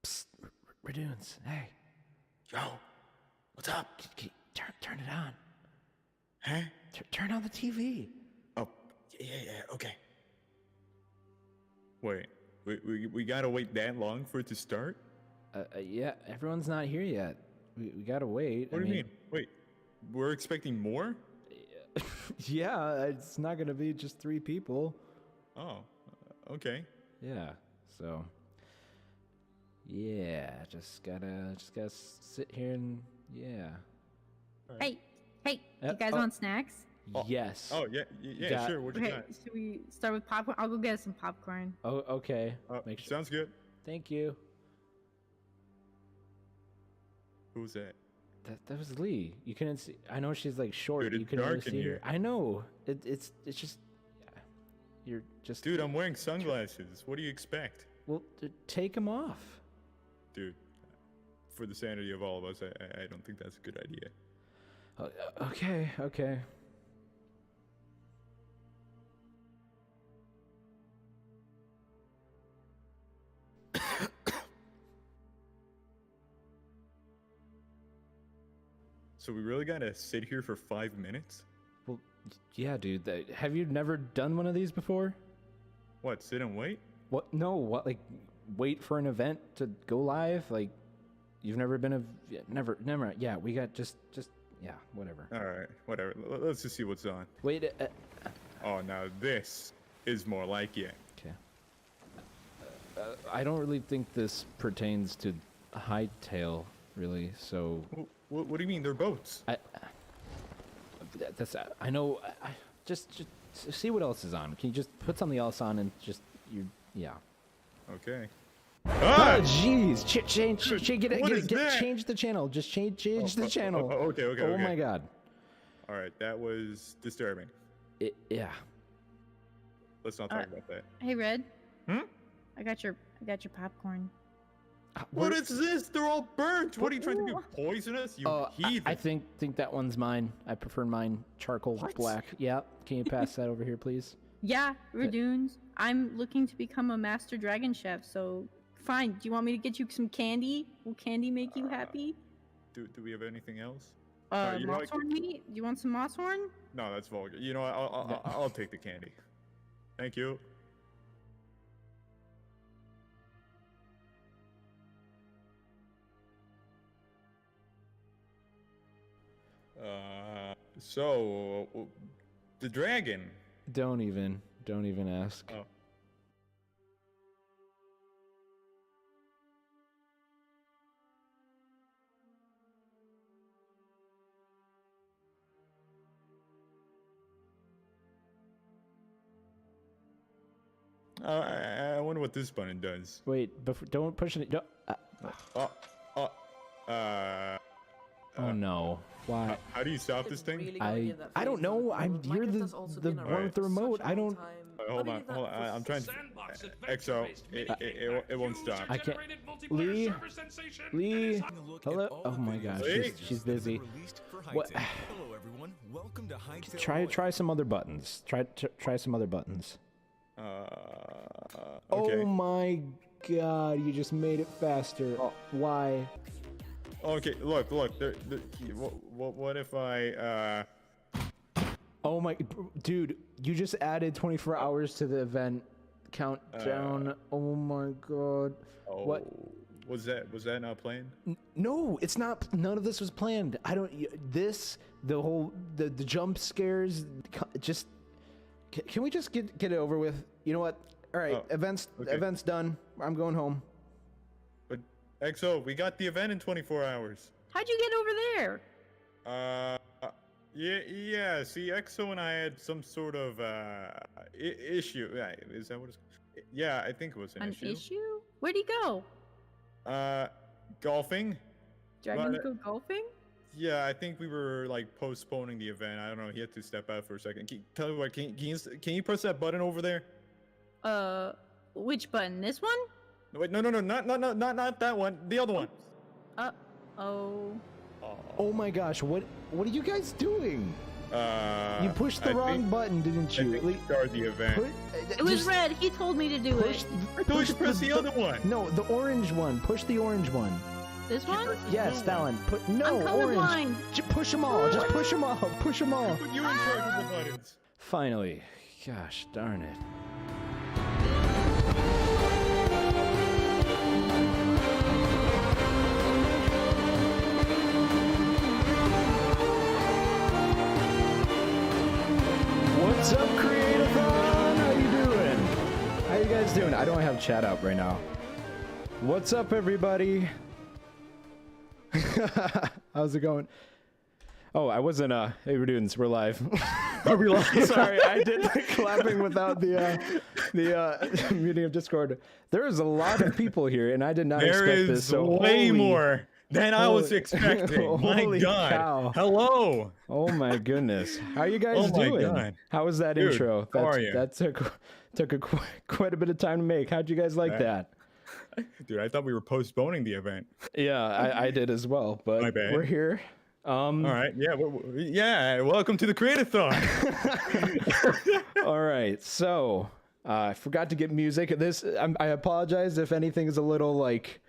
Psst, Radoons, hey. Yo, what's up? Turn it on. Huh? Turn on the TV. Oh, yeah, okay. Wait, we gotta wait that long for it to start? Yeah, everyone's not here yet. We gotta wait. What do you mean? Wait, we're expecting more? Yeah, it's not gonna be just 3 people. Oh, okay. Yeah, so... Yeah, just gotta sit here and... Yeah. Hey, you guys want snacks? Yes. Oh, yeah, sure. What you got? Should we start with popcorn? I'll go get some popcorn. Oh, okay. Make sure. Sounds good. Thank you. Who's that? That was Lee. You couldn't see. I know she's like short. Dude, it's you couldn't dark really in see here. her. I know. It's just. You're just. Dude, I'm wearing sunglasses. What do you expect? Well, take them off. Dude, for the sanity of all of us, I don't think that's a good idea. Okay. So we really gotta sit here for 5 minutes? Well, yeah, dude. Have you never done one of these before? What, sit and wait? What? No. What? Like, wait for an event to go live? Like, you've never been never. Yeah, we got just. Yeah, whatever. All right, whatever. Let's just see what's on. Wait. Oh, now this is more like it. Okay. I don't really think this pertains to Hytale, really. So. What do you mean? They're boats. I know. Just see what else is on. Can you just put something else on and yeah. Okay. Oh, jeez. Change the channel. Just change the channel. Okay. Oh my God. All right, that was disturbing. Yeah. Let's not talk about that. Hey, Red. Hmm? I got your popcorn. What is this? They're all burnt. What are you trying to do? Poison us? You heathen. I think that one's mine. I prefer mine charcoal black. Yeah. Can you pass that over here, please? Yeah, Radoons. I'm looking to become a master dragon chef, so fine. Do you want me to get you some candy? Will candy make you happy? Do we have anything else? Moss horn meat? Do you want some moss horn? No, that's vulgar. You know what? I'll take the candy. Thank you. So the dragon. Don't even ask. Oh. I wonder what this button does. Wait, don't push it. Oh no! Why? How do you stop this thing? I don't know. You're the one with the remote. I don't. Hold on. I'm trying to. Exo, it won't stop. I can't. Lee. Hello. Oh my gosh, she's busy. What? Hello everyone. Welcome to Try some other buttons. Try some other buttons. Okay. Oh my God! You just made it faster. Why? Okay, look. What if I, Oh my, dude, you just added 24 hours to the event countdown. Oh my God. Oh, what? Was that not planned? No, it's not. None of this was planned. The jump scares, just, can we just get it over with? You know what? All right, event's done. I'm going home. But EXO, we got the event in 24 hours. How'd you get over there? Yeah. See, EXO and I had some sort of issue. Is that what it's? Yeah, I think it was an issue. An issue? Where'd he go? Golfing. Dragons go golfing? Yeah, I think we were like postponing the event. I don't know. He had to step out for a second. Tell you what, can you press that button over there? Which button? This one? Wait, no, not that one. The other one. Oh. Oh my gosh, what are you guys doing? You pushed the wrong button, didn't you? I think start the event. It was red. He told me to do it. I thought you press the other one. No, the orange one. Push the orange one. This one? Yes, that one. No, I'm orange. colorblind. Push them all. Just push them all. Push them all. Put you in charge of the buttons. Finally. Gosh darn it. What's up, Create-A-Thon? How you doing? How you guys doing? I don't have chat up right now. What's up, everybody? How's it going? Oh, I wasn't, hey, we're doing this. We're live. Are we live? Sorry, I did the clapping without the muting of Discord. There is a lot of people here, and I did not expect this. There is So way more than I was expecting. My Holy God. cow. Hello. Oh my goodness. How are you guys Oh my doing? God. How was that Dude, intro? how are you? That took quite a bit of time to make. How'd you guys like that? Dude, I thought we were postponing the event. Yeah, I did as well, but My bad. we're here. All right. Yeah. Welcome to the Create-A-Thon. All right. So I forgot to get music. I apologize if anything is a little like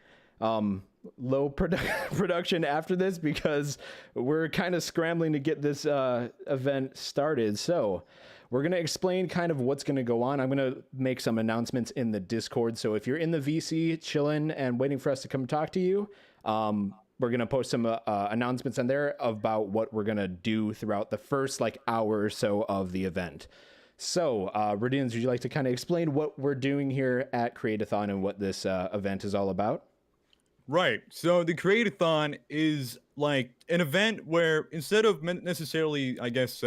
low production after this, because we're kind of scrambling to get this event started. So we're going to explain kind of what's going to go on. I'm going to make some announcements in the Discord. So if you're in the VC chilling and waiting for us to come talk to you, we're going to post some announcements in there about what we're going to do throughout the first like hour or so of the event. So, Radians, would you like to kind of explain what we're doing here at Create-A-Thon and what this event is all about? Right. So the Create-A-Thon is like an event where instead of necessarily, I guess,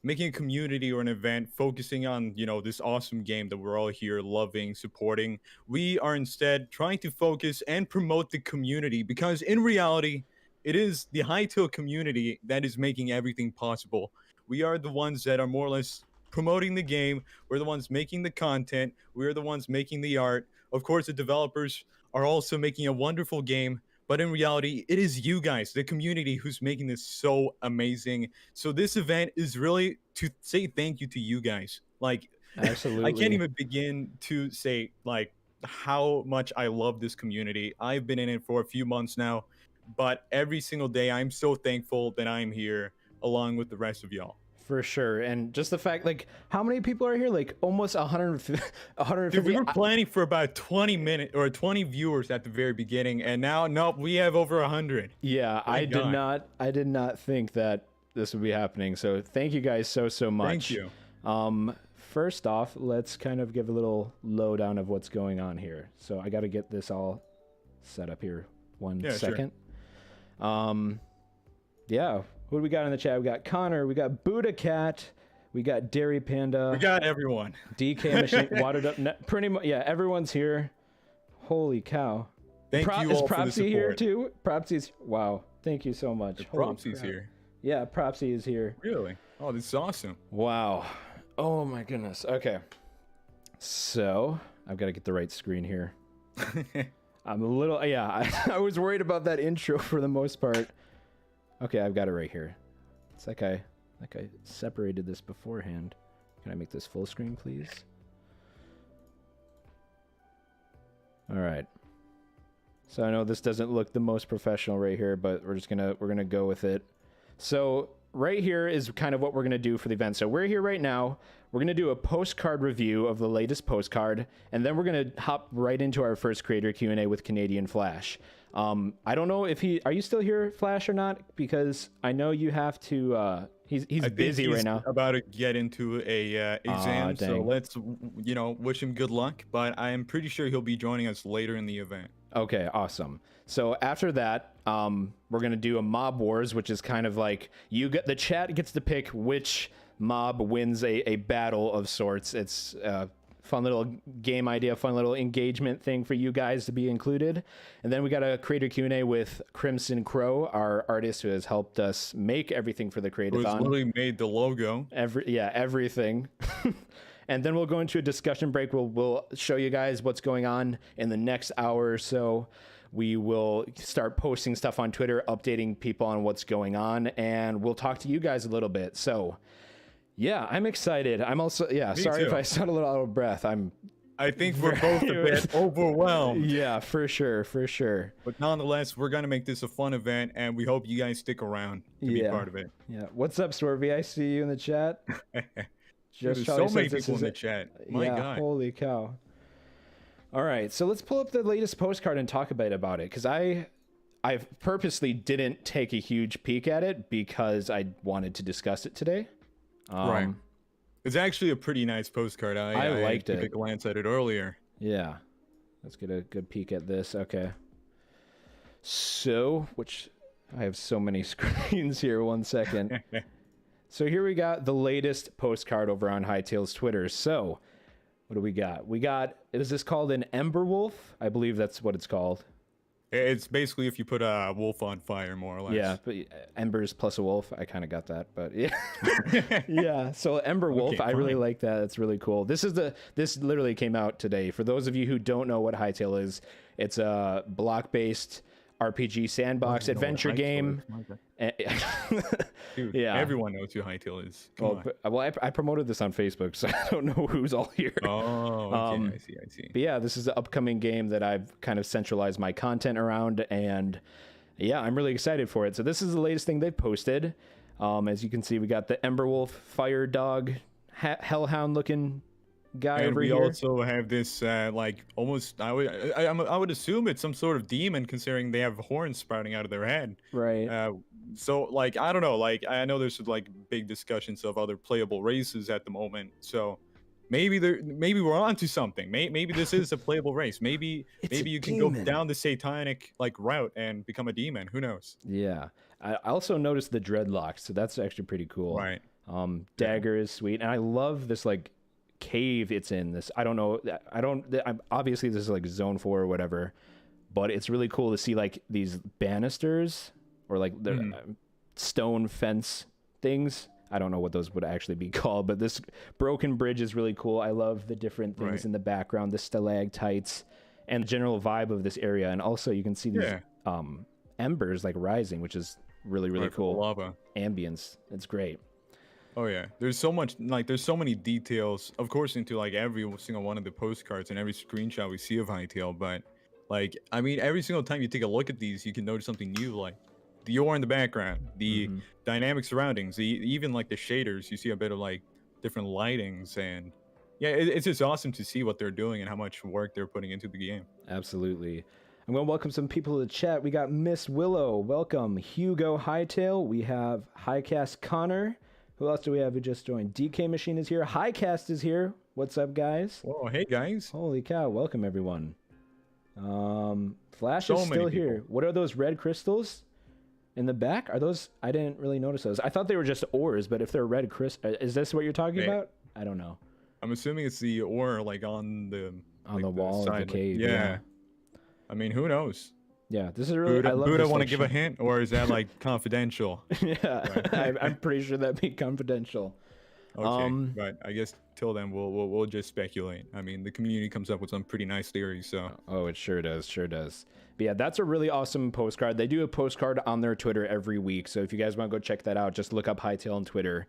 making a community or an event focusing on, this awesome game that we're all here loving, supporting, we are instead trying to focus and promote the community, because in reality, it is the Hytale community that is making everything possible. We are the ones that are more or less promoting the game. We're the ones making the content. We're the ones making the art. Of course, the developers are also making a wonderful game. But in reality, it is you guys, the community, who's making this so amazing. So this event is really to say thank you to you guys. Like, Absolutely. I can't even begin to say, like, how much I love this community. I've been in it for a few months now, but every single day, I'm so thankful that I'm here along with the rest of y'all. For sure. And just the fact, like, how many people are here? Like, almost 150. Dude, we were planning for about 20 minutes or 20 viewers at the very beginning, and now, nope, we have over 100. Yeah, I did not think that this would be happening. So thank you guys so much. Thank you. First off, let's kind of give a little lowdown of what's going on here. So I got to get this all set up here. One second. Sure. Yeah. Who do we got in the chat? We got Connor, we got Buddha Cat, we got DairyPanda. We got everyone. DK Machine, Watered Up, pretty much, yeah, everyone's here. Holy cow. Thank you all for the Propsy here support. too? Propsy's, wow, thank you so much. Propsy's here. Yeah, Propsy is here. Really? Oh, this is awesome. Wow. Oh my goodness. Okay. So, I've got to get the right screen here. I'm a little, I was worried about that intro for the most part. Okay, I've got it right here. It's like I separated this beforehand. Can I make this full screen, please? All right. So I know this doesn't look the most professional right here, but we're gonna go with it. So right here is kind of what we're gonna do for the event. So we're here right now. We're gonna do a postcard review of the latest postcard, and then we're gonna hop right into our first creator Q&A with CanadianFlash. I don't know if are you still here, Flash, or not? Because I know you have to, he's busy right now. About to get into a exam, so dang. let's, wish him good luck. But I am pretty sure he'll be joining us later in the event. Okay, awesome. So after that, we're gonna do a mob wars, which is kind of like the chat gets to pick which mob wins a battle of sorts. It's fun little game idea, fun little engagement thing for you guys to be included. And then we got a creator Q&A with CrimsonKrow, our artist who has helped us make everything for the Create-A-Thon. Who's literally made the logo. Everything. And then we'll go into a discussion break. We'll show you guys what's going on in the next hour or so. we will start posting stuff on Twitter, updating people on what's going on, and we'll talk to you guys a little bit. So, yeah, I'm excited. I'm also, sorry too. if I sound a little out of breath. I think we're both a bit overwhelmed. Yeah, for sure. But nonetheless, we're going to make this a fun event, and we hope you guys stick around to be part of it. Yeah. What's up, Swervy? I see you in the chat. There's Charlie so many says this people in is the chat. My God. Holy cow. All right, so let's pull up the latest postcard and talk a bit about it, because I purposely didn't take a huge peek at it because I wanted to discuss it today. Right. It's actually a pretty nice postcard. I liked it. Took a glance at it earlier. Yeah. Let's get a good peek at this. Okay. So, which I have so many screens here. 1 second. So here we got the latest postcard over on Hytale's Twitter. So, what do we got? Is this called an Ember Wolf? I believe that's what it's called. It's basically if you put a wolf on fire, more or less. Yeah, but embers plus a wolf. I kind of got that, but yeah. Yeah, so Ember Wolf, I really like that. It's really cool. This literally came out today. For those of you who don't know what Hytale is, it's a block-based RPG sandbox adventure game. Dude, yeah, everyone knows who Hytale is. Come on. I promoted this on Facebook, so I don't know who's all here. Oh, okay. I see. But yeah, this is the upcoming game that I've kind of centralized my content around, and yeah, I'm really excited for it. So this is the latest thing they've posted. As you can see, we got the Ember Wolf, Fire Dog, Hellhound looking guy and over we here. also have this like almost I would assume it's some sort of demon, considering they have horns sprouting out of their head. Right. So like I don't know, like I know there's like big discussions of other playable races at the moment. So maybe we're onto something. Maybe this is a playable race. Maybe you can go down the satanic like route and become a demon. Who knows? Yeah. I also noticed the dreadlocks, so that's actually pretty cool. Right. Dagger is sweet, and I love this like cave it's in. This obviously this is like zone 4 or whatever, but it's really cool to see like these banisters or like the stone fence things. I don't know what those would actually be called, but this broken bridge is really cool. I love the different things in the background, the stalactites, and the general vibe of this area. And also you can see these embers like rising, which is really cool. Lava ambience. It's great. Oh yeah, there's so much, like there's so many details, of course, into like every single one of the postcards and every screenshot we see of Hytale. But like, I mean, every single time you take a look at these, you can notice something new, like the ore in the background, the dynamic surroundings, even like the shaders. You see a bit of like different lightings, and yeah, it's just awesome to see what they're doing and how much work they're putting into the game. Absolutely. I'm going to welcome some people to the chat. We got Miss Willow, welcome. Hugo Hytale. We have Hycast Connor. Who else do we have who just joined? DK Machine is here. Hycast is here. What's up, guys? Oh, hey, guys. Holy cow. Welcome, everyone. Flash is still here. What are those red crystals in the back? Are those... I didn't really notice those. I thought they were just ores, but if they're red crystals... Is this what you're talking about? I don't know. I'm assuming it's the ore, like, on the... On the wall of the cave. Yeah. I mean, who knows? Yeah, this is really... Buddha want to give a hint, or is that like confidential? Yeah, I'm pretty sure that'd be confidential. Okay, but I guess till then we'll just speculate. I mean, the community comes up with some pretty nice theories, so. Oh, it sure does, But yeah, that's a really awesome postcard. They do a postcard on their Twitter every week, so if you guys want to go check that out, just look up Hytale on Twitter.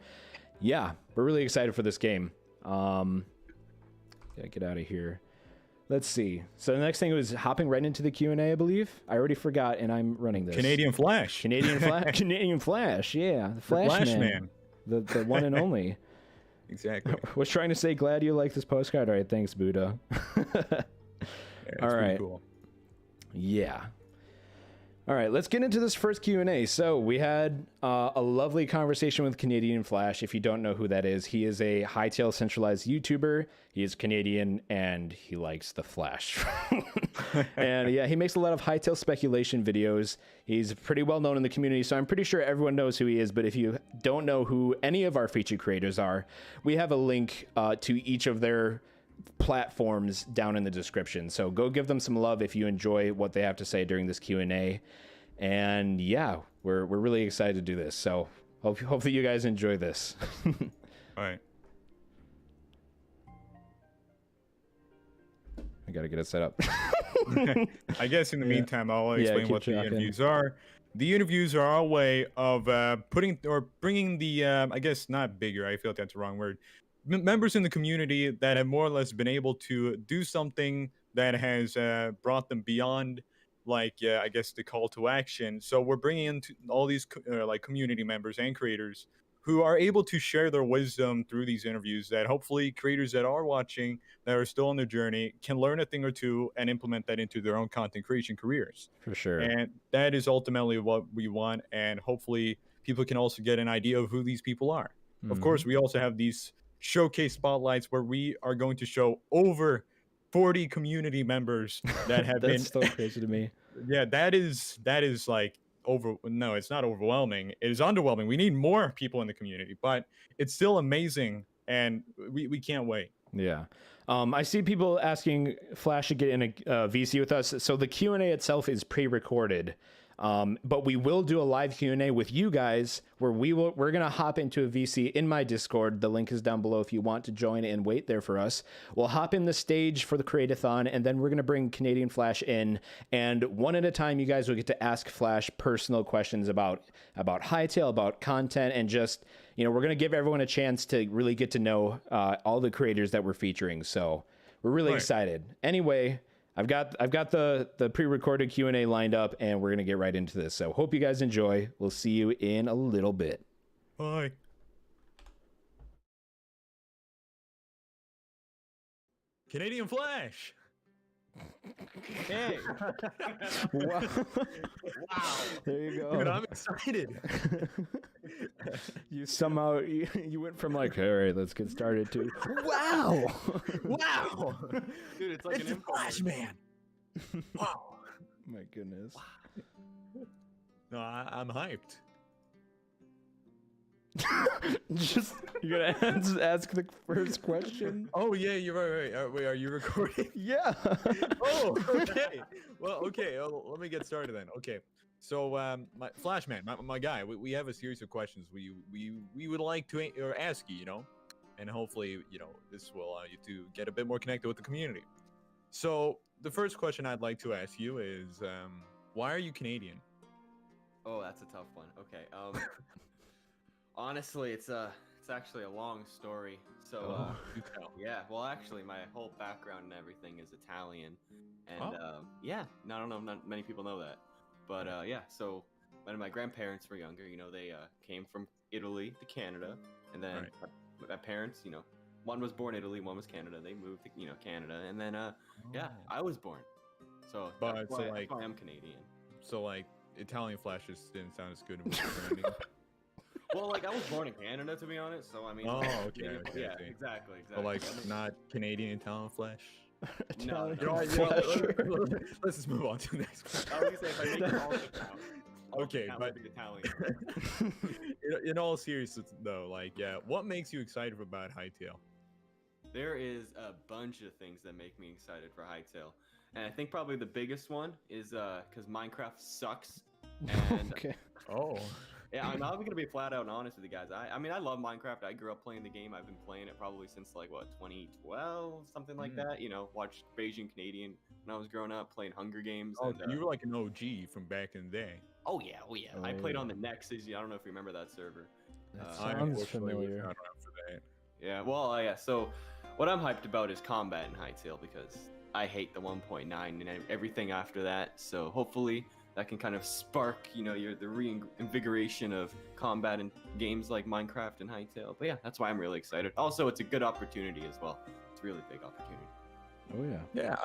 Yeah, we're really excited for this game. Yeah, get out of here. Let's see. So the next thing was hopping right into the Q&A, I believe. I already forgot, and I'm running this. CanadianFlash. CanadianFlash, yeah. The Flash Man. The one and only. Exactly. Was trying to say, glad you like this postcard. All right, thanks, Buddha. All right. Cool. Yeah. All right, let's get into this first Q&A. So we had a lovely conversation with CanadianFlash. If you don't know who that is, he is a Hytale centralized YouTuber. He is Canadian, and he likes the Flash. And yeah, he makes a lot of Hytale speculation videos. He's pretty well known in the community, so I'm pretty sure everyone knows who he is. But if you don't know who any of our featured creators are, we have a link to each of their platforms down in the description, so go give them some love if you enjoy what they have to say during this Q&A. And yeah, we're really excited to do this, so hopefully you guys enjoy this. All right, I gotta get it set up. I guess in the meantime, I'll explain keep what the talking. interviews are. The interviews are our way of putting or bringing the, I guess not bigger, I feel like that's the wrong word, members in the community that have more or less been able to do something that has brought them beyond, like, I guess the call to action. So we're bringing in all these like community members and creators who are able to share their wisdom through these interviews that hopefully creators that are watching that are still on their journey can learn a thing or two and implement that into their own content creation careers. For sure. And that is ultimately what we want. And hopefully people can also get an idea of who these people are. Of course, we also have these showcase spotlights where we are going to show over 40 community members that have That's so crazy to me. Yeah, that is like no, it's not overwhelming. It is underwhelming. We need more people in the community, but it's still amazing, and we can't wait. Yeah. I see people asking Flash to get in a VC with us. So the Q&A itself is pre-recorded. But we will do a live Q&A with you guys where we're going to hop into a VC in my Discord. The link is down below if you want to join and wait there for us. We'll hop in the stage for the Create-A-Thon, and then we're going to bring CanadianFlash in, and one at a time you guys will get to ask Flash personal questions about Hytale, about content, and just, we're going to give everyone a chance to really get to know all the creators that we're featuring. So we're really excited. Anyway, I've got the pre-recorded Q&A lined up, and we're going to get right into this. So hope you guys enjoy. We'll see you in a little bit. Bye. CanadianFlash. Hey. Wow. Wow. There you go. Dude, I'm excited. You somehow you went from like, all right, let's get started to wow. Wow. Dude, it's like It's an the Flash Man. Wow. My goodness. No, I'm hyped. Just you're gonna ask the first question. Oh yeah, you're right. Wait, are you recording? Yeah. Oh, okay. Well, okay. Let me get started then. Okay. So, my Flashman, my guy, we have a series of questions we would like to ask you, and hopefully, this will allow you to get a bit more connected with the community. So, the first question I'd like to ask you is, why are you Canadian? Oh, that's a tough one. Okay. Honestly, it's actually a long story. So, You tell. yeah. Well, actually, my whole background and everything is Italian, and yeah. I don't know. Not many people know that, but yeah. So, when my grandparents were younger, they came from Italy to Canada, and then my parents, one was born Italy, one was Canada. They moved to Canada, and then yeah, I was born. So that's why I'm Canadian. So like Italian Flash just didn't sound as good. Well, like I was born in Canada, to be honest. So I mean. Oh, okay. Canadian, Okay, yeah, okay. exactly. But like I mean, not Canadian Italian Flash. No. Let's just move on to the next question. I was gonna say if I make it all count. Okay, that but would be Italian. in all seriousness though, like what makes you excited about Hytale? There is a bunch of things that make me excited for Hytale, and I think probably the biggest one is because Minecraft sucks. And Okay. Oh. yeah, I'm not gonna be flat out honest with you guys. I mean, I love Minecraft. I grew up playing the game. I've been playing it probably since like 2012, something like that. Watched Beijing Canadian when I was growing up, playing Hunger Games. Oh, and, you were like an OG from back in the day. oh yeah. I played on the Nexus. I don't know if you remember that server. That I sounds unfortunately was familiar. not around for that. Yeah, well, yeah. So, what I'm hyped about is combat in Hytale because I hate the 1.9 and everything after that. So hopefully that can kind of spark, the reinvigoration of combat in games like Minecraft and Hytale. But yeah, that's why I'm really excited. Also, it's a good opportunity as well. It's a really big opportunity. Oh yeah. Yeah,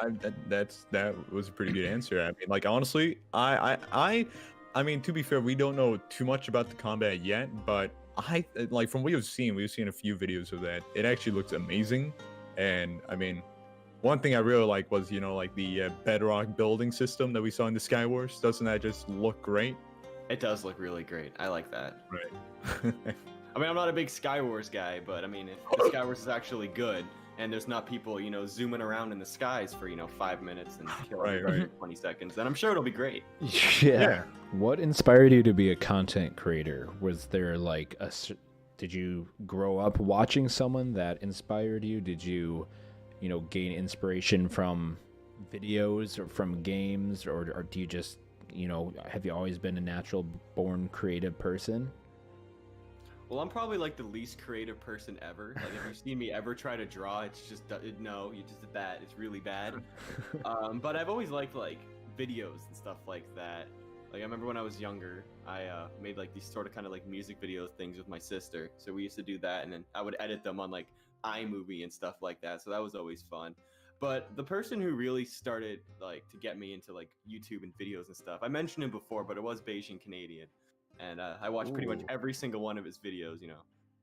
that was a pretty good answer. I mean, like honestly, I mean, to be fair, we don't know too much about the combat yet, but I like from what we've seen a few videos of that. It actually looks amazing, and I mean, one thing I really like was like the bedrock building system that we saw in the Skywars. Doesn't that just look great? It does look really great. I like that. Right. I mean, I'm not a big Skywars guy, but I mean, if the Skywars is actually good and there's not people, zooming around in the skies for 5 minutes and killing you in 20 seconds, then I'm sure it'll be great. Yeah. What inspired you to be a content creator? Was there like did you grow up watching someone that inspired you? Did you, gain inspiration from videos or from games, or do you just, have you always been a natural born creative person? Well, I'm probably like the least creative person ever. Like, if you've seen me ever try to draw, it's just no, you just did that. It's really bad. But I've always liked like videos and stuff like that. Like, I remember when I was younger, I made like these sort of kind of like music video things with my sister. So we used to do that, and then I would edit them on like iMovie and stuff like that. So that was always fun. But the person who really started like to get me into like YouTube and videos and stuff, I mentioned him before, but it was Beijing Canadian. And I watched pretty much Ooh. every single one of his videos,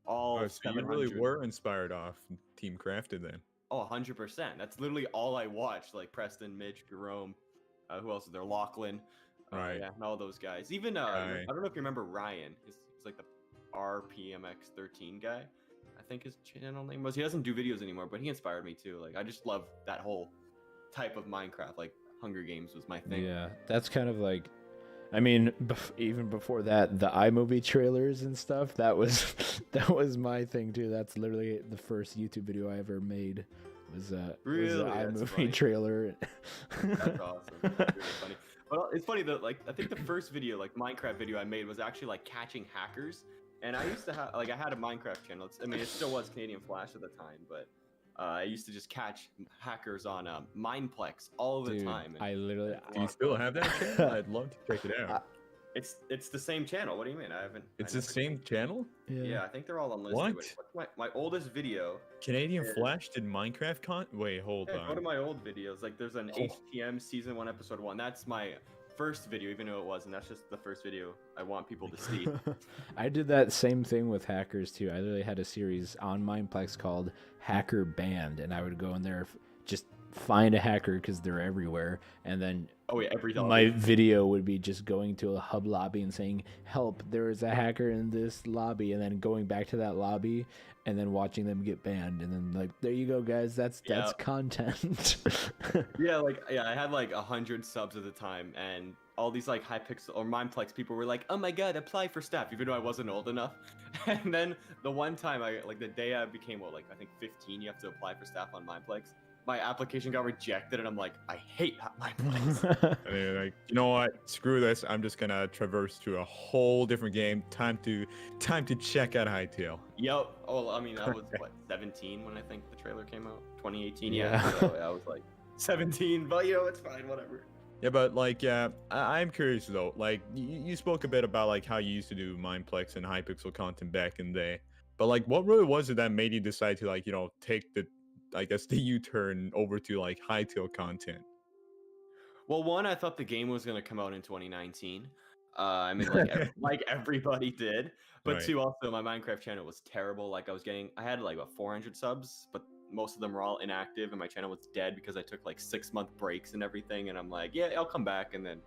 all Oh, so you 700. really were inspired off Team Crafted then. Oh, 100%. That's literally all I watched, like Preston, Mitch, Jerome, who else is there? Lachlan. Right. Yeah, and all those guys. Even, Right. I don't know if you remember Ryan. He's like the RPMX13 guy, I think his channel name was. He doesn't do videos anymore, but he inspired me too. Like, I just love that whole type of Minecraft. Like, Hunger Games was my thing. Yeah, that's kind of like, I mean, even before that, the iMovie trailers and stuff, that was that was my thing too. That's literally the first YouTube video I ever made. Was Really? an That's iMovie funny. trailer. That's awesome. That's really funny. Well, it's funny that I think the first video, like Minecraft video I made, was actually like catching hackers. And I used to have I had a Minecraft channel. It still was CanadianFlash at the time, but I used to just catch hackers on Mineplex all the Dude, time. And I literally. Do you still have that channel? I'd love to check it out. it's the same channel. What do you mean? I haven't. It's I the same channel? Yeah, I think they're all unlisted. What? Wait, my oldest video. Canadian Flash did Minecraft Wait, hold Yeah, go to on. my old videos. Like, there's an HTM Season 1, Episode 1. That's my first video, even though it wasn't. That's just the first video I want people to see. I did that same thing with hackers too. I literally had a series on Mineplex called Hacker Banned, and I would go in there, just find a hacker because they're everywhere, and then Oh yeah, every time. my video would be just going to a hub lobby and saying, "Help! There is a hacker in this lobby," and then going back to that lobby and then watching them get banned, and then like, there you go, guys. That's content. I had like 100 subs at the time, and all these like Hypixel or Mineplex people were like, "Oh my god, apply for staff," even though I wasn't old enough. And then the one time the day I became I think 15, you have to apply for staff on Mineplex. My application got rejected, and I'm like, I hate Mineplex. And they're like, you know what? Screw this. I'm just gonna traverse to a whole different game. Time to check out Hytale. Yep. Oh, I mean, I was 17 when I think the trailer came out. 2018. Yeah. Yeah. So I was like 17, but it's fine. Whatever. Yeah, but like, I'm curious though. Like, you spoke a bit about like how you used to do Mineplex and Hypixel content back in the day. But like, what really was it that made you decide to like, take the U-turn over to like Hytale content? Well, one, I thought the game was gonna come out in 2019. I mean, like everybody did. But Right. two, also my Minecraft channel was terrible. Like I had like about 400 subs, but most of them were all inactive, and my channel was dead because I took like 6-month breaks and everything. And I'm like, yeah, I'll come back and then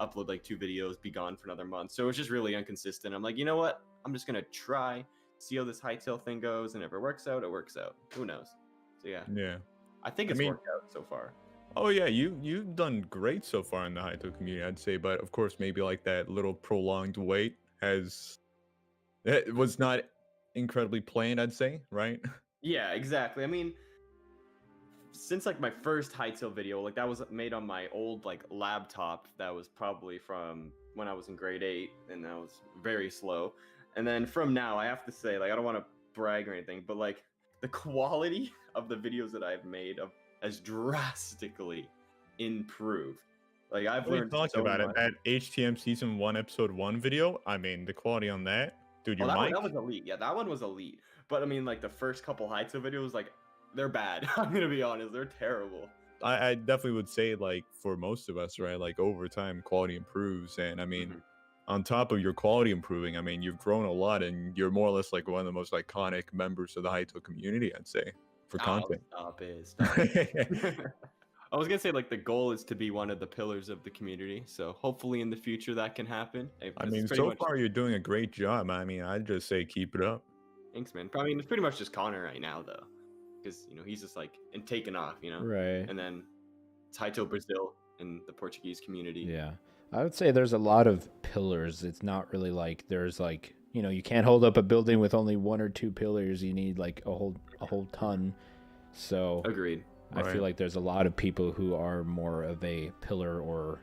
upload like 2 videos, be gone for another month. So it was just really inconsistent. I'm like, you know what? I'm just gonna try, see how this Hytale thing goes, and if it works out, it works out. Who knows? So yeah, Yeah. I think it's worked out so far. Oh yeah, you've done great so far in the Hytale community, I'd say. But of course, maybe like that little prolonged wait it was not incredibly planned, I'd say, right? Yeah, exactly. I mean, since like my first Hytale video, like that was made on my old like laptop that was probably from when I was in grade 8, and that was very slow. And then from now, I have to say, like, I don't want to brag or anything, but like the quality of the videos that I've made has drastically improved. Like, I've We learned talked so about much. it. That HTM Season 1, Episode 1 video, I mean, the quality on that, dude, your Well, mic? that was elite. Yeah, that one was elite. But I mean, like the first couple Hytale videos, like they're bad. I'm gonna be honest, they're terrible. I definitely would say, like, for most of us, right, like, over time, quality improves. And I mean, Mhm. on top of your quality improving, I mean, you've grown a lot, and you're more or less like one of the most iconic members of the Hytale community, I'd say, for content. Stop it. Stop it. I was gonna say, like, the goal is to be one of the pillars of the community. So hopefully in the future that can happen. I mean, so far you're doing a great job. I mean, I'd just say keep it up. Thanks, man. I mean, it's pretty much just Connor right now, though, because he's just like taking off, Right. And then it's Hytale Brazil and the Portuguese community. Yeah. I would say there's a lot of pillars. It's not really like there's like, you can't hold up a building with only 1 or 2 pillars. You need like a whole ton. So Agreed. I feel like there's a lot of people who are more of a pillar, or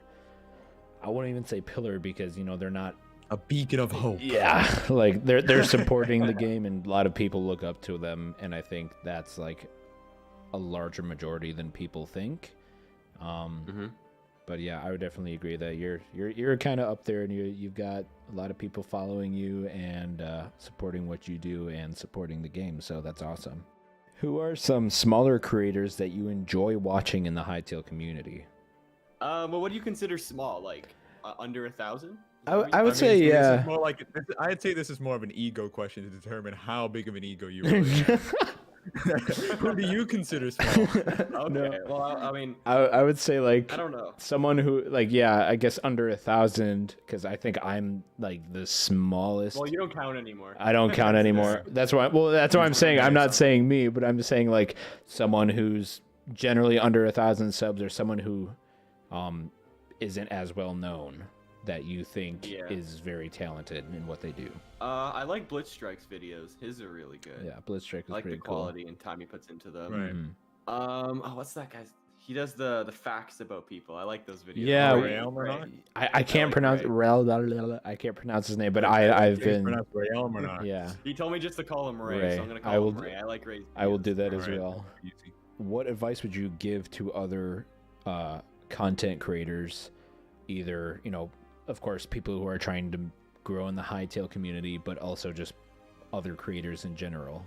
I wouldn't even say pillar because, you know, they're not a beacon of hope. Yeah, like they're supporting the game, and a lot of people look up to them, and I think that's like a larger majority than people think. But yeah, I would definitely agree that you're kind of up there, and you've got a lot of people following you and supporting what you do and supporting the game. So that's awesome. Who are some smaller creators that you enjoy watching in the Hytale community? Well, what do you consider small? Like under 1,000? I would say, this yeah. is more like, I'd say this is more of an ego question to determine how big of an ego you really have. Who do you consider small? Okay, No. well, I mean, I would say like I don't know. someone who like, yeah, I guess under 1,000, because I think I'm like the smallest. Well, you don't count anymore. I don't count anymore. That's why. Well, that's why I'm saying I'm not saying me, but I'm just saying like someone who's generally under 1,000 subs, or someone who isn't as well known that you think is very talented in what they do. I like Blitzstrike's videos. His are really good. Yeah, Blitzstrike is I like pretty the cool. quality and time he puts into them. Right. Oh, what's that guy's? He does the facts about people. I like those videos. Yeah, Ray. I can't pronounce I can't pronounce his name, but I've been yeah. He told me just to call him Ray, so I'm gonna call him Ray. I like Ray. I will do that as well. What advice would you give to other content creators, either, you know, of course, people who are trying to grow in the Hytale community, but also just other creators in general?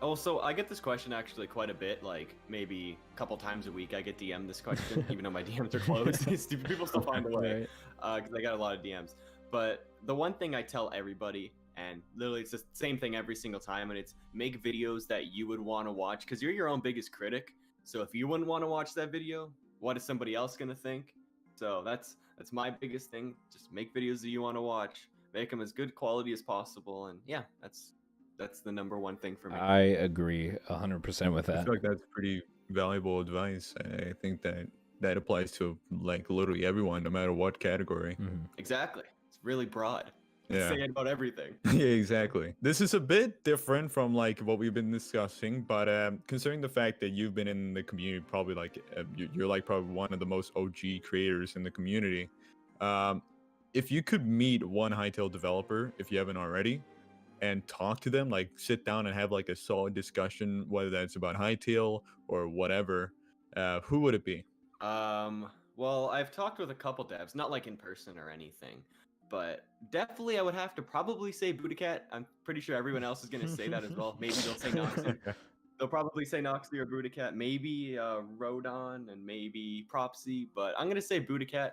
Oh, so I get this question actually quite a bit, like maybe a couple times a week I get DM'd this question, even though my DMs are closed. People still find a way, because I got a lot of DMs. But the one thing I tell everybody, and literally it's the same thing every single time, and it's make videos that you would want to watch, because you're your own biggest critic. So if you wouldn't want to watch that video, what is somebody else going to think? So that's my biggest thing. Just make videos that you want to watch, make them as good quality as possible, and yeah, that's the number one thing for me. I agree 100% with that. I feel like that's pretty valuable advice. I think that applies to like literally everyone, no matter what category. Exactly. It's really broad. Yeah. Saying about everything. Yeah, exactly. This is a bit different from like what we've been discussing, but considering the fact that you've been in the community, probably like you're like probably one of the most OG creators in the community. If you could meet one Hytale developer, if you haven't already, and talk to them, like sit down and have like a solid discussion, whether that's about Hytale or whatever, who would it be? Well, I've talked with a couple devs, not like in person or anything, but definitely I would have to probably say Budacat. I'm pretty sure everyone else is going to say that as well. Maybe they'll say Noxy. They'll probably say Noxy or Budacat, maybe Rodon, and maybe Propsy, but I'm going to say Budacat.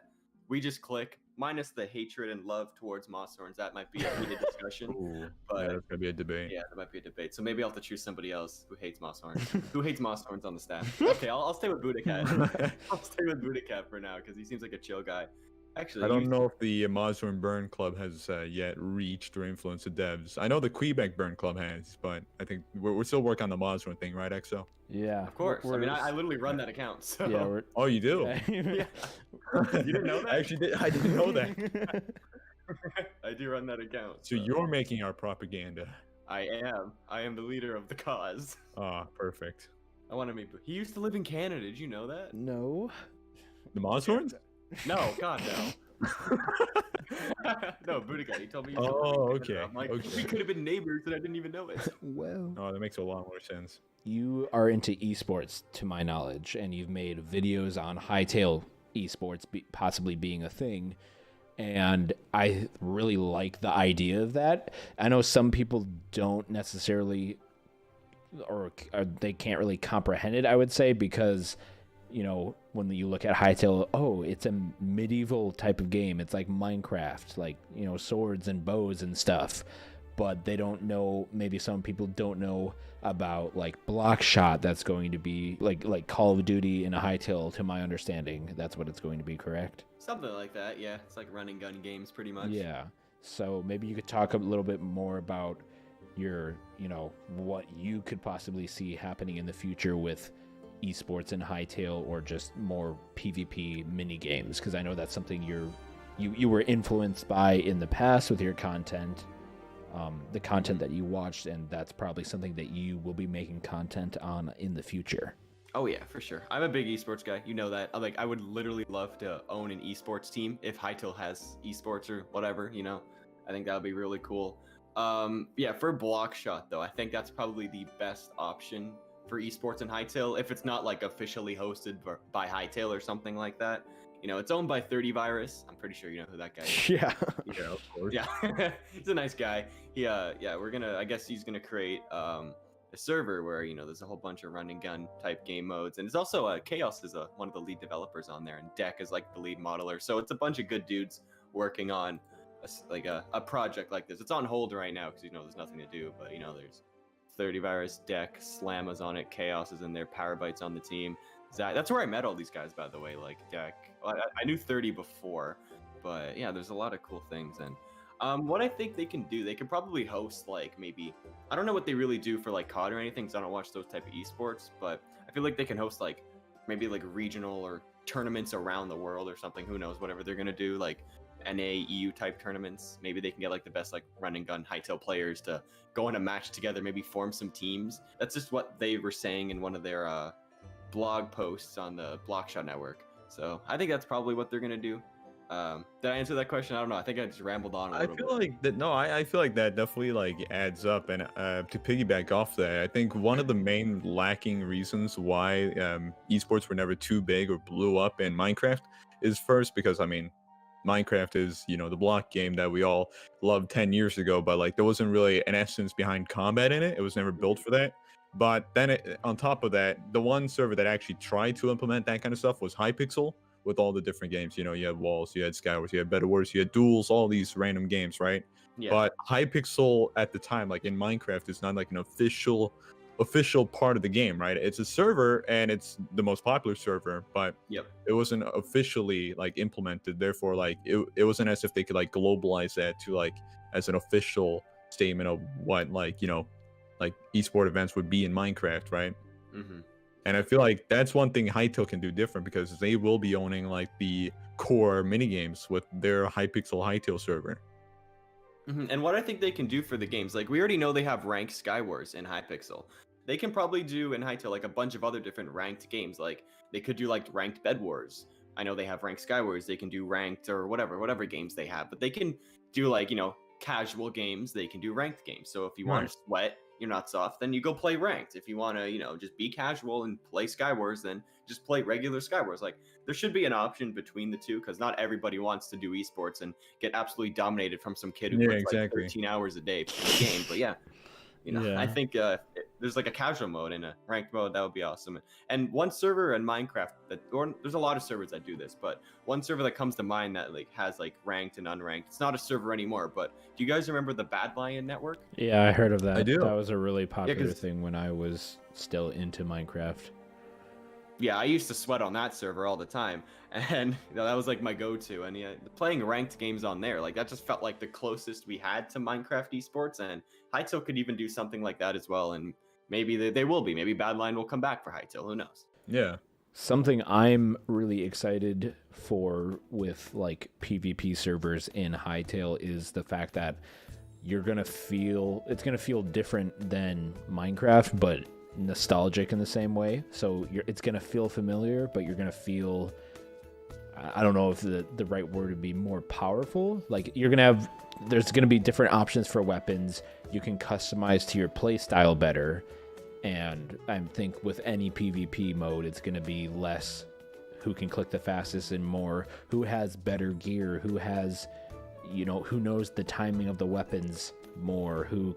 We just click, minus the hatred and love towards Moss-Horns. That might be a heated discussion. Ooh, but yeah, that's going to be a debate. Yeah, that might be a debate. So maybe I'll have to choose somebody else who hates Moss-Horns. Who hates Moss-Horns on the staff? Okay, I'll stay with Budacat. I'll stay with Budacat for now, because he seems like a chill guy. Actually, I don't know if the Moss-Horn Burn Club has yet reached or influenced the devs. I know the Kweebec Burn Club has, but I think we're still working on the Moss-Horn thing, right, Exo? Yeah, of course. I mean, I literally run that account. So. Yeah. Oh, you do? Yeah. You didn't know that? I actually did. I didn't know that. I do run that account. So you're making our propaganda. I am the leader of the cause. Ah, perfect. I want to meet. He used to live in Canada. Did you know that? No. The Moss-Horns? No, God no. No, Budacat. He told me. Oh, okay. I'm like, okay. we could have been neighbors, and I didn't even know it. Well. Oh, that makes a lot more sense. You are into esports, to my knowledge, and you've made videos on Hytale esports possibly being a thing. And I really like the idea of that. I know some people don't necessarily, or they can't really comprehend it, I would say, because, you know, when you look at Hytale, oh, it's a medieval type of game. It's like Minecraft, like, you know, swords and bows and stuff. But they don't know, maybe some people don't know about like block shot. That's going to be like Call of Duty in a Hytale, to my understanding. That's what it's going to be, correct? Something like that, yeah. It's like running gun games, pretty much. Yeah. So maybe you could talk a little bit more about your, you know, what you could possibly see happening in the future with esports in Hytale, or just more PvP mini games, because I know that's something you were influenced by in the past with your content. The content that you watched, and that's probably something that you will be making content on in the future. Oh yeah, for sure. I'm a big esports guy. You know that. Like, I would literally love to own an esports team if Hytale has esports or whatever. You know, I think that would be really cool. Yeah, for Blockshot though, I think that's probably the best option for esports in Hytale. If it's not like officially hosted by Hytale or something like that. You know, it's owned by 30 Virus. I'm pretty sure you know who that guy is. Yeah. Yeah, of course. Yeah, he's a nice guy. Yeah, I guess he's gonna create a server where, you know, there's a whole bunch of run and gun type game modes, and it's also Chaos is one of the lead developers on there, and Deck is like the lead modeler. So it's a bunch of good dudes working on a project like this. It's on hold right now because, you know, there's nothing to do, but, you know, there's 30 Virus, Deck, Slamma's on it, Chaos is in there, Powerbyte's on the team. Zach, that's where I met all these guys, by the way. Like Deck, I knew 30 before, but yeah, there's a lot of cool things. And what I think they can do, they could probably host like maybe, I don't know what they really do for like COD or anything, because I don't watch those type of esports, but I feel like they can host like maybe like regional or tournaments around the world or something. Who knows? Whatever they're gonna do, like NA, EU type tournaments. Maybe they can get like the best like run and gun Hytale players to go in a match together. Maybe form some teams. That's just what they were saying in one of their blog posts on the Blockshot network. So I think that's probably what they're gonna do. Did I answer that question? I don't know. I think I just rambled on a little bit. Like that. No, I feel like that definitely like adds up. And to piggyback off that, I think one of the main lacking reasons why esports were never too big or blew up in Minecraft is first because, I mean, Minecraft is, you know, the block game that we all loved 10 years ago, but like there wasn't really an essence behind combat in it. It was never built for that. But then on top of that, the one server that actually tried to implement that kind of stuff was Hypixel, with all the different games. You know, you had Walls, you had Skywars, you had Better Wars, you had Duels, all these random games, right? Yeah. But Hypixel at the time, like in Minecraft, is not like an official part of the game, right? It's a server and it's the most popular server, but it wasn't officially like implemented. Therefore, like it wasn't as if they could like globalize that to like as an official statement of what, like, you know, like esport events would be in Minecraft, right? Mm-hmm. And I feel like that's one thing Hytale can do different, because they will be owning like the core minigames with their Hypixel Hytale server. Mm-hmm. And what I think they can do for the games, like we already know they have ranked Skywars in Hypixel. They can probably do in Hytale like a bunch of other different ranked games. Like they could do like ranked Bed Wars. I know they have ranked Skywars. They can do ranked or whatever games they have. But they can do like, you know, casual games. They can do ranked games. So if you want to sweat your nuts off, then you go play ranked. If you want to, you know, just be casual and play Skywars, then just play regular Skywars. Like there should be an option between the two, because not everybody wants to do esports and get absolutely dominated from some kid who puts like 13 hours a day playing the game. But yeah, you know, I think there's like a casual mode and a ranked mode. That would be awesome. And one server in Minecraft or there's a lot of servers that do this, but one server that comes to mind that like has like ranked and unranked. It's not a server anymore, but do you guys remember the Bad Lion network? Yeah, I heard of that. I do. That was a really popular thing when I was still into Minecraft. Yeah, I used to sweat on that server all the time, and you know, that was like my go-to. And yeah, playing ranked games on there, like that just felt like the closest we had to Minecraft esports. And Hytale could even do something like that as well. And maybe they will be. Maybe Badline will come back for Hytale. Who knows? Yeah. Something I'm really excited for with like PvP servers in Hytale is the fact that it's gonna feel different than Minecraft, but nostalgic in the same way. So it's gonna feel familiar, but you're gonna feel, I don't know if the right word would be, more powerful. Like there's gonna be different options for weapons. You can customize to your play style better. And I think with any PvP mode, it's gonna be less who can click the fastest and more who has better gear, who has, you know, who knows the timing of the weapons more, who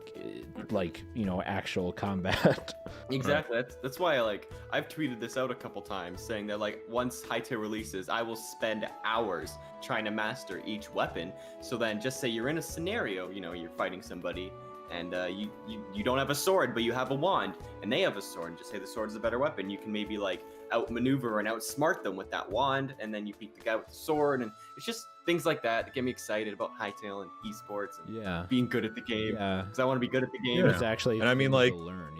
like, you know, actual combat. Exactly. That's why I've tweeted this out a couple times, saying that like once Hytale releases, I will spend hours trying to master each weapon. So then just say you're in a scenario, you know, you're fighting somebody and you don't have a sword, but you have a wand and they have a sword, and just say the sword is a better weapon. You can maybe like outmaneuver and outsmart them with that wand, and then you beat the guy with the sword. And it's just things like that get me excited about Hytale and esports and being good at the game. Yeah, because I want to be good at the game. It's actually, and I mean, like, to learn.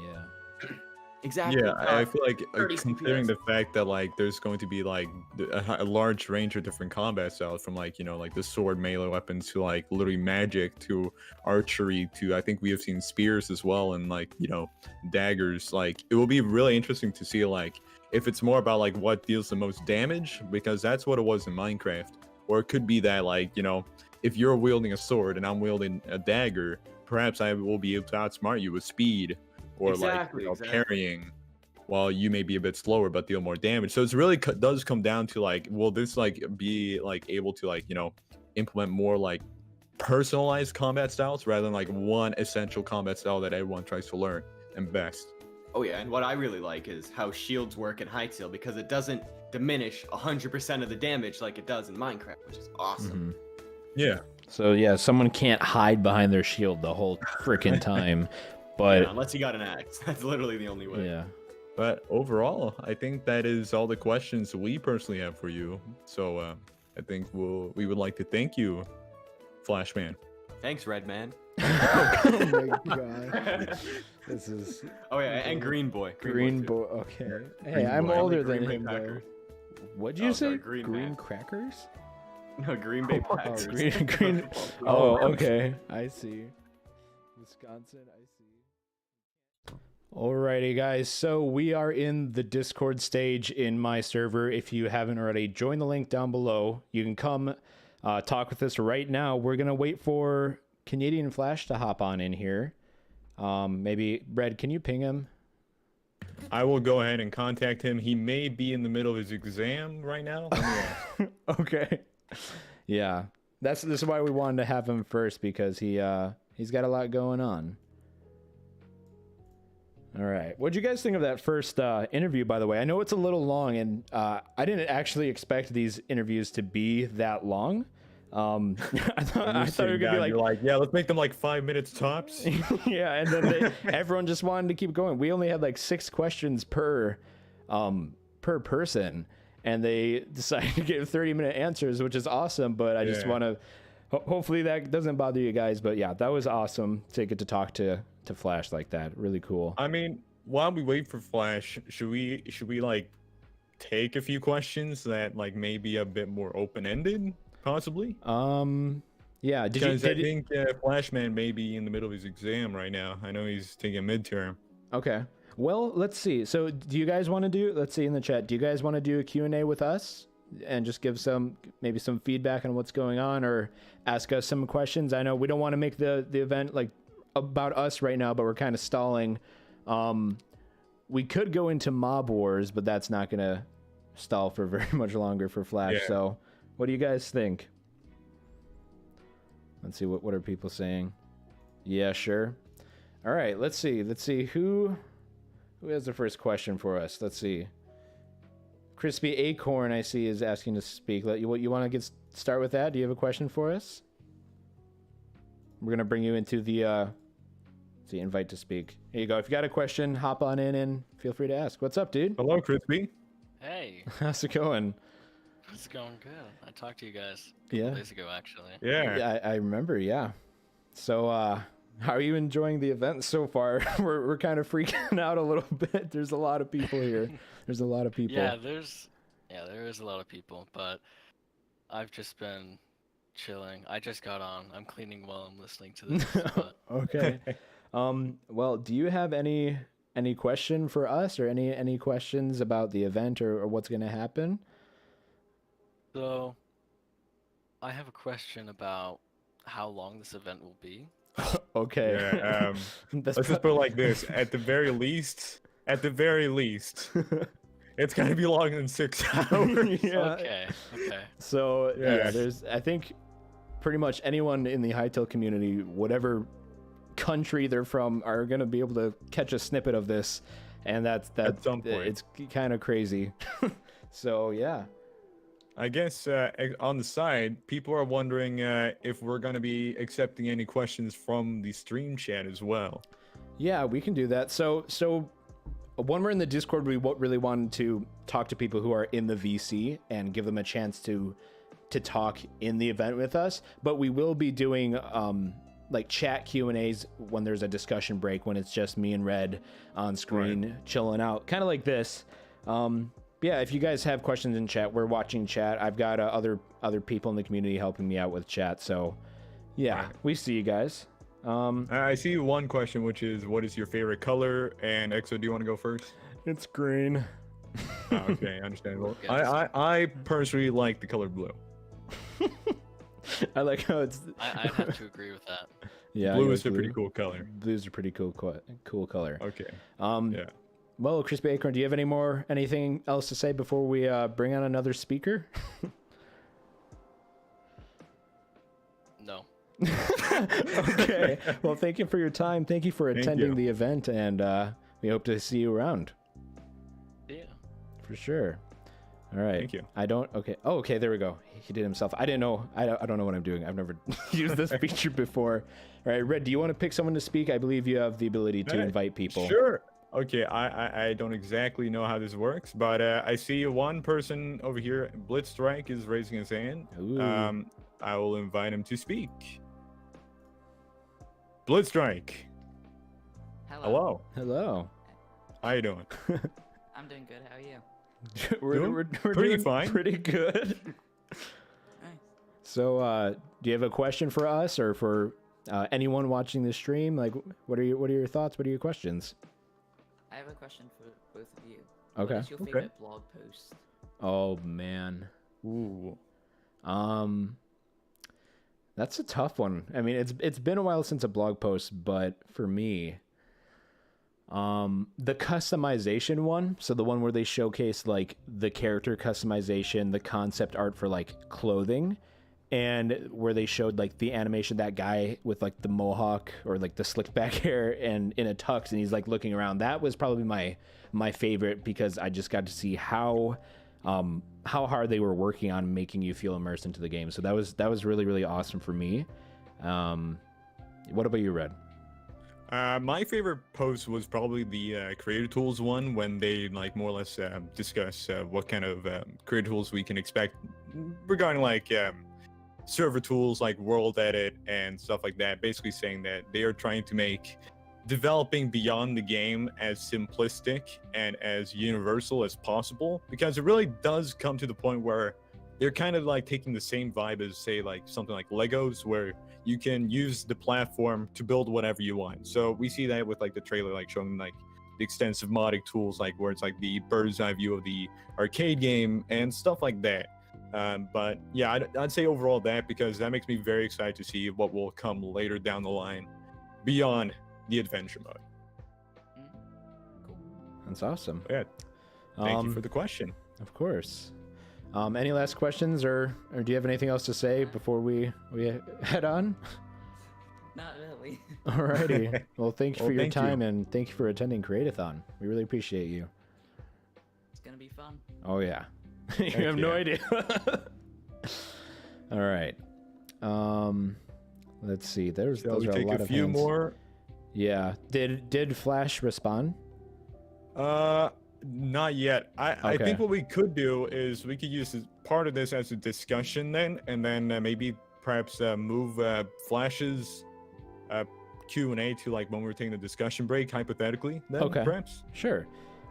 Exactly. Yeah, I feel like considering the fact that like there's going to be like a large range of different combat styles, from like, you know, like the sword melee weapons to like literally magic to archery to, I think we have seen spears as well, and like, you know, daggers. Like it will be really interesting to see like if it's more about like what deals the most damage, because that's what it was in Minecraft. Or it could be that, like, you know, if you're wielding a sword and I'm wielding a dagger, perhaps I will be able to outsmart you with speed or Exactly, like, you know, exactly. parrying, while you may be a bit slower but deal more damage. So it's really does come down to like, will this like be like able to like, you know, implement more like personalized combat styles rather than like one essential combat style that everyone tries to learn and best. Oh yeah, and what I really like is how shields work in Hytale, because it doesn't diminish 100% of the damage like it does in Minecraft, which is awesome. Yeah. So yeah, someone can't hide behind their shield the whole freaking time. But Yeah, unless you got an axe, that's literally the only way. yeah. But overall, I think that is all the questions we personally have for you. So I think we would like to thank you, Flashman. Thanks, Red Man. Oh my god. This is Oh yeah, and Green Boy. Green too. Boy. Okay. Hey, Green I'm Boy. older Green than Bay him though. Packers. What'd you Oh, say? sorry, Green Man. crackers? No, Green Bay Oh, Packers. green. Oh, okay. I see. Wisconsin, I see. Alrighty, guys. So we are in the Discord stage in my server. If you haven't already, join the link down below. You can come talk with us right now. We're gonna wait for CanadianFlash to hop on in here. Maybe Red, can you ping him? I will go ahead and contact him. He may be in the middle of his exam right now. Let me ask. Okay. Yeah. This is why we wanted to have him first, because he's got a lot going on. All right. What'd you guys think of that first interview, by the way? I know it's a little long, and I didn't actually expect these interviews to be that long. I thought it would be like, you're like, yeah, let's make them like 5 minutes tops. yeah, and then everyone just wanted to keep going. We only had like 6 questions per person, and they decided to give 30-minute answers, which is awesome. But I just Yeah. want to, hopefully that doesn't bother you guys. But yeah, that was awesome to get to talk to Flash like that. Really cool. I mean, while we wait for Flash, should we like take a few questions that like maybe a bit more open-ended, possibly? Yeah. Because I think Flashman may be in the middle of his exam right now. I know he's taking a midterm. Okay. Well, let's see. So do you guys want to do, let's see in the chat, do you guys want to do a Q&A with us and just give maybe some feedback on what's going on, or ask us some questions? I know we don't want to make the event like about us right now, but we're kind of stalling. We could go into Mob Wars, but that's not going to stall for very much longer for Flash. Yeah. So what do you guys think? Let's see, what are people saying? Yeah, sure. All right, let's see who has the first question for us. Let's see. Crispy Acorn, I see, is asking to speak. You want to start with that? Do you have a question for us? We're gonna bring you into the invite to speak. Here you go. If you got a question, hop on in and feel free to ask. What's up, dude? Hello, Crispy. Hey, How's it going? it's going good. I talked to you guys Yeah. days ago, actually. Yeah. Yeah, I remember. Yeah. So, how are you enjoying the event so far? we're kind of freaking out a little bit. There's a lot of people here. There's a lot of people. Yeah, there is a lot of people, but I've just been chilling. I just got on. I'm cleaning while I'm listening to this. But Okay. Well, do you have any question for us, or any questions about the event or what's going to happen? so, I have a question about how long this event will be. Okay. Yeah. That's Let's just put it like this: at the very least, it's gonna be longer than 6 hours. Yeah. Okay. So yeah, Yeah. I think pretty much anyone in the Hytale community, whatever country they're from, are gonna be able to catch a snippet of this, and that's At some point. it's kind of crazy. So yeah. I guess on the side, people are wondering if we're gonna be accepting any questions from the stream chat as well. Yeah, we can do that. So when we're in the Discord, we really wanted to talk to people who are in the VC and give them a chance to talk in the event with us. But we will be doing like chat Q&As when there's a discussion break, when it's just me and Red on screen chilling out, kind of like this. Yeah, if you guys have questions in chat, we're watching chat. I've got other people in the community helping me out with chat. So yeah, we see you guys. I see one question, which is, what is your favorite color? And Exo, do you want to go first? It's green. Okay, understandable. Yes. I personally like the color blue. I like how it's. I'd have to agree with that. Yeah, Blue you is like a pretty cool color. Blue's a pretty cool color. Okay. Yeah. Well, Crispy Acorn, do you have anything else to say before we bring on another speaker? No. Okay. Well, thank you for your time. Thank you for attending you. the event, and we hope to see you around. Yeah. For sure. All right. Thank you. I don't. Okay. Oh, okay. There we go. He did himself. I didn't know. I don't know what I'm doing. I've never used this feature before. All right, Red. Do you want to pick someone to speak? I believe you have the ability to invite people. Sure. Okay. I don't exactly know how this works, but I see one person over here. Blitzstrike is raising his hand. Ooh. I will invite him to speak. Blitzstrike. Hello. Hello. How you doing? I'm doing good. How are you? We're pretty doing fine. Pretty good. Nice. So, do you have a question for us or for anyone watching the stream? Like, what are your thoughts? What are your questions? I have a question for both of you. Okay. What is your favorite blog post? Oh man. Ooh. That's a tough one. I mean, it's been a while since a blog post, but for me, the customization one, so the one where they showcase like the character customization, the concept art for like clothing, and where they showed like the animation, that guy with like the mohawk or like the slicked back hair and in a tux, and he's like looking around. That was probably my favorite, because I just got to see how hard they were working on making you feel immersed into the game. So that was really, really awesome for me. What about you, Red? My favorite post was probably the creator tools one, when they like more or less discuss what kind of creator tools we can expect regarding like server tools like world edit and stuff like that. Basically saying that they are trying to make developing beyond the game as simplistic and as universal as possible, because it really does come to the point where they're kind of like taking the same vibe as, say, like something like Legos, where you can use the platform to build whatever you want. So we see that with like the trailer, like showing like the extensive modding tools, like where it's like the bird's eye view of the arcade game and stuff like that. But yeah, I'd say overall that, because that makes me very excited to see what will come later down the line beyond the adventure mode. Cool. That's awesome. Yeah. Thank you for the question. Of course. Any last questions, or do you have anything else to say before we head on? Not really. Alrighty. Well, thank you for your thank you. time, and thank you for attending Create-A-Thon. We really appreciate you. It's gonna be fun. Oh yeah. You have no idea. All right. Let's see. Those Shall are we a take lot a of few hands. more? Yeah. Did Flash respond? Not yet. I Okay. think what we could do is we could use part of this as a discussion then, and then maybe perhaps move Flash's Q&A to like when we were taking the discussion break, hypothetically. Then, Okay. perhaps. Sure.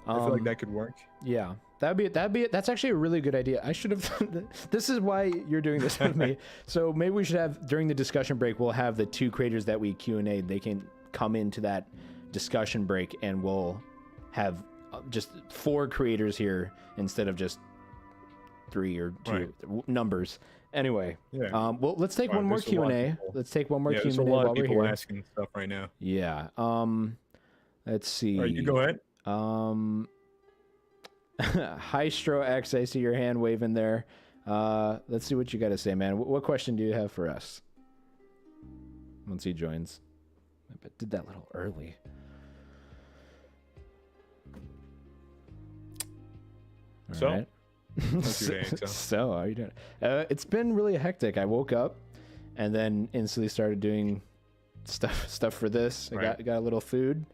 I feel like that could work. Yeah. That's actually a really good idea. I should have. This is why you're doing this with me. So maybe we should have, during the discussion break, we'll have the two creators that we Q&A. They can come into that discussion break, and we'll have just 4 creators here instead of just 3 or 2 numbers. Anyway, Yeah. well, let's take Wow, one more there's a lot of Q&A. people. Let's take one more Yeah, Q&A there's a lot while of we're people here. asking stuff right now. Yeah. Let's see. All right, you go ahead. Hystro X, I see your hand waving there. Let's see what you got to say, man. What question do you have for us? Once he joins. I did that a little early. All So? right. How's your day, so? So, how are you doing? It's been really hectic. I woke up and then instantly started doing stuff for this. I Right. got a little food.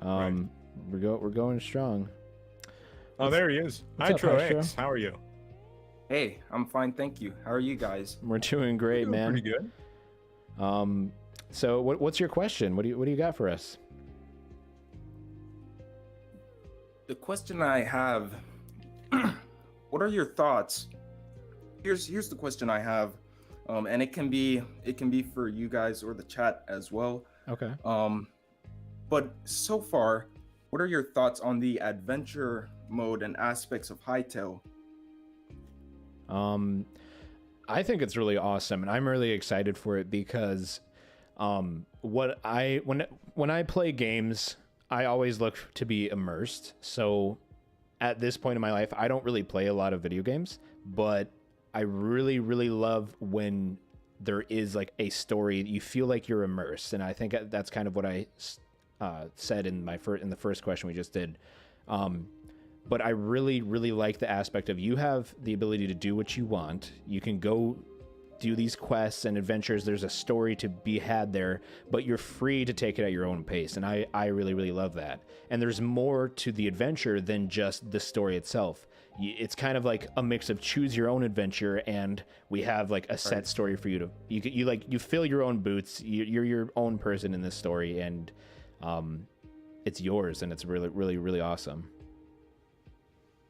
Right. We're going strong. Oh, there he is. What's up, Hydro Hystro? X, how are you? Hey, I'm fine, thank you. How are you guys? We're doing great, Doing man. Pretty good. So what's your question? What do you got for us? The question I have, what are your thoughts? Here's the question I have, and it can be for you guys or the chat as well. Okay. But so far, what are your thoughts on the adventure mode and aspects of Hytale? I think it's really awesome, and I'm really excited for it because when I play games, I always look to be immersed. So at this point in my life, I don't really play a lot of video games, but I really, really love when there is like a story. You feel like you're immersed, and I think that's kind of what I said in the first question we just did. But I really, really like the aspect of you have the ability to do what you want. You can go do these quests and adventures. There's a story to be had there, but you're free to take it at your own pace. And I really, really love that. And there's more to the adventure than just the story itself. It's kind of like a mix of choose your own adventure, and we have like a set story for you to, you fill your own boots. You're your own person in this story, and it's yours, and it's really, really, really awesome.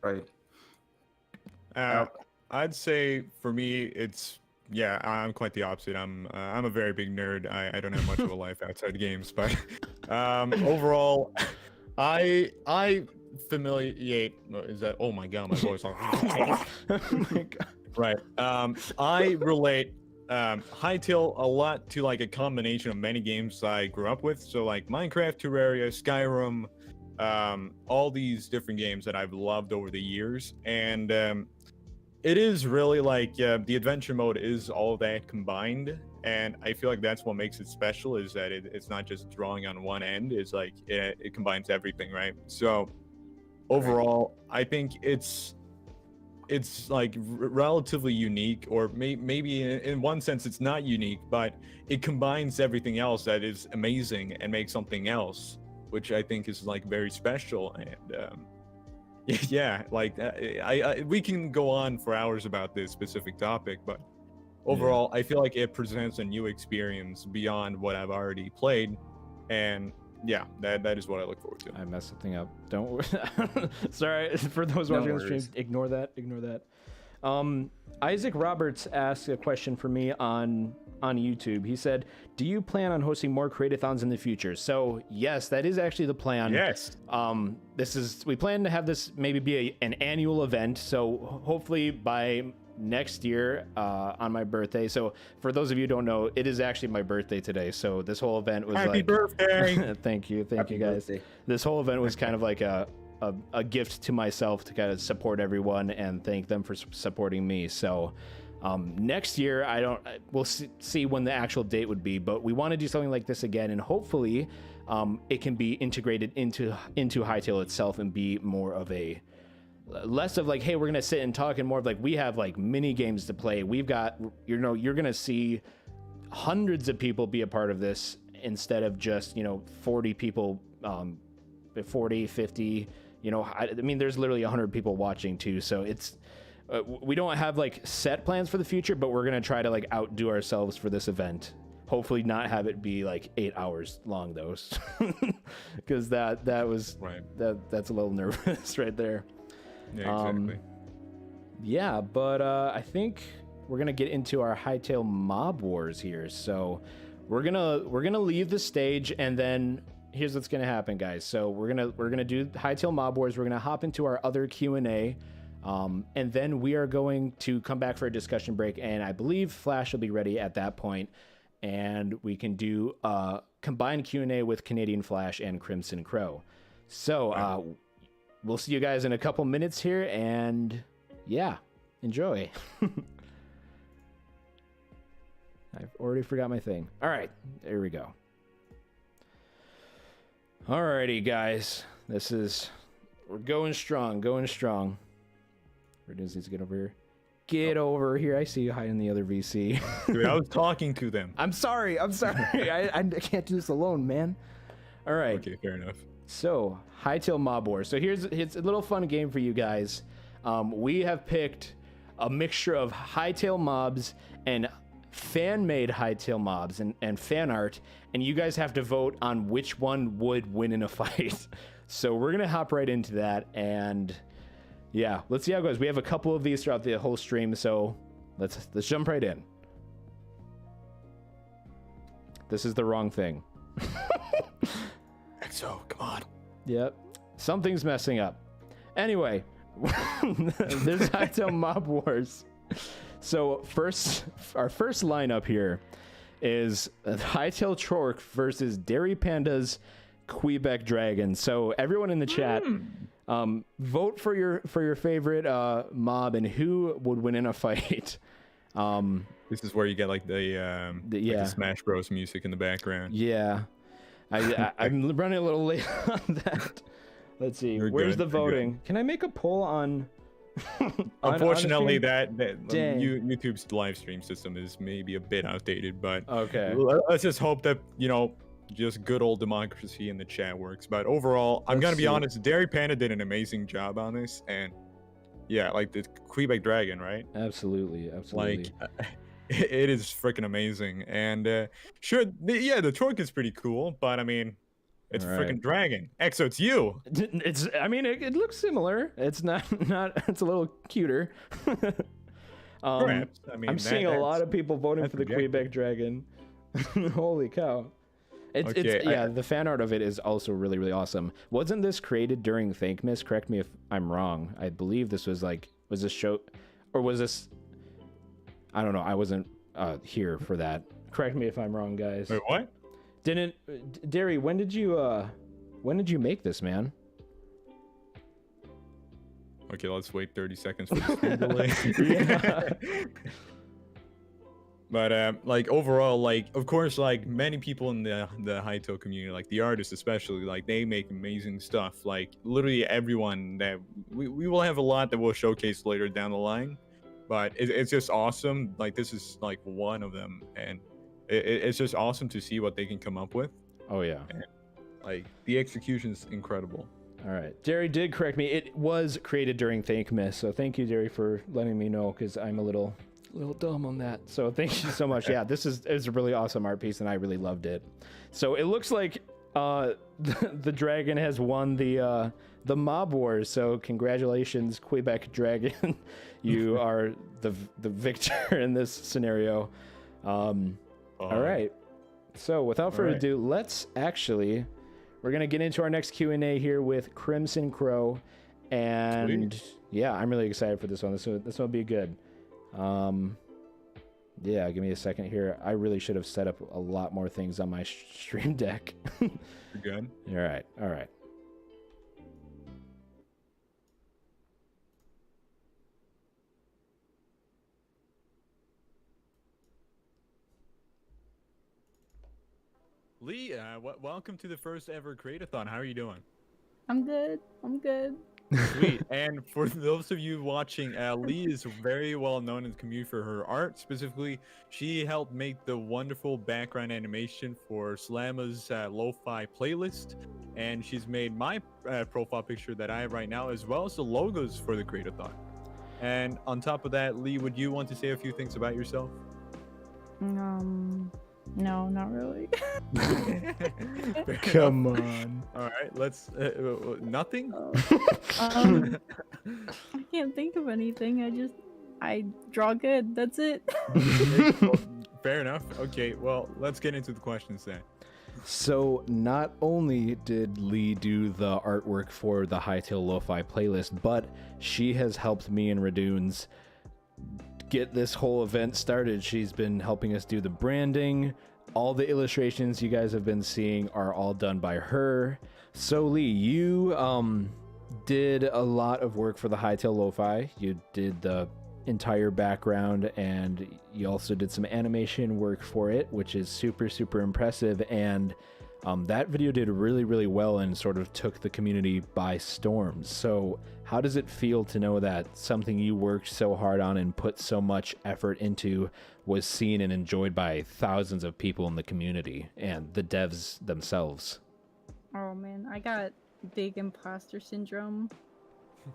Right. I'd say for me, I'm quite the opposite. I'm a very big nerd. I don't have much of a life outside games, but overall, I familiate. Is that? Oh my god, my voice. Oh my god. Right. I relate Hytale a lot to like a combination of many games I grew up with. So like Minecraft, Terraria, Skyrim, all these different games that I've loved over the years, and it is really like the adventure mode is all of that combined, and I feel like that's what makes it special, is that it's not just drawing on one end. It's like it combines everything, right? So overall, I think it's like relatively unique, or maybe in one sense it's not unique, but it combines everything else that is amazing and makes something else, which I think is like very special. And yeah, like we can go on for hours about this specific topic, but overall, I feel like it presents a new experience beyond what I've already played, and yeah, that is what I look forward to. I messed something up. Don't worry. Sorry for those watching the stream. Ignore that. Isaac Roberts asked a question for me on YouTube. He said, "Do you plan on hosting more Create-A-Thons in the future?" So yes, that is actually the plan. Yes. We plan to have this maybe be an annual event. So hopefully by next year on my birthday. So for those of you who don't know, it is actually my birthday today. So this whole event was Happy birthday. Thank you guys. Birthday. This whole event was kind of like a gift to myself to kind of support everyone and thank them for supporting me. So next year, we'll see when the actual date would be, but we want to do something like this again, and hopefully it can be integrated into Hytale itself and be more of a less of like, hey, we're gonna sit and talk, and more of like, we have like mini games to play. We've got, you're gonna see hundreds of people be a part of this instead of just 40 people, 40, 50. I mean, there's literally 100 people watching too, so it's we don't have like set plans for the future, but we're gonna try to like outdo ourselves for this event. Hopefully not have it be like 8 hours long though, because that was right. That's a little nervous right there. Yeah, exactly. Yeah, but I think we're gonna get into our Hytale Mob Wars here. So we're gonna leave the stage, and then here's what's gonna happen, guys. So we're gonna do Hytale Mob Wars. We're gonna hop into our other Q&A, and then we are going to come back for a discussion break. And I believe Flash will be ready at that point, and we can do combined Q&A with CanadianFlash and CrimsonKrow. So we'll see you guys in a couple minutes here, and yeah, enjoy. I've already forgot my thing. All right, there we go. Alrighty, guys, we're going strong. Reduce needs to get over here. Get over here. I see you hiding in the other VC. Dude, I was talking to them. I'm sorry. I can't do this alone, man. All right. Okay, fair enough. So, Hytale Mob Wars. So here's a little fun game for you guys. We have picked a mixture of Hytale mobs and fan-made Hytale mobs and fan art, and you guys have to vote on which one would win in a fight. So we're gonna hop right into that, and yeah, let's see how it goes. We have a couple of these throughout the whole stream, so let's jump right in. This is the wrong thing. Exo, come on. Yep, something's messing up. Anyway, there's Hytale Mob Wars. So our first lineup here is Hytale Chork versus DairyPanda's Kweebec Dragon. So everyone in the chat, vote for your favorite mob and who would win in a fight. This is where you get like the Smash Bros music in the background. Yeah, I'm running a little late on that. Let's see. You're Where's good, the voting? Can I make a poll on? Unfortunately, on that Dang. YouTube's live stream system is maybe a bit outdated, but Okay. let's just hope that just good old democracy in the chat works. But overall, I'm gonna be honest. DairyPanda did an amazing job on this, and yeah, like the Kweebec Dragon, right? Absolutely. Like, it is freaking amazing. And sure, the torque is pretty cool, but I mean, it's a freaking dragon. Exo, it's you. It looks similar. It's not. It's a little cuter. Perhaps. I mean, I'm seeing a lot of people voting for the Kweebec Dragon. Holy cow! The fan art of it is also really, really awesome. Wasn't this created during Thankmas? Correct me if I'm wrong. I believe this was this show, or was this? I don't know. I wasn't here for that. Correct me if I'm wrong, guys. Wait, what? Dairy, when did you make this, man? Okay, let's wait 30 seconds for this delay. Yeah. But like overall, like of course, like many people in the Hytale community, like the artists especially, like they make amazing stuff. Like literally everyone that we will have a lot that we'll showcase later down the line. But it's just awesome. Like this is like one of them, and it's just awesome to see what they can come up with. Oh yeah. And, like the execution's incredible. All right, Derry did correct me. It was created during Thankmas, so thank you, Derry, for letting me know because I'm a little dumb on that. So thank you so much. Yeah, it's a really awesome art piece, and I really loved it. So it looks like the dragon has won the mob wars. So congratulations, Kweebec Dragon. You are the victor in this scenario. All right. So without further ado, we're gonna get into our next Q&A here with CrimsonKrow, and Sweet. Yeah, I'm really excited for this one. This one will be good. Yeah, give me a second here. I really should have set up a lot more things on my stream deck. You're good. All right. Lee, welcome to the first ever Create-A-Thon. How are you doing? I'm good. Sweet. And for those of you watching, Lee is very well known in the community for her art. Specifically, she helped make the wonderful background animation for Slamma's lo-fi playlist, and she's made my profile picture that I have right now, as well as the logos for the Create-A-Thon. And on top of that, Lee, would you want to say a few things about yourself? No, not really. Come on. All right, let's nothing. I can't think of anything. I draw good. That's it. Well, fair enough. Okay, well, let's get into the questions then. So not only did Lee do the artwork for the Hytale Lo-Fi playlist, but she has helped me and Radoons get this whole event started. She's been helping us do the branding. All the illustrations you guys have been seeing are all done by her. So Lee, you did a lot of work for the Hytale Lo-Fi. You did the entire background, and you also did some animation work for it, which is super, super impressive. And that video did really, really well and sort of took the community by storm. So how does it feel to know that something you worked so hard on and put so much effort into was seen and enjoyed by thousands of people in the community and the devs themselves? Oh man, I got big imposter syndrome.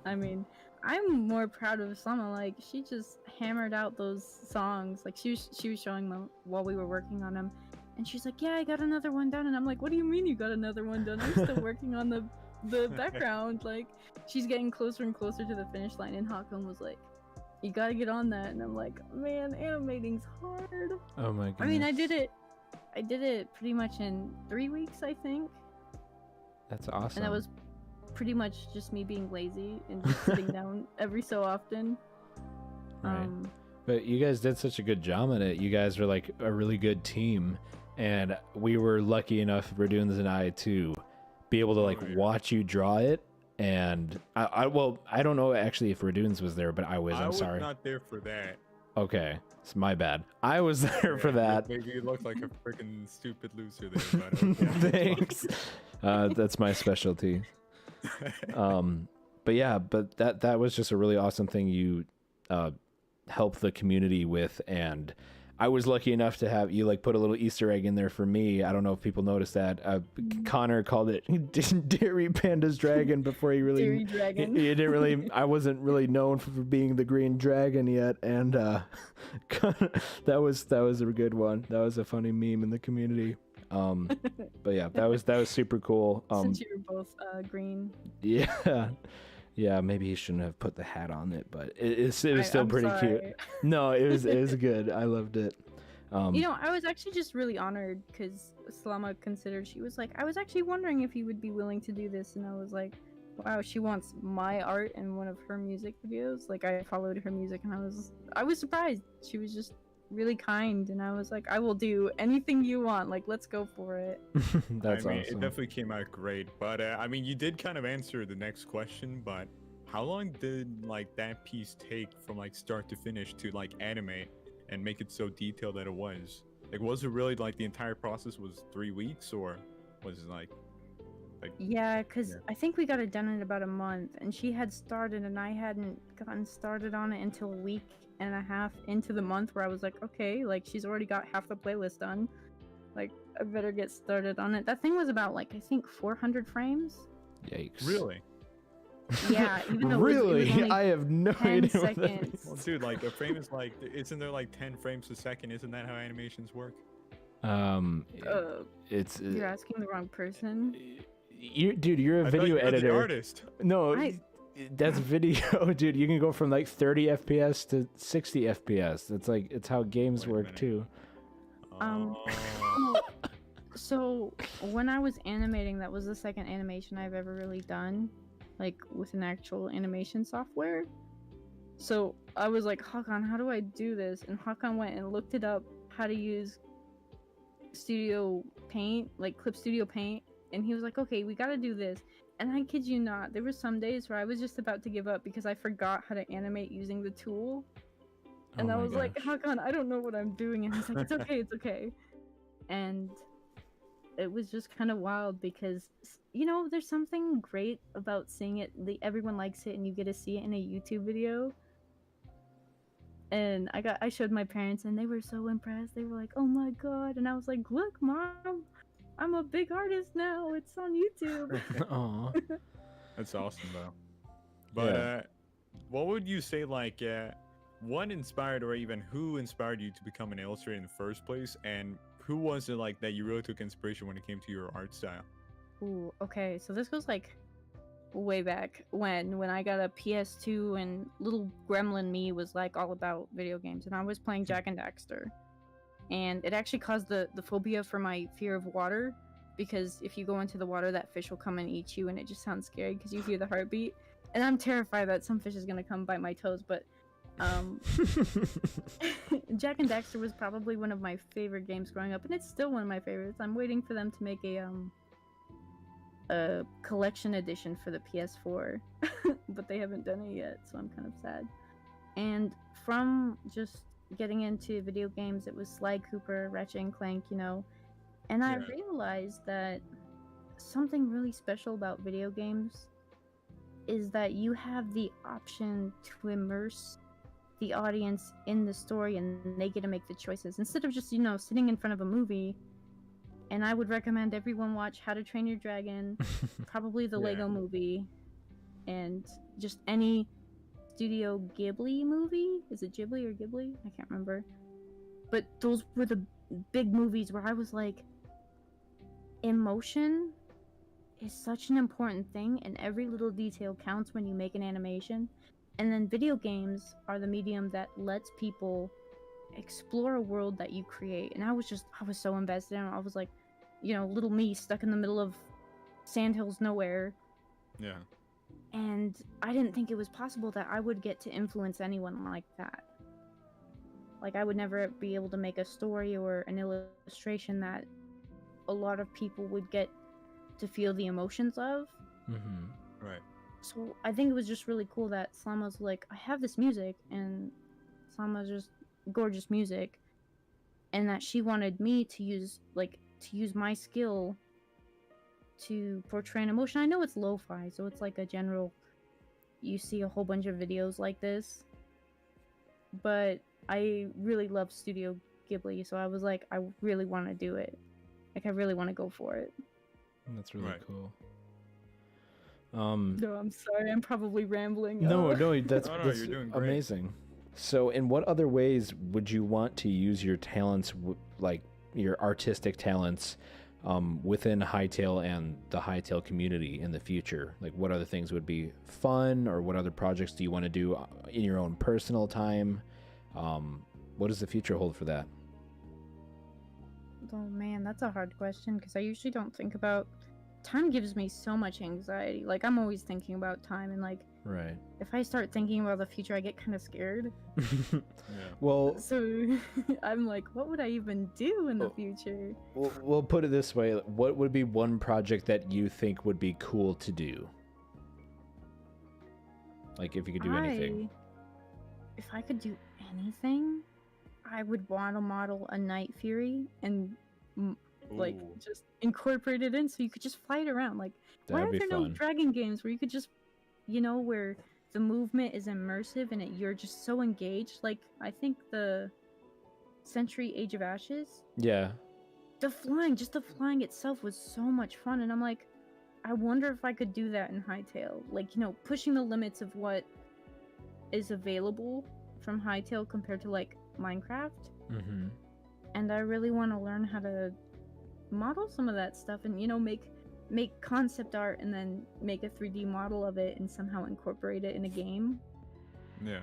I mean, I'm more proud of Slamma. Like, she just hammered out those songs. Like, she was showing them while we were working on them, and she's like, "Yeah, I got another one done." And I'm like, "What do you mean you got another one done? I'm still working on the background." Like, she's getting closer and closer to the finish line, and Hawkon was like, "You gotta get on that." And I'm like, "Man, animating's hard." Oh my goodness. I mean, I did it pretty much in 3 weeks, I think. That's awesome. And that was pretty much just me being lazy and just sitting down every so often. Right. But you guys did such a good job at it. You guys were like a really good team, and we were lucky enough, Radoons and I, to be able to like watch you draw it. And I don't know actually if Radoons was there, but I was. I'm sorry. I was not there for that. Okay, it's my bad. I was there for that. Maybe you look like a freaking stupid loser there. But okay. Thanks. That's my specialty. But yeah, but that was just a really awesome thing you help the community with, and I was lucky enough to have you like put a little Easter egg in there for me. I don't know if people noticed that. Connor called it DairyPanda's dragon before he really Dairy dragon. he didn't really. I wasn't really known for being the green dragon yet, and that was a good one. That was a funny meme in the community. But yeah, that was super cool. Since you were both green. Yeah, maybe he shouldn't have put the hat on it, but it was still pretty sorry. cute. No, it was good. I loved it. I was actually just really honored because Slamma considered, she was like, I was actually wondering if you would be willing to do this, and I was like, wow, she wants my art in one of her music videos. Like, I followed her music, and I was surprised. She was just really kind, and I was like, I will do anything you want. Like, let's go for it. That's awesome. It awesome. definitely came out great. But I mean, you did kind of answer the next question. But how long did like that piece take from like start to finish to like animate and make it so detailed that it was? Like, was it really like the entire process was 3 weeks, or was it like? Yeah, because I think we got it done in about a month, and she had started, and I hadn't gotten started on it until a week and a half into the month, where I was like, okay, like she's already got half the playlist done, like I better get started on it. That thing was about like I think 400 frames. Yikes! Really? Yeah. Even though really, it was only I have no 10 idea. What that seconds. means. Well, dude, like a frame is like, isn't there like 10 frames a second? Isn't that how animations work? It's You're asking the wrong person. Dude, you're a video editor. The artist. No, that's video, dude. You can go from like 30 FPS to 60 FPS. It's how games work too. So when I was animating, that was the second animation I've ever really done, like with an actual animation software. So I was like, Hawkon, how do I do this? And Hawkon went and looked it up, how to use Studio Paint, like Clip Studio Paint. And he was like, okay, we gotta do this. And I kid you not, there were some days where I was just about to give up because I forgot how to animate using the tool. And I was like, Hawkon, I don't know what I'm doing. And he's like, it's okay, it's okay. And it was just kind of wild because, there's something great about seeing it. Everyone likes it and you get to see it in a YouTube video. And I showed my parents and they were so impressed. They were like, oh my God. And I was like, look, Mom, I'm a big artist now. It's on YouTube. Aw. That's awesome though. But what would you say, like, what inspired, or even who inspired you to become an illustrator in the first place, and who was it like that you really took inspiration when it came to your art style? Ooh, okay, so this goes like way back when I got a PS2 and little gremlin me was like all about video games, and I was playing Jak and Daxter. And it actually caused the phobia for my fear of water, because if you go into the water, that fish will come and eat you, and it just sounds scary because you hear the heartbeat. And I'm terrified that some fish is gonna come bite my toes. But Jak and Daxter was probably one of my favorite games growing up, and it's still one of my favorites. I'm waiting for them to make a collection edition for the PS4, but they haven't done it yet, so I'm kind of sad. And from just getting into video games, it was Sly Cooper, Ratchet and Clank, and I realized that something really special about video games is that you have the option to immerse the audience in the story, and they get to make the choices instead of just sitting in front of a movie. And I would recommend everyone watch How to Train Your Dragon, probably the Lego Movie, and just any Studio Ghibli movie. Is it Ghibli or Ghibli? I can't remember. But those were the big movies where I was like, emotion is such an important thing, and every little detail counts when you make an animation. And then video games are the medium that lets people explore a world that you create. And I was so invested in it. I was like, little me stuck in the middle of Sandhills nowhere, Yeah. And I didn't think it was possible that I would get to influence anyone like that. Like, I would never be able to make a story or an illustration that a lot of people would get to feel the emotions of. Mm-hmm. Right. So I think it was just really cool that Slamma's like, I have this music, and Slamma's just gorgeous music, and that she wanted me to use my skill to portray an emotion. I know it's lo-fi, so it's like a general, you see a whole bunch of videos like this, but I really love Studio Ghibli, so I was like, I really want to do it. Like, I really want to go for it. That's really Right. cool. No, I'm sorry, I'm probably rambling. No, that's, No, that's you're doing great. amazing. So, in what other ways would you want to use your talents, like your artistic talents, within Hytale and the Hytale community in the future? Like, what other things would be fun, or what other projects do you want to do in your own personal time? What does the future hold for that? Oh man, that's a hard question, because I usually don't think about... Time gives me so much anxiety. Like, I'm always thinking about time, and like, Right. if I start thinking about the future, I get kind of scared. Yeah. Well, So I'm like, what would I even do in the future? we'll put it this way. What would be one project that you think would be cool to do? Like, if you could do anything. If I could do anything, I would want to model a Night Fury and like Ooh. just incorporate it in, so you could just fly it around. Like, why That'd are be there no fun. dragon games where you could just, where the movement is immersive and you're just so engaged? Like, I think the Century Age of Ashes, Yeah. the flying itself was so much fun, and I'm like, I wonder if I could do that in Hytale. Like, pushing the limits of what is available from Hytale compared to like Minecraft. Mm-hmm. And I really want to learn how to model some of that stuff, and make concept art, and then make a 3D model of it and somehow incorporate it in a game. Yeah.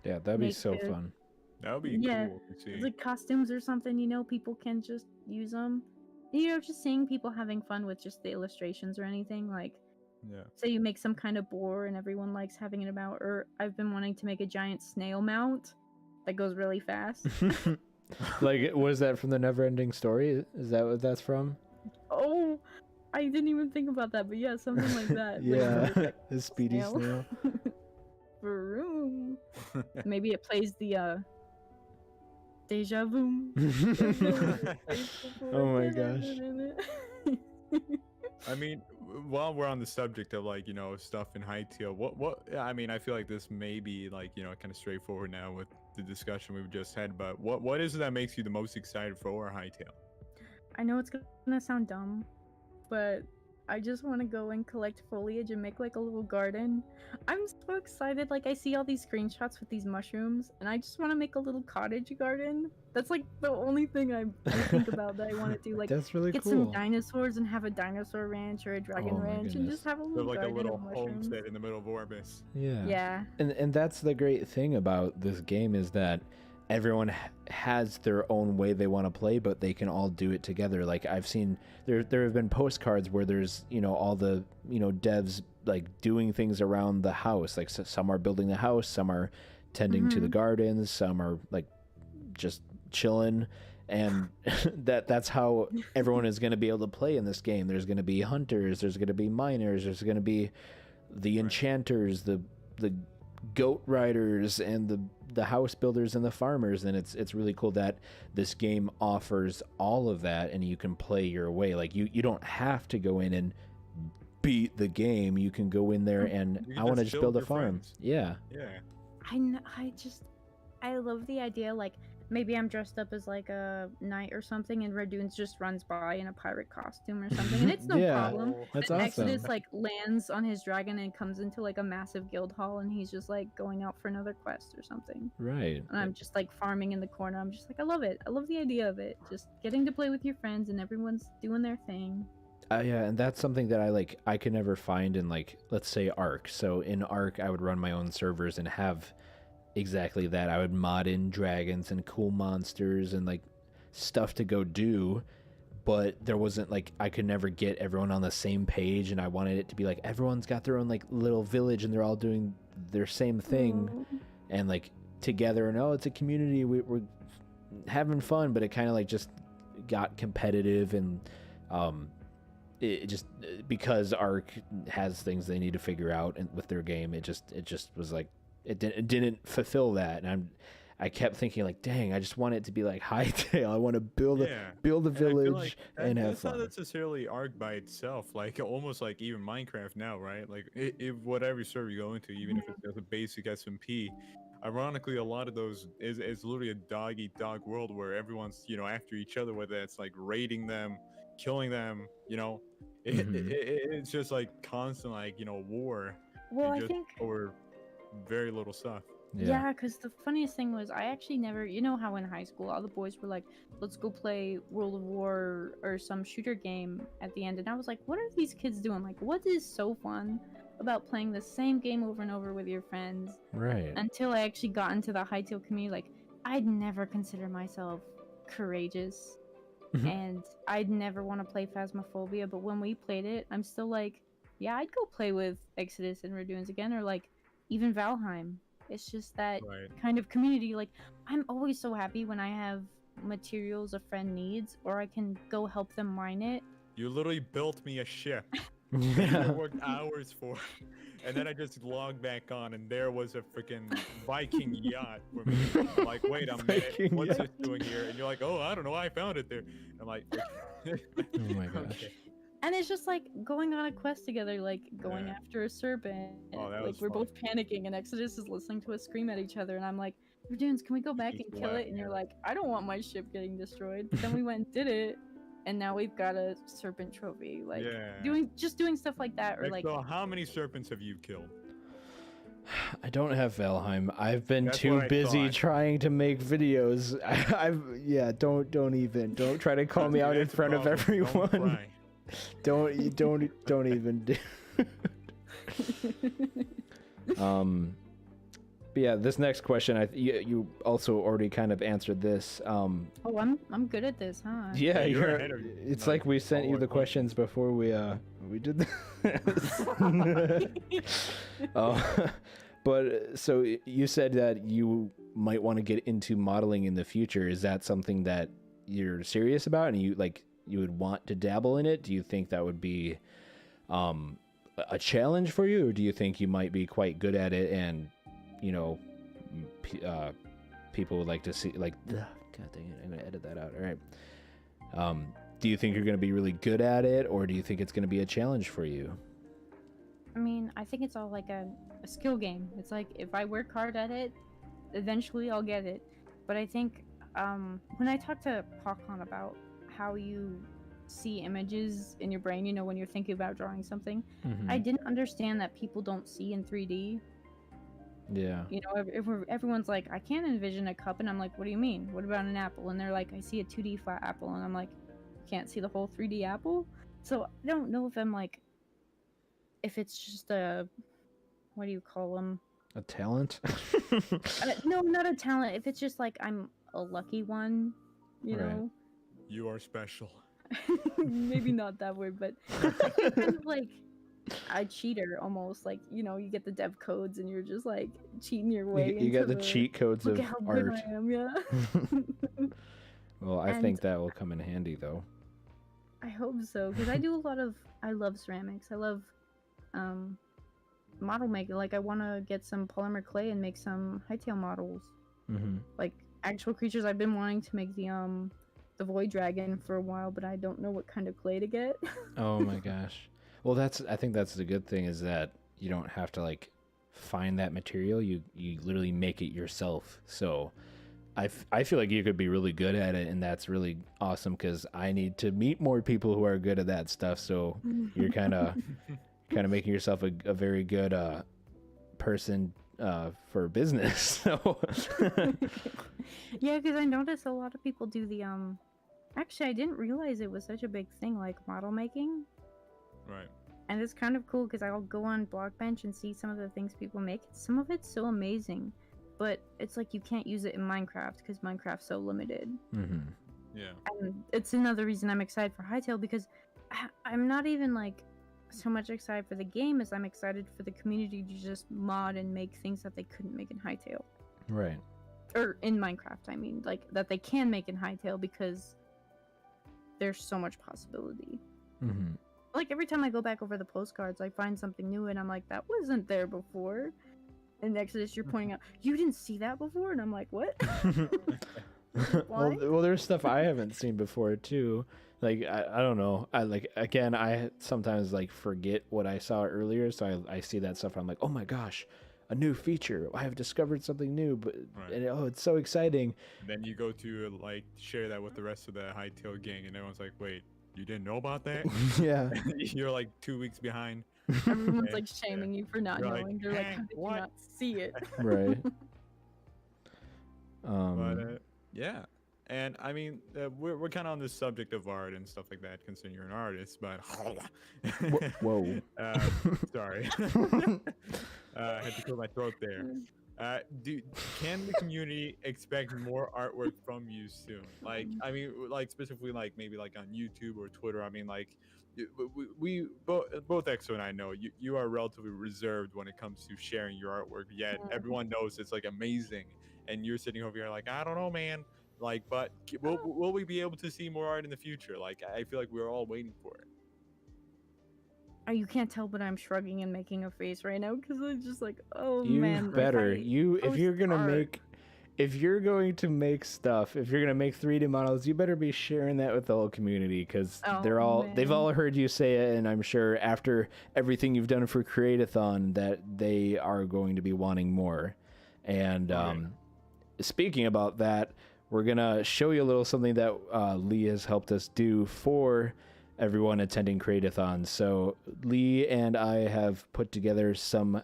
Yeah, that'd be Make so it- fun. That would be Yeah, cool to see. like costumes or something, people can just use them. Just seeing people having fun with just the illustrations or anything. Like, Yeah. say you make some kind of boar and everyone likes having it about, or I've been wanting to make a giant snail mount that goes really fast. Like, was that from the Neverending Story? Is that what that's from? Oh, I didn't even think about that, but yeah, something like that. Yeah, the speedy snail. Vroom. Maybe it plays the Deja Vu. Oh my gosh. I mean, while we're on the subject of like, stuff in Hytale, I mean, I feel like this may be like, kind of straightforward now with the discussion we've just had, but what is it that makes you the most excited for Hytale? I know it's gonna sound dumb, but I just want to go and collect foliage and make like a little garden. I'm so excited. Like, I see all these screenshots with these mushrooms, and I just want to make a little cottage garden. That's like the only thing I think about that I want to do. Like, That's really get cool. some dinosaurs and have a dinosaur ranch or a dragon Oh my ranch, and goodness. just have a So little like a garden little of mushrooms. homestead in the middle of Orbis. Yeah. Yeah. And that's the great thing about this game, is that everyone has their own way they want to play, but they can all do it together. Like, I've seen there have been postcards where there's all the devs like doing things around the house. Like, some are building the house, some are tending to the gardens, some are like just chilling, and that's how everyone is going to be able to play in this game. There's going to be hunters, there's going to be miners, there's going to be the enchanters, the goat riders, and the house builders and the farmers. And it's really cool that this game offers all of that, and you can play your way. Like, you don't have to go in and beat the game. You can go in there and You can I want to just just build build a your farm. friends. Yeah. Yeah. I love the idea. Like, maybe I'm dressed up as like a knight or something, and Radoons just runs by in a pirate costume or something, and it's no Yeah. problem. That's And awesome. Exodus like lands on his dragon and comes into like a massive guild hall, and he's just like going out for another quest or something. Right. And I'm just like farming in the corner. I'm just like, I love it. I love the idea of it. Just getting to play with your friends and everyone's doing their thing. Yeah, and that's something that I could never find in, like, let's say Ark. So in Ark, I would run my own servers and have exactly that. I would mod in dragons and cool monsters and like stuff to go do, but there wasn't like I could never get everyone on the same page, and I wanted it to be like everyone's got their own like little village and they're all doing their same thing and like together, and it's a community, we're having fun. But it kind of like just got competitive, and it just, because Arc has things they need to figure out and with their game, it just was like it didn't fulfill that. And I kept thinking like, dang, I just want it to be like Hytale. I want to build a village and have fun. That's not necessarily Arc by itself. Like almost like even Minecraft now, right? Like if whatever server you go into, even if it's just a basic SMP, ironically, a lot of those is literally a dog eat dog world where everyone's after each other, whether it's like raiding them, killing them. It's just like constant like war. Well, I just think over very little stuff. yeah, because the funniest thing was I actually never, how in high school all the boys were like, let's go play World of War or some shooter game at the end, and I was like, what are these kids doing? Like, what is so fun about playing the same game over and over with your friends? Right. Until I actually got into the Hytale community, like I'd never consider myself courageous, and I'd never want to play Phasmophobia, but when we played it, I'm still like, yeah, I'd go play with Exodus and Radoons again, or like even Valheim. It's just that kind of community. Like, I'm always so happy when I have materials a friend needs, or I can go help them mine it. You literally built me a ship. I worked hours for it. And then I just logged back on, and there was a freaking Viking yacht for me. I'm like, wait a minute, what's this doing here? And you're like, oh, I don't know, I found it there. I'm like, oh my gosh. Okay. And it's just like going on a quest together, like going after a serpent. Oh, that like was we're fun. both panicking, and Exodus is listening to us scream at each other, and I'm like, Radoons, can we go back and kill it? And you're like, I don't want my ship getting destroyed. But then we went and did it, and now we've got a serpent trophy. Like doing stuff like that, or like. So how many serpents have you killed? I don't have Valheim. I've been That's too what I busy thought. trying to make videos. Don't try to call me out in That's the front of problem. everyone. Don't cry. Don't even do. But yeah, this next question, you also already kind of answered this. Oh, I'm good at this, huh? Yeah, you're ahead of- it's no, like we sent you follow the it. questions before we did this. But so you said that you might want to get into modeling in the future. Is that something that you're serious about, and you would want to dabble in it? Do you think that would be a challenge for you, or do you think you might be quite good at it, and people would like to see, like, God dang it, I'm gonna edit that out. All right. Do you think you're gonna be really good at it, or do you think it's gonna be a challenge for you? I mean, I think it's all like a skill game. It's like if I work hard at it, eventually I'll get it. But I think when I talked to Hawkon about how you see images in your brain, when you're thinking about drawing something, I didn't understand that people don't see in 3D. Yeah. Everyone's like, I can't envision a cup, and I'm like, what do you mean? What about an apple? And they're like, I see a 2D flat apple, and I'm like, you can't see the whole 3D apple? So I don't know if I'm like, if it's just a, what do you call them? A talent? No, not a talent. If it's just like I'm a lucky one, you Right. know? You are special. Maybe not that word, but I feel kind of like a cheater almost. Like, you get the dev codes and you're just like cheating your way. You got into the cheat codes Look of at how art. good I am, yeah. Well, I And- think that will come in handy, though. I hope so, because I love ceramics. I love model making. Like, I want to get some polymer clay and make some Hytale models. Mm-hmm. Like, actual creatures. I've been wanting to make the void dragon for a while, but I don't know what kind of clay to get. Oh my gosh. Well, I think that's the good thing, is that you don't have to like find that material. You literally make it yourself. So I feel like you could be really good at it, and that's really awesome, because I need to meet more people who are good at that stuff. So you're kind of making yourself a very good person for business. So Yeah, because I noticed a lot of people do the actually, I didn't realize it was such a big thing, like model making. Right. And it's kind of cool because I'll go on Blockbench and see some of the things people make. Some of it's so amazing, but it's like you can't use it in Minecraft because Minecraft's so limited. mm-hmm. Yeah. And it's another reason I'm excited for Hytale, because I'm not even like so much excited for the game as I'm excited for the community to just mod and make things that they couldn't make in Hytale. Right. Or in Minecraft, I mean, like that they can make in Hytale, because there's so much possibility. Mm-hmm. Like every time I go back over the postcards, I find something new and I'm like, that wasn't there before. And Exodus, you're pointing out, you didn't see that before? And I'm like, what? Why? well, there's stuff I haven't seen before too. Like I don't know. I sometimes like forget what I saw earlier, so I see that stuff. I'm like, oh my gosh, a new feature! I have discovered something new, but and, oh, it's so exciting. And then you go to like share that with the rest of the Hytale gang, and everyone's like, wait, you didn't know about that? Yeah. You're like 2 weeks behind. Everyone's Yeah. like shaming you for not You're like, knowing. They're like, "Eh, how did you what?" not see it? Right. But yeah, and I mean, we're kind of on this subject of art and stuff like that, considering you're an artist. But Whoa. sorry, I had to clear my throat there. Can the community expect more artwork from you soon? Like, I mean, like specifically, like maybe like on YouTube or Twitter. I mean, like, we both Exo and I know you are relatively reserved when it comes to sharing your artwork. Yet everyone knows it's like amazing, and you're sitting over here like, I don't know, man. Like, but will we be able to see more art in the future? Like, I feel like we're all waiting for it. You can't tell, but I'm shrugging and making a face right now because I'm just like, oh You man. better. If If you're going to make stuff, if you're gonna make 3D models, you better be sharing that with the whole community, because they've man. all heard you say it, and I'm sure after everything you've done for Create-A-Thon that they are going to be wanting more. And speaking about that, we're gonna show you a little something that Lee has helped us do for everyone attending Create-A-Thon. So Lee and I have put together some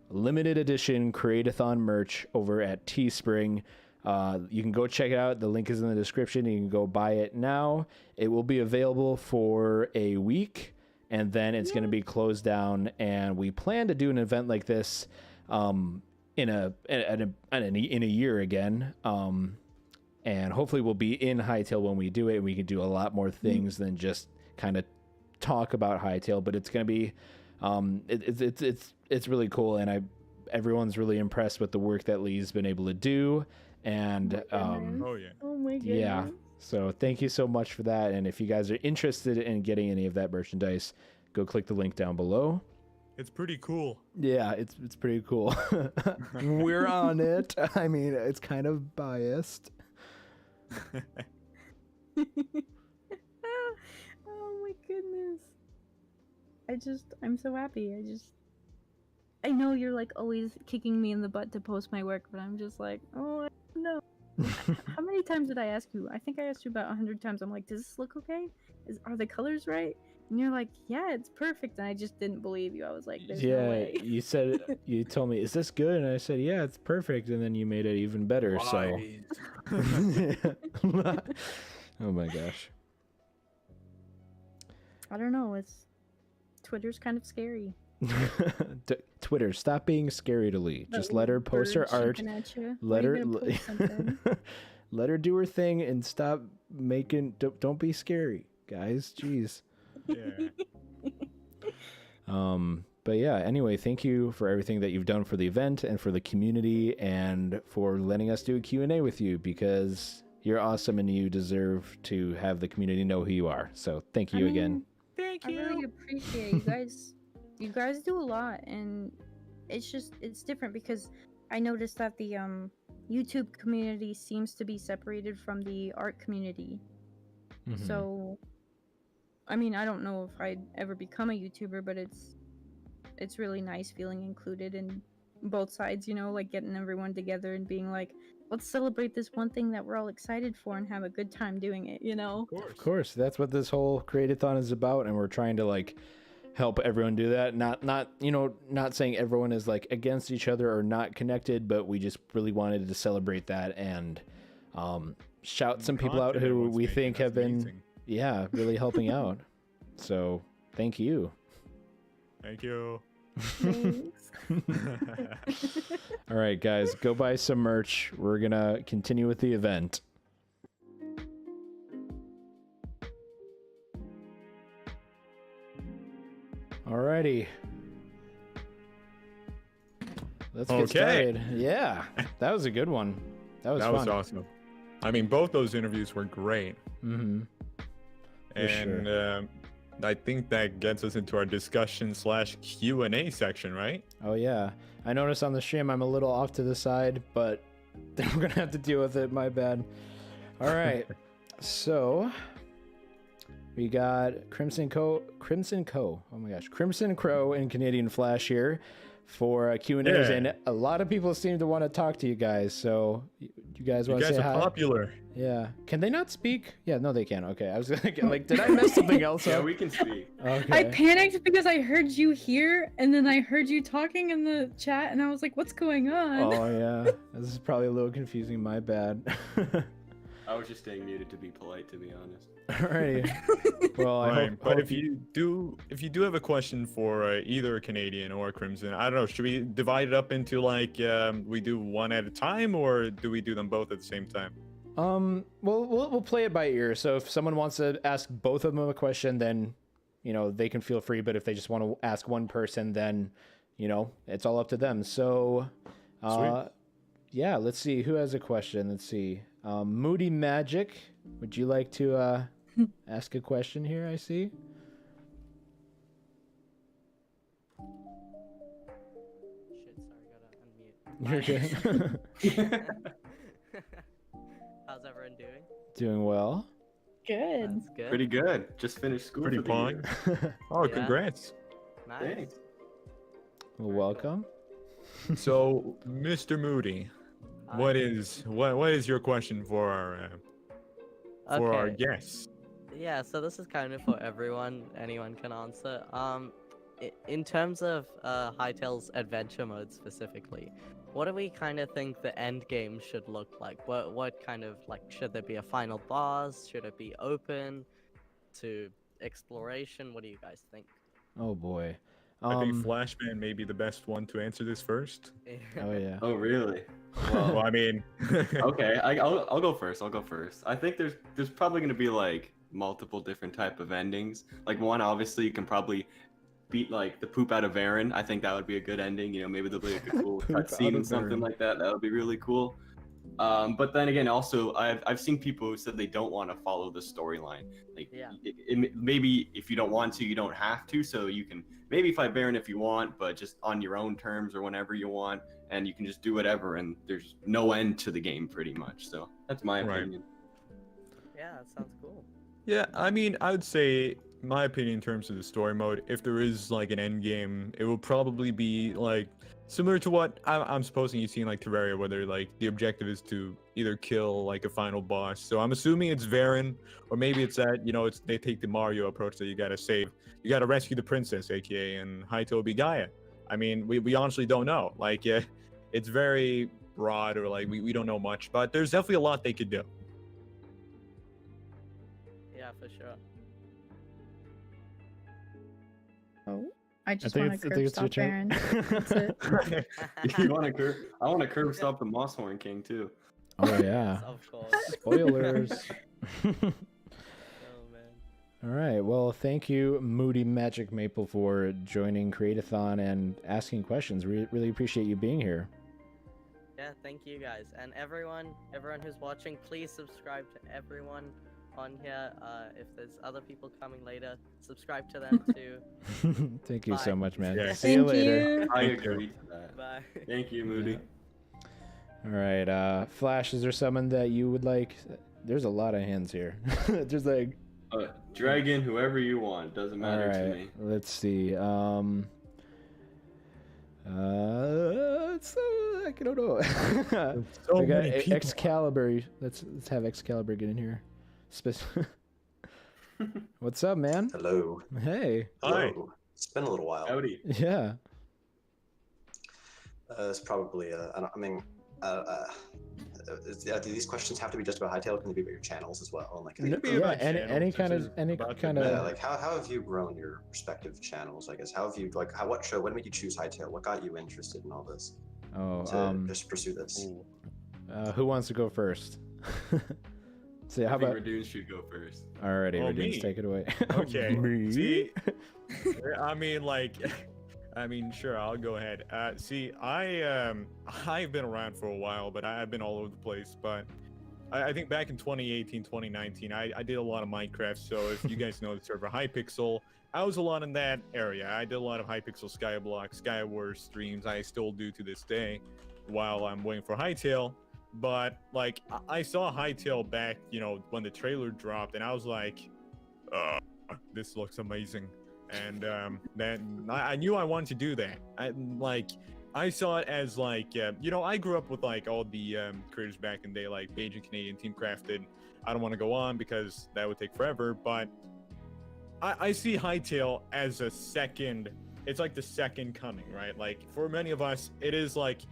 limited edition Create-A-Thon merch over at Teespring. You can go check it out. The link is in the description. You can go buy it now. It will be available for a week, and then it's going to be closed down. And we plan to do an event like this in a year again. And hopefully we'll be in Hytale when we do it. We can do a lot more things than just kind of talk about Hytale, but it's going to be it's really cool, and everyone's really impressed with the work that Lee's been able to do. And Oh yeah. Oh my goodness. yeah, so thank you so much for that. And if you guys are interested in getting any of that merchandise, go click the link down below. It's pretty cool. Yeah, it's pretty cool. We're on it. I mean, it's kind of biased. Oh my goodness. I'm so happy. I know you're like always kicking me in the butt to post my work, but I'm just like, oh, I don't know. How many times did I ask you? I think I asked you about 100 times. I'm like, does this look okay? Are the colors right? And you're like, yeah, it's perfect. And I just didn't believe you. I was like, there's no way. You told me, is this good? And I said, yeah, it's perfect. And then you made it even better. So, oh my gosh. I don't know. Twitter's kind of scary. Twitter, stop being scary to Lee. Just let her post her art. Let her let her do her thing and stop making. Don't be scary, guys. Jeez. Yeah. But yeah, anyway, thank you for everything that you've done for the event and for the community, and for letting us do a Q&A with you, because you're awesome and you deserve to have the community know who you are. So thank you again. Thank you. I really appreciate you guys. You guys do a lot, and it's different because I noticed that the YouTube community seems to be separated from the art community. Mhm. So, I mean, I don't know if I'd ever become a YouTuber, but it's really nice feeling included in both sides, you know, like getting everyone together and being like, let's celebrate this one thing that we're all excited for and have a good time doing it, you know? Of course, that's what this whole Create-A-Thon is about, and we're trying to like help everyone do that. Not saying everyone is like against each other or not connected, but we just really wanted to celebrate that and shout some people out who we think have been really helping out. So thank you. Thank you. Thanks. All right, guys, go buy some merch. We're gonna continue with the event. Alrighty. Let's get Okay. started. Yeah, that was a good one. That was fun. awesome. I mean, both those interviews were great. Mm-hmm. And I think that gets us into our discussion / Q&A section, right? Oh yeah. I noticed on the stream I'm a little off to the side, but we're gonna have to deal with it. My bad. All right. So we got CrimsonCrow. Oh my gosh, CrimsonCrow and CanadianFlash here for Q&As, Yeah. and a lot of people seem to want to talk to you guys. So you guys You want to guys say are hi? popular. Yeah. Can they not speak? Yeah, no, they can. Okay. I was like, did I mess something else Yeah, up? we can speak. Okay. I panicked because I heard you here, and then I heard you talking in the chat, and I was like, "What's going on?" Oh yeah. This is probably a little confusing. My bad. I was just staying muted to be polite, to be honest. Alrighty. Well, I Fine, hope, but hope if you do have a question for either Canadian or Crimson, I don't know, should we divide it up into like we do one at a time, or do we do them both at the same time? we'll play it by ear. So if someone wants to ask both of them a question, then they can feel free. But if they just want to ask one person, then it's all up to them. So, yeah, let's see who has a question. Let's see. Moody Magic, would you like to ask a question here? I see. Shit, sorry, gotta unmute. You're good. How's everyone doing? Doing well. Good. That's good. Pretty good. Just finished school Pretty for the fine. year. Oh, Yeah. congrats. Nice. Thanks. Well, welcome. So, Mr. Moody, what is your question for our Okay. guests? Yeah, so this is kind of for everyone. Anyone can answer. In terms of Hytale's adventure mode specifically, what do we kind of think the end game should look like? What kind of should there be a final boss? Should it be open to exploration? What do you guys think? Oh boy. I think Flashman may be the best one to answer this first. Oh yeah. Oh, really? Well, Well, I mean, okay. I'll go first. I'll go first. I think there's probably gonna be multiple different type of endings. One, obviously, you can probably beat the poop out of Aaron. I think that would be a good ending. Maybe there'll be a cool Poop out cutscene of and something Aaron. like that. That would be really cool. But then again, also I've seen people who said they don't want to follow the storyline. Yeah. Maybe if you don't want to, you don't have to. So you can maybe fight Baron if you want, but just on your own terms or whenever you want, and you can just do whatever. And there's no end to the game, pretty much. So that's my Right. opinion. Yeah, that sounds cool. yeah, I mean, I would say, my opinion in terms of the story mode, if there is an end game, it will probably be similar to what I'm supposing you see in Terraria, where the objective is to either kill a final boss. So I'm assuming it's Varen, or maybe it's that they take the Mario approach that you gotta rescue the princess, aka, and Hytale will be Gaia. I mean, we honestly don't know. It's very broad, or we don't know much, but there's definitely a lot they could do. Yeah, for sure. Oh, I just think want to I think curb it's your stop turn. Aaron. That's it. You want to curb? I want to curb stop the Mosshorn King too. Oh yeah. Of course. Spoilers. Oh man. All right. Well, thank you, Moody Magic Maple, for joining Create-A-Thon and asking questions. Really appreciate you being here. Yeah, thank you guys. And everyone who's watching, please subscribe to everyone on here. If there's other people coming later, subscribe to them too. Thank you so Bye. much, man. Yeah. See you Thank later. you. I Thank you. agree to that. Bye. Thank you, Moody. All right. Flash, is there someone that you would like? There's a lot of hands here. Just Dragon, whoever you want, doesn't all matter to right. me. Let's see. I don't know. So we got many people. Excalibur. Let's have Excalibur get in here. What's up, man? Hello. Hey. Hi. Hello. It's been a little while. Howdy. Yeah. It's probably, do these questions have to be just about Hytale? Can they be about your channels as well? And Yeah, be about any channels, kind this of is any about the kind yeah, of. like how have you grown your respective channels? I guess how have you what show? When made you choose Hytale? What got you interested in all this Oh, to just pursue this? who wants to go first? So how I think about? Radoon should go first. Alrighty, Oh, Radoon's me. take it away. Okay. Me? See, I mean, like, I mean, sure, I'll go ahead. See, I've been around for a while, but I've been all over the place. But I think back in 2018, 2019, I did a lot of Minecraft. So if you guys know the server Hypixel, I was a lot in that area. I did a lot of Hypixel Skyblock, Skywars streams. I still do to this day, while I'm waiting for Hytale. But like, I saw Hytale back, you know, when the trailer dropped, and I was like, this looks amazing. And then I knew I wanted to do that. I saw it as like, you know, I grew up with like all the creators back in the day, like Beijing Canadian Team Crafted. I don't want to go on because that would take forever, but I see Hytale as a second, it's like the second coming, right? Like for many of us, it is like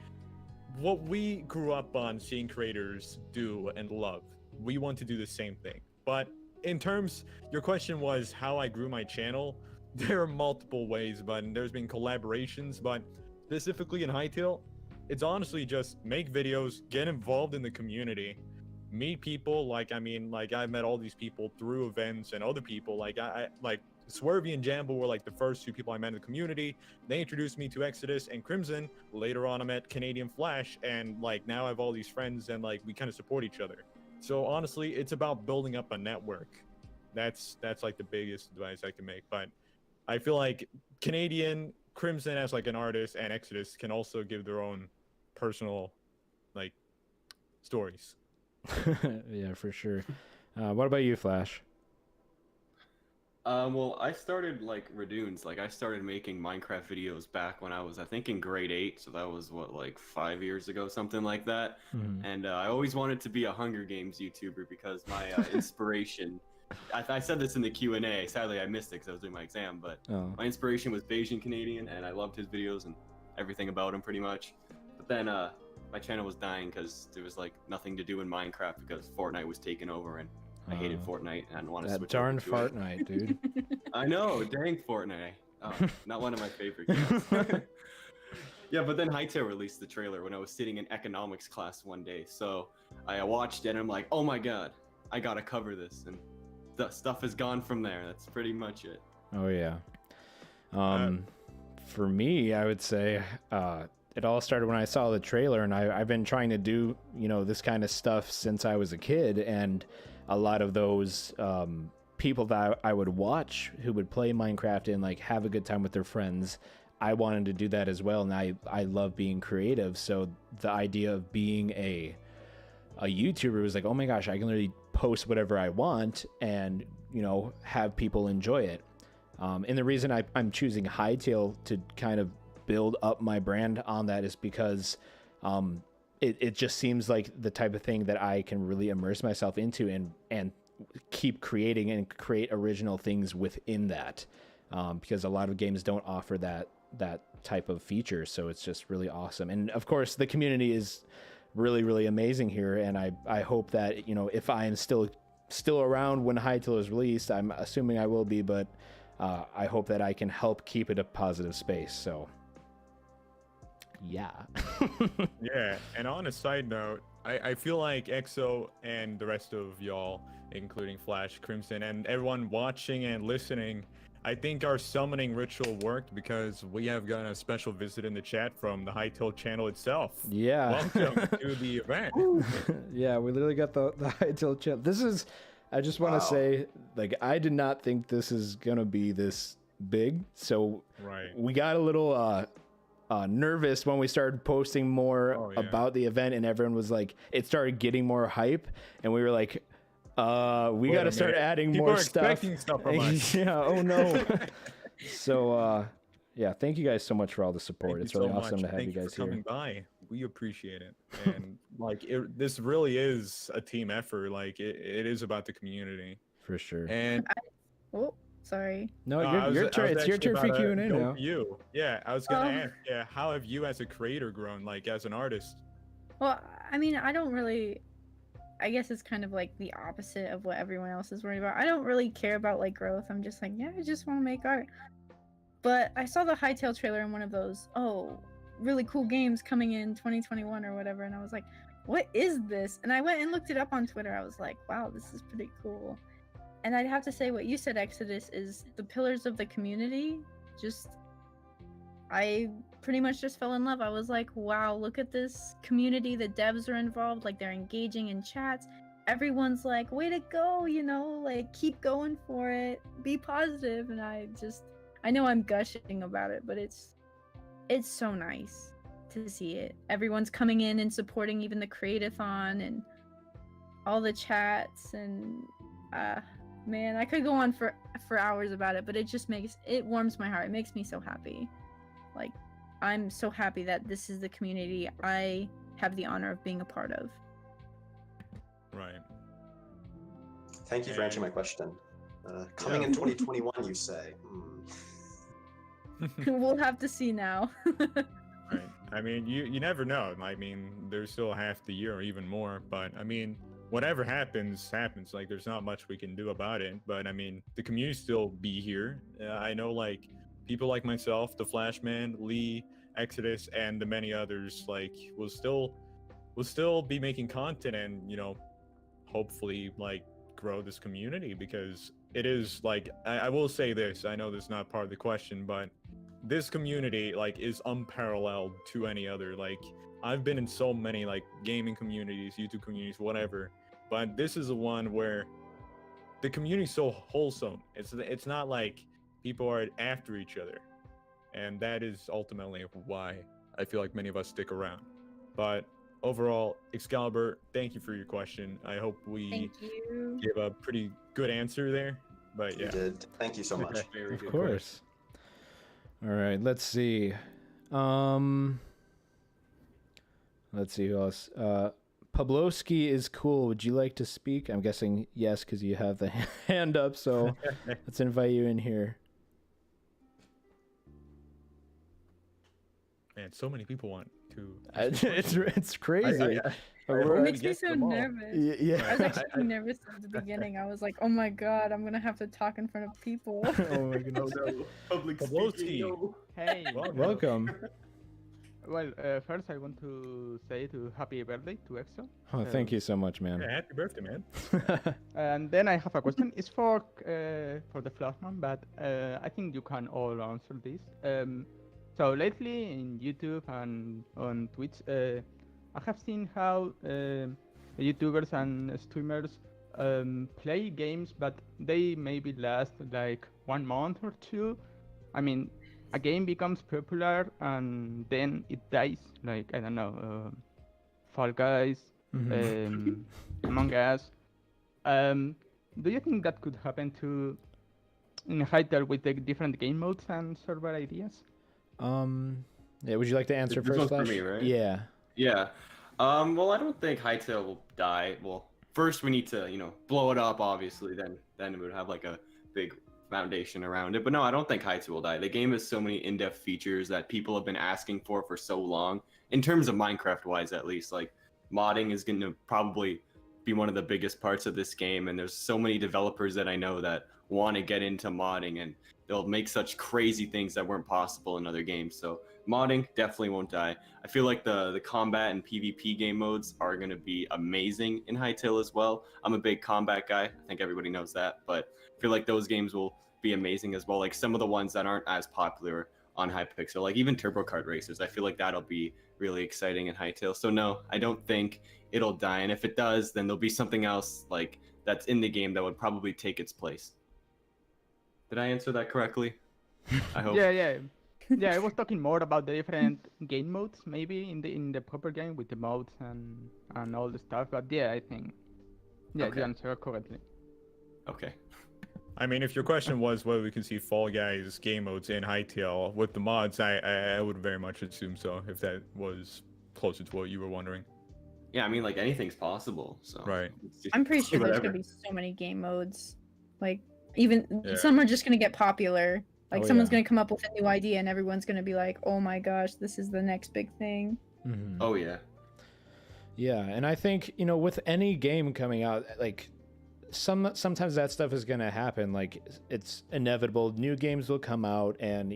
what we grew up on seeing creators do and love. We want to do the same thing. But in terms, your question was how I grew my channel. There are multiple ways, but there's been collaborations, but specifically in Hytale, it's honestly just make videos, get involved in the community, meet people. Like, I mean, like I've met all these people through events and other people. Like I like Swervy and Jamble were like the first two people I met in the community. They introduced me to Exodus and Crimson. Later on, I met CanadianFlash, and like now I have all these friends, and like we kind of support each other. So honestly, it's about building up a network. That's like the biggest advice I can make. But I feel like Canadian, Crimson as like an artist, and Exodus can also give their own personal like stories. Yeah, for sure. What about you, Flash? Well, I started like Radoons. Like I started making Minecraft videos back when I was, I think, in grade 8. So that was what, like 5 years ago, something like that. Mhm. And I always wanted to be a Hunger Games YouTuber because my inspiration. I said this in the Q&A. Sadly, I missed it because I was doing my exam. But Oh. my inspiration was Beijing Canadian, and I loved his videos and everything about him pretty much. But then my channel was dying because there was like nothing to do in Minecraft because Fortnite was taking over, and I hated Fortnite and I didn't want to That switch darn over to it. Fortnite, dude. I know, dang Fortnite. Oh, not one of my favorite games. Yeah, but then Hytale released the trailer when I was sitting in economics class one day. So I watched it and I'm like, oh my god, I gotta cover this. And the stuff has gone from there. That's pretty much it. Oh yeah. For me, I would say it all started when I saw the trailer, and I've been trying to do, you know, this kind of stuff since I was a kid, and a lot of those people that I would watch who would play Minecraft and like have a good time with their friends, I wanted to do that as well, and I love being creative. So the idea of being a YouTuber was like, oh my gosh, I can literally post whatever I want and, you know, have people enjoy it. And the reason I'm choosing Hytale to kind of build up my brand on that is because it just seems like the type of thing that I can really immerse myself into and keep creating and create original things within that, because a lot of games don't offer that type of feature. So it's just really awesome. And of course the community is really, really amazing here, and I hope that, you know, if I am still around when Hytale is released, I'm assuming I will be, but I hope that I can help keep it a positive space. So yeah. Yeah, and on a side note, I feel like EXO and the rest of y'all, including Flash, Crimson, and everyone watching and listening, I think our summoning ritual worked because we have gotten a special visit in the chat from the Hytale channel itself. Yeah. Welcome to the event. Yeah, we literally got the Hytale chat. This is, I just want to say, like, I did not think this is gonna be this big. So Right. we got a little nervous when we started posting more about the event, and everyone was like, it started getting more hype, and we were like, we got to start adding People more are stuff. expecting stuff from us. Yeah, oh no. So yeah, thank you guys so much for all the support. Thank It's you really so awesome much. to have Thank you guys for here. coming by. We appreciate it. And like this really is a team effort. Like it is about the community. For sure. And Oh, sorry. No, I was- your I turn. was It's your actually turn for about to Q&A go now. for you. Yeah, I was gonna Oh. ask. Yeah, how have you as a creator grown? Like as an artist? Well, I mean, I don't really. I guess it's kind of like the opposite of what everyone else is worried about. I don't really care about like growth. I'm just like, yeah, I just want to make art. But I saw the Hytale trailer in one of those, really cool games coming in 2021 or whatever, and I was like, what is this? And I went and looked it up on Twitter. I was like, wow, this is pretty cool. And I'd have to say what you said, Exodus, is the pillars of the community. I pretty much just fell in love. I was like, wow, look at this community. The devs are involved, like they're engaging in chats. Everyone's like, way to go, like keep going for it. Be positive. And I know I'm gushing about it, but it's so nice to see it. Everyone's coming in and supporting even the Create-A-Thon and all the chats, and man, I could go on for hours about it, but it warms my heart. It makes me so happy. Like, I'm so happy that this is the community I have the honor of being a part of. Right. Thank you for answering my question. Coming in 2021, you say. We'll have to see now. Right. I mean, you never know. I mean, there's still half the year or even more, but I mean, whatever happens. Like, there's not much we can do about it, but I mean, the community still be here. I know, like, people like myself, the Flashman, Lee, Exodus, and the many others, like, will still be making content and, hopefully, like, grow this community, because it is, like, I will say this, I know this is not part of the question, but this community, like, is unparalleled to any other. Like, I've been in so many, like, gaming communities, YouTube communities, whatever, but this is the one where the community is so wholesome. It's not like people are after each other, and that is ultimately why I feel like many of us stick around. But overall, Excalibur, thank you for your question. I hope we give a pretty good answer there. But yeah, You did. Thank you so much. Very Of good course. All right, let's see. Let's see who else. Pabloski is cool. Would you like to speak? I'm guessing yes, because you have the hand up. So let's invite you in here. Man, so many people want to. It's crazy. It makes me so nervous. Yeah. I was actually nervous at the beginning. I was like, oh my god, I'm gonna have to talk in front of people. Oh my goodness. Public Pabloski. speaking. Hey. Welcome. Well, first I want to say happy birthday to Exo. Oh, thank you so much, man. Yeah, happy birthday, man. And then I have a question. It's for the Flashman, but I think you can all answer this. So lately in YouTube and on Twitch, I have seen how YouTubers and streamers play games, but they maybe last like 1 month or two. I mean, a game becomes popular and then it dies. Like, I don't know, Fall Guys, Among Us. Do you think that could happen in Hytale with the different game modes and server ideas? Yeah, would you like to answer This first, one's for Flash? me, right? Yeah. Yeah. Well, I don't think Hytale will die. Well, first we need to, blow it up, obviously. Then we would have like a big foundation around it. But no, I don't think Hytale will die. The game has so many in-depth features that people have been asking for so long. In terms of Minecraft-wise, at least, like modding is going to probably be one of the biggest parts of this game. And there's so many developers that I know that want to get into modding, and they'll make such crazy things that weren't possible in other games. So modding definitely won't die. I feel like the combat and PvP game modes are going to be amazing in Hytale as well. I'm a big combat guy. I think everybody knows that, but I feel like those games will be amazing as well. Like some of the ones that aren't as popular on Hypixel, like even Turbo Kart Racers, I feel like that'll be really exciting in Hytale. So no, I don't think it'll die. And if it does, then there'll be something else like that's in the game that would probably take its place. Did I answer that correctly? I hope. Yeah. I was talking more about the different game modes, maybe in the proper game with the modes and all the stuff. But yeah, I think you answered correctly. Okay. I mean, if your question was whether we can see Fall Guys game modes in Hytale with the mods, I would very much assume so, if that was closer to what you were wondering. Yeah, I mean, like anything's possible. So right. I'm pretty sure there's gonna be so many game modes. Like even some are just gonna get popular. Like someone's gonna come up with a new idea and everyone's gonna be like, "Oh my gosh, this is the next big thing." Mm-hmm. Oh yeah. Yeah, and I think with any game coming out, like sometimes that stuff is gonna happen. Like it's inevitable. New games will come out, and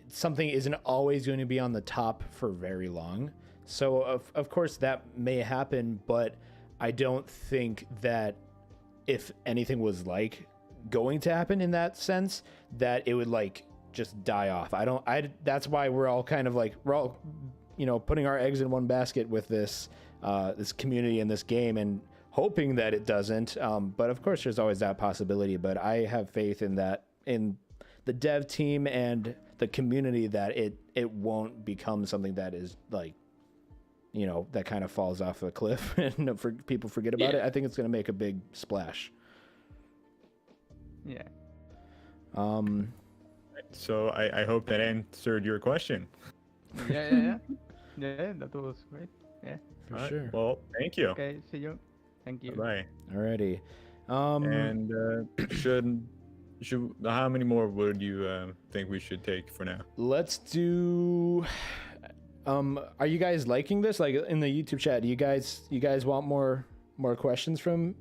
something isn't always going to be on the top for very long. So of course that may happen, but I don't think that if anything was like going to happen in that sense, that it would like just die off. That's why we're all kind of like, we're all, you know, putting our eggs in one basket with this this community and this game and hoping that it doesn't. But of course there's always that possibility, but I have faith in that, in the dev team and the community, that it won't become something that is like, you know, that kind of falls off a cliff and people forget about it. I think it's going to make a big splash. Yeah. So I hope that answered your question. Yeah, that was great. Yeah. For sure. Well, thank you. Okay, see you. Thank you. Bye. Alrighty. And should how many more would you think we should take for now? Let's do. Are you guys liking this? Like in the YouTube chat, do you guys want more questions from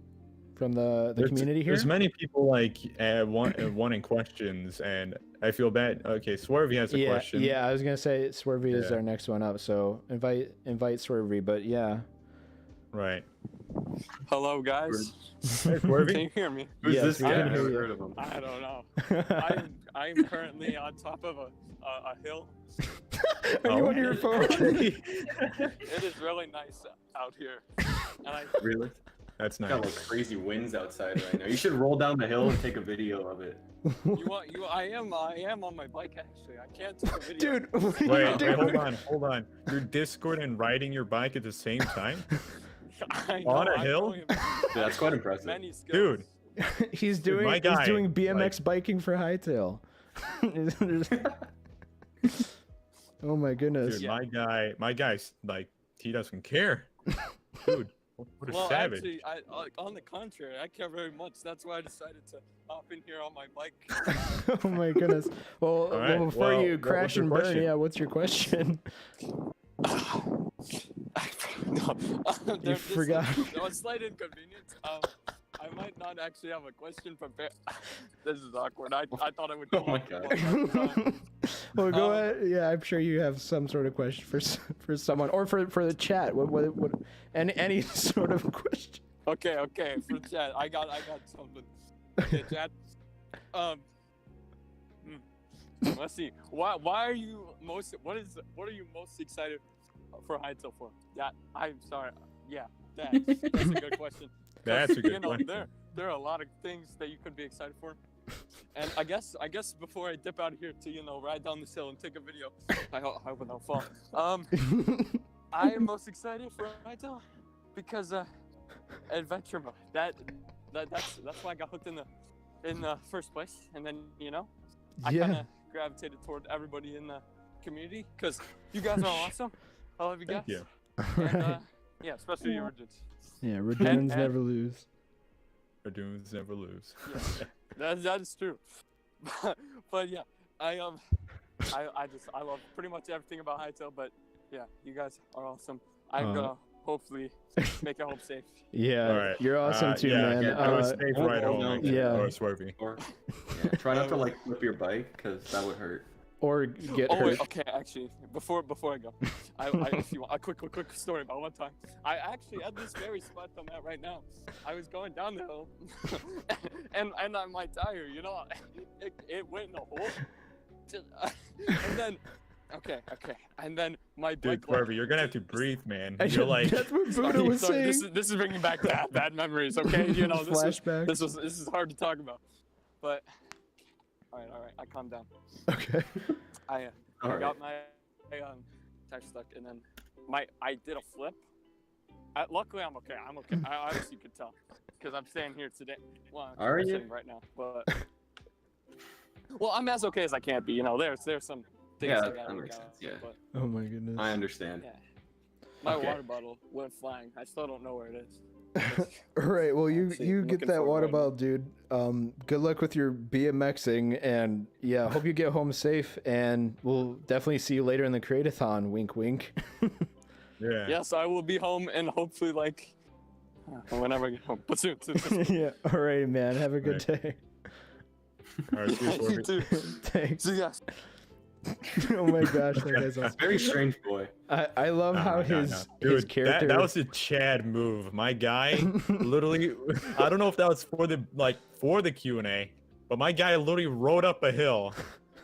the community here? There's many people like wanting questions, and I feel bad. Okay, Swervy has a question. Yeah, I was gonna say Swervy is our next one up, so invite Swervy. But yeah. Right. Hello, guys. Hey, Swervy. Can you hear me? Who's this guy? I hear you. of him. I don't know. I'm currently on top of a hill. Are you on your phone? It is really nice out here. And Really? That's nice. Got like crazy winds outside right now. You should roll down the hill and take a video of it. I am on my bike actually. I can't take a video. Dude, what are you Wait, doing? hold on. You're Discord and riding your bike at the same time? I know, On a I'm hill? going That's quite impressive. many skills. Dude. He's doing my guy, BMX biking for Hytale. Oh my goodness. Dude, my guy's like, he doesn't care. Dude, what a Well, savage. actually, on the contrary, I care very much. That's why I decided to hop in here on my bike. Oh my goodness. Well, All right, before well, you what crash was your and burn, question? yeah, what's your question? No, You forgot. No, a slight inconvenience. I might not actually have a question prepared. This is awkward. I thought I would. Oh my God. Well, go ahead. Yeah, I'm sure you have some sort of question for someone, or for the chat. What any sort of question. Okay, for the chat, I got something. Okay, chat. Let's see. Why are you most? What are you most excited for Hytale for? Yeah, I'm sorry. Yeah, that's a good question. That's a good You know, question. there are a lot of things that you could be excited for. And I guess before I dip out of here to ride down this hill and take a video, I hope I don't fall. I am most excited for Hytale because adventure mode. That's why I got hooked in the first place, and then I kind of gravitated toward everybody in the community because you guys are awesome. I love you guys. Thank you. And, yeah, especially your Origins. Yeah, Radoons never lose. Radoons never lose. Yeah, that is true. But yeah, I love pretty much everything about Hytale. But yeah, you guys are awesome. I'm gonna hopefully make it home safe. Yeah, All right. you're awesome too, yeah, man. I was safe right home. yeah. Or Swervy. Try not to like flip your bike because that would hurt. Or get hurt. Wait, okay, actually, before I go, if you want a quick story about one time. I actually at this very spot I'm at right now, I was going down the hill, and on my tire, it went in a hole, and then. Okay. And then my bike. Dude, Swervy, you're gonna have to breathe, man. I You're like. That's what Buddha was saying. This is bringing back bad memories. Okay, Flashback. This is hard to talk about, but. All right. I calmed down. Okay. I got my tire stuck, and then I did a flip. Luckily, I'm okay. I obviously could tell because I'm staying here today. Well, Are I'm you? sitting right now, but I'm as okay as I can be. There's some things I that gotta look makes out. sense, yeah. But Oh my goodness. I understand. yeah, my Okay. water bottle went flying. I still don't know where it is. All right, well, you See, get looking that for it water right bottle, dude. Good luck with your BMXing, and yeah, hope you get home safe. And we'll definitely see you later in the Create-A-Thon. Wink, wink. Yeah. Yes, I will be home and hopefully whenever I get home. But soon. Yeah. All right, man. Have a good day. All right, see you, You Swervy. too. Thanks. See you guys. Oh my gosh, that guy's awesome. Very strange boy. I love how his Dude, character. that was a Chad move. My guy literally, I don't know if that was for the Q&A, but my guy literally rode up a hill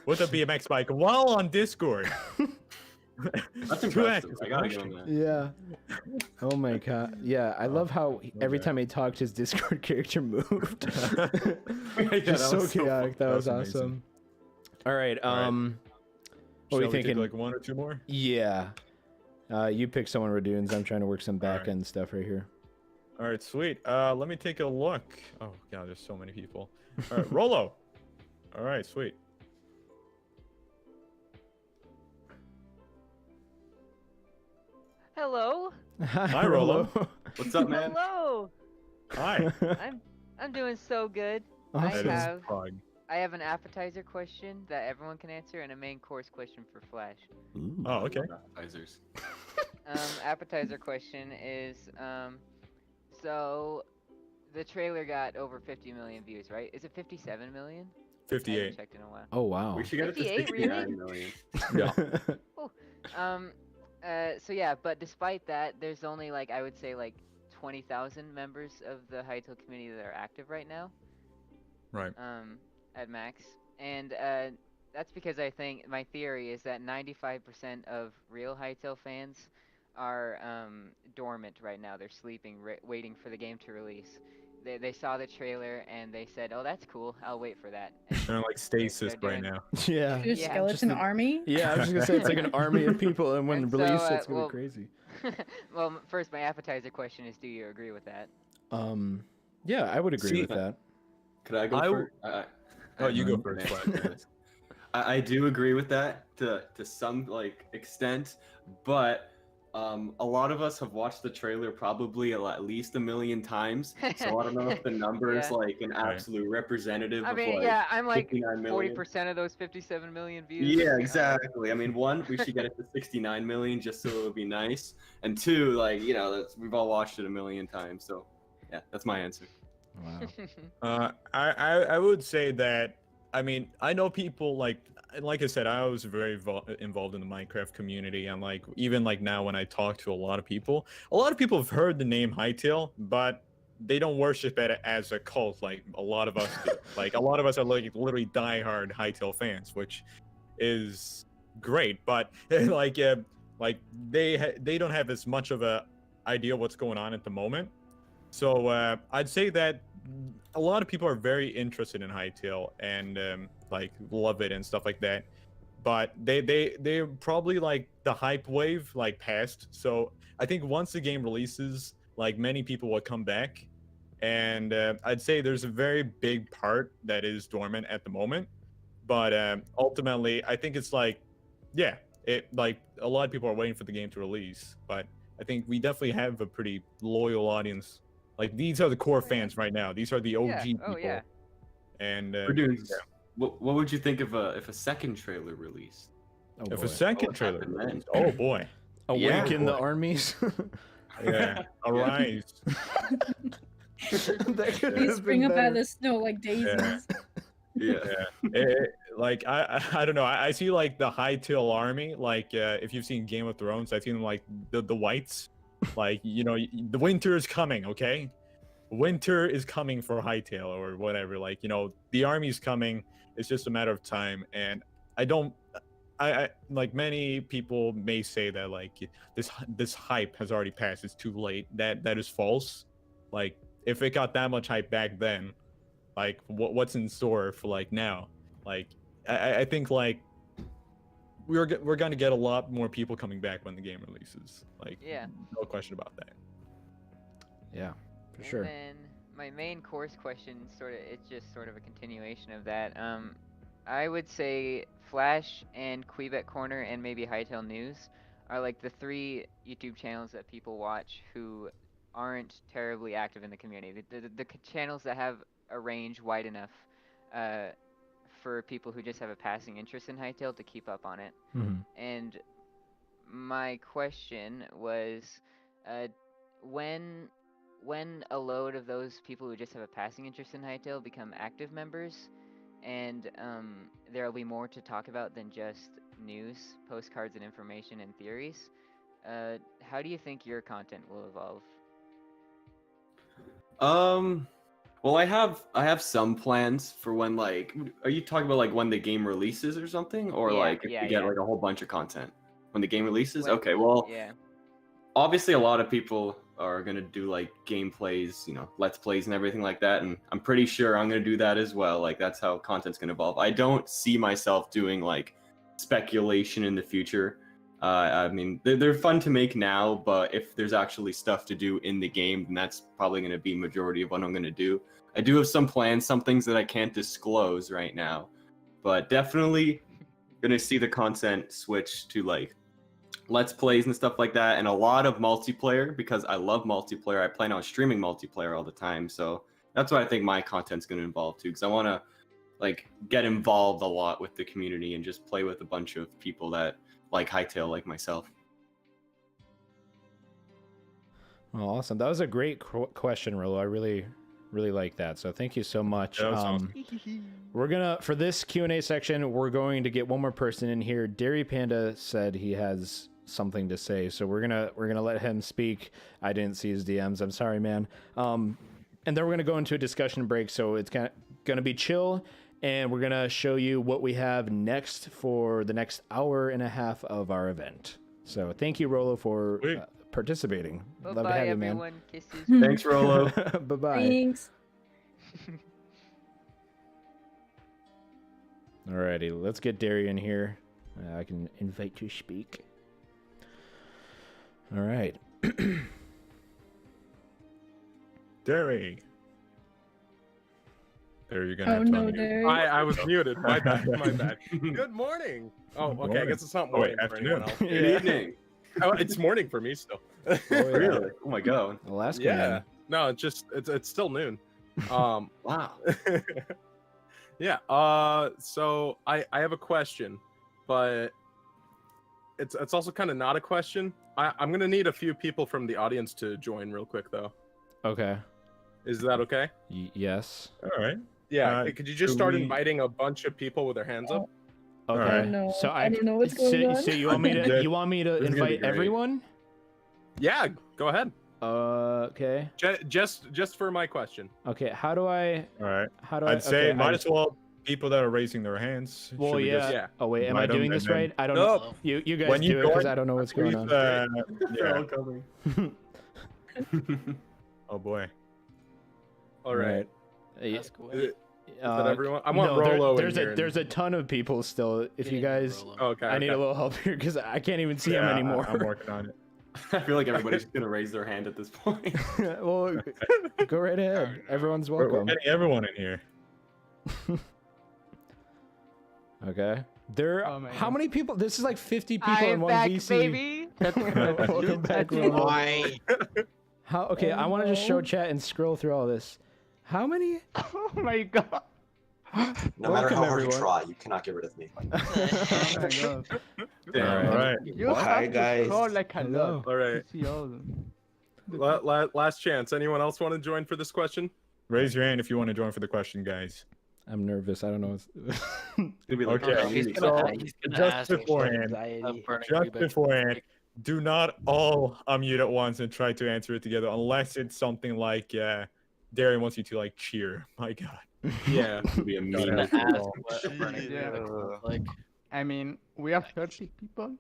with a BMX bike while on Discord. That's impressive. I gotta give him that. Yeah. Oh my god. Yeah, I love how every time he talked, his Discord character moved. Just so chaotic. That was awesome. All right. What are you Shall we thinking? take, like 1 or 2 more? Yeah. You pick someone, Radoons. I'm trying to work some back end stuff right here. All right, sweet. Let me take a look. Oh god, there's so many people. All right, Rolo. All right, sweet. Hello. Hi, Rolo. What's up, man? Hello. Hi. I'm doing so good. Awesome. I have an appetizer question that everyone can answer and a main course question for Flash. Oh, okay. Appetizers. Appetizer question is so the trailer got over 50 million views, right? Is it 57 million? I 58. haven't checked in a while. Oh wow. We should get it to 58, really? 69 million. Yeah. So yeah, but despite that, there's only like I would say like 20,000 members of the Hytale community that are active right now. Right. At max, and that's because I think my theory is that 95% of real Hytale fans are dormant right now. They're sleeping, waiting for the game to release. They saw the trailer and they said, "Oh, that's cool. I'll wait for that." And They're like stasis right now. Yeah. Your skeleton army? Yeah, I was just gonna say it's like an army of people, and when And release, so, it's gonna be crazy. Well, first, my appetizer question is, do you agree with that? Yeah, I would agree with that. Could I go first? Oh, you go first. Flash. I do agree with that to some like extent, but a lot of us have watched the trailer probably at least 1 million times, so I don't know if the number is like an absolute representative I of mean, like yeah, I'm like 59 million. 40% of those 57 million views. Yeah, exactly. I mean, one, we should get it to 69 million just so it would be nice, and two, like we've all watched it 1 million times, so yeah, that's my answer. Wow. I would say that, I mean, I know people like I said, I was very involved in the Minecraft community. I'm like, even like now when I talk to a lot of people have heard the name Hytale, but they don't worship it as a cult like a lot of us do. Like a lot of us are like literally diehard Hytale fans, which is great, but like they don't have as much of a idea what's going on at the moment. So I'd say that a lot of people are very interested in Hytale and like love it and stuff like that, but they're probably like the hype wave like passed. So I think once the game releases, like many people will come back, and I'd say there's a very big part that is dormant at the moment, but ultimately I think it's like, yeah, it like a lot of people are waiting for the game to release, but I think we definitely have a pretty loyal audience. Like these are the core fans right now. These are the OG people. Oh yeah. And what would you think if a second trailer released? If a second trailer released, oh boy. Awaken the armies. Yeah. Arise. They spring up out of the snow like daisies. Yeah. Like I don't know. I see like the Hytale army. Like if you've seen Game of Thrones, I see them like the whites. Like the winter is coming. Okay, winter is coming for Hytale or whatever. Like the army's coming. It's just a matter of time. And I like many people may say that like this hype has already passed. It's too late. That is false. Like if it got that much hype back then, like what's in store for like now? Like I think like we're going to get a lot more people coming back when the game releases. Like no question about that. Yeah, for sure. And then my main course question it's just sort of a continuation of that. I would say Flash and Kweebec Corner and maybe Hytale News are like the 3 YouTube channels that people watch who aren't terribly active in the community. The channels that have a range wide enough for people who just have a passing interest in Hytale to keep up on it. And my question was, when a load of those people who just have a passing interest in Hytale become active members, and there will be more to talk about than just news, postcards, and information and theories. How do you think your content will evolve? Well, I have some plans for when, like, are you talking about like when the game releases or something, or Yeah, like if yeah, you get yeah. like a whole bunch of content when the game releases? When- Okay, well, Yeah. obviously a lot of people are gonna do like gameplays, let's plays and everything like that, and I'm pretty sure I'm gonna do that as well. Like that's how content's gonna evolve. I don't see myself doing like speculation in the future. I mean, they're fun to make now, but if there's actually stuff to do in the game, then that's probably going to be majority of what I'm going to do. I do have some plans, some things that I can't disclose right now, but definitely going to see the content switch to like let's plays and stuff like that, and a lot of multiplayer because I love multiplayer. I plan on streaming multiplayer all the time, so that's what I think my content's going to involve too, because I want to like get involved a lot with the community and just play with a bunch of people that like Hytale, like myself. Oh, awesome. That was a great question, Rolo. I really like that. So thank you so much. That was awesome. We're gonna, for this Q&A section, we're going to get one more person in here. DairyPanda said he has something to say, so we're gonna let him speak. I didn't see his DMs. I'm sorry, man. And then we're gonna go into a discussion break. So it's gonna be chill. And we're going to show you what we have next for the next hour and a half of our event. So thank you, Rolo, for participating. Love to have you, man. Everyone. Kisses. Thanks, Rolo. Bye-bye. Thanks. Alrighty, let's get Derry in here. I can invite to speak. All right. Derry. There you're gonna Oh have to no, unmute. Derry. I was muted. My bad. My bad. Good morning. Oh, okay. I guess it's not morning for anyone else. Good evening. Oh, it's morning for me still. Really? Oh my god. The last Yeah. No, it's still noon. Wow. Yeah. So I have a question, but it's also kind of not a question. I'm gonna need a few people from the audience to join real quick though. Okay. Is that okay? Yes. All right. Yeah. Could you just start inviting a bunch of people with their hands up? Okay. Alright. No, So I don't know what's going on. So you want me to This is gonna be invite great. everyone? Yeah. Go ahead. Okay. Just for my question. Okay. How do I? All right. How do I'd I? say okay, might as well people that are raising their hands. Well, should we yeah. just Oh wait, am I invite them doing and this then- right? I don't Nope. know. You guys When you do it because join, I don't know what's going on. yeah. coming. Oh boy. All right. That's cool. Is that everyone? I want no, Rolo in there's here. there's a ton of people still. If you guys, Okay. I need a little help here because I can't even see them Yeah, anymore. I'm working on it. I feel like everybody's gonna raise their hand at this point. Well, go right ahead. Everyone's We're welcome. getting everyone in here. Okay. There. Oh my How God. many people? This is like 50 people in I'm one back, VC. baby. Welcome back, Rolo. Why? How? Okay, I want to just show chat and scroll through all this. How many? Oh my god. No matter Welcome, how hard you everyone. try, you cannot get rid of me. Oh my god. Damn. All right. You Hi, have guys. to scroll like a Hello. lot All right. to see all. Last chance. Anyone else want to join for this question? Raise your hand if you want to join for the question, guys. I'm nervous. I don't know. What's... It'll be like, Okay. He's So, gonna just ask me for beforehand, I'm burning just Kweebec. beforehand, do not all unmute at once and try to answer it together, unless it's something like Darren wants you to like cheer. My God. Yeah. it'll be a He's meme. gonna ask Cool. what a burning Yeah. Kweebec looks like. I mean, we have 30 people.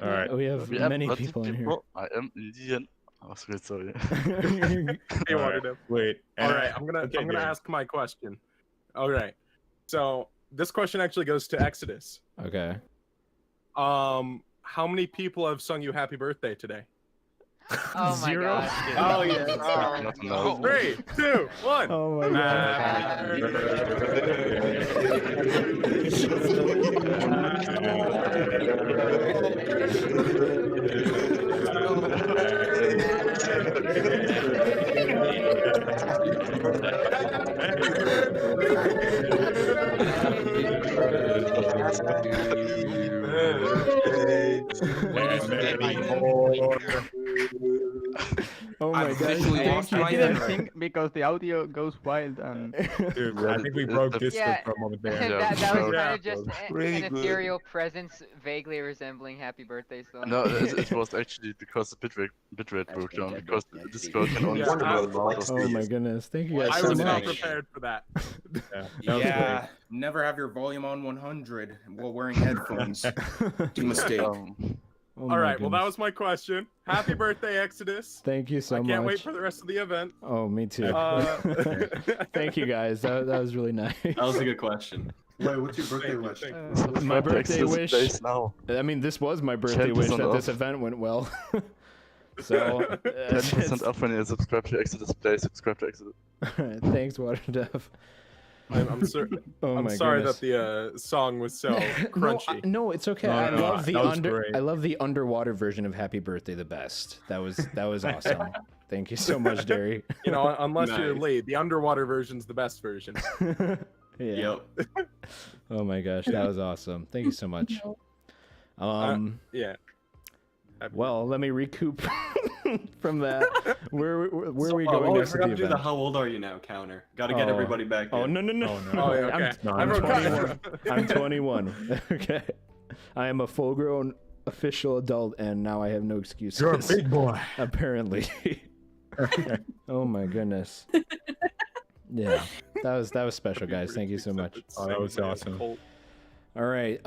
All right. We have many people in here. I am Indian. Oh, sorry. Hey, Waterdeep. Wait. All right. I'm gonna Okay, Darren. ask my question. All right. So this question actually goes to Exodus. Okay. How many people have sung you happy birthday today? Oh my Zero? god. Oh yeah. Not now. 3, 2, 1. Oh my god. Happy Oh my my god. Officially Thank lost you. my didn't memory. think because the audio goes wild and Dude, Yeah, I think we the- broke the- Discord Yeah, for a moment there. Yeah, that was so- kind of just Really an good. ethereal presence vaguely resembling Happy Birthday song. No, it was actually because the bitrate broke down because Discord can only Yeah, store I- the amount of Oh my space. goodness. Thank you guys I so was not much. prepared for that. Yeah, never have your volume on 100 while wearing headphones. Big mistake. Oh All my right, well, that goodness. was my question. Happy birthday, Exodus. Thank you so I much. can't wait for the rest of the event. Oh, me too. Thank you guys. That was really nice. That was a good question. Wait, what's your birthday wish? My birthday wish. Now. I mean, this was my birthday wish 10% that this off. event went well. So 10% off when you subscribe to ExodusAblaze. Subscribe to Exodus. Thanks, Waterdev. I'm sorry. Oh I'm my sorry goodness. that the song was so No, crunchy. no, it's okay. No, I no, love the that was great. I love the underwater version of Happy Birthday the best. That was awesome. Thank you so much, Derry. You know, unless you're Nice. late, the underwater version's the best version. Yeah. Yep. Oh my gosh, that was awesome. Thank you so much. Yeah. Well, let me recoup from that. Where are we Oh, going we next to forgot the to do the event? how old are you now counter. Got to get Oh. everybody back. Oh in. no no no! Oh, no. Oh, yeah, okay. No, I'm I'm 21. I'm 21. Okay, I am a full-grown official adult, and now I have no excuses. You're a big boy. Apparently. Oh my goodness. Yeah, that was special, guys. Thank you so much. Oh, that was awesome. All right.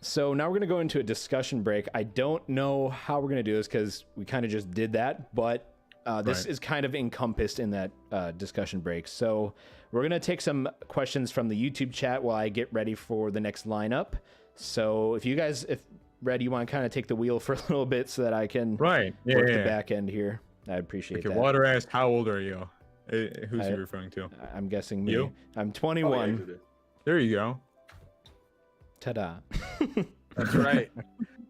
So now we're gonna go into a discussion break. I don't know how we're gonna do this because we kind of just did that, but this Right. is kind of encompassed in that discussion break. So we're gonna take some questions from the YouTube chat while I get ready for the next lineup. So if you guys, if Red, you want to kind of take the wheel for a little bit so that I can Right. Yeah. work yeah. the back end here, I'd appreciate Okay, that. Water asked, how old are you? Who's I- he referring to? I'm guessing me. You? I'm Oh, 21. yeah, There you go. Ta-da. That's right.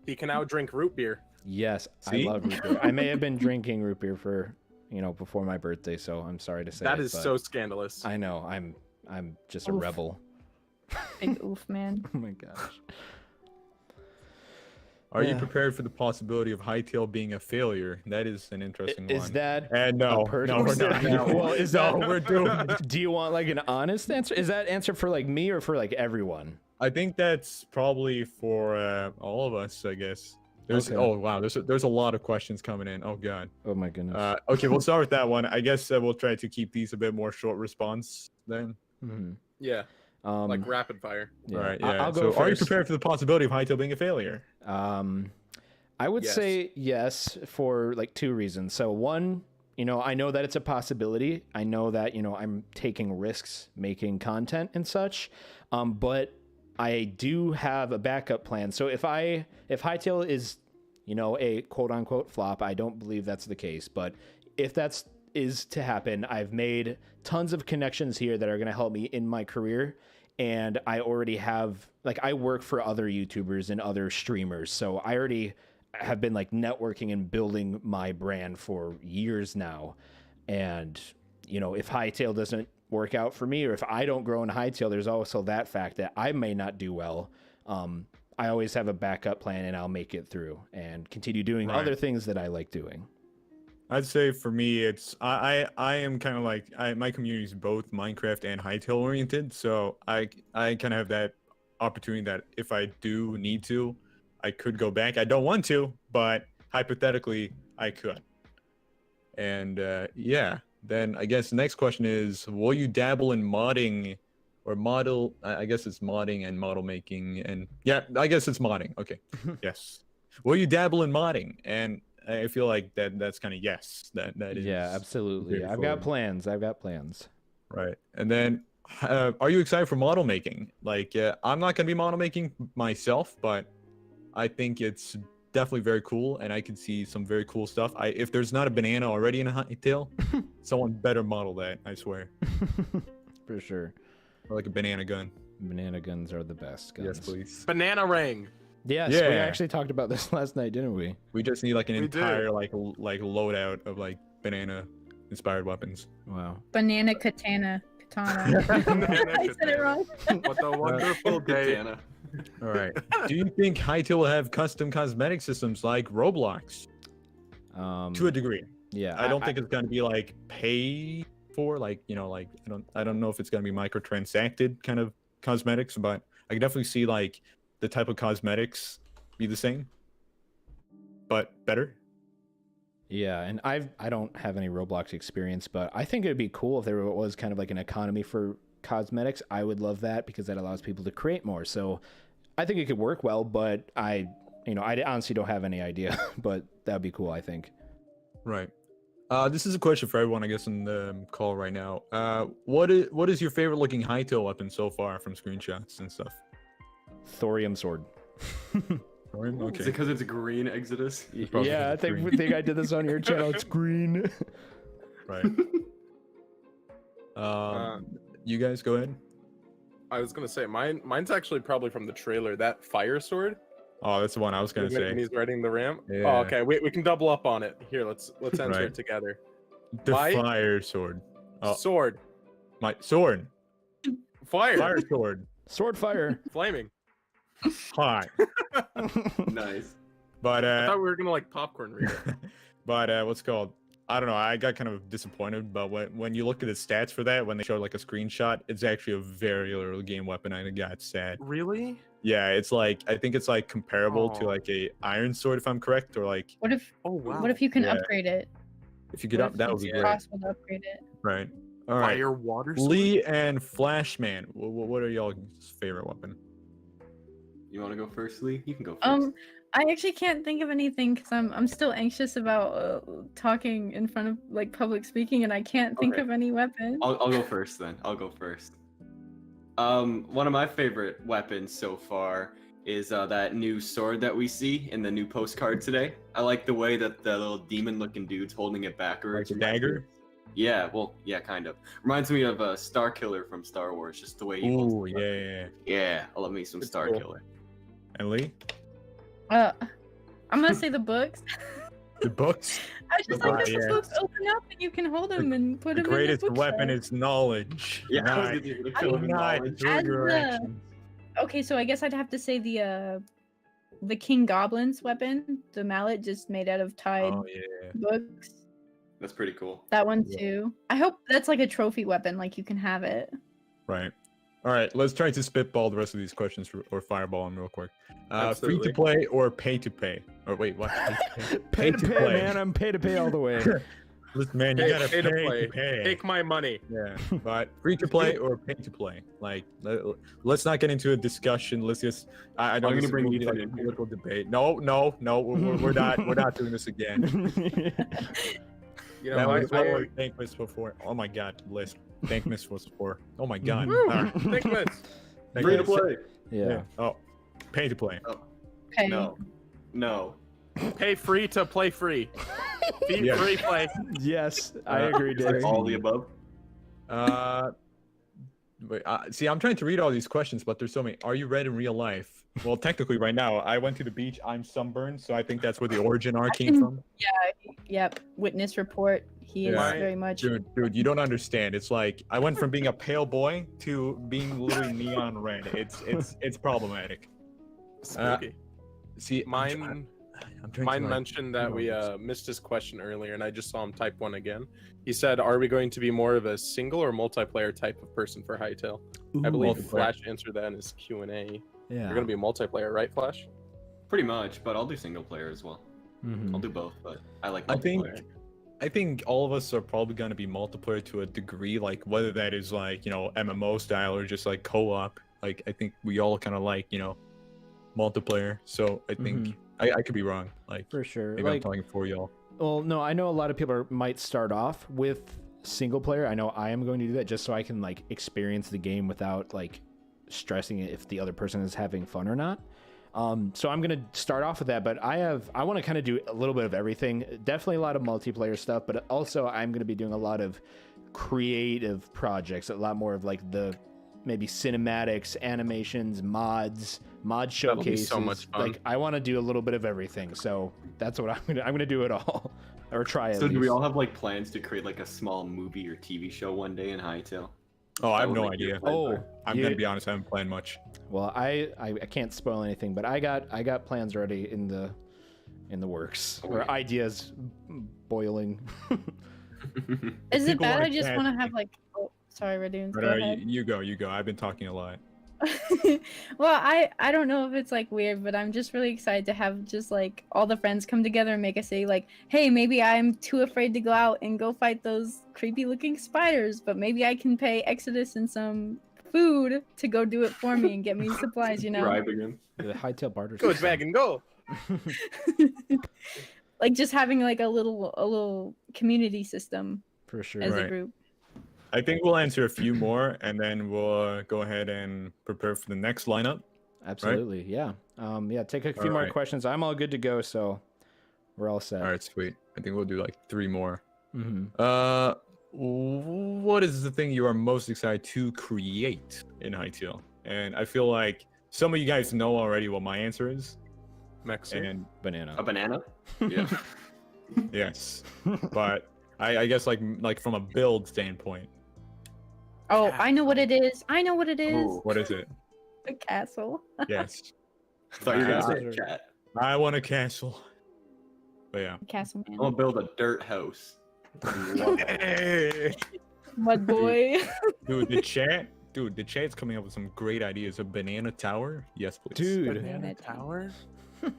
He can now drink root beer. Yes, See? I love root beer. I may have been drinking root beer for, before my birthday, so I'm sorry to say That it, is but so scandalous. I know. I'm just a Oof. rebel. Big oof, man. Oh my gosh. Are you Yeah. prepared for the possibility of Hytale being a failure? That is an interesting one. Is that And a no, personal we're not. statement? Well, is No, that we're doomed. Do you want like an honest answer? Is that answer for like me or for like everyone? I think that's probably for all of us, I guess. There's Okay. oh wow, there's a lot of questions coming in. Oh god. Oh my goodness. Okay, we'll start with that one. I guess we'll try to keep these a bit more short response then. Mhm. Yeah, like rapid fire. yeah. All right. I- Yeah. I'll go So, are you first. prepared for the possibility of Hytale being a failure? I would Yes. say yes for like two reasons. So one, I know that it's a possibility. I know that, I'm taking risks making content and such. But I do have a backup plan. So if Hytale is, a quote unquote flop, I don't believe that's the case. But if that's is to happen, I've made tons of connections here that are going to help me in my career. And I already have, like, I work for other YouTubers and other streamers. So I already have been like networking and building my brand for years now. And, if Hytale doesn't work out for me, or if I don't grow in Hytale, there's also that fact that I may not do well. I always have a backup plan and I'll make it through and continue doing Right. other things that I like doing. I'd say for me, it's I am kind of like my community is both Minecraft and Hytale oriented, so I kind of have that opportunity that if I do need to, I could go back. I don't want to, but hypothetically, I could. And yeah, then I guess the next question is, will you dabble in modding or model? I guess it's modding and model making, and yeah, I guess it's modding. Okay, yes. Will you dabble in modding? And I feel like that's kind of yes. That is Yeah, absolutely. I've got plans. Right. And then, are you excited for model making? Like, I'm not gonna be model making myself, but I think it's definitely very cool, and I can see some very cool stuff. If there's not a banana already in a Hytale, someone better model that. I swear. For sure. Or like a banana gun. Banana guns are the best guns. Yes, please. Banana ring. Yes, Yeah. we actually talked about this last night, didn't we? We just need like an We do. entire like loadout of like banana inspired weapons. Wow. Banana katana. Katana. I said it wrong. What a wonderful day. Katana. All right. Do you think Hytale will have custom cosmetic systems like Roblox? To To a degree. Yeah, I don't think it's gonna be like pay for, like, you know, like I don't know if it's gonna be microtransacted kind of cosmetics, but I can definitely see like the type of cosmetics be the same, but better. Yeah, and I don't have any Roblox experience, but I think it'd be cool if there was kind of like an economy for cosmetics. I would love that because that allows people to create more. So I think it could work well, but I honestly don't have any idea, but that'd be cool, I think. Right. This is a question for everyone, I guess, in the call right now. What is your favorite looking Hytale weapon so far from screenshots and stuff? Thorium sword. Thorium? Okay. Is it because it's green, Exodus? Yeah, I think I did this on your channel. It's green. Right. You guys go ahead. I was gonna say mine's actually probably from the trailer. That fire sword. Oh, that's the one I was gonna say. When he's riding the ramp. Yeah. Oh, okay. We can double up on it. Here, let's answer Right. it together. The My fire sword. Oh, sword. my sword. Fire. Fire sword. Sword fire. Flaming. Hot. Nice. But I thought we were gonna like popcorn read it. but what's it called? I don't know. I got kind of disappointed, but when you look at the stats for that, when they showed like a screenshot, it's actually a very early game weapon. I got sad. Really? Yeah, it's like I think it's like comparable to like a iron sword, if I'm correct, or like What if? Oh wow. What if you can Yeah. upgrade it? if you could What up, if that would it's be great. possible to upgrade it? Right. All right. Fire water sword? Lee and Flashman. What are y'all's favorite weapon? You want to go first, Lee? You can go first. I actually can't think of anything because I'm still anxious about talking in front of like public speaking, and I can't think Okay. of any weapon. I'll go first then. I'll go first. One of my favorite weapons so far is that new sword that we see in the new postcard today. I like the way that the little demon-looking dude's holding it backwards. Like a dagger? Yeah, well, yeah, kind of. Reminds me of a Star Killer from Star Wars, just the way he holds Ooh, it. yeah. Yeah, I love me some Star cool. Killer. And Lee? I'm gonna say the books. The books? I just like that yeah. the books open up and you can hold them and put The them in the greatest bookshelf. weapon is knowledge. Yeah, I was Not- gonna do the I killer mean, not knowledge. through As your the- actions. Okay, so I guess I'd have to say the King Goblin's weapon, the mallet just made out of tied Oh yeah. books. That's pretty cool. That one Yeah. too. I hope that's like a trophy weapon, like you can have it. Right. All right. Let's try to spitball the rest of these questions or fireball them real quick. Free Absolutely. to play or pay to pay? Or wait, what? Pay to pay, man. I'm pay to pay all the way. Listen, man, you gotta pay to to pay. Take my money. Yeah, but free to play or pay to play? Like, let's not get into a discussion. Let's just. I don't I'm gonna bring like Ethan a in here. political debate. No, we're not doing this again. You know, That I, was what we're thankful for. Oh my God, list. Thankness was for. Oh my God. Woo! All right. Thank this. Thank Free you. to play. Yeah. Oh, pay to play. Okay. No. Pay free to play free. Fee Yeah. free play. Yes, I agree, It's like Derek. all the above. Wait, see, I'm trying to read all these questions, but there's so many. Are you red in real life? Well, technically, right now, I went to the beach. I'm sunburned, so I think that's where the origin R came from. Yep. Witness report. He is Yeah. very much. Dude, you don't understand. It's like I went from being a pale boy to being literally neon red. It's problematic. Spooky. See, Mine Mine mentioned that we missed his question earlier, and I just saw him type one again. He said, "Are we going to be more of a single or multiplayer type of person for Hytale?" I believe multiplayer. Flash answered that in his Q&A. Yeah. You're gonna be a multiplayer, right, Flash? Pretty much, but I'll do single player as well. Mhm. I'll do both, but I like I think multiplayer. I think all of us are probably going to be multiplayer to a degree, like whether that is like, MMO style or just like co-op. Like I think we all kind of like, multiplayer. So I think I could be wrong. Like For sure. maybe I'm Like, talking for y'all. well, no, I know a lot of people might start off with single player. I know I am going to do that just so I can like experience the game without like stressing it if the other person is having fun or not. So I'm gonna start off with that, but I want to kind of do a little bit of everything. Definitely a lot of multiplayer stuff, but also I'm gonna be doing a lot of creative projects, a lot more of like the maybe cinematics, animations, mod That'll be showcases. so much fun. Like I want to do a little bit of everything. So that's what I'm gonna do it all, or try it. So do we all have like plans to create like a small movie or TV show one day in Hytale? Oh, I have That would no make your idea. plan better. I'm gonna be honest. I haven't planned much. Well, I can't spoil anything, but I got plans already in the in the works, or ideas boiling. Is it People bad? wanna I just chat- want to have like. Oh, sorry, Radoon. But, Go ahead. you go. I've been talking a lot. Well, I don't know if it's like weird, but I'm just really excited to have just like all the friends come together and make us say like, hey, maybe I'm too afraid to go out and go fight those creepy looking spiders, but maybe I can pay Exodus and some food to go do it for me and get me supplies, you know? Bribing him. The Hytale barter Go system. back and go. Like just having like a little community system For sure. as a Right. group. I think we'll answer a few more, and then we'll go ahead and prepare for the next lineup. Absolutely, yeah. Yeah, take a few more Alright. questions. I'm all good to go, so we're all set. All right, sweet. I think we'll do like 3 more. Mhm. What is the thing you are most excited to create in Hytale? And I feel like some of you guys know already what my answer is. Mexer. And Banana. A banana? Yeah. yes, but I guess like from a build standpoint. Oh, I know what it is. I know what it is. Ooh. What is it? A castle. Yes. I thought you were Uh, gonna say cat. I want a castle. But yeah. Castle man. I'm gonna build a dirt house. Hey! Mud boy. Dude, the chat's coming up with some great ideas. A banana tower? Yes, please. Dude. Banana tower?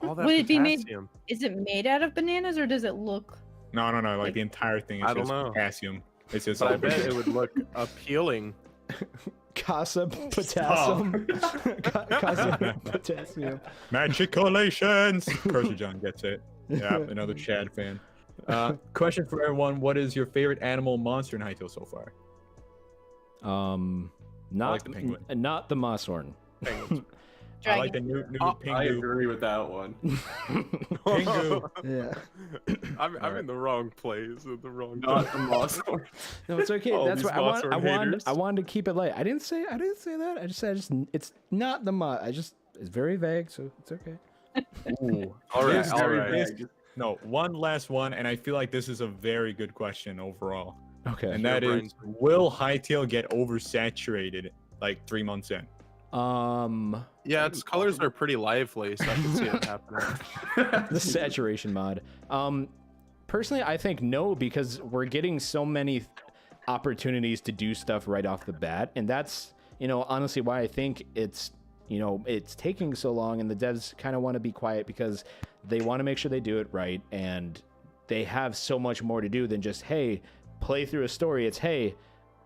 All that Would it be made? potassium. Is it made out of bananas or does it look? No, like the entire thing is I don't just know. potassium. It's just But I all bet it would look appealing. Casa potassium. Casa potassium. Magicolations! Cursor John gets it. Yeah, another Chad fan. Question for everyone: what is your favorite animal monster in Hytale so far? Not like the penguin. Not the Mosshorn. Penguins. I like the new I Pingu. agree with that one. Pingu. Yeah. I'm in the wrong place at the wrong Not the time. Mosshorn. No, it's okay. All That's these what I Mosshorn wanted. haters. I wanted to keep it light. I didn't say that. I just said it's not the Mo. It's very vague, so it's okay. Ooh. All right, This- all right. this- No, one last one, and I feel like this is a very good question overall. Okay. And that is, brains. will Hytale get oversaturated like 3 months in? Yeah, its colors are pretty lively, so I can see it happening. The saturation mod. Personally, I think no, because we're getting so many opportunities to do stuff right off the bat, and that's honestly why I think it's taking so long, and the devs kind of want to be quiet because they want to make sure they do it right, and they have so much more to do than just, hey, play through a story. It's, hey,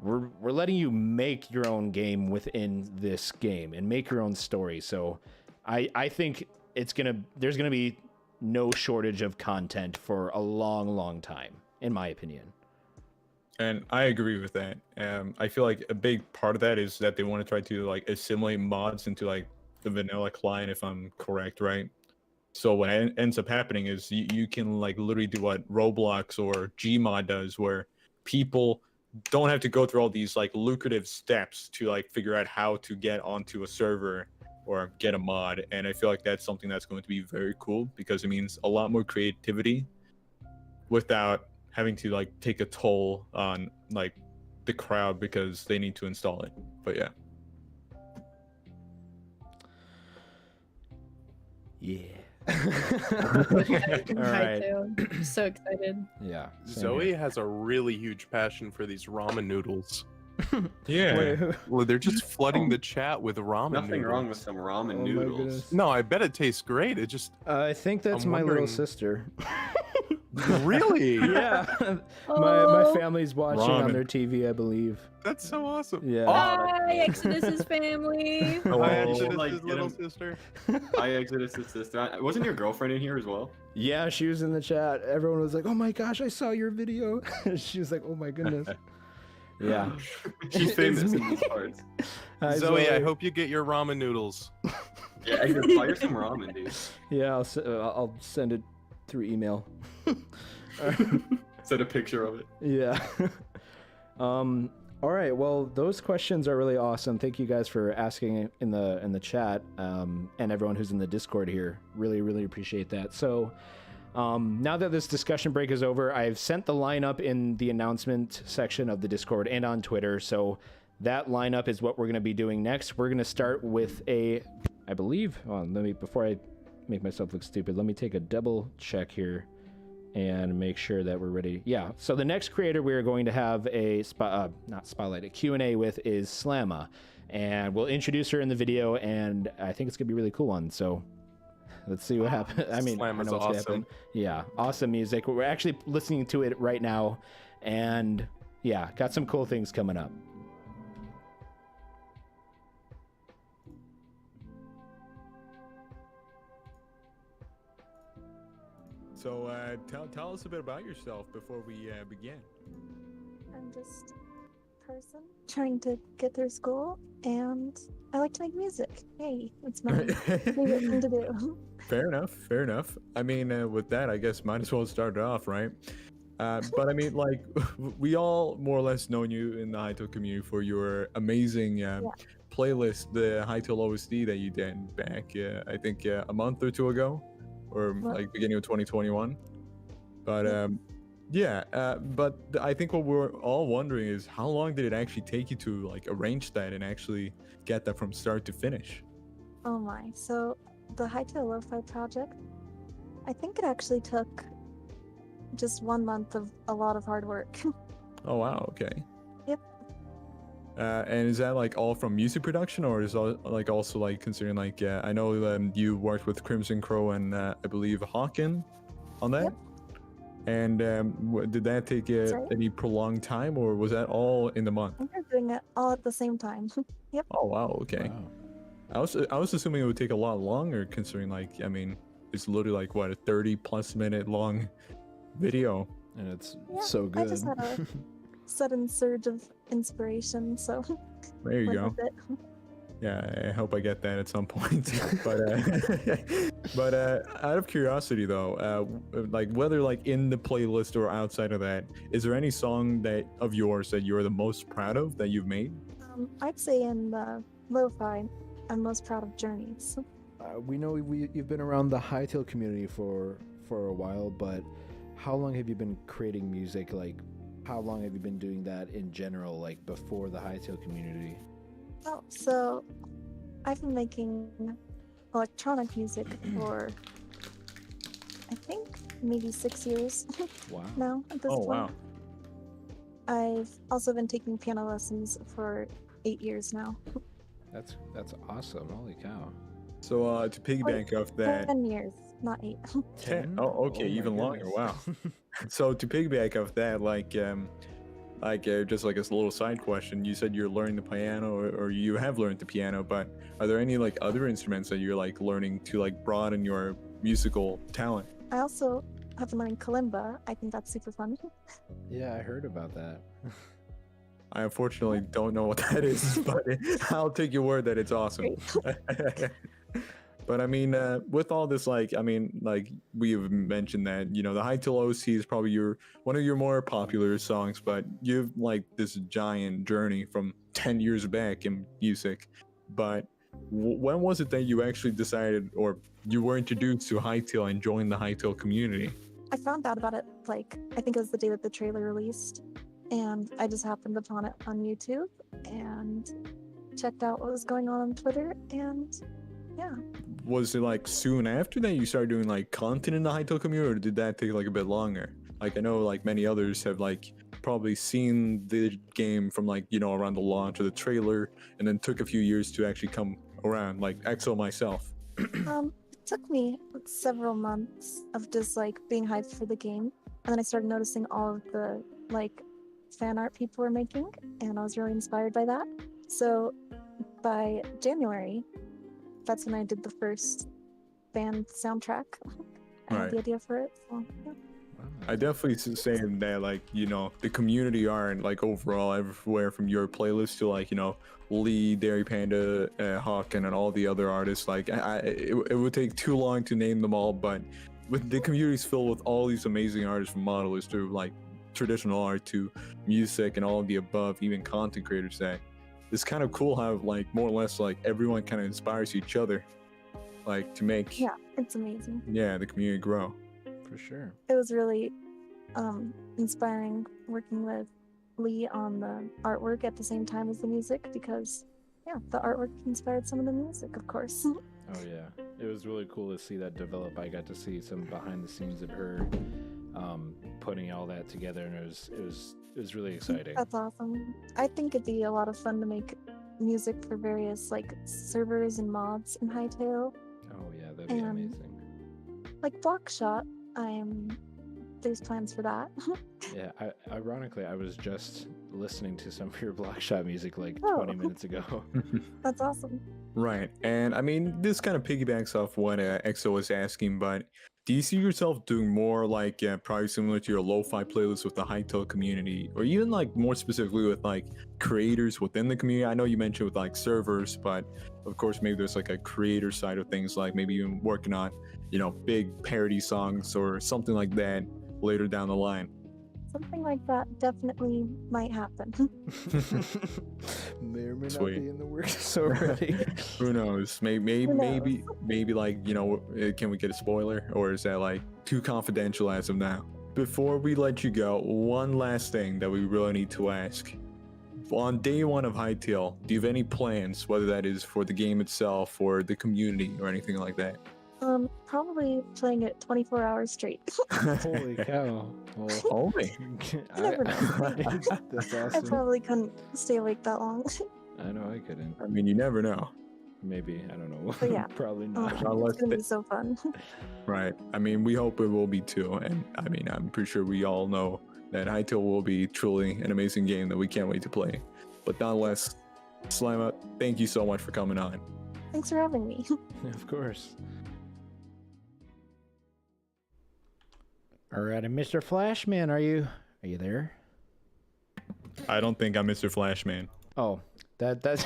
we're letting you make your own game within this game and make your own story. So I think there's gonna be no shortage of content for a long time, in my opinion. And I agree with that. I feel like a big part of that is that they want to try to like assimilate mods into like the vanilla client, if I'm correct, right? So what ends up happening is you can like literally do what Roblox or Gmod does, where people don't have to go through all these like lucrative steps to like figure out how to get onto a server or get a mod. And I feel like that's something that's going to be very cool because it means a lot more creativity without having to like take a toll on like the crowd because they need to install it. But yeah. Yeah. All right. I'm so excited. Yeah. same Zoe here. has a really huge passion for these ramen noodles. Yeah. Wait, Well, they're just flooding the chat with ramen Nothing noodles. wrong with some ramen Oh my noodles. goodness. No, I bet it tastes great. It just I think that's I'm my little wondering- sister. really. Yeah. my Oh. family's watching on Ramen. their TV, I believe. That's so awesome. Yeah. Hi, Exodus's family. Oh, Hi, well, Exodus's like, little get him- sister. Hi, Exodus' sister. Wasn't your girlfriend in here as well? Yeah, she was in the chat. Everyone was like, "Oh my gosh, I saw your video." She was like, "Oh my goodness." Yeah. She's It's famous in me. these parts. Hi, Zoe, I hope you get your ramen noodles. Yeah, Exodus, fire some ramen, dude. Yeah, I'll send it through email. Send a picture of it. Yeah. All right. Well, those questions are really awesome. Thank you guys for asking in the chat, and everyone who's in the Discord here. Really appreciate that. So, now that this discussion break is over, I've sent the lineup in the announcement section of the Discord and on Twitter. So that lineup is what we're going to be doing next. We're going to start with I believe. Before I make myself look stupid. Let me take a double check here and make sure that we're ready. Yeah, so the next creator we're going to have a a Q&A with is Slamma, and we'll introduce her in the video, and I think it's gonna be a really cool one. So let's see what happens. I mean, I know Slamma's what's gonna awesome. happen. Yeah, awesome music. We're actually listening to it right now, and yeah, got some cool things coming up. So tell us a bit about yourself before we begin. I'm just a person trying to get through school, and I like to make music. Hey, it's my favorite thing to do. Fair enough. Fair enough. I mean, with that, I guess might as well start it off, right? But I mean, like, we all more or less know you in the Hytale community for your amazing playlist, the Hytale OST that you did back, I think, a month or two ago, or like beginning of 2021. But but I think what we're all wondering is how long did it actually take you to like arrange that and actually get that from start to finish? Oh my. So, the Hytale Lo-Fi project, I think it actually took just 1 month of a lot of hard work. Oh wow, okay. Yep. And is that like all from music production, or is all, like also like considering like I know you worked with CrimsonKrow and I believe Hawkon on that? Yep. And did that take any prolonged time, or was that all in the month? I think we're doing it all at the same time. Yep. Oh wow, okay. I was assuming it would take a lot longer, considering like I mean it's literally like what, a 30+ minute long video, and it's Yeah, so good. I just had a sudden surge of inspiration, so There you went go. with it. Yeah, I hope I get that at some point. but out of curiosity though, like whether like in the playlist or outside of that, is there any song that of yours that you're the most proud of that you've made? I'd say in the lo-fi, I'm most proud of Journeys. We know you've been around the Hytale community for a while, but how long have you been creating music? Like, how long have you been doing that in general, like before the Hytale community? Oh, so I've been making electronic music for, I think, maybe 6 years Wow. now at this Oh, point. wow. I've also been taking piano lessons for 8 years now. That's awesome. Holy cow. So to piggyback off that, 10 years, not 8. 10? Oh, okay, Oh my even longer. goodness. Wow. So to piggyback off that, like just like a little side question, you said you're learning the piano, or you have learned the piano, but are there any like other instruments that you're like learning to like broaden your musical talent? I also have been learning kalimba. I think that's super fun. Yeah, I heard about that. I unfortunately don't know what that is, but I'll take your word that it's awesome. But I mean, with all this, like, I mean, like we've mentioned that, you know, the Hytale OC is probably one of your more popular songs, but you've like this giant journey from 10 years back in music. But when was it that you actually decided, or you were introduced to Hytale and joined the Hytale community? I found out about it, like, I think it was the day that the trailer released, and I just happened upon it on YouTube and checked out what was going on Twitter, and yeah. Was it like soon after that you started doing like content in the Hytale community, or did that take like a bit longer? Like I know like many others have like probably seen the game from like, you know, around the launch of the trailer, and then took a few years to actually come around, like EXO myself. It took me several months of just like being hyped for the game, and then I started noticing all of the like fan art people were making, and I was really inspired by that. So by January, that's when I did the first band soundtrack. I had Right. the idea for it. So, yeah. I definitely say that, like, you know, the community art, like overall everywhere from your playlist to like, you know, Lee, DairyPanda, Hawkon, and all the other artists, like it would take too long to name them all, but with the communities filled with all these amazing artists, from modelers to like traditional art to music and all of the above, even content creators, that it's kind of cool how like more or less like everyone kind of inspires each other, like to make Yeah, it's amazing. the community grow. For sure. It was really inspiring working with Lee on the artwork at the same time as the music, because yeah, the artwork inspired some of the music, of course. Oh yeah. It was really cool to see that develop. I got to see some behind the scenes of her putting all that together, and it was really exciting. That's awesome. I think it'd be a lot of fun to make music for various like servers and mods in Hytale. Oh yeah, that'd be amazing. Like Blockshot, there's plans for that. Yeah, ironically, I was just listening to some of your Blockshot music like Oh. 20 minutes ago. That's awesome. Right, and I mean, this kind of piggybacks off what Exo was asking, but do you see yourself doing more like probably similar to your lo-fi playlist with the Hytale community, or even like more specifically with like creators within the community? I know you mentioned with like servers, but of course maybe there's like a creator side of things, like maybe even working on, you know, big parody songs or something like that later down the line. Something like that definitely might happen. May or may Sweet. not be in the works already. Who knows? Maybe Who knows? maybe like, you know, can we get a spoiler, or is that like too confidential as of now? Before we let you go, one last thing that we really need to ask. On day one of Hytale, do you have any plans, whether that is for the game itself or the community or anything like that? Probably playing it 24 hours straight. Holy cow. Well, Holy. You never know. That's I awesome. probably couldn't stay awake that long. I know I couldn't. I mean, you never know. Maybe, I don't know. But yeah. Probably Oh, not. Unless it's gonna they- be so fun. Right. I mean, we hope it will be too. And I mean, I'm pretty sure we all know that Hytale will be truly an amazing game that we can't wait to play. But nonetheless, Slamma, thank you so much for coming on. Thanks for having me. Of course. All right, and Mr. Flashman, are you there? I don't think I'm Mr. Flashman. Oh, that's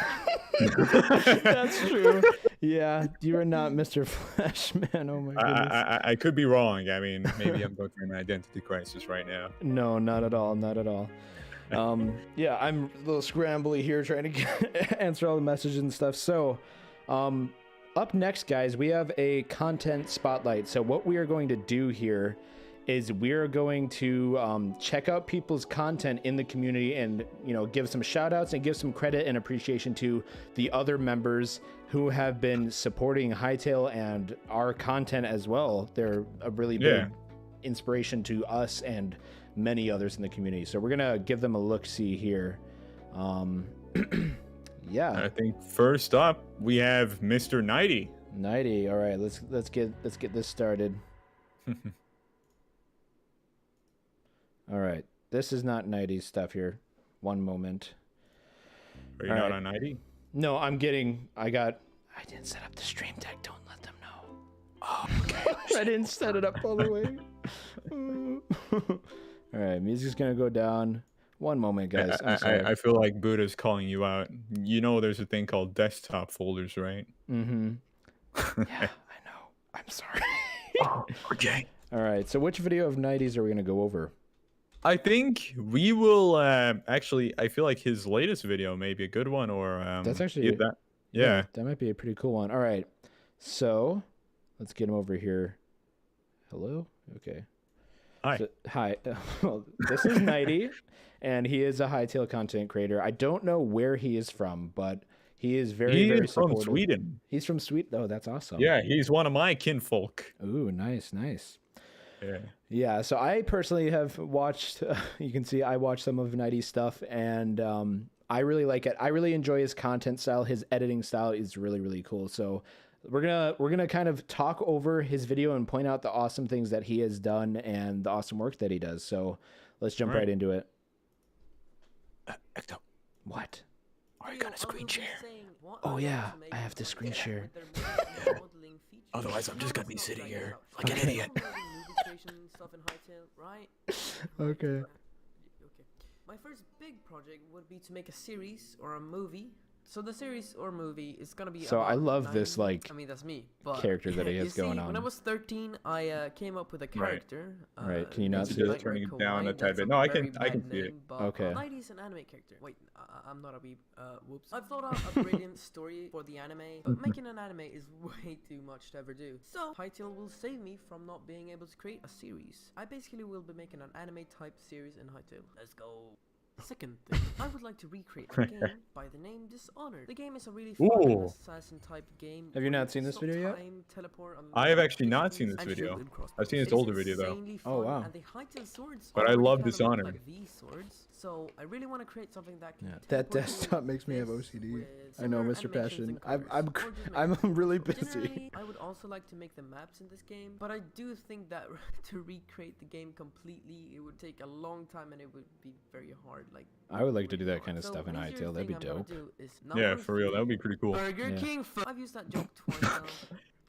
that's true. Yeah, you are not Mr. Flashman. Oh my goodness. I could be wrong. I mean, maybe I'm going through an identity crisis right now. No, not at all. Not at all. Yeah, I'm a little scrambly here trying to answer all the messages and stuff. So, up next, guys, we have a content spotlight. So what we are going to do here is we're going to check out people's content in the community and, you know, give some shout outs and give some credit and appreciation to the other members who have been supporting Hytale and our content as well. They're a really big inspiration to us and many others in the community. So we're gonna give them a look-see here. Yeah. I think first up we have Mr. 90. 90. All right, let's get this started. All right, this is not 90s stuff here. One moment. Are you All not right. on 90? No, I didn't set up the stream deck. Don't let them know. Oh, okay. I didn't set it up all the way. All right, music's gonna go down. One moment, guys. I'm sorry. I feel like Buddha's calling you out. You know there's a thing called desktop folders, right? Mm-hmm. Yeah, I know. I'm sorry. Oh, okay. All right, so which video of 90s are we gonna go over? I think we will actually, I feel like his latest video may be a good one, or That's actually yeah. That might be a pretty cool one. All right, so let's get him over here. Hello. Okay. Hi. So, hi. Well, this is 90, and he is a Hytale content creator. I don't know where he is from, but he is very He is from supportive. Sweden. He's from Sweden. Oh, that's awesome. Yeah, he's one of my kinfolk. Ooh, nice. Yeah. Yeah, so I personally have watched, you can see I watched some of 90s stuff, and I really like it. I really enjoy his content style. His editing style is really, really cool. So we're gonna kind of talk over his video and point out the awesome things that he has done and the awesome work that he does. So let's jump right into it. Ecto, what? are you gonna screen share? Oh yeah, I have to screen share. Otherwise, I'm just gonna be sitting here like an idiot. Okay. My first big project would be to make a series or a movie. So the series or movie is gonna be. So I about love this, 90s. like, I mean, that's me. But character that he you has going see, When I on. was 13, I came up with a character. Right. Can you not It's see just it? turning it Kawaii, down a that's tad bit. No, I can very bad see it. name, but, Okay. 90s an anime character. Wait, I'm not a weeb. Whoops. I've thought out a brilliant story for the anime, but making an anime is way too much to ever do. So Hytale will save me from not being able to create a series. I basically will be making an anime type series in Hytale. Let's go. Second thing, I would like to recreate a game by the name Dishonored. The game is a really fun Ooh. assassin type game. Have you where not seen this stop video yet? time, teleport on I have actually not distance, seen this and video. shoot and crossbow. I've seen its It is older video though. insanely Oh, fun, wow. And the Hytale swords But I already love kinda look Dishonored. like these swords, so I really want to create something that can That teleport you desktop makes me have with OCD. I know, similar Mr. animations Passion. and I'm colors, or just I'm make really Generally, busy. I would also like to make the maps in this game, but I do think that to recreate the game completely, it would take a long time and it would be very hard. Like I would like to do that kind of so stuff in easier Hytale. That'd be thing I'm gonna dope. do is Yeah, number for real, that would be pretty cool. Burger Yeah. King. I've used that joke twice now.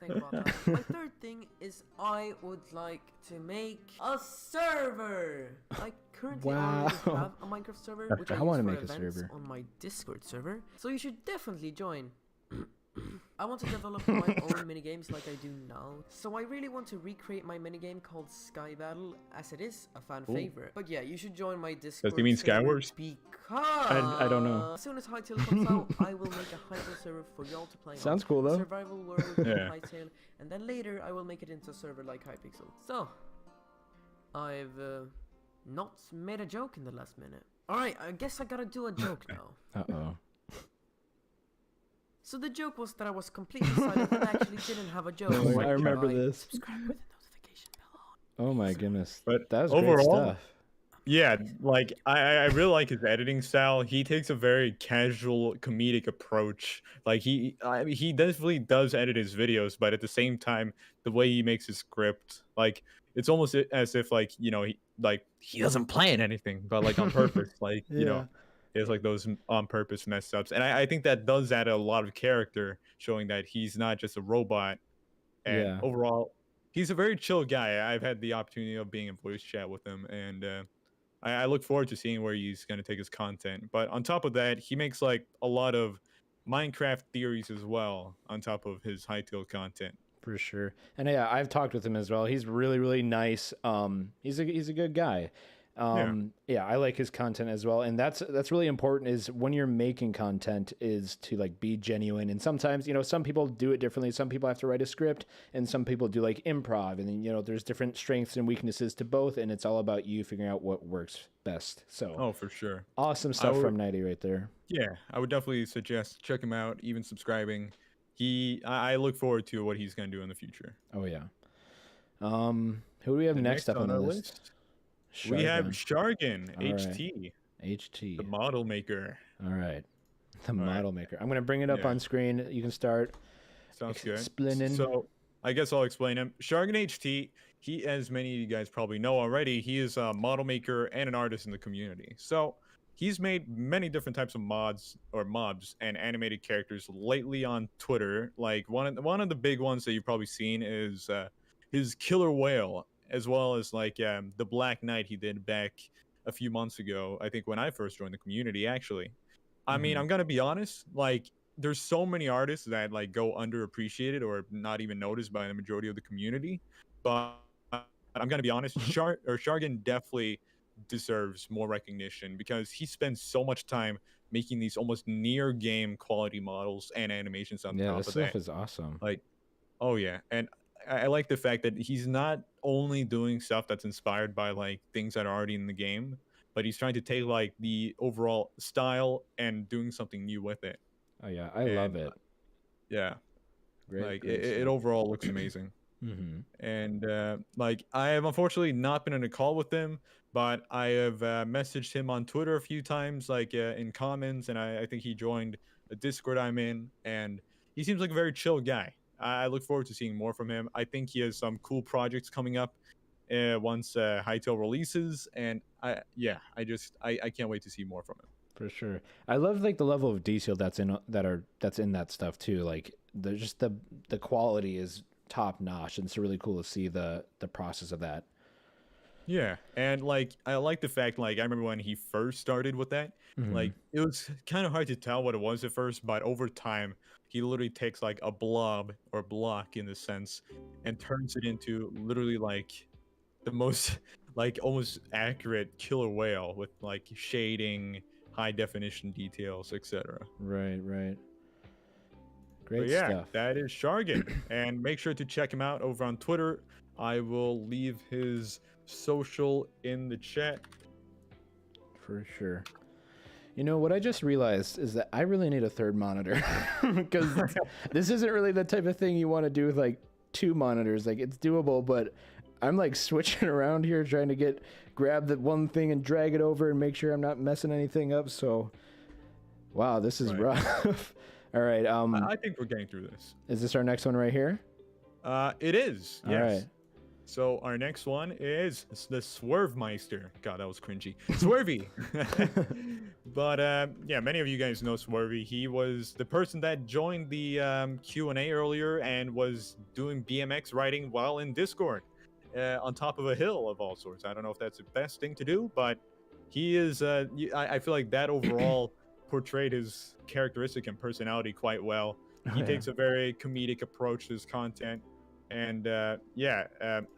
Think about that. My third thing is I would like to make a server. I currently already Wow. have a Minecraft server, which I I wanna use make for a events server. on my Discord server. So you should definitely join. I want to develop my own minigames like I do now. So I really want to recreate my minigame called Sky Battle, as it is a fan Ooh. favorite. But yeah, you should join my Discord Does he mean server Skywars? because I don't know. as soon as Hytale comes out, I will make a Hytale server for y'all to play Sounds on. cool, though. Survival world in Yeah. Hytale, and then later I will make it into a server like Hypixel. So, I've not made a joke in the last minute. Alright, I guess I gotta do a joke now. Uh-oh. So the joke was that I was completely silent and actually didn't have a joke. Oh, I remember By this. subscribe with the notification bell on. Oh my goodness. But That was overall, great stuff. Yeah, like I really like his editing style. He takes a very casual comedic approach. Like he definitely does edit his videos, but at the same time, the way he makes his script, like it's almost as if like he doesn't plan anything, but like on purpose, like you know, it's like those on purpose mess ups. And I think that does add a lot of character, showing that he's not just a robot. And Yeah. overall, he's a very chill guy. I've had the opportunity of being in voice chat with him, and I look forward to seeing where he's going to take his content. But on top of that, he makes like a lot of Minecraft theories as well on top of his Hytale content. For sure. And yeah, I've talked with him as well. He's really, really nice. He's a good guy. Yeah, I like his content as well. And that's really important, is when you're making content, is to like be genuine. And sometimes, you know, some people do it differently. Some people have to write a script, and some people do like improv. And then, you know, there's different strengths and weaknesses to both, and it's all about you figuring out what works best. So Oh, for sure. awesome stuff from Nighty right there. Yeah, I would definitely suggest check him out, even subscribing. I look forward to what he's going to do in the future. Oh yeah. Who do we have next up on the our list? We have Shargan. Shargan, All right. HT. HT. The model maker. All right. The model maker. I'm going to bring it up Yeah. on screen. You can start. Sounds good. Explaining. So I guess I'll explain him. Shargan HT, he, as many of you guys probably know already, he is a model maker and an artist in the community. So he's made many different types of mods or mobs and animated characters lately on Twitter. Like one of the big ones that you've probably seen is his killer whale, as well as like the Black Knight he did back a few months ago. I think when I first joined the community, actually. I mean, I'm gonna be honest, like there's so many artists that like go underappreciated or not even noticed by the majority of the community. But I'm gonna be honest, Shargan definitely deserves more recognition because he spends so much time making these almost near game quality models and animations on top this of stuff that. is awesome. Like, oh yeah, and I like the fact that he's not only doing stuff that's inspired by like things that are already in the game, but he's trying to take like the overall style and doing something new with it. Oh yeah, I love it. Yeah, Great, like great it stuff. overall looks amazing. Mm-hmm. And like I have unfortunately not been in a call with him, but I have messaged him on Twitter a few times, like in comments, and I think he joined a Discord I'm in, and he seems like a very chill guy. I look forward to seeing more from him. I think he has some cool projects coming up once Hytale releases, and I can't wait to see more from him. For sure. I love like the level of detail that's in that stuff too. Like the quality is top notch, and it's really cool to see the process of that. Yeah, and like I like the fact, like I remember when he first started with that, like it was kind of hard to tell what it was at first, but over time he literally takes like a blob or block in the sense and turns it into literally like the most like almost accurate killer whale with like shading, high definition details, etc. Right. Great But yeah, stuff. that is Shargan, and make sure to check him out over on Twitter. I will leave his social in the chat. for sure. You know, what I just realized is that I really need a third monitor because this isn't really the type of thing you want to do with like 2 monitors. Like, it's doable, but I'm like switching around here trying to grab the one thing and drag it over and make sure I'm not messing anything up. So, wow, this is rough. All right. I think we're getting through this. Is this our next one right here? It is. All Yes. right. So our next one is the Swerve Meister. God, that was cringy. Swervy. But yeah, many of you guys know Swervy. He was the person that joined the Q&A earlier and was doing BMX riding while in Discord on top of a hill of all sorts. I don't know if that's the best thing to do, but he is. I feel like that overall portrayed his characteristic and personality quite well. He takes a very comedic approach to his content. And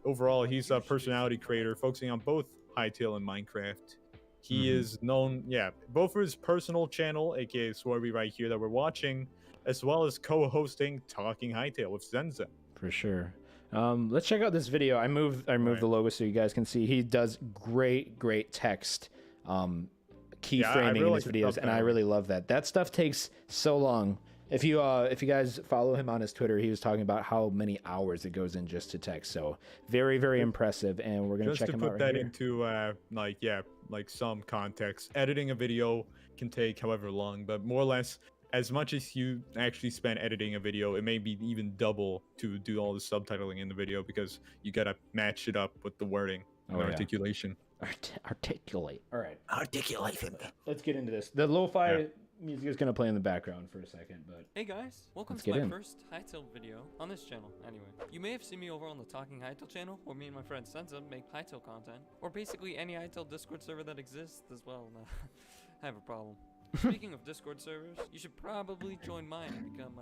overall, he's a personality creator focusing on both Hytale and Minecraft. He is known, both for his personal channel, aka Swervy right here that we're watching, as well as co-hosting Talking Hytale with Zenza. For sure. Let's check out this video. I moved the logo so you guys can see. He does great text keyframing in his videos, and I really love that. That stuff takes so long. If you guys follow him on his Twitter, he was talking about how many hours it goes in just to text. So very impressive, and we're gonna check him out right here. Just to put that into like some context, editing a video can take however long, but more or less as much as you actually spend editing a video, it may be even double to do all the subtitling in the video because you gotta match it up with the wording and articulation. Articulate. All right. Articulation. Let's get into this. The lo-fi music is gonna play in the background for a second, but hey guys, welcome to my first Hytale video on this channel. Anyway, you may have seen me over on the Talking Hytale channel, where me and my friend Senza make Hytale content, or basically any Hytale Discord server that exists as well. I have a problem. Speaking of Discord servers, you should probably join mine and become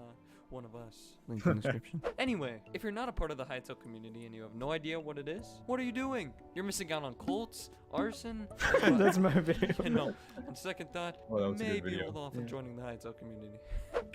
one of us. Link in the description. Anyway, if you're not a part of the Hytale community and you have no idea what it is, what are you doing? You're missing out on cults, arson. That's my video. And no, on second thought, maybe hold off on Yeah. joining the Hytale community.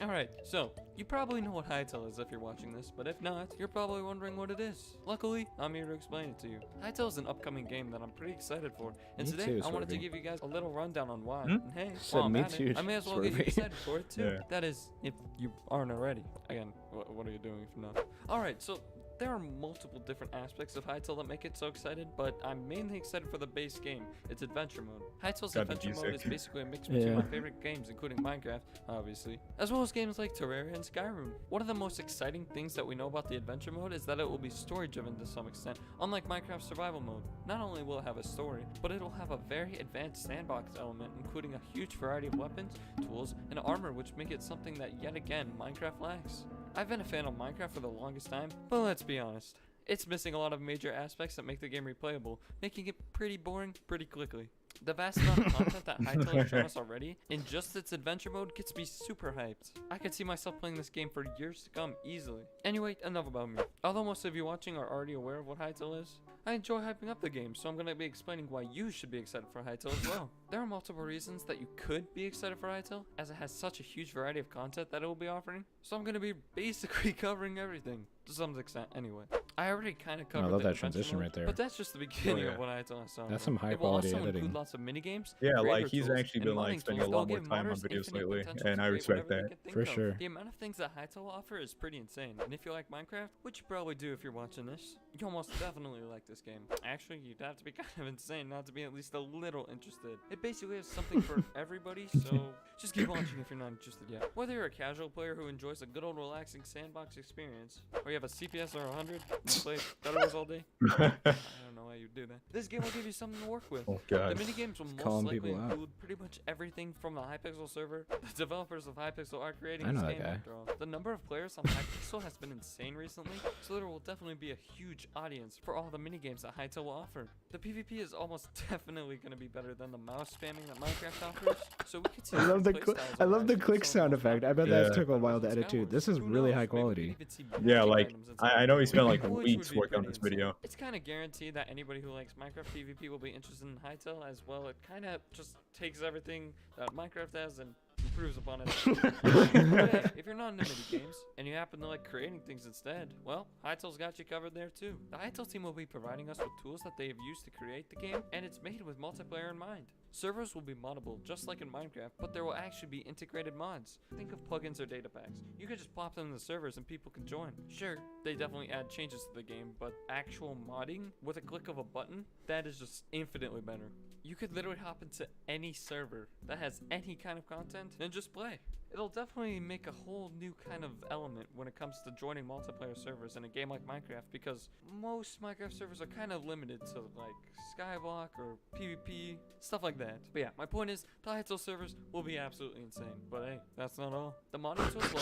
Alright, so you probably know what Hytale is if you're watching this, but if not, you're probably wondering what it is. Luckily, I'm here to explain it to you. Hytale is an upcoming game that I'm pretty excited for, and Me today too, I wanted to Swervy. give you guys a little rundown on why. And hey, Said while I'm me at too, it, I may as well get you Swervy. excited for it too. Yeah. That is, if you aren't already. Again, what are you doing if not? Alright, so there are multiple different aspects of Hytale that make it so excited, but I'm mainly excited for the base game, its adventure mode. Hytale's Got the adventure mode is G-Sick. basically a mix between Yeah. my favorite games, including Minecraft, obviously, as well as games like Terraria and Skyrim. One of the most exciting things that we know about the adventure mode is that it will be story-driven to some extent, unlike Minecraft's survival mode. Not only will it have a story, but it'll have a very advanced sandbox element, including a huge variety of weapons, tools, and armor, which make it something that, yet again, Minecraft lacks. I've been a fan of Minecraft for the longest time, but let's be honest. It's missing a lot of major aspects that make the game replayable, making it pretty boring pretty quickly. The vast amount of content that Hytale has shown us already in just its adventure mode gets me super hyped. I could see myself playing this game for years to come easily. Anyway, enough about me. Although most of you watching are already aware of what Hytale is, I enjoy hyping up the game, so I'm going to be explaining why you should be excited for Hytale as well. There are multiple reasons that you could be excited for Hytale, as it has such a huge variety of content that it will be offering, so I'm going to be basically covering everything, to some extent anyway. I already kind of covered I love the that adventure transition mode, right there. but that's just the beginning yeah. of what Hytale has That's some high It will quality also editing. include lots of minigames, Yeah, like creator he's tools, actually and been like modding spending a tools lot that'll more give time on modders videos infinite lately, potential and to I create respect whatever they that. can think For of. sure. The amount of things that Hytale will offer is pretty insane, and if you like Minecraft, which you probably do if you're watching this, you almost definitely like this game. Actually, you'd have to be kind of insane not to be at least a little interested. It basically has something for everybody, so just keep watching if you're not interested yet. Whether you're a casual player who enjoys a good old relaxing sandbox experience, or you have a CPS or 100 and you play Star Wars all day, I don't know why you'd do that. This game will give you something to work with. Oh, God. The minigames will most calling likely people out. include pretty much everything from the Hypixel server. The developers of Hypixel are creating I know this that game guy. after all. The number of players on Hypixel has been insane recently, so there will definitely be a huge audience for all the minigames that Hytale will offer. The PvP is almost definitely going to be better than the mouse spamming that Minecraft offers, so we could see I love the different I playstyles love the arise click from some sound of effect. I bet Yeah. that took a while to edit too. This is really high quality. Yeah, like I know he spent like Which would weeks be working on pretty this video. It's kind of guaranteed that anybody who likes Minecraft PvP will be interested in Hytale as well. It kind of just takes everything that Minecraft has and improves upon it. But hey, if you're not into mini games and you happen to like creating things instead, well, Hytale's got you covered there too. The Hytale team will be providing us with tools that they have used to create the game, and it's made with multiplayer in mind. Servers will be moddable just like in Minecraft, but there will actually be integrated mods. Think of plugins or data packs. You can just plop them in the servers and people can join. Sure, they definitely add changes to the game, but actual modding with a click of a button, that is just infinitely better. You could literally hop into any server that has any kind of content and just play. It'll definitely make a whole new kind of element when it comes to joining multiplayer servers in a game like Minecraft, because most Minecraft servers are kind of limited to like Skyblock or PvP, stuff like that. But yeah, my point is the Hytale servers will be absolutely insane. But hey, that's not all. The modding tools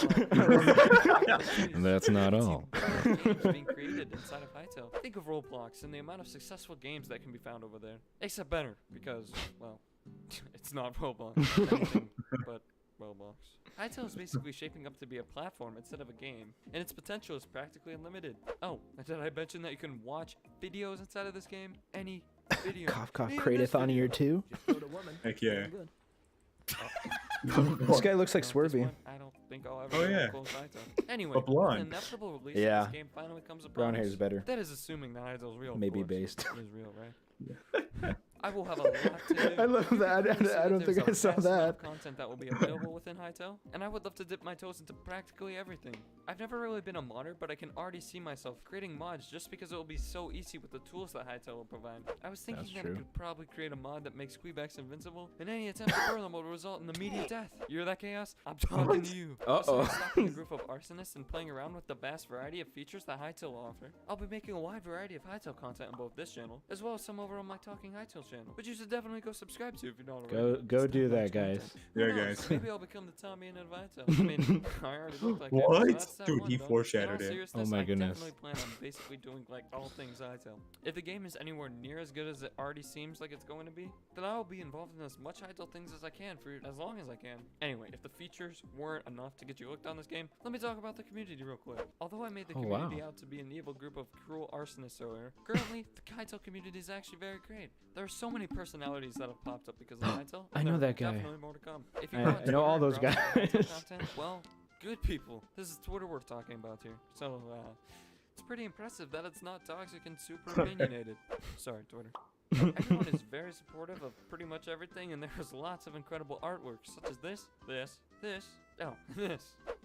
will That's not all. games being created inside of Hytale. Think of Roblox and the amount of successful games that can be found over there. Except better, because, well, it's not Roblox. Anything but Roblox. Hytale is basically shaping up to be a platform instead of a game, and its potential is practically unlimited. Oh, and did I mention that you can watch videos inside of this game? Any video. Cough, cough, Create-A-Thon year 2. Heck yeah. This guy looks like Swervy. I don't think I'll ever close Hytale. Anyway, But blonde. the inevitable release Yeah. of this game finally comes upon Brown us. hair's better. That is assuming that Hytale's real. of Maybe course. based. It is real, right? I will have a lot to do. I love that. I don't think I saw that. Content that will be available within Hytale, and I would love to dip my toes into practically everything. I've never really been a modder, but I can already see myself creating mods just because it will be so easy with the tools that Hytale will provide. I was thinking that I could probably create a mod that makes Kweebecs invincible, and any attempt to burn them will result in immediate death. You hear that, Chaos? I'm talking to you. Besides stopping a group of arsonists and playing around with the vast variety of features that Hytale will offer, I'll be making a wide variety of Hytale content on both this channel, as well as some over on my Talking Hytale channel, which you should definitely go subscribe to if you're not already. Go do that, guys. Yeah, Who knows? guys. Maybe I'll become the Tommy and Hytale. I mean, I already look like What? it. So that's Dude, one he done. foreshadowed In all it. seriousness, Oh my I goodness. definitely plan on basically doing like all things Hytale. If the game is anywhere near as good as it already seems like it's going to be, then I'll be involved in as much Hytale things as I can for as long as I can. Anyway, if the features weren't enough to get you hooked on this game, let me talk about the community real quick. Although I made the community out to be an evil group of cruel arsonists earlier, currently the Hytale community is actually very great. There are so many personalities that have popped up because of Hytale. I know that guy. Definitely more to come. If you I go on know all Twitter those and browse for Hytale guys. content, well, good people. This is Twitter we're talking about here. So, it's pretty impressive that it's not toxic and super opinionated. Sorry, Twitter. Everyone is very supportive of pretty much everything, and there's lots of incredible artwork, such as this, this,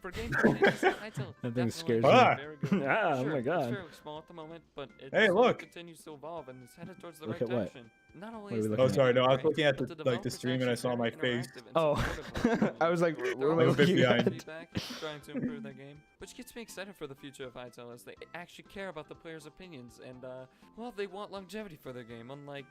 For games Hytale That thing definitely scares is me. very good. Ah, oh Sure, my it's God. fairly small at the moment, but it Hey, slowly look. continues to evolve and is headed towards the Look right at what? direction. Not only What are is we the looking Oh, sorry, no, I was great, looking at but the developers stream and I actually saw my very face. interactive and Oh, supportive of the I was like, community. what am I I'm a bit looking behind. at? Feedback and trying to improve their game, which gets me excited for the future of Hytale as they actually care about the players' opinions and, well, they want longevity for their game, unlike,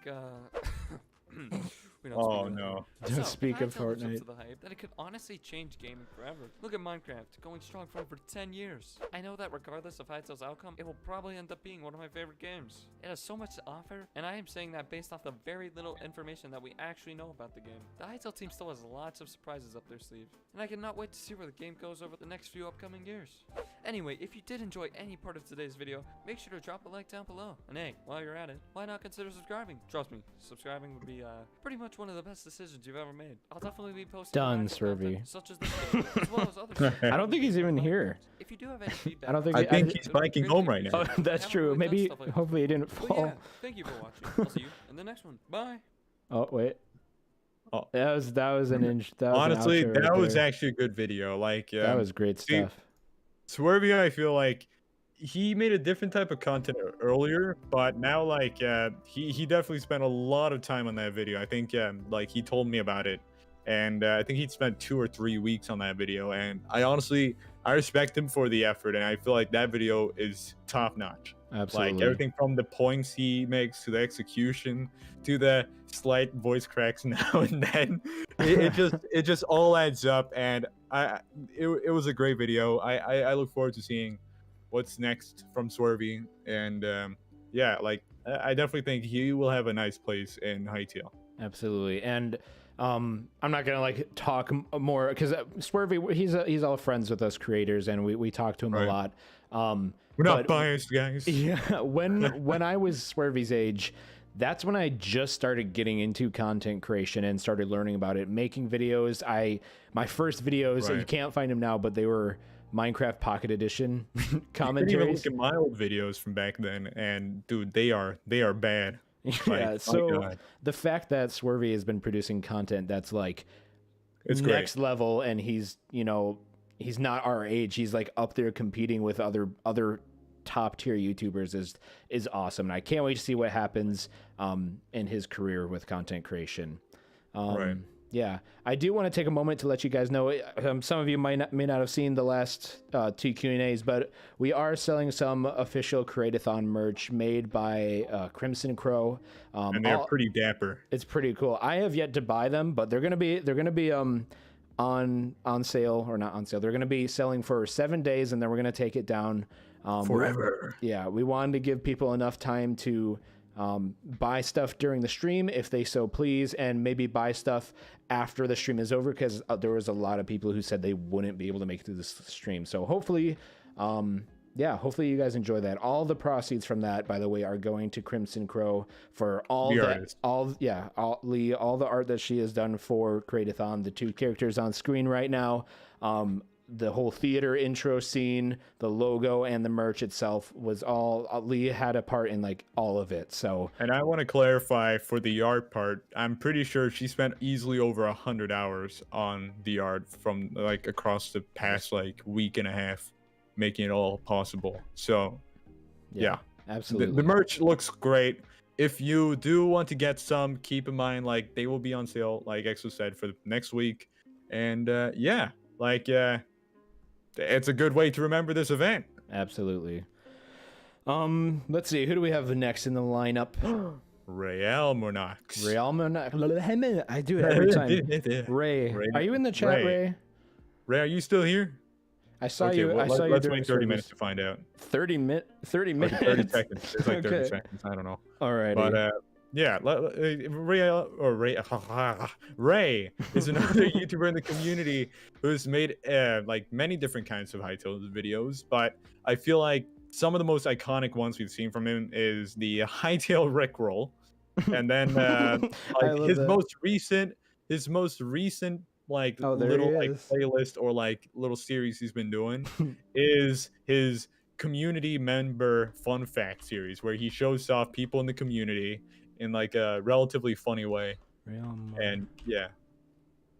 we don't Oh speak of no. Don't so, speak of Hytale lives up Fortnite. to the hype that it could honestly change gaming forever. Look at Minecraft, going strong for over 10 years. I know that regardless of Hytale's outcome, it will probably end up being one of my favorite games. It has so much to offer, and I am saying that based off the very little information that we actually know about the game. The Hytale team still has lots of surprises up their sleeve, and I cannot wait to see where the game goes over the next few upcoming years. Anyway, if you did enjoy any part of today's video, make sure to drop a like down below. And hey, while you're at it, why not consider subscribing? Trust me, subscribing would be pretty much one of the best decisions you've ever made. I'll definitely be posting Done, interactive content Swervy. such as this video, as well as other stuff. I don't think he's even here. If you do have any feedback, I don't think. I think he's biking home right now. Oh, that's true. Maybe. Hopefully, he didn't But fall. yeah, thank you for watching. I'll see you in the next one. Bye. Oh wait. Oh. That was an inch. That was an Honestly, outro that right was there. actually a good video. Like That was great see, stuff. Swervy, I feel like he made a different type of content earlier, but now like he definitely spent a lot of time on that video. I think like he told me about it, and I think he'd spent 2 or 3 weeks on that video. And I respect him for the effort, and I feel like that video is top notch. Absolutely. Like everything from the points he makes to the execution to the slight voice cracks now and then, it just all adds up. And it was a great video. I look forward to seeing what's next from Swervy. And yeah, like I definitely think he will have a nice place in Hytale. Absolutely. And I'm not gonna like talk more because Swervy, he's all friends with us creators, and we talk to him a lot. We're not biased, guys. Yeah, when I was Swervy's age, that's when I just started getting into content creation and started learning about it, making videos. My first videos, you can't find them now, but they were Minecraft Pocket Edition You can even commentaries. look at my old videos from back then, and dude, they are bad. Yeah, so the fact that Swervy has been producing content that's like It's next great. level, and he's, you know, he's not our age, he's like up there competing with other top tier YouTubers is awesome, and I can't wait to see what happens in his career with content creation. Right. Yeah, I do want to take a moment to let you guys know, some of you may not have seen the last two Q&As, but we are selling some official Create-A-Thon merch made by CrimsonKrow. And they're pretty dapper. It's pretty cool. I have yet to buy them, but they're gonna be on sale, or not on sale. They're gonna be selling for 7 days, and then we're gonna take it down Forever. Yeah, we wanted to give people enough time to buy stuff during the stream if they so please, and maybe buy stuff after the stream is over, because there was a lot of people who said they wouldn't be able to make it through this stream. So hopefully hopefully you guys enjoy that. All the proceeds from that, by the way, are going to CrimsonKrow for all the art that she has done for Create-A-Thon. The two characters on screen right now, the whole theater intro scene, the logo, and the merch itself was all Lee had a part in, like, all of it. So, and I want to clarify for the art part, I'm pretty sure she spent easily over 100 hours on the art from like across the past like week and a half, making it all possible. So yeah, absolutely. The merch looks great. If you do want to get some, keep in mind like they will be on sale, like Exo said, for the next week. And it's a good way to remember this event. Absolutely. Let's see, who do we have next in the lineup? Real Monax. Real Monax. I do it every time. Ray. Are you in the chat, Ray? Ray, are you still here? I saw okay, you. Well, I saw you. Let's during wait 30 service. minutes to find out. 30 minutes. 30 minutes. 30 seconds. It's like 30 Okay. seconds. I don't know. All right. But yeah, Ray is another YouTuber in the community who's made like many different kinds of Hytale videos, but I feel like some of the most iconic ones we've seen from him is the Hytale Rickroll, and then like his most recent like little like playlist or like little series he's been doing is his community member fun fact series, where he shows off people in the community in like a relatively funny way. And yeah,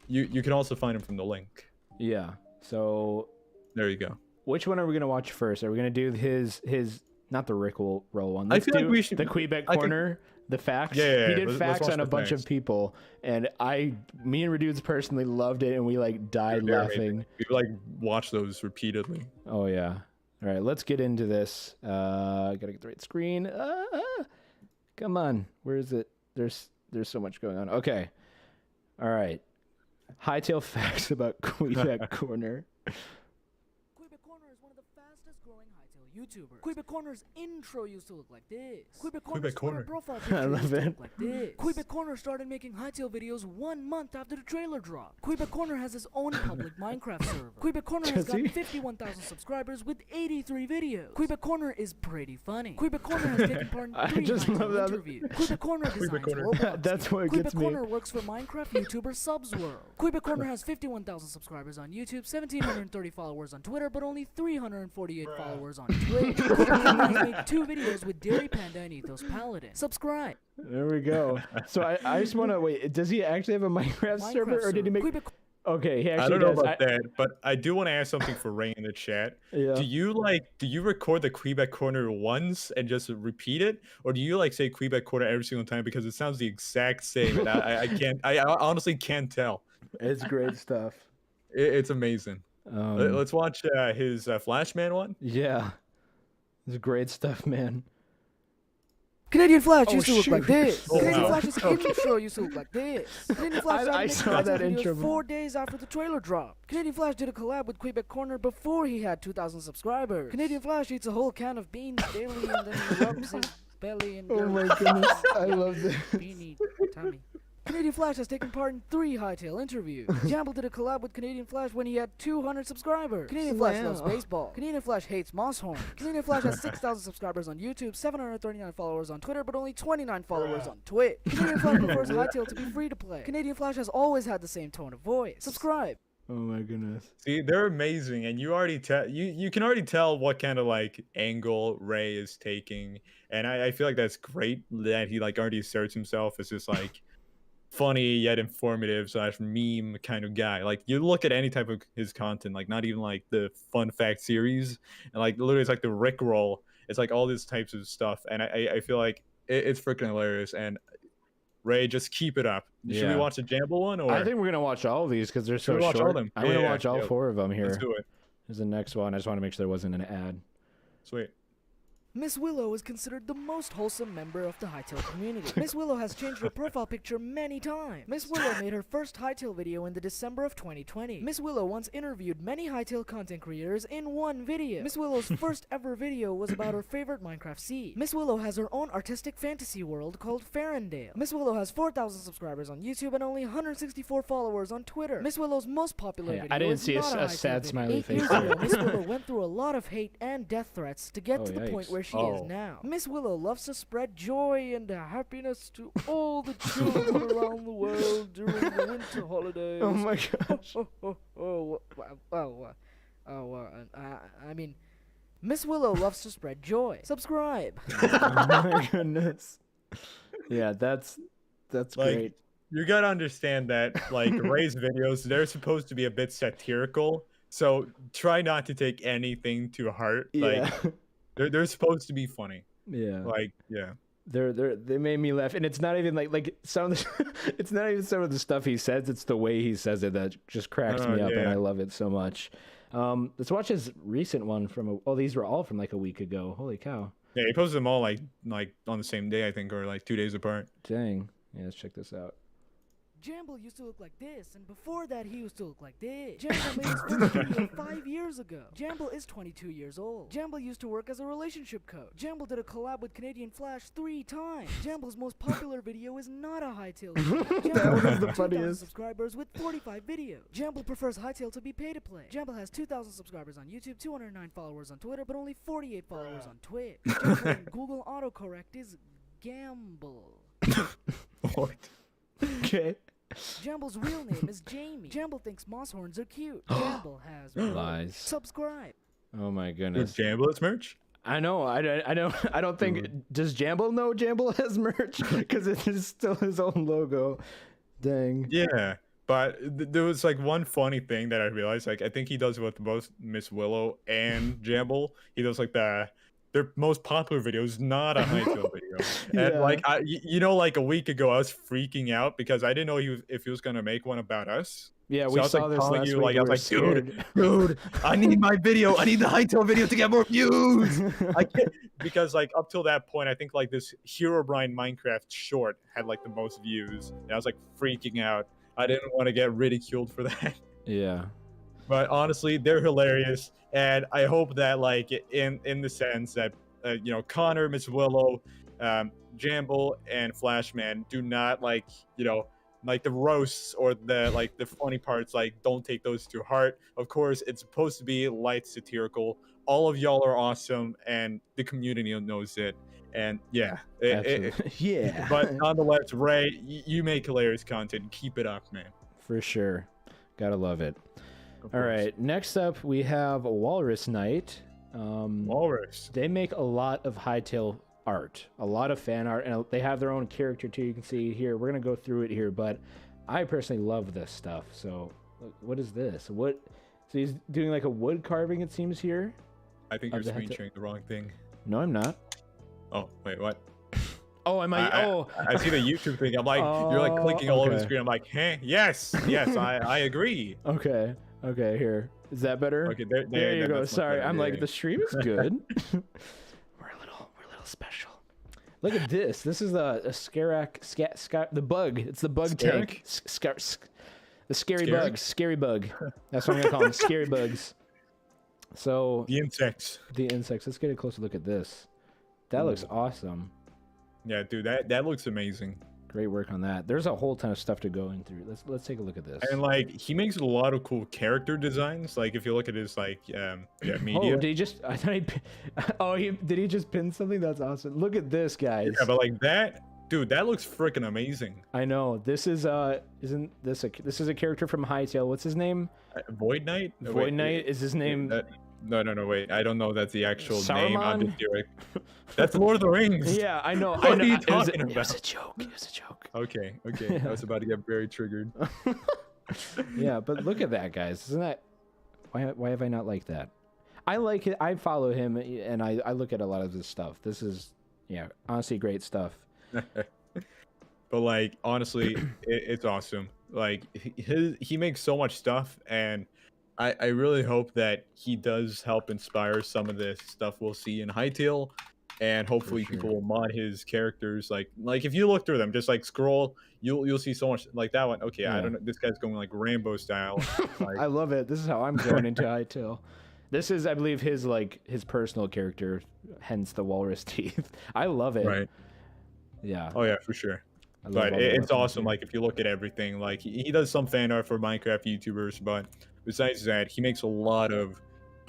you can also find him from the link. Yeah. So there you go. Which one are we gonna watch first? Are we gonna do his not the Rickroll one? I feel like we should the Kweebec corner. The facts. Yeah, he did let's facts watch on a the bunch facts. of people, and me and Redudes personally loved it, and we like died They're laughing. amazing. We like watch those repeatedly. Oh yeah. All right, let's get into this. Gotta get the right screen. Come on, where is it? There's so much going on. Okay. All right. Hytale facts about Kweebec corner. Kweebec Corner is one of the fastest growing Hytale YouTubers. Kweebec Corner's intro used to look like this. Kweebec Corner's Twitter profile picture I love used to it. look like this. Kweebec Corner started making Hytale videos 1 month after the trailer dropped. Kweebec Corner has his own public Minecraft server. Kweebec Corner has Does he? got 51,000 subscribers with 83 videos. Kweebec Corner is pretty funny. Kweebec Corner has taken part in I 3 just love Hytale that. interviews. Kweebec Corner designs Corner. Roblox That's what games. gets Kweebec me. Corner works for Minecraft YouTuber Subsworld. Kweebec Corner has 51,000 subscribers on YouTube, 1,730 followers on Twitter, but only 348 followers on Twitch. Kweebec Corner has made 2 videos with DairyPanda and Ethos Paladin. Subscribe. There we go. So I just want to wait. Does he actually have a Minecraft server, or did he make? Okay, he actually I don't know does. about that, but I do want to ask something for Ray in the chat. Yeah. Do you record the Kweebec corner once and just repeat it, or do you like say Kweebec corner every single time, because it sounds the exact same? And I honestly can't tell. It's great stuff. It's amazing. Let's watch his Flashman one. Yeah, it's great stuff, man. CanadianFlash Oh, used to look like shoot. this. Oh, wow. CanadianFlash's Okay. intro used to look like this. CanadianFlash I saw that intro. 4 days after the trailer dropped. CanadianFlash did a collab with Kweebec Corner before he had 2,000 subscribers. CanadianFlash eats a whole can of beans daily and then he rubs his belly and Oh my goodness, I love this. beanie tummy. CanadianFlash has taken part in 3 Hytale interviews. Jamble did a collab with CanadianFlash when he had 200 subscribers. CanadianFlash loves Wow. baseball. CanadianFlash hates Mosshorn. CanadianFlash has 6,000 subscribers on YouTube, 739 followers on Twitter, but only 29 followers on Twitch. CanadianFlash prefers Hytale to be free to play. CanadianFlash has always had the same tone of voice. Subscribe. Oh my goodness. See, they're amazing, and you already you can already tell what kind of like angle Ray is taking, and I feel like that's great that he like already asserts himself as this like funny yet informative / meme kind of guy. Like you look at any type of his content, like not even like the fun fact series, and like literally it's like the Rickroll. It's like all these types of stuff, and I feel like it's freaking hilarious. And Ray, just keep it up. Should we watch the Jamble one, or I think we're gonna watch all of these because they're so we watch all short. of them? I'm gonna Yeah, watch all 4 of them here. Let's do it. Here's the next one. I just want to make sure there wasn't an ad. Sweet. Miss Willow is considered the most wholesome member of the Hytale community. Miss Willow has changed her profile picture many times. Miss Willow made her first Hytale video in the December of 2020. Miss Willow once interviewed many Hytale content creators in one video. Miss Willow's first ever video was about her favorite Minecraft seed. Miss Willow has her own artistic fantasy world called Farendale. Miss Willow has 4,000 subscribers on YouTube and only 164 followers on Twitter. Miss Willow's most popular video I didn't is see not a Hytale sad video. smiley 8 face years there. ago, Miss Willow went through a lot of hate and death threats to get to the point where she is now. Miss Willow loves to spread joy and happiness to all the children around the world during the winter holidays. Oh my gosh. I mean, Miss Willow loves to spread joy. Subscribe. Oh my goodness. Yeah, that's Like, great. you gotta understand that like Ray's videos, they're supposed to be a bit satirical, so try not to take anything to heart. Yeah. Like they're supposed to be funny. Yeah. Like yeah. They made me laugh, and it's not even like some of the, it's not even some of the stuff he says, it's the way he says it that just cracks me up, and I love it so much. Let's watch his recent one from these were all from like a week ago. Holy cow. Yeah, he posted them all like on the same day, I think, or like 2 days apart. Dang. Yeah, let's check this out. Jamble used to look like this, and before that he used to look like this. Jamble made his first video 5 years ago. Jamble is 22 years old. Jamble used to work as a relationship coach. Jamble did a collab with CanadianFlash 3 times. Jamble's most popular video is not a Hytale video. That was the has 2,000 funniest. subscribers with 45 videos. Jamble prefers Hytale to be pay to play. Jamble has 2,000 subscribers on YouTube, 209 followers on Twitter, but only 48 followers on Twitch. Jamble in Google autocorrect is Gamble. What? Okay. Jamble's real name is Jamie. Jamble thinks moss horns are cute. Jamble has Lies. Subscribe. Oh my Is goodness. Jamble its merch? I know. I don't think. Does Jamble know Jamble has merch? Because it is still his own logo. Dang. Yeah. But there was like one funny thing that I realized. Like I think he does with both Miss Willow and Jamble. He does like their most popular video is not a Hytale video. And Yeah. like like a week ago I was freaking out because I didn't know if he was gonna make one about us. Yeah, So we I was saw like this calling last you, week. like We I were was like, scared. dude, I need my video. I need the Hytale video to get more views. I can't because like up till that point, I think like this Herobrine Minecraft short had like the most views. And I was like freaking out. I didn't want to get ridiculed for that. Yeah. But honestly, they're hilarious, and I hope that like in the sense that Connor, Miss Willow, Jamble, and Flashman do not like like the roasts or the funny parts. Like don't take those to heart. Of course, it's supposed to be light satirical. All of y'all are awesome, and the community knows it. And yeah, yeah. But nonetheless, Ray, you make hilarious content. Keep it up, man. For sure. Gotta love it. Of All course. right. Next up, we have Walrus Knight. Walrus. They make a lot of Hytale art, a lot of fan art, and they have their own character too. You can see here. We're gonna go through it here, but I personally love this stuff. So, what is this? So he's doing like a wood carving. It seems here. I think you're screen sharing the wrong thing. No, I'm not. Oh wait, what? Oh, am I? I see the YouTube thing. I'm like, you're like clicking all over the okay. screen. I'm like, hey, yes, I agree. Okay. Okay. Here. Is that better? Okay, there you go. that's much Sorry, better. I'm Yeah, like yeah. the stream is good. we're a little special. Look at this. This is the the bug. It's the bug tank. The scary Scary? bugs. Scary bug. That's what I'm gonna call them. Scary bugs. So the insects. The insects. Let's get a closer look at this. That looks awesome. Yeah, dude, that looks amazing. Great work on that. There's a whole ton of stuff to go in through. Let's take a look at this. And like he makes a lot of cool character designs. Like if you look at his media. Oh, did he just? I thought he. Oh, did he just pin something? That's awesome. Look at this, guys. Yeah, but like that dude, that looks freaking amazing. I know. This is isn't this this is a character from Hytale. What's his name? Void Knight. Void Knight is his name. No, wait. I don't know. That's the actual name. I'm Saruman? just doing. That's Lord of the Rings. Yeah, I know. What I know. are you It was talking a- it was about? a joke. It was a joke. Okay. I was about to get very triggered. Yeah, but look at that, guys. Isn't that why have I not liked that? I like it. I follow him and I look at a lot of his stuff. This is honestly great stuff. But like honestly, it's awesome. Like he makes so much stuff, and I really hope that he does help inspire some of the stuff we'll see in Hytale, and hopefully people will mod his characters. Like if you look through them, just like scroll, you'll see so much like that one. Okay, I Yeah. don't know. This guy's going like Rambo style. Like, I love it. This is how I'm going into Hytale. This is, I believe, his personal character, hence the walrus teeth. I love it. Right. Yeah. Oh yeah, for sure. I love But all the it's weapons awesome. here. Like if you look at everything, like he does some fan art for Minecraft YouTubers, but besides that, he makes a lot of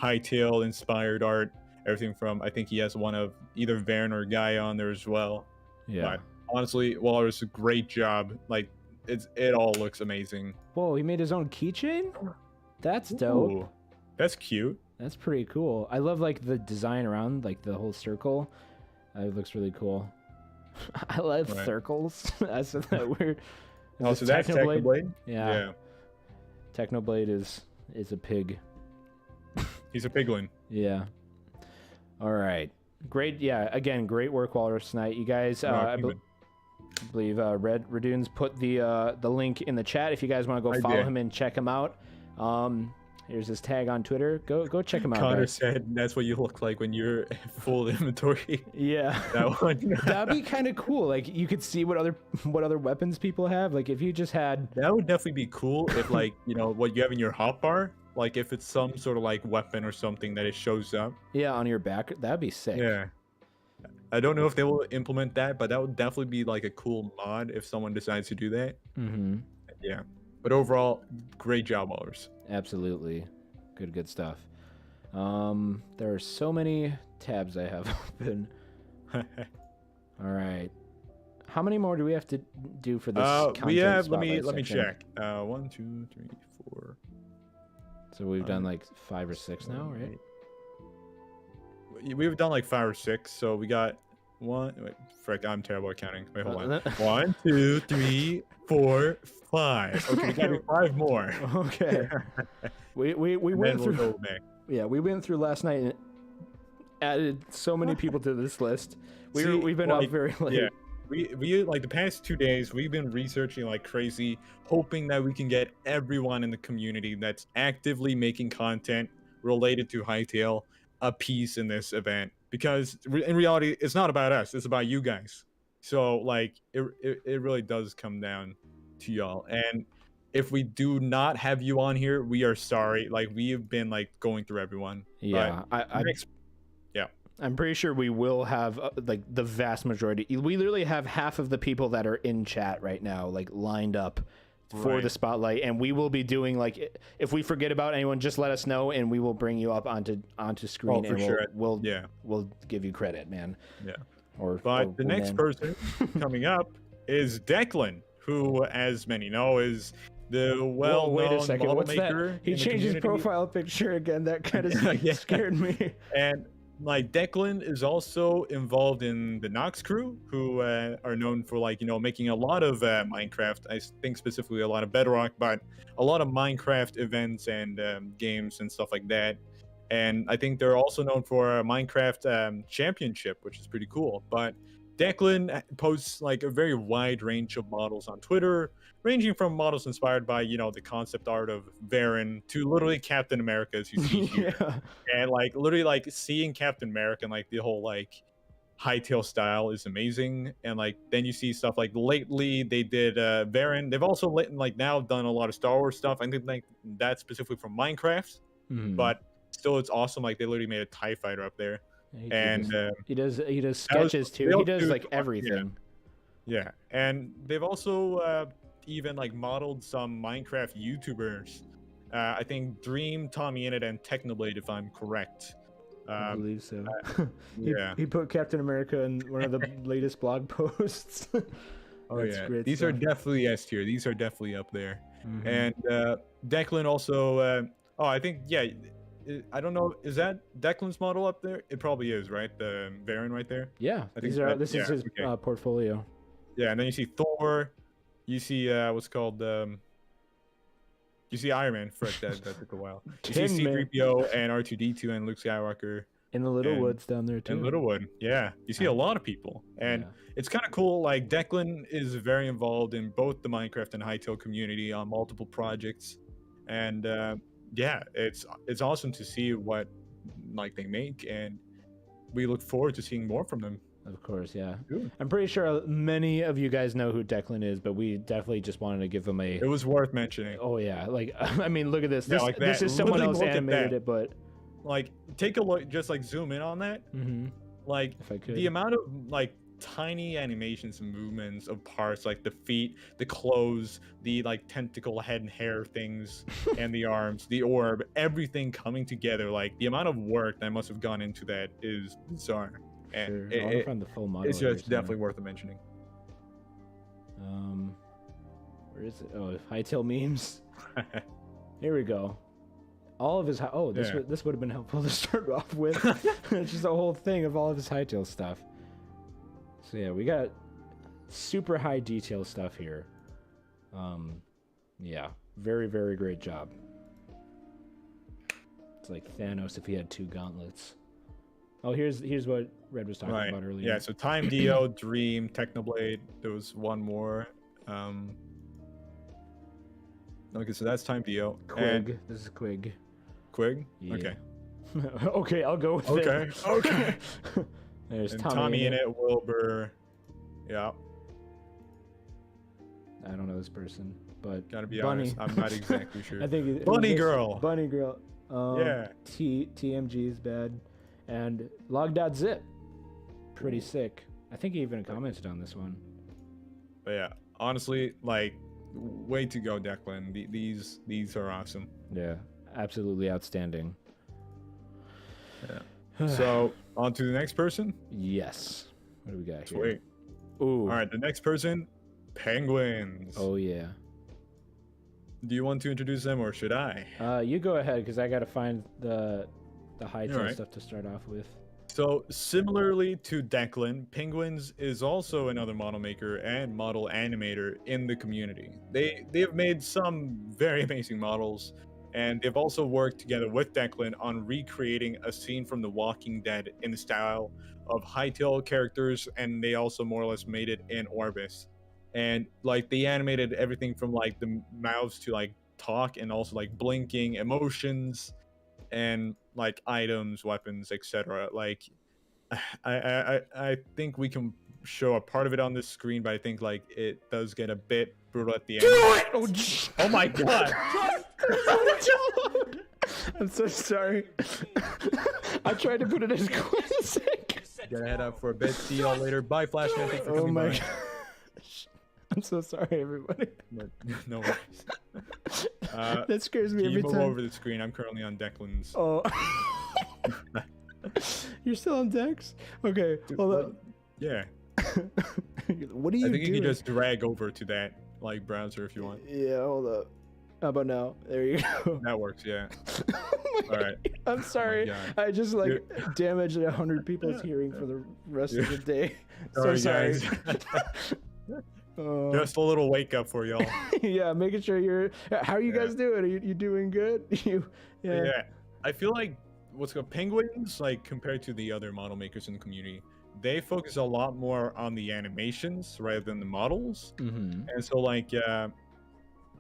Hytale inspired art. Everything from, I think he has one of either Varen or Guy on there as well. Yeah. But honestly, Walrus, a great job. Like it all looks amazing. Whoa, he made his own keychain? That's dope. Ooh, that's cute. That's pretty cool. I love like the design around like the whole circle. It looks really cool. I love Right. circles. That's that weird. Is Oh, this so that's Technoblade? Yeah. Technoblade is a pig. He's a piglin. Yeah. All right. Great. Yeah. Again, great work, Walrus Knight. You guys. I believe Red Radoons put the link in the chat if you guys want to go I follow did. him and check him out. Here's his tag on Twitter. Go check him out. Connor guys. said that's what you look like when you're full inventory. Yeah. That one. That'd be kind of cool. Like you could see what other weapons people have. Like if you just had. That would definitely be cool if like, what you have in your hotbar, like if it's some sort of like weapon or something that it shows up. Yeah, on your back. That'd be sick. Yeah. I don't know if they will implement that, but that would definitely be like a cool mod if someone decides to do that. Mm-hmm. Yeah. But overall, great job, Walrus. Absolutely. Good stuff. There are so many tabs I have open. All right. How many more do we have to do for this? We have. Let content me spotlight section? check. 1, 2, 3, 4. So we've done like 5 or 6 now, right? We've done like 5 or 6. So we got one. Wait, frick, I'm terrible at counting. Wait, hold on. 1, 2, 3, 4, 5. Okay, we got to do 5 more. Okay. we And went then we'll through. go back. Yeah, we went through last night and added so many people to this list. See, We've been up very late. Yeah. We like the past 2 days we've been researching like crazy, hoping that we can get everyone in the community that's actively making content related to Hytale a piece in this event, because in reality it's not about us, it's about you guys. So like it really does come down to y'all, and if we do not have you on here, we are sorry. Like we have been like going through everyone. Yeah, But yeah. I'm pretty sure we will have like the vast majority. We literally have half of the people that are in chat right now, like lined up for Right. the spotlight, and we will be doing like if we forget about anyone, just let us know, and we will bring you up onto screen, for and sure. we'll give you credit, man. Yeah. Or But the next woman. person coming up is Declan, who, as many know, is the Whoa, well-known wait a second. model What's maker. that? He in the changed his community. profile picture again. That kind of Yeah. scared me. And like Declan is also involved in the Nox crew, who are known for like making a lot of Minecraft. I think specifically a lot of Bedrock, but a lot of Minecraft events and games and stuff like that. And I think they're also known for a Minecraft championship, which is pretty cool. But Declan posts like a very wide range of models on Twitter, ranging from models inspired by the concept art of Varen to literally Captain America, as you see here. Yeah. And like literally like seeing Captain America and like the whole like Hytale style is amazing. And like then you see stuff like lately they did Varen. They've also like now done a lot of Star Wars stuff. I think like that's specifically from Minecraft, Mhm. but still it's awesome. Like they literally made a TIE fighter up there. And he does that was- sketches too. they He all does do- like everything. Yeah, and they've also even like modeled some Minecraft YouTubers. I think Dream, Tommy Innit, and Technoblade, if I'm correct. I believe so. Yeah. He put Captain America in one of the latest blog posts. Oh That's yeah, great these are stuff. definitely S tier. These are definitely up there. Mhm. And Declan also. I think I don't know. Is that Declan's model up there? It probably is, right? The Baron right there. Yeah, I think this is his portfolio. Yeah, and then you see Thor. You see what's called. You see Iron Man. Frick, that took a while. You see Tin Man. C-3PO and R2-D2 and Luke Skywalker. In the Little and- Woods down there too. In Littlewood, yeah. You see a lot of people. And it's kind of cool. Like, Declan is very involved in both the Minecraft and Hytale community on multiple projects. And it's awesome to see what like they make. And we look forward to seeing more from them. Of course, yeah. Good. I'm pretty sure many of you guys know who Declan is, but we definitely just wanted to give him a. It was worth mentioning. Oh yeah, like I mean, look at this. Yeah, This, like this that. is someone Literally else look at animated that. it, but Like, take a look, just like zoom in on that. Like, if I could. the amount of like tiny animations and movements of parts, like the feet, the clothes, the like tentacle head and hair things, and the arms, the orb, everything coming together. Like, the amount of work that must have gone into that is bizarre. And Sure. I'll find the full model it's here just definitely worth mentioning. Where is it? Oh, Hytale memes. Here we go. All of his Yeah. this would have been helpful to start off with. It's just a whole thing of all of his Hytale stuff. So yeah, we got super high detail stuff here. Yeah, very very great job. It's like Thanos if he had 2 gauntlets. Oh, here's what Red was talking about earlier. Yeah, so Time Dio, Dream, Technoblade. There was one more. Okay, so that's Time Dio. Quig. This is Quig. Quig? Yeah. Okay. Okay, I'll go with it. Okay. There's And Tommy in it. Wilbur. Yeah. I don't know this person, but Gotta be Bunny. honest, I'm not exactly sure. I think Bunny Girl. Bunny Girl. Yeah. TMG is bad, and log.zip, pretty sick. I think he even commented on this one. But yeah, honestly, like, way to go, Declan. These are awesome. Yeah, absolutely outstanding. Yeah. So on to the next person. Yes. What do we got here? Sweet. Ooh. All right, the next person, Penguins. Oh yeah. Do you want to introduce them or should I? You go ahead because I gotta find the Hytale Alright. stuff to start off with. So similarly to Declan, Penguins is also another model maker and model animator in the community. They have made some very amazing models, and they've also worked together with Declan on recreating a scene from The Walking Dead in the style of Hytale characters, and they also more or less made it in Orbis. And like they animated everything from like the mouths to like talk, and also like blinking, emotions, and like items, weapons, etc. Like I think we can show a part of it on this screen, but I think like it does get a bit brutal at the end. Oh my god! I'm so sorry. I tried to put it as classic. Gotta head out for a bit. See y'all later. Bye, Flashman. Thanks for Oh coming my by. gosh. I'm so sorry, everybody. No worries. That scares me Can you every move time. over the screen? I'm currently on Declan's. Oh. You're still on Dex? Okay, hold on. Yeah. What are you I think doing? you can just drag over to that like browser if you want. Yeah, hold up. How about now? There you go. That works, yeah. All right. I'm sorry. God. I just like damaged 100 people's hearing for the rest of the day. Sorry, so sorry. guys. Just a little wake up for y'all. Yeah, making sure you're. How are you guys doing? Are you doing good? Yeah. I feel like what's called Penguins, like compared to the other model makers in the community, they focus a lot more on the animations rather than the models. Mm-hmm. And so like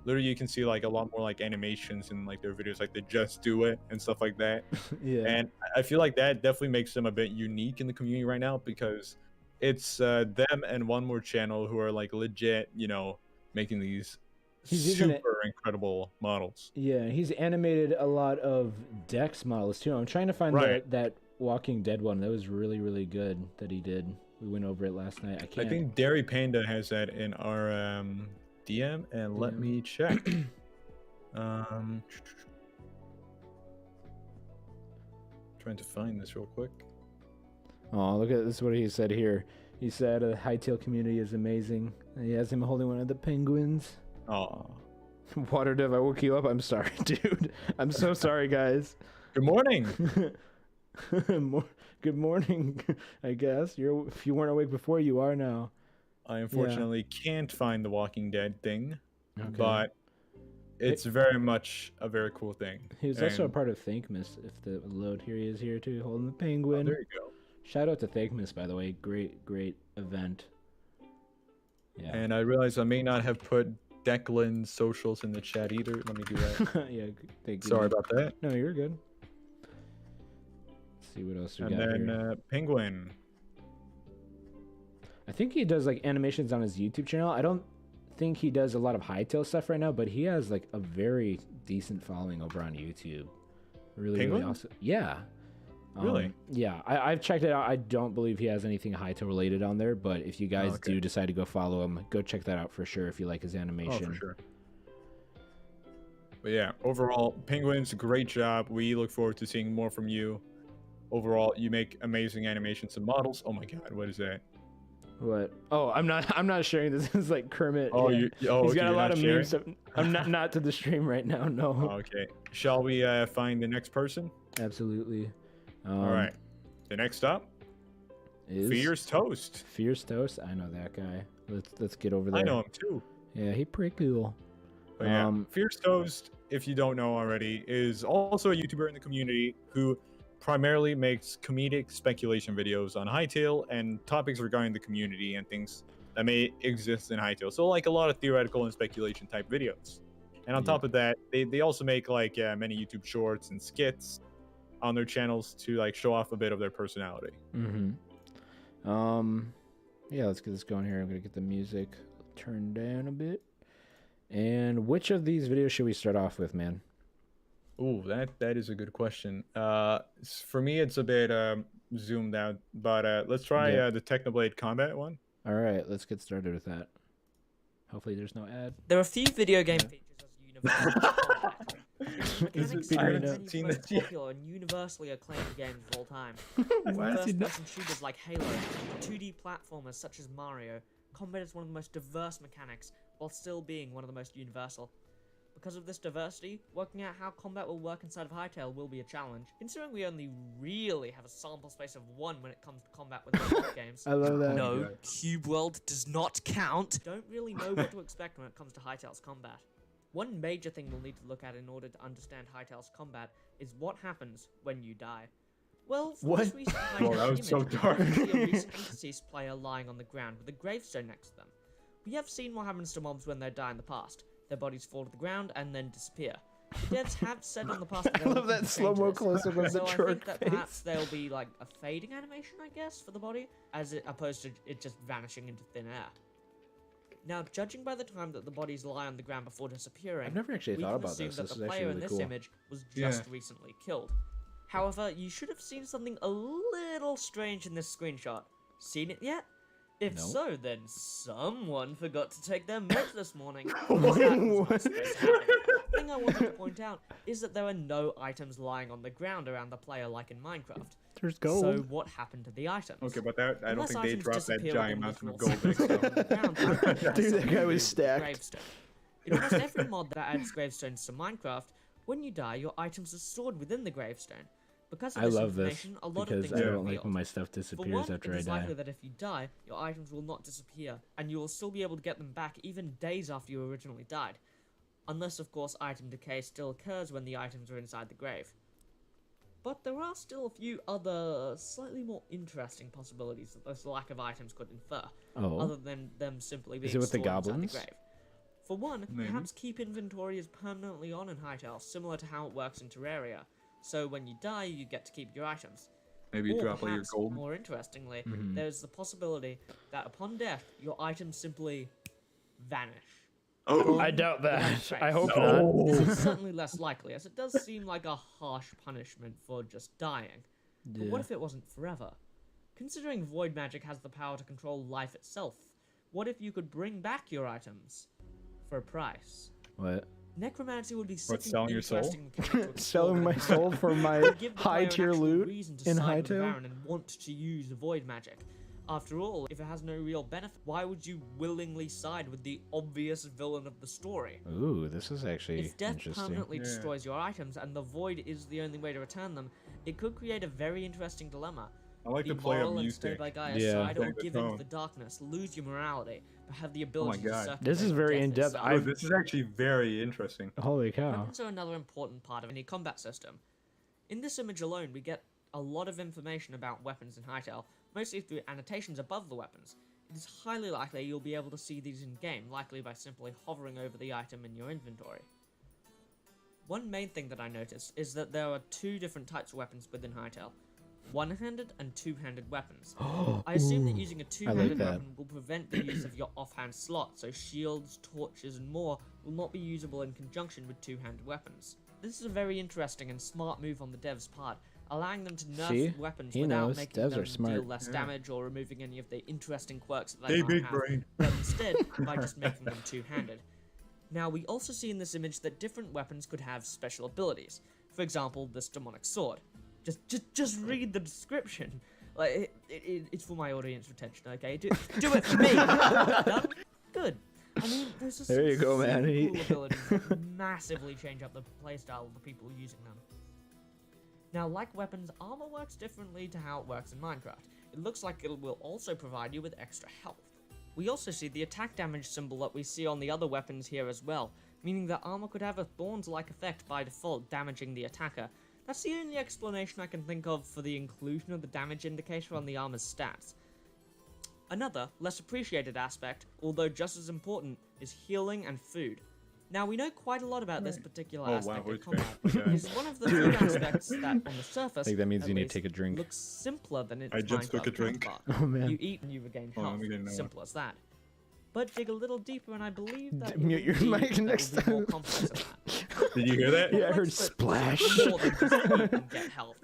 literally you can see like a lot more like animations in like their videos, like the Just Do It and stuff like that. Yeah. And I feel like that definitely makes them a bit unique in the community right now, because it's them and one more channel who are like legit, you know, making these He's even super incredible models. Yeah, he's animated a lot of Dex models too. I'm trying to find that Walking Dead one. That was really, really good that he did. We went over it last night. I think DairyPanda has that in our DM, and let me check. Trying to find this real quick. Oh, look at this! What he said here. He said the Hytale community is amazing. He has him holding one of the penguins. Aw. Water Dev, I woke you up. I'm sorry, dude. I'm so sorry, guys. Good morning. Good morning. I guess if you weren't awake before, you are now. I unfortunately can't find the Walking Dead thing, Okay. but it's very much a very cool thing. He was also a And- part of Thankmas. If the load here, he is here too, holding the penguin. Oh, there you go. Shout out to Thankmas, by the way. Great event. Yeah. And I realize I may not have put Declan's socials in the chat either. Let me do that. Yeah. Thank you. Sorry about that. No, you're good. Let's see what else we And got then here. Penguin. I think he does like animations on his YouTube channel. I don't think he does a lot of Hytale stuff right now, but he has like a very decent following over on YouTube. Really Penguin? awesome. Yeah. Really? Yeah, I've checked it out. I don't believe he has anything Hytale related on there, but if you guys do decide to go follow him, go check that out for sure if you like his animation. Oh, for sure. But yeah, overall, Penguins, great job. We look forward to seeing more from you. Overall, you make amazing animations and models. Oh my god, what is that? What? Oh, I'm not sharing this. This is like Kermit. Oh, yeah. He's He's okay, got a you're lot not of sharing? memes. So I'm not to the stream right now. No. Oh, okay. Shall we find the next person? Absolutely. All right. The next up is Fierce Toast. Fierce Toast. I know that guy. Let's get over there. I know him too. Yeah, he pretty cool. But yeah, Fierce Toast, if you don't know already, is also a YouTuber in the community who primarily makes comedic speculation videos on Hytale and topics regarding the community and things that may exist in Hytale. So like a lot of theoretical and speculation type videos. And on top of that, they also make like many YouTube shorts and skits on their channels to like show off a bit of their personality. Yeah, let's get this going here. I'm gonna get the music turned down a bit. And which of these videos should we start off with, man? Ooh, that is a good question. For me, it's a bit zoomed out, but let's try the Technoblade combat one. All right, let's get started with that. Hopefully, there's no ad. There are a few video game features as universal. Is it Many Peter? of the most popular and universally acclaimed games of all time. Why is he not- First-person shooters like Halo, 2D platformers such as Mario, combat is one of the most diverse mechanics, while still being one of the most universal. Because of this diversity, working out how combat will work inside of Hytale will be a challenge, considering we only really have a sample space of 1 when it comes to combat with Roblox games. I love that. No, Cube World does not count. Don't really know what to expect when it comes to Hytale's combat. One major thing we'll need to look at in order to understand Hytale's combat is what happens when you die. Well, for this recent Whoa, that Hytale was so image, dark. we see a recently deceased player lying on the ground with a gravestone next to them. We have seen what happens to mobs when they die in the past. Their bodies fall to the ground and then disappear. The devs have said on the past that I love that slow-mo close-up of the so I Jork think that perhaps face. there'll be like a fading animation, I guess, for the body, opposed to it just vanishing into thin air. Now, judging by the time that the bodies lie on the ground before disappearing, I've never actually we thought can about assume this. that This the is actually player in really this cool. image was just Yeah. recently killed. However, you should have seen something a little strange in this screenshot. Seen it yet? If No. so, then someone forgot to take their meds this morning. What? The thing I wanted to point out is that there are no items lying on the ground around the player like in Minecraft. There's gold. So what happened to the items? Okay, but I don't Unless think they items dropped that disappear giant with mountain of literal gold next seconds on the time. ground, it has Dude, that something guy to was do with the stacked. gravestone. In almost every mod that adds gravestones to Minecraft, when you die, your items are stored within the gravestone. Because of I this love this information, a lot of because things I are don't like revealed. when my stuff For disappears one, after it I is die. likely that if you die, your items will not disappear, and you will still be able to get them back even days after you originally died. Unless, of course, item decay still occurs when the items are inside the grave. But there are still a few other, slightly more interesting possibilities that this lack of items could infer, Oh. other than them simply being Is it with the stored inside goblins? the grave. For one, Maybe. perhaps keep inventory is permanently on in Hytale, similar to how it works in Terraria. So when you die, you get to keep your items. Maybe Or drop all your perhaps, gold. more interestingly, Mhm. there's the possibility that upon death, your items simply vanish. Oh. I Gone doubt without that. trace. I hope not. This is certainly less likely, as it does seem like a harsh punishment for just dying. But what Yeah. if it wasn't forever? Considering void magic has the power to control life itself, what if you could bring back your items for a price? What? Necromancy would be What, such an selling your soul? interesting mechanic to explore Selling my in soul Hytale. for my It would give the player high an tier actual loot reason to in side with the Hytale. Baron and want to use the void magic. After all, if it has no real benefit, why would you willingly side with the obvious villain of the story? Ooh, this is actually If death interesting. permanently destroys your items and the void is the only way to return them, it could create a very interesting dilemma. I like Be the play of moral and stay music. by Gaia's Yeah. side, or Like the give in tone. to the darkness, lose your morality, but have the Oh my ability to god. circumvent This is very death in-depth. itself. Oh, this is actually very interesting. Holy cow. Weapons are another important part of any combat system. In this image alone, we get a lot of information about weapons in Hytale, mostly through annotations above the weapons. It is highly likely you'll be able to see these in-game, likely by simply hovering over the item in your inventory. One main thing that I noticed is that there are two different types of weapons within Hytale. One-handed and two-handed weapons. I assume that Ooh, using a I like two-handed that. weapon will prevent the use of your offhand slot, so shields, torches, and more will not be usable in conjunction with two-handed weapons. This is a very interesting and smart move on the devs' part, allowing them to nerf See? weapons He without knows. making Devs them are smart. deal less Yeah. damage or removing any of the interesting quirks that they Hey, might big have, brain. but instead by just making them two-handed. Now, we also see in this image that different weapons could have special abilities. For example, this demonic sword. Just read the description. Like, it's for my audience retention, okay? Do it for me! Done? Good. I mean, there's just There you go, super man. cool abilities that massively change up the playstyle of the people using them. Now, like weapons, armor works differently to how it works in Minecraft. It looks like it will also provide you with extra health. We also see the attack damage symbol that we see on the other weapons here as well, meaning that armor could have a thorns-like effect by default, damaging the attacker. That's the only explanation I can think of for the inclusion of the damage indicator on the armor's stats. Another, less appreciated aspect, although just as important, is healing and food. Now, we know quite a lot about this particular Oh, wow, aspect who's of combat. fair? It is one of the few aspects that, on the surface, I think that means at you need to least, take a drink. looks simpler than its I just took a Minecraft drink. counterpart. Oh, man. You eat and you regain Oh, health. I'm getting nowhere. Simple as that. But dig a little deeper, and I believe that Mute it your will be, mic that next will be more time. complex than that. Did you hear that? Yeah, I heard But splash. more than just eat and get health.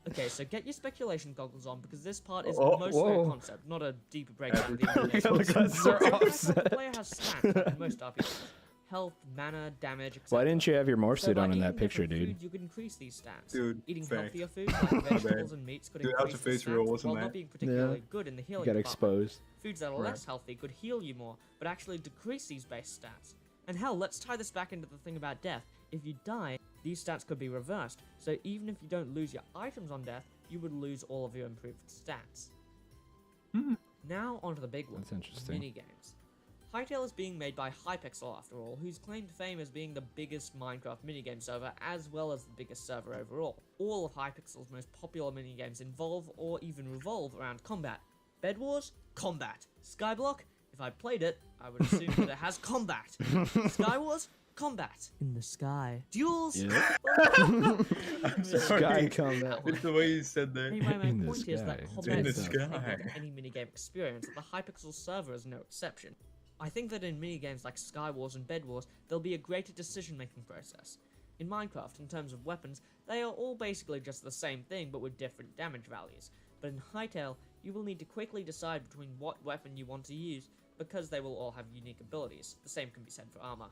Okay, so get your speculation goggles on, because this part is Oh, mostly whoa. a concept, not a deeper breakdown of the Yeah, information. the glasses are The offset. player has stats like in most RPGs. Health, mana, damage, etc. Why didn't you have your morph So suit by on in eating that picture, different dude? food, you could increase these stats. Dude, Eating fact. healthier food like vegetables and meats could Dude, how's increase your the face real? stats, Wasn't while that? not being particularly Yeah. good in the You healing got department. exposed. Foods that are less healthy could heal you more, but actually decrease these base stats. And hell, let's tie this back into the thing about death. If you die, these stats could be reversed, so even if you don't lose your items on death, you would lose all of your improved stats. Now onto the big one, That's interesting. minigames. Hytale is being made by Hypixel after all, whose claimed fame as being the biggest Minecraft minigame server as well as the biggest server overall. All of Hypixel's most popular minigames involve or even revolve around combat. Bed Wars? Combat. Skyblock? If I played it, I would assume that it has combat. Sky Wars? Combat. In the sky. Duels? Yeah. Sky combat. It's the way you said that. Anyway, my In the point is that sky. combat In the is integral sky. to any minigame experience, and the Hypixel server is no exception. I think that in minigames like Sky Wars and Bed Wars, there'll be a greater decision-making process. In Minecraft, in terms of weapons, they are all basically just the same thing, but with different damage values. But in Hytale, you will need to quickly decide between what weapon you want to use, because they will all have unique abilities. The same can be said for armor.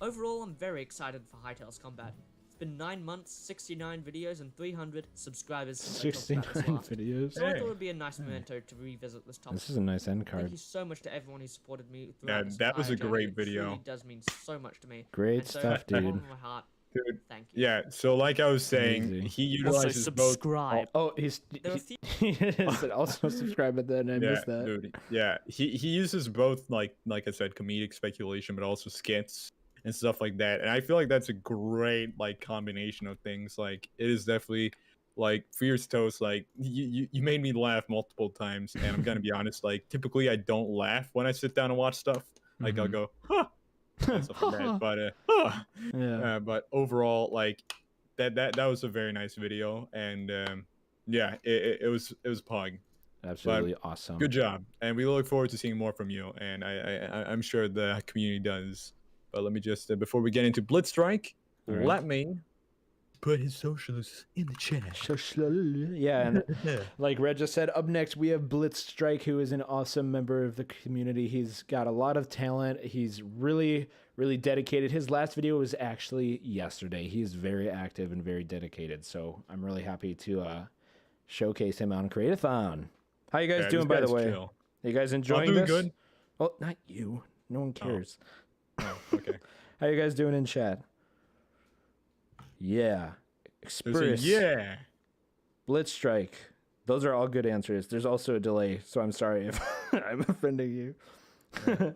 Overall, I'm very excited for Hytale's combat. It's been 9 months, 69 videos, and 300 subscribers since I talked about this 69 last. videos. So I thought it would be a nice memento to revisit this topic. This is a nice end Thank card. you so much to everyone who supported me Yeah, throughout this that was a entire journey. great It video. truly does mean so much to me. Great And so, stuff, from the dude. bottom of my heart, Dude, thank you. yeah. So like I was saying, Easy. he Also utilizes both. subscribe. Oh, he's There are he said also subscribe, but then I Yeah, missed that. dude. Yeah, he uses both like I said, comedic speculation, but also skits and stuff like that. And I feel like that's a great like combination of things. Like it is definitely like Fierce Toast. Like you made me laugh multiple times, and I'm gonna be honest. Like typically I don't laugh when I sit down and watch stuff. Like I'll Mhm. go, huh. And stuff like that. But Yeah. but overall, like that was a very nice video, and yeah, it was pog. Absolutely awesome. Good job, and we look forward to seeing more from you, and I'm sure the community does. But let me just before we get into Blitzstrike, All right. let me put his socials in the chat. Yeah, and like Red just said, up next we have Blitzstrike, who is an awesome member of the community. He's got a lot of talent. He's really, really dedicated. His last video was actually yesterday. He's very active and very dedicated. So I'm really happy to showcase him on Create-A-Thon. How you guys doing, by the way? Chill. Are you guys enjoying doing this? good. Well, not you. No one cares. Oh, okay. How you guys doing in chat? Yeah. Express. Yeah. Blitzstrike. Those are all good answers. There's also a delay, so I'm sorry if I'm offending you.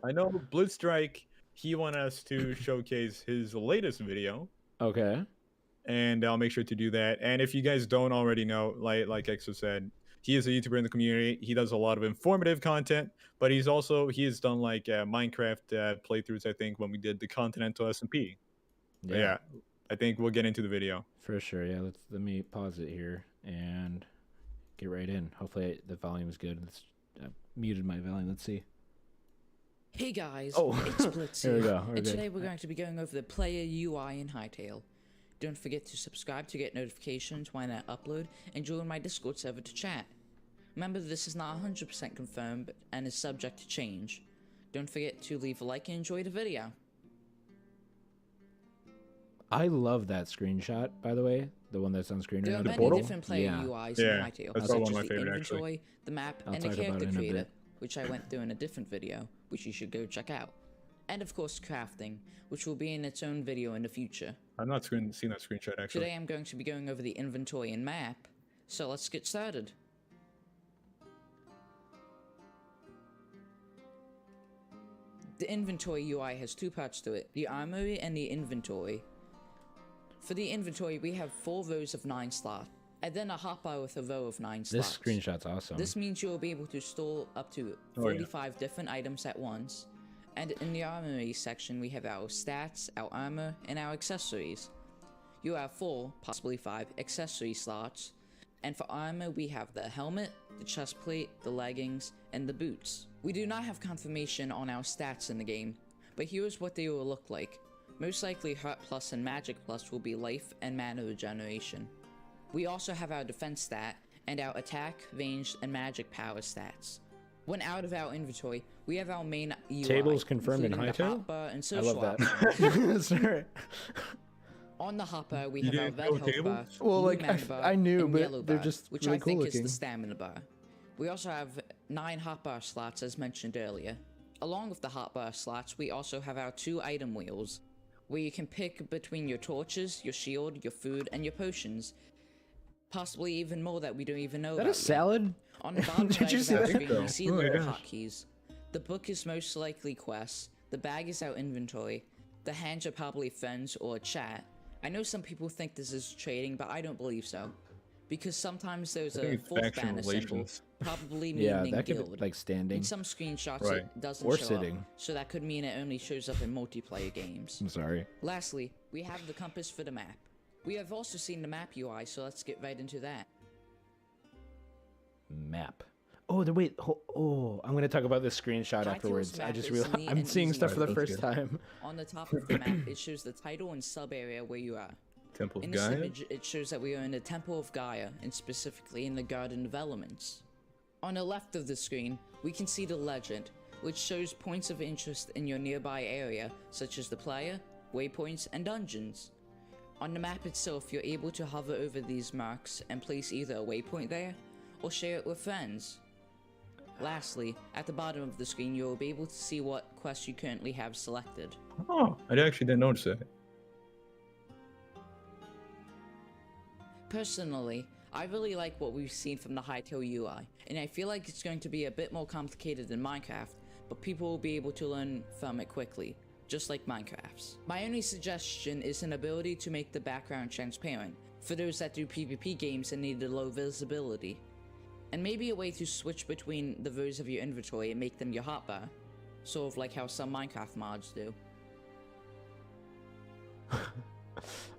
I know Blitzstrike, he wanted us to showcase his latest video. Okay. And I'll make sure to do that. And if you guys don't already know, like Exo said, he is a YouTuber in the community. He does a lot of informative content, but he has done like Minecraft playthroughs, I think, when we did the Continental SMP. Yeah. I think we'll get into the video. For sure, yeah. Let me pause it here and get right in. Hopefully the volume is good. I muted my volume. Let's see. Hey guys, Oh, it's Blitz there we here, go. We're and good. today we're going to be going over the player UI in Hytale. Don't forget to subscribe to get notifications when I upload, and join my Discord server to chat. Remember, this is not 100% confirmed and is subject to change. Don't forget to leave a like and enjoy the video. I love that screenshot, by the way. The one that's on screen There right are now. many different player UIs in Hytale, that's such one as of my the favorite, inventory, actually. the map, I'll and the talk about character it in a creator, bit. which I went through in a different video, which you should go check out. And of course crafting, which will be in its own video in the future. I've not seen that screenshot, actually. Today I'm going to be going over the inventory and map, so let's get started. The inventory UI has two parts to it, the armory and the inventory. For the inventory, we have 4 rows of 9 slots, and then a hotbar with a row of 9 slots. This screenshot's awesome. This means you'll be able to store up to 45 different items at once. And in the armory section, we have our stats, our armor, and our accessories. You have 4, possibly 5, accessory slots. And for armor, we have the helmet, the chest plate, the leggings, and the boots. We do not have confirmation on our stats in the game, but here's what they will look like. Most likely Heart Plus and Magic Plus will be life and mana regeneration. We also have our defense stat, and our attack, range, and magic power stats. When out of our inventory, we have our main UI, Tables confirmed in including the Hytale? hotbar and I social love options. that. Sorry. On the hopper, we You have our didn't red know health bar, tables? Well, blue like, mana bar, I knew, and but yellow they're bar, just which really I think cool is the looking. stamina bar. We also have 9 hotbar slots as mentioned earlier. Along with the hotbar slots, we also have our 2 item wheels, where you can pick between your torches, your shield, your food, and your potions. Possibly even more that we don't even know Is that about a yet. salad? On the bottom Did right you of see our that? screen, we see Oh my little gosh. hotkeys. The book is most likely quests, the bag is our inventory, the hands are probably friends or chat. I know some people think this is trading, but I don't believe so. Because sometimes there's I a think it's 4th faction banner symbol, relations. probably Yeah, meaning that could be, guild. like, standing. In some screenshots Right. it doesn't Or show sitting. up, so that could mean it only shows up in multiplayer games. I'm sorry. Lastly, we have the compass for the map. We have also seen the map UI, so let's get right into that. Map. Oh, wait. Oh, I'm going to talk about this screenshot Hytale's afterwards. I map just is realized neat I'm and seeing easy stuff to for the use. first time. On the top of the map, it shows the title and sub area where you are. Temple of In this Gaia? image, it shows that we are in the Temple of Gaia, and specifically in the Garden of Elements. On the left of the screen, we can see the legend, which shows points of interest in your nearby area, such as the player, waypoints, and dungeons. On the map itself, you're able to hover over these marks and place either a waypoint there, or share it with friends. Lastly, at the bottom of the screen, you'll be able to see what quests you currently have selected. Oh, I actually didn't notice that. Personally, I really like what we've seen from the Hytale UI, and I feel like it's going to be a bit more complicated than Minecraft, but people will be able to learn from it quickly, just like Minecraft's. My only suggestion is an ability to make the background transparent, for those that do PvP games and need the low visibility. And maybe a way to switch between the rows of your inventory and make them your hotbar, sort of like how some Minecraft mods do.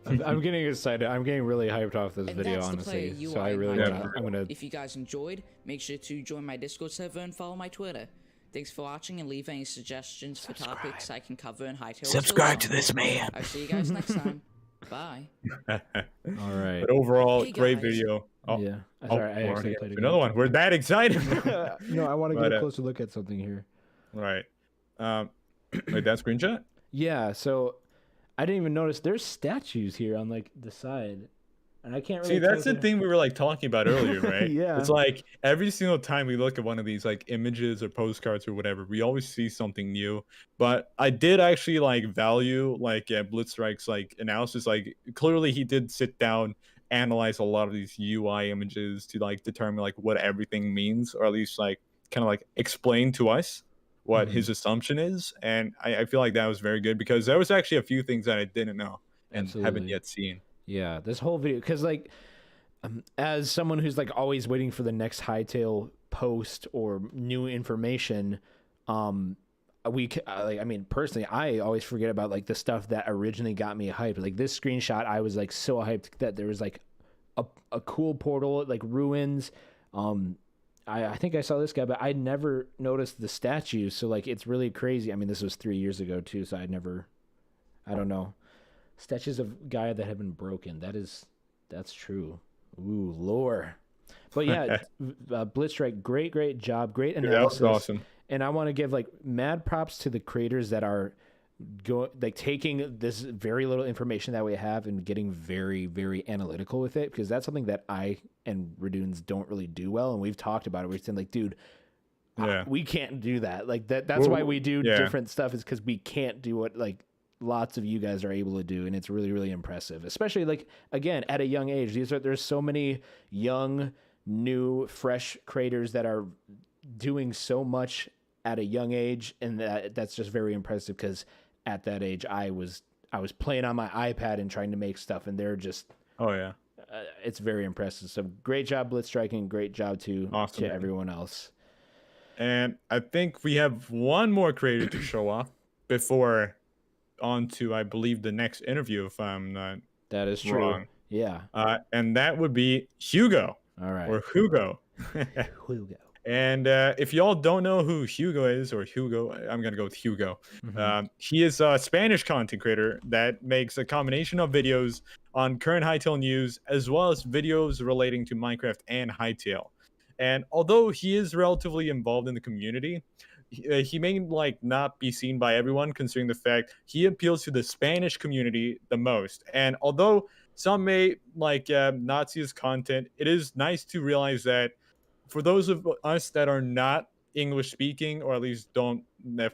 I'm getting excited. I'm getting really hyped off this And video, that's the player honestly. UI So I really in wanna, Hytale. I'm gonna. If you guys enjoyed, make sure to join my Discord server and follow my Twitter. Thanks for watching, and leave any suggestions for topics I can cover in Hytale. Subscribe to this man. I'll see you guys next time. Bye. All right. But overall, Hey, great guys. video. Oh, Yeah. oh, Sorry, I we're actually already played up a to another game. one. We're that excited. No, I want to But, get a closer look at something here. Right. Wait, that screenshot? Yeah, so I didn't even notice there's statues here on like the side. And I can't really See, that's tell the if thing we were like talking about earlier, right? Yeah. It's like every single time we look at one of these like images or postcards or whatever, we always see something new. But I did actually like value like Blitzstrike's like analysis. Like clearly he did sit down, analyze a lot of these UI images to like determine like what everything means, or at least like kind of like explain to us what his assumption is. And I feel like that was very good because there was actually a few things that I didn't know and haven't Absolutely. yet seen. Yeah, this whole video, because like, as someone who's like always waiting for the next Hytale post or new information, like, I mean, personally, I always forget about like the stuff that originally got me hyped. Like this screenshot, I was like so hyped that there was like a cool portal, like ruins. I think I saw this guy, but I never noticed the statue. So like, it's really crazy. I mean, this was 3 years ago too, so I don't know. Statues of Gaia that have been broken. That's true. Ooh, lore. But yeah, Blitzstrike, great job, great analysis. That was awesome. And I want to give like mad props to the creators that are taking this very little information that we have and getting very, very analytical with it, because that's something that I and Radoons don't really do well. And we've talked about it. We're saying like, dude, we can't do that. Like that's why we do different stuff, is because we can't do what like lots of you guys are able to do, and it's really, really impressive, especially like again at a young age. There's so many young, new, fresh creators that are doing so much at a young age, and that's just very impressive, because at that age I was playing on my iPad and trying to make stuff, and they're just it's very impressive. So great job, Blitzstrike, and great job to everyone else. And I think we have one more creator to show off before on to, I believe, the next interview, if I'm not that is true. wrong. Yeah. And that would be Hugo. All right. Or Hugo. Hugo. And if y'all don't know who Hugo is, or Hugo, I'm going to go with Hugo. He is a Spanish content creator that makes a combination of videos on current Hytale news, as well as videos relating to Minecraft and Hytale. And although he is relatively involved in the community, he may like not be seen by everyone, considering the fact he appeals to the Spanish community the most. And although some may like not see his content, it is nice to realize that for those of us that are not English speaking, or at least don't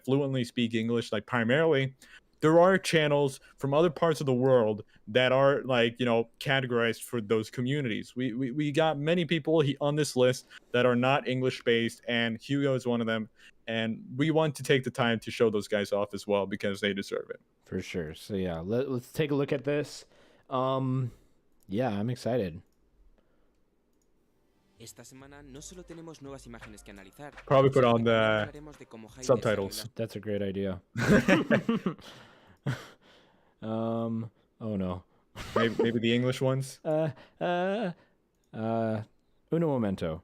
fluently speak English, like primarily, there are channels from other parts of the world that are like, you know, categorized for those communities. We got many people on this list that are not English based, and Hugo is one of them. And we want to take the time to show those guys off as well, because they deserve it. For sure. So yeah, let's take a look at this. Yeah, I'm excited. Esta semana no solo tenemos nuevas imágenes que analizar. Probably put on the hablaremos de cómo Hytale subtitles. That's a great idea. Oh no. Maybe the English ones. Uno momento.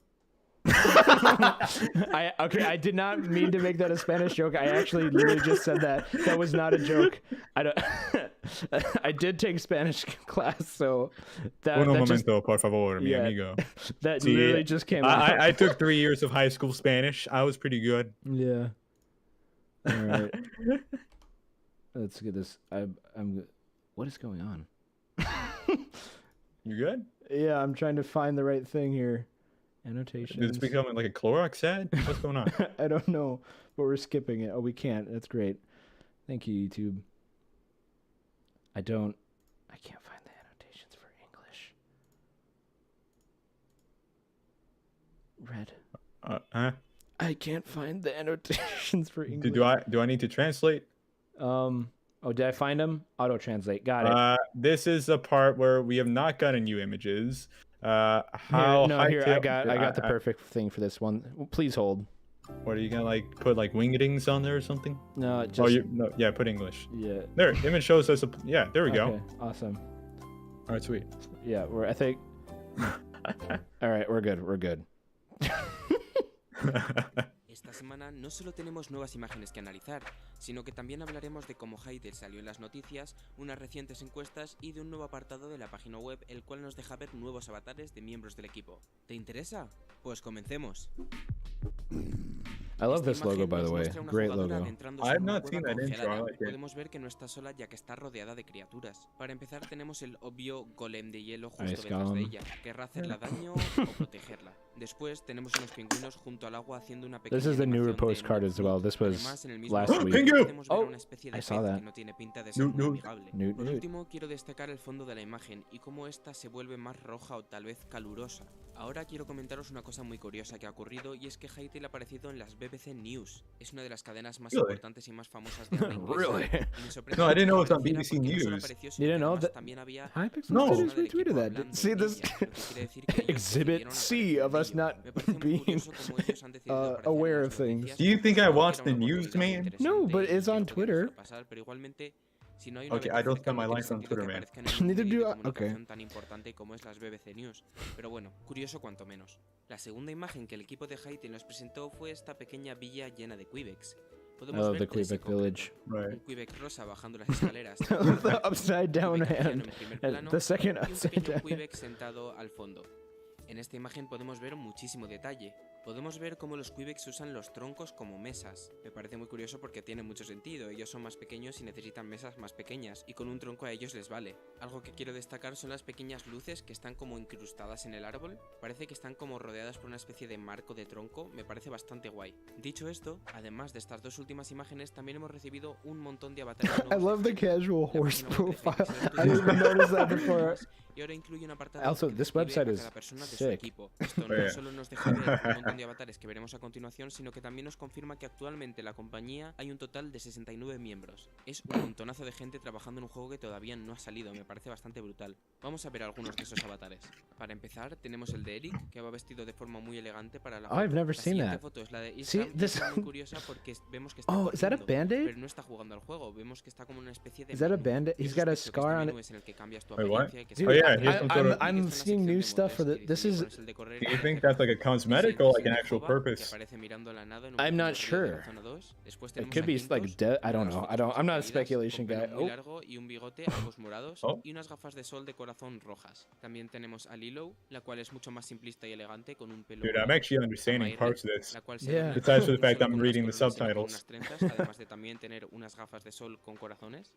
I did not mean to make that a Spanish joke. I actually literally just said that. That was not a joke. I did take Spanish class, so that Uno that momento, por favor, mi amigo. That literally just came out. I took 3 years of high school Spanish. I was pretty good. Yeah. All right. Let's get this. I'm. What is going on? You good? Yeah, I'm trying to find the right thing here. Annotations. Did this become like a Clorox ad? What's going on? I don't know, but we're skipping it. Oh, we can't. That's great. Thank you, YouTube. I can't find the annotations for English. Red. I can't find the annotations for English. Do I need to translate? Oh, did I find them? Auto translate. Got it. This is the part where we have not gotten new images. Here, I got the perfect thing for this one. Please hold. What are you gonna like put like wingdings on there or something? No, just put English. Yeah. There, image shows us. There we go. Okay, awesome. All right, sweet. Yeah, I think. All right, we're good. Esta semana no solo tenemos nuevas imágenes que analizar, sino que también hablaremos de cómo Hytale salió en las noticias, unas recientes encuestas y de un nuevo apartado de la página web el cual nos deja ver nuevos avatares de miembros del equipo. ¿Te interesa? Pues comencemos. I love this logo, by the way. Great logo. I have not seen that intro. I like it. Podemos ver que no está sola ya que está rodeada de criaturas. Para empezar tenemos el obvio golem de hielo justo Ice detrás de golem. ella. Querrá hacerla daño o protegerla. Después tenemos unos pingüinos junto al agua haciendo una pequeña This is the newer animación de postcard as well. This was Además, en el mismo last logo week. podemos ver Oh, una especie de I pez saw that. que no tiene pinta de ser muy amigable. Newt, Por Newt. último, quiero destacar el fondo de la imagen y cómo esta se vuelve más roja o tal vez calurosa. Ahora quiero comentaros una cosa muy curiosa que ha ocurrido y es que Hytale ha aparecido en las BBC News. Es una de las cadenas más Really? importantes y más famosas de habla inglesa. Really? Y me sorprende No, I didn't know it was mucho on que BBC apareciera porque no solo News. apareció, sino You didn't que know además that? también había Hypixel No. una did persona del retweeted equipo that. hablando See en this ella, lo que quiere decir que ellos exhibit decidieron C aparecer of en us ello. not Me parece muy being curioso cómo ellos han decidido aparecer en aware las of things. noticias. Do you think I Creo que watch era the una news, oportunidad muy man? No, interesante but y it's on creo que podía Twitter. dejar pasar, pero igualmente si no hay una Okay, venta I don't cerca, spend no my tiene life on sentido Twitter, que man. aparezcan en un Neither medio do de I. Okay. comunicación tan importante como es las BBC News. Pero bueno, curioso cuanto menos. La segunda imagen que el equipo de Hytale nos presentó fue esta pequeña villa llena de Kweebecs. Podemos Oh, ver the tres en Kweebec concreto. village. Un Kweebec rosa bajando las escaleras, The upside down Kweebec anciano hand. en primer And plano the second y un upside pequeño down. Kweebec sentado al fondo. En esta imagen podemos ver muchísimo detalle. Podemos ver cómo los Kweebecs usan los troncos como mesas. Me parece muy curioso porque tiene mucho sentido. Ellos son más pequeños y necesitan mesas más pequeñas, y con un tronco a ellos les vale. Algo que quiero destacar son las pequeñas luces que están como incrustadas en el árbol. Parece que están como rodeadas por una especie de marco de tronco. Me parece bastante guay. Dicho esto, además de estas dos últimas imágenes, también hemos recibido un montón de avatares I nuevos love the de Hytale. casual La horse página web de profile. Hytale I didn't even notice that before. y ahora incluye un apartado Also, que this describe website a is cada persona de su sick. equipo. Esto Oh, no yeah. solo nos deja ver un montón de avatares que veremos a continuación, sino que también nos confirma que actualmente en la compañía hay un total de 69 miembros. Es un montonazo de gente trabajando en un juego que todavía no ha salido, me parece bastante brutal. Vamos a ver algunos de esos avatares. Para empezar, tenemos el de Eric, que va vestido de forma muy elegante para la Oh, I've foto. never La seen siguiente that. foto es la de See, Islam, y this- es muy curiosa porque vemos que está Oh, is that a corriendo, Band-Aid? pero no está jugando al juego. Vemos que está como una especie de Is that a menú. Band-Aid? Yo He's got a sospecho que scar este on menú it. es en el que cambias tu Wait, what? apariencia y que se Oh, puede yeah, cambiar. here's some sort of- I'm seeing new stuff for the. This is. Do you think that's like a cosmetic or like an actual purpose? I'm not sure. It could be like dead. I don't know. I'm not a speculation guy. Muy Oh. largo y un bigote, ambos morados, Oh. y unas gafas de sol de corazón rojas. También tenemos a Lilo, la cual es mucho más simplista y elegante con un pelo Dude, I'm actually understanding Mayre, parts of this. la cual se Yeah. adorna Besides for the no fact solo I'm con reading unas the coronas, sino con subtitles. unas trenzas, además de también tener unas gafas de sol con corazones.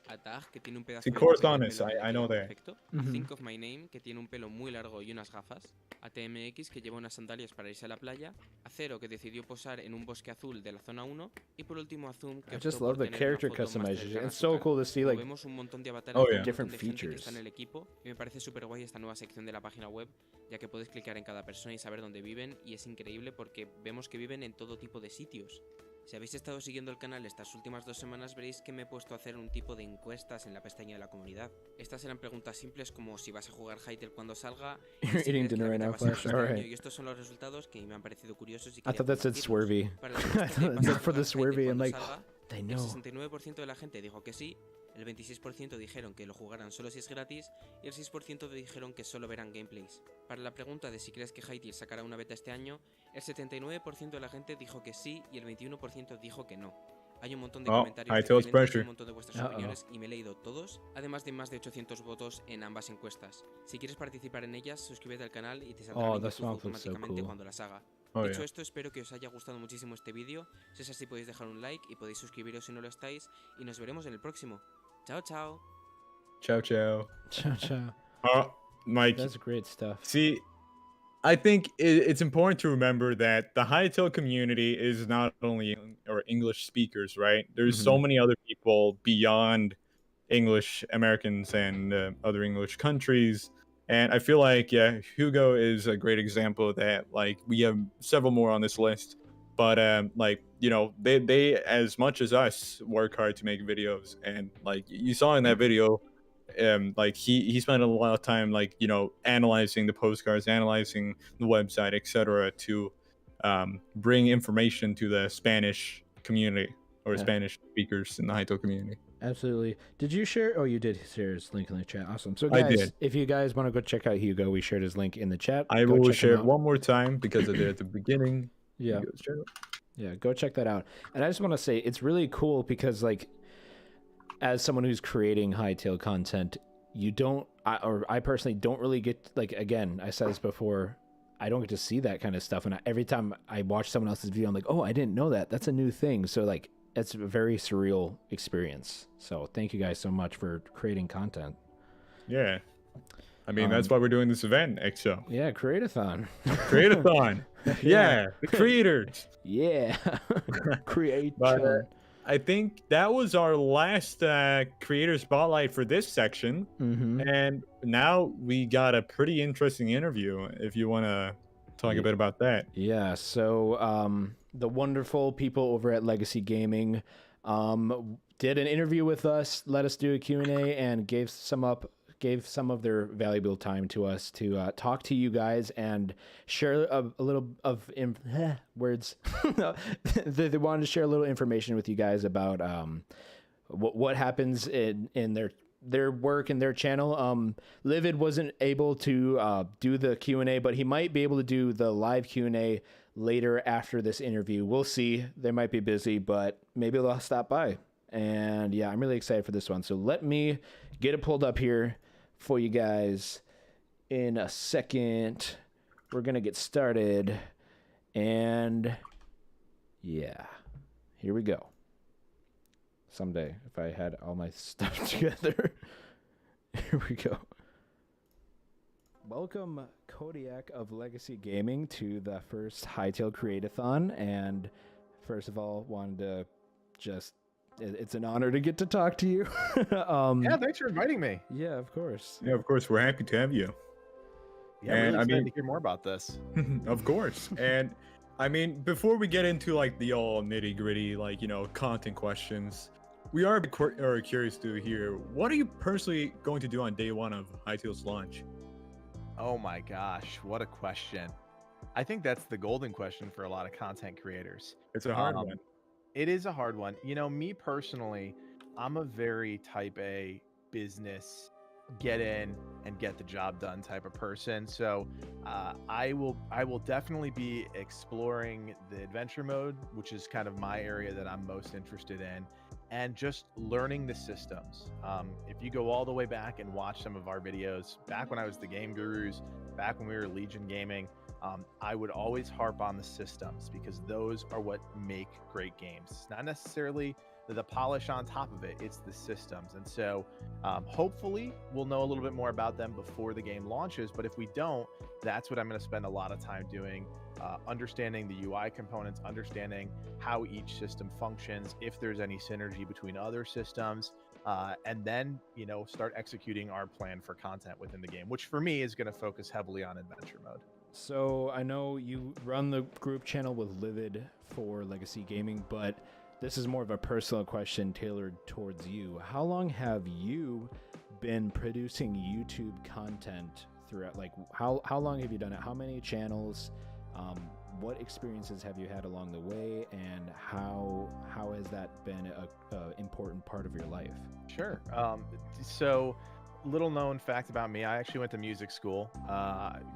A Tag, que tiene un pedazo See, de corazones, pelo que I le know queda that. perfecto. Mhm. Think of My Name, que tiene un pelo muy largo y unas gafas. A TMX, que lleva unas sandalias para irse a la playa. A Zero, que decidió posar en un bosque azul de la zona 1. Y por último a Zoom, que I optó just por love the tener una character foto más customization. cercana a It's su so cara. cool to see Como like vemos un montón de avatares Oh, de yeah. un montón different de gente que features. está en el equipo, y me parece súper guay esta nueva sección de la página web, ya que puedes clicar en cada persona y saber dónde viven, y es increíble porque vemos que viven en todo tipo de sitios. Si habéis estado siguiendo el canal estas últimas 2 semanas, veréis que me he puesto a hacer un tipo de encuestas en la pestaña de la comunidad. Estas eran preguntas simples como si vas a jugar Hytale cuando salga, y You're si eating crees que dinner la right beta now, va a ser Flash. este Alright. año, y estos son los resultados que me han parecido curiosos y I quería thought that said compartirlos. swervy. Para I la encuesta de thought ¿vas a for the jugar Hytale swervy, I'm cuando like, salga? they El know. 69% de la gente dijo que sí, el 26% dijeron que lo jugaran solo si es gratis, y el 6% dijeron que solo verán gameplays. Para la pregunta de si crees que Hytale sacará una beta este año, el 79% de la gente dijo que sí y el 21% dijo que no. Hay un montón de Oh, comentarios Hytale's diferentes, pressure. un montón de vuestras Uh-oh. opiniones, y me he leído todos, además de más de 800 votos en ambas encuestas. Si quieres participar en ellas, suscríbete al canal y te saldrán Oh, en the YouTube swamp looks so automáticamente cool. cuando las haga. Oh, Dicho yeah. esto, espero que os haya gustado muchísimo este vídeo. Si es así, podéis dejar un like y podéis suscribiros si no lo estáis, y nos veremos en el próximo. Chao, chao. Ciao, ciao. Ciao, ciao. Mike. That's great stuff. See, I think it's important to remember that the Hytale community is not only or English speakers, right? There's so Mhm. many other people beyond English Americans and other English countries. And I feel like, yeah, Hugo is a great example of that. Like, we have several more on this list. But, like, you know, they, as much as us, work hard to make videos. And, like, you saw in that video, like he spent a lot of time, like, you know, analyzing the postcards, analyzing the website, etc., to bring information to the Spanish community or Yeah. Spanish speakers in the Hytale community. Absolutely. Did you share? Oh, you did share his link in the chat. Awesome. So, I guys, did. if you guys want to go check out Hugo, we shared his link in the chat. I Go will check him share it out. one more time because I did it at the beginning. Yeah. Hugo, share it. Yeah, go check that out. And I just want to say it's really cool because, like, as someone who's creating Hytale content, I personally don't really get, like, again, I said this before, I don't get to see that kind of stuff. And every time I watch someone else's video, I'm like, oh, I didn't know that. That's a new thing. So, like, it's a very surreal experience. So thank you guys so much for creating content. Yeah. I mean, that's why we're doing this event, Exo. Yeah, Create-A-Thon. Create-A-Thon. Yeah, the creators. Yeah. Create. But I think that was our last creator spotlight for this section. And now we got a pretty interesting interview, if you want to talk a bit about that. Yeah, so the wonderful people over at Legacy Gaming did an interview with us, let us do a Q&A, and gave some of their valuable time to us to talk to you guys and share a little of words. They wanted to share a little information with you guys about what happens in their work and their channel. Livid wasn't able to do the Q&A, but he might be able to do the live Q&A later after this interview. We'll see. They might be busy, but maybe they'll stop by. And yeah, I'm really excited for this one. So let me get it pulled up here for you guys in a second. We're gonna get started, and yeah, here we go. Someday, if I had all my stuff together. Here we go. Welcome, Kodiak of Legacy Gaming, to the first Hytale Create-A-Thon. And first of all, wanted to just, it's an honor to get to talk to you. Yeah, thanks for inviting me. Yeah, of course. Yeah, of course, we're happy to have you. Yeah, I'm really excited to hear more about this. Of course. And I mean, before we get into like the all nitty gritty, like, content questions, we are curious to hear, what are you personally going to do on day one of Hytale's launch? Oh my gosh, what a question. I think that's the golden question for a lot of content creators. It's a hard one. It is a hard one. Me personally, I'm a very type A business, get in and get the job done type of person. So I will definitely be exploring the adventure mode, which is kind of my area that I'm most interested in, and just learning the systems. If you go all the way back and watch some of our videos, back when I was the Game Gurus, back when we were Legion Gaming, I would always harp on the systems because those are what make great games. It's not necessarily the polish on top of it, it's the systems. And so hopefully we'll know a little bit more about them before the game launches, but if we don't, that's what I'm going to spend a lot of time doing, understanding the UI components, understanding how each system functions, if there's any synergy between other systems, and then start executing our plan for content within the game, which for me is going to focus heavily on adventure mode. So I know you run the group channel with Livid for Legacy Gaming, but this is more of a personal question tailored towards you. How long have you been producing YouTube content throughout? Like, how long have you done it? How many channels? What experiences have you had along the way, and how has that been a important part of your life? Sure. So, little known fact about me, I actually went to music school.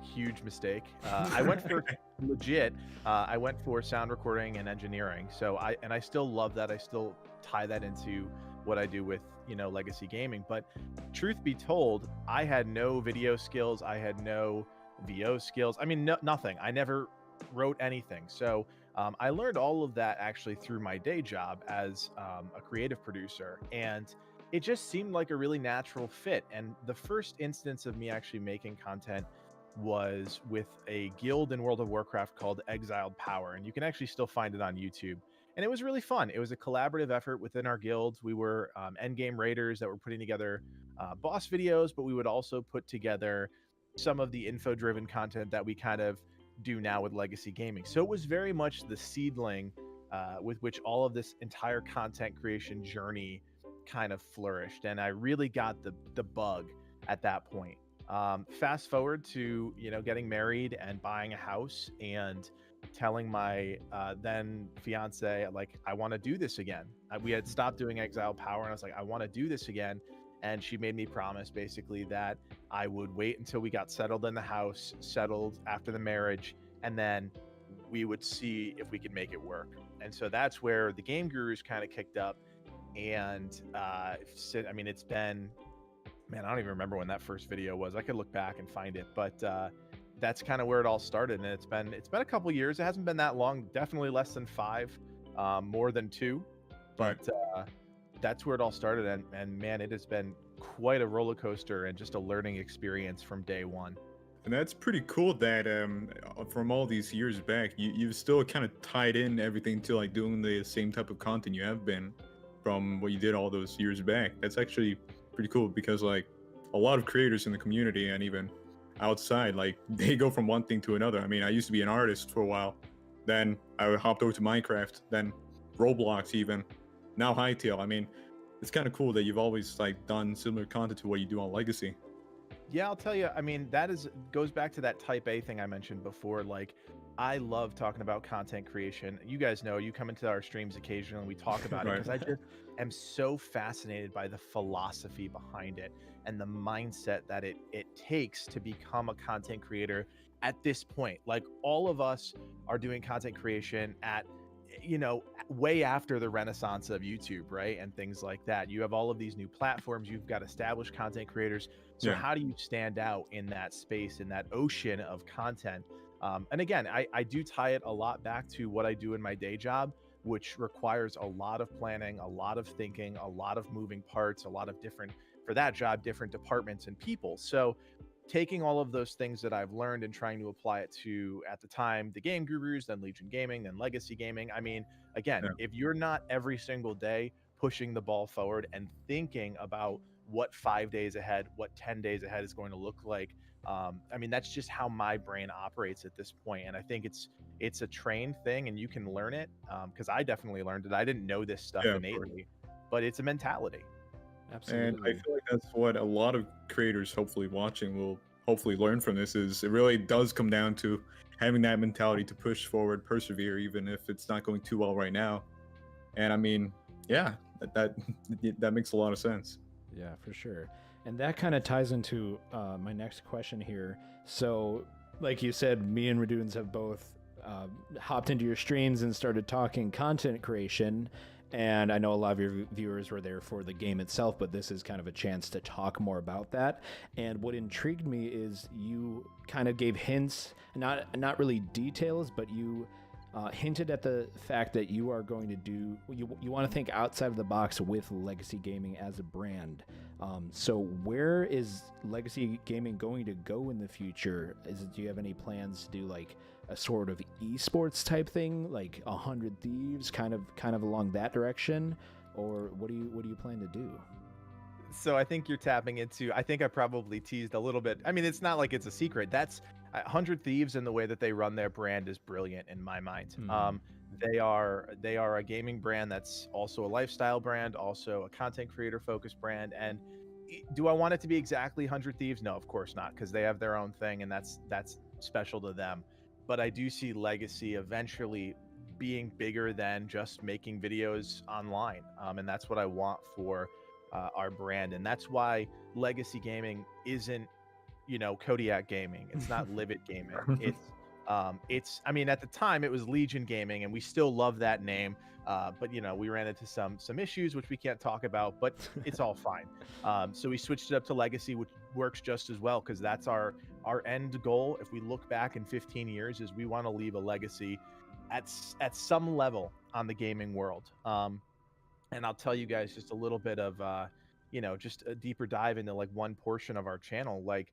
Huge mistake. I went for legit. I went for sound recording and engineering. So I still love that. I still tie that into what I do with Legacy Gaming. But truth be told, I had no video skills. I had no VO skills. I mean, nothing. I never wrote anything. So I learned all of that actually through my day job as a creative producer, and it just seemed like a really natural fit. And the first instance of me actually making content was with a guild in World of Warcraft called Exiled Power, and you can actually still find it on YouTube. And it was really fun. It was a collaborative effort within our guilds. We were endgame raiders that were putting together boss videos, but we would also put together some of the info-driven content that we kind of do now with Legacy Gaming. So it was very much the seedling with which all of this entire content creation journey kind of flourished, and I really got the bug at that point. Fast forward to getting married and buying a house and telling my then fiance, like, I want to do this again. We had stopped doing Exile Power, and I was like, I want to do this again. And she made me promise basically that I would wait until we got settled in the house, settled after the marriage, and then we would see if we could make it work. And so that's where the Game Gurus kind of kicked up. And I mean, it's been, man, I don't even remember when that first video was. I could look back and find it, but that's kind of where it all started. And it's been a couple years. It hasn't been that long. Definitely less than 5, more than 2. But that's where it all started. And man, it has been quite a roller coaster and just a learning experience from day one. And that's pretty cool that from all these years back, you've still kind of tied in everything to like doing the same type of content you have been from what you did all those years back. That's actually pretty cool because like a lot of creators in the community and even outside, like they go from one thing to another. I mean, I used to be an artist for a while, then I hopped over to Minecraft, then Roblox even, now Hytale. I mean, it's kind of cool that you've always like done similar content to what you do on Legacy. Yeah, I'll tell you, I mean, goes back to that type A thing I mentioned before. Like, I love talking about content creation. You guys know, you come into our streams occasionally and we talk about it because I just am so fascinated by the philosophy behind it and the mindset that it takes to become a content creator at this point. Like, all of us are doing content creation at, you know, way after the renaissance of YouTube, right? And things like that. You have all of these new platforms, you've got established content creators. So how do you stand out in that space, in that ocean of content? And again, I do tie it a lot back to what I do in my day job, which requires a lot of planning, a lot of thinking, a lot of moving parts, a lot of different departments and people. So taking all of those things that I've learned and trying to apply it to, at the time, the Game Gurus, then Legion Gaming, then Legacy Gaming. I mean, again, if you're not every single day pushing the ball forward and thinking about what 5 days ahead, what 10 days ahead is going to look like, I mean, that's just how my brain operates at this point. And I think it's a trained thing and you can learn it, because I definitely learned it. I didn't know this stuff innately, but it's a mentality. Absolutely. And I feel like that's what a lot of creators hopefully watching will hopefully learn from this, is it really does come down to having that mentality to push forward, persevere, even if it's not going too well right now. And I mean, yeah, that makes a lot of sense. Yeah, for sure. And that kind of ties into my next question here. So, like you said, me and Radoons have both hopped into your streams and started talking content creation. And I know a lot of your viewers were there for the game itself, but this is kind of a chance to talk more about that. And what intrigued me is you kind of gave hints, not really details, but you hinted at the fact that you are going to do, you want to think outside of the box with Legacy Gaming as a brand. So where is Legacy Gaming going to go in the future? Do you have any plans to do like a sort of esports type thing, like 100 Thieves, kind of along that direction, or what do you plan to do? So I think you're tapping into, I think I probably teased a little bit. I mean, it's not like it's a secret. That's 100 Thieves, and the way that they run their brand is brilliant in my mind. They are a gaming brand that's also a lifestyle brand, also a content creator focused brand. And do I want it to be exactly 100 Thieves? No, of course not, because they have their own thing and that's special to them. But I do see Legacy eventually being bigger than just making videos online. And that's what I want for our brand. And that's why Legacy Gaming isn't, Kodiak Gaming. It's not Livid Gaming. It's I mean, at the time it was Legion Gaming and we still love that name. But we ran into some issues which we can't talk about, but it's all fine. So we switched it up to Legacy, which works just as well, because that's our end goal. If we look back in 15 years, is we want to leave a legacy at some level on the gaming world. And I'll tell you guys just a little bit of just a deeper dive into like one portion of our channel. Like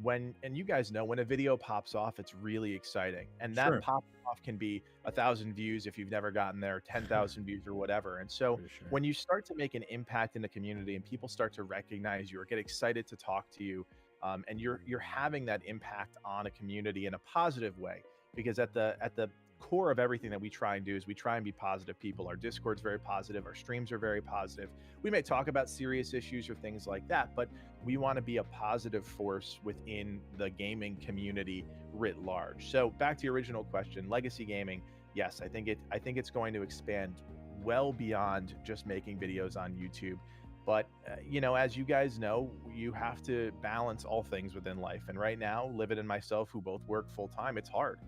and you guys know, when a video pops off, it's really exciting, and that pop off can be 1,000 views if you've never gotten there, 10,000 views or whatever. And so when you start to make an impact in the community and people start to recognize you or get excited to talk to you, and you're having that impact on a community in a positive way, because at the core of everything that we try and do is we try and be positive people. Our Discord's very positive, our streams are very positive. We may talk about serious issues or things like that, but we want to be a positive force within the gaming community writ large. So back to your original question, Legacy Gaming, yes, I think it's going to expand well beyond just making videos on YouTube. But as you guys know, you have to balance all things within life. And right now, Livid and myself, who both work full time, it's hard.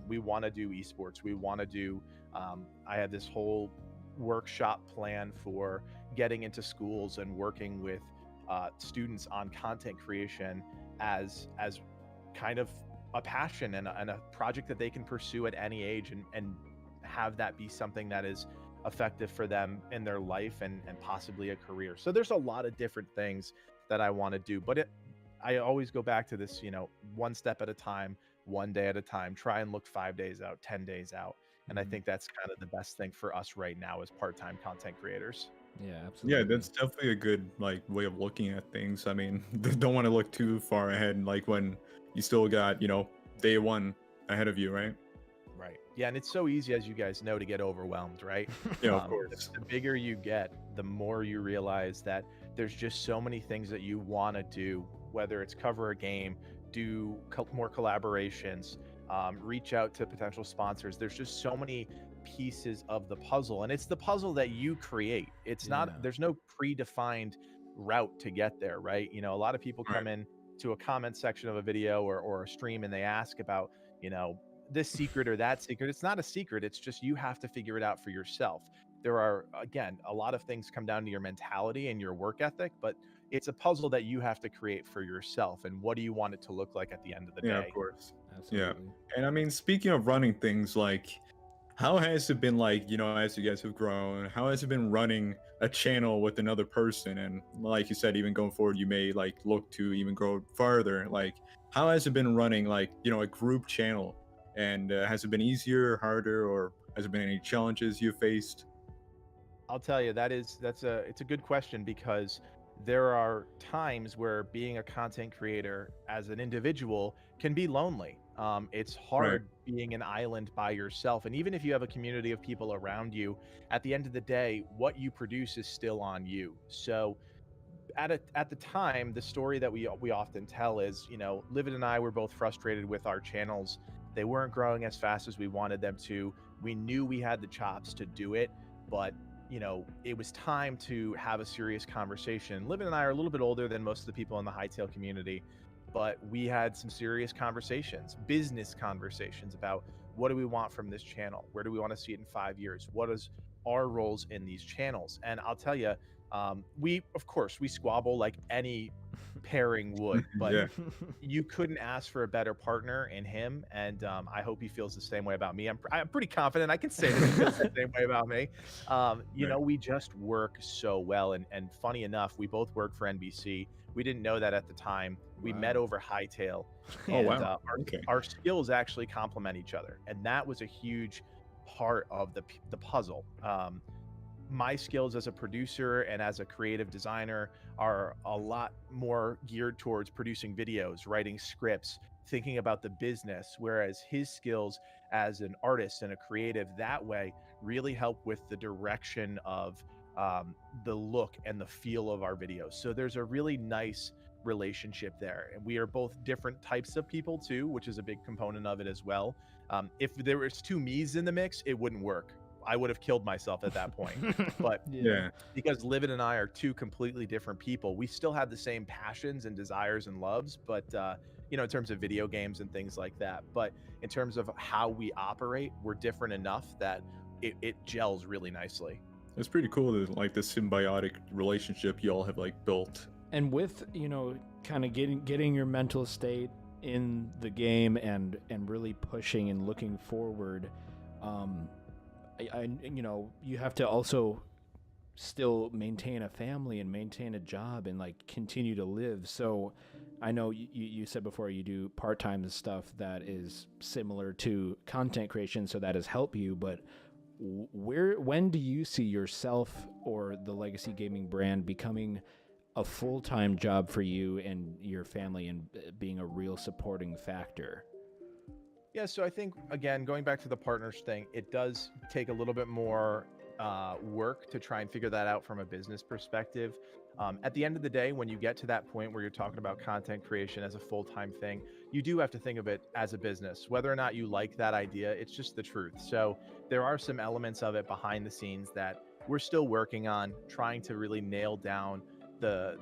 We want to do esports. We want to do, I had this whole workshop plan for getting into schools and working with students on content creation as kind of a passion and a project that they can pursue at any age and have that be something that is effective for them in their life and possibly a career. So there's a lot of different things that I want to do, but I always go back to this, one step at a time, one day at a time, try and look 5 days out, 10 days out. And I think that's kind of the best thing for us right now as part-time content creators. Yeah, absolutely. Yeah, that's definitely a good way of looking at things. I mean, don't want to look too far ahead, like when you still got, day one ahead of you, right? Right. Yeah, and it's so easy, as you guys know, to get overwhelmed, right? Yeah, of course. The bigger you get, the more you realize that there's just so many things that you want to do, whether it's cover a game, do more collaborations, reach out to potential sponsors. There's just so many pieces of the puzzle, and it's the puzzle that you create. It's not, there's no predefined route to get there, right? A lot of people come in to a comment section of a video or a stream and they ask about, this secret or that secret. It's not a secret. It's just you have to figure it out for yourself. There are, again, a lot of things come down to your mentality and your work ethic, but it's a puzzle that you have to create for yourself. And what do you want it to look like at the end of the day? Yeah, of course. Absolutely. Yeah. And I mean, speaking of running things, how has it been as you guys have grown, how has it been running a channel with another person? And like you said, even going forward, you may look to even grow farther. How has it been running a group channel? And has it been easier, harder, or has there been any challenges you faced? I'll tell you, it's a good question, because there are times where being a content creator as an individual can be lonely. It's hard being an island by yourself. And even if you have a community of people around you, at the end of the day, what you produce is still on you. So at the time, the story that we often tell is, Livid and I were both frustrated with our channels. They weren't growing as fast as we wanted them to. We knew we had the chops to do it, but it was time to have a serious conversation. Livid and I are a little bit older than most of the people in the Hytale community, but we had some serious conversations, business conversations about what do we want from this channel? Where do we want to see it in 5 years? What is our roles in these channels? And I'll tell you, we squabble like any pairing would, but you couldn't ask for a better partner in him. And I hope he feels the same way about me. I'm pretty confident I can say that he feels the same way about me. We just work so well. And funny enough, we both work for NBC. We didn't know that at the time. We met over Hytale. And, our skills actually complement each other. And that was a huge part of the puzzle. My skills as a producer and as a creative designer are a lot more geared towards producing videos, writing scripts, thinking about the business, whereas his skills as an artist and a creative that way really help with the direction of the look and the feel of our videos. So there's a really nice relationship there. And we are both different types of people too, which is a big component of it as well. If there was two me's in the mix, it wouldn't work. I would have killed myself at that point. But because Livid and I are two completely different people, we still have the same passions and desires and loves, but in terms of video games and things like that. But in terms of how we operate, we're different enough that it gels really nicely. It's pretty cool that the symbiotic relationship you all have built. And with kind of getting your mental state in the game and really pushing and looking forward, you have to also still maintain a family and maintain a job and continue to live. So I know you said before you do part-time stuff that is similar to content creation, so that has helped you, but when do you see yourself or the Legacy Gaming brand becoming a full-time job for you and your family and being a real supporting factor? Yeah, so I think, again, going back to the partners thing, it does take a little bit more work to try and figure that out from a business perspective. At the end of the day, when you get to that point where you're talking about content creation as a full-time thing, you do have to think of it as a business. Whether or not you like that idea, it's just the truth. So there are some elements of it behind the scenes that we're still working on, trying to really nail down the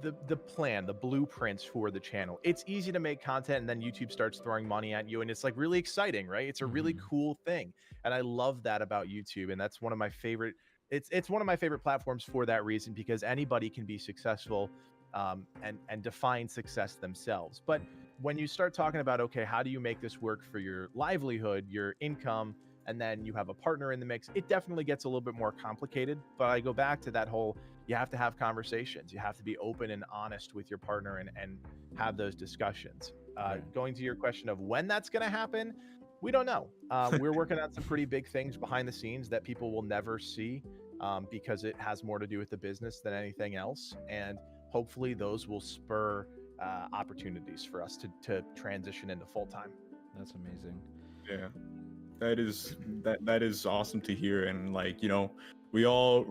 the plan, the blueprints for the channel. It's easy to make content and then YouTube starts throwing money at you, and it's like really exciting, right? It's a really cool thing. And I love that about YouTube. And that's one of my favorite, it's one of my favorite platforms for that reason, because anybody can be successful and define success themselves. But when you start talking about, okay, how do you make this work for your livelihood, your income, and then you have a partner in the mix, it definitely gets a little bit more complicated. But I go back to that whole, you have to have conversations. You have to be open and honest with your partner and have those discussions. Going to your question of when that's going to happen, we don't know. We're working on some pretty big things behind the scenes that people will never see because it has more to do with the business than anything else. And hopefully those will spur opportunities for us to transition into full-time. That's amazing. Yeah, that is awesome to hear. And like, you know, we're all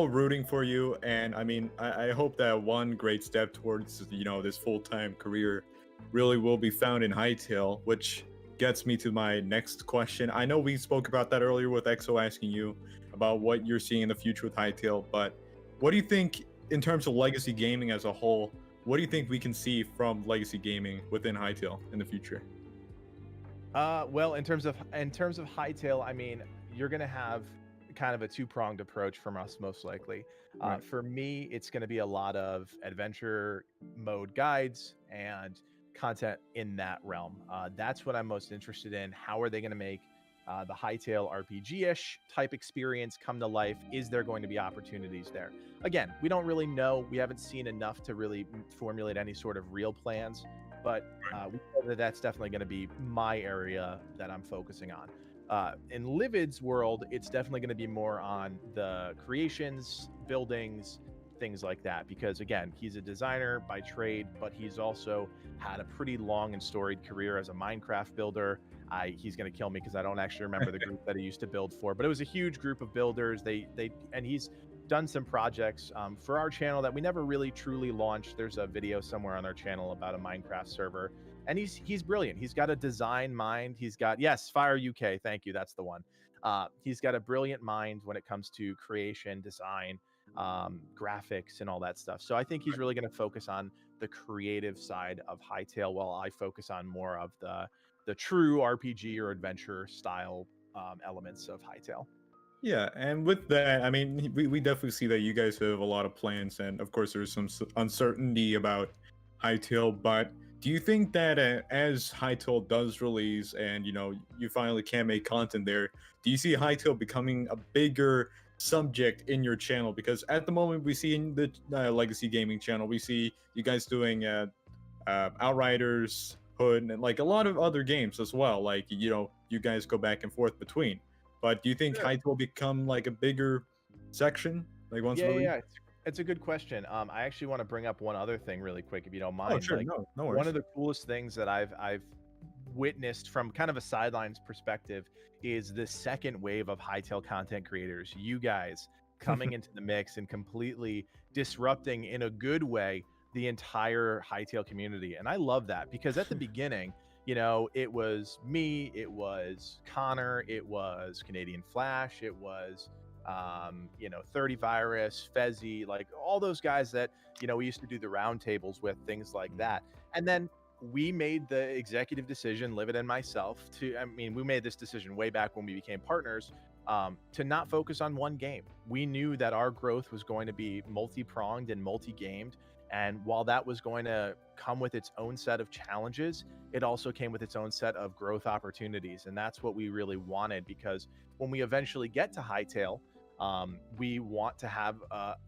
rooting for you. And I mean, I hope that one great step towards, you know, this full-time career really will be found in Hytale, which gets me to my next question. I know we spoke about that earlier with EXO asking you about what you're seeing in the future with Hytale, but what do you think in terms of legacy gaming as a whole? What do you think we can see from legacy gaming within Hytale in the future? Well, in terms of Hytale, I mean, you're going to have kind of a two-pronged approach from us, most likely. Right. For me, it's going to be a lot of adventure mode guides and content in that realm. That's what I'm most interested in. How are they going to make the Hytale RPG-ish type experience come to life? Is there going to be opportunities there? Again, we don't really know. We haven't seen enough to really formulate any sort of real plans, but we know that that's definitely going to be my area that I'm focusing on. In Livid's world, it's definitely going to be more on the creations, buildings, things like that, because again, he's a designer by trade, but he's also had a pretty long and storied career as a Minecraft builder. He's going to kill me because I don't actually remember the group that he used to build for, but it was a huge group of builders. And he's done some projects for our channel that we never really truly launched. There's a video somewhere on our channel about a Minecraft server, and he's brilliant. He's got a design mind. He's got, yes, Fire UK, thank you, that's the one. He's got a brilliant mind when it comes to creation, design, graphics, and all that stuff. So I think he's really going to focus on the creative side of Hytale, while I focus on more of the true RPG or adventure style elements of Hytale. Yeah, and with that, I mean, we definitely see that you guys have a lot of plans, and of course there's some uncertainty about Hytale, but do you think that as Hytale does release and, you know, you finally can make content there, do you see Hytale becoming a bigger subject in your channel? Because at the moment we see in the legacy gaming channel, we see you guys doing Outriders, Hood, and like a lot of other games as well, like, you know, you guys go back and forth between. But do you think Hytale will become like a bigger section, like once? Yeah, it's a good question. I actually want to bring up one other thing really quick, if you don't mind. Oh, sure, like, no worries. One of the coolest things that I've witnessed from kind of a sidelines perspective is the second wave of Hytale content creators. You guys coming into the mix and completely disrupting in a good way the entire Hytale community, and I love that, because at the beginning, you know, it was me, it was Connor, it was CanadianFlash, it was, you know, 30 Virus, Fezzy, like all those guys that, you know, we used to do the roundtables with, things like that. And then we made the executive decision, Livid and myself, we made this decision way back when we became partners, to not focus on one game. We knew that our growth was going to be multi-pronged and multi-gamed. And while that was going to come with its own set of challenges, it also came with its own set of growth opportunities. And that's what we really wanted, because when we eventually get to Hytale, we want to have,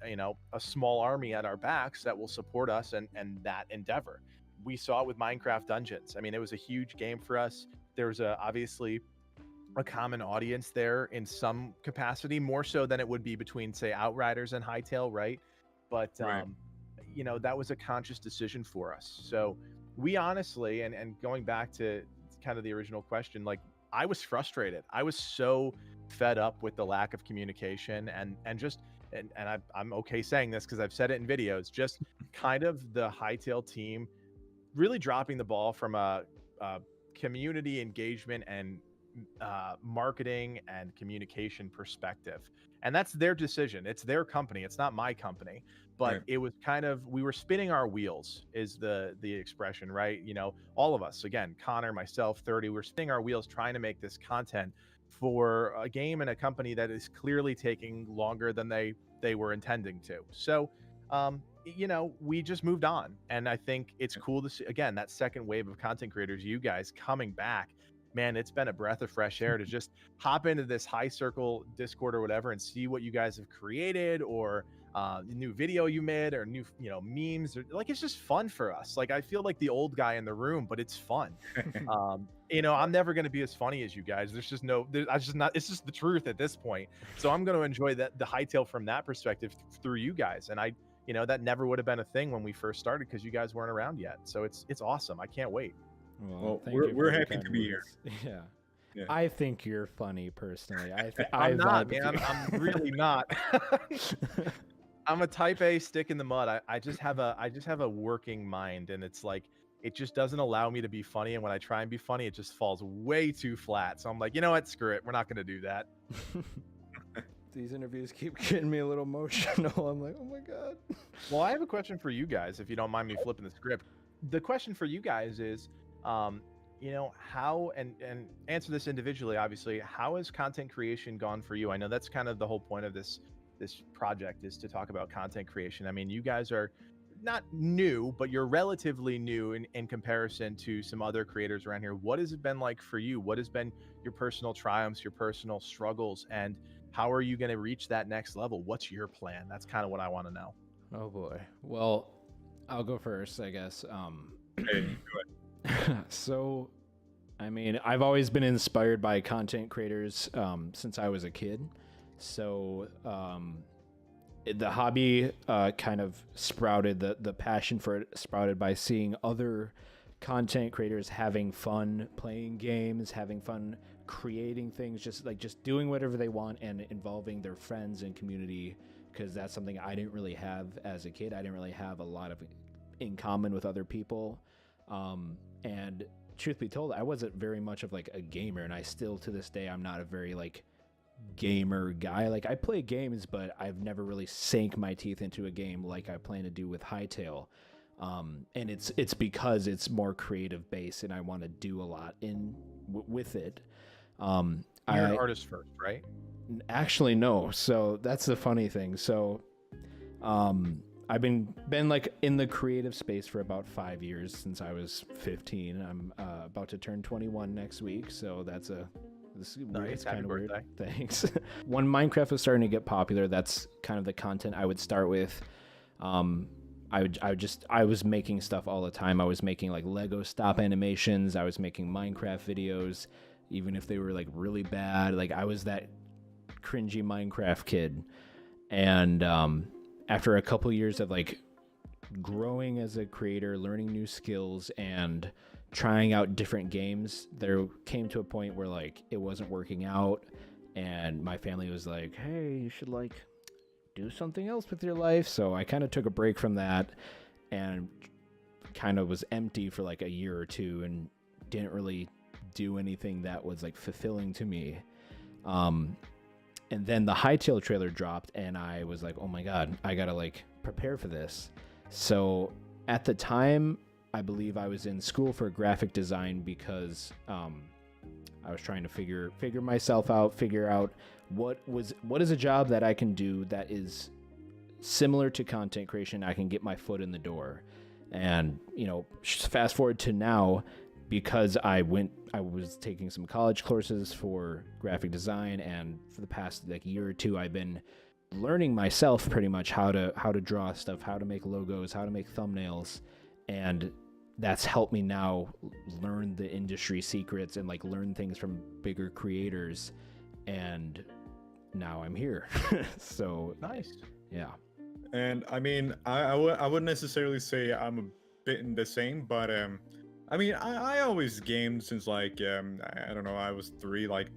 you know, a small army at our backs that will support us and that endeavor. We saw it with Minecraft Dungeons. I mean, it was a huge game for us. There was obviously a common audience there in some capacity, more so than it would be between, say, Outriders and Hytale, right? But you know, that was a conscious decision for us. So we honestly, and going back to kind of the original question, like, I was frustrated. I was so fed up with the lack of communication and I'm okay saying this because I've said it in videos, just kind of the Hytale team really dropping the ball from a community engagement and marketing and communication perspective. And that's their decision. It's their company. It's not my company. But Right. it was kind of, we were spinning our wheels is the expression, right? You know, all of us, again, Connor, myself, 30, we're spinning our wheels trying to make this content for a game and a company that is clearly taking longer than they were intending to. So, you know, we just moved on. And I think it's cool to see, again, that second wave of content creators, you guys coming back. Man, it's been a breath of fresh air to just hop into this high circle Discord or whatever and see what you guys have created, or the new video you made, or new, you know, memes, or like, it's just fun for us. Like, I feel like the old guy in the room, but it's fun. You know, I'm never going to be as funny as you guys. There's just no, I just not, it's just the truth at this point. So I'm going to enjoy the Hytale from that perspective through you guys. And you know, that never would have been a thing when we first started because you guys weren't around yet. So it's awesome. I can't wait. Well, thank you we're for the happy kind to be here. words. Yeah. Yeah. I think you're funny personally. I'm not, vibe with man. you. I'm really not. I'm a type A stick in the mud. I just have a working mind, and it's like, it just doesn't allow me to be funny. And when I try and be funny, it just falls way too flat. So I'm like, you know what? Screw it. We're not going to do that. These interviews keep getting me a little emotional. I'm like, oh my God. Well, I have a question for you guys, if you don't mind me flipping the script. The question for you guys is, you know, how, and answer this individually, obviously, how has content creation gone for you? I know that's kind of the whole point of this project, is to talk about content creation. I mean, you guys are not new, but you're relatively new in comparison to some other creators around here. What has it been like for you? What has been your personal triumphs, your personal struggles, and how are you going to reach that next level? What's your plan? That's kind of what I want to know. Oh boy. Well, I'll go first, I guess. Hey, go ahead. So, I mean, I've always been inspired by content creators since I was a kid. So, the hobby kind of sprouted, the passion for it sprouted by seeing other content creators having fun playing games, having fun creating things, just doing whatever they want and involving their friends and community, because that's something I didn't really have as a kid. I didn't really have a lot of in common with other people. And truth be told, I wasn't very much of like a gamer, and I still to this day, I'm not a very like gamer guy. Like, I play games, but I've never really sank my teeth into a game like I plan to do with Hytale. And it's because it's more creative based, and I want to do a lot with it. You're an artist first, right? Actually, no. So that's the funny thing. So, I've been like in the creative space for about 5 years, since I was 15. I'm about to turn 21 next week, so that's nice. kind Happy of weird. birthday. Thanks. When Minecraft was starting to get popular, that's kind of the content I would start with. I was making stuff all the time. I was making like Lego stop animations. I was making Minecraft videos, even if they were like really bad. Like, I was that cringy Minecraft kid. And after a couple years of like growing as a creator, learning new skills, and trying out different games, there came to a point where like it wasn't working out, and my family was like, hey, you should like do something else with your life. So I kind of took a break from that and kind of was empty for like a year or two and didn't really do anything that was like fulfilling to me. And then the Hytale trailer dropped, and I was like, oh my God, I gotta like prepare for this. So at the time, I believe I was in school for graphic design because I was trying to figure myself out, figure out what is a job that I can do that is similar to content creation. I can get my foot in the door. And, you know, fast forward to now, because I was taking some college courses for graphic design, and for the past like year or two, I've been learning myself pretty much how to draw stuff, how to make logos, how to make thumbnails, and that's helped me now learn the industry secrets and like learn things from bigger creators, and now I'm here. So nice. Yeah. And I mean, I wouldn't necessarily say I'm a bit in the same, but I mean, I always gamed since like I don't know, I was 3. Like,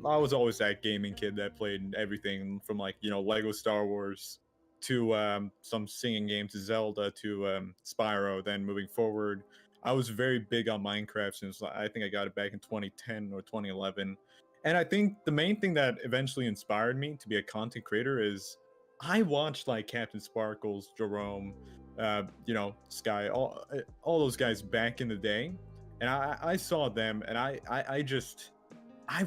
I was always that gaming kid that played everything from like, you know, Lego Star Wars to some singing games, to Zelda, to Spyro. Then moving forward I was very big on Minecraft since I think I got it back in 2010 or 2011. And I think the main thing that eventually inspired me to be a content creator is I watched like Captain Sparkles, Jerome, Sky, all those guys back in the day, and I saw them, and I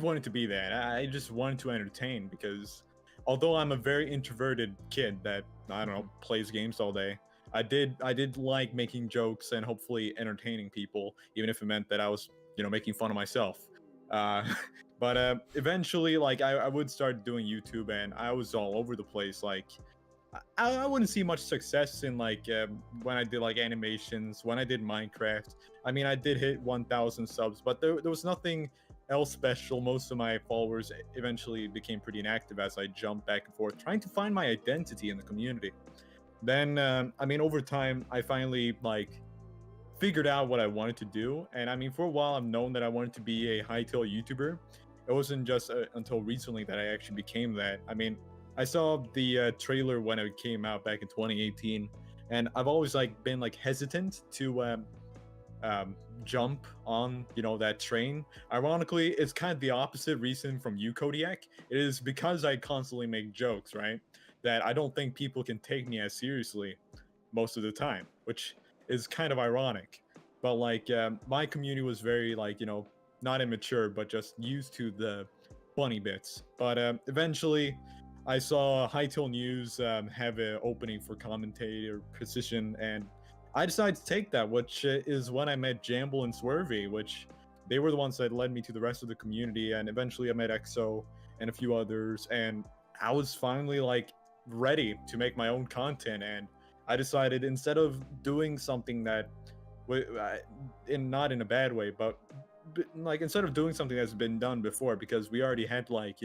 wanted to be that. I just wanted to entertain because although I'm a very introverted kid that I don't know plays games all day, I did like making jokes and hopefully entertaining people, even if it meant that I was making fun of myself. But eventually, like I would start doing YouTube, and I was all over the place. Like I wouldn't see much success in like when I did like animations, when I did Minecraft. I mean, I did hit 1,000 subs, but there was nothing else special. Most of my followers eventually became pretty inactive as I jumped back and forth, trying to find my identity in the community. Then, I mean, over time, I finally like figured out what I wanted to do. And I mean, for a while, I've known that I wanted to be a Hytale YouTuber. It wasn't just until recently that I actually became that. I mean, I saw the trailer when it came out back in 2018, and I've always like been like hesitant to jump on that train. Ironically, it's kind of the opposite reason from you, Kodiak. It is because I constantly make jokes, right? That I don't think people can take me as seriously most of the time, which is kind of ironic. But like my community was very like not immature, but just used to the funny bits. But eventually, I saw Hytale News have an opening for commentator position, and I decided to take that, which is when I met Jamble and Swervy, which they were the ones that led me to the rest of the community. And eventually I met Exo and a few others, and I was finally like ready to make my own content. And I decided instead of doing something that, not in a bad way, but like instead of doing something that's been done before, because we already had like,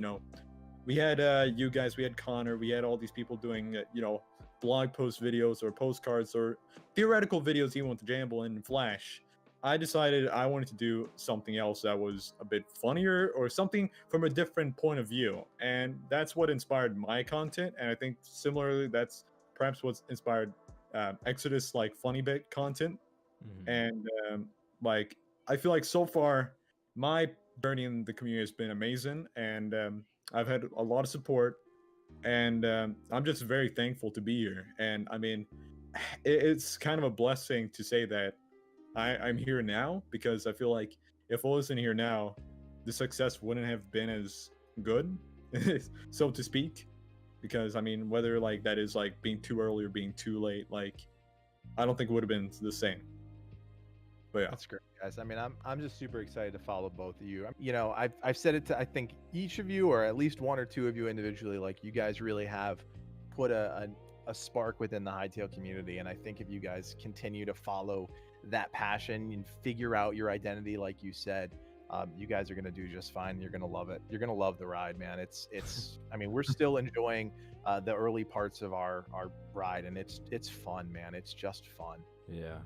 we had you guys, we had Connor, we had all these people doing, blog post videos or postcards or theoretical videos even with Jamble and Flash. I decided I wanted to do something else that was a bit funnier or something from a different point of view. And that's what inspired my content. And I think similarly, that's perhaps what's inspired Exodus like funny bit content. And like, I feel like so far my journey in the community has been amazing. And I've had a lot of support. And I'm just very thankful to be here. And I mean, it's kind of a blessing to say that I'm here now, because I feel like if I wasn't here now, the success wouldn't have been as good, so to speak. Because I mean, whether like that is like being too early or being too late, like I don't think it would have been the same. But yeah, that's great, guys. I mean, I'm just super excited to follow both of you. I've said it to I think each of you, or at least one or two of you individually. Like you guys really have put a spark within the Hytale community, and I think if you guys continue to follow that passion and figure out your identity, like you said, you guys are gonna do just fine. You're gonna love it. You're gonna love the ride, man. It's. I mean, we're still enjoying the early parts of our ride, and it's fun, man. It's just fun. Yeah.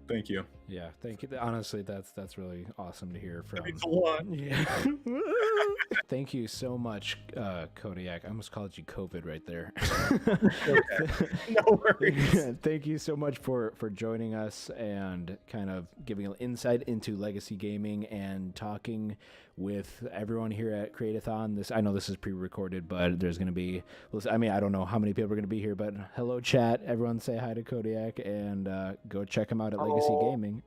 Thank you. Yeah, thank you. Honestly, that's really awesome to hear from. It's a lot. Yeah. Thank you so much, Kodiak. I almost called you COVID right there. No worries. Thank you so much for joining us and kind of giving an insight into legacy gaming and talking with everyone here at Create-A-Thon. I know this is pre-recorded, but there's going to be, I mean, I don't know how many people are going to be here, but hello chat. Everyone say hi to Kodiak and go check him out at Legacy Gaming.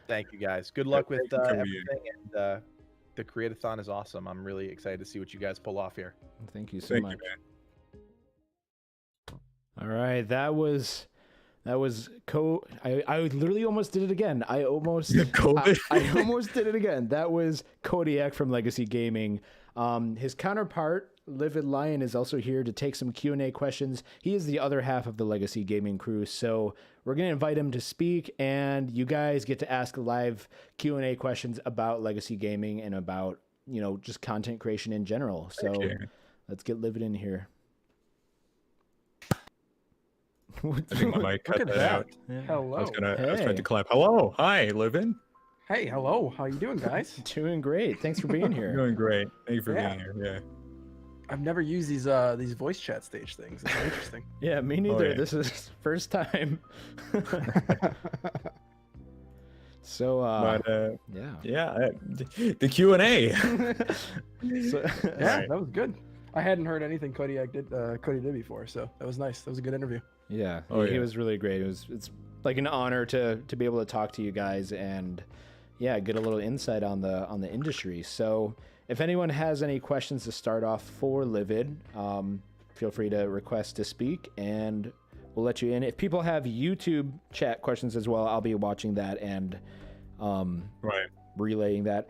Thank you, guys. Good luck with everything. And the Create-A-Thon is awesome. I'm really excited to see what you guys pull off here. Thank you so much. All right, that was I literally almost did it again. I almost did it again. That was Kodiak from Legacy Gaming. His counterpart, Livid Lion, is also here to take some Q&A questions. He is the other half of the Legacy Gaming crew, so we're going to invite him to speak, and you guys get to ask live Q&A questions about Legacy Gaming and about, just content creation in general. So let's get Livid in here. I think my mic cut that out. Yeah. Hello. I was trying to clap. Hello. Hi, Livin. Hey, hello. How you doing, guys? Doing great. Thanks for being here. Doing great. Thank you for being here. Yeah. I've never used these voice chat stage things. It's interesting. Yeah, me neither. yeah. This is first time. So, the Q&A. Yeah, that was good. I hadn't heard anything Cody did before, so that was nice. That was a good interview. Yeah, Oh, he yeah. was really great. It's like an honor to be able to talk to you guys and get a little insight on the industry. So if anyone has any questions to start off for Livid, feel free to request to speak and we'll let you in. If people have YouTube chat questions as well, I'll be watching that and relaying that.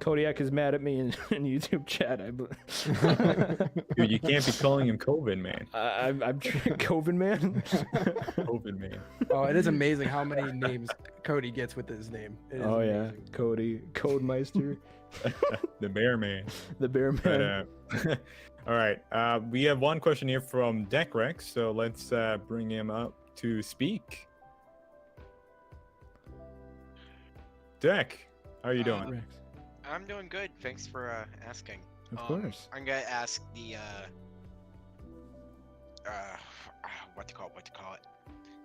Kodiak is mad at me in YouTube chat. Dude, you can't be calling him COVID man. I'm COVID man. COVID man. Oh, it is amazing how many names Cody gets with his name. It is amazing. Cody, Codemeister. The Bear Man. The Bear Man. But, all right. We have one question here from Deckrex, so let's bring him up to speak. Deck, how are you doing? I'm doing good. Thanks for asking. Of course. I'm gonna ask the what to call it?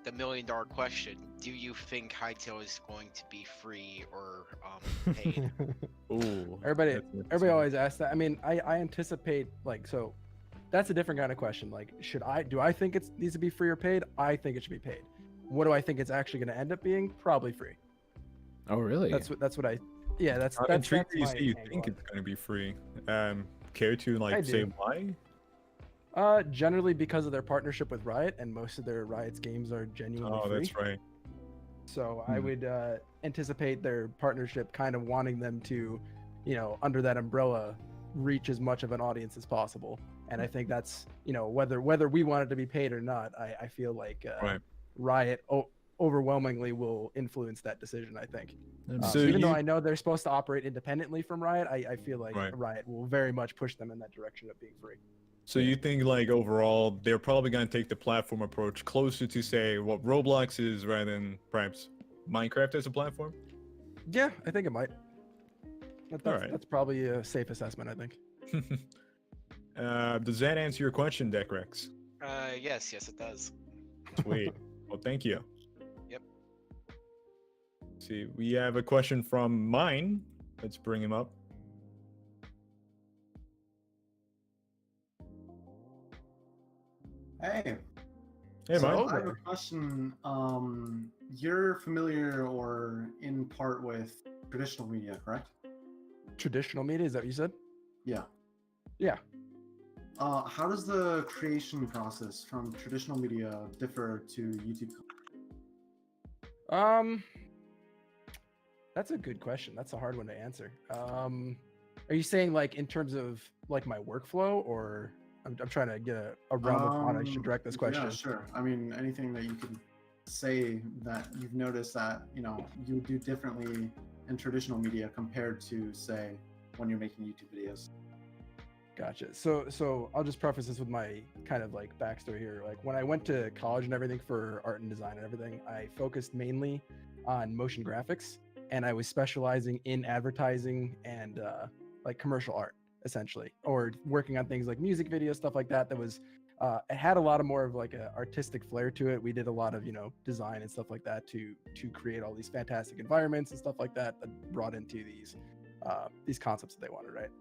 The $1 million question. Do you think Hytale is going to be free or paid? Ooh. Everybody always asks that. I mean, I anticipate so that's a different kind of question. Like, do I think it needs to be free or paid? I think it should be paid. What do I think it's actually going to end up being? Probably free. Oh, really? That's what I. Yeah, that's I'm that's intrigued my to see you angle think on it's going to be free. Care to I say do. why? Generally because of their partnership with Riot, and most of their Riot's games are genuinely free. Oh, that's right. So I would anticipate their partnership kind of wanting them to, under that umbrella, reach as much of an audience as possible. And I think that's, whether we want it to be paid or not, I feel like Riot overwhelmingly will influence that decision, I think. So even though I know they're supposed to operate independently from Riot, I feel like Right. Riot will very much push them in that direction of being free. So you think overall they're probably going to take the platform approach closer to say what Roblox is rather than perhaps Minecraft as a platform? Yeah, I think it might. Alright. That's probably a safe assessment, I think. Does that answer your question, Deckrex? Yes, it does. Sweet. Well, thank you. Yep. See, we have a question from Mine. Let's bring him up. Hey. Hey, so Mine. I have a question. You're familiar or in part with traditional media, correct? Traditional media, is that what you said? Yeah. Yeah. How does the creation process from traditional media differ to YouTube? That's a good question. That's a hard one to answer. Are you saying in terms of my workflow, or I'm trying to get a realm of how I should direct this question? Yeah, sure. I mean, anything that you could say that you've noticed that you do differently in traditional media compared to, say, when you're making YouTube videos. Gotcha. So I'll just preface this with my kind of backstory here. When I went to college and everything for art and design and everything, I focused mainly on motion graphics, and I was specializing in advertising and commercial art, essentially, or working on things like music videos, stuff like that. That was it had a lot of more of a artistic flair to it. We did a lot of design and stuff like that to create all these fantastic environments and stuff like that brought into these concepts that they wanted, right?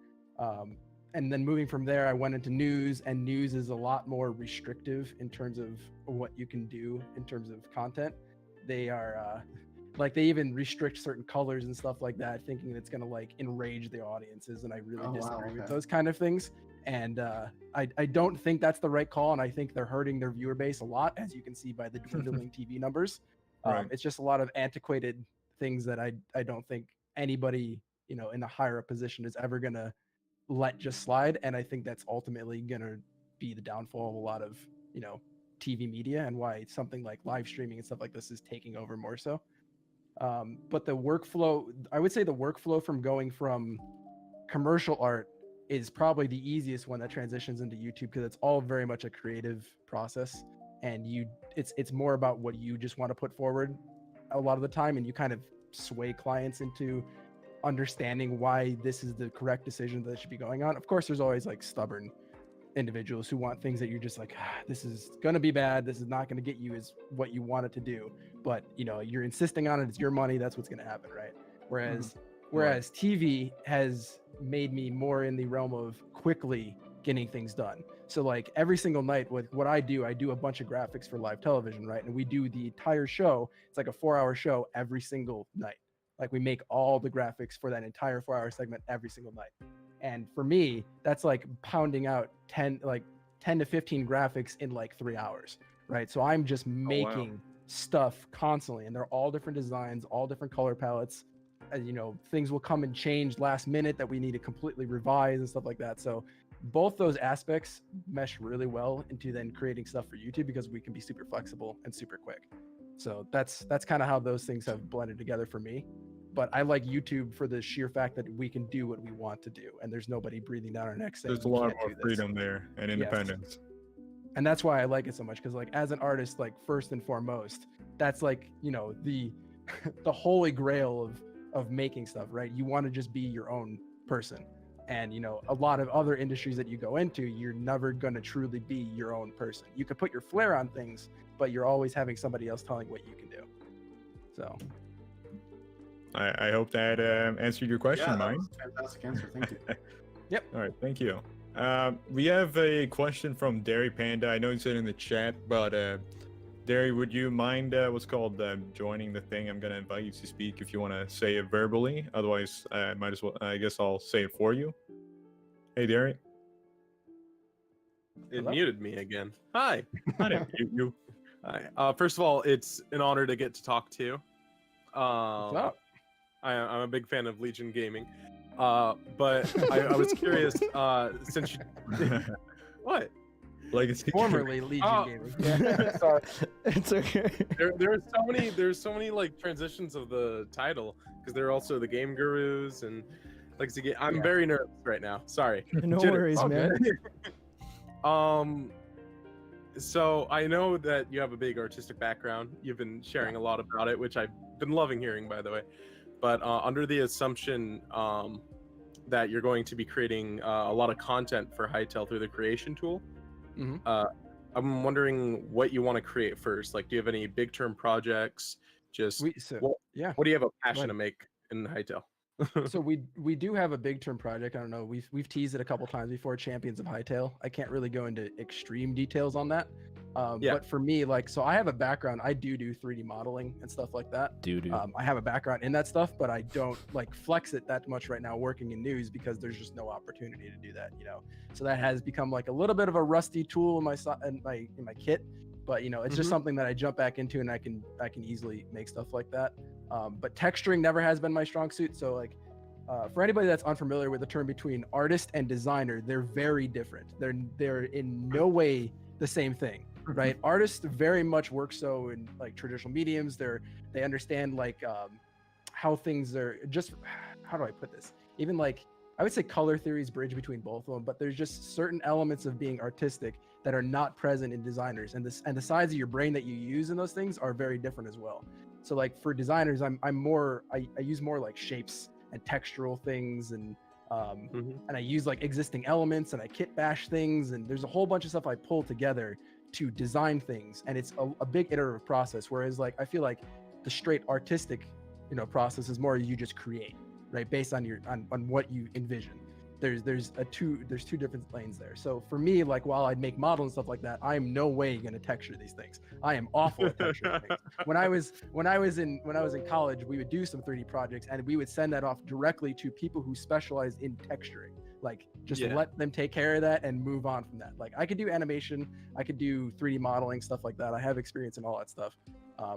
And then moving from there, I went into news, and news is a lot more restrictive in terms of what you can do in terms of content. They are they even restrict certain colors and stuff like that, thinking it's going to enrage the audiences, and I really disagree with those kind of things. And I don't think that's the right call, and I think they're hurting their viewer base a lot, as you can see by the dwindling TV numbers. Right. It's just a lot of antiquated things that I don't think anybody in a higher up position is ever going to let just slide, and I think that's ultimately going to be the downfall of a lot of TV media, and why something like live streaming and stuff like this is taking over more so. But the workflow, I would say the workflow from going from commercial art is probably the easiest one that transitions into YouTube, because it's all very much a creative process, and it's more about what you just want to put forward a lot of the time, and you kind of sway clients into understanding why this is the correct decision that should be going on. Of course, there's always like stubborn individuals who want things that you're just like, this is going to be bad. This is not going to get you as what you want it to do. But, you know, you're insisting on it. It's your money. That's what's going to happen, right? Whereas TV has made me more in the realm of quickly getting things done. So like every single night with what I do a bunch of graphics for live television, right? And we do the entire show. It's like a 4-hour show every single night. Like we make all the graphics for that entire 4-hour segment every single night. And for me, that's like pounding out 10 to 15 graphics in like 3 hours, right? So I'm just making stuff constantly, and they're all different designs, all different color palettes. You know, things will come and change last minute that we need to completely revise and stuff like that. So both those aspects mesh really well into then creating stuff for YouTube, because we can be super flexible and super quick. So that's kind of how those things have blended together for me. But I like YouTube for the sheer fact that we can do what we want to do, and there's nobody breathing down our necks saying There's a "You lot can't more do this." freedom there and independence. And that's why I like it so much, because like as an artist, like first and foremost, that's like, you know, the the holy grail of making stuff, right? You want to just be your own person. And, you know, a lot of other industries that you go into, you're never going to truly be your own person. You can put your flair on things, but you're always having somebody else telling what you can do. So I hope that answered your question, Yeah, that Mike. was a fantastic answer. Thank you. Yep. All right, thank you. We have a question from DairyPanda. I know it's in the chat, but Dairy, would you mind joining the thing? I'm gonna invite you to speak if you want to say it verbally. Otherwise, I might as well. I guess I'll say it for you. Hey, Dairy. It muted me again. Hi. I didn't mute you. Hi. First of all, it's an honor to get to talk to you. What's up? I'm a big fan of Legion Gaming. But I was curious, since you... What? Legacy formerly Legion Gaming. Yeah. Sorry. It's okay. There's so many like transitions of the title, because they're also the game gurus and Legacy Game. I'm very nervous right now. Sorry. No worries, man. So I know that you have a big artistic background. You've been sharing a lot about it, which I've been loving hearing, by the way. But under the assumption that you're going to be creating a lot of content for Hytale through the creation tool, I'm wondering what you want to create first. Like, do you have any big term projects? What do you have a passion to make in Hytale? So we do have a big term project. I don't know. We've teased it a couple times before. Champions of Hytale. I can't really go into extreme details on that. But for me, like, so I have a background. I do 3D modeling and stuff like that. I have a background in that stuff, but I don't like flex it that much right now working in news, because there's just no opportunity to do that, you know. So that has become like a little bit of a rusty tool in my kit. But you know, it's just something that I jump back into, and I can easily make stuff like that. But texturing never has been my strong suit. So like, for anybody that's unfamiliar with the term between artist and designer, they're very different. They're in no way the same thing, right? Artists very much work so in like traditional mediums. They understand like how things are. Just how do I put this? Even like, I would say color theories bridge between both of them, but there's just certain elements of being artistic that are not present in designers, and the sides of your brain that you use in those things are very different as well. So like for designers, I use more like shapes and textural things, and I use like existing elements, and I kit bash things, and there's a whole bunch of stuff I pull together to design things, and it's a big iterative process. Whereas like I feel like the straight artistic, you know, process is more you just create, right, based on on what you envision. There's two different lanes there. So for me, like while I'd make models and stuff like that, I am no way going to texture these things. I am awful at texturing things. When I was in college, we would do some 3D projects, and we would send that off directly to people who specialize in texturing. Like just let them take care of that and move on from that. Like I could do animation, I could do 3D modeling, stuff like that. I have experience in all that stuff.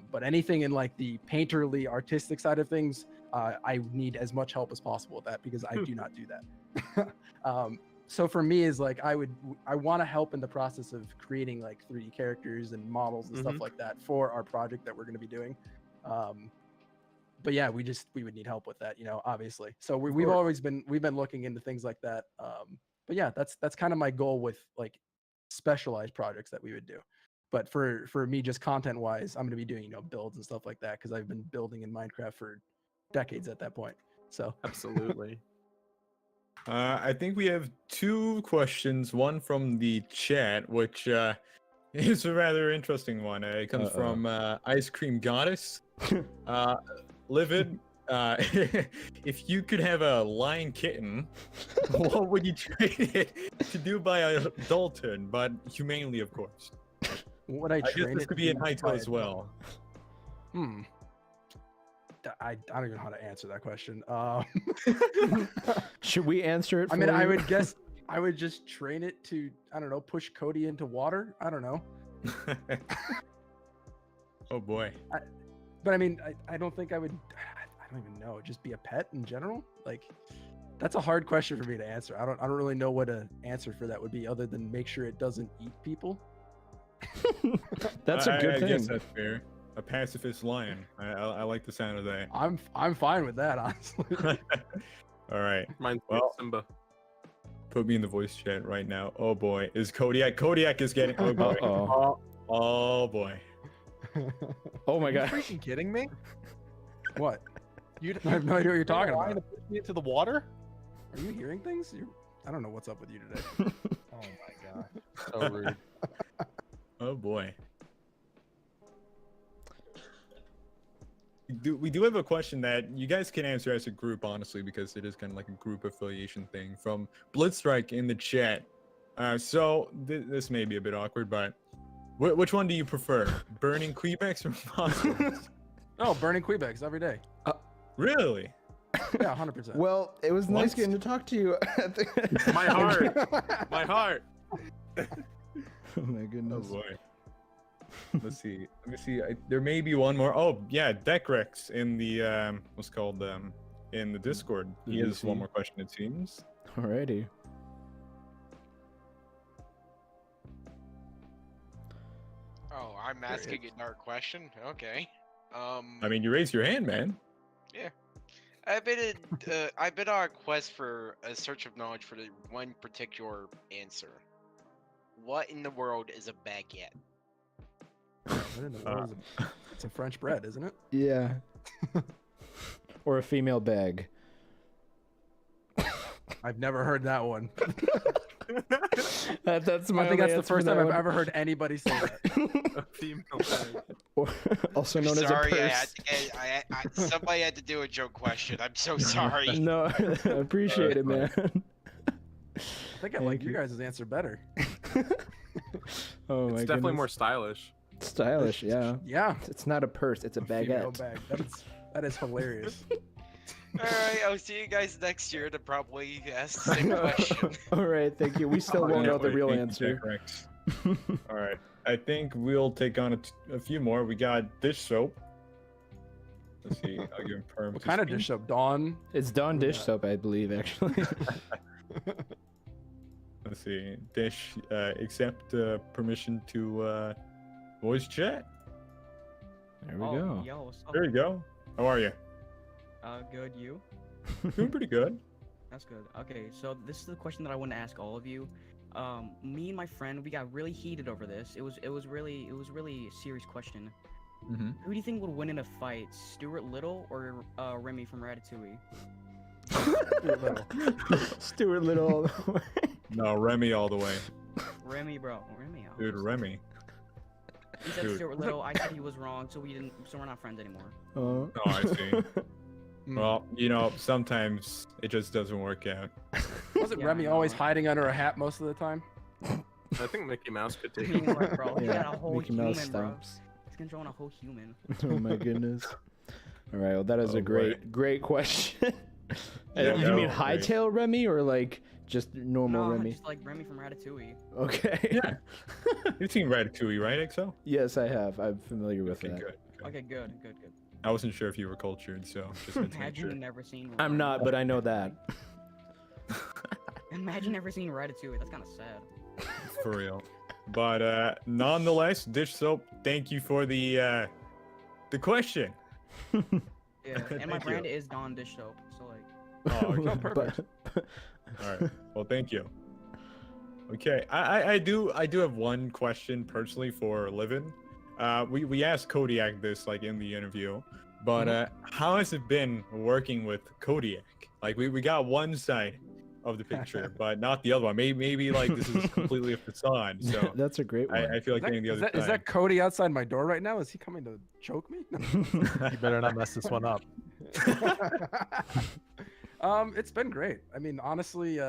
But anything in like the painterly artistic side of things, I need as much help as possible with that, because I do not do that. So for me is like I want to help in the process of creating like 3D characters and models and stuff like that for our project that we're going to be doing. But yeah, we would need help with that, you know, obviously. So we've been looking into things like that. But yeah, that's kind of my goal with like specialized projects that we would do. But for me, just content wise, I'm going to be doing, you know, builds and stuff like that, because I've been building in Minecraft for decades at that point. So absolutely. I think we have 2 questions. One from the chat, which is a rather interesting one. It comes from Ice Cream Goddess. Livid. If you could have a lion kitten, what would you trade it to do by adulthood, but humanely, of course? Would I guess train this it could to be in by Hytale as well. I don't even know how to answer that question. Should we answer it? I mean, for I you? would guess I would just train it to, I don't know, push Cody into water. I don't know. Oh boy. But I mean, I don't think I would. I don't even know. Just be a pet in general. Like, that's a hard question for me to answer. I don't really know what an answer for that would be, other than make sure it doesn't eat people. That's a good thing. I guess that's fair. A pacifist lion. I like the sound of that. I'm fine with that, honestly. All right. Mine's Simba. Put me in the voice chat right now. Oh boy, is Kodiak? Kodiak is getting. Oh boy. Oh boy. Oh my Are god. you freaking kidding me? What? You I have no idea what you're talking lion about. to push me into the water? Are you hearing things? I don't know what's up with you today. Oh my god. So rude. Oh boy. We do have a question that you guys can answer as a group, honestly, because it is kind of like a group affiliation thing from Blitzstrike in the chat. So this may be a bit awkward, but which one do you prefer? Burning Kweebecs or fossils? Oh, burning Kweebecs every day. Really? Yeah, 100%. Well, it was nice getting to talk to you. My heart. My heart. Oh my goodness. Oh boy. Let's see. Let me see. There may be one more. Oh yeah, Decrex in the what's called in the Discord. He has one more question, it seems. Alrighty. Oh, I'm asking another question. Okay. I mean, you raised your hand, man. Yeah. I've been on a quest for a search of knowledge for the one particular answer. What in the world is a baguette? What in the world is it? It's a French bread, isn't it? Yeah. Or a female bag. I've never heard that one. That's my I think only that's the answer for first that time I've one. ever heard anybody say that. A female bag. Also known Sorry, as a purse. somebody had to do a joke question. I'm so sorry. No, I appreciate it, man. I think I like you guys' answer better. Oh my It's definitely goodness. more stylish. Stylish, yeah. Yeah. It's not a purse, it's a Female baguette. bag. That is hilarious. Alright, I'll see you guys next year to probably ask the same question. Alright, thank you. We still won't know the real answer. All right. I think we'll take on a few more. We got dish soap. Let's see. I'll give him perm. What kind of dish soap? Dawn? It's Dawn dish soap, I believe, actually. Let's see. Dish, accept permission to voice chat. There we Oh, go. yo, what's up? There you go. How are you? Good, you? Doing pretty good. That's good. Okay, so this is the question that I want to ask all of you. Me and my friend, we got really heated over this. It was really a serious question. Mm-hmm. Who do you think would win in a fight, Stuart Little or Remy from Ratatouille? Stuart Little all the way. No, Remy all the way. Remy, bro. Remy. Dude, Remy. He said Dude. Stuart Little. I said he was wrong, so we're not friends anymore. Oh. Oh, I see. Well, you know, sometimes it just doesn't work out. Wasn't Remy always hiding under a hat most of the time? I think Mickey Mouse could take I mean, it. like, bro, he Yeah, got a whole Mickey human, Mouse bro. stomps. He's controlling a whole human. Oh my goodness. All right, well that is Oh, a great question. Yeah, You no, mean great. Hytale Remy or like just normal No, Remy? just like Remy from Ratatouille. Okay. Yeah. You've seen Ratatouille, right, Exo? Yes, I have. I'm familiar with that. Good. Okay, good. I wasn't sure if you were cultured, so just had to make Imagine sure. you've never seen. I'm not, but I know that. Imagine never seeing Ratatouille. That's kind of sad. For real. But nonetheless, dish soap, thank you for the question. Yeah, and my Thank brand you. is Dawn Dish Soap, so like. Oh, okay, perfect. All right. Well, thank you. Okay, I do have one question personally for Livin. We asked Kodiak this like in the interview, But how has it been working with Kodiak? Like we got one side of the picture, but not the other one. Maybe like this is completely a facade. So that's a great one. I feel like getting the other side. Is that Cody outside my door right now? Is he coming to choke me? You better not mess this one up. It's been great. I mean, honestly,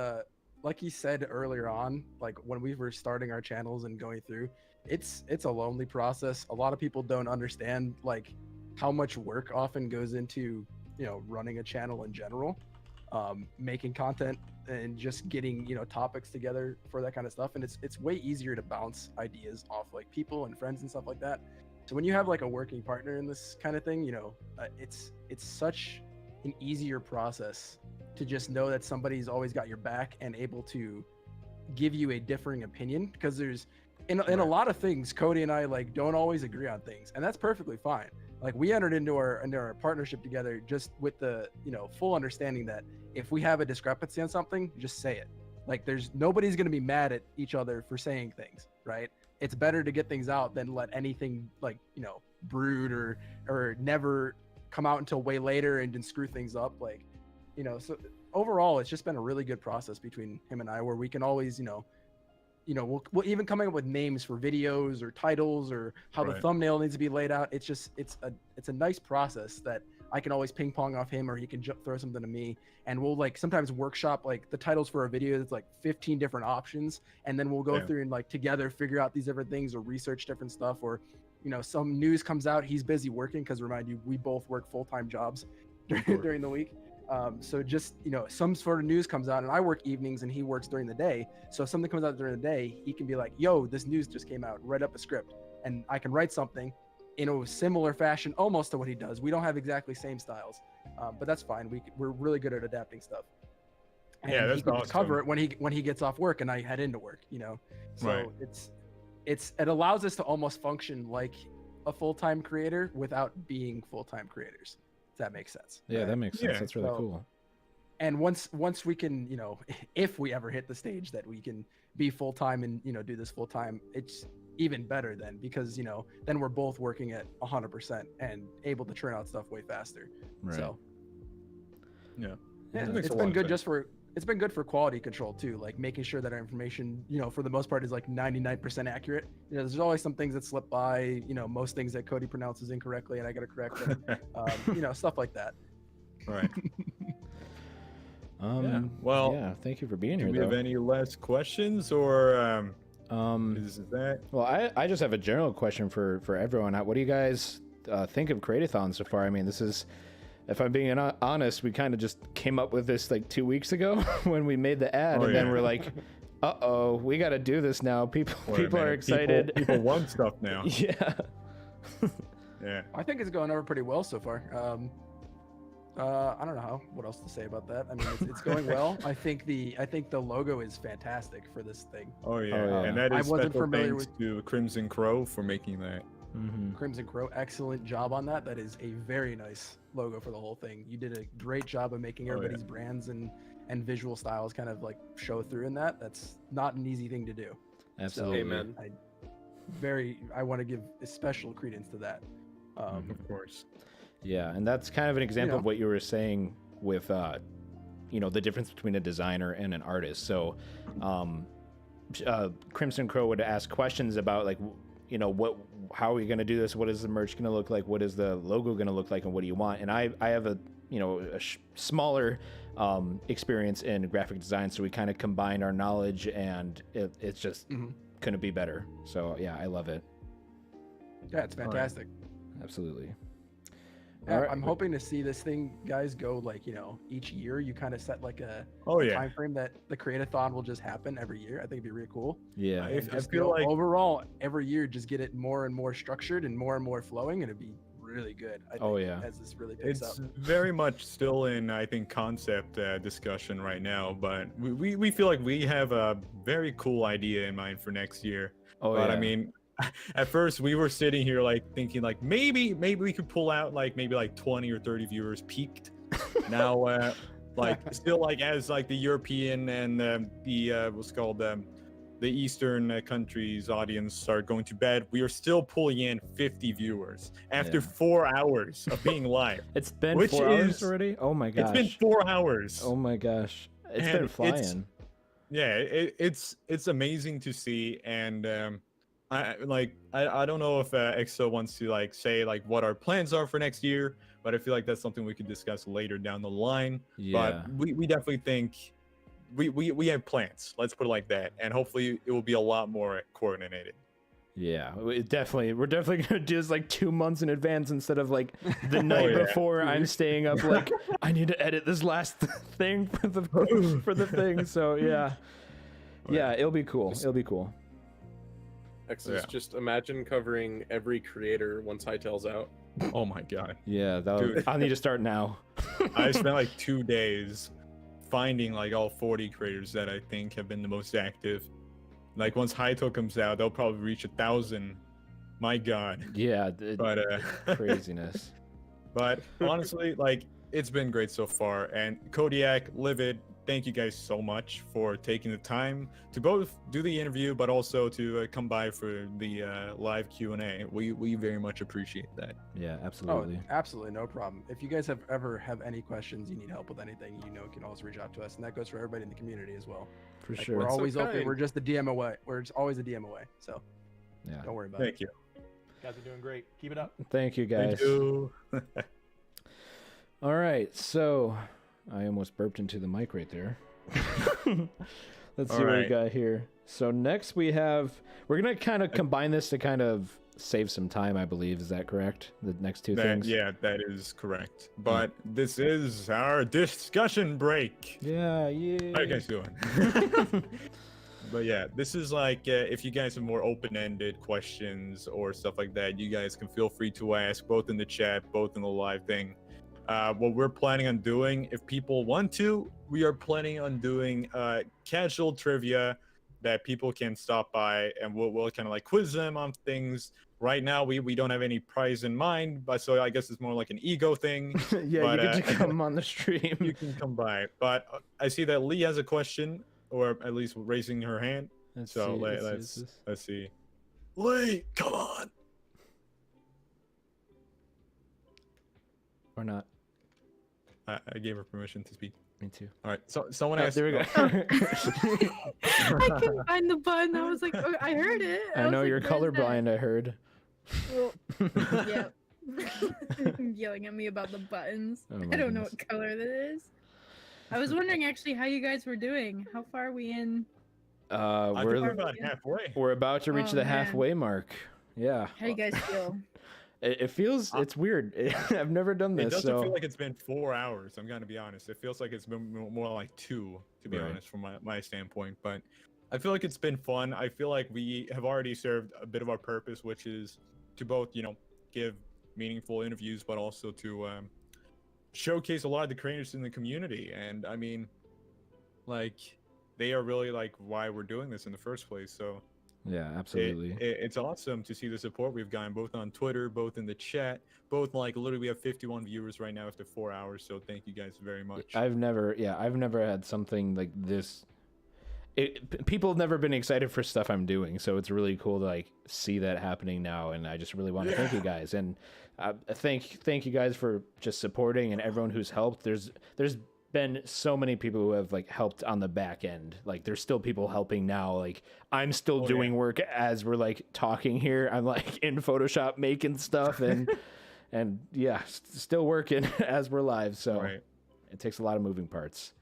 like he said earlier on, like when we were starting our channels and going through, it's a lonely process. A lot of people don't understand like how much work often goes into, you know, running a channel in general, making content and just getting, you know, topics together for that kind of stuff. And it's way easier to bounce ideas off like people and friends and stuff like that. So when you have like a working partner in this kind of thing, you know, it's such an easier process to just know that somebody's always got your back and able to give you a differing opinion, because there's in a lot of things, Cody and I like don't always agree on things, and that's perfectly fine. Like we entered into our partnership together just with the, you know, full understanding that if we have a discrepancy on something, just say it. Like nobody's going to be mad at each other for saying things, right? It's better to get things out than let anything like, you know, brood or never come out until way later and then screw things up. Like, you know, so overall it's just been a really good process between him and I, where we can always, you know, we'll even coming up with names for videos or titles or how the thumbnail needs to be laid out. It's just it's a nice process that I can always ping pong off him, or he can throw something to me, and we'll like sometimes workshop like the titles for a video. It's like 15 different options, and then we'll go through and like together figure out these different things or research different stuff. Or, you know, some news comes out, he's busy working, because remind you, we both work full-time jobs during the week. So just, you know, some sort of news comes out and I work evenings and he works during the day. So if something comes out during the day, he can be like, yo, this news just came out, write up a script, and I can write something in a similar fashion almost to what he does. We don't have exactly same styles, but that's fine. We're really good at adapting stuff. And yeah, that's he can awesome. cover it when he gets off work and I head into work, you know. So it allows us to almost function like a full-time creator without being full-time creators. If that makes sense. Yeah, right? that makes sense. That's really cool. And once we can, you know, if we ever hit the stage that we can be full-time and, you know, do this full-time, it's even better then, because, you know, then we're both working at 100% and able to churn out stuff way faster. Right. So yeah, it's been good it's been good for quality control too, like making sure that our information, you know, for the most part is like 99% accurate. You know, there's always some things that slip by, you know, most things that Cody pronounces incorrectly and I gotta correct them. You know, stuff like that. Right. Well, yeah, thank you for being here. Do we have any last questions, or is that? Well, I just have a general question for everyone. What do you guys think of Create-A-Thon so far? I mean, this is, if I'm being honest, we kind of just came up with this like 2 weeks ago when we made the ad, and then we're like, uh-oh, we got to do this now. People are excited. People want stuff now. Yeah. Yeah. I think it's going over pretty well so far. I don't know what else to say about that. I mean, it's going well. I think the logo is fantastic for this thing. Oh yeah, and that is special thanks to CrimsonKrow for making that. CrimsonKrow, excellent job on that. That is a very nice logo for the whole thing. You did a great job of making everybody's brands and visual styles kind of like show through in that. That's not an easy thing to do. Absolutely. So, amen. I want to give a special credence to that. Of course. Yeah, and that's kind of an example of what you were saying with, you know, the difference between a designer and an artist. So, CrimsonKrow would ask questions about like, you know, how are we going to do this? What is the merch going to look like? What is the logo going to look like? And what do you want? And I have a, you know, a smaller experience in graphic design, so we kind of combined our knowledge, and it's just couldn't be better. So yeah, I love it. Yeah, it's fantastic. Absolutely. Yeah, I'm hoping to see this thing, guys, go like, you know, each year you kind of set like a time frame that the Create-A-Thon will just happen every year. I think it'd be really cool. Yeah. I feel like overall every year just get it more and more structured and more flowing, and it'd be really good. I think, as this really picks up. It's very much still in, I think, concept discussion right now, but we feel like we have a very cool idea in mind for next year. I mean, at first we were sitting here like thinking like maybe we could pull out like maybe like 20 or 30 viewers peaked. Now like still like as like the European and the what's called the Eastern countries audience start going to bed, we are still pulling in 50 viewers after 4 hours of being live. It's been 4 hours already? Oh my gosh. It's been 4 hours. Oh my gosh. It's And been flying. It's amazing to see, and I don't know if EXO wants to like say like what our plans are for next year, but I feel like that's something we could discuss later down the line. Yeah. But we definitely think we have plans. Let's put it like that, and hopefully it will be a lot more coordinated. Yeah, we're definitely gonna do this like 2 months in advance instead of like the night before. I'm staying up like I need to edit this last thing for the thing. So yeah, it'll be cool. It'll be cool. Exodus, just imagine covering every creator once Hytale's out. Oh my god. Yeah, I'll need to start now. I spent like 2 days finding like all 40 creators that I think have been the most active. Like once Hytale comes out, they'll probably reach 1,000. My god. Yeah, but craziness. But honestly, like it's been great so far. And Kodiak, Livid, thank you guys so much for taking the time to both do the interview, but also to come by for the live Q&A. We very much appreciate that. Yeah, absolutely. Oh, absolutely, no problem. If you guys ever have any questions, you need help with anything, you can always reach out to us, and that goes for everybody in the community as well. For sure. We're always so open. kind. We're just the DM away. We're just always a DM away. So yeah, don't worry about it. Thank you. You guys are doing great. Keep it up. Thank you, guys. Thank you. All right, so I almost burped into the mic right there. Let's see what we got here. So next we're gonna kind of combine this to kind of save some time, I believe. Is that correct? The next two things? Yeah, that is correct. But this is our discussion break. Yeah. How you guys doing? But yeah, this is like if you guys have more open-ended questions or stuff like that, you guys can feel free to ask both in the chat, both in the live thing. What we're planning on doing, if people want to, we are planning on doing casual trivia that people can stop by, and we'll kind of like quiz them on things. Right now, we don't have any prize in mind, but so I guess it's more like an ego thing. Yeah, but, you get to come on the stream. You can come by. But I see that Lee has a question, or at least raising her hand. Let's see. Lee, come on. Or not. I gave her permission to speak. Me too. All right, so someone asked. There we go. I couldn't find the button. I was like, oh, I heard it. I know you're colorblind. I heard. Well, yeah. Yelling at me about the buttons. Oh, I don't know what color that is. I was wondering actually how you guys were doing. How far are we in? We're about halfway. We're about to reach Oh, the man. halfway mark. Yeah. How do you guys feel? It feels it's weird. I've never done this. It doesn't so feel like it's been 4 hours. I'm gonna be honest. It feels like it's been more like 2, to be Right. honest, from my standpoint. But I feel like it's been fun. I feel like we have already served a bit of our purpose, which is to both, give meaningful interviews, but also to showcase a lot of the creators in the community. And I mean, like, they are really like why we're doing this in the first place. So yeah, absolutely. it's awesome to see the support we've gotten both on Twitter, both in the chat, both like literally we have 51 viewers right now after 4 hours. So thank you guys very much. I've never had something like this. People have never been excited for stuff I'm doing, so it's really cool to like see that happening now. And I just really want to thank you guys, and thank you guys for just supporting and everyone who's helped. There's been so many people who have like helped on the back end. Like there's still people helping now. Like I'm still doing work as we're like talking here. I'm like in Photoshop making stuff and and yeah, still working as we're live. So it takes a lot of moving parts.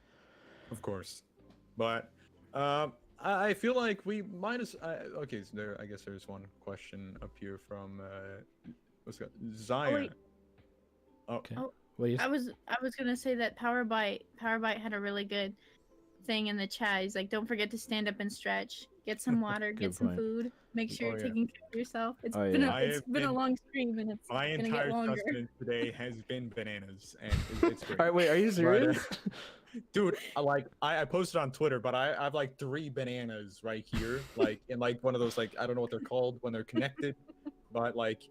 Of course, but I feel like we might as okay. So I guess there's one question up here from what's it called? Zion. Okay. I was gonna say that Powerbite had a really good thing in the chat. He's like, don't forget to stand up and stretch, get some water, get some point. food, make sure you're taking care of yourself. It's Oh, been yeah. it's been a long stream and it's My gonna entire get longer. sustenance today has been bananas, and it's great. All right, wait, are you serious? Dude, I posted on Twitter, but I have like 3 bananas right here, like in like one of those like I don't know what they're called when they're connected, but like.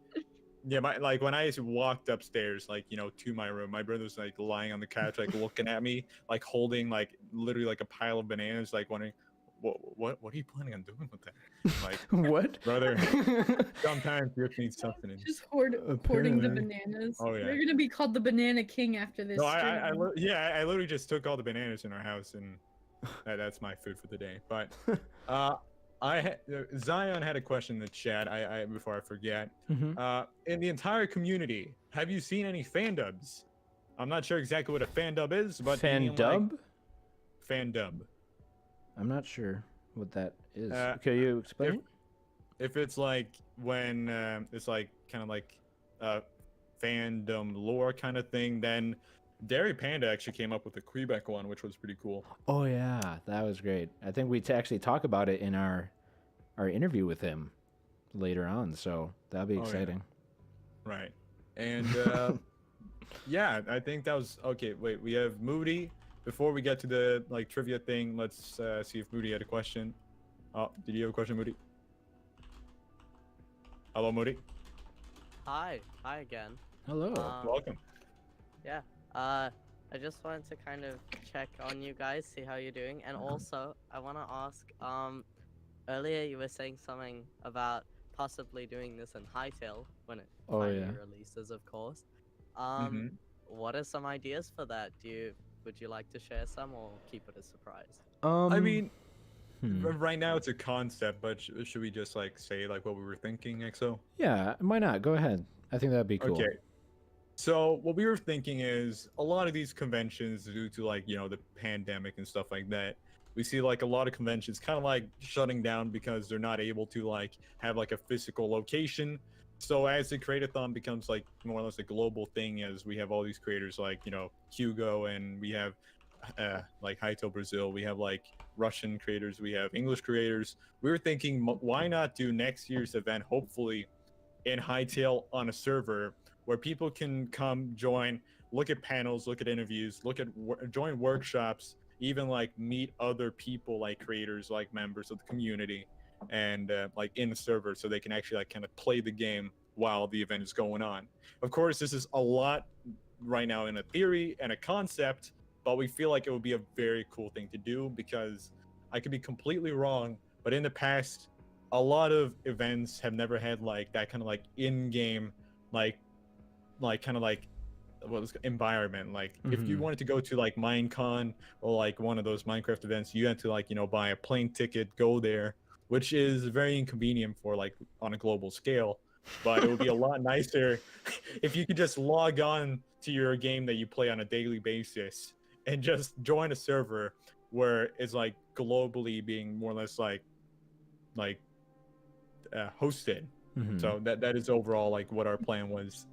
Yeah, when I walked upstairs, like, to my room, my brother's like lying on the couch, like looking at me, like holding like literally like a pile of bananas, like wondering, what are you planning on doing with that? Like, what, brother? Sometimes you just need something. Just hoarding the bananas. Oh yeah. They're gonna be called the Banana King after this. No, stream. I literally just took all the bananas in our house, and that's my food for the day. But Zion had a question in the chat. I before I forget. Mhm. In the entire community, have you seen any fan dubs? I'm not sure exactly what a fan dub is, but Fan dub? Fan dub. I'm not sure what that is. Uh, Can you explain? If it's like when it's like kind of like fandom lore kind of thing, then DairyPanda actually came up with the Kweebec one, which was pretty cool. Oh yeah, that was great. I think we actually talk about it in our interview with him later on, so that'll be Oh, yeah. exciting. Right. And yeah, I think that was okay. Wait, we have Moody. Before we get to the like trivia thing, let's see if Moody had a question. Oh, did you have a question, Moody? Hello, Moody. Hi again. Hello. Welcome. Yeah. I just wanted to kind of check on you guys, see how you're doing, and also I want to ask. Earlier you were saying something about possibly doing this in Hytale when it finally releases, of course. What are some ideas for that? Would you like to share some, or keep it a surprise? I mean, right now it's a concept, but should we just like say like what we were thinking, EXO? Yeah, why not? Go ahead. I think that'd be cool. Okay. So what we were thinking is a lot of these conventions, due to like, you know, the pandemic and stuff like that, we see like a lot of conventions kind of like shutting down because they're not able to like have like a physical location. So as the Create-A-Thon becomes like more or less a global thing, as we have all these creators like, you know, Hugo, and we have like Hytale Brazil, we have like Russian creators, we have English creators. We were thinking, why not do next year's event, hopefully in Hytale on a server where people can come join, look at panels, look at interviews, join workshops, even like meet other people like creators, like members of the community, and like in the server, so they can actually like kind of play the game while the event is going on. Of course, this is a lot right now in a theory and a concept, but we feel like it would be a very cool thing to do, because I could be completely wrong, but in the past, a lot of events have never had like that kind of like in-game like kind of like environment. Like if you wanted to go to like Minecon or like one of those Minecraft events, you had to like, you know, buy a plane ticket, go there, which is very inconvenient for like on a global scale. But it would be a lot nicer if you could just log on to your game that you play on a daily basis and just join a server where it's like globally being more or less like hosted. So that is overall like what our plan was.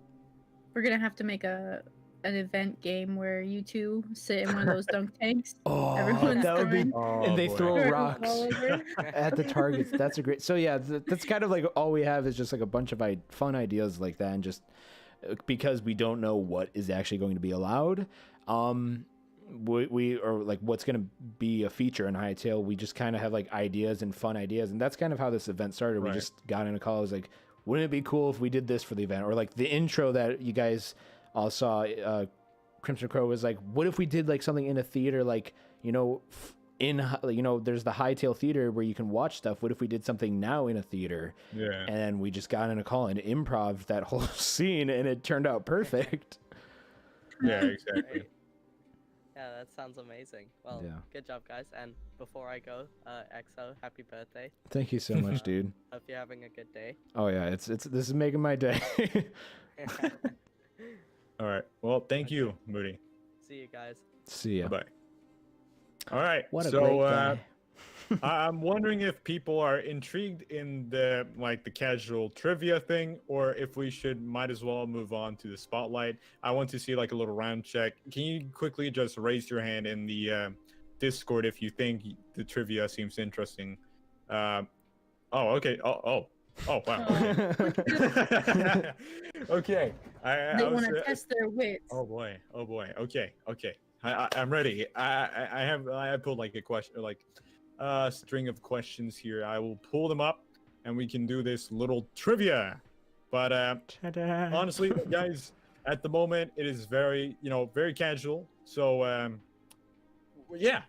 We're gonna have to make an event game where you two sit in one of those dunk tanks. Oh, Everyone's that would be, throwing- and they throw Throwing rocks all over. at the targets. That's a great. So yeah, that's kind of like all we have is just like a bunch of fun ideas like that, and just because we don't know what is actually going to be allowed, we or like what's going to be a feature in Hytale. We just kind of have like ideas and fun ideas, and that's kind of how this event started. We just got in a call. I was like, wouldn't it be cool if we did this for the event? Or like the intro that you guys all saw, CrimsonKrow was like, what if we did like something in a theater, like, you know, there's the Hytale Theater where you can watch stuff. What if we did something now in a theater? Yeah. And we just got in a call and improv that whole scene, and it turned out perfect. Yeah, exactly. Yeah, that sounds amazing. Well, Yeah. good job, guys. And before I go, EXO, happy birthday. Thank you so much, dude. Hope you're having a good day. Oh yeah, it's this is making my day. All right. Well, thank you, Moody. See you guys. See ya. Bye. All right. What a so, great guy. I'm wondering if people are intrigued in the casual trivia thing, or if we might as well move on to the spotlight. I want to see like a little round check. Can you quickly just raise your hand in the Discord if you think the trivia seems interesting? Oh, okay. Oh, wow. Okay. They want to test their wits. Oh boy. Okay. I'm ready. I pulled like a question, or like a string of questions here. I will pull them up, and we can do this little trivia. But honestly, guys, at the moment it is very, very casual. So yeah,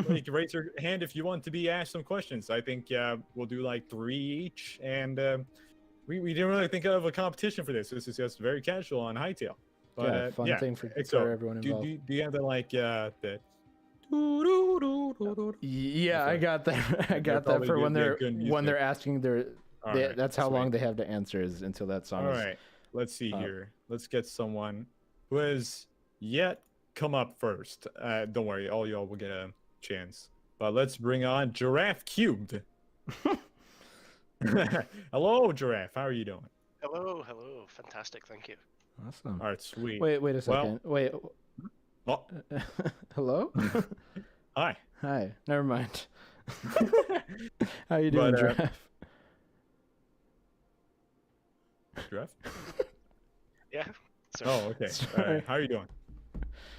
Like, raise your hand if you want to be asked some questions. I think we'll do like 3 each, and we didn't really think of a competition for this. This is just very casual on Hytale. But, fun thing for everyone involved. Do you have the like the? Yeah, I got that. I got that for when they're asking that's how long they have to answer is until that song. All is right, let's see here. Let's get someone who has yet come up first. Don't worry, all y'all will get a chance. But let's bring on Giraffe Cubed. Hello, Giraffe. How are you doing? Hello, fantastic, thank you. Awesome. All right, sweet. Wait a second. Wait. Oh. Hello? Hi. Hi. Never mind. How you doing, Giraffe? Giraffe? Yeah. Oh, okay. All right. How are you doing?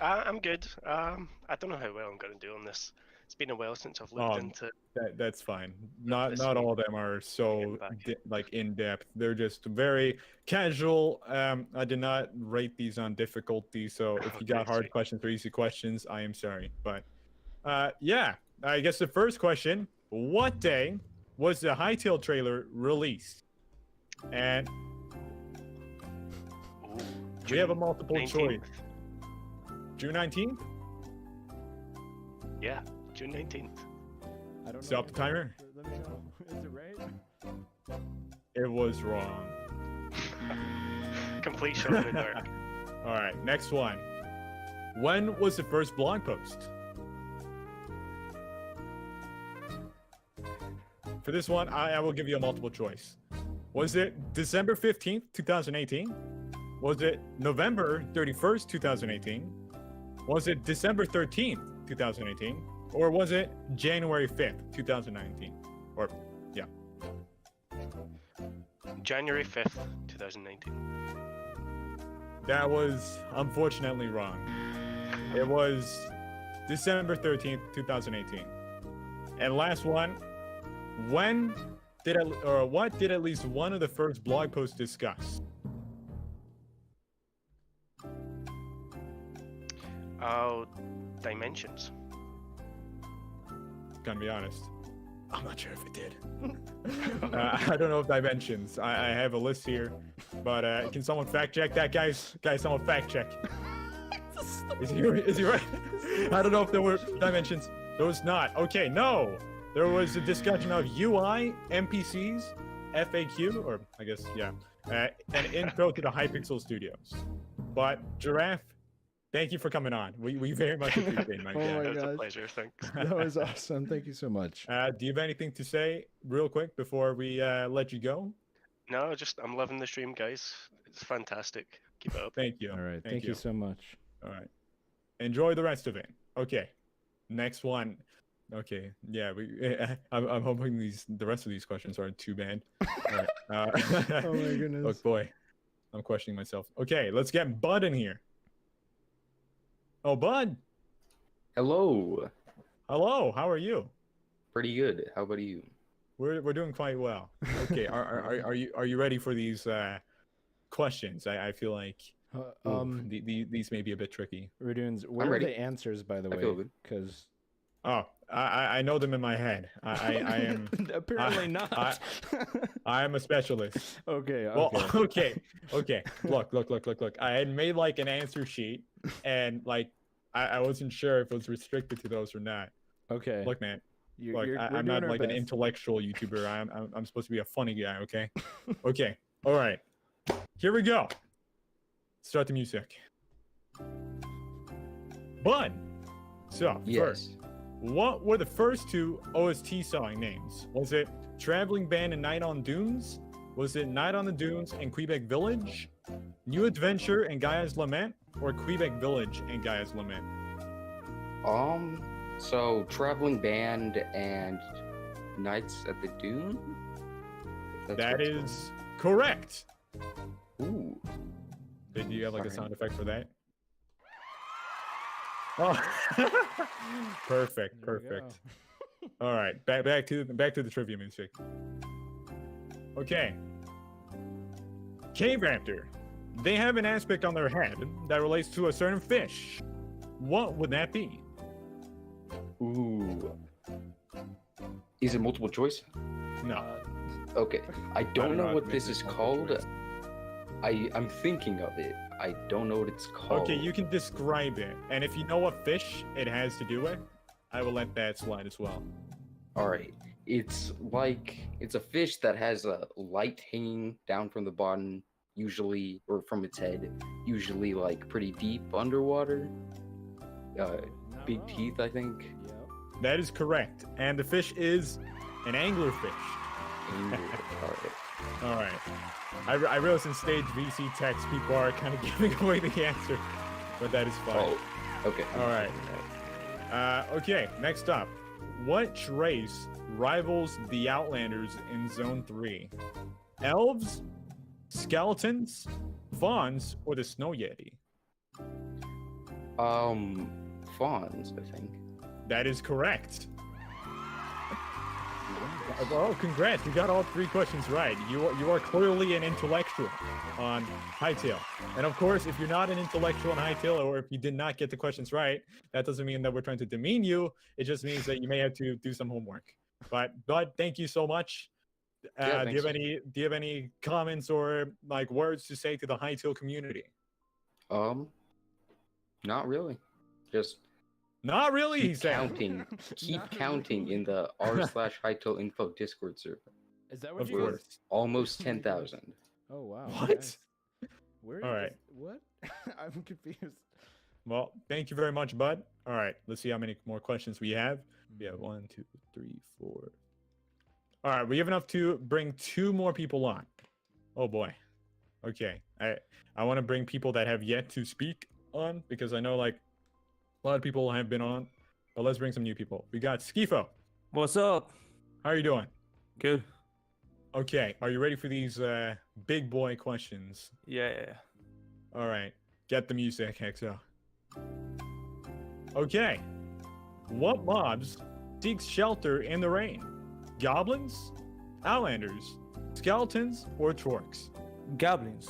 I'm good. I don't know how well I'm going to do on this. It's been a while since I've looked into. That's fine. Not all of them are so like in depth. They're just very casual. I did not rate these on difficulty, so if you got hard questions or easy questions, I am sorry. But yeah, I guess the first question: what day was the Hytale trailer released? And we have a multiple 19th. choice. June 19th? Yeah, June 19th. I don't know. Stop the timer. Let me know. Is it right? It was wrong. Complete shot in the dark. All right, next one. When was the first blog post? For this one, I will give you a multiple choice. Was it December 15th, 2018? Was it November 31st, 2018? Was it December 13th, 2018? Or was it January 5th, 2019? Or, yeah. January 5th, 2019. That was unfortunately wrong. It was December 13th, 2018. And last one, what did at least one of the first blog posts discuss? Oh, dimensions. Gonna be honest, I'm not sure if it did. I don't know if dimensions. I have a list here, but can someone fact check that, guys? Guys, someone fact check. Is he right? I don't know if there were dimensions. There was not. Okay, no. There was a discussion of UI, NPCs, FAQ, or I guess, yeah, an intro to the Hypixel Studios. But Giraffe, thank you for coming on. We very much appreciate it, my guy. Oh my It was a gosh. pleasure, thanks. That was awesome. Thank you so much. Do you have anything to say real quick before we let you go? No, I'm loving the stream, guys. It's fantastic. Keep it up. Thank you. All right. Thank you so much. All right. Enjoy the rest of it. Okay. Next one. Okay. Yeah. I'm hoping the rest of these questions aren't too bad. All right. Oh my goodness. Look, boy, I'm questioning myself. Okay, let's get Bud in here. Oh, Bud. Hello. Hello. How are you? Pretty good. How about you? We're doing quite well. Okay. Are you ready for these questions? I feel like these may be a bit tricky. Radoons, where are the answers, by the way? Because I know them in my head. I am apparently not. I am a specialist. Okay. Well, okay. Look. I had made like an answer sheet, and like I wasn't sure if it was restricted to those or not. Okay. Look, man. We're I'm doing not our like an best. intellectual YouTuber. I'm supposed to be a funny guy. Okay. Okay. All right. Here we go. Start the music. Bud. So first, what were the first two OST song names? Was it Traveling Band and Night on Dunes? Was it Night on the Dunes and Kweebec Village? New Adventure and Gaia's Lament? Or Kweebec Village and Gaia's Lament? So Traveling Band and Nights at the Dune? That is correct. Ooh. Did you have like a Alright. sound effect for that? Oh, perfect. All right, back to the trivia music. Okay. Cave Raptor. They have an aspect on their head that relates to a certain fish. What would that be? Ooh. Is it multiple choice? No. Okay. I don't know what this if is it's called. multiple I'm thinking of it. I don't know what it's called. Okay, you can describe it, and if you know what fish it has to do with, I will let that slide as well. All right. It's a fish that has a light hanging down from the bottom, usually, or from its head, usually like pretty deep underwater. Big teeth, I think. That is correct, and the fish is an anglerfish. All right. I realize in stage VC text people are kind of giving away the answer, but that is fine. Oh, okay. All right. Okay, next up. What race rivals the Outlanders in Zone 3? Elves, skeletons, fawns, or the Snow Yeti? Fawns, I think. That is correct. Well, congrats! You got all 3 questions right. You are clearly an intellectual on Hytale. And of course, if you're not an intellectual on Hytale, or if you did not get the questions right, that doesn't mean that we're trying to demean you. It just means that you may have to do some homework. But thank you so much. Yeah, do you have any comments or like words to say to the Hytale community? Not really. Just not really. Keep He said. counting. Keep counting in the r/Hytale info Discord server. Is that what Of you course. guys? Almost 10,000. Oh wow. What? Nice. Where All is- right. What? I'm confused. Well, thank you very much, bud. All right, let's see how many more questions we have. We have 1, 2, 3, 4. All right, we have enough to bring 2 more people on. Oh boy. Okay, I want to bring people that have yet to speak on because I know like a lot of people have been on, but let's bring some new people. We got Skifo. What's up? How are you doing? Good. Okay, are you ready for these big boy questions? Yeah. All right, get the music, Hexo. Okay, what mobs seeks shelter in the rain? Goblins, Outlanders, skeletons, or Twerks? Goblins.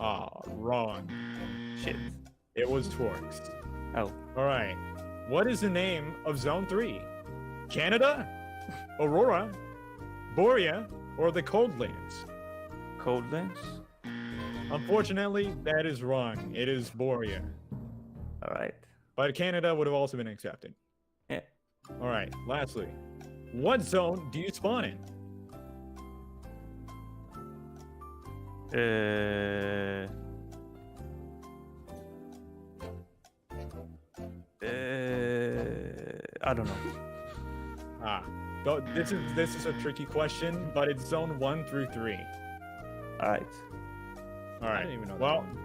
Ah, wrong. Shit. It was Twerks. Oh. All right, what is the name of Zone 3? Canada, Aurora, Borea, or the Coldlands? Coldlands? Unfortunately, that is wrong. It is Borea. All right. But Canada would have also been accepted. Yeah. All right, lastly, what zone do you spawn in? I don't know. This is a tricky question, but it's zone 1 through 3. All right. All right. I didn't even know that well, one.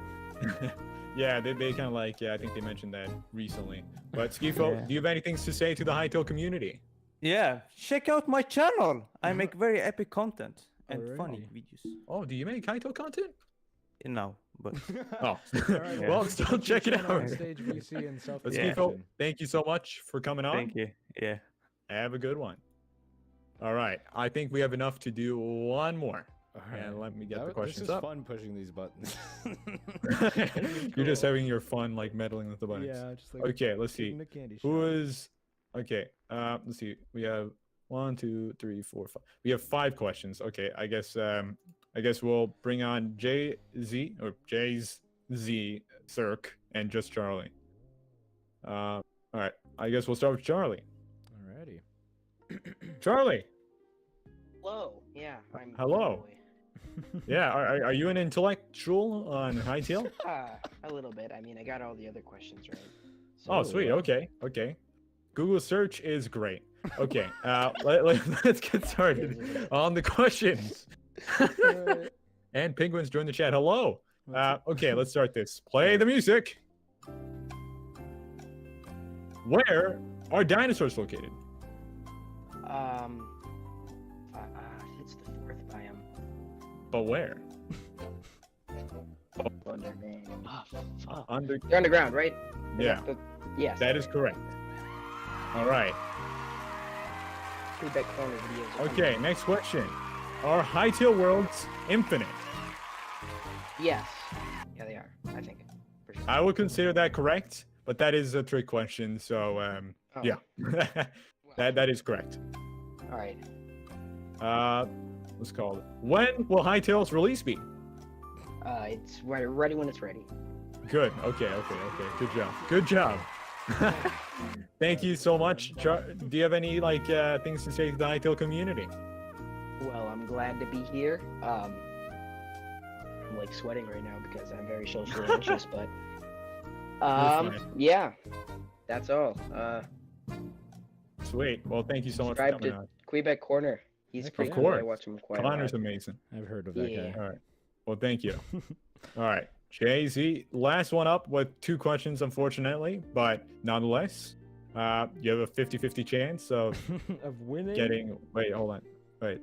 yeah, they kind of like, I think they mentioned that recently. But Skifo, Yeah. do you have anything to say to the Hytale community? Yeah, check out my channel. I make very epic content and funny Alrighty. videos. Oh, do you make Hytale content? No, but Oh, right, well, still check it on out. Stage VC and self. But Skifo, thank you so much for coming on. thank you. Yeah. Have a good one. All right, I think we have enough to do one more. All And let me get the This questions is up. fun pushing these buttons. You're just having your fun, like meddling with the buttons. Yeah, just like okay, let's see. eating a candy Who shop. is? Okay, let's see. We have 1, 2, 3, 4, 5. We have 5 questions. Okay, I guess we'll bring on JZ or Jay's Z Cirque and just Charlie. All right, I guess we'll start with Charlie. Alrighty. Charlie. Hello. Yeah. I'm. Hello. Yeah, are you an intellectual on Hytale? A little bit. I mean, I got all the other questions right. Oh, sweet. Okay. Google search is great. Okay, let's get started on the questions. And Penguins join the chat. Hello. Okay, let's start this. Play the music. Where are dinosaurs located? It's the 4th biome. But where? Underground. They're underground, right? Yeah. Yes. That is correct. All right. Kweebec corner videos. Okay, next question. Are Hytale worlds infinite? Yes. Yeah, they are. I think. For sure. I would consider that correct, but that is a trick question. So yeah, that is correct. All right. What's called? When will Hytale's release be? It's ready when it's ready. Good. Okay. Good job. Good job. Thank you so much. Do you have any things to say to the Hytale community? Well, I'm glad to be here. I'm like sweating right now because I'm very socially anxious, but yeah, that's all. Sweet. Well, thank you so much for Subscribe coming to on. Queebec Corner. He's pretty Of cool. course. I watch him quite a Connor's lot. amazing. I've heard of that guy. All right. Well, thank you. All right. Jay-Z, last one up with 2 questions, unfortunately, but nonetheless, you have a 50-50 chance of winning. getting. Wait, hold on. Wait.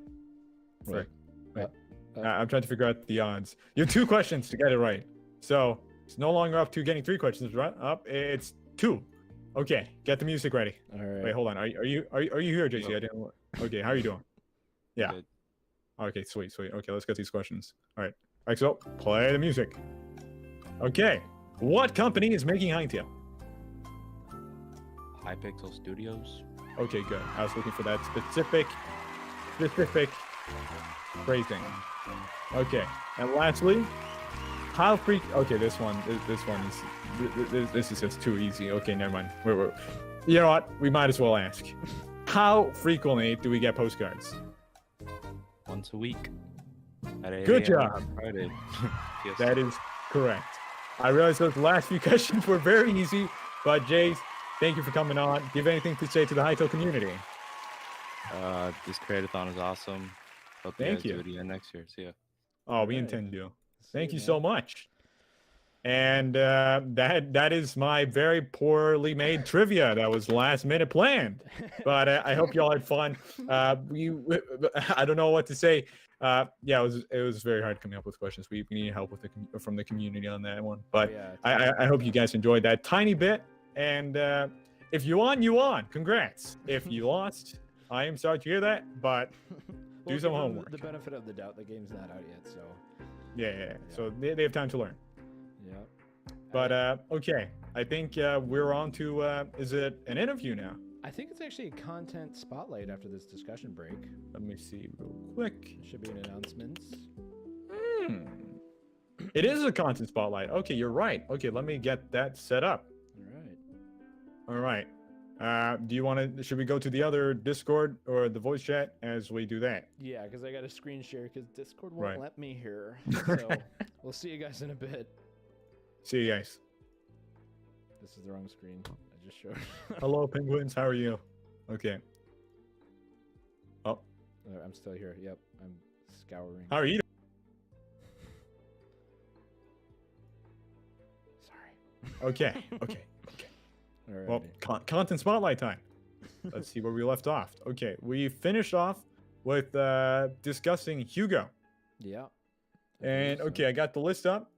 I'm trying to figure out the odds. You have 2 questions to get it right, so it's no longer up to getting 3 questions right. It's 2. Okay, get the music ready. All right. Wait, hold on. Are you here, JC? I didn't. Okay, how are you doing? Yeah. Okay, sweet. Okay, let's get these questions. All right. Exo, play the music. Okay. What company is making Hytale? Hypixel Studios. Okay, good. I was looking for that specific phrasing. Okay. And lastly, how okay, this one is just too easy. Okay, never mind. Wait. You know what? We might as well ask. How frequently do we get postcards? Once a week. At 8 Good a.m. job. on Friday. Yes. That is correct. I realize those last few questions were very easy, but Jace, thank you for coming on. Do you have anything to say to the Hytale community? This Create-A-Thon is awesome. Hope Thank you you. guys do it again next year. See ya. Oh, we intend to. Thank you so much. And that is my very poorly made trivia that was last minute planned, but I hope y'all had fun. I don't know what to say. Yeah, it was very hard coming up with questions. We need help from the community on that one, but I hope you guys enjoyed that tiny bit. And if you won, you won. Congrats. If you lost, I am sorry to hear that, but do some homework. The benefit of the doubt, the game's not out yet, so Yeah. So they have time to learn. yeah. But okay, I think we're on to is it an interview now? I think it's actually a content spotlight after this discussion break. Let me see real quick. Should be an announcement. It is a content spotlight. Okay, you're right. Okay, let me get that set up. All right. Do you want to? Should we go to the other Discord or the voice chat as we do that? Yeah, because I got a screen share because Discord won't Right. let me here. So we'll see you guys in a bit. See you guys. This is the wrong screen. I just showed. Hello, penguins. How are you? Okay. Oh, I'm still here. Yep, I'm scouring. how are you? Sorry. Okay. All right. Well, content spotlight time. Let's see where we left off. Okay, we finished off with discussing Hugo. Yeah. And okay, I got the list up.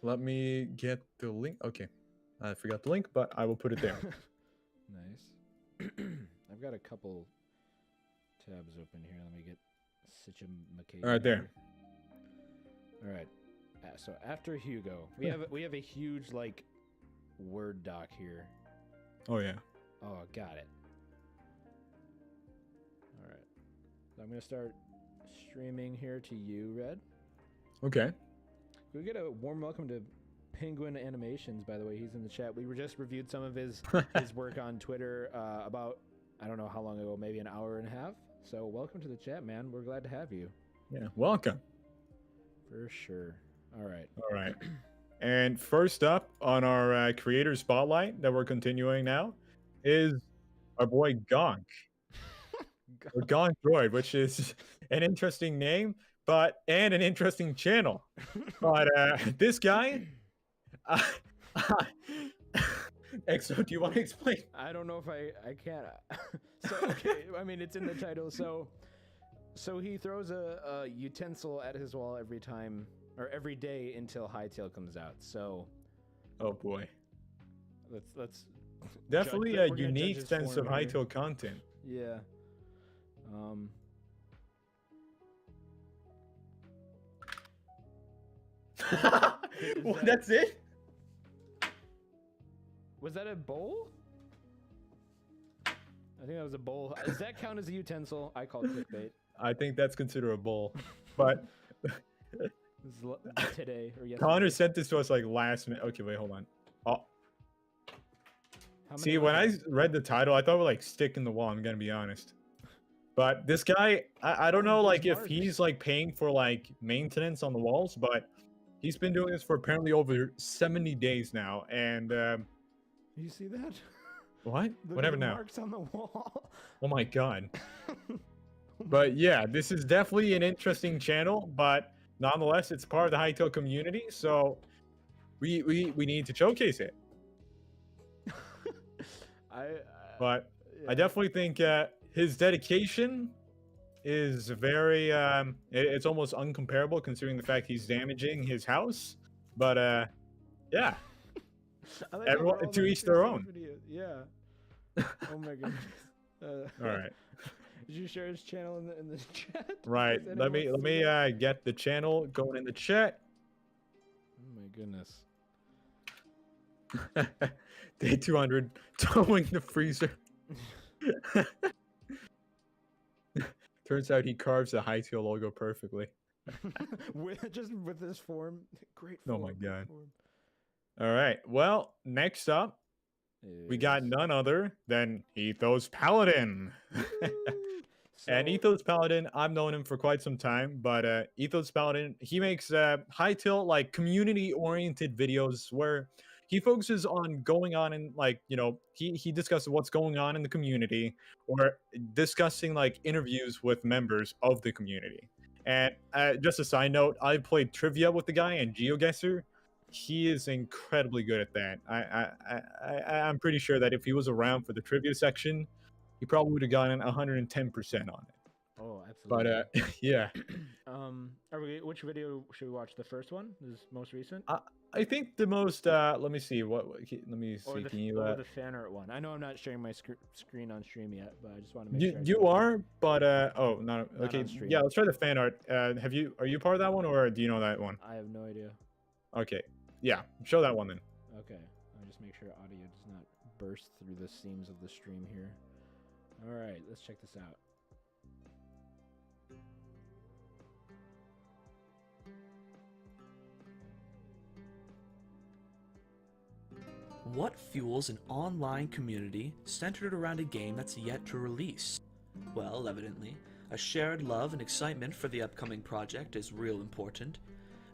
Let me get the link. Okay, I forgot the link, but I will put it there. Nice. I've got a couple tabs open here. Let me get Sitchin McKay. All right, there. All right. So after Hugo, we have a huge Word doc here. Oh yeah. Oh, got it. All right. So I'm gonna start streaming here to you, Red. Okay. Can we get a warm welcome to Penguin Animations, by the way. He's in the chat. We just reviewed some of his work on Twitter about, I don't know how long ago, maybe an hour and a half. So welcome to the chat, man. We're glad to have you. Yeah, welcome. For sure. All right. All right. And first up on our creator spotlight that we're continuing now is our boy Gonk. Or Gonk Droid, which is an interesting name, and an interesting channel. But this guy, Exo, do you want to explain? I don't know if I can. So okay, I mean it's in the title. So he throws a utensil at his wall every time or every day until Hytale comes out. So, oh boy, let's definitely a unique sense of Hytale content. Yeah. Well, that's it. Was that a bowl? I think that was a bowl. Does that count as a utensil? I call it clickbait. I think that's considered a bowl. But today or yesterday. Connor sent this to us like last minute. Okay, wait, hold on. Oh. How See, many when I was read the title, I thought we're like stick in the wall. I'm gonna be honest. But this guy, I don't know, like if he's like paying for like maintenance on the walls, but he's been doing this for apparently over 70 days now. And you see that? What? Look Whatever at the now. marks on the wall. Oh my god. But yeah, this is definitely an interesting channel, but nonetheless, it's part of the Hytale community, so we need to showcase it. But I definitely think his dedication is very it's almost uncomparable considering the fact he's damaging his house. But yeah. I like how we're Everyone all to doing each their the same own. video. Yeah. Oh my goodness. All right. Did you share his channel in the chat? Right. Does Let anyone me see that? get the channel going in the chat. Oh my goodness. Day 200, towing the freezer. Turns out he carves the Hytale logo perfectly. Just with this form. Great Oh form. my great god. form. All right. Well, next up, we got none other than Ethos Paladin. And Ethos Paladin, I've known him for quite some time, but Ethos Paladin, he makes Hytale like community-oriented videos where he focuses on going on and like, you know, he discusses what's going on in the community or discussing like interviews with members of the community. And just a side note, I played trivia with the guy and GeoGuessr. He is incredibly good at that. I'm pretty sure that if he was around for the trivia section, he probably would have gotten 110% on it. Oh, absolutely. But yeah. Which video should we watch? The first one? This most recent? I think the most let me see let me see. Or the, Can you or the fan art one. I know I'm not sharing my screen on stream yet, but I just want to make sure. you are, but oh, not okay. on stream. Yeah, let's try the fan art. Are you part of that one or do you know that one? I have no idea. Okay. Yeah, show that one then. Okay. I'll just make sure audio does not burst through the seams of the stream here. All right, let's check this out. What fuels an online community centered around a game that's yet to release? Well, evidently, a shared love and excitement for the upcoming project is real important,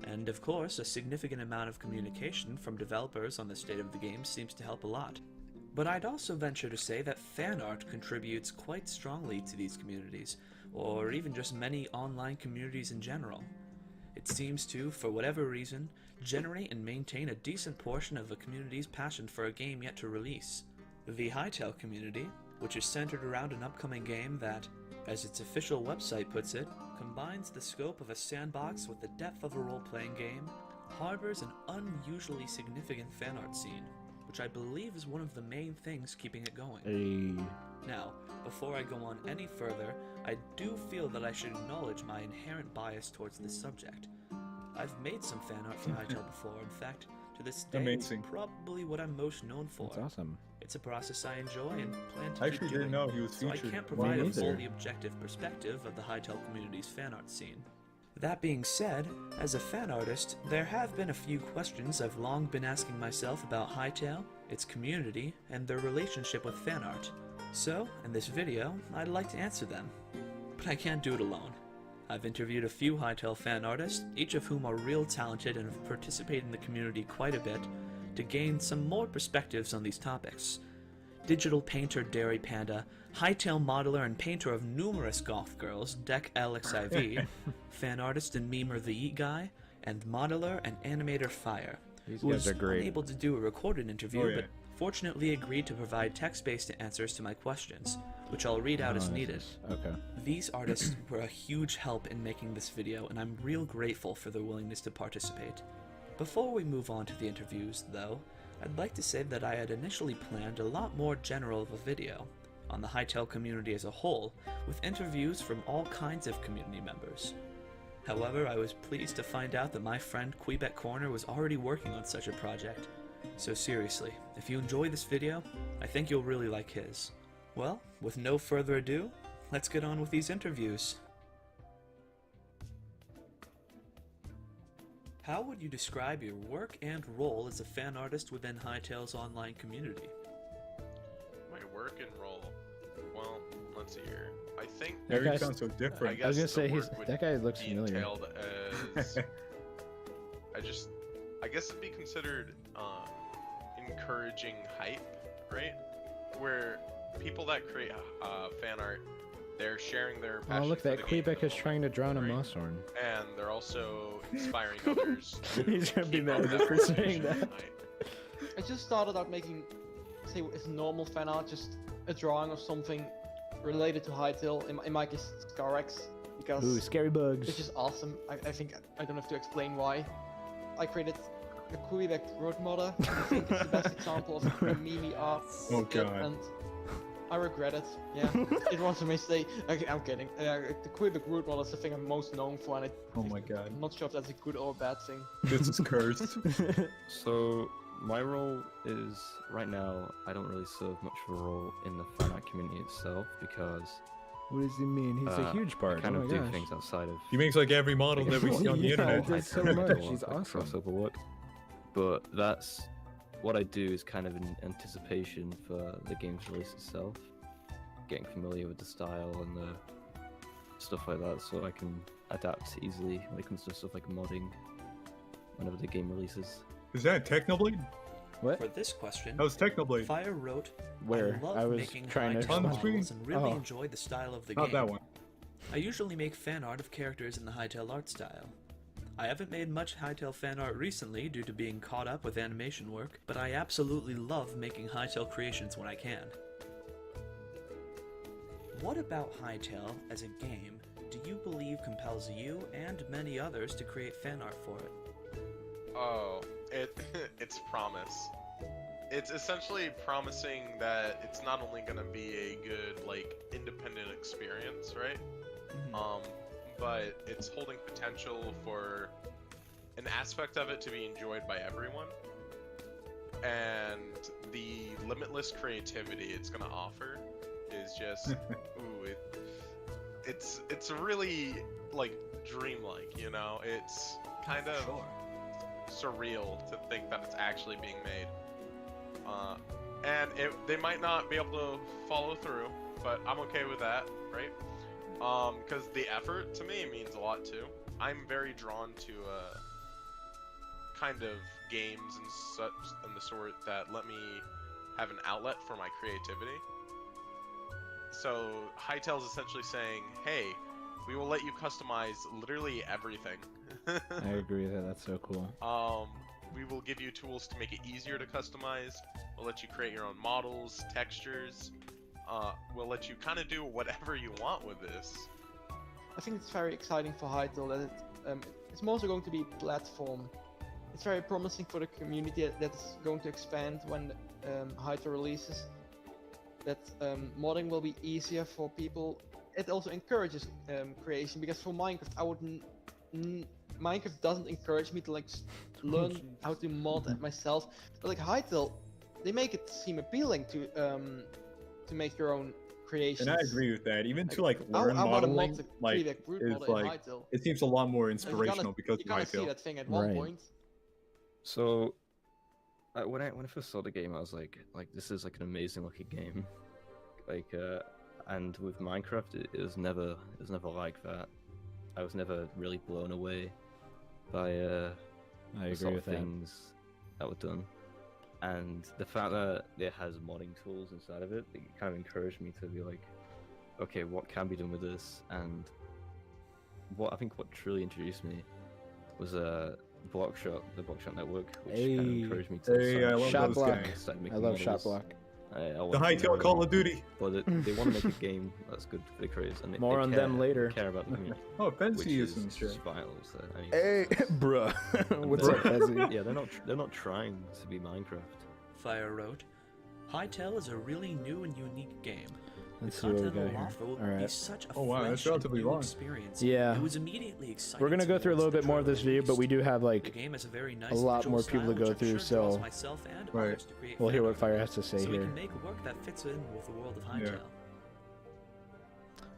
and of course, a significant amount of communication from developers on the state of the game seems to help a lot. But I'd also venture to say that fan art contributes quite strongly to these communities, or even just many online communities in general. It seems to, for whatever reason, generate and maintain a decent portion of a community's passion for a game yet to release. The Hytale community, which is centered around an upcoming game that, as its official website puts it, combines the scope of a sandbox with the depth of a role-playing game, harbors an unusually significant fan art scene, which I believe is one of the main things keeping it going. Now, before I go on any further, I do feel that I should acknowledge my inherent bias towards this subject. I've made some fan art for Hytale before, in fact, to this day, Amazing. it's probably what I'm most known for. That's awesome. It's a process I enjoy and plan to I keep actually doing. didn't know he was So I featured. can't Me provide a neither. fully objective perspective of the Hytale community's fan art scene. That being said, as a fan artist, there have been a few questions I've long been asking myself about Hytale, its community, and their relationship with fan art. So, in this video, I'd like to answer them. But I can't do it alone. I've interviewed a few Hytale fan artists, each of whom are real talented and have participated in the community quite a bit, to gain some more perspectives on these topics. Digital painter DairyPanda, Hytale modeler and painter of numerous goth girls, Deck LXIV, fan artist and memer The Eat Guy, and modeler and animator Fire, These who guys was are great. unable to do a recorded interview, Oh, yeah. but fortunately agreed to provide text-based answers to my questions, which I'll read out as needed. Okay. These artists were a huge help in making this video, and I'm real grateful for their willingness to participate. Before we move on to the interviews, though, I'd like to say that I had initially planned a lot more general of a video, on the Hytale community as a whole, with interviews from all kinds of community members. However, I was pleased to find out that my friend Kweebec Corner was already working on such a project, So seriously, if you enjoy this video, I think you'll really like his. Well, with no further ado, let's get on with these interviews. How would you describe your work and role as a fan artist within Hytale's online community? My work and role. Well, let's see here. I think That guy sounds so different. I was gonna the say work would that guy looks be familiar. entailed as I guess it'd be considered encouraging hype, right? Where people that create fan art, they're sharing their Oh, passion look, for that the game, Kweebec is trying to drown a musshorn. and they're also inspiring others. He's gonna be keep mad up at me that for saying motivation that. and hype. I just started out making, say, it's normal fan art, just a drawing of something related to Hytale. In my case, Scarex, because Ooh, scary bugs. it's just awesome. I think I don't have to explain why. I created the Kweebec road modder. I think it's the best example of meme art. Oh, God. And I regret it. Yeah, it was a mistake. Okay, I'm kidding. The Kweebec road modder is the thing I'm most known for, and Oh my god. I'm not sure if that's a good or a bad thing. This is cursed. So my role is right now I don't really serve much of a role in the fan art community itself because What does he mean? He's a huge part. I kind Oh of my do gosh. things outside of. He makes like every model that we see on the Yeah, internet. he does so I do a much. lot He's of, like, awesome. crossover work, but that's what I do is kind of in anticipation for the game's release itself, getting familiar with the style and the stuff like that, so I can adapt easily when it comes to stuff like modding whenever the game releases. Is that Technoblade? What? For this question, That was Technoblade. Fire wrote, Where? I love I was making trying to Hytale On the models screen? and really Oh. enjoy the style of the Not game. that one. I usually make fan art of characters in the Hytale art style. I haven't made much Hytale fan art recently due to being caught up with animation work, but I absolutely love making Hytale creations when I can. What about Hytale as a game do you believe compels you and many others to create fan art for it? Oh, it's promise. It's essentially promising that it's not only gonna be a good like independent experience, right? But it's holding potential for an aspect of it to be enjoyed by everyone, and the limitless creativity it's gonna offer is just ooh, it's really like dreamlike, you know? It's kind of surreal to think that it's actually being made. And they might not be able to follow through, but I'm okay with that, right? Because the effort to me means a lot too. I'm very drawn to kind of games and such and the sort that let me have an outlet for my creativity. So Hytale's essentially saying, hey, we will let you customize literally everything. I agree with that. That's so cool. We will give you tools to make it easier to customize. We'll let you create your own models, textures. We'll let you kind of do whatever you want with this. I think it's very exciting for Hytale that it's mostly going to be a platform. It's very promising for the community that's going to expand when Hytale releases. That modding will be easier for people. It also encourages creation, because for Minecraft, I wouldn't. Minecraft doesn't encourage me to like learn how to mod myself. But like Hytale, they make it seem appealing to make your own creations. And I agree with that. Even to like I learn wanna mod modeling, the like Kweebec root is model in like Hytale. it seems a lot more And inspirational because you of gotta see Hytale. that thing at one Right. point. So, when I first saw the game, I was like this is like an amazing looking game, and with Minecraft, it was never like that. I was never really blown away by the agree sort with of that. things that were done, and the fact that it has modding tools inside of it, it kind of encouraged me to be like, okay, what can be done with this? And what truly introduced me was Blockshot, the Blockshot network, which kind of encouraged me to Hey, I love Shot those block. guys. start I making love Shot models. block. The Hytale Call of Duty. But they want to make a game that's good for the creators, and More they on care, them later. Care about the community. Oh, Fancy which is some is shit. just vital. So, I mean, Hey, bruh. What's up, Fezzy? Yeah, they're not trying to be Minecraft. Fire wrote, Hytale is a really new and unique game. Let's see The what we content got will here. offer will All be right. such a Oh, wow, that's fresh and relatively new long. experience. Yeah. It was immediately exciting. We're gonna to go me through a once little the bit more of trailer this video, but we do have The like game has a very nice a lot visual more people style, to go which I'm through, sure draws so myself and Right. others to create we'll hear fan what art. Fire has to say So we here. can make work that fits in with the world of Yeah. Hytale.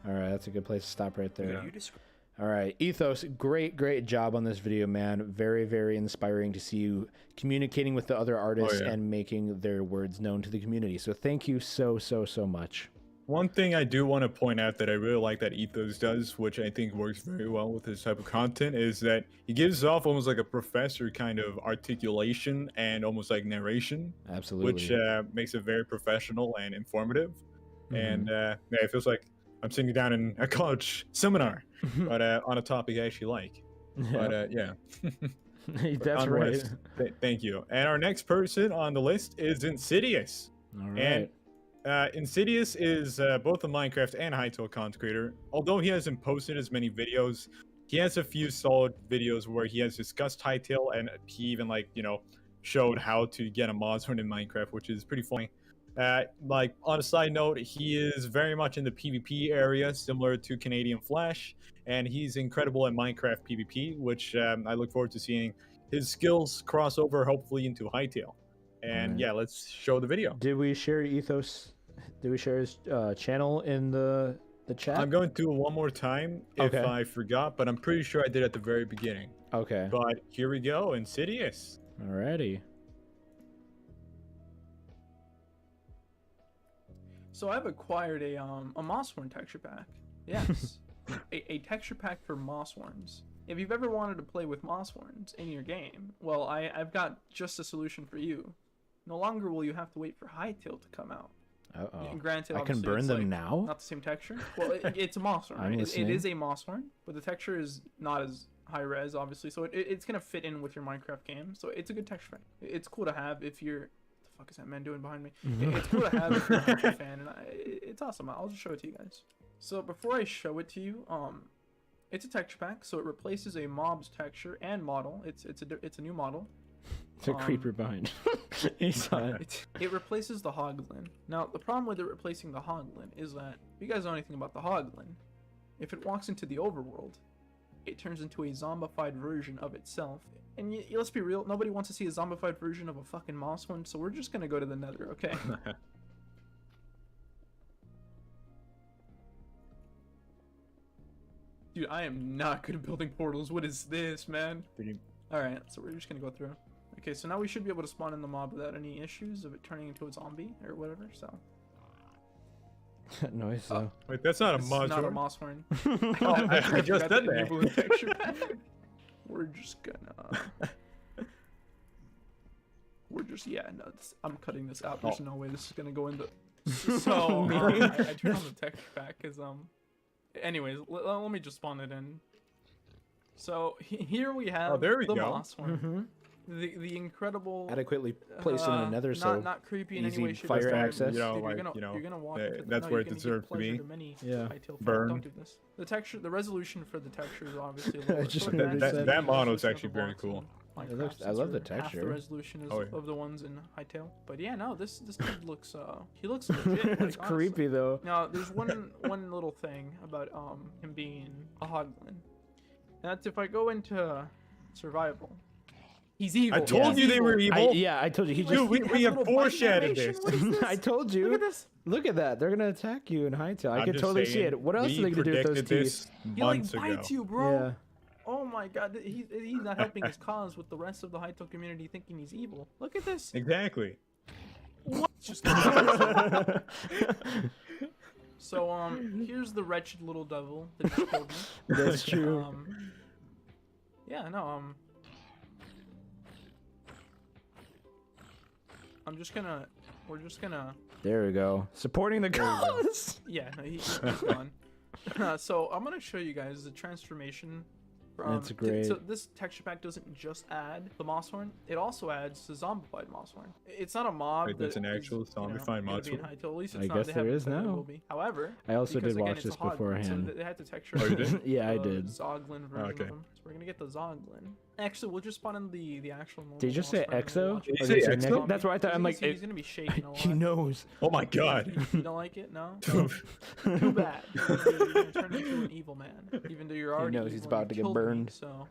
All right, that's a good place to stop right there. You describe All right, Ethos, great job on this video, man. Very inspiring to see you communicating with the other artists yeah. and making their words known to the community. So thank you so much. One thing I do want to point out that I really like that Ethos does, which I think works very well with this type of content, is that he gives off almost like a professor kind of articulation and almost like narration. Absolutely. Which makes it very professional and informative. And yeah, it feels like I'm sitting down in a college seminar, but on a topic I actually like. But yeah. That's right. Thank you. And our next person on the list is Insidious. All And right. Insidious is both a Minecraft and Hytale content creator. Although he hasn't posted as many videos, he has a few solid videos where he has discussed Hytale, and he even showed how to get a mod zone in Minecraft, which is pretty funny. Like on a side note, he is very much in the PvP area, similar to CanadianFlash, and he's incredible at Minecraft PvP, which I look forward to seeing his skills cross over hopefully into Hytale. And Alright. yeah, let's show the video. Did we share Ethos? Did we share his channel in the chat? I'm going to do it one more time if Okay. I forgot, but I'm pretty sure I did at the very beginning. Okay. But here we go, Insidious. Alrighty. So I've acquired a Mossworn texture pack. Yes, a texture pack for Mossworns. If you've ever wanted to play with Mossworns in your game, well, I've got just a solution for you. No longer will you have to wait for Hytale to come out. Uh-oh. Granted, I can obviously, burn it's, them like, now? Not the same texture. Well, it's a Mossworn, I'm right? It listening. is a Mossworn, but the texture is not as high res, obviously. So it's gonna fit in with your Minecraft game. So it's a good texture pack. It's cool to have if you're. The fuck is that man doing behind me? It's cool to have if you're a Hytale fan, and it's awesome. I'll just show it to you guys. So before I show it to you, it's a texture pack, so it replaces a mob's texture and model. It's a new model. It's a creeper behind. He saw it. It replaces the Hoglin. Now, the problem with it replacing the Hoglin is that, if you guys know anything about the Hoglin, if it walks into the overworld, it turns into a zombified version of itself. And let's be real, nobody wants to see a zombified version of a fucking Mossworn, so we're just gonna go to the Nether, okay? Dude, I am not good at building portals. What is this, man? Alright, so we're just gonna go through. Okay, so now we should be able to spawn in the mob without any issues of it turning into a zombie or whatever, so. Noise though. Wait, that's not a It's mod. not a Mossworn. I just forgot said to enable that. the texture pack. We're just gonna... yeah, no, I'm cutting this out. There's no way this is gonna go in the... So, I turned on the texture pack because, anyways, let me just spawn it in. So, here we have there we the go. Mossworn. The incredible... Adequately placed in another, so not creepy in easy any way, shape, fire or form. access. You know, Dude, like, you're gonna walk yeah, into the, that's no, where you're it gonna give deserves to pleasure be. Many Yeah. Hytale fans. Burn. Don't do this. The texture, the resolution for the texture is obviously a little just short. noticed that. That model resolution is of actually the very box cool. in It Minecraft, looks- I since love the we're half texture. the resolution is Oh, yeah. of the ones in Hytale. But yeah, no, this dude looks he looks legit. It's like, honestly. creepy though. Now, there's one little thing about him being a Hoglin. And that's if I go into survival. He's evil. I told you they were evil. I told you. He Dude, just. we have foreshadowed this. I told you. Look at this. Look at that. They're gonna attack you in Hytale. I I'm could just totally see saying, it. What else we are they gonna do with those predicted teeth? this He like months ago. bites you, bro. Yeah. Oh my god, he's not helping his cause with the rest of the Hytale community thinking he's evil. Look at this. Exactly. What? Just so here's the wretched little devil that just killed me. That's true. Yeah, no, we're just gonna There we go. Supporting the cause. yeah, no, he's gone. So I'm gonna show you guys the transformation. That's great. So this texture pack doesn't just add the Mossworn; it also adds the zombified Mossworn. It's not a mob. Wait, there's an actual zombified gonna be in Mossworn? Hytale. At least it's I not. guess They there haven't is said there now. will be. However, I also because, did again, watch it's a this Hoglin, beforehand. So they had to texture. Oh, you did? Yeah, I the did. Zoglin version Okay. of them. So we're gonna get the Zoglin. Actually, we'll just spawn in the actual. Did you just say EXO? Did Or you say did you EXO? Nick? That's what I thought. As I'm you like, can see, he's gonna be shaking a lot. he knows. Oh my god. You don't like it? No. Too bad. You're gonna turn into an evil man, even though you're already. knows he's evil about and to you get killed me, burned. so.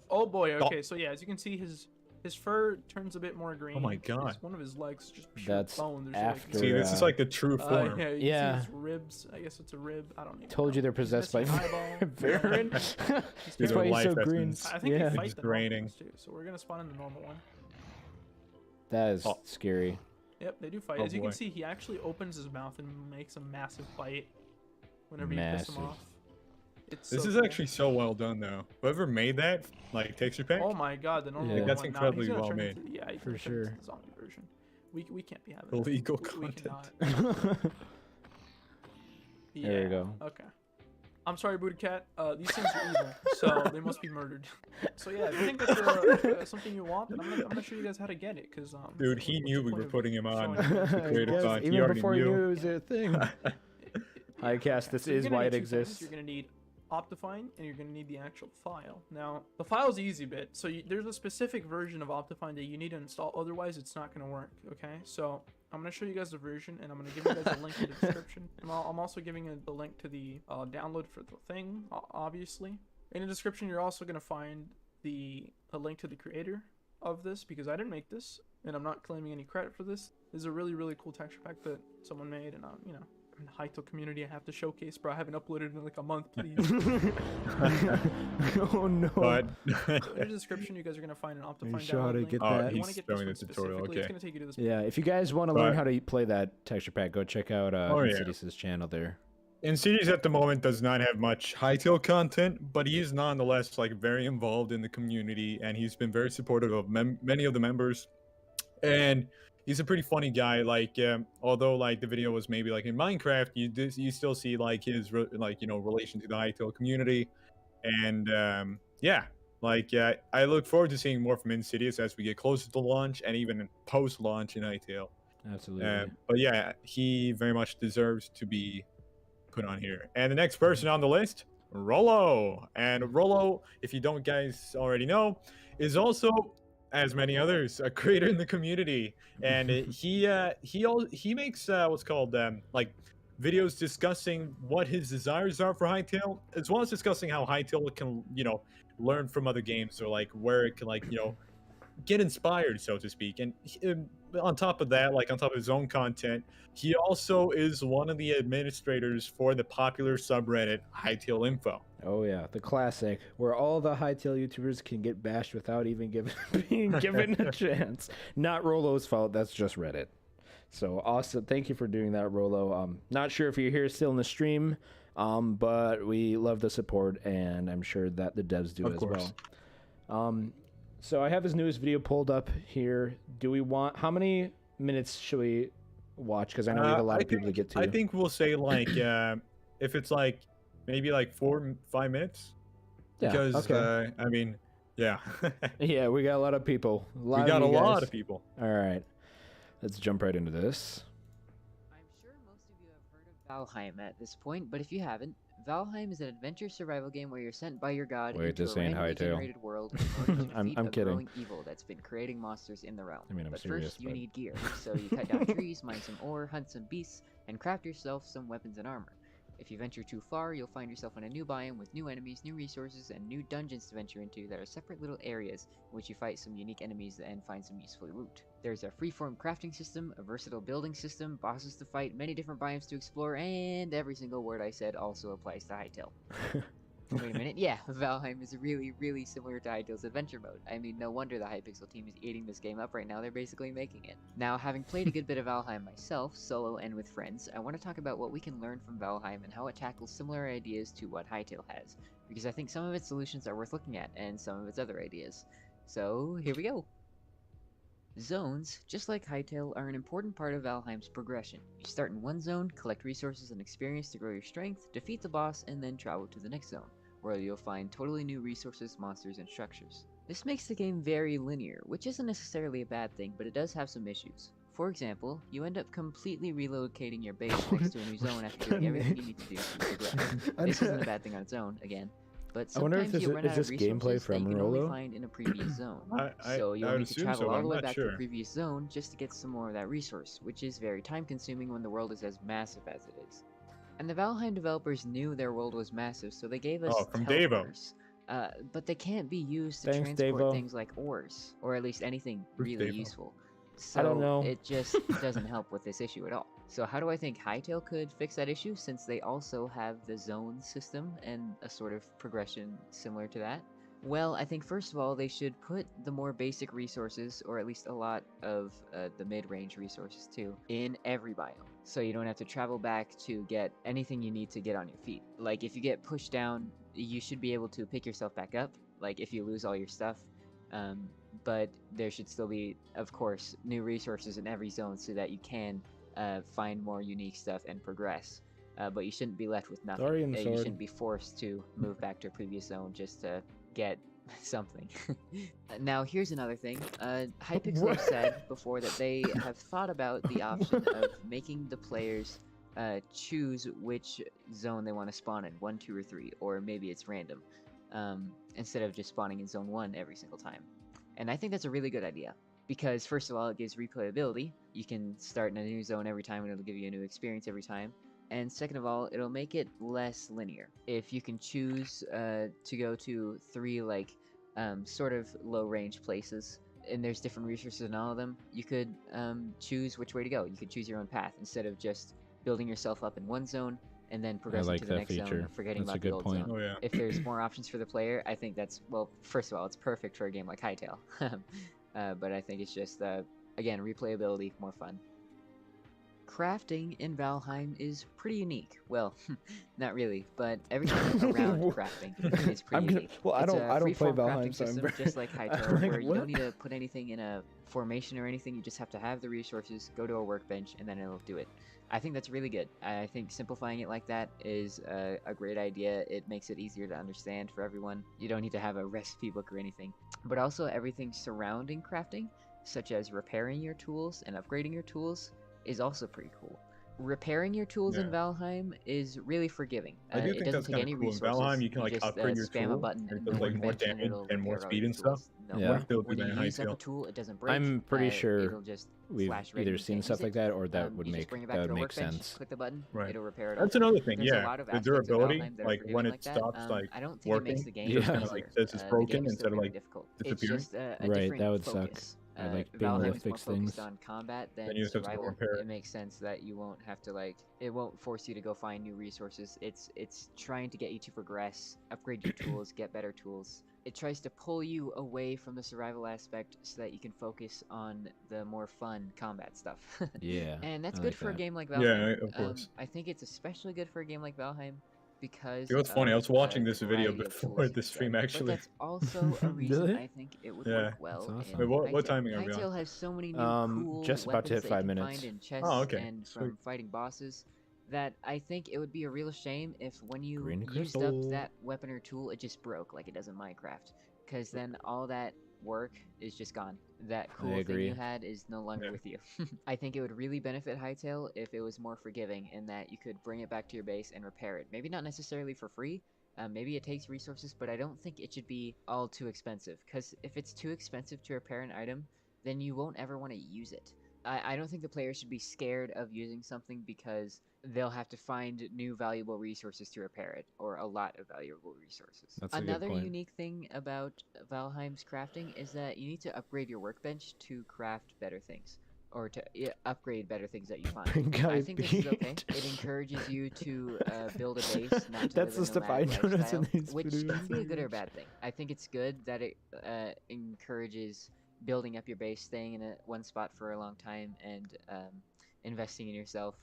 Oh boy. Okay. So yeah, as you can see, his fur turns a bit more green. Oh my god. One of his legs just pure That's bone. There's after. See, this is like the true form. Yeah. You can Yeah. see his ribs. I guess it's a rib. I don't even Told you they're possessed by missing an eyeball. Varen. He's That's why he's so green. I think Yeah. they fight It's the normal draining. ones too. So we're gonna spawn in the normal one. That is scary. Yep, they do fight. Oh, As you boy. can see, he actually opens his mouth and makes a massive bite whenever you piss him Massive. off. It's This so is cool. actually so well done, though. Whoever made that, like, texture pack, Oh my god, the normal Yeah. one. That's Now, incredibly he's gonna well turn made. into- yeah, he's For gonna turn into sure. the zombie version. We can't be having illegal that. We content. cannot. There you go. Okay. I'm sorry, Booty Cat. These things are evil, so they must be murdered. So yeah, if you think that's something you want, then I'm gonna show you guys how to get it, cause dude, he what's knew the we point were of putting him on. showing you guys The the Create-A-Thon. Yes, He even already before he knew. knew it was a thing. Hycast, this So you're is gonna why need it two things. exists. You're gonna need Optifine, and you're gonna need the actual file. Now, the file's easy bit. So there's a specific version of Optifine that you need to install. Otherwise, it's not gonna work. Okay. So I'm gonna show you guys the version, and I'm gonna give you guys a link in the description. And I'm also giving you the link to the download for the thing, obviously. In the description, you're also gonna find a link to the creator of this, because I didn't make this, and I'm not claiming any credit for this. This is a really, really cool texture pack that someone made, and you know, I'm in the Hytale community. I have to showcase, bro. I haven't uploaded in like a month, please. Oh no. But So in the description, you guys are gonna find an Optifine sure how download to link. get Oh, that. If you want he's to get this showing one the tutorial, specifically, it's okay. gonna take you to this. Yeah, if you guys want to learn But- how to play that texture pack, go check out Oh, yeah. Insidious's channel there. Insidious at the moment does not have much Hytale content, but he is nonetheless like very involved in the community, and he's been very supportive of many of the members. And he's a pretty funny guy. Like, although like the video was maybe like in Minecraft, you still see like his relation to the Hytale community, and yeah, like I look forward to seeing more from Insidious as we get closer to launch and even post launch in Hytale. Absolutely. But yeah, he very much deserves to be put on here. And the next person on the list, Rollo. And Rollo, if you don't guys already know, is also, as many others, a creator in the community. And he makes what's called like videos discussing what his desires are for Hytale, as well as discussing how Hytale can, learn from other games, or like where it can get inspired, so to speak. And on top of that, like on top of his own content, he also is one of the administrators for the popular subreddit Hytale Info. Oh yeah, the classic where all the Hytale YouTubers can get bashed without even being given a chance. Not Rollo's fault. That's just Reddit. So awesome! Thank you for doing that, Rollo. Not sure if you're here still in the stream, but we love the support, and I'm sure that the devs do as well. So I have his newest video pulled up here. Do we want? How many minutes should we watch? Because I know we have a lot of people to get to. I think we'll say like if it's like maybe like 4-5 minutes. Yeah, Because okay. I mean, yeah. Yeah, we got a lot of people. We got a you lot guys. of people. All right, let's jump right into this. Valheim at this point, but if you haven't, Valheim is an adventure survival game where you're sent by your god Wait, into this a ain't randomly Hytale. generated world in order to I'm defeat a kidding. growing evil that's been creating monsters in the realm. I mean, I'm but serious, first, you but- need gear, so you cut down trees, mine some ore, hunt some beasts, and craft yourself some weapons and armor. If you venture too far, you'll find yourself in a new biome with new enemies, new resources, and new dungeons to venture into that are separate little areas in which you fight some unique enemies and find some useful loot. There's a freeform crafting system, a versatile building system, bosses to fight, many different biomes to explore, and every single word I said also applies to Hytale. Wait a minute, yeah, Valheim is really, really similar to Hytale's adventure mode. I mean, no wonder the Hypixel team is eating this game up right now, they're basically making it. Now, having played a good bit of Valheim myself, solo and with friends, I want to talk about what we can learn from Valheim and how it tackles similar ideas to what Hytale has, because I think some of its solutions are worth looking at, and some of its other ideas. So, here we go! Zones, just like Hytale, are an important part of Valheim's progression. You start in one zone, collect resources and experience to grow your strength, defeat the boss, and then travel to the next zone, where you'll find totally new resources, monsters, and structures. This makes the game very linear, which isn't necessarily a bad thing, but it does have some issues. For example, you end up completely relocating your base next to a new zone after doing everything you need to do to progress. This isn't a bad thing on its own, again, but I wonder if sometimes you run is out of this gameplay resources that from you can only Rolo? find in a previous zone. I So you'll would need to assume travel so, but all I'm the way not back to sure. the previous zone just to get some more of that resource, which is very time consuming when the world is as massive as it is. And the Valheim developers knew their world was massive, so they gave us Oh, from Davo. teleporters. But they can't be used to Thanks, transport Davo. things like ores, or at least anything Who's really Davo? useful. I don't So know. it just doesn't help with this issue at all. So how do I think Hytale could fix that issue, since they also have the zone system and a sort of progression similar to that? Well, I think first of all, they should put the more basic resources, or at least a lot of the mid-range resources too, in every biome. So you don't have to travel back to get anything you need to get on your feet. Like if you get pushed down, you should be able to pick yourself back up, like if you lose all your stuff. But there should still be, of course, new resources in every zone so that you can find more unique stuff and progress. But you shouldn't be left with nothing. Thorium You sword. shouldn't be forced to move back to a previous zone just to get something. Now, here's another thing. Hypixel have said before that they have thought about the option of making the players choose which zone they want to spawn in, 1, 2, or 3, or maybe it's random, instead of just spawning in zone 1 every single time. And I think that's a really good idea, because first of all, it gives replayability. You can start in a new zone every time and it'll give you a new experience every time. And second of all, it'll make it less linear. If you can choose to go to 3 like sort of low range places, and there's different resources in all of them, you could choose which way to go. You could choose your own path instead of just building yourself up in one zone and then progressing like to the that next zone, feature. forgetting That's a about the good old point. zone. Oh, yeah. If there's more options for the player, I think that's, well, first of all, it's perfect for a game like Hytale. But I think it's just, again, replayability, more fun. Crafting in Valheim is pretty unique. Well, not really, but everything around crafting is pretty unique. Well, I It's don't a play freeform Valheim, crafting so I'm system, very- just like Hytale, Like, where you what? don't need to put anything in a formation or anything. You just have to have the resources, go to a workbench, and then it'll do it. I think that's really good. I think simplifying it like that is a great idea. It makes it easier to understand for everyone. You don't need to have a recipe book or anything. But also everything surrounding crafting, such as repairing your tools and upgrading your tools, is also pretty cool. Repairing your tools in Yeah. Valheim is really forgiving. I do It think doesn't that's take kind any of cool. In resources. Valheim, you can like just, upgrade your spam tool. a button It in does the like more workbench and damage it'll and more repair all speed your and stuff. tools. No Yeah. more. Like they'll do When that you in use up a Hytale. tool, it doesn't break. I'm pretty sure it'll just we've flash red either and you seen can't stuff use like it. that, or that would You just make bring it back to that your make workbench, sense. click the button, Right. it'll repair it. That's all. another thing, There's a yeah. lot of The aspects of durability, Valheim that are like when forgiving it like that. stops like I don't think it makes working, the game it just kind of easier. like says it's The broken game is instead still of very like difficult. disappearing. It's just a Right, different that would suck. focus. I like being able Valheim to is more fix focused things. on combat than Then you just have to go survival. repair it. It makes sense that you won't have to like, it won't force you to go find new resources. It's trying to get you to progress, upgrade your tools, get better tools. It tries to pull you away from the survival aspect so that you can focus on the more fun combat stuff. Yeah, And that's I good like for a that. game like Yeah, Valheim. of course. I think it's especially good for a game like Valheim because You know what's funny? I was of, watching the this video variety of before tools you the can stream, get. actually. But that's also a reason Really? I think it would Yeah. work well That's in awesome. Wait, what Hytale. timing are we on? Hytale has so many new cool Just about to weapons hit that 5 you can minutes. find in chests Oh, okay. and Sweet. from fighting bosses that I think it would be a real shame if when you Green used up crystal. that weapon or tool, it just broke like it does in Minecraft. Because then all that work is just gone. That cool thing agree. you had is no longer with you. I think it would really benefit Hytale if it was more forgiving in that you could bring it back to your base and repair it. Maybe not necessarily for free. Maybe it takes resources, but I don't think it should be all too expensive. Because if it's too expensive to repair an item, then you won't ever want to use it. I don't think the player should be scared of using something because they'll have to find new valuable resources to repair it, or a lot of valuable resources. That's a good Another point. unique thing about Valheim's crafting is that you need to upgrade your workbench to craft better things, or to upgrade better things that you find. Pink I eye think this is okay. beat. It encourages you to build a base, not to That's live the a stuff I nomadic notice in lifestyle, these which videos. can be a good or bad thing. I think it's good that it encourages building up your base, staying in one spot for a long time, and investing in yourself.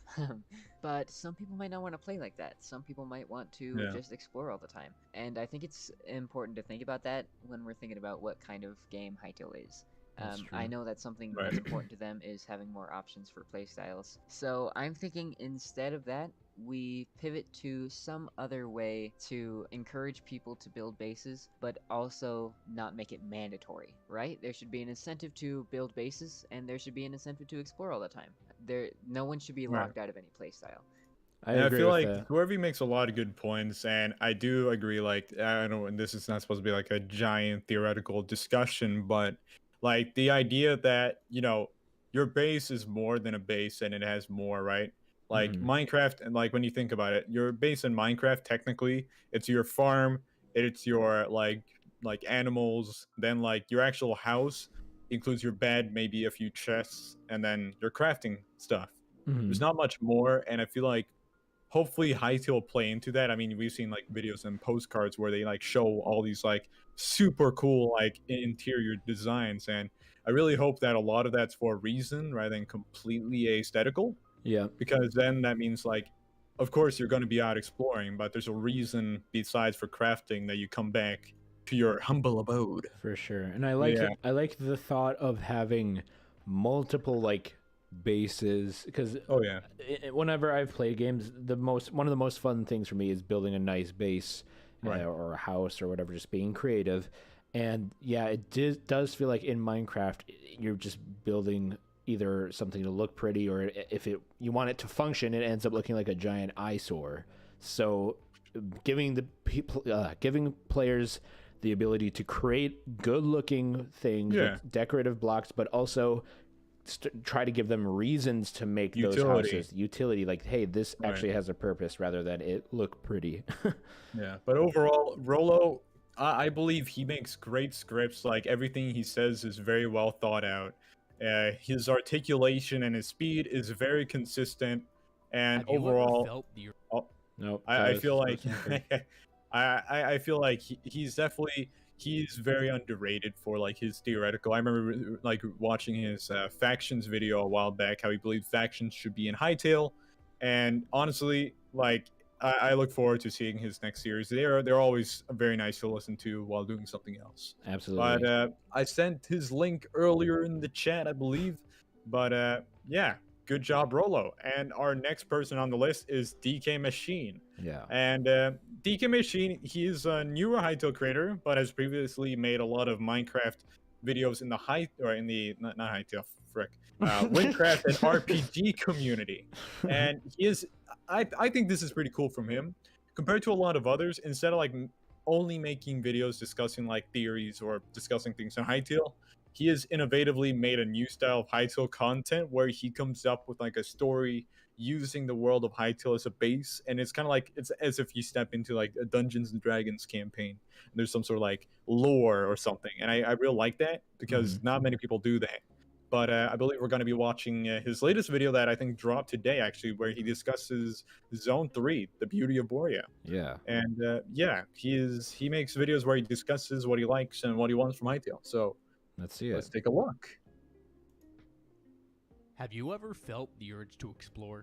But some people might not want to play like that. Some people might want to Yeah. just explore all the time. And I think it's important to think about that when we're thinking about what kind of game Hytale is. That's I true. know that something Right. that's important to them is having more options for playstyles. So I'm thinking instead of that, we pivot to some other way to encourage people to build bases, but also not make it mandatory, right? There should be an incentive to build bases, and there should be an incentive to explore all the time. No one should be Right. locked out of any playstyle. I And I agree feel with like that. whoever makes a lot of good points, and I do agree. Like I don't know, and this is not supposed to be like a giant theoretical discussion, but like the idea that your base is more than a base and it has more, right? Like Mhm. Minecraft, and like when you think about it, your base in Minecraft technically it's your farm, it's your like animals, then like your actual house includes your bed, maybe a few chests, and then your crafting stuff. There's Mhm. not much more, and I feel like hopefully Hytale will play into that. I mean, we've seen like videos and postcards where they like show all these like super cool like interior designs, and I really hope that a lot of that's for a reason rather than completely aesthetical. Yeah. Because then that means like, of course you're going to be out exploring, but there's a reason besides for crafting that you come back to your humble abode. For sure. And I Yeah. like the thought of having multiple like bases, because Oh yeah. whenever I've played games, one of the most fun things for me is building a nice base, Right. or a house or whatever, just being creative. And yeah, it does feel like in Minecraft you're just building either something to look pretty, or if you want it to function, it ends up looking like a giant eyesore. So giving giving players the ability to create good looking things Yeah. with decorative blocks, but also try to give them reasons to make those houses utility, like, hey, this Right. actually has a purpose rather than it look pretty. Yeah, but overall, Rolo, I believe he makes great scripts. Like everything he says is very well thought out. His articulation and his speed is very consistent, and Have you ever overall, felt the- Nope. I feel like I feel like he's definitely very underrated for like his theoretical. I remember like watching his factions video a while back, how he believed factions should be in Hytale, and honestly, like I look forward to seeing his next series. They're always very nice to listen to while doing something else. Absolutely. But I sent his link earlier in the chat, I believe. But yeah, good job, Rolo. And our next person on the list is DK Machine. Yeah. And DK Machine, he's a newer Hytale creator, but has previously made a lot of Minecraft videos in the not Hytale, frick, Minecraft and RPG community. And he is, I think this is pretty cool from him compared to a lot of others. Instead of like only making videos discussing like theories or discussing things in Hytale, he has innovatively made a new style of Hytale content where he comes up with like a story using the world of Hytale as a base, and it's kind of like it's as if you step into like a Dungeons and Dragons campaign. And there's some sort of like lore or something, and I really like that because not many people do that. But I believe we're going to be watching his latest video that I think dropped today, actually, where he discusses Zone 3, the beauty of Borea. Yeah. And yeah, he makes videos where he discusses what he likes and what he wants from Hytale. So let's see it. Let's take a look. Have you ever felt the urge to explore?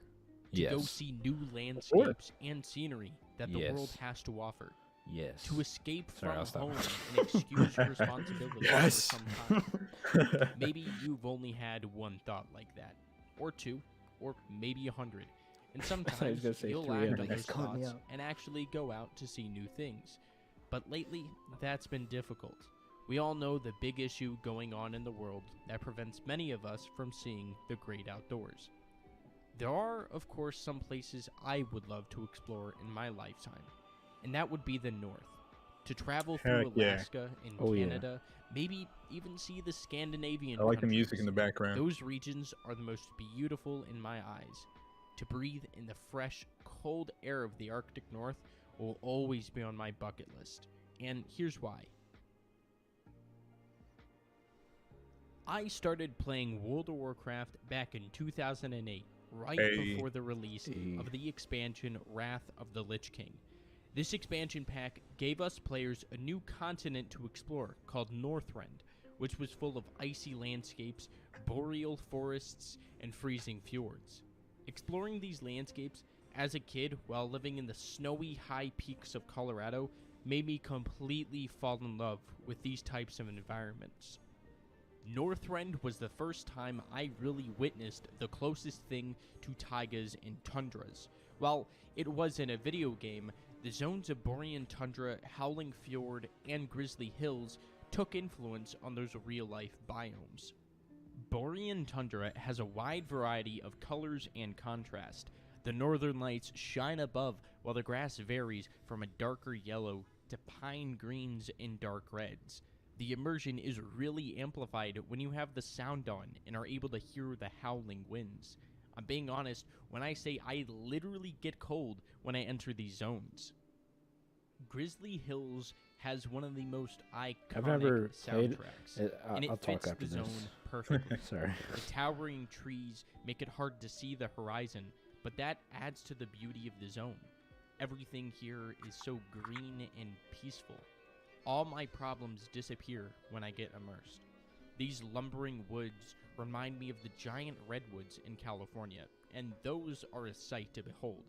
To Yes. go see new landscapes and scenery that the world Yes. has to offer? Yes. To escape Sorry, I'll from stop. home and excuse your responsibilities Yes. for some time. Maybe you've only had one thought like that, or two, or maybe 100. And I was sometimes gonna say you'll 300. act on those That's caught me thoughts out. and actually go out to see new things. But lately, that's been difficult. We all know the big issue going on in the world that prevents many of us from seeing the great outdoors. There are, of course, some places I would love to explore in my lifetime, and that would be the north. To travel through Heck yeah. Alaska and Oh, yeah. Canada, maybe even see the Scandinavian I like the countries. music in the background. Those regions are the most beautiful in my eyes. To breathe in the fresh, cold air of the Arctic North will always be on my bucket list, and here's why. I started playing World of Warcraft back in 2008, right Hey. before the release of the expansion Wrath of the Lich King. This expansion pack gave us players a new continent to explore called Northrend, which was full of icy landscapes, boreal forests, and freezing fjords. Exploring these landscapes as a kid while living in the snowy high peaks of Colorado made me completely fall in love with these types of environments. Northrend was the first time I really witnessed the closest thing to taigas and tundras. While it was in a video game, the zones of Borean Tundra, Howling Fjord, and Grizzly Hills took influence on those real-life biomes. Borean Tundra has a wide variety of colors and contrast. The northern lights shine above while the grass varies from a darker yellow to pine greens and dark reds. The immersion is really amplified when you have the sound on and are able to hear the howling winds. I'm being honest when I say I literally get cold when I enter these zones. Grizzly Hills has one of the most iconic I've never played soundtracks, it. and it I'll fits talk after the this. zone perfectly. Sorry. The towering trees make it hard to see the horizon, but that adds to the beauty of the zone. Everything here is so green and peaceful. All my problems disappear when I get immersed. These lumbering woods remind me of the giant redwoods in California, and those are a sight to behold.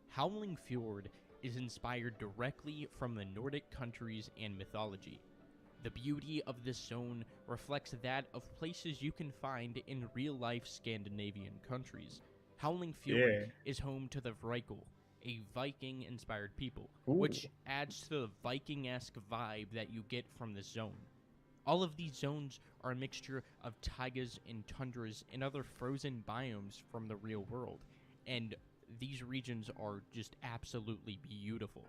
Howling Fjord is inspired directly from the Nordic countries and mythology. The beauty of this zone reflects that of places you can find in real-life Scandinavian countries. Howling Fjord is home to the Vrykul, a Viking-inspired people, which adds to the Viking-esque vibe that you get from this zone. All of these zones are a mixture of taigas and tundras and other frozen biomes from the real world, and these regions are just absolutely beautiful.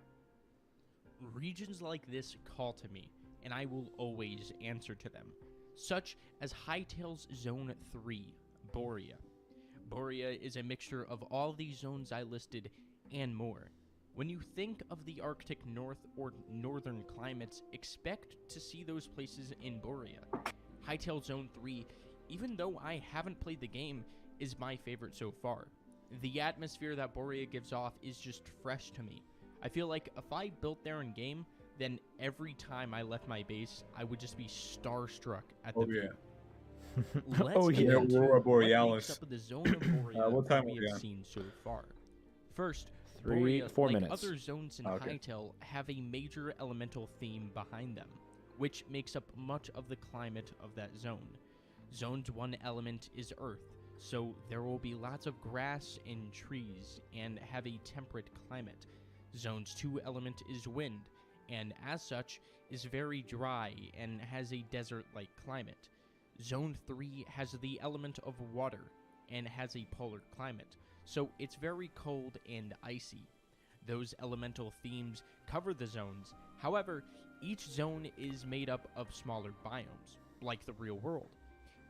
Regions like this call to me, and I will always answer to them, such as Hytale's Zone 3, Borea. Borea is a mixture of all these zones I listed and more. When you think of the Arctic North or northern climates, expect to see those places in Borea. Hytale Zone 3, even though I haven't played the game, is my favorite so far. The atmosphere that Borea gives off is just fresh to me. I feel like if I built there in game, then every time I left my base, I would just be starstruck at the view. Let's get into Aurora what Borealis. makes up the zone of Borea what time we are we have on? seen so far. First, 4 Borea, like minutes. other zones in Okay. Hytale, have a major elemental theme behind them, which makes up much of the climate of that zone. Zone's one element is earth, so there will be lots of grass and trees and have a temperate climate. Zone's 2 element is wind, and as such is very dry and has a desert-like climate. Zone 3 has the element of water and has a polar climate, so it's very cold and icy. Those elemental themes cover the zones. However, each zone is made up of smaller biomes, like the real world.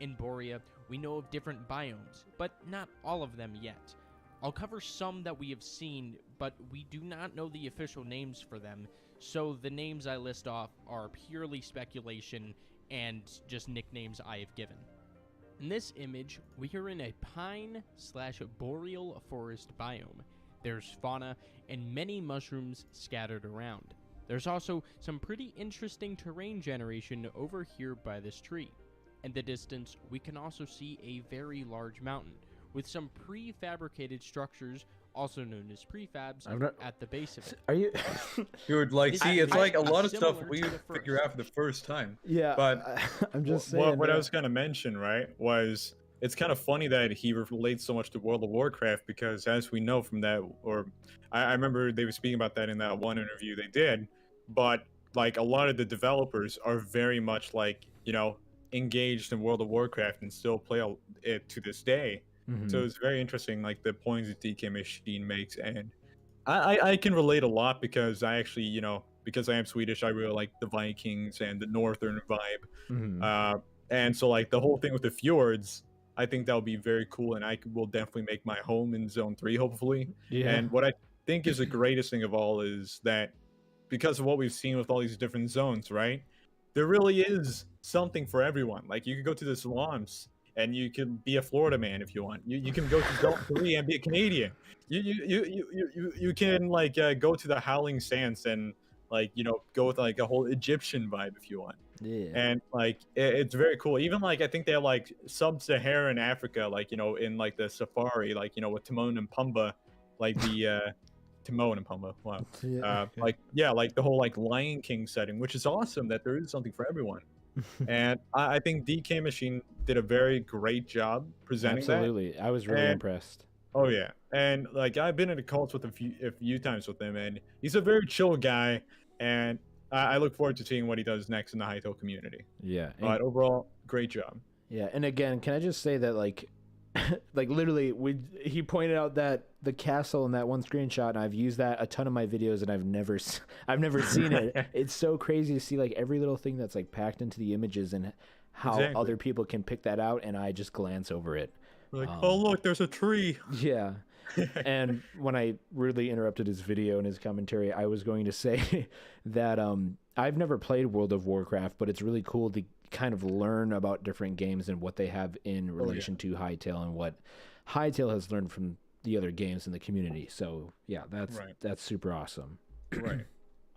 In Borea, we know of different biomes, but not all of them yet. I'll cover some that we have seen, but we do not know the official names for them, so the names I list off are purely speculation and just nicknames I have given. In this image, we are in a pine/boreal forest biome. There's fauna and many mushrooms scattered around. There's also some pretty interesting terrain generation over here by this tree. In the distance, we can also see a very large mountain with some prefabricated structures, also known as prefabs, at the base of it. Are you? Dude, like, This see, it's image like a is lot of stuff similar we to the figure out for the first time. Yeah, but I'm just what saying I that- was gonna mention, right, was it's kind of funny that he relates so much to World of Warcraft because, as we know from that, or I remember they were speaking about that in that one interview they did, but like a lot of the developers are very much like, you know, engaged in World of Warcraft and still play it to this day. So Mhm. it's very interesting, like the points that DK Machine makes, and I can relate a lot because I actually, you know, because I am Swedish, I really like the Vikings and the northern vibe. Mhm. And so like the whole thing with the fjords, I think that would be very cool, and I will definitely make my home in Zone 3, hopefully. Yeah. And what I think is the greatest thing of all is that because of what we've seen with all these different zones, right? There really is something for everyone. Like you could go to the slums and you can be a Florida man if you want. You can go to Zone 3 and be a Canadian. You can like go to the Howling Sands and like, you know, go with like a whole Egyptian vibe if you want. Yeah. And like it's very cool. Even like I think they're like sub-Saharan Africa, like, you know, in like the safari, like, you know, with Timon and Pumbaa, like the Timon and Pumbaa. Wow. Yeah. Like yeah, like the whole like Lion King setting, which is awesome that there is something for everyone. And I think DK Machine did a very great job presenting that. Absolutely, I was really And- impressed. Oh yeah, and like I've been in the calls with a few times with him, and he's a very chill guy, and I look forward to seeing what he does next in the Hytale community. Yeah. But overall, great job. Yeah, and again, can I just say that like like literally, he pointed out that the castle in that one screenshot, and I've used that a ton of my videos, and I've never seen it. It's so crazy to see like every little thing that's like packed into the images and how other people can pick that out, and I just glance over it. Like, oh look, there's a tree. Yeah. And when I rudely interrupted his video and his commentary, I was going to say that I've never played World of Warcraft, but it's really cool to kind of learn about different games and what they have in relation to Hytale and what Hytale has learned from the other games in the community. So yeah, that's super awesome. Right.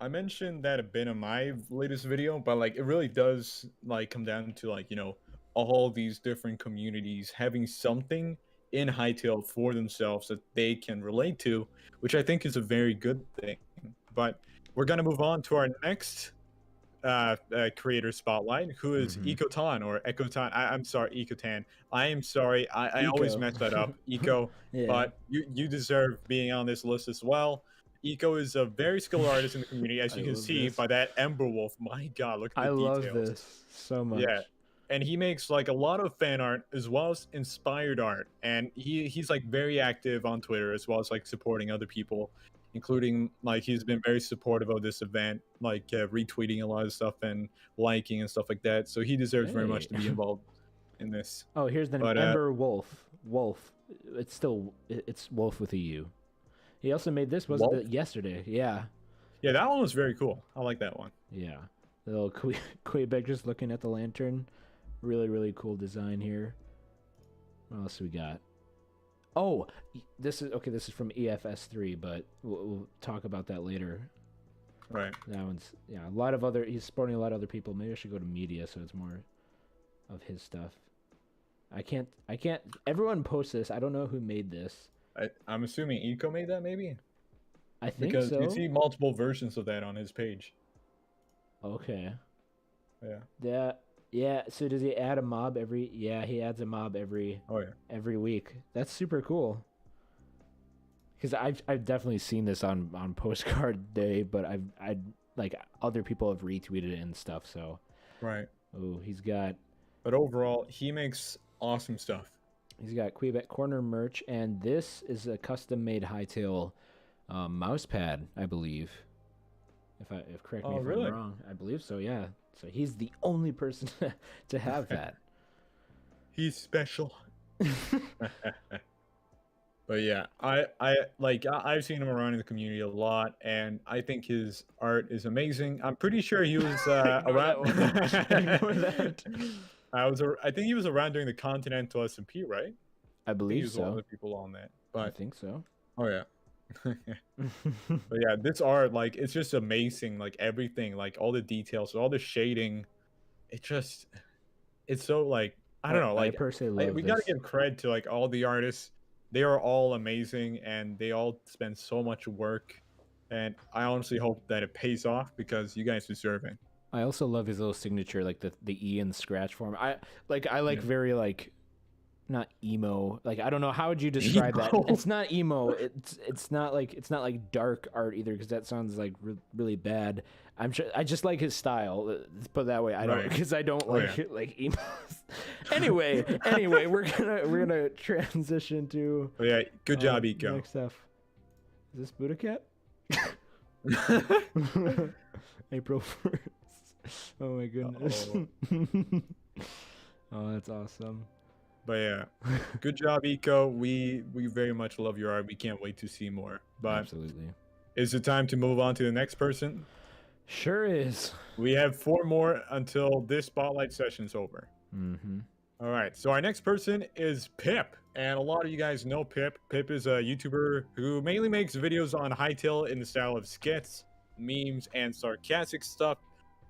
I mentioned that a bit in my latest video, but like it really does like come down to like, you know, all these different communities having something in Hytale for themselves that they can relate to, which I think is a very good thing. But we're gonna move on to our next creator spotlight, who is Ecoton or Ecoton. I'm sorry, Ecotan. I am sorry. I always mess that up. Eco, but you deserve being on this list as well. Eco is a very skilled artist in the community, as you can see by that Ember Wolf. My God, look at the details. I love this so much. Yeah. And he makes like a lot of fan art as well as inspired art, and he's like very active on Twitter as well as like supporting other people, including like he's been very supportive of this event, like retweeting a lot of stuff and liking and stuff like that. So he deserves very much to be involved in this. Oh, here's the Ember Wolf. Wolf. It's Wolf with a U. He also made this, wasn't it, yesterday? Yeah. Yeah, that one was very cool. I like that one. Yeah. The little Kweebec just looking at the lantern. Really, really cool design here. What else we got? Oh, this is from EFS3, but we'll talk about that later. Right. That one's, yeah, a lot of other, he's supporting a lot of other people. Maybe I should go to media so it's more of his stuff. I can't, everyone posts this. I don't know who made this. I'm assuming Eco made that, maybe? I think because so. you see multiple versions of that on his page. Okay. Yeah. Yeah, so does he add a mob every... Yeah, he adds a mob every week. That's super cool. Because I've definitely seen this on Postcard Day, but I've like other people have retweeted it and stuff, so... Right. Oh, he's got... But overall, he makes awesome stuff. He's got Kweebec Corner merch, and this is a custom-made Hytale mouse pad, I believe. If correct me if I'm wrong. I believe so, yeah. So he's the only person to have that. He's special. But yeah, I've seen him around in the community a lot, and I think his art is amazing. I'm pretty sure he was around. I think he was around during the Continental SMP, right? I believe he was so. one of the people on that. But I think so. Oh yeah. But yeah, this art, like, it's just amazing. Like everything, like all the details, all the shading, it's so like I don't know. Like I personally love we gotta give credit to like all the artists. They are all amazing, and they all spend so much work. And I honestly hope that it pays off because you guys deserve it. I also love his little signature, like the E in the scratch form. I like very like. Not emo, like I don't know, how would you describe that? It's not emo, it's not like dark art either, because that sounds like really bad. I'm sure I just like his style, let's put it that way. I don't, because I don't like emo. anyway we're gonna transition to good job, Eco. Next stuff. Is this Buddha Cat? April 1st. Oh my goodness. Oh, that's awesome. But yeah, good job, Eco. We very much love your art. We can't wait to see more. But absolutely. Is it time to move on to the next person? Sure is. We have 4 more until this spotlight session's over. All right, so our next person is Pip. And a lot of you guys know Pip. Pip is a YouTuber who mainly makes videos on Hytale in the style of skits, memes, and sarcastic stuff.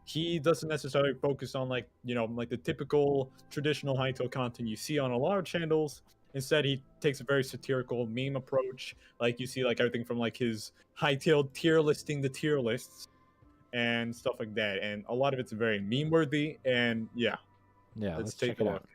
He doesn't necessarily focus on like the typical traditional Hytale content you see on a lot of channels. Instead, he takes a very satirical meme approach. Like you see like everything from like his Hytale tier listing the tier lists and stuff like that. And a lot of it's very meme worthy. And yeah, let's take a look.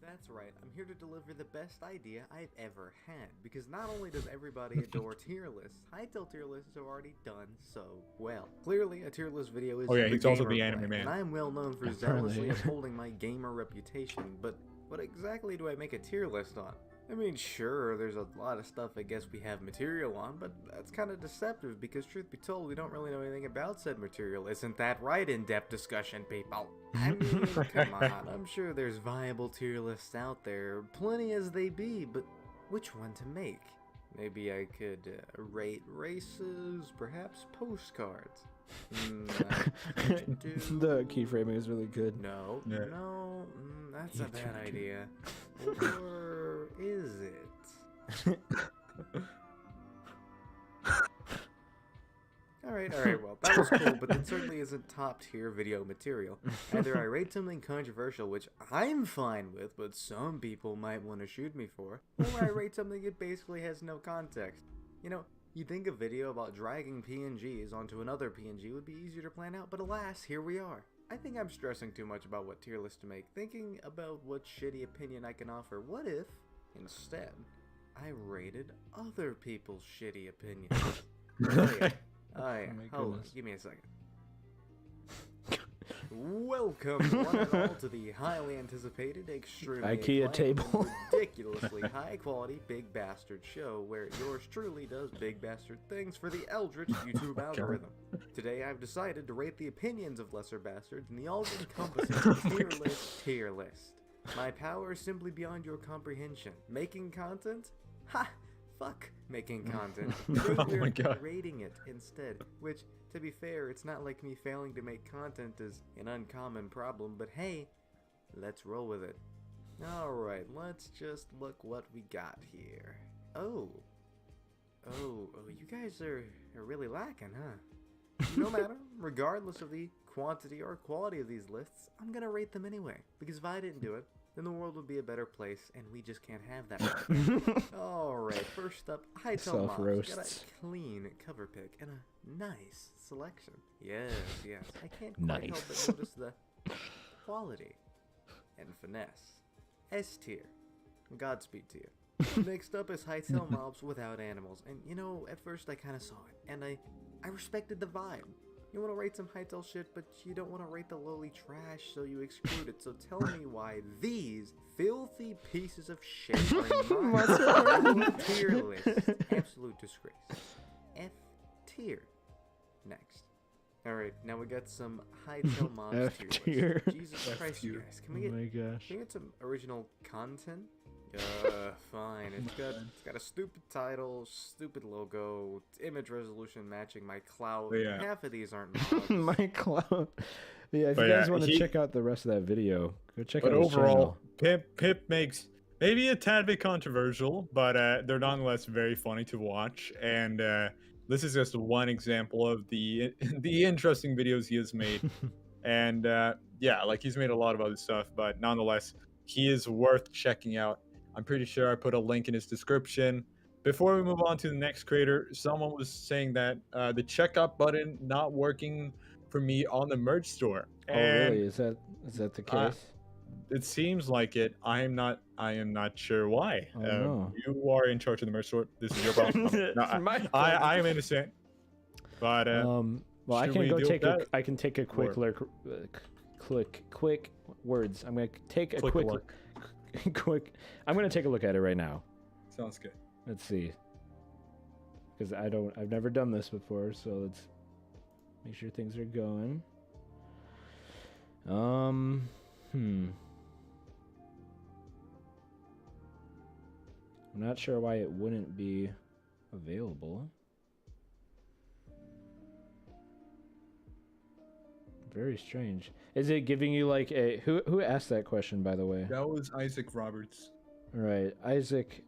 That's right. I'm here to deliver the best idea I've ever had, because not only does everybody adore tier lists, Hytale tier lists are already done so well. Clearly, a tier list video is he's also the anime man. and I am well known for zealously upholding my gamer reputation, but what exactly do I make a tier list on? I mean, sure, there's a lot of stuff I guess we have material on, but that's kind of deceptive because truth be told, we don't really know anything about said material. Isn't that right, in-depth discussion, people? I mean, come on, I'm sure there's viable tier lists out there, plenty as they be, but which one to make? Maybe I could rate races, perhaps postcards. The keyframing is really good. No, Yeah. no, that's a bad idea. Or is it? Alright, well, that was cool, but that certainly isn't top tier video material. Either I rate something controversial, which I'm fine with, but some people might want to shoot me for, or I rate something that basically has no context. You know, you'd think a video about dragging PNGs onto another PNG would be easier to plan out, but alas, here we are. I think I'm stressing too much about what tier list to make, thinking about what shitty opinion I can offer. What if, instead, I rated other people's shitty opinions? Oh yeah, hold on, give me a second. Welcome one and all to the highly anticipated, extremely IKEA table. ridiculously high quality Big Bastard show where yours truly does big bastard things for the eldritch YouTube algorithm. Today I've decided to rate the opinions of lesser bastards in the all-encompassing tier list. My power is simply beyond your comprehension. Making content? Ha! Fuck making content. We're rating it instead, which, to be fair, it's not like me failing to make content is an uncommon problem, but hey, let's roll with it. Alright, let's just look what we got here. Oh, you guys are really lacking, huh? No matter, regardless of the quantity or quality of these lists, I'm gonna rate them anyway, because if I didn't do it, then the world would be a better place, and we just can't have that. Alright, first up, Hytale Mobs. Got a clean cover pick and a nice selection. Yes, I can't quite help but notice the quality and finesse. S tier. Godspeed to you. Next up is Hytale Mobs without animals, and you know, at first I kind of saw it, and I respected the vibe. You want to rate some Hytale shit, but you don't want to rate the lowly trash, so you exclude it. So tell me why these filthy pieces of shit are in my tier list. Absolute disgrace. F tier. Next. Alright, now we got some Hytale Mobs F tier list. Jesus Christ, you guys. Can we get some original content? Fine. It's got a stupid title, stupid logo, image resolution matching my cloud. Yeah. Half of these aren't mods. My cloud. Yeah, if you guys want to check out the rest of that video, go check out his overall, channel. Pip makes maybe a tad bit controversial, but they're nonetheless very funny to watch. And this is just one example of the interesting videos he has made. And yeah, like he's made a lot of other stuff, but nonetheless, he is worth checking out. I'm pretty sure I put a link in his description. Before we move on to the next creator, someone was saying that the checkout button not working for me on the merch store. Oh, really? Is that the case? It seems like it. I am not sure why. Oh, no. You are in charge of the merch store. This is your problem. No, I am innocent. But well, I can go take I can take a quick look. Quick words. I'm gonna take a quick. I'm gonna take a look at it right now. Sounds good. Let's see. Because I've never done this before, so let's make sure things are going. I'm not sure why it wouldn't be available. Very strange. Is it giving you like a who asked that question, by the way? That was Isaac Roberts. All right, Isaac.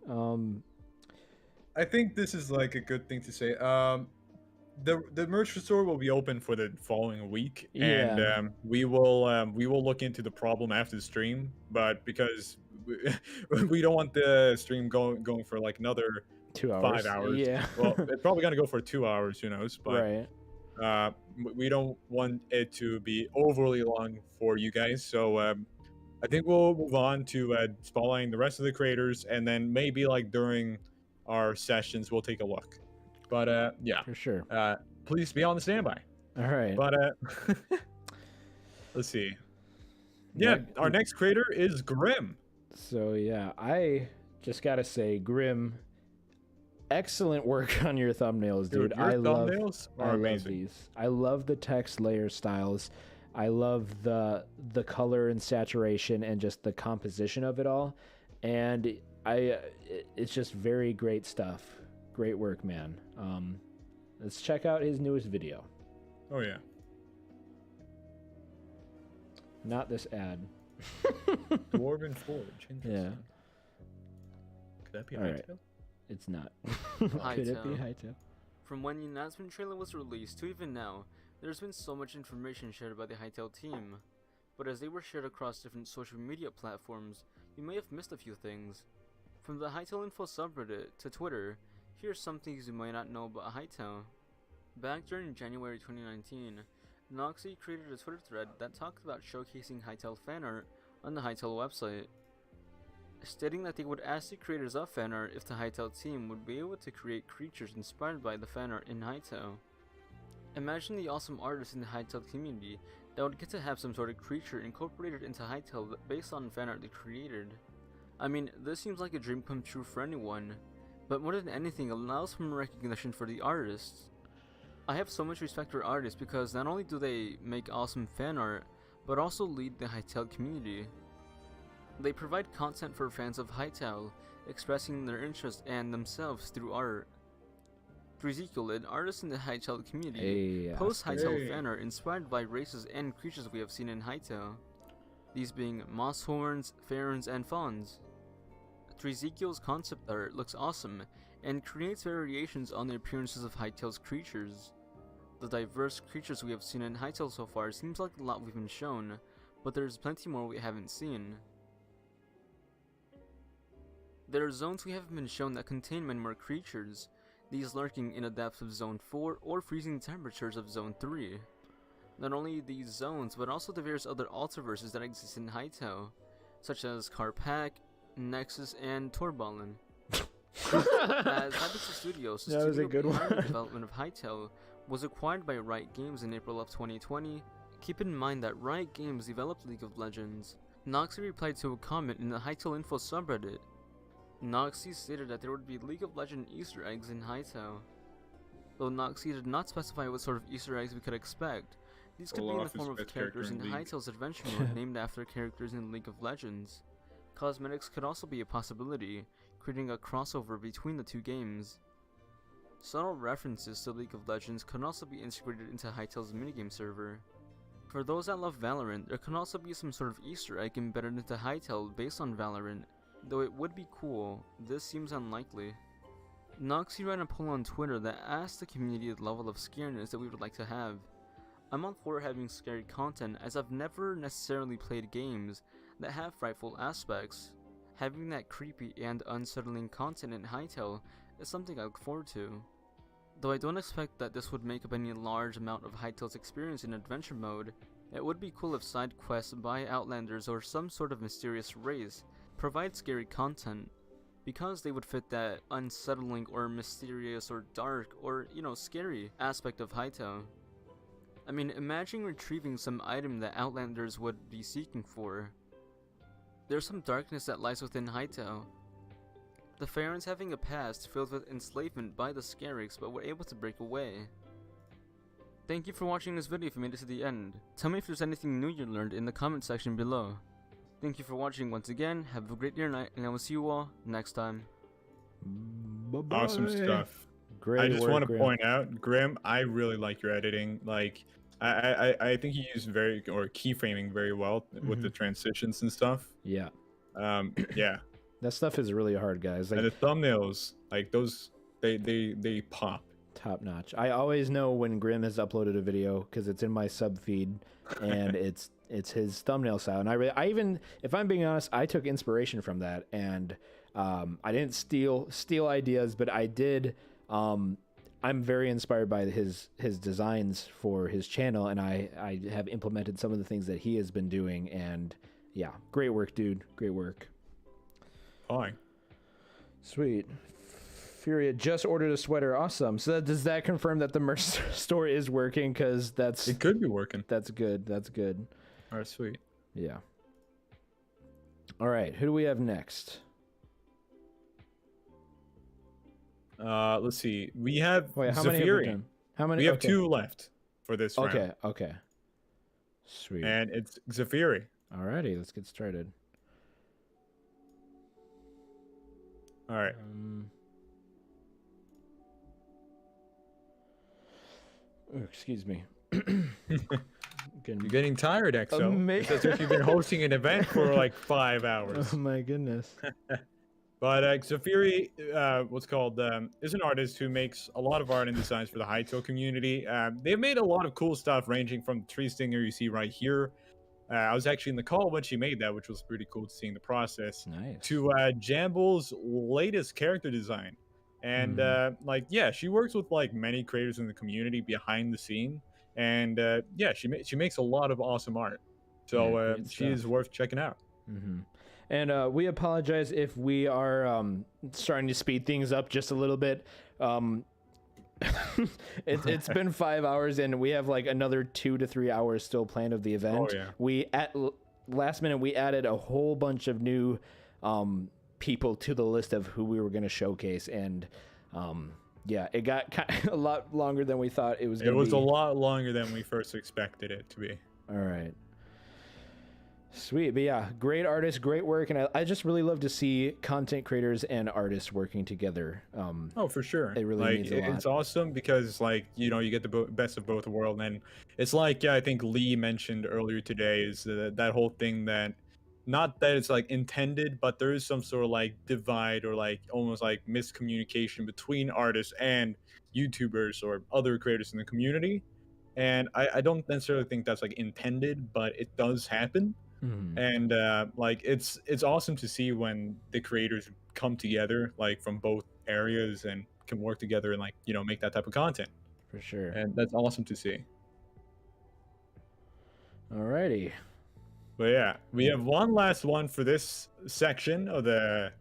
I think this is like a good thing to say. The merch store will be open for the following week, and we will look into the problem after the stream. But because we don't want the stream going for like another 2 hours, 5 hours. Yeah. Well, it's probably gonna go for 2 hours. Who knows? But right. We don't want it to be overly long for you guys. So I think we'll move on to spotlighting the rest of the creators, and then maybe like during our sessions we'll take a look. But yeah, for sure. Please be on the standby. All right. But let's see. Yeah, our next creator is Grim. So yeah, I just gotta say, Grim, excellent work on your thumbnails, dude. Your thumbnails are I love amazing. these. I love the text layer styles. I love the color and saturation and just the composition of it all. And it's just very great stuff. Great work, man. Let's check out his newest video. Oh yeah. Not this ad. Dwarven Forge. Interesting. Yeah. Could that be All right. Hytale? It's not. Hytale. Could it be Hytale? From when the announcement trailer was released to even now, there's been so much information shared by the Hytale team. But as they were shared across different social media platforms, you may have missed a few things. From the Hytale Info subreddit to Twitter, here's some things you might not know about Hytale. Back during January 2019, Noxie created a Twitter thread that talked about showcasing Hytale fan art on the Hytale website, stating that they would ask the creators of fan art if the Hytale team would be able to create creatures inspired by the fan art in Hytale. Imagine the awesome artists in the Hytale community that would get to have some sort of creature incorporated into Hytale based on fan art they created. I mean, this seems like a dream come true for anyone, but more than anything, it allows for recognition for the artists. I have so much respect for artists because not only do they make awesome fan art, but also lead the Hytale community. They provide content for fans of Hytale, expressing their interest and themselves through art. Ezekiel, an artist in the Hytale community, posts Hytale fan art inspired by races and creatures we have seen in Hytale, these being Mosshorns, Farons, and Fawns. Ezekiel's concept art looks awesome and creates variations on the appearances of Hytale's creatures. The diverse creatures we have seen in Hytale so far seems like a lot we've been shown, but there's plenty more we haven't seen. There are zones we haven't been shown that contain many more creatures, these lurking in the depths of Zone 4 or freezing temperatures of Zone 3. Not only these zones, but also the various other Altiverses that exist in Hytale, such as Karpak, Nexus, and Torballen. As Hypixel Studios, the studio behind the development of Hytale, was acquired by Riot Games in April of 2020. Keep in mind that Riot Games developed League of Legends. Noxie replied to a comment in the Hytale Info subreddit. Noxie stated that there would be League of Legends Easter eggs in Hytale. Though Noxie did not specify what sort of Easter eggs we could expect, these could be in the form of characters in Hytale's adventure mode named after characters in League of Legends. Cosmetics could also be a possibility, creating a crossover between the two games. Subtle references to League of Legends can also be integrated into Hytale's minigame server. For those that love Valorant, there can also be some sort of Easter egg embedded into Hytale based on Valorant. Though it would be cool, this seems unlikely. Noxie ran a poll on Twitter that asked the community the level of scariness that we would like to have. I'm all for having scary content, as I've never necessarily played games that have frightful aspects. Having that creepy and unsettling content in Hytale is something I look forward to. Though I don't expect that this would make up any large amount of Hytale's experience in adventure mode, it would be cool if side quests by Outlanders or some sort of mysterious race provide scary content, because they would fit that unsettling or mysterious or dark or, scary aspect of Hytale. I mean, imagine retrieving some item that Outlanders would be seeking for. There's some darkness that lies within Hytale. The Farons having a past filled with enslavement by the Scarix, but were able to break away. Thank you for watching this video if you made it to the end. Tell me if there's anything new you learned in the comment section below. Thank you for watching once again, have a great day or night, and I will see you all next time. Bye-bye. Awesome stuff. Great I just work, want to Grim. point out, Grim, I really like your editing. Like, I think you use keyframing very well with the transitions and stuff. Yeah. Yeah. That stuff is really hard, guys. Like, And the thumbnails, like those, they pop. Top notch. I always know when Grim has uploaded a video because it's in my sub feed, and it's his thumbnail style. And I even, if I'm being honest, I took inspiration from that, and I didn't steal ideas, but I did. I'm very inspired by his designs for his channel, and I have implemented some of the things that he has been doing. And yeah, great work, dude. Great work. Fine. Sweet. Furia just ordered a sweater. Awesome. So does that confirm that the merch store is working? Because it could be working. That's good. That's good. All right, sweet. Yeah. All right, who do we have next? Let's see. We have Wait, how many have we Zafiri. done? How many? We have okay. 2 left for this round. Okay, okay. Sweet. And it's Zafiri. Alrighty, let's get started. All right. Excuse me. You're getting tired, Exo. It's as if you've been hosting an event for like 5 hours. Oh my goodness. But Zafiri, what's called, is an artist who makes a lot of art and designs for the Hytale community. They've made a lot of cool stuff, ranging from the tree stinger you see right here. I was actually in the call when she made that, which was pretty cool seeing the process. Nice. To Jamble's latest character design. And like, yeah, she works with like many creators in the community behind the scene. And yeah, she makes a lot of awesome art. So she is worth checking out. Mm-hmm. And we apologize if we are starting to speed things up just a little bit. It's been 5 hours and we have like another 2 to 3 hours still planned of the event. Oh, yeah. We at last minute we added a whole bunch of new people to the list of who we were going to showcase, and yeah, it got a lot longer than we thought it was going to be. It was a lot longer than we first expected it to be. All right. Sweet. But yeah, great artists, great work. And I just really love to see content creators and artists working together. Oh, for sure. It really like, means a lot. It's awesome because, like, you know, you get the best of both worlds. And it's like, yeah, I think Lee mentioned earlier today is that whole thing that, not that it's like intended, but there is some sort of like divide or like almost like miscommunication between artists and YouTubers or other creators in the community. And I don't necessarily think that's like intended, but it does happen. Mm-hmm. And like it's awesome to see when the creators come together like from both areas and can work together and like, you know, make that type of content. For sure. And that's awesome to see. Alrighty. But yeah, we have one last one for this section of the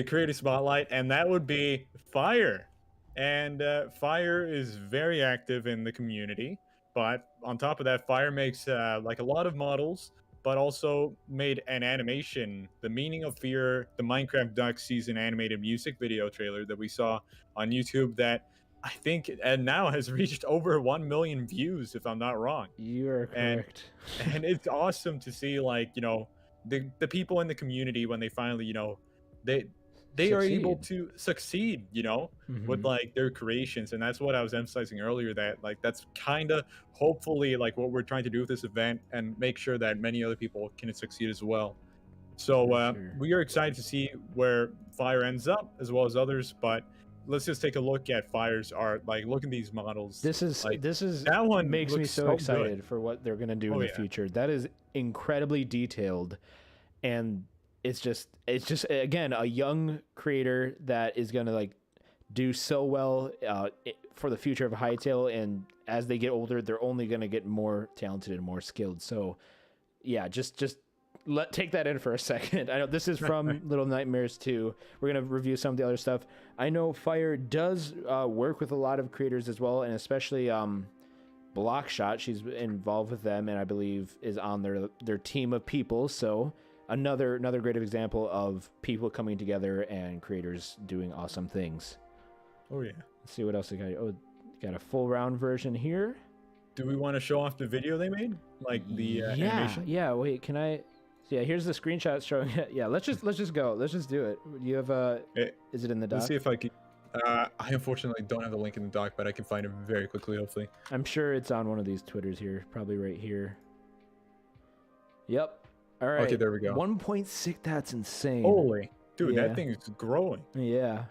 creator spotlight, and that would be Fire. And Fire is very active in the community, but on top of that, Fire makes like a lot of models, but also made an animation, The Meaning of Fear, the Minecraft Duck season animated music video trailer that we saw on YouTube that I think and now has reached over 1 million views, if I'm not wrong. You are correct. And it's awesome to see, like, you know, the people in the community when they finally, you know, they are able to succeed, you know, with like their creations. And that's what I was emphasizing earlier, that like that's kind of hopefully like what we're trying to do with this event, and make sure that many other people can succeed as well. So we are excited to see where Fire ends up as well as others, but let's just take a look at Fire's art. Like, look at these models. This is that one makes me looks so excited good for what they're gonna do in the future. That is incredibly detailed, and it's just again a young creator that is gonna like do so well for the future of Hytale, and as they get older, they're only gonna get more talented and more skilled. So yeah, just take that in for a second. I know this is from Little Nightmares 2. We're going to review some of the other stuff. I know Fire does work with a lot of creators as well, and especially Blockshot. She's involved with them, and I believe is on their team of people. So another great example of people coming together and creators doing awesome things. Oh, yeah. Let's see what else we got. Oh, got a full round version here. Do we want to show off the video they made? Like the animation? Yeah, wait, can I... Yeah, here's the screenshot showing it. Yeah, let's just go. Let's just do it. Do you have is it in the doc? Let's see if I can. I unfortunately don't have the link in the doc, but I can find it very quickly, hopefully. I'm sure it's on one of these Twitters here, probably right here. Yep. All right. Okay, there we go. 1.6. That's insane. Holy, dude, Yeah. that thing is growing. Yeah.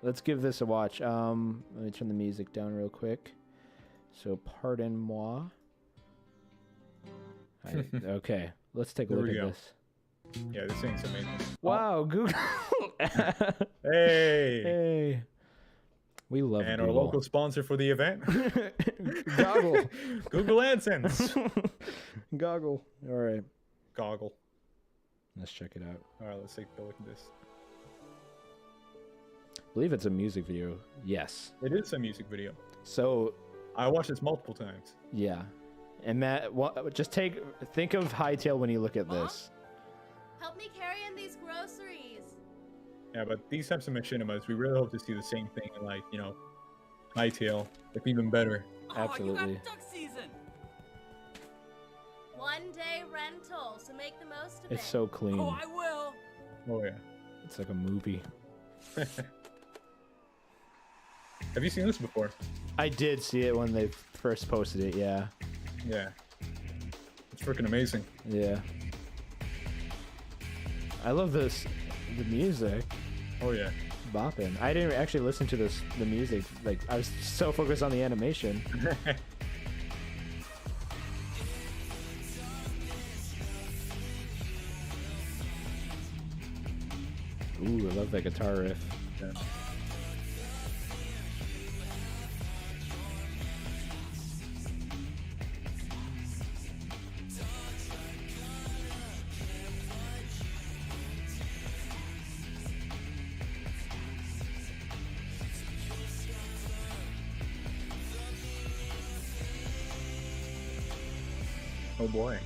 Let's give this a watch. Let me turn the music down real quick. So, pardon moi. Okay. Let's take a There look we at go. this. Yeah, this thing's amazing. Wow, Google. Hey. Hey. We love And Google. our local sponsor for the event, Goggle. Google AdSense. Goggle. All right. Goggle. Let's check it out. All right, let's take a look at this. I believe it's a music video. Yes. It is a music video. So I watched this multiple times. yeah. And Matt, just think of Hytale when you look at this. Help me carry in these groceries. Yeah, but these types of machinimas, we really hope to see the same thing in, like, you know, Hytale, if even better. Absolutely. Duck season. 1 day rental, so make the most of it. It's so clean. Oh, I will. Oh yeah. It's like a movie. Have you seen this before? I did see it when they first posted it, yeah. Yeah. It's freaking amazing. Yeah. I love the music. Oh yeah. Bopping. I didn't actually listen to the music. Like, I was so focused on the animation. Ooh, I love that guitar riff. Yeah. Oh boy.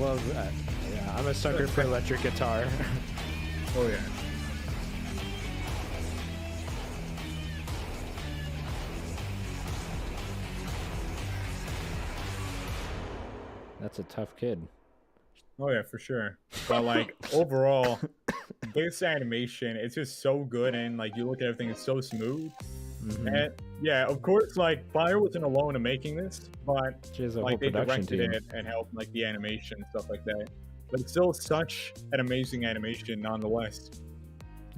Love that. Yeah, I'm a sucker for electric guitar. Oh yeah. That's a tough kid. Oh yeah, for sure. But like overall, this animation, it's just so good, and like you look at everything, it's so smooth. And yeah, of course, like Fire wasn't alone in making this, but like they directed it and helped like the animation and stuff like that. But it's still such an amazing animation nonetheless.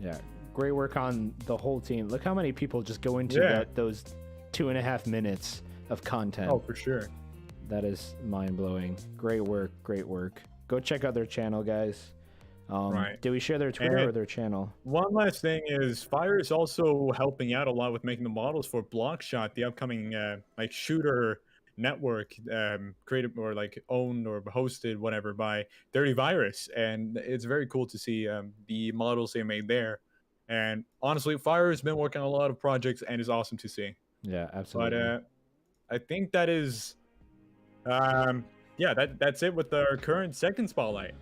Yeah, great work on the whole team. Look how many people just go into those 2.5 minutes of content. Oh, for sure. That is mind-blowing. Great work, great work. Go check out their channel, guys. Right. Did we share their Twitter And or their channel? One last thing is Fire is also helping out a lot with making the models for Blockshot, the upcoming like shooter network created or like owned or hosted whatever by Dirty Virus, and it's very cool to see the models they made there. And honestly, Fire has been working on a lot of projects and is awesome to see. Yeah, absolutely. But I think that is yeah, that's it with our current second spotlight.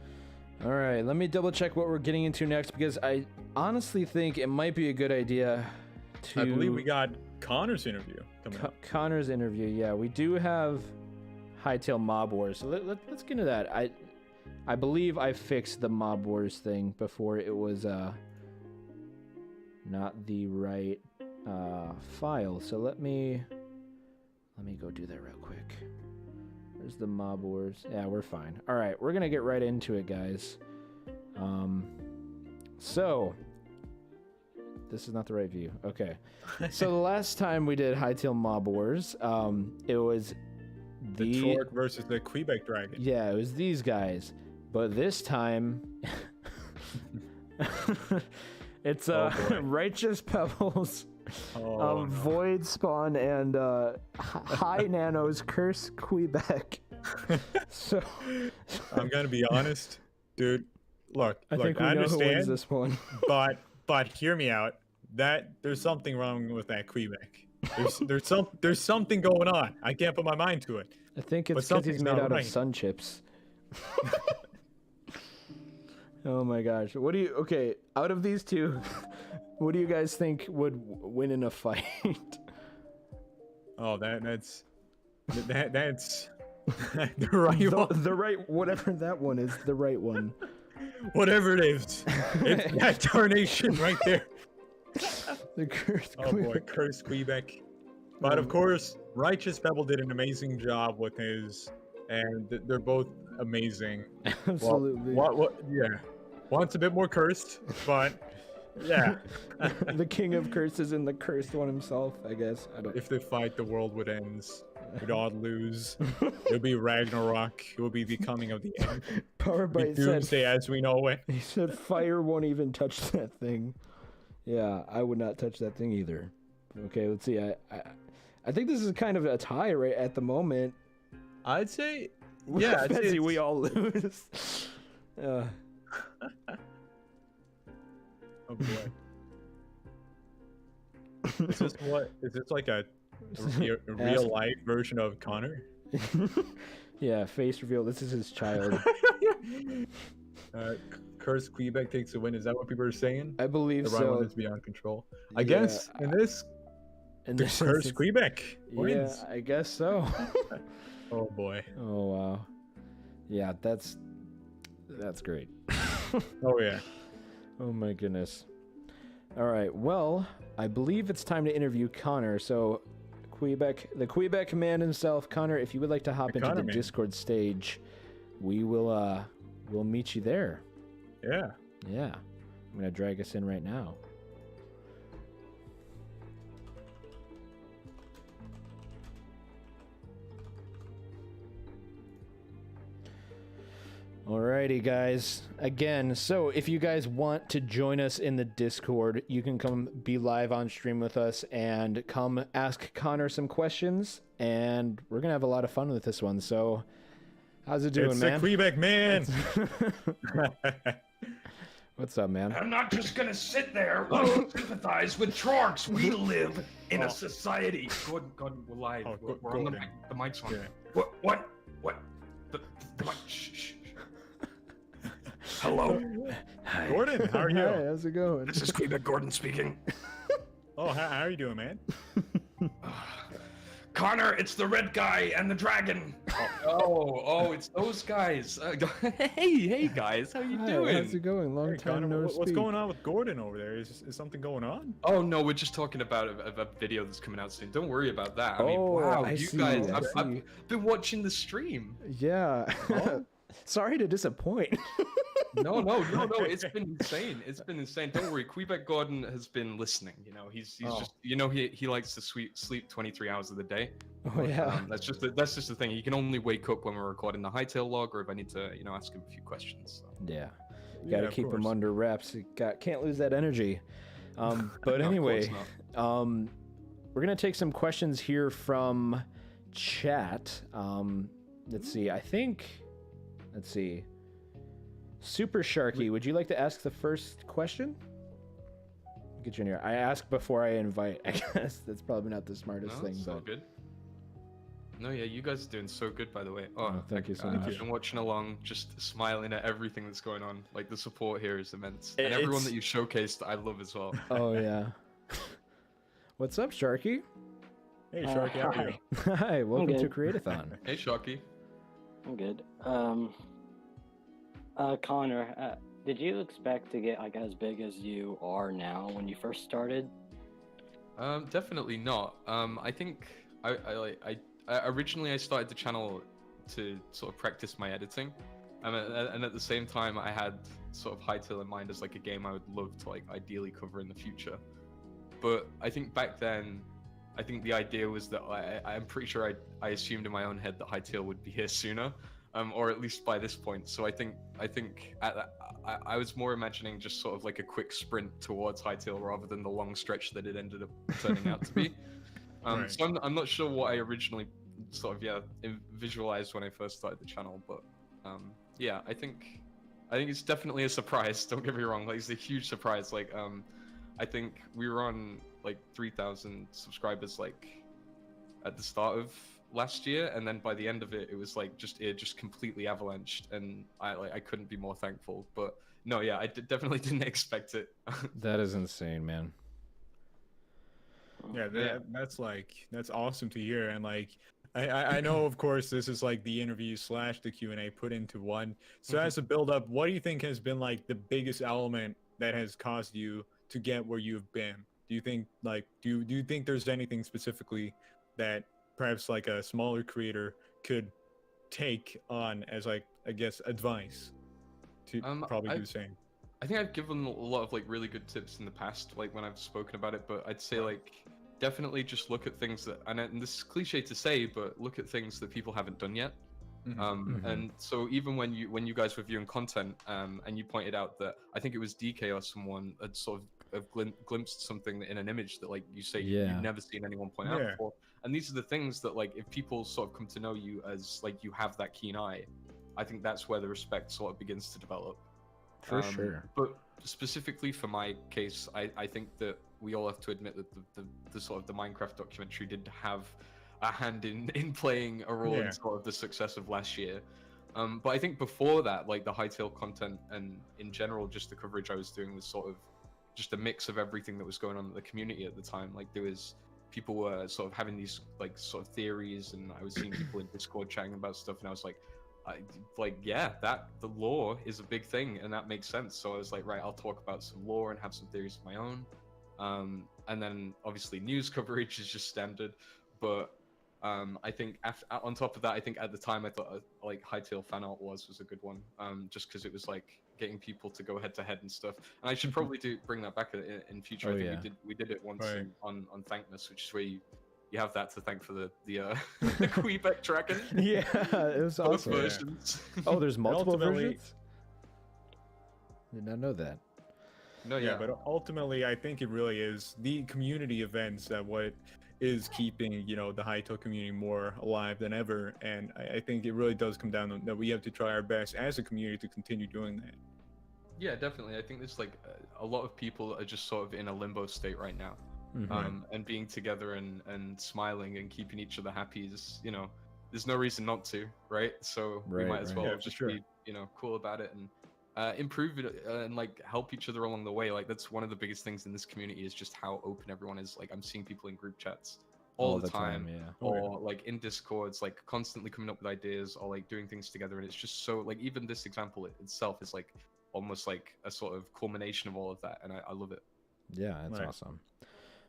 All right, let me double check what we're getting into next, because I honestly think it might be a good idea to... I believe we got Connor's interview coming up. Connor's interview, yeah. We do have Hytale Mob Wars, so let's get into that. I believe I fixed the Mob Wars thing before it was not the right file, so let me go do that real quick. Where's the Mob Wars? Yeah, we're fine. All right, we're gonna get right into it, guys. So this is not the right view. Okay. So the last time we did Hytale Mob Wars, it was the Torque versus the Kweebec Dragon. Yeah, it was these guys. But this time it's Righteous Pebbles, Void Spawn, and High Nano's Curse Kweebec. So I'm gonna be honest, dude. Look, I think we know understand who wins this one. but hear me out. That there's something wrong with that Kweebec. There's something going on. I can't put my mind to it. I think it's because he's made out of sun chips. Oh my gosh. What do you... Okay, out of these two, what do you guys think would win in a fight? Oh, that's the right one. The right... Whatever that one is, the right one. Whatever it is. It's that tarnation right there. The Cursed Oh boy, Cursed Kweebec. But of course, Righteous Pebble did an amazing job with his... And they're both amazing. Absolutely. Yeah. One's a bit more cursed, but yeah. The king of curses and the cursed one himself, I guess. If they fight, the world would end. We'd all lose. It'll be Ragnarok. It will be the coming of the end. Powerbite said, Doomsday as we know it. He said fire won't even touch that thing. Yeah, I would not touch that thing either. Okay, let's see. I think this is kind of a tie right at the moment. I'd say Yeah, Betsy, we all lose. Oh boy. Is this what? Is this like a real life version of Connor? Yeah, face reveal. This is his child. Curse Kweebec takes the win. Is that what people are saying? I believe the so. The rival is beyond control. I Yeah, guess in this Curse Kweebec wins. Yeah, I guess so. Oh boy. Oh wow. Yeah, that's great. Oh yeah. Oh my goodness. All right. Well, I believe it's time to interview Connor. So, Kweebec, the Kweebec man himself, Connor, if you would like to hop into the Discord stage, we'll meet you there. Yeah. Yeah. I'm gonna drag us in right now. Alrighty, guys. Again, so if you guys want to join us in the Discord, you can come be live on stream with us and come ask Connor some questions, and we're gonna have a lot of fun with this one. So, how's it doing, man? It's the Kweebec man. What's up, man? I'm not just gonna sit there and sympathize with Trorks. We live in a society. Gordon, we're live. We're on the mic. The mic's on. Yeah. What? The mic. Shh. Hello. Hi. Gordon, how are you? Hi, how's it going? This is Kweebec Gordon speaking. Oh, how are you doing, man? Connor, it's the red guy and the dragon. Oh, it's those guys. Hey guys, how you doing? How's it going? Long time Connor, no what's speak. going on with Gordon over there? Is something going on? Oh no, we're just talking about a video that's coming out soon. Don't worry about that. I mean, wow, I see, guys, I I've see. been watching the stream. Yeah. Sorry to disappoint. No, it's been insane. It's been insane. Don't worry, Kweebec Gordon has been listening. You know, he's just, you know, he likes to sleep 23 hours of the day. Oh yeah. That's just the thing. He can only wake up when we're recording the Hytale log, or if I need to, you know, ask him a few questions. So. Yeah. Gotta keep him under wraps. Can't lose that energy. But anyway, we're gonna take some questions here from chat. Let's see. Let's see. Super Sharky, would you like to ask the first question? Get you in here. I ask before I invite. I guess that's probably not the smartest thing, It's all but good. No, yeah, you guys are doing so good, by the way. thank you so much. I've been watching along, just smiling at everything that's going on. Like, the support here is immense. And everyone that you showcased, I love as well. Oh, yeah. What's up, Sharky? Hey, Sharky, how are you? Hi, welcome to Create-A-Thon. Hey, Sharky. I'm good. Connor, did you expect to get like as big as you are now when you first started? Definitely not. I think I originally I started the channel to sort of practice my editing, and at the same time I had sort of Hytale in mind as like a game I would love to like ideally cover in the future. But I think back then, I think the idea was that I'm pretty sure I assumed in my own head that Hytale would be here sooner. Or at least by this point. So I think I was more imagining just sort of like a quick sprint towards Hytale rather than the long stretch that it ended up turning out to be. Right. So I'm not sure what I originally sort of visualized when I first started the channel, but yeah, I think it's definitely a surprise. Don't get me wrong, like it's a huge surprise. Like I think we were on like 3,000 subscribers like at the start of last year, and then by the end of it, it was like it just completely avalanched, and I couldn't be more thankful. But no, yeah, I definitely didn't expect it. That is insane, man. Yeah, that's awesome to hear. And like I know, of course, this is like the interview / the Q&A put into one. So as a build up, what do you think has been like the biggest element that has caused you to get where you've been? Do you think like do you think there's anything specifically that perhaps like a smaller creator could take on as like, I guess, advice to probably do the same? I think I've given a lot of like really good tips in the past, like when I've spoken about it, but I'd say like definitely just look at things that, and this is cliche to say, but look at things that people haven't done yet. And so even when you guys were viewing content, and you pointed out that I think it was DK or someone had sort of have glimpsed something in an image that, like you say, Yeah. you've never seen anyone point out Yeah. before. And these are the things that, like, if people sort of come to know you as like you have that keen eye, I think that's where the respect sort of begins to develop. For sure. But specifically for my case, I think that we all have to admit that the sort of the Minecraft documentary did have a hand in playing a role Yeah. in sort of the success of last year. But I think before that, like the Hytale content and in general, just the coverage I was doing was sort of just a mix of everything that was going on in the community at the time. Like there was people were sort of having these like sort of theories, and I was seeing people in Discord chatting about stuff, and I was like, that the lore is a big thing, and that makes sense. So I was like, right, I'll talk about some lore and have some theories of my own. And then obviously news coverage is just standard, but I think on top of that, I think at the time I thought like Hytale fan art was a good one, just because it was like getting people to go head to head and stuff. And I should probably bring that back in future. Oh, I think yeah. we did it once Right. on Thankmas, which is where you have that to thank for the the Kweebec dragon. Yeah, it was Both awesome. versions. Oh, there's multiple ultimately- versions? Did not know that. No, Yeah, but ultimately, I think it really is the community events that what is keeping, you know, the Hytale community more alive than ever. And I think it really does come down to that we have to try our best as a community to continue doing that. Yeah, definitely. I think there's like a lot of people are just sort of in a limbo state right now. And being together and smiling and keeping each other happy is, you know, there's no reason not to, right? So we Right, might as right. well Yeah, for just sure. be, you know, cool about it and improve it and like help each other along the way. Like that's one of the biggest things in this community is just how open everyone is. Like I'm seeing people in group chats all the time, yeah. or like in Discords, like constantly coming up with ideas or like doing things together. And it's just so like even this example itself is like almost like a sort of culmination of all of that, and I love it. Yeah, that's Right. awesome.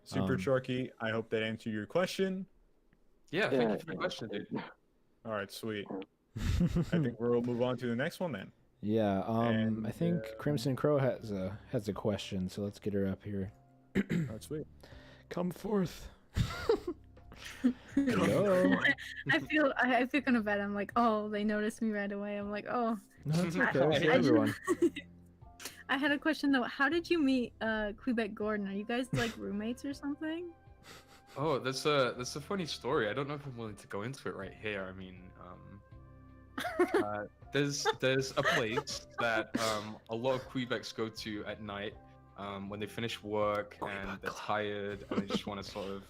Super Sharky, I hope that answered your question. Yeah, thank you for the question, dude. All right, sweet. I think we'll move on to the next one then. Yeah, And, I think CrimsonKrow has a question, so let's get her up here. Oh, sweet. Come forth. Go. I feel kind of bad. I'm like, oh, they noticed me right away. I'm like, oh. No, it's I- okay. It's I everyone. I had a question though. How did you meet Kweebec Gordon? Are you guys like roommates or something? Oh, that's a funny story. I don't know if I'm willing to go into it right here. I mean, there's a place that a lot of Kweebecs go to at night when they finish work and they're tired and they just want to sort of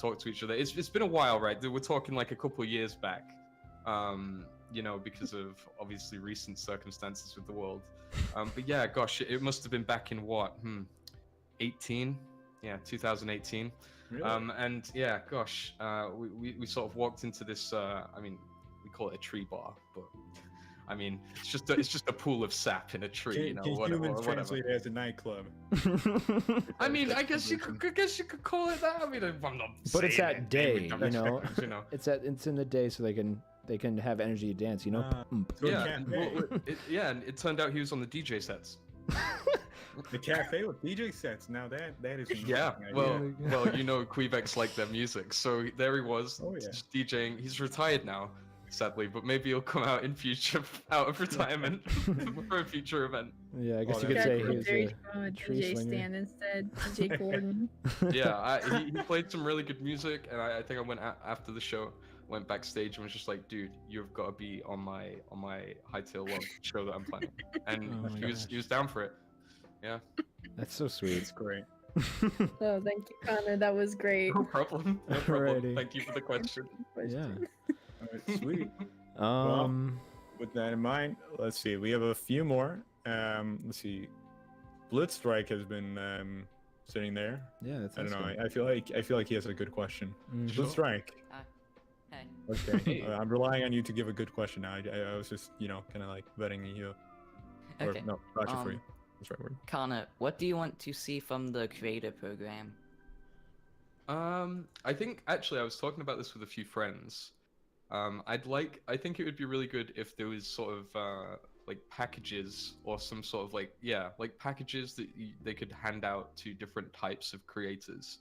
talk to each other. It's been a while, right? We're talking like a couple of years back, you know, because of obviously recent circumstances with the world. But yeah, gosh, it must have been back in what, 18? Yeah, 2018. Really? And yeah, gosh, we sort of walked into this. I mean, we call it a tree bar, but I mean, it's just a pool of sap in a tree, you know, Can whatever. humans translate it as a nightclub? I mean, I guess you could call it that. I mean, I'm not. But it's saying at day, it, you know. you know. It's in the day, so they can have energy to dance, you know. Yeah, and it turned out he was on the DJ sets. The cafe with DJ sets. Now that is an Yeah, interesting idea. well, you know, Kweebecs like their music, so there he was, Oh, yeah. just DJing. He's retired now, sadly, but maybe he'll come out in future, out of retirement for a future event. Yeah, I guess Oh, you could that's say great. he's There you a go, a tree DJ slinger. stand instead. DJ Gordon. Yeah, he played some really good music, and I think I went after the show, went backstage and was just like, dude, you've got to be on my Hytale Log show that I'm planning, and Oh my he was down for it. Yeah. That's so sweet. It's great. Oh, thank you, Connor. That was great. No problem. No problem. Alrighty. Thank you for the question. Yeah. All right, sweet. Well, with that in mind, let's see. We have a few more. Let's see. Blitzstrike has been sitting there. Yeah, that's I don't know. awesome. I feel like he has a good question. Mhm. Blitzstrike. Hey. Okay. I'm relying on you to give a good question now. I was just, you know, kind of like vetting you. Or, Okay. no, vouching for you. That's the right word. Connor, what do you want to see from the creator program? I think actually I was talking about this with a few friends. I think it would be really good if there was sort of like packages or some sort of like packages that they could hand out to different types of creators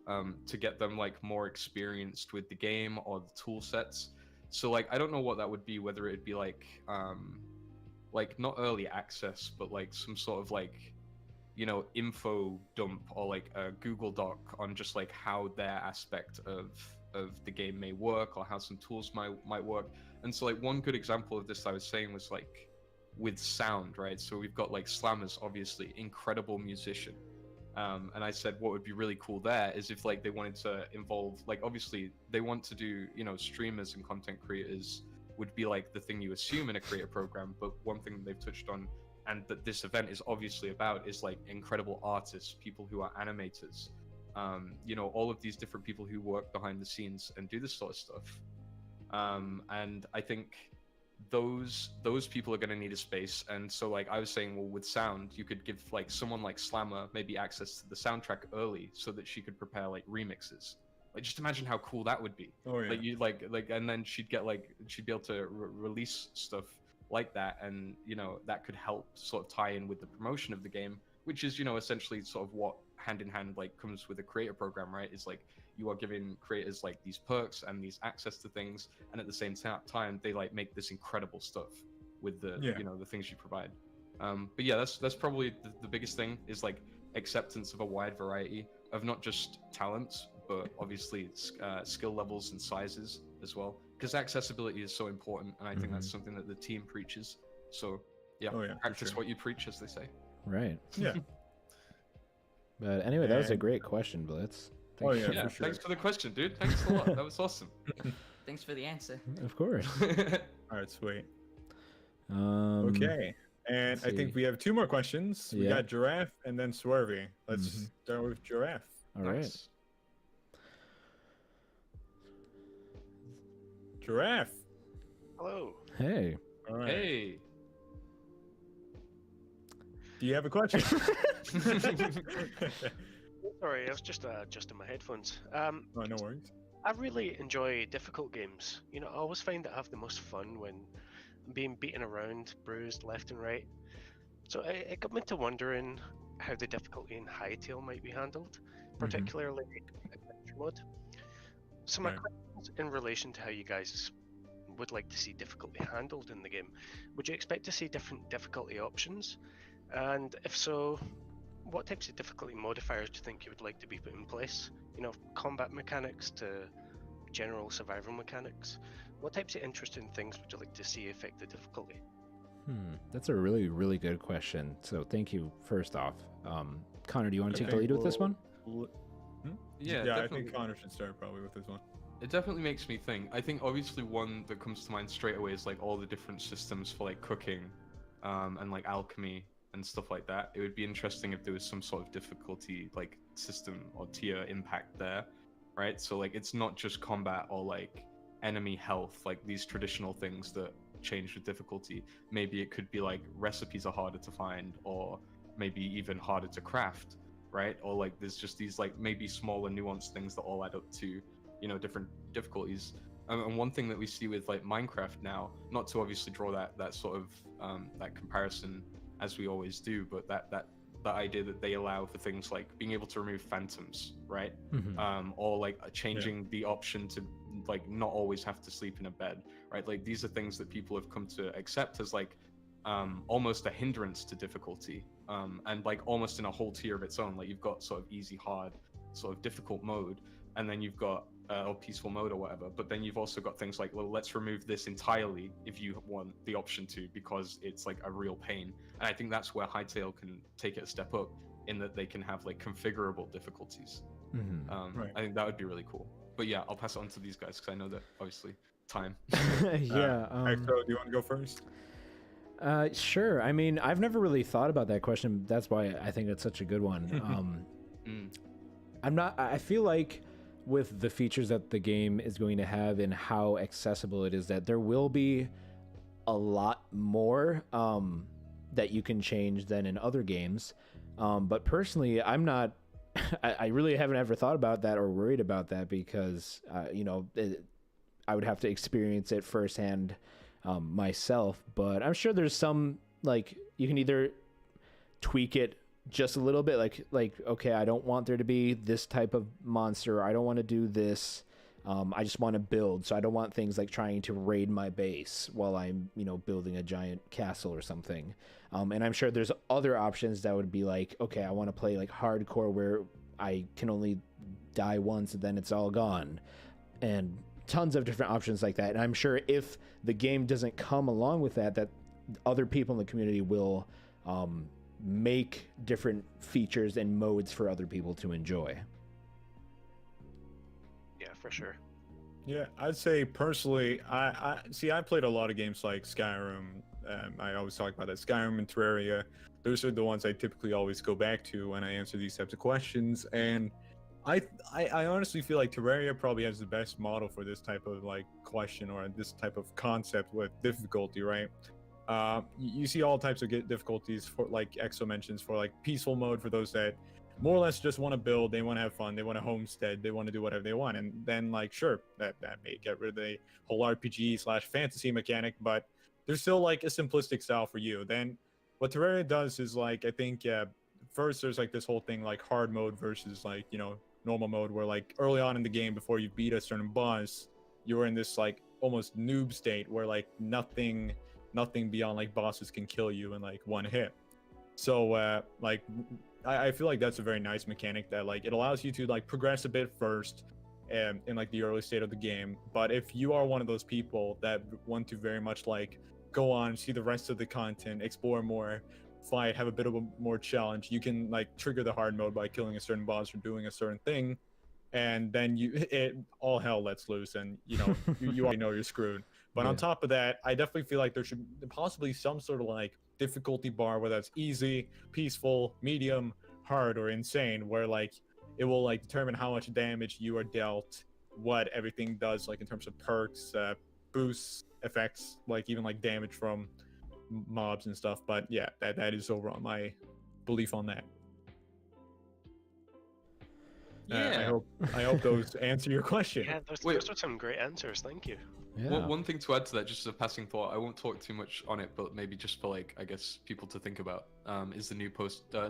to get them like more experienced with the game or the tool sets. So like I don't know what that would be, whether it'd be like not early access, but like some sort of like you know, info dump or like a Google Doc on just like how their aspect of the game may work or how some tools might work. And so like one good example of this I was saying was like with sound, right? So we've got like Slamma's obviously incredible musician. And I said what would be really cool there is if like they wanted to involve, like obviously they want to do, you know, streamers and content creators would be like the thing you assume in a creator program, but one thing they've touched on and that this event is obviously about is like incredible artists, people who are animators, you know, all of these different people who work behind the scenes and do this sort of stuff. And I think those people are going to need a space. And so like I was saying, well, with sound you could give like someone like Slamma maybe access to the soundtrack early so that she could prepare like remixes. Like just imagine how cool that would be. Oh yeah. Like you like and then she'd be able to release stuff like that, and you know that could help sort of tie in with the promotion of the game, which is, you know, essentially sort of what hand in hand like comes with a creator program, right? Is like you are giving creators like these perks and these access to things, and at the same time they like make this incredible stuff with the you know the things you provide. But yeah, that's probably the biggest thing is like acceptance of a wide variety of not just talents but obviously skill levels and sizes as well, because accessibility is so important, and I think that's something that the team preaches. So yeah, practice what you preach, as they say. Right. Yeah. But anyway, that was a great question, Blitz. For sure. Thanks for the question, dude. Thanks a lot. That was awesome. Thanks for the answer. Of course. All right, sweet. Okay, and I think we have 2 more questions. We got Giraffe and then Swervy. Let's start with Giraffe. All right. Giraffe. Hello. Hey. All right. Hey. Do you have a question? Sorry, I was just adjusting my headphones. Oh, no worries. I really enjoy difficult games. You know, I always find that I have the most fun when I'm being beaten around, bruised left and right. So it got me to wondering how the difficulty in Hytale might be handled, particularly in adventure mode. So my question is in relation to how you guys would like to see difficulty handled in the game. Would you expect to see different difficulty options? And if so, what types of difficulty modifiers do you think you would like to be put in place? You know, combat mechanics to general survival mechanics. What types of interesting things would you like to see affect the difficulty? That's a really, really good question. So thank you, first off. Connor, do you want to take the lead with this one? Yeah, I think Connor should start probably with this one. It definitely makes me think. I think obviously one that comes to mind straight away is like all the different systems for like cooking and like alchemy and stuff like that. It would be interesting if there was some sort of difficulty like system or tier impact there, right? So like it's not just combat or like enemy health, like these traditional things that change with difficulty. Maybe it could be like recipes are harder to find, or maybe even harder to craft, right? Or like there's just these like maybe smaller nuanced things that all add up to, you know, different difficulties. And one thing that we see with like Minecraft now, not to obviously draw that sort of that comparison as we always do, but that idea that they allow for things like being able to remove phantoms, right? Or like changing the option to like not always have to sleep in a bed, right? Like these are things that people have come to accept as like almost a hindrance to difficulty, and like almost in a whole tier of its own. Like you've got sort of easy, hard, sort of difficult mode, and then you've got or peaceful mode or whatever, but then you've also got things like, well, let's remove this entirely if you want the option to, because it's like a real pain. And I think that's where Hytale can take it a step up, in that they can have like configurable difficulties. I think that would be really cool. But yeah, I'll pass it on to these guys because I know that obviously time. Yeah. Exo, do you want to go first? Sure. I mean, I've never really thought about that question. That's why I think it's such a good one. I feel like with the features that the game is going to have and how accessible it is, that there will be a lot more that you can change than in other games. But personally, I'm not, I really haven't ever thought about that or worried about that, because, you know, I would have to experience it firsthand myself. But I'm sure there's some, like, you can either tweak it just a little bit, like okay, I don't want there to be this type of monster, I don't want to do this, I just want to build, so I don't want things like trying to raid my base while I'm, building a giant castle or something. And I'm sure there's other options that would be like, okay, I want to play like hardcore where I can only die once and then it's all gone. And tons of different options like that. And I'm sure if the game doesn't come along with that, that other people in the community will make different features and modes for other people to enjoy. Yeah, for sure. Yeah, I'd say personally, I played a lot of games like Skyrim. I always talk about that. Skyrim and Terraria. Those are the ones I typically always go back to when I answer these types of questions. And I honestly feel like Terraria probably has the best model for this type of like question or this type of concept with difficulty, right? You see all types of difficulties for, like Exo mentions, for like peaceful mode for those that more or less just want to build, they want to have fun, they want to homestead, they want to do whatever they want. And then like, sure, that may get rid of the whole RPG/fantasy mechanic, but there's still like a simplistic style for you. Then what Terraria does is like, I think first there's like this whole thing like hard mode versus like, normal mode, where like early on in the game before you beat a certain boss, you're in this like almost noob state where like nothing beyond like bosses can kill you in like one hit. So like I feel like that's a very nice mechanic that like it allows you to like progress a bit first in like the early state of the game. But if you are one of those people that want to very much like go on, see the rest of the content, explore more, fight, have a bit of a more challenge, you can like trigger the hard mode by killing a certain boss or doing a certain thing, and then all hell lets loose, and you already know you're screwed. But on top of that, I definitely feel like there should possibly some sort of like difficulty bar, whether that's easy, peaceful, medium, hard, or insane, where like it will like determine how much damage you are dealt, what everything does, like in terms of perks, boosts, effects, like even like damage from mobs and stuff. But yeah, that is overall my belief on that. Yeah. I hope those answer your question. Yeah, those are some great answers. Thank you. Yeah. One thing to add to that, just as a passing thought, I won't talk too much on it, but maybe just for like, I guess, people to think about, is the new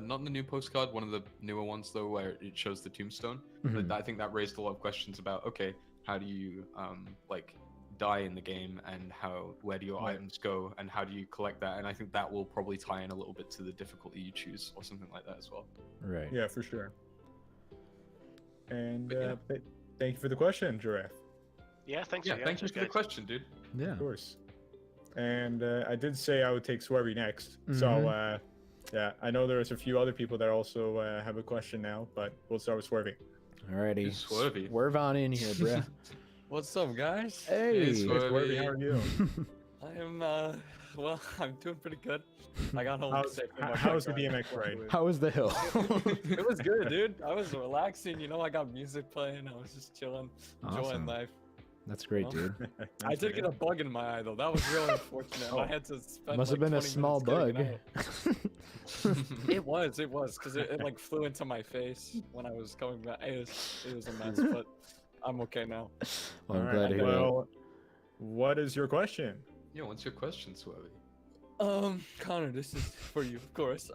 not the new postcard, one of the newer ones though, where it shows the tombstone. Mhm. I think that raised a lot of questions about, okay, how do you like die in the game, and where do your Right. items go, and how do you collect that? And I think that will probably tie in a little bit to the difficulty you choose, or something like that as well. Right. Yeah, for sure. And thank you for the question, Giraffe. Yeah, thanks Yeah, for the thank you answers, for the guys. question, dude. Yeah. Of course. And I did say I would take Swervy next. Mhm. So yeah, I know there's a few other people that also have a question now, but we'll start with Swervy. Alrighty. It's Swervy. Swerve on in here, bruh. What's up, guys? Hey. Hey, Swervy, how are you? I am, well, I'm doing pretty good. I got home safe. How's the BMX ride? How was the hill? It was good, dude. I was relaxing, I got music playing. I was just chilling, enjoying Awesome. life. That's great, dude. I did get a bug in my eye, though. That was really unfortunate. I had to spend Must have like been a 20 small minutes bug. getting it out. It was, because it like flew into my face when I was coming back. It was a mess, but I'm okay now. Well, I'm All glad right, to hear well, what is your question? Yeah, what's your question, Swervy? Connor, this is for you, of course.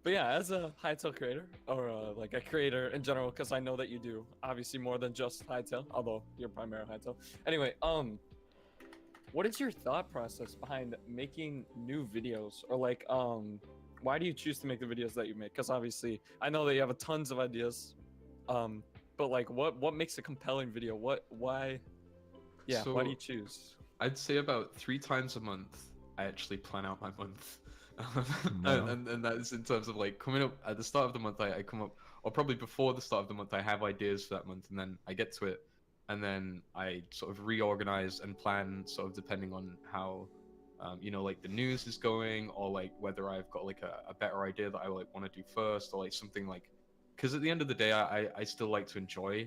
But yeah, as a Hytale creator, or like a creator in general, because I know that you do obviously more than just Hytale, although you're primarily Hytale. Anyway, what is your thought process behind making new videos, or like, why do you choose to make the videos that you make? Because obviously, I know that you have tons of ideas, but like, what makes a compelling video? Why do you choose? I'd say about 3 times a month, I actually plan out my month. Wow. and that is in terms of like coming up at the start of the month, I come up, or probably before the start of the month, I have ideas for that month, and then I get to it, and then I sort of reorganize and plan sort of depending on how like the news is going, or like whether I've got like a better idea that I like want to do first, or like something like, because at the end of the day, I still like to enjoy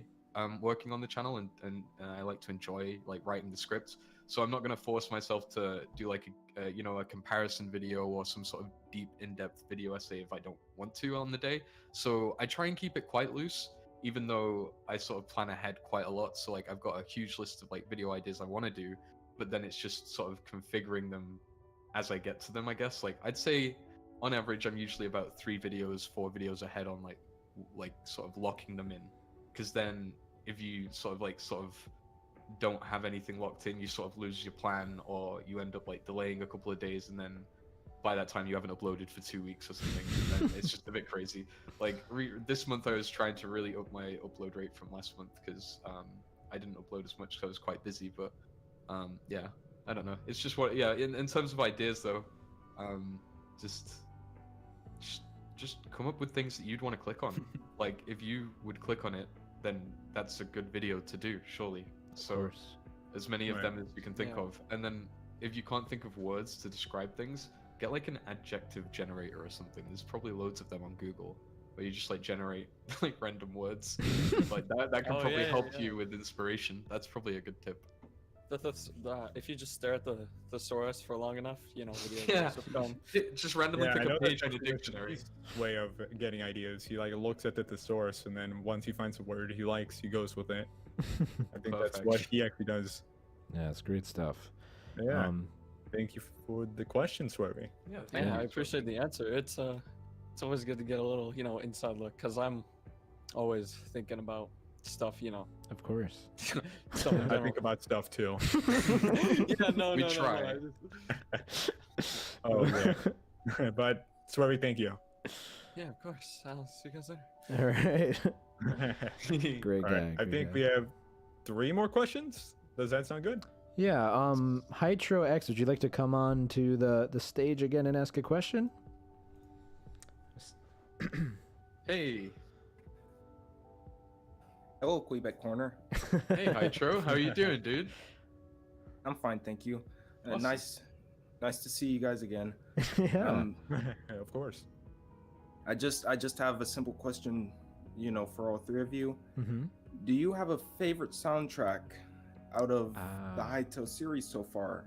working on the channel, and I like to enjoy like writing the scripts. So I'm not going to force myself to do like a comparison video or some sort of deep in-depth video essay if I don't want to on the day. So I try and keep it quite loose, even though I sort of plan ahead quite a lot. So like I've got a huge list of like video ideas I want to do, but then it's just sort of configuring them as I get to them, I guess. Like I'd say on average, I'm usually about 3 videos, 4 videos ahead on like sort of locking them in. Because then if you sort of don't have anything locked in, you sort of lose your plan, or you end up like delaying a couple of days, and then by that time you haven't uploaded for 2 weeks or something. And it's just a bit crazy. Like this month I was trying to really up my upload rate from last month because I didn't upload as much because I was quite busy. But yeah, I don't know. It's just what, yeah. In terms of ideas though, just come up with things that you'd want to click on. Like if you would click on it, then that's a good video to do, surely. So as many of them as you can think of, and then if you can't think of words to describe things, get like an adjective generator or something. There's probably loads of them on Google where you just like generate like random words. Like that can probably help you with inspiration. That's probably a good tip. If you just stare at the thesaurus for long enough, you know, just randomly pick a page in a dictionary. Way of getting ideas. He like looks at the thesaurus, and then once he finds a word he likes, he goes with it. I think that's what he actually does. Yeah, it's great stuff. Yeah. Thank you for the question, Swervy. Yeah, I appreciate the answer. It's always good to get a little, you know, inside look, because I'm always thinking about stuff, you know. Of course. I think about stuff too. We try. Oh yeah. But Swervy, thank you. Yeah, of course. I'll see you guys later. All right. Great guy. Right. I think we have 3 more questions. Does that sound good? Yeah. Hytale X, would you like to come on to the stage again and ask a question? Hey. Hello, Kweebec Corner. Hey, Hytale. How are you doing, dude? I'm fine, thank you. Awesome. Nice to see you guys again. Yeah. Of course. I just have a simple question, you know, for all 3 of you. Mm-hmm. Do you have a favorite soundtrack out of the Hytale series so far?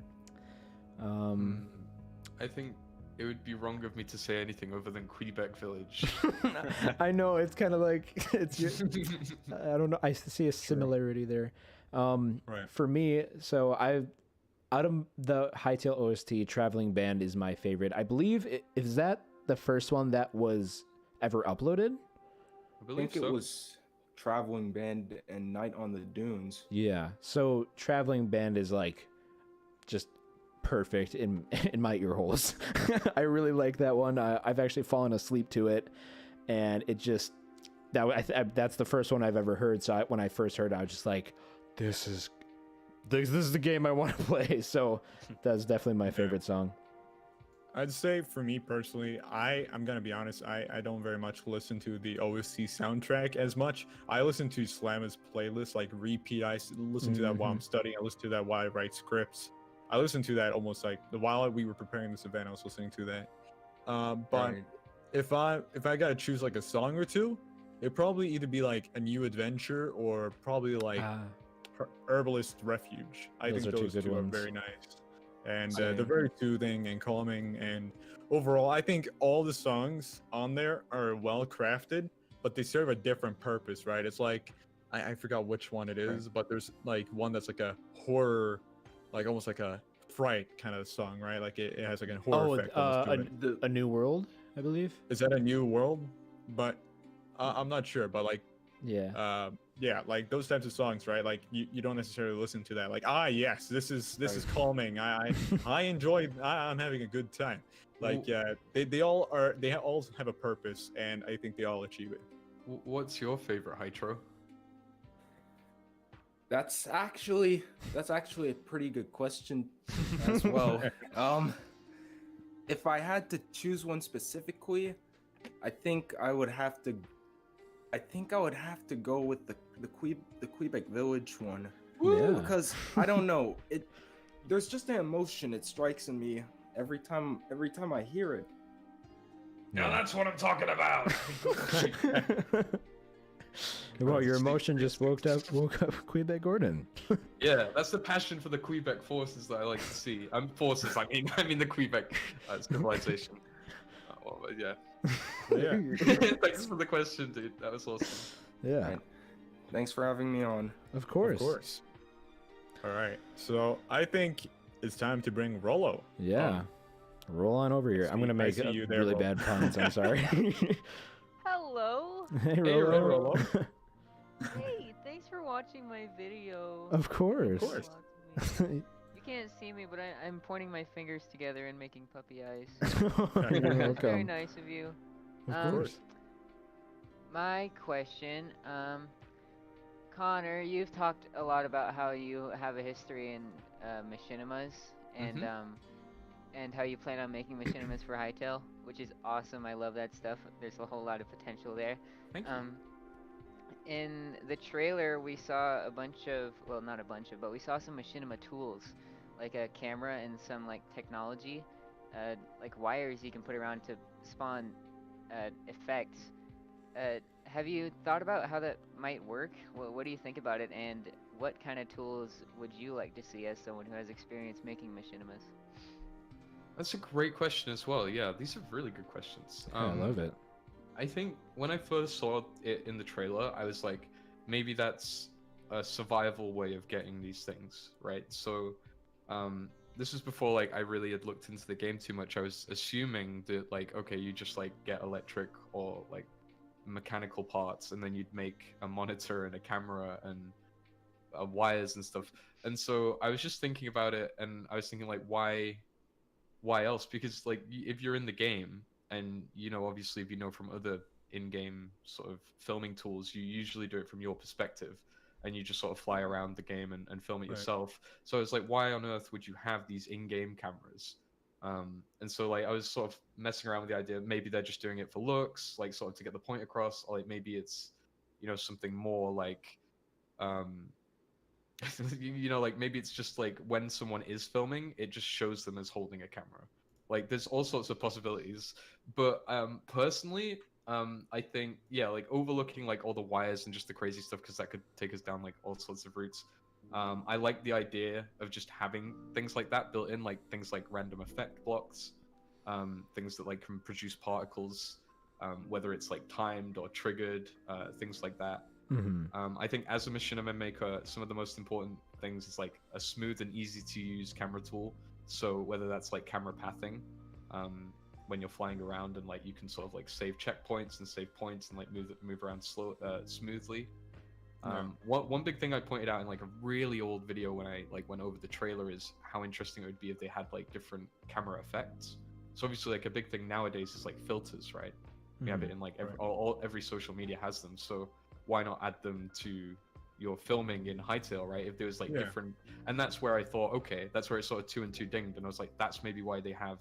I think it would be wrong of me to say anything other than Kweebec Village. I know, it's kind of like I don't know. I see a similarity there. For me, so out of the Hytale OST, Traveling Band is my favorite. I believe is that the first one that was ever uploaded? I think it was Traveling Band and Night on the Dunes. Yeah. So Traveling Band is like just perfect in my ear holes. I really like that one. I've actually fallen asleep to it, and it just that's the first one I've ever heard. So when I first heard it, I was just like, this is the game I want to play. So that's definitely my favorite song. I'd say for me personally, I'm gonna be honest, I don't very much listen to the OST soundtrack as much. I listen to Slamma's playlist, like repeat. I listen to that while I'm studying. I listen to that while I write scripts. I listen to that almost like while we were preparing this event, I was listening to that. But if I gotta choose like a song or two, it'd probably either be like A New Adventure or probably like Herbalist Refuge. I think those two are very nice. And they're very soothing and calming, and overall I think all the songs on there are well crafted, but they serve a different purpose, right? It's like I forgot which one it is, but there's like one that's like a horror, like almost like a fright kind of song, right? Like it has like a horror effect almost to it. A New World, I believe. Is that A New World? But I'm not sure, but like yeah, like those types of songs, right? Like you don't necessarily listen to that like, yes, this is calming. I enjoy, I'm having a good time. Like they all have a purpose, and I think they all achieve it. What's your favorite Hytale? That's actually a pretty good question as well. If I had to choose one specifically, I think I would have to go with the Kweebec Village one. Yeah. Because I don't know, there's just an emotion it strikes in me every time I hear it. Now that's what I'm talking about. Well, your emotion just woke up Kweebec Gordon. Yeah, that's the passion for the Kweebec forces that I like to see. Forces, I mean the Kweebec civilization. Well, yeah. Thanks for the question, dude. That was awesome. Yeah. Right. Thanks for having me on. Of course. Of course. All right. So I think it's time to bring Rollo. Yeah. Roll on over here. I'm gonna make really bad puns. I'm sorry. Hello. Hey, Rollo. Hey, thanks for watching my video. Of course. It means a lot to me. You can't see me, but I'm pointing my fingers together and making puppy eyes. You're That's very welcome. nice of you. Of course. My question, Connor, you've talked a lot about how you have a history in machinimas and and how you plan on making machinimas for Hytale, which is awesome. I love that stuff. There's a whole lot of potential there. Thank you. In the trailer, we saw a bunch of, well, not a bunch of, but we saw some machinima tools, like a camera and some like technology, like wires you can put around to spawn effects. Have you thought about how that might work? What do you think about it, and what kind of tools would you like to see as someone who has experience making machinimas? That's a great question as well. Yeah, these are really good questions. I love it. I think when I first saw it in the trailer, I was like, maybe that's a survival way of getting these things, right? So, this was before like I really had looked into the game too much. I was assuming that like, okay, you just like get electric or like mechanical parts, and then you'd make a monitor and a camera and wires and stuff. And so I was just thinking about it, and I was thinking like, why else? Because like if you're in the game, and you know, obviously if you know from other in-game sort of filming tools, you usually do it from your perspective, and you just sort of fly around the game and film it yourself. So I was like, why on earth would you have these in-game cameras? And so like I was sort of messing around with the idea, maybe they're just doing it for looks, like sort of to get the point across, or like maybe it's, you know, something more like you know, like maybe it's just like when someone is filming, it just shows them as holding a camera. Like there's all sorts of possibilities, but personally, I think, yeah, like overlooking like all the wires and just the crazy stuff, because that could take us down like all sorts of routes. I like the idea of just having things like that built in, like things like random effect blocks, things that like can produce particles, whether it's like timed or triggered, things like that. I think as a machinima maker, some of the most important things is like a smooth and easy to use camera tool. So whether that's like camera pathing, when you're flying around, and like you can sort of like save checkpoints and save points and like move around smoothly. One big thing I pointed out in like a really old video when I like went over the trailer is how interesting it would be if they had like different camera effects. So obviously like a big thing nowadays is like filters, right? We have it in like every social media has them. So why not add them to your filming in Hytale, right? If there was like different, and that's where I thought, okay, that's where it sort of 2 and 2 dinged, and I was like, that's maybe why they have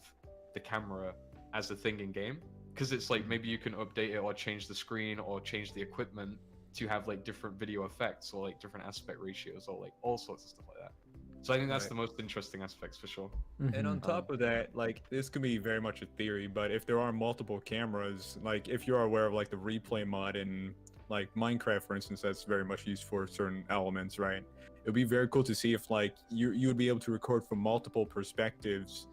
the camera as a thing in game, because it's like maybe you can update it or change the screen or change the equipment to have like different video effects or like different aspect ratios or like all sorts of stuff like that. So I think that's the most interesting aspects for sure. And on top of that, like this could be very much a theory, but if there are multiple cameras, like if you are aware of like the replay mod in like Minecraft, for instance, that's very much used for certain elements, right? It would be very cool to see if like you would be able to record from multiple perspectives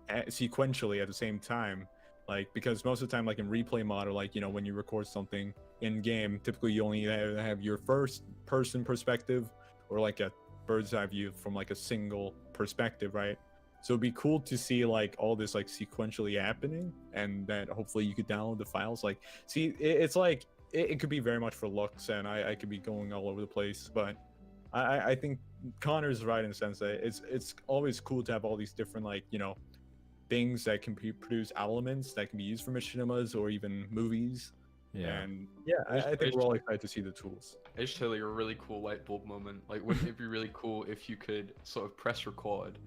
sequentially at the same time, like because most of the time, like in replay mod, or like, you know, when you record something in game, typically you only have your first person perspective or like a bird's eye view from like a single perspective, right? So it'd be cool to see like all this like sequentially happening, and that hopefully you could download the files. Like, see, it's like it could be very much for looks, and I could be going all over the place, but I think Connor's right in the sense that it's always cool to have all these different, like, you know, things that can produce elements that can be used for machinimas or even movies. And I think we're all excited to see the tools. I just tell you a really cool light bulb moment. Like, wouldn't it be really cool if you could sort of press record,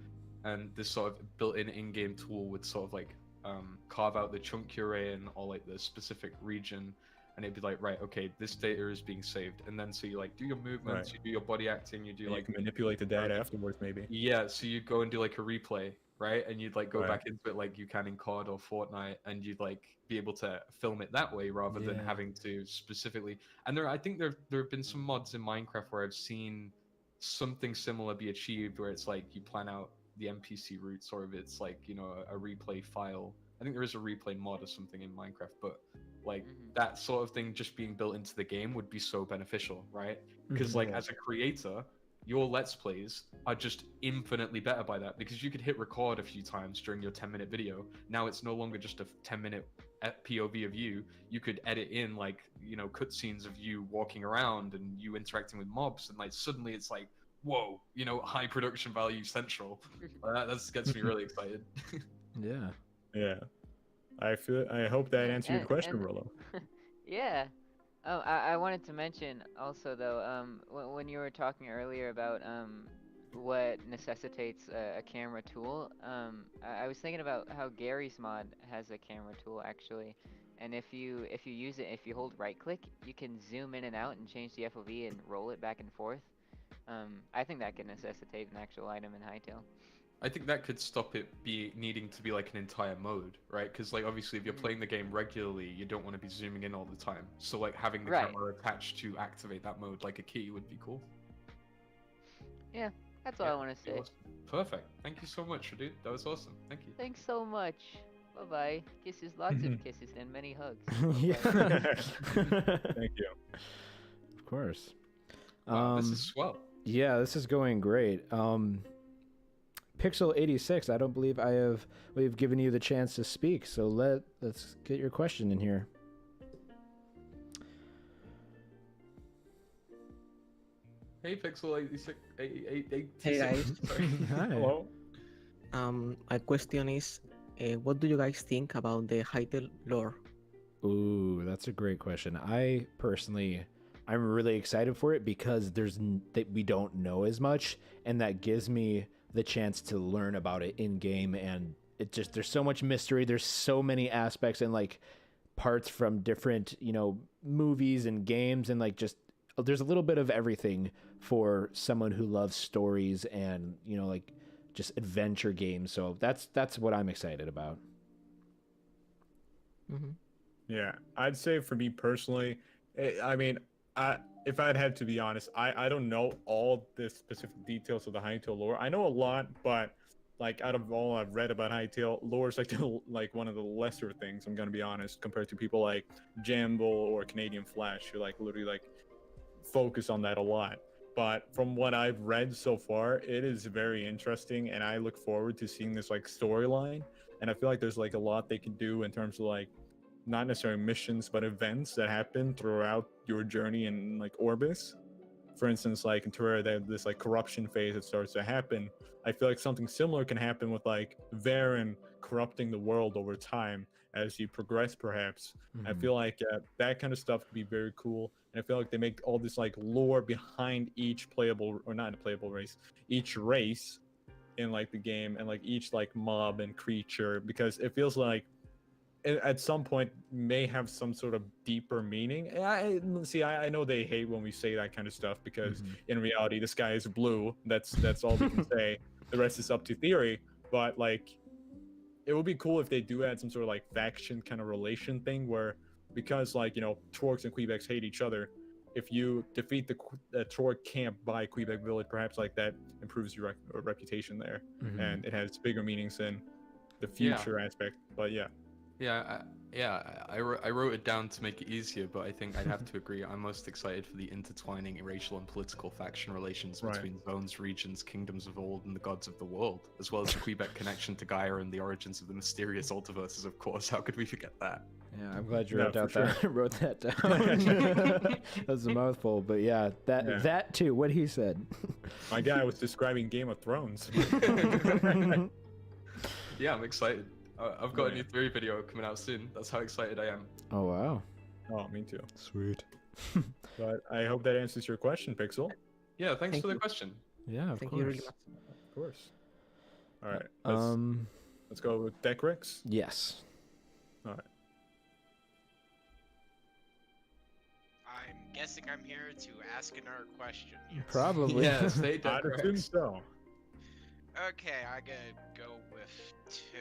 and this sort of built-in in-game tool would sort of like carve out the chunk you're in, or like the specific region, and it'd be like, right, okay, this data is being saved, and then so you like do your movements, you do your body acting, you do And like you can manipulate the data afterwards, maybe. Yeah, so you'd go and do like a replay, right? And you'd like go back into it like you can in COD or Fortnite, and you'd like be able to film it that way rather than having to specifically. And I think there have been some mods in Minecraft where I've seen something similar be achieved, where it's like you plan out the NPC routes, or if it's like, you know, a replay file. I think there is a replay mod or something in Minecraft, but like that sort of thing just being built into the game would be so beneficial, right? Because like as a creator, your Let's Plays are just infinitely better by that, because you could hit record a few times during your 10-minute video. Now it's no longer just a 10-minute POV of you. You could edit in like, you know, cutscenes of you walking around and you interacting with mobs, and like suddenly it's like, whoa, you know, high production value central. That gets me really excited. Yeah. Yeah. I hope that answered your question, Rollo. Yeah. Oh, I wanted to mention also though, when you were talking earlier about what necessitates a camera tool, I was thinking about how Gary's mod has a camera tool actually, and if you use it, if you hold right click, you can zoom in and out and change the FOV and roll it back and forth. I think that could necessitate an actual item in Hytale. I think that could stop it needing to be like an entire mode, right? Because like obviously if you're playing the game regularly, you don't want to be zooming in all the time. So like having the camera attached to activate that mode like a key would be cool. Yeah, that's all I want to say. Awesome. Perfect. Thank you so much, dude. That was awesome. Thank you. Thanks so much. Bye bye. Kisses, lots of kisses, and many hugs. Yeah. Thank you. Of course. Wow, this is swell. Yeah, this is going great. Pixel86, I don't believe we've given you the chance to speak, so let's get your question in here. Hey, Pixel86. Hey guys. Hi. Hello. My question is, what do you guys think about the Hytale lore? Ooh, that's a great question. I'm really excited for it because we don't know as much, and that gives me the chance to learn about it in game, and there's so much mystery. There's so many aspects and like parts from different, you know, movies and games, and like just there's a little bit of everything for someone who loves stories and, you know, like just adventure games. So that's what I'm excited about. Yeah, I'd say for me personally, I mean, if I'd had to be honest, I don't know all the specific details of the Hytale lore. I know a lot, but like out of all I've read about Hytale, lore is like one of the lesser things, I'm gonna be honest, compared to people like Jamble or CanadianFlash, who like literally like focus on that a lot. But from what I've read so far, it is very interesting, and I look forward to seeing this like storyline. And I feel like there's like a lot they can do in terms of like not necessarily missions, but events that happen throughout your journey in like Orbis. For instance, like in Terraria, they have this like corruption phase that starts to happen. I feel like something similar can happen with like Varen corrupting the world over time as you progress, perhaps. I feel like that kind of stuff could be very cool. And I feel like they make all this like lore behind each playable, or not a playable race, each race in like the game, and like each like mob and creature, because it feels like at some point may have some sort of deeper meaning. I know they hate when we say that kind of stuff, because in reality the sky is blue. That's all we can say. The rest is up to theory. But like, it would be cool if they do add some sort of like faction kind of relation thing, where, because like, you know, Torques and Kweebecs hate each other, if you defeat the Torque camp by Kweebec village, perhaps like that improves your reputation there, and it has bigger meanings in the future aspect. But I wrote it down to make it easier, but I think I'd have to agree. I'm most excited for the intertwining racial and political faction relations between zones, regions, kingdoms of old, and the gods of the world, as well as the Kweebec connection to Gaia and the origins of the mysterious Ultiverses, of course. How could we forget that? Yeah, I'm glad you wrote that down. That's a mouthful, but yeah, that too, what he said. My guy was describing Game of Thrones. Yeah, I'm excited. I've got a new theory video coming out soon. That's how excited I am. Oh, wow. Oh, me too. Sweet. But I hope that answers your question, Pixel. Yeah, thanks for the question. Yeah, of Thank course. you really much. Of course. All right. Let's go with Decrex. Yes. All right. I'm guessing I'm here to ask another question. Yes. Probably. Yes, they I'd assume so. Okay, I gotta go with 2.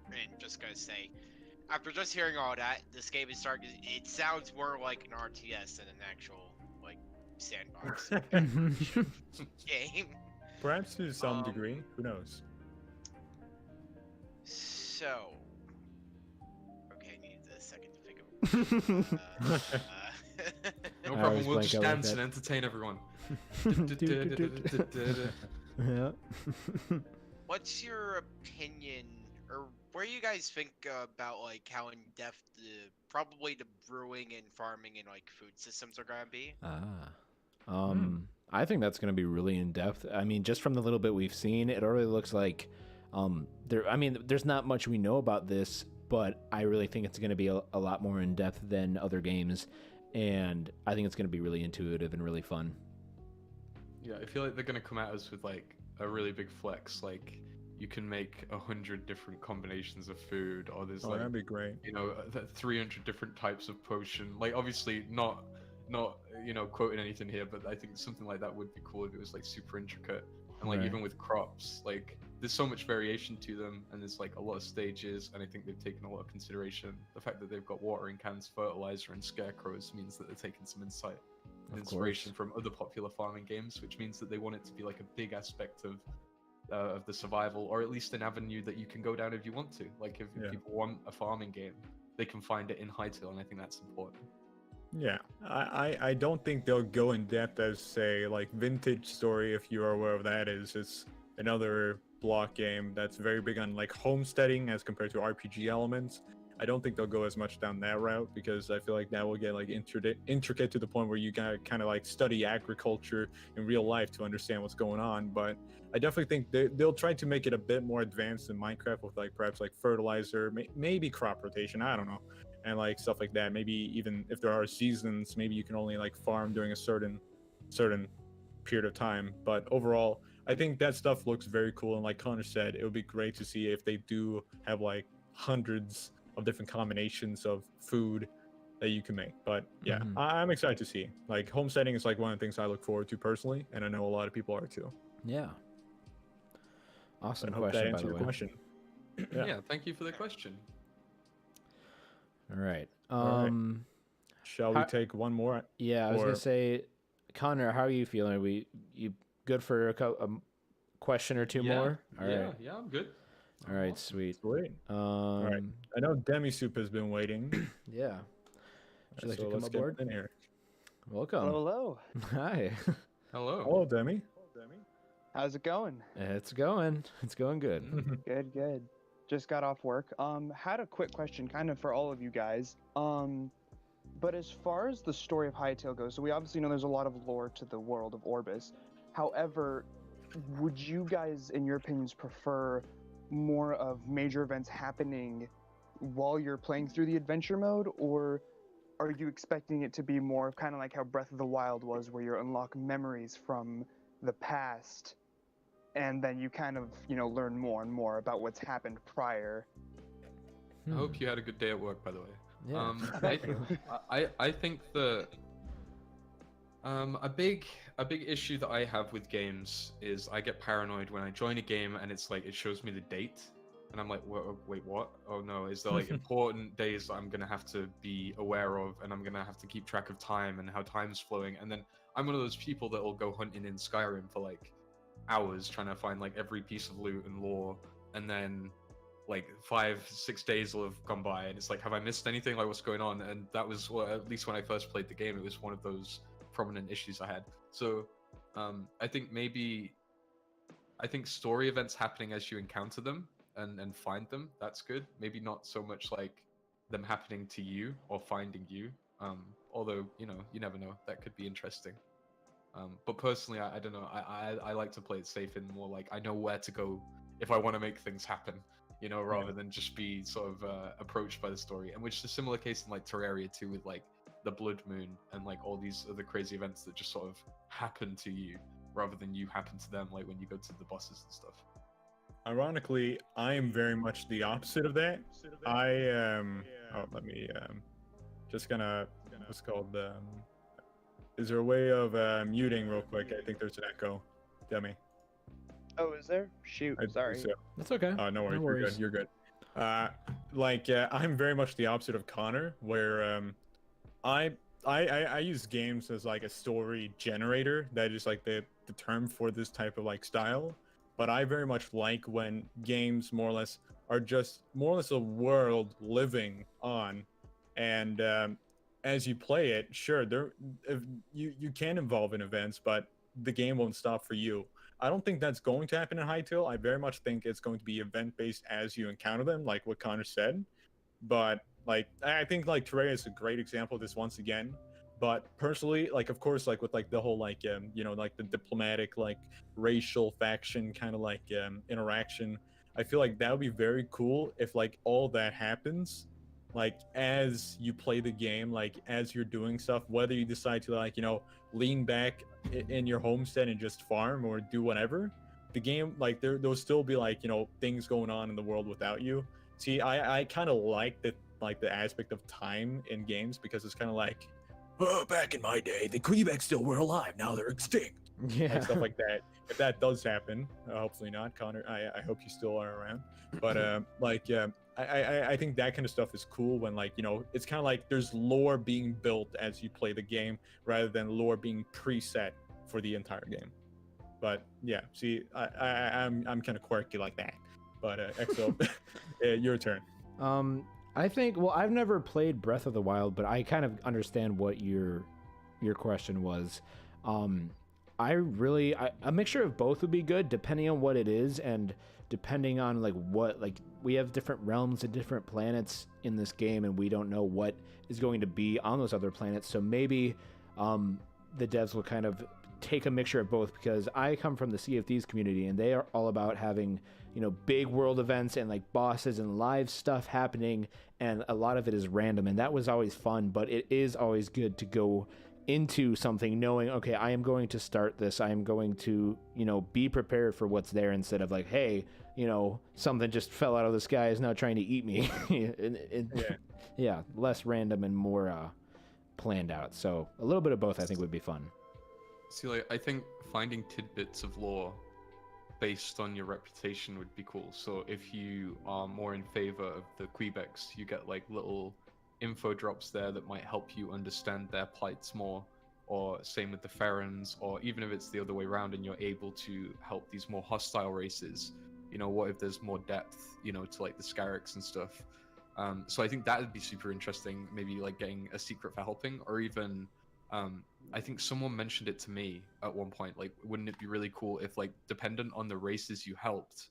And just gonna say, after just hearing all that, this game is starting. It sounds more like an RTS than an actual like sandbox game. Perhaps to some degree. Who knows? So, okay, I need a second to figure. No I problem. always We'll blank just out like dance and that. entertain everyone. Yeah. What's your opinion, or what do you guys think about like how in depth probably the brewing and farming and like food systems are gonna be? I think that's going to be really in depth. I mean, just from the little bit we've seen, it already looks like there's not much we know about this, but I really think it's going to be a lot more in depth than other games, and I think it's going to be really intuitive and really fun. Yeah, I feel like they're gonna come at us with like a really big flex. Like you can make 100 different combinations of food, or there's like that'd be great. 300 different types of potion. Like obviously not quoting anything here, but I think something like that would be cool if it was like super intricate. And like Right. even with crops, like there's so much variation to them, and there's like a lot of stages, and I think they've taken a lot of consideration. The fact that they've got watering cans, fertilizer, and scarecrows means that they're taking some insight and Of inspiration from other popular farming games, which means that they want it to be like a big aspect of the survival, or at least an avenue that you can go down if you want to. Like if people want a farming game, they can find it in Hytale, and I think that's important. Yeah, I don't think they'll go in depth as say like Vintage Story, if you are aware of that. It's another block game that's very big on like homesteading as compared to RPG elements. I don't think they'll go as much down that route, because I feel like that will get like intricate to the point where you gotta kind of like study agriculture in real life to understand what's going on. But I definitely think they'll try to make it a bit more advanced than Minecraft, with like perhaps like fertilizer, maybe crop rotation, I don't know, and like stuff like that. Maybe even if there are seasons, maybe you can only like farm during a certain period of time. But overall, I think that stuff looks very cool, and like Connor said, it would be great to see if they do have like hundreds of different combinations of food that you can make. But yeah, I'm excited to see. Like homesteading is like one of the things I look forward to personally, and I know a lot of people are too. Yeah. Awesome I hope that question, by answered the your way. question. Yeah, thank you for the question. All right. All right. Shall we how- take one more? Yeah, I was Or- gonna say, Connor, how are you feeling? Are you good for a question or two more? All right. Yeah, I'm good. All right, sweet. Sweet. All right. I know Demi Soup has been waiting. Yeah. Would you like So to come let's get aboard? in here. Welcome. Hello. Hi. Hello. Hello, Demi. How's it going? It's going. It's going good. Good. Just got off work. Had a quick question kind of for all of you guys. But as far as the story of Hytale goes, so we obviously know there's a lot of lore to the world of Orbis. However, would you guys, in your opinions, prefer more of major events happening while you're playing through the adventure mode, or are you expecting it to be more of kind of like how Breath of the Wild was, where you unlock memories from the past and then you kind of, learn more and more about what's happened prior? I hope you had a good day at work, by the way. Yeah. I think that a big issue that I have with games is I get paranoid when I join a game and it's like it shows me the date, and I'm like, wait, what? Oh no, is there like important days that I'm gonna have to be aware of, and I'm gonna have to keep track of time and how time's flowing? And then I'm one of those people that will go hunting in Skyrim for like hours trying to find like every piece of loot and lore, and then like 5-6 days will have gone by, and it's like, have I missed anything? Like, what's going on? And that was, well, at least when I first played the game, it was one of those prominent issues I had. So I think story events happening as you encounter them and find them, that's good. Maybe not so much like them happening to you or finding you, although you never know, that could be interesting. But personally, I don't know, I like to play it safe and more like I know where to go if I want to make things happen, rather than just be sort of approached by the story. And which is a similar case in like Terraria 2 with like the Blood Moon and like all these other crazy events that just sort of happen to you rather than you happen to them, like when you go to the bosses and stuff. Ironically, I am very much the opposite of that. I am. Let me just gonna. What's called? Is there a way of muting real quick? I think there's an echo. Demi. Oh, is there? Shoot, sorry. That's okay. No worries. No worries. You're good. I'm very much the opposite of Connor, where I use games as like a story generator. That is like the term for this type of like style. But I very much like when games more or less are just more or less a world living on, and as you play it, sure, you can involve in events, but the game won't stop for you. I don't think that's going to happen in Hytale. I very much think it's going to be event based as you encounter them, like what Connor said. But like I think like Terraria is a great example of this once again. But personally, like of course, like with like the whole like like the diplomatic like racial faction kind of like interaction, I feel like that would be very cool if like all that happens like as you play the game, like as you're doing stuff, whether you decide to like lean back in your homestead and just farm or do whatever, the game like there'll still be like things going on in the world without you. See, I kind of like the aspect of time in games, because it's kind of like, oh, back in my day the Kweebec still were alive, now they're extinct. Yeah. And stuff like that. If that does happen, hopefully not, Connor, I hope you still are around, but I think that kind of stuff is cool when like it's kind of like there's lore being built as you play the game rather than lore being preset for the entire game. But yeah, see, I'm kind of quirky like that. But Exo, your turn. I think, well, I've never played Breath of the Wild, but I kind of understand what your question was. A mixture of both would be good, depending on what it is and depending on like what, like we have different realms and different planets in this game, and we don't know what is going to be on those other planets. So maybe the devs will kind of take a mixture of both, because I come from the Sea of Thieves community, and they are all about having big world events and like bosses and live stuff happening, and a lot of it is random, and that was always fun. But it is always good to go into something knowing, okay, I am going to start this, I am going to be prepared for what's there, instead of like, hey, something just fell out of the sky, is now trying to eat me. Yeah, less random and more planned out. So a little bit of both I think would be fun. See, like, I think finding tidbits of lore based on your reputation would be cool. So if you are more in favor of the Kweebecs, you get like little info drops there that might help you understand their plights more, or same with the Ferens, or even if it's the other way around and you're able to help these more hostile races, what if there's more depth, to like the Scarix and stuff. So I think that would be super interesting, maybe like getting a secret for helping, or even I think someone mentioned it to me at one point, like wouldn't it be really cool if like dependent on the races you helped,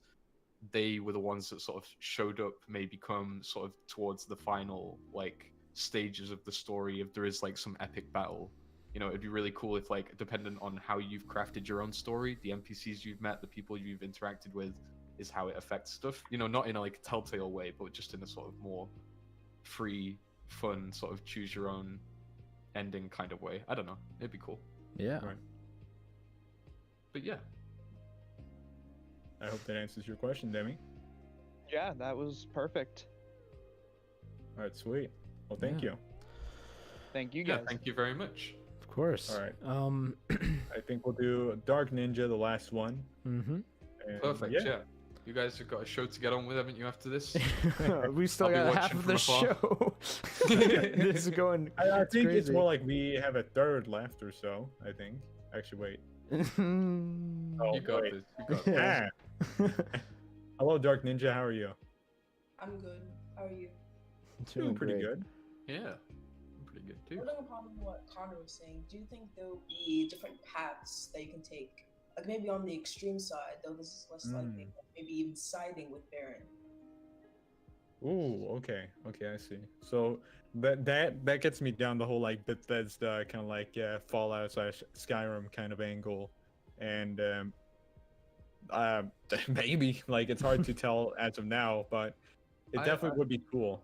they were the ones that sort of showed up, may become sort of towards the final like stages of the story, if there is like some epic battle. It'd be really cool if like dependent on how you've crafted your own story, the NPCs you've met, the people you've interacted with, is how it affects stuff. Not in a like telltale way, but just in a sort of more free, fun, sort of choose your own ending kind of way. I don't know. It'd be cool. Yeah. Right. But yeah. I hope that answers your question, Demi. Yeah, that was perfect. All right, sweet. Well, thank you. Thank you guys. Yeah, thank you very much. Of course. All right. I think we'll do Dark Ninja, the last one. Mm-hmm. Perfect. Yeah. You guys have got a show to get on with, haven't you? After this, we still got half of the show. This is going. I think crazy. It's more like we have a third left or so. I think. Actually, wait. You got this. You got Yeah. this. Hello, Dark Ninja. How are you? I'm good. How are you? Doing pretty good. Yeah, I'm pretty good too. Building upon what Connor was saying, do you think there will be different paths that you can take? Like maybe on the extreme side, though this is less likely, maybe even siding with Baron. Ooh, okay, I see. So that gets me down the whole like Bethesda kind of like Fallout / Skyrim kind of angle, and maybe like it's hard to tell as of now, but it definitely would be cool.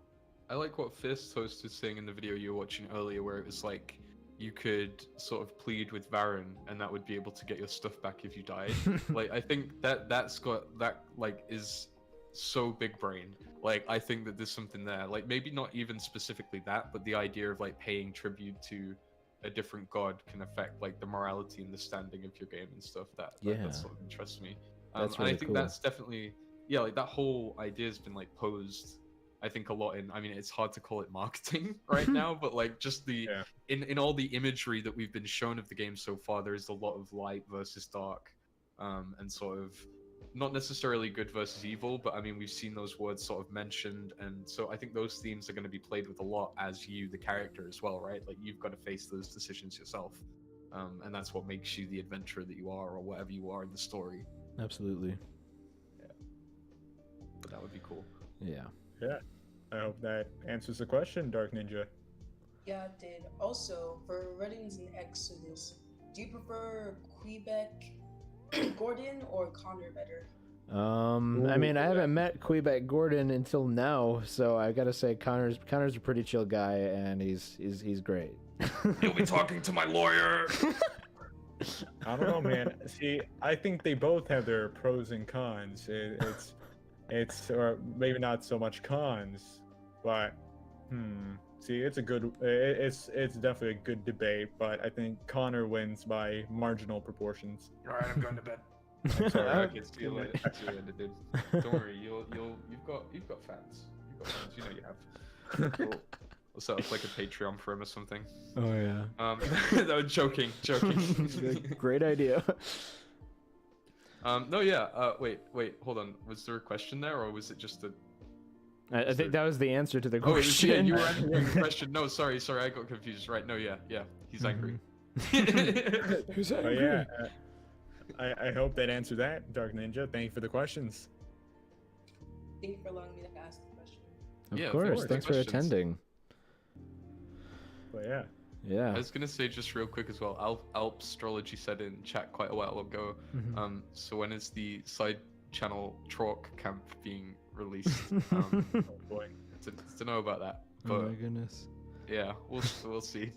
I like what Fist Host was saying in the video you were watching earlier, where it was like you could sort of plead with Varen, and that would be able to get your stuff back if you died. Like I think that's got that like is so big brain. Like I think that there's something there. Like maybe not even specifically that, but the idea of like paying tribute to a different god can affect like the morality and the standing of your game and stuff. That sort of interests me. That's and really I think cool. that's definitely like that whole idea has been like posed. I think a lot in, I mean, it's hard to call it marketing right now, but like just the, in all the imagery that we've been shown of the game so far, there is a lot of light versus dark, and sort of not necessarily good versus evil, but I mean, we've seen those words sort of mentioned, and so I think those themes are going to be played with a lot as you, the character, as well, right? Like you've got to face those decisions yourself, and that's what makes you the adventurer that you are, or whatever you are in the story. Absolutely. Yeah. But that would be cool. Yeah. Yeah. I hope that answers the question, Dark Ninja. Yeah, it did. Also, for Reddings and Exodus, do you prefer Kweebec, Gordon, or Connor better? I mean, I haven't met Kweebec Gordon until now, so I gotta say Connor's a pretty chill guy, and he's great. You'll be talking to my lawyer. I don't know, man. See, I think they both have their pros and cons. It's or maybe not so much cons, but see, it's definitely a good debate, but I think Connor wins by marginal proportions. All right, I'm going to bed. I'm sorry. Okay, see you later, dude. Don't worry, you've got fans. You've got fans. You know you have. We'll set up like a Patreon for him or something. Oh yeah. No, joking. Great idea. No, yeah. Wait, hold on. Was there a question there, or was it just a? I think that was the answer to the Oh, question. yeah, you were answering the question. No, sorry, I got confused. Right? No, yeah. He's angry. Who's Oh angry? yeah. I hope that answered that, Dark Ninja. Thank you for the questions. Thank you for allowing me to ask the question. Of course. Thanks for attending. But yeah. Yeah. I was gonna say just real quick as well. Alpstrology said in chat quite a while ago. So when is the side channel Trork camp being released? Oh boy, to know about that. But, Oh my goodness. Yeah, we'll see.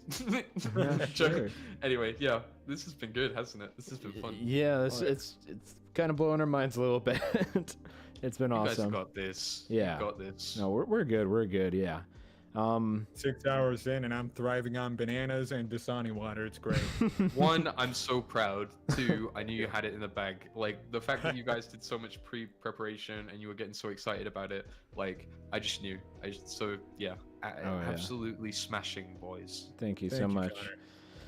Yeah, sure. Anyway, yeah, this has been good, hasn't it? This has been fun. Yeah, it's kind of blowing our minds a little bit. It's been You awesome. guys have got this. Yeah. You got this. No, we're good. We're good. Yeah. 6 hours in, and I'm thriving on bananas and Dasani water. It's great. One, I'm so proud. Two, I knew you had it in the bag. Like the fact that you guys did so much pre-preparation and you were getting so excited about it. Like I just knew. Yeah, absolutely smashing, boys. Thank you so much. Connor.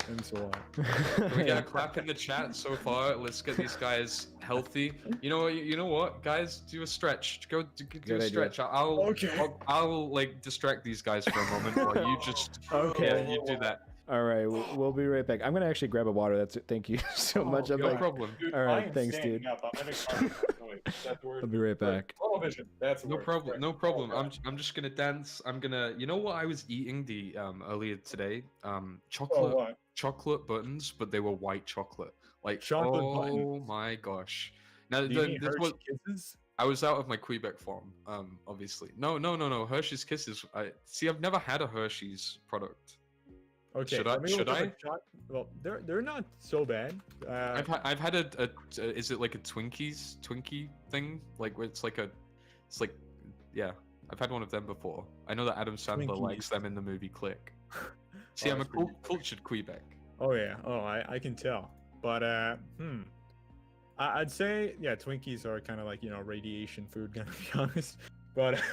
Thanks a lot. Can we get a clap in the chat so far? Let's get these guys healthy. You know what, guys? Do a stretch. Go do Good a idea. stretch. I'll like distract these guys for a moment while you just Okay. Yeah, you do that. All right, we'll be right back. I'm gonna actually grab a water. That's it. Thank you so much. I'm no like, problem. Dude, all I right, am thanks, standing dude. up. I'm in a car. Oh, wait, is that the word? I'll be right back. Television. That's the No word. problem. Right. No problem. I'm just gonna dance. I'm gonna. You know what I was eating the earlier today? Chocolate what? chocolate buttons, but they were white chocolate. Like Chocolate oh buttons? my gosh. Now Do you mean this was. Hershey Kisses? I was out of my Kweebec form, obviously. No. Hershey's Kisses. I've never had a Hershey's product. Okay. Should let me I? look up a well, they're not so bad. I've had a is it like a Twinkie thing? Like where it's like yeah. I've had one of them before. I know that Adam Sandler Twinkies. likes them in the movie Click. See, Oh, I'm a that's pretty good. cultured Quebec. Oh yeah. Oh, I can tell. But I'd say yeah, Twinkies are kind of like radiation food, gonna be honest. But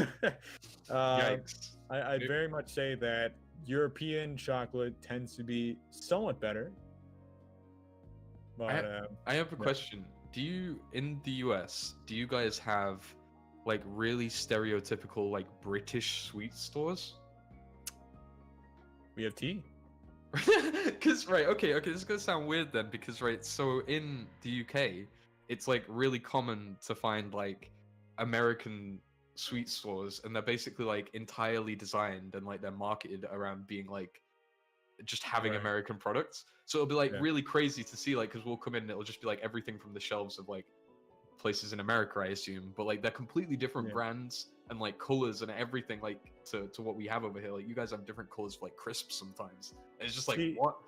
Yikes. I'd very much say that European chocolate tends to be somewhat better. But I have a question. Do you in the US? Do you guys have like really stereotypical like British sweet stores? We have tea. Because okay, this is gonna sound weird then. Because so in the UK, it's like really common to find like American sweet stores, and they're basically like entirely designed and like they're marketed around being like just having Right. American products. So it'll be like Yeah. really crazy to see, like, because we'll come in and it'll just be like everything from the shelves of like places in America, I assume, but like they're completely different Yeah. brands and like colors and everything, like to what we have over here. Like you guys have different colors for like crisps sometimes. And it's just like See, what?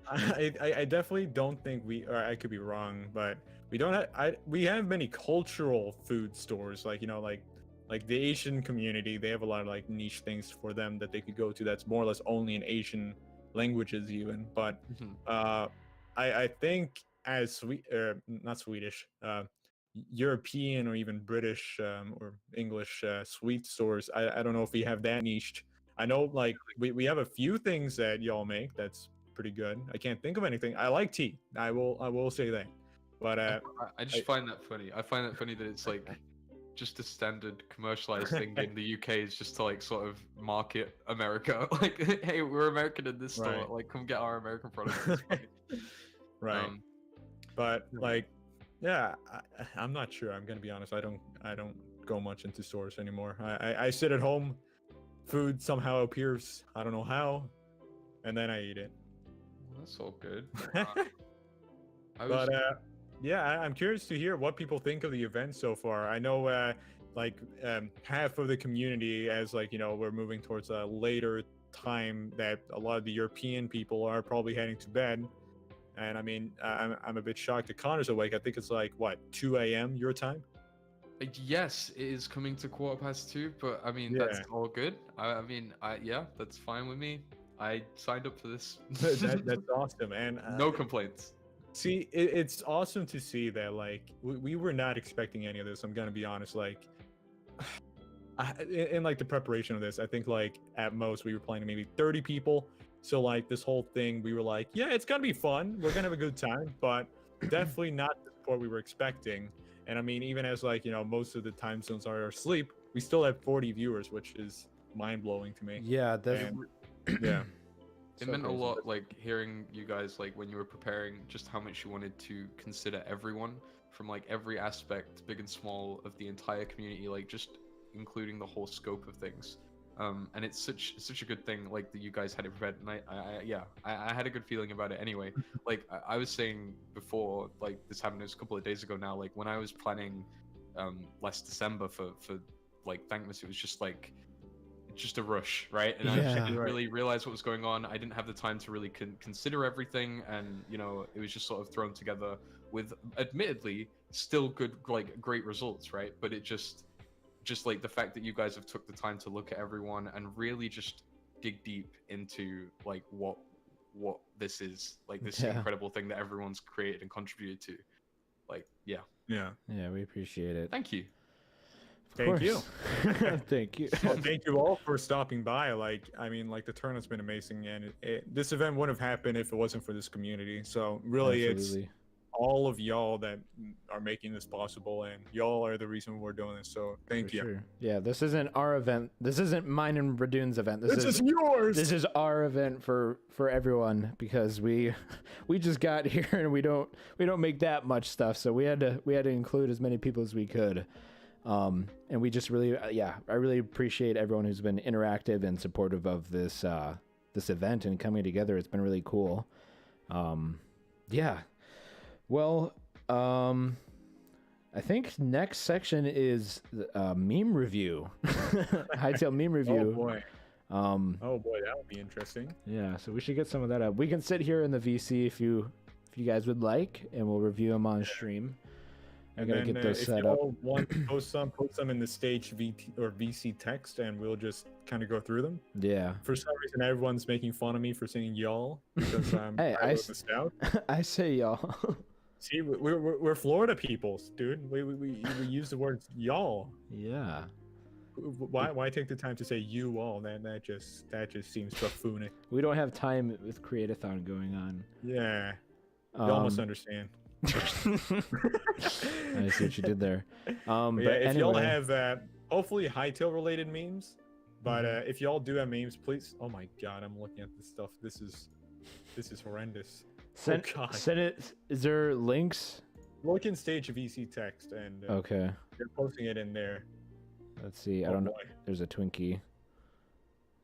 I definitely don't think or I could be wrong, but we don't have we have many cultural food stores, like like the Asian community. They have a lot of like niche things for them that they could go to that's more or less only in Asian languages even. But I think as not Swedish, European or even British or English sweet stores, I don't know if we have that niched. I know like we have a few things that y'all make that's pretty good. I can't think of anything. I like tea. I will say that. But I just find that funny. I find that funny that it's like just a standard commercialized thing in the UK is just to like sort of market America. Like, hey, we're American in this store. Right. Like, come get our American products. It's funny. Right. But like, yeah, I'm not sure. I'm gonna be honest. I don't go much into stores anymore. I sit at home, food somehow appears. I don't know how, and then I eat it. Well, that's all good. But yeah, I'm curious to hear what people think of the event so far. I know like half of the community, as like, you know, we're moving towards a later time that a lot of the European people are probably heading to bed. And I mean, I'm a bit shocked that Connor's awake. I think it's like, what, 2 a.m. your time? Yes, it is coming to 2:15, but I mean, that's all good. I mean, yeah, that's fine with me. I signed up for this. That's awesome. And no complaints. See, it's awesome to see that, like, we were not expecting any of this. I'm gonna be honest. Like, in like the preparation of this, I think like at most we were planning maybe 30 people. So like this whole thing, we were like, yeah, it's gonna be fun. We're gonna have a good time, but definitely not the support we were expecting. And I mean, even as like, you know, most of the time zones are asleep, we still have 40 viewers, which is mind blowing to me. Yeah, that's yeah. It meant a lot, like hearing you guys, like when you were preparing, just how much you wanted to consider everyone from like every aspect, big and small, of the entire community, like just including the whole scope of things. And it's such a good thing, like that you guys had it prepared, and I had a good feeling about it anyway. Like I was saying before, like this happened a couple of days ago now, like when I was planning last December for like Thankmas, it was just like just a rush, right? And I didn't really realize what was going on. I didn't have the time to really consider everything, and you know, it was just sort of thrown together with admittedly still good, like great results, right? But it just like the fact that you guys have took the time to look at everyone and really just dig deep into like what this is, like this incredible thing that everyone's created and contributed to. Like, yeah, we appreciate it. Thank you. Thank you. Thank you. Well, thank you all for stopping by. Like, I mean, like the turnup's been amazing, and this event wouldn't have happened if it wasn't for this community. So really, Absolutely. It's all of y'all that are making this possible, and y'all are the reason we're doing this. So thank you. Sure. Yeah, this isn't our event. This isn't mine and Radoon's event. This is yours. This is our event for everyone, because we just got here and we don't make that much stuff, so we had to include as many people as we could. And we just really, I really appreciate everyone who's been interactive and supportive of this event and coming together. It's been really cool. Well, I think next section is meme review. Hytale meme review. Oh boy. That would be interesting. Yeah, so we should get some of that up. We can sit here in the VC if you guys would like, and we'll review them on stream. I gotta get those set up. If you want to post some in the stage VT or VC text, and we'll just kind of go through them. Yeah. For some reason, everyone's making fun of me for saying y'all because hey, I wrote this down. I say y'all. See, we're Florida peoples, dude. We use the word y'all. Yeah. Why take the time to say you all? That just seems buffoonic. We don't have time with Create-A-Thon going on. Yeah. You almost understand. I see what you did there. But if anyway. y'all have hopefully Hytale related memes, but if y'all do have memes, please. Oh my god, I'm looking at this stuff. This is horrendous. Send it. Is there links? Look in stage VC text, and okay, they're posting it in there. Let's see. I don't know. There's a Twinkie.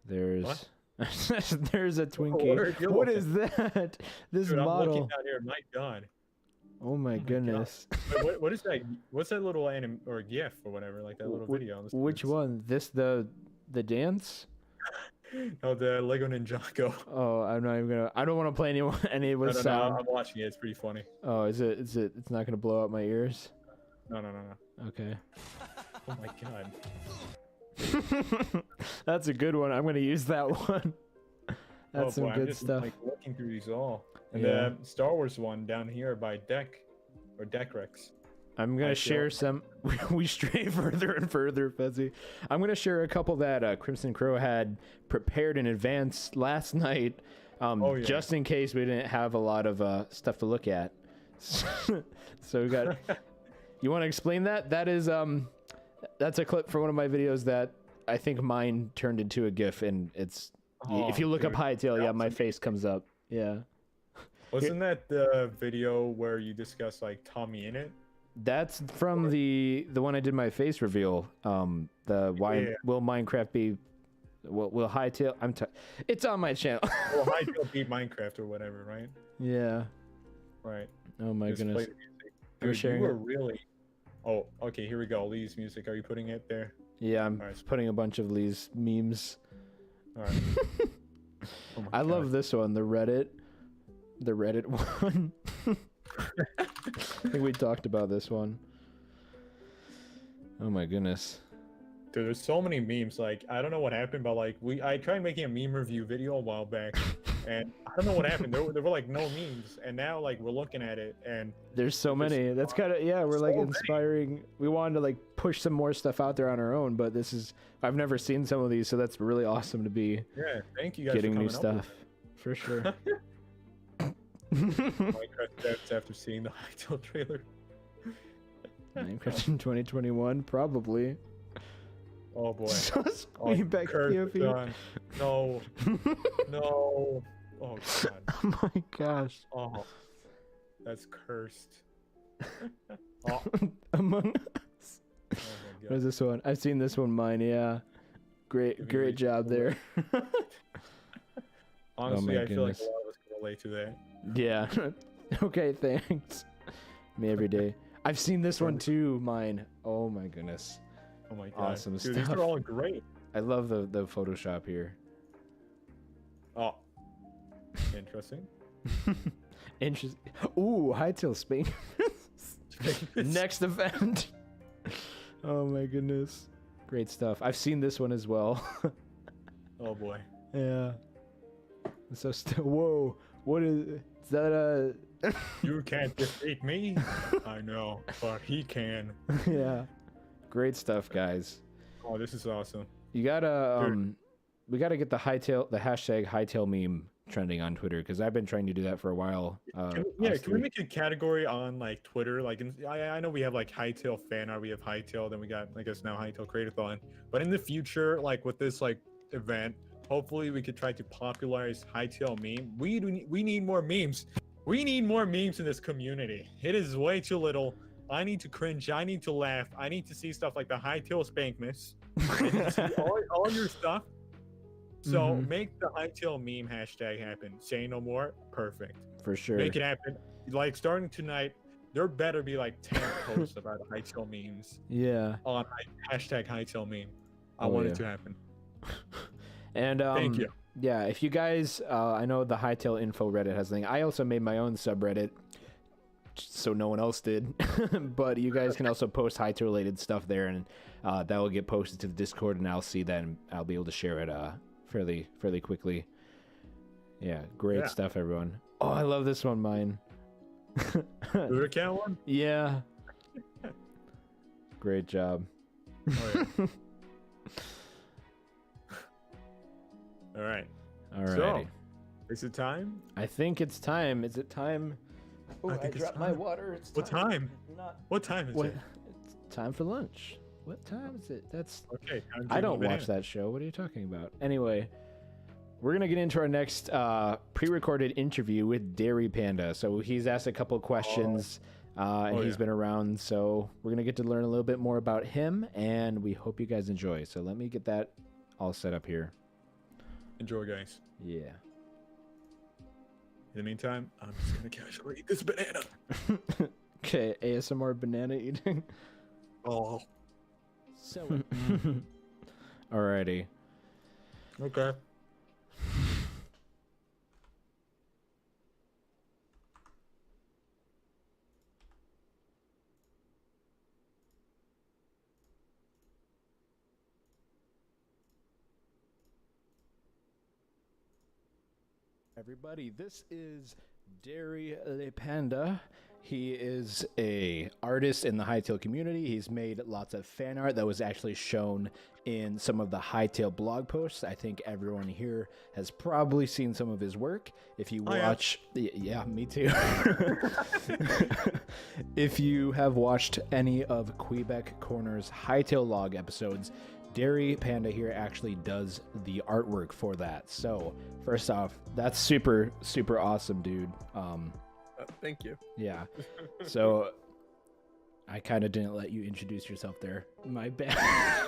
There's what? There's a Twinkie. What is that? This Dude, model. I'm looking down here. My god. Oh my goodness. Wait, what is that? What's that little anime or GIF or whatever? Like that little video. On Which one? This the dance? Oh, the Lego Ninjago. Oh, I'm not even gonna. I don't want to play any with sound. No, I'm watching it. It's pretty funny. Oh, is it? It's not gonna blow out my ears. No. Okay. Oh my god. That's a good one. I'm gonna use that one. That's some good I'm just, stuff. Like, looking through these all, and Yeah. the Star Wars one down here by Deckrex. I'm gonna share some. We stray further and further, Fuzzy. I'm gonna share a couple that CrimsonKrow had prepared in advance last night, just in case we didn't have a lot of stuff to look at. So we got. You want to explain that? That is that's a clip for one of my videos that I think mine turned into a GIF, and it's if you look up Hytale, yeah, my face comes up. Yeah. Wasn't that the video where you discussed like Tommy in it? That's from the one I did my face reveal. The why will Minecraft be? Will Hytale? It's on my channel. Well, Hytale beat Minecraft or whatever, right? Yeah. Right. Oh my Just play goodness. the music. You're Dude, sharing you it? were really. Oh, okay. Here we go. Lee's music. Are you putting it there? Yeah, I'm putting a bunch of Lee's memes. All right. I love this one, the Reddit one. I think we talked about this one. Oh my goodness. Dude, there's so many memes. Like, I don't know what happened, but like, I tried making a meme review video a while back, and I don't know what happened. There were like no memes, and now like we're looking at it, and There's so many. That's kind of we're like inspiring. We wanted to like push some more stuff out there on our own, but I've never seen some of these, so that's really awesome to be yeah, thank you guys getting for new coming up stuff for sure. Minecraft devs after seeing the Hytale trailer. Minecraft in 2021, probably. Oh boy. Kweebec POV. No. No. Oh god. Oh my gosh. Oh. That's cursed. Among Us. What is this one? I've seen this one, mine. Yeah. Great job there. Honestly, Oh my I feel like goodness. a lot of us can relate to that. Yeah. Okay, thanks. Me every day. I've seen this one too, mine. Oh my goodness. Oh my god. Awesome Dude, stuff. these are all great. I love the Photoshop here. Oh. Interesting. Interesting. Ooh, Hytale Spain. Next event. Oh my goodness. Great stuff. I've seen this one as well. Oh boy. Yeah. So whoa. What is that? You can't defeat me. I know, but he can. Yeah. Great stuff, guys. Oh, this is awesome. You gotta we gotta get the hashtag Hytale meme trending on Twitter, because I've been trying to do that for a while. Can we make a category on like Twitter? Like, I know we have like Hytale fan art, we have Hytale, then we got, I guess now Hytale Create-A-Thon. But in the future, like with this like event, hopefully we could try to popularize Hytale meme. We need more memes. We need more memes in this community. It is way too little. I need to cringe. I need to laugh. I need to see stuff like the Hytale Spankmas. I need to see all your stuff. So make the Hytale meme hashtag happen. Say no more. Perfect. For sure. Make it happen. Like starting tonight, there better be like 10 posts about Hytale memes. Yeah. On hashtag Hytale meme. I Oh, want yeah. it to happen. And Thank you. Yeah, if you guys, I know the Hytale info Reddit has a thing. I also made my own subreddit, so no one else did. But you guys can also post Hytale related stuff there, and that will get posted to the Discord, and I'll see that, and I'll be able to share it fairly quickly. Yeah, great stuff, everyone. Oh, I love this one, mine. Your account one? Yeah. Great job. Oh, yeah. All right. Alrighty. So, is it time? I think it's time. Is it time? Oh, I think it's dropped my time. water. It's What time? What time is What? it? It's time for lunch. What time is it? That's Okay. I don't watch that show. What are you talking about? Anyway, we're gonna get into our next pre-recorded interview with DairyPanda. So he's asked a couple of questions, and he's been around. So we're gonna get to learn a little bit more about him, and we hope you guys enjoy. So let me get that all set up here. Enjoy, guys. Yeah. In the meantime, I'm just gonna casually eat this banana. Okay, ASMR banana eating. Oh. So. Alrighty. Okay. Everybody, this is DairyPanda. He is a artist in the Hytale community. He's made lots of fan art that was actually shown in some of the Hytale blog posts. I think everyone here has probably seen some of his work. If you watch, yeah, me too. If you have watched any of Kweebec Corner's Hytale log episodes, DairyPanda here actually does the artwork for that. So first off, that's super, super awesome, dude. Thank you. Yeah. So I kind of didn't let you introduce yourself there. My bad.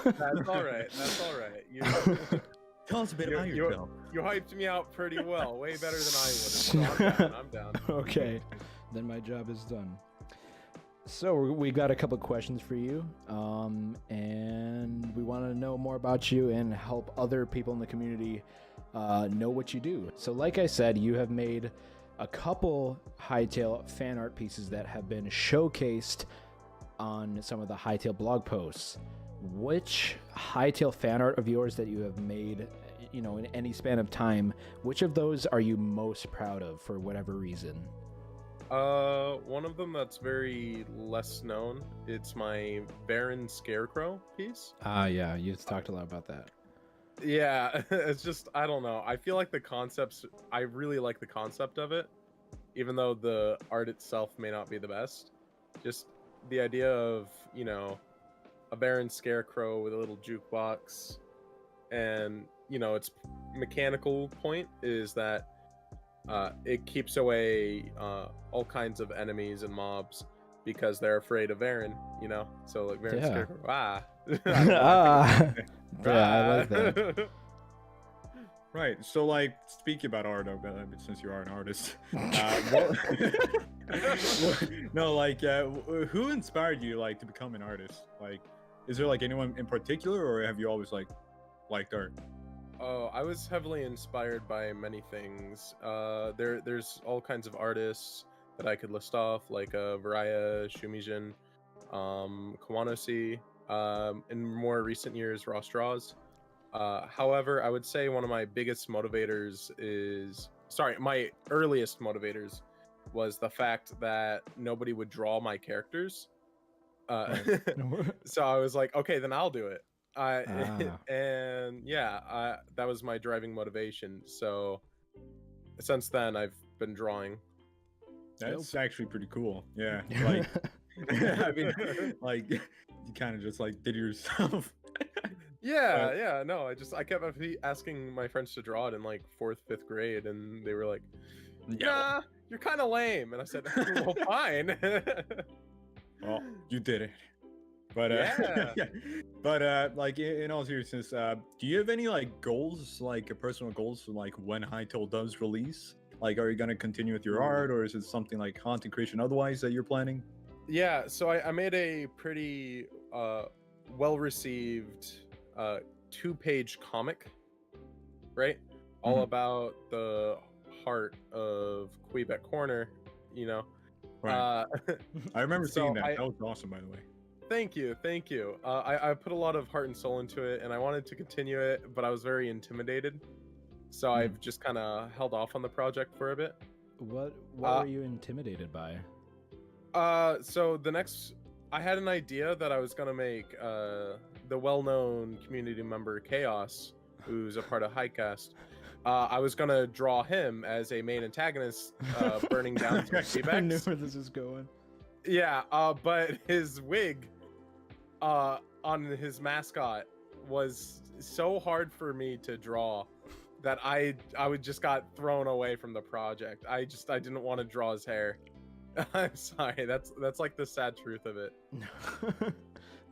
That's all right. That's all right. Tell us a bit about yourself. You hyped me out pretty well, way better than I would have. So I'm down. Okay, then my job is done. So we got a couple questions for you, and we want to know more about you and help other people in the community know what you do. So like I said, you have made a couple Hytale fan art pieces that have been showcased on some of the Hytale blog posts. Which Hytale fan art of yours that you have made, you know, in any span of time, which of those are you most proud of for whatever reason? One of them that's very less known. It's my Baron Scarecrow piece. Yeah, you've talked a lot about that. Yeah, it's just, I don't know. I feel like I really like the concept of it, even though the art itself may not be the best. Just the idea of, you know, a Baron Scarecrow with a little jukebox, and, you know, its mechanical point is that it keeps away all kinds of enemies and mobs because they're afraid of Baron, you know? So, like, Baron Scarecrow, Yeah, I like that. Right. So, like, speaking about art, since you are an artist, no, like, who inspired you, like, to become an artist? Like, is there like anyone in particular, or have you always liked art? Oh, I was heavily inspired by many things. There's all kinds of artists that I could list off, like Varaya, Shumijin, Kawanosi. In more recent years, Raw Straws. However, I would say one of my biggest motivators my earliest motivators was the fact that nobody would draw my characters. So I was like, okay, then I'll do it. And yeah, that was my driving motivation. So since then, I've been drawing. That's actually pretty cool. Yeah, like, I mean, like, you kind of just like did it yourself. Yeah. No, I kept asking my friends to draw it in like 4th, 5th grade, and they were like, "Yeah, you're kind of lame." And I said, "Well, fine." Well, you did it. But yeah. But like, in all seriousness, do you have any like goals, like personal goals for like when Hytale does release? Like, are you gonna continue with your art, or is it something like content creation otherwise that you're planning? Yeah, so I made a pretty well-received 2-page comic, right? All about the heart of Kweebec Corner, you know. Right. I remember seeing that. That was awesome, by the way. Thank you. I put a lot of heart and soul into it, and I wanted to continue it, but I was very intimidated, so I've just kind of held off on the project for a bit. What were you intimidated by? So I had an idea that I was gonna make the well-known community member Chaos, who's a part of Hycast. I was gonna draw him as a main antagonist, burning down some Kweebecs. I knew where this is going. Yeah, but his wig on his mascot was so hard for me to draw that I would just got thrown away from the project. I didn't want to draw his hair. I'm sorry. That's like the sad truth of it.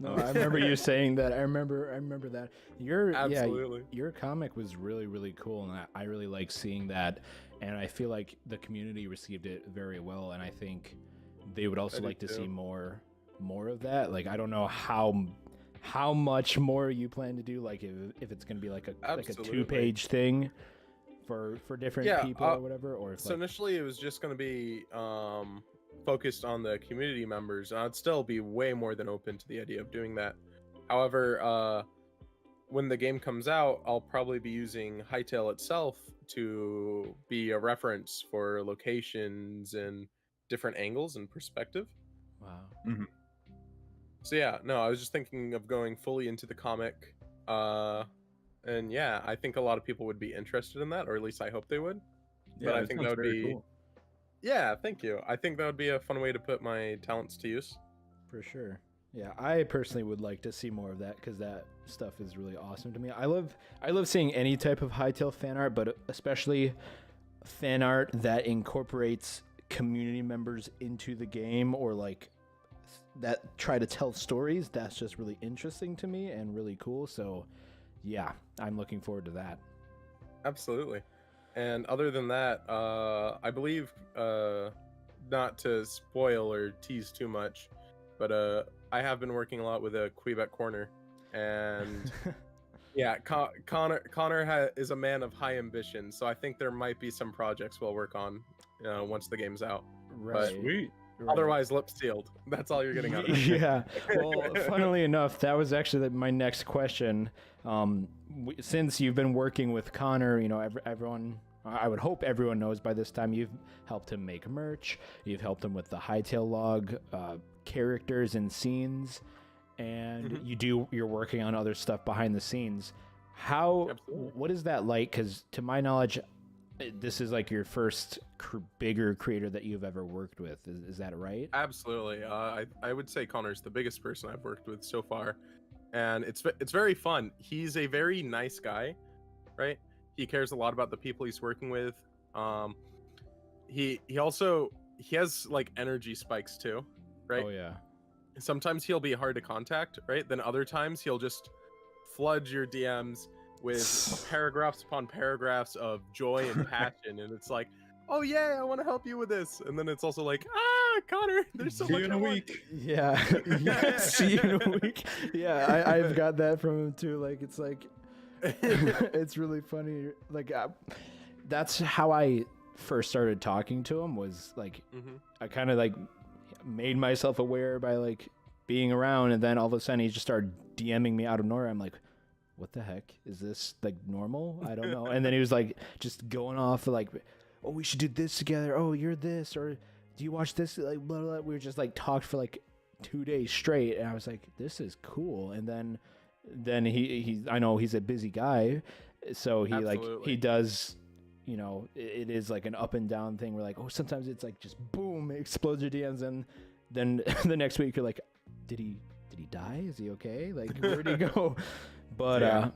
No, I remember you saying that. I remember that. Absolutely. Your comic was really, really cool, and I really like seeing that. And I feel like the community received it very well, and I think they would also like to see more of that. Like, I don't know how much more you plan to do. Like, if it's gonna be like a 2-page thing for different people or whatever, or if, so initially it was just gonna be focused on the community members, and I'd still be way more than open to the idea of doing that. However, when the game comes out, I'll probably be using Hytale itself to be a reference for locations and different angles and perspective. Wow. So yeah, no, I was just thinking of going fully into the comic. And yeah, I think a lot of people would be interested in that, or at least I hope they would. Yeah, But I it think sounds that would very be cool. Yeah, thank you. I think that would be a fun way to put my talents to use. For sure. Yeah, I personally would like to see more of that because that stuff is really awesome to me. I love seeing any type of Hytale fan art, but especially fan art that incorporates community members into the game or like that try to tell stories. That's just really interesting to me and really cool. So yeah, I'm looking forward to that. Absolutely. And other than that, I believe, not to spoil or tease too much, but I have been working a lot with a Kweebec corner, and yeah, Connor is a man of high ambition, so I think there might be some projects we'll work on once the game's out. Right. But otherwise, lips sealed. That's all you're getting out of it. Yeah. Well, funnily enough, that was actually my next question. Since you've been working with Connor, everyone, I would hope everyone knows by this time, you've helped him make merch. You've helped him with the Hytale log characters and scenes, and you're working on other stuff behind the scenes. What is that like? Because to my knowledge, this is like your first bigger creator that you've ever worked with. Is that right? Absolutely. I would say Connor's the biggest person I've worked with so far, and it's very fun. He's a very nice guy, right? He cares a lot about the people he's working with. He has like energy spikes too, right? Oh yeah. Sometimes he'll be hard to contact, right? Then other times he'll just flood your DMs with paragraphs upon paragraphs of joy and passion, and it's like, oh yeah, I want to help you with this. And then it's also like, Connor, there's so much. See you in a week. Yeah. See you in a week. Yeah, I've got that from him too. Like it's like, it's really funny. Like that's how I first started talking to him. Was like, I kind of like made myself aware by like being around, and then all of a sudden he just started DMing me out of nowhere. I'm like, what the heck is this, like normal? I don't know. And then he was like just going off like, oh, we should do this together. Oh, you're this, or do you watch this? Like blah, blah. We were just like talked for like 2 days straight, and I was like, this is cool. And then he I know he's a busy guy, so he Absolutely. like he does, it is like an up and down thing where like, oh, sometimes it's like just boom, it explodes your DMs, and then the next week you're like, did he die? Is he okay? Like where'd he go? But yeah.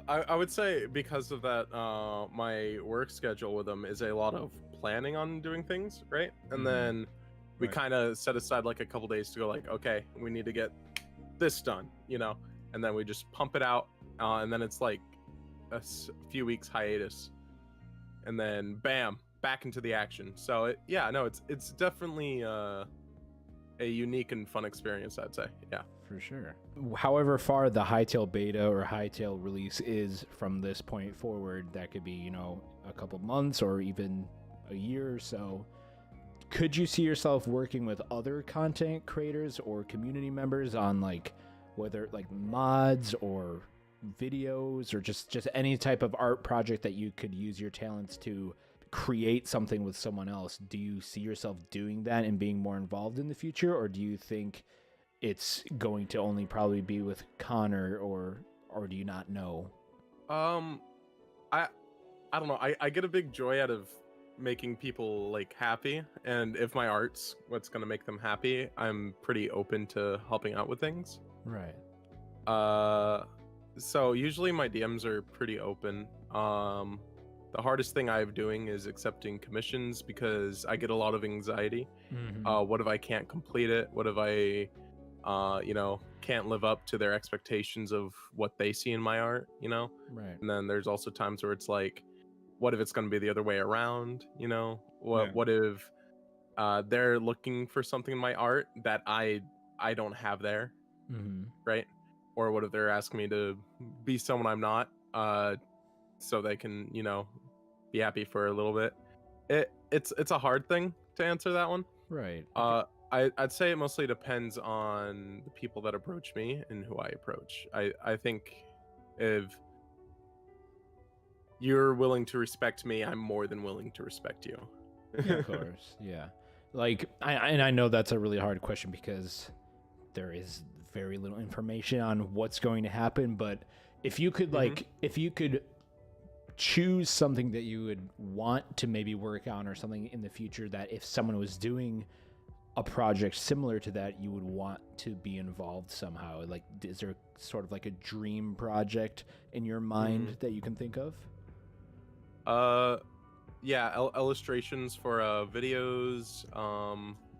I would say because of that, my work schedule with him is a lot of planning on doing things, right? And then we kind of set aside like a couple days to go like, okay, we need to get this done, and then we just pump it out, and then it's like a few weeks hiatus, and then bam, back into the action. So it's definitely a unique and fun experience, I'd say. Yeah. For sure. However far the Hytale beta or Hytale release is from this point forward, that could be, a couple months or even a year or so. Could you see yourself working with other content creators or community members on like whether like mods or videos or just any type of art project that you could use your talents to create something with someone else? Do you see yourself doing that and being more involved in the future, or do you think it's going to only probably be with Connor, or do you not know? I don't know. I get a big joy out of making people like happy, and if my art's what's gonna make them happy, I'm pretty open to helping out with things. Right. So usually my DMs are pretty open. The hardest thing I'm doing is accepting commissions because I get a lot of anxiety. What if I can't complete it? What if I can't live up to their expectations of what they see in my art, Right. And then there's also times where it's like, what if it's going to be the other way around, What if they're looking for something in my art that I don't have there, right? Or what if they're asking me to be someone I'm not, so they can, be happy for a little bit. It's a hard thing to answer that one. Right. I'd say it mostly depends on the people that approach me and who I approach. I think if you're willing to respect me, I'm more than willing to respect you. Yeah, of course, yeah. Like, I know that's a really hard question because there is very little information on what's going to happen. But if you could, if you could choose something that you would want to maybe work on or something in the future, that if someone was doing a project similar to that, you would want to be involved somehow. Like, is there sort of like a dream project in your mind that you can think of? Yeah, illustrations for videos,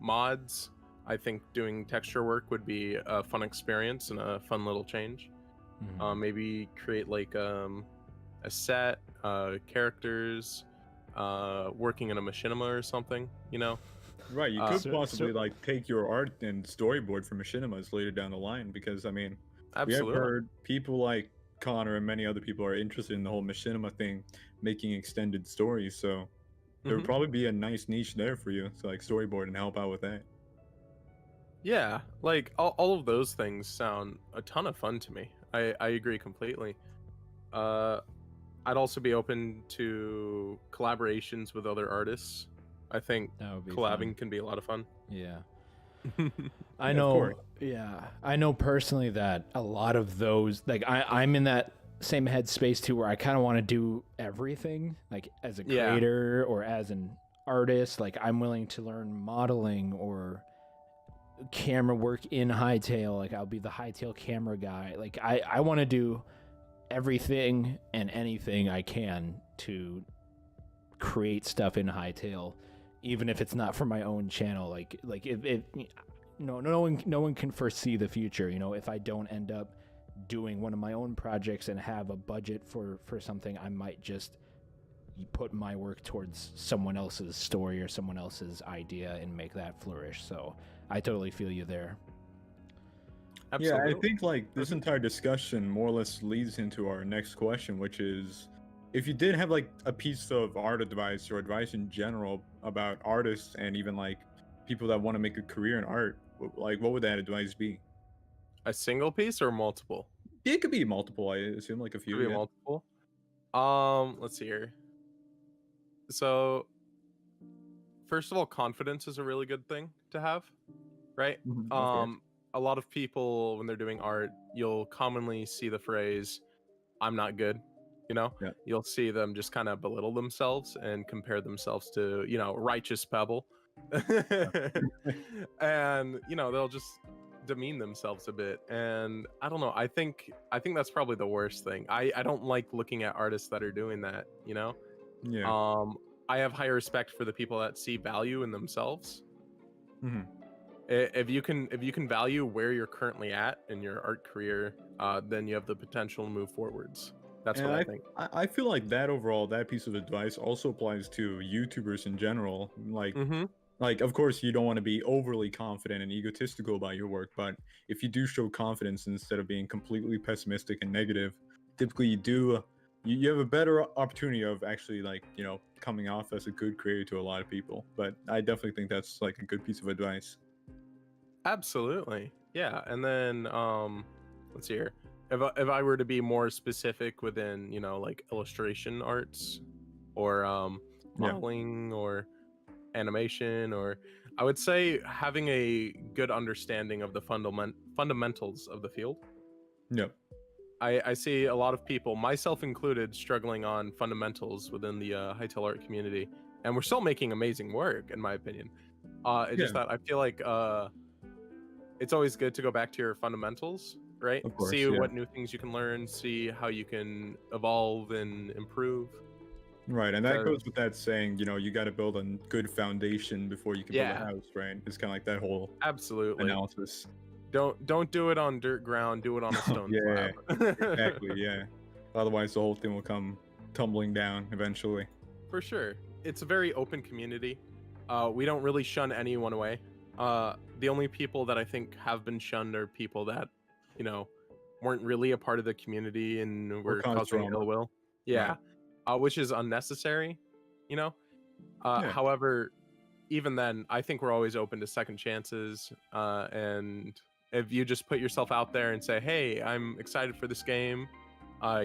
mods. I think doing texture work would be a fun experience and a fun little change. Maybe create like a set, characters, working in a machinima or something, you know? Right, you could possibly like take your art and storyboard for machinimas later down the line, because I mean, Absolutely. we have heard people like Connor and many other people are interested in the whole machinima thing, making extended stories. So there would probably be a nice niche there for you to like storyboard and help out with that. Yeah, like all of those things sound a ton of fun to me. I agree completely. I'd also be open to collaborations with other artists. I think collabing can be a lot of fun. Yeah. I know. Yeah, I know personally that a lot of those, like I'm in that same headspace too, where I kind of want to do everything, like as a creator or as an artist. Like I'm willing to learn modeling or camera work in Hytale. Like I'll be the Hytale camera guy. Like I want to do everything and anything I can to create stuff in Hytale, even if it's not for my own channel. Like if no one can foresee the future. You know, if I don't end up doing one of my own projects and have a budget for something, I might just put my work towards someone else's story or someone else's idea and make that flourish. So I totally feel you there. Absolutely. Yeah, I think like this entire discussion more or less leads into our next question, which is, if you did have like a piece of art advice or advice in general about artists and even like people that want to make a career in art, like what would that advice be? A single piece or multiple? It could be multiple. I assume like a few. Could be multiple. Let's see here. So, first of all, confidence is a really good thing to have, right? A lot of people, when they're doing art, you'll commonly see the phrase, "I'm not good." You know, you'll see them just kind of belittle themselves and compare themselves to, you know, Righteous Pebble. And, you know, they'll just demean themselves a bit. And I don't know, I think that's probably the worst thing. I don't like looking at artists that are doing that, you know? I have higher respect for the people that see value in themselves. If you can value where you're currently at in your art career, then you have the potential to move forwards. That's what I think. I feel like that overall, that piece of advice also applies to YouTubers in general. Like, of course, you don't want to be overly confident and egotistical about your work, but if you do show confidence instead of being completely pessimistic and negative, typically you have a better opportunity of actually, like, you know, coming off as a good creator to a lot of people. But I definitely think that's like a good piece of advice. Absolutely. Yeah. And then let's see here. If I were to be more specific within, you know, like illustration arts or modeling or animation, or I would say having a good understanding of the fundamentals of the field. I see a lot of people, myself included, struggling on fundamentals within the Hytale art community, and we're still making amazing work, in my opinion. It's just that I feel like it's always good to go back to your fundamentals, right? Of course, see what new things you can learn, see how you can evolve and improve. Right, and that goes with that saying, you know, you got to build a good foundation before you can build a house, right? It's kind of like that whole analysis. Don't do it on dirt ground, do it on a stone slab. Exactly, yeah. Otherwise, the whole thing will come tumbling down eventually. For sure. It's a very open community. We don't really shun anyone away. The only people that I think have been shunned are people that, you know, weren't really a part of the community and were causing ill will. Yeah. Which is unnecessary, you know? However, even then, I think we're always open to second chances. And if you just put yourself out there and say, hey, I'm excited for this game.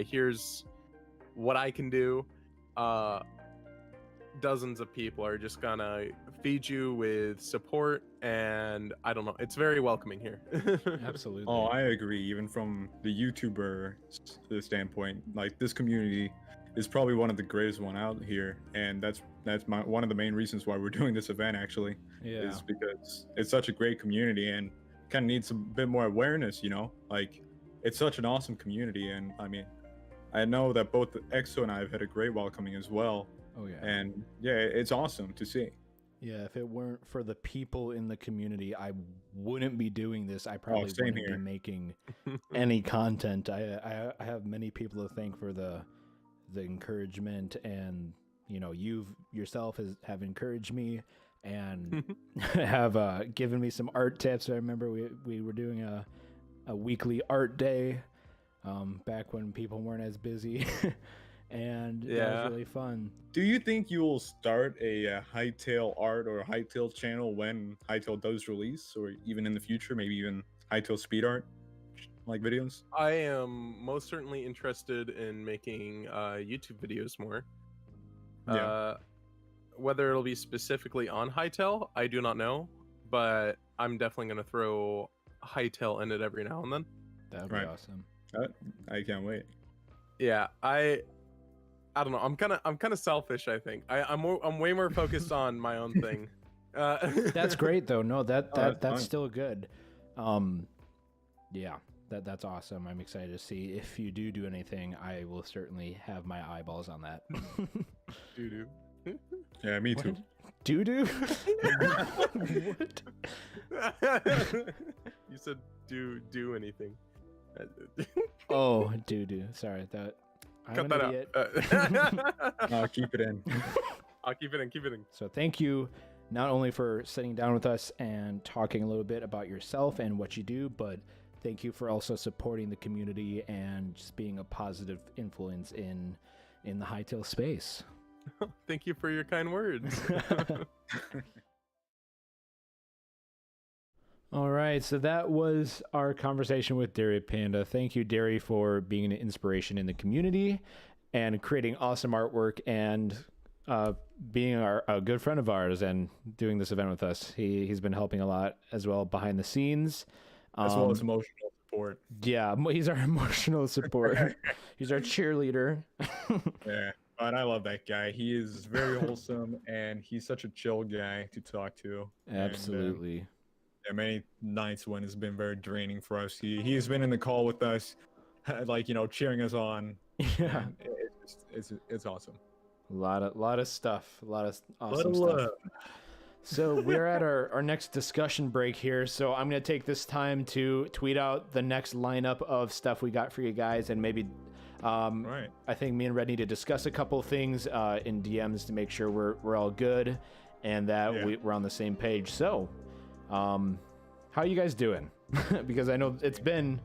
Here's what I can do, dozens of people are just gonna feed you with support, and I don't know, it's very welcoming here. Absolutely. Oh, I agree. Even from the YouTuber standpoint, like this community is probably one of the greatest one out here, and that's one of the main reasons why we're doing this event. Actually, is because it's such a great community and kind of needs a bit more awareness. You know, like it's such an awesome community, and I mean, I know that both Exo and I have had a great welcoming as well. Oh yeah. And yeah, it's awesome to see. Yeah, if it weren't for the people in the community, I wouldn't be doing this. I probably same wouldn't here. be making any content. I have many people to thank for the encouragement, and you know, you yourself have encouraged me and have given me some art tips. I remember we were doing a weekly art day back when people weren't as busy. And that was really fun. Do you think you will start a Hytale art or Hytale channel when Hytale does release, or even in the future, maybe even Hytale speed art like videos? I am most certainly interested in making YouTube videos more. Yeah. Whether it'll be specifically on Hytale, I do not know, but I'm definitely going to throw Hytale in it every now and then. That would be awesome. I can't wait. Yeah, I don't know. I'm kind of selfish. I think I'm way more focused on my own thing. That's great though. No, that's fine. still good. Yeah, that's awesome. I'm excited to see if you do anything. I will certainly have my eyeballs on that. Doo-doo. Yeah, me too. Doo-doo? What? You said do anything. Oh, doo-doo. Sorry, that. Cut that idiot. out. I'll keep it in. I'll keep it in. So thank you not only for sitting down with us and talking a little bit about yourself and what you do, but thank you for also supporting the community and just being a positive influence in the Hytale space. Thank you for your kind words. All right, so that was our conversation with DairyPanda. Thank you, Dairy, for being an inspiration in the community and creating awesome artwork and being a good friend of ours and doing this event with us. He's been helping a lot as well behind the scenes. As well as emotional support. Yeah, he's our emotional support. He's our cheerleader. Yeah, but I love that guy. He is very wholesome, and he's such a chill guy to talk to. Absolutely. And, many nights when it's been very draining for us. He's been in the call with us, like, you know, cheering us on. Yeah, it's awesome. A lot of stuff, a lot of awesome Lot of stuff. So we're at our next discussion break here. So I'm gonna take this time to tweet out the next lineup of stuff we got for you guys, and maybe right. I think me and Red need to discuss a couple of things in DMs to make sure we're all good and that we're on the same page. So. How are you guys doing? Because I know it's been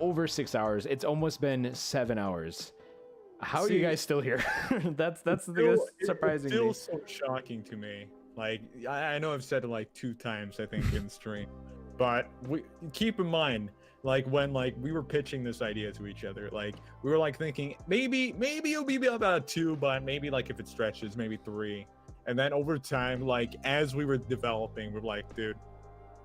over 6 hours. It's almost been 7 hours. How are you guys still here? that's the thing that's surprising me. It's still so shocking to me. Like, I know I've said it like 2 times, I think, in stream, but keep in mind, like when we were pitching this idea to each other, like we were like thinking maybe it'll be about 2, but maybe like if it stretches, maybe 3. And then over time, like as we were developing, we're like, dude,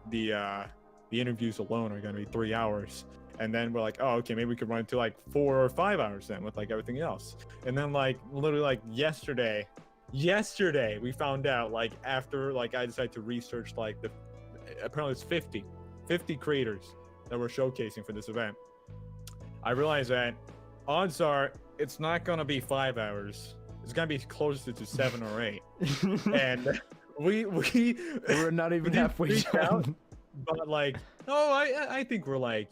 the interviews alone are gonna be 3 hours. And then we're like, oh, okay, maybe we could run it to like 4 or 5 hours then with like everything else. And then like literally like yesterday we found out, like after like I decided to research like apparently it's 50 creators that we're showcasing for this event. I realized that odds are it's not gonna be 5 hours. It's gonna be closer to 7 or 8, and we're not even halfway down. But like, no, I think we're like,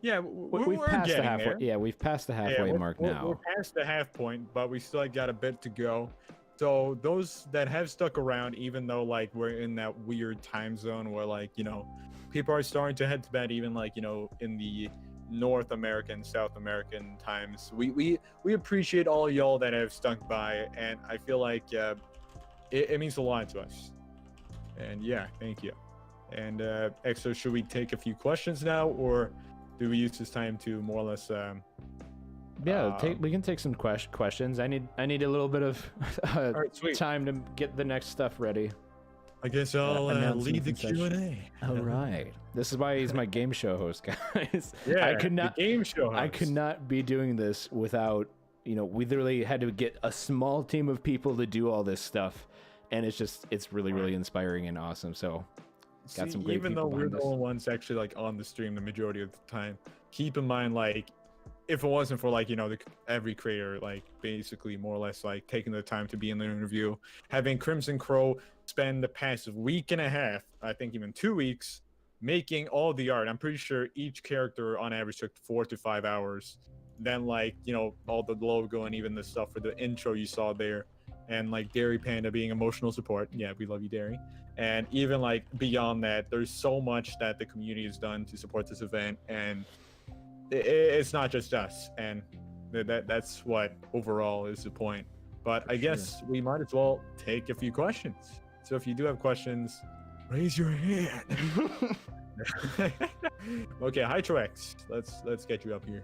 yeah, we're passed the getting halfway. there. Yeah, we've passed the halfway mark now. We're past the half point, but we still got a bit to go. So those that have stuck around, even though like we're in that weird time zone where like, you know, people are starting to head to bed, even like, you know, in the North American, South American times. We appreciate all y'all that have stuck by, and I feel like it means a lot to us. And yeah, thank you. And Exo, should we take a few questions now, or do we use this time to more or less we can take some questions. I need a little bit of time to get the next stuff ready. I guess I'll lead the Q&A. All right. This is why he's my game show host, guys. Yeah, I could not the game show host. I could not be doing this without, we literally had to get a small team of people to do all this stuff, and it's really inspiring and awesome. So, got some great even though people we're behind the this. only ones actually like on the stream the majority of the time, keep in mind like if it wasn't for like every creator like basically more or less like taking the time to be in the interview, having CrimsonKrow spend the past week and a half, I think even 2 weeks, making all the art. I'm pretty sure each character on average took 4 to 5 hours. Then like all the logo and even the stuff for the intro you saw there, and like DairyPanda being emotional support. Yeah, we love you, Dairy. And even like beyond that, there's so much that the community has done to support this event, and it's not just us, and that's what overall is the point. But I guess we might as well take a few questions. So if you do have questions, raise your hand. Okay, Hytrox, let's get you up here.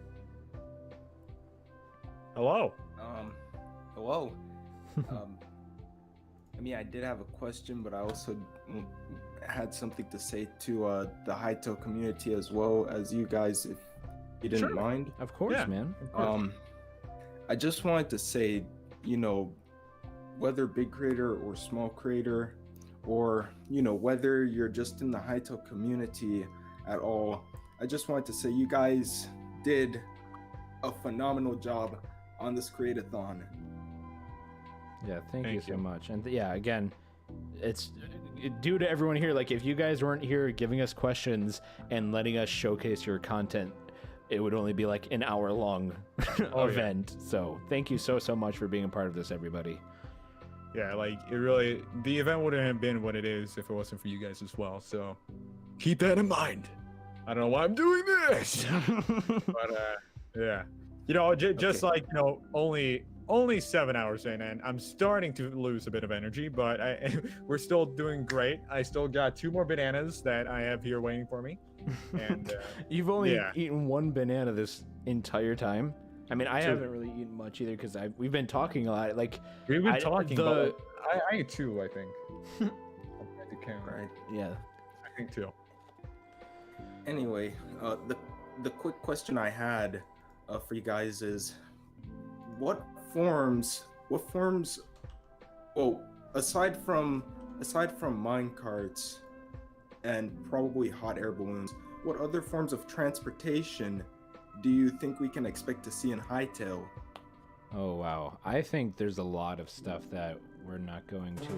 Hello. Hello. I mean, I did have a question, but I also had something to say to the Hytale community as well as you guys, if you didn't mind. Of course, man. Of course. I just wanted to say, whether big creator or small creator, or whether you're just in the Hytale community at all, I just wanted to say you guys did a phenomenal job on this Create-A-Thon. Yeah, thank you so much. And yeah, again, it's due to everyone here. Like, if you guys weren't here giving us questions and letting us showcase your content, it would only be like an hour-long event. Yeah. So thank you so much for being a part of this, everybody. Yeah, like the event wouldn't have been what it is if it wasn't for you guys as well. So keep that in mind. I don't know why I'm doing this, but yeah, just like only 7 hours in, and I'm starting to lose a bit of energy, but we're still doing great. I still got 2 more bananas that I have here waiting for me. And you've only eaten 1 banana this entire time. I mean, I 2. haven't really eaten much either because we've been talking a lot. Like we've been talking. But I ate 2, I think. Right. Yeah. I think 2. Anyway, the quick question I had for you guys is, what forms? Well, aside from mine carts and probably hot air balloons, what other forms of transportation do you think we can expect to see in Hytale? Oh wow, I think there's a lot of stuff that we're not going to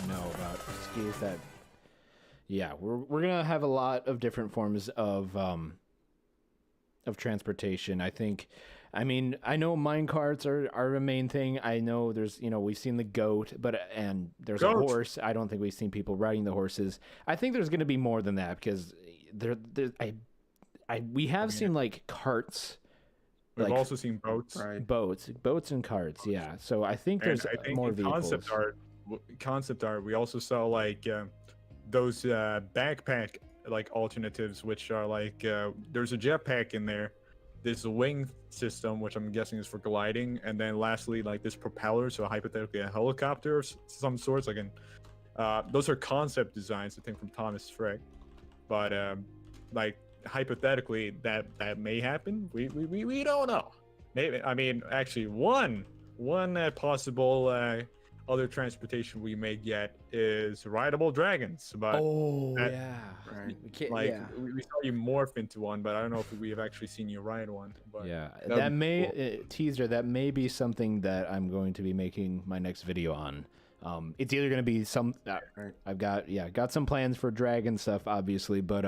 know about. Excuse that. Yeah, we're gonna have a lot of different forms of transportation. I mean, I know mine carts are a main thing. I know there's, we've seen the goat, and there's a horse. I don't think we've seen people riding the horses. I think there's going to be more than that because we have seen like carts. We've also seen boats. Right. Boats and carts. Yeah. So I think there's more vehicles. Concept art. We also saw like those backpack like alternatives, which are like there's a jetpack in there. There's a wing system, which I'm guessing is for gliding, and then lastly, like this propeller, so hypothetically a helicopter of some sorts. Like, those are concept designs, I think, from Thomas Frick. But like hypothetically, that may happen. We don't know. Maybe. I mean, actually, one possible other transportation we may get is rideable dragons. But yeah, right. We saw you morph into one, but I don't know if we have actually seen you ride one. But yeah, that may teaser. That may be something that I'm going to be making my next video on. It's either going to be some. I've got some plans for dragon stuff, obviously, but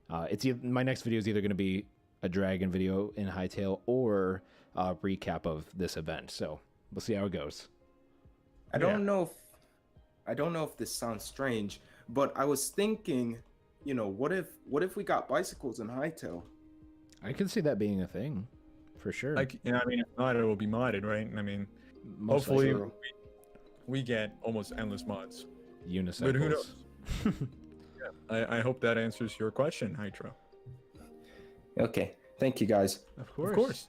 my next video is either going to be a dragon video in Hytale or a recap of this event. So we'll see how it goes. I don't know if this sounds strange, but I was thinking, what if we got bicycles in Hytale? I can see that being a thing, for sure. Like, I mean, if not, it will be modded, right? I mean, hopefully we get almost endless mods. Unicycles. But who knows? I hope that answers your question, Hydro. Okay, thank you guys. Of course. Of course.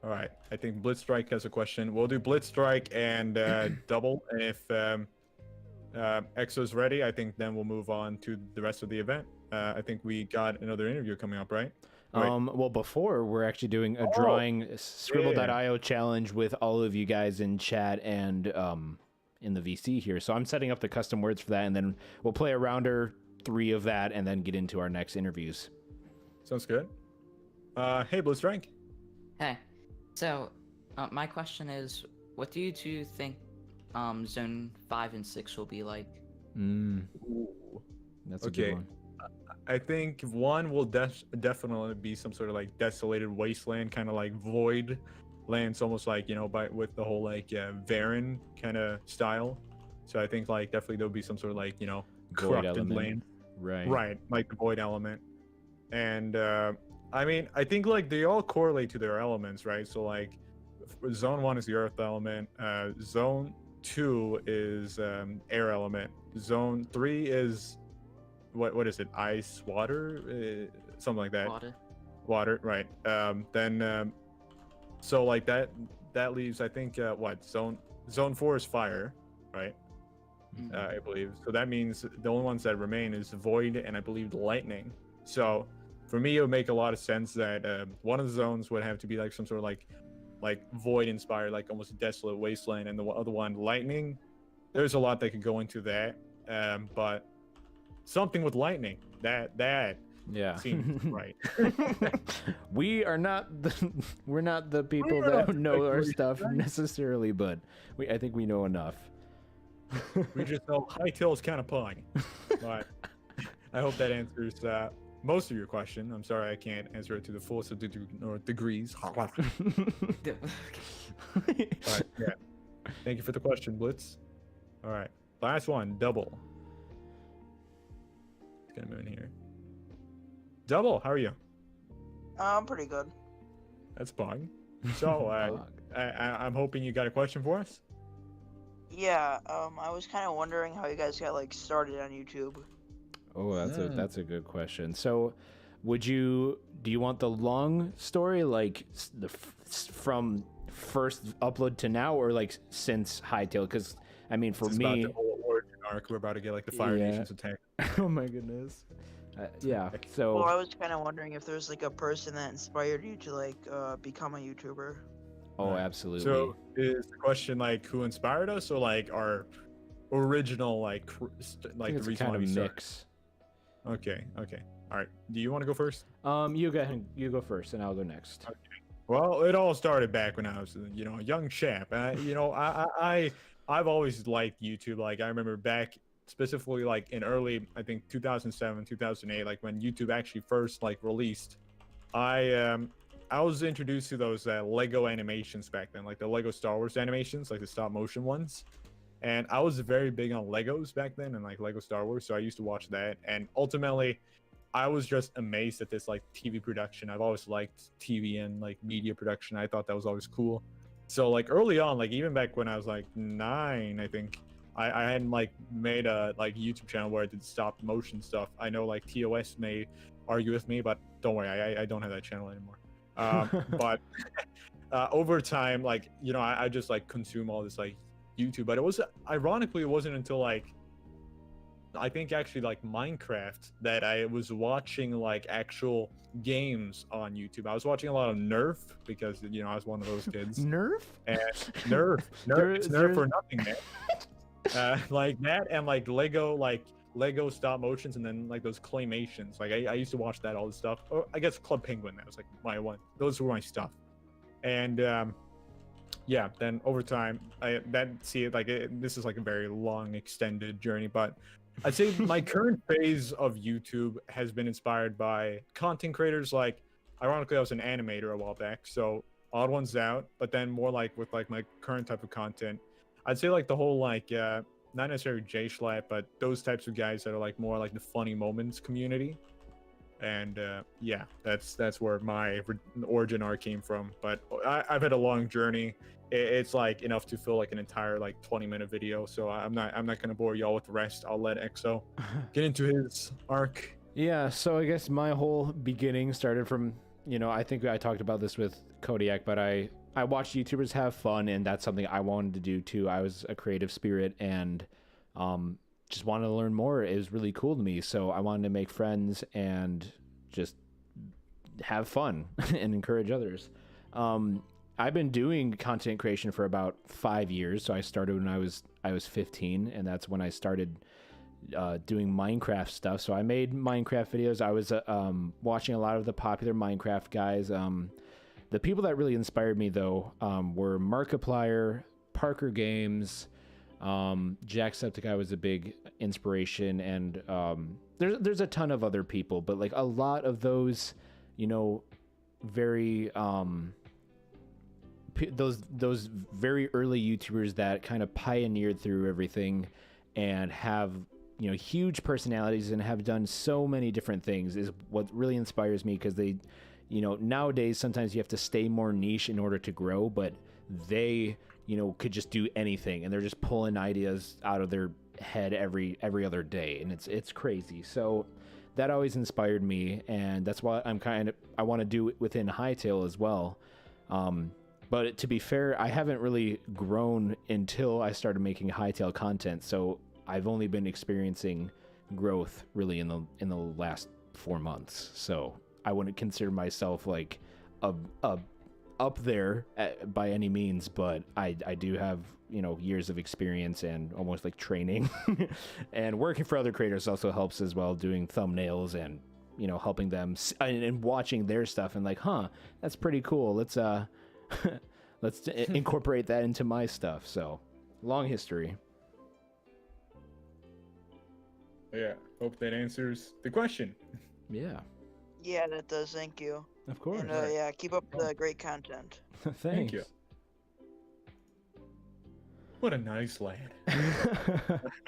All right. I think Blitzstrike has a question. We'll do Blitzstrike and double. And if Exo's ready, I think then we'll move on to the rest of the event. I think we got another interview coming up, right? Well, before we're actually doing a drawing Scribble.io challenge with all of you guys in chat and in the VC here. So I'm setting up the custom words for that, and then we'll play a rounder 3 of that, and then get into our next interviews. Sounds good. Hey, Blitzstrike. Hey, so my question is, what do you two think Zone 5 and 6 will be like? That's a good one. I think 1 will definitely be some sort of like desolated wasteland, kind of like void lands, almost like, you know, with the whole like Varen kind of style. So I think like definitely there'll be some sort of like, you know, Void corrupted element. land. Right. Like the void element. And I mean, I think like they all correlate to their elements, right? So like Zone 1 is the earth element, Zone 2 is air element, Zone 3 is what is it, ice, water, something like that. Water, right. Then so like that leaves, I think, what, Zone 4 is fire, right? I believe. So that means the only ones that remain is void and I believe lightning. So for me, it would make a lot of sense that one of the zones would have to be like some sort of like void inspired, like almost a desolate wasteland, and the other one lightning. There's a lot that could go into that, but something with lightning that seems right. We're not the people that know our stuff necessarily, but I think we know enough. We just know Hytale's kind of pawing. But I hope that answers most of your question. I'm sorry I can't answer it to the fullest of degrees. All right, yeah. Thank you for the question, Blitz. All right, last one, double. It's gonna move in here. Double, how are you? I'm pretty good. That's bug. So I'm hoping you got a question for us. Yeah, I was kind of wondering how you guys got like started on YouTube. Oh, that's a good question. So, do you want the long story, like from first upload to now, or like since Hytale? Because I mean, for me, about the whole origin arc, we're about to get like the Fire Nations attack. Oh my goodness. Yeah. So. Well, I was kind of wondering if there's like a person that inspired you to like become a YouTuber. Oh, absolutely. So is the question like who inspired us, or like our original like the reason why we mix. Okay. All right. Do you want to go first? You go first, and I'll go next. Okay. Well, it all started back when I was, you know, a young chap. You know, I've always liked YouTube. Like I remember back specifically like in early, I think 2007, 2008, like when YouTube actually first like released. I was introduced to those Lego animations back then, like the Lego Star Wars animations, like the stop motion ones. And I was very big on Legos back then and like Lego Star Wars, so I used to watch that. And ultimately, I was just amazed at this like TV production. I've always liked TV and like media production. I thought that was always cool. So like early on, like even back when I was like 9, I think I hadn't like made a like YouTube channel where I did stop motion stuff. I know like TOS may argue with me, but don't worry, I don't have that channel anymore. But over time, like, you know, I just like consume all this like YouTube, but it was ironically, it wasn't until like I think actually like Minecraft that I was watching like actual games on YouTube. I was watching a lot of Nerf because, you know, I was one of those kids. Nerf? And Nerf it's Nerf for nothing, man. Like that and like Lego stop motions, and then like those claymations. Like I used to watch that, all this stuff. Or I guess Club Penguin, that was like my one. Those were my stuff. And yeah, then over time this is like a very long extended journey, but I'd say my current phase of YouTube has been inspired by content creators. Like ironically, I was an animator a while back, so Odd Ones Out, but then more like with like my current type of content, I'd say like the whole like not necessarily J-Schlatt, but those types of guys that are like more like the funny moments community. And yeah, that's where my origin arc came from. But I've had a long journey. It's like enough to fill like an entire like 20-minute video. So I'm not gonna bore y'all with the rest. I'll let Exo get into his arc. Yeah, so I guess my whole beginning started from, you know, I think I talked about this with Kodiak, but I watch YouTubers have fun, and that's something I wanted to do too. I was a creative spirit and just wanted to learn more. It was really cool to me, so I wanted to make friends and just have fun and encourage others. I've been doing content creation for about 5 years. So I started when I was 15, and that's when I started doing Minecraft stuff. So I made Minecraft videos. I was watching a lot of the popular Minecraft guys. The people that really inspired me though were Markiplier, Parker Games, Jacksepticeye was a big inspiration, and there's a ton of other people, but like a lot of those, you know, very those very early YouTubers that kind of pioneered through everything and have, you know, huge personalities and have done so many different things is what really inspires me, because they, you know, nowadays sometimes you have to stay more niche in order to grow, but they, you know, could just do anything, and they're just pulling ideas out of their head every other day, and it's crazy. So that always inspired me, and that's why I want to do it within Hytale as well. But to be fair, I haven't really grown until I started making Hytale content, so I've only been experiencing growth really in the last 4 months. So I wouldn't consider myself like up there by any means, but I do have, you know, years of experience and almost like training. And working for other creators also helps as well, doing thumbnails and, you know, helping them and watching their stuff and like, huh, that's pretty cool. Let's incorporate that into my stuff. So long history. Yeah, hope that answers the question. Yeah. Yeah, that does. Thank you. Of course. And yeah, keep up the great content. Thank you. What a nice lad.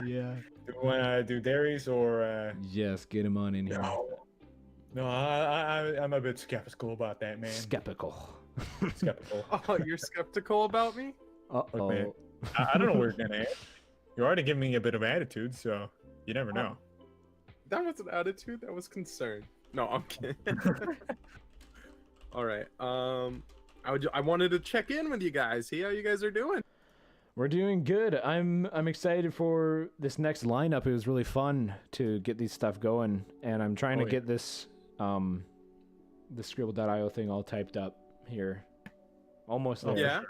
Yeah. Do you want to do Darius or? Yes, get him on in here. No, I'm a bit skeptical about that, man. Skeptical. Skeptical. Oh, you're skeptical about me? Look, man, I don't know where you're gonna end. You're already giving me a bit of attitude, so you never know. That was an attitude. That was concern. No, I'm kidding. All right. I wanted to check in with you guys. See how you guys are doing. We're doing good. I'm excited for this next lineup. It was really fun to get these stuff going, and I'm trying to get this the Scribble.io thing all typed up here. Almost there. Yeah.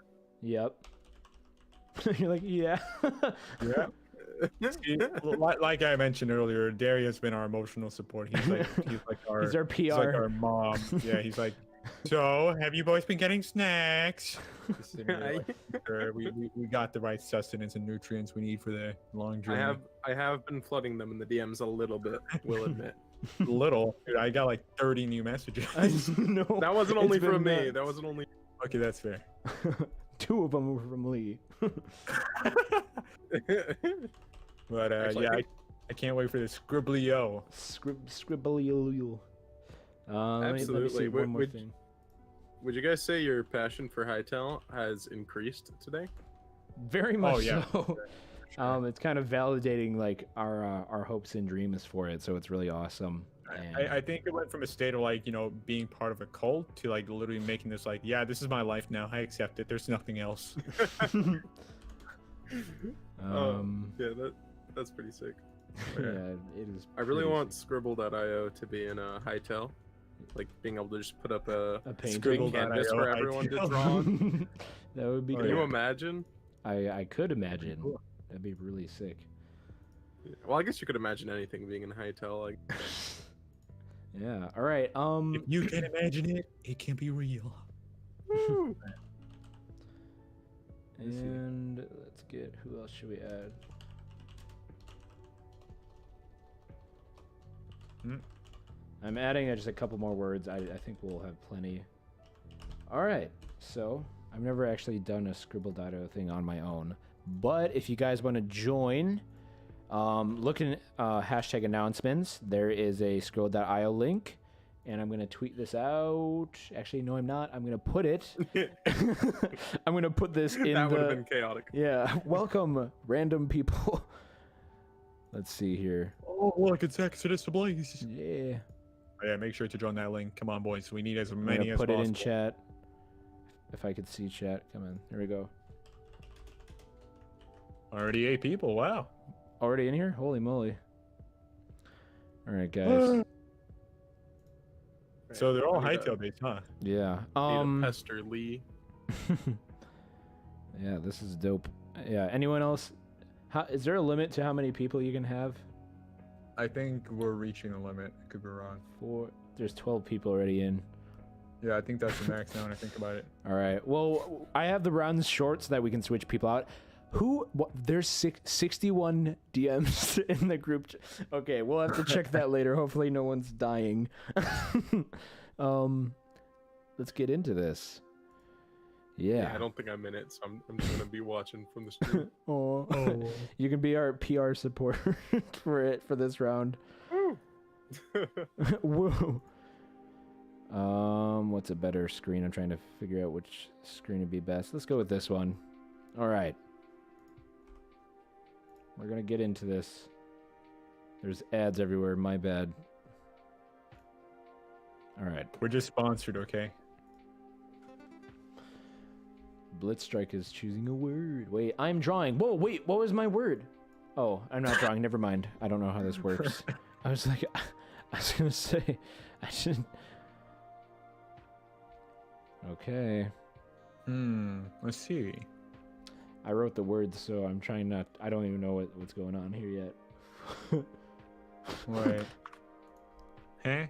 Yep. You're like, yeah. Yeah. See, like I mentioned earlier, Darius has been our emotional support. He's like our PR. He's like our mom. Yeah, he's like, so have you boys been getting snacks? We got the right sustenance and nutrients we need for the long journey. I have been flooding them in the DMs a little bit, will admit. Little, dude, I got like 30 new messages. No, that wasn't only from me. That wasn't only. Okay, that's fair. 2 of them were from Lee. But Actually, yeah, I can't wait for the Scribblio. Scribblio. Absolutely. Let me see one more thing. Would you guys say your passion for Hytale has increased today? Very much yeah. so. Sure. It's kind of validating like our hopes and dreams for it, so it's really awesome. And I think it went from a state of like, you know, being part of a cult to like literally making this like, yeah, this is my life now. I accept it. There's nothing else. Yeah, that's pretty sick. Yeah, it is. I really want Scribble.io to be in a Hytale, like being able to just put up a painting canvas for everyone to draw on. That would be. Can you imagine? I could imagine. Cool. That'd be really sick. Well, I guess you could imagine anything being in Hytale, like. Yeah. All right. If you can imagine it, it can be real. Woo. And let's get, who else should we add? I'm adding just a couple more words. I think we'll have plenty. All right. So I've never actually done a Scribble.io thing on my own, but if you guys want to join, look in hashtag announcements. There is a Scribble.io link. And I'm going to tweet this out. Actually, no, I'm not. I'm going to put it. I'm going to put this in That would have been chaotic. Yeah. Welcome, random people. Let's see here. Oh, look, it's ExodusAblaze. Yeah. Oh, yeah, make sure to join that link. Come on, boys. We need as many as put possible. it in chat. If I could see chat. Come on. Here we go. Already 8 people. Wow. Already in here? Holy moly. All right, guys. So they're all Hytale based, huh? Yeah. Pester Lee. Yeah, this is dope. Yeah. Anyone else? Is there a limit to how many people you can have? I think we're reaching a limit. I could be wrong. There's 12 people already in. Yeah, I think that's the max now when I think about it. All right. Well, I have the rounds short so that we can switch people out. There's 61 DMs in the group. Okay, we'll have to check that later. Hopefully no one's dying. Let's get into this. Yeah. I don't think I'm in it, so I'm just gonna be watching from the stream. Oh. You can be our PR support for this round. Woo. What's a better screen? I'm trying to figure out which screen would be best. Let's go with this one. All right. We're gonna get into this. There's ads everywhere. My bad. All right. We're just sponsored, okay? Blitzstrike is choosing a word. Wait, I'm drawing. Whoa, wait, what was my word? Oh, I'm not drawing. Never mind. I don't know how this works. I was gonna say, I should. Okay. Let's see. I wrote the words, so I'm trying not. I don't even know what's going on here yet. Wait. Huh?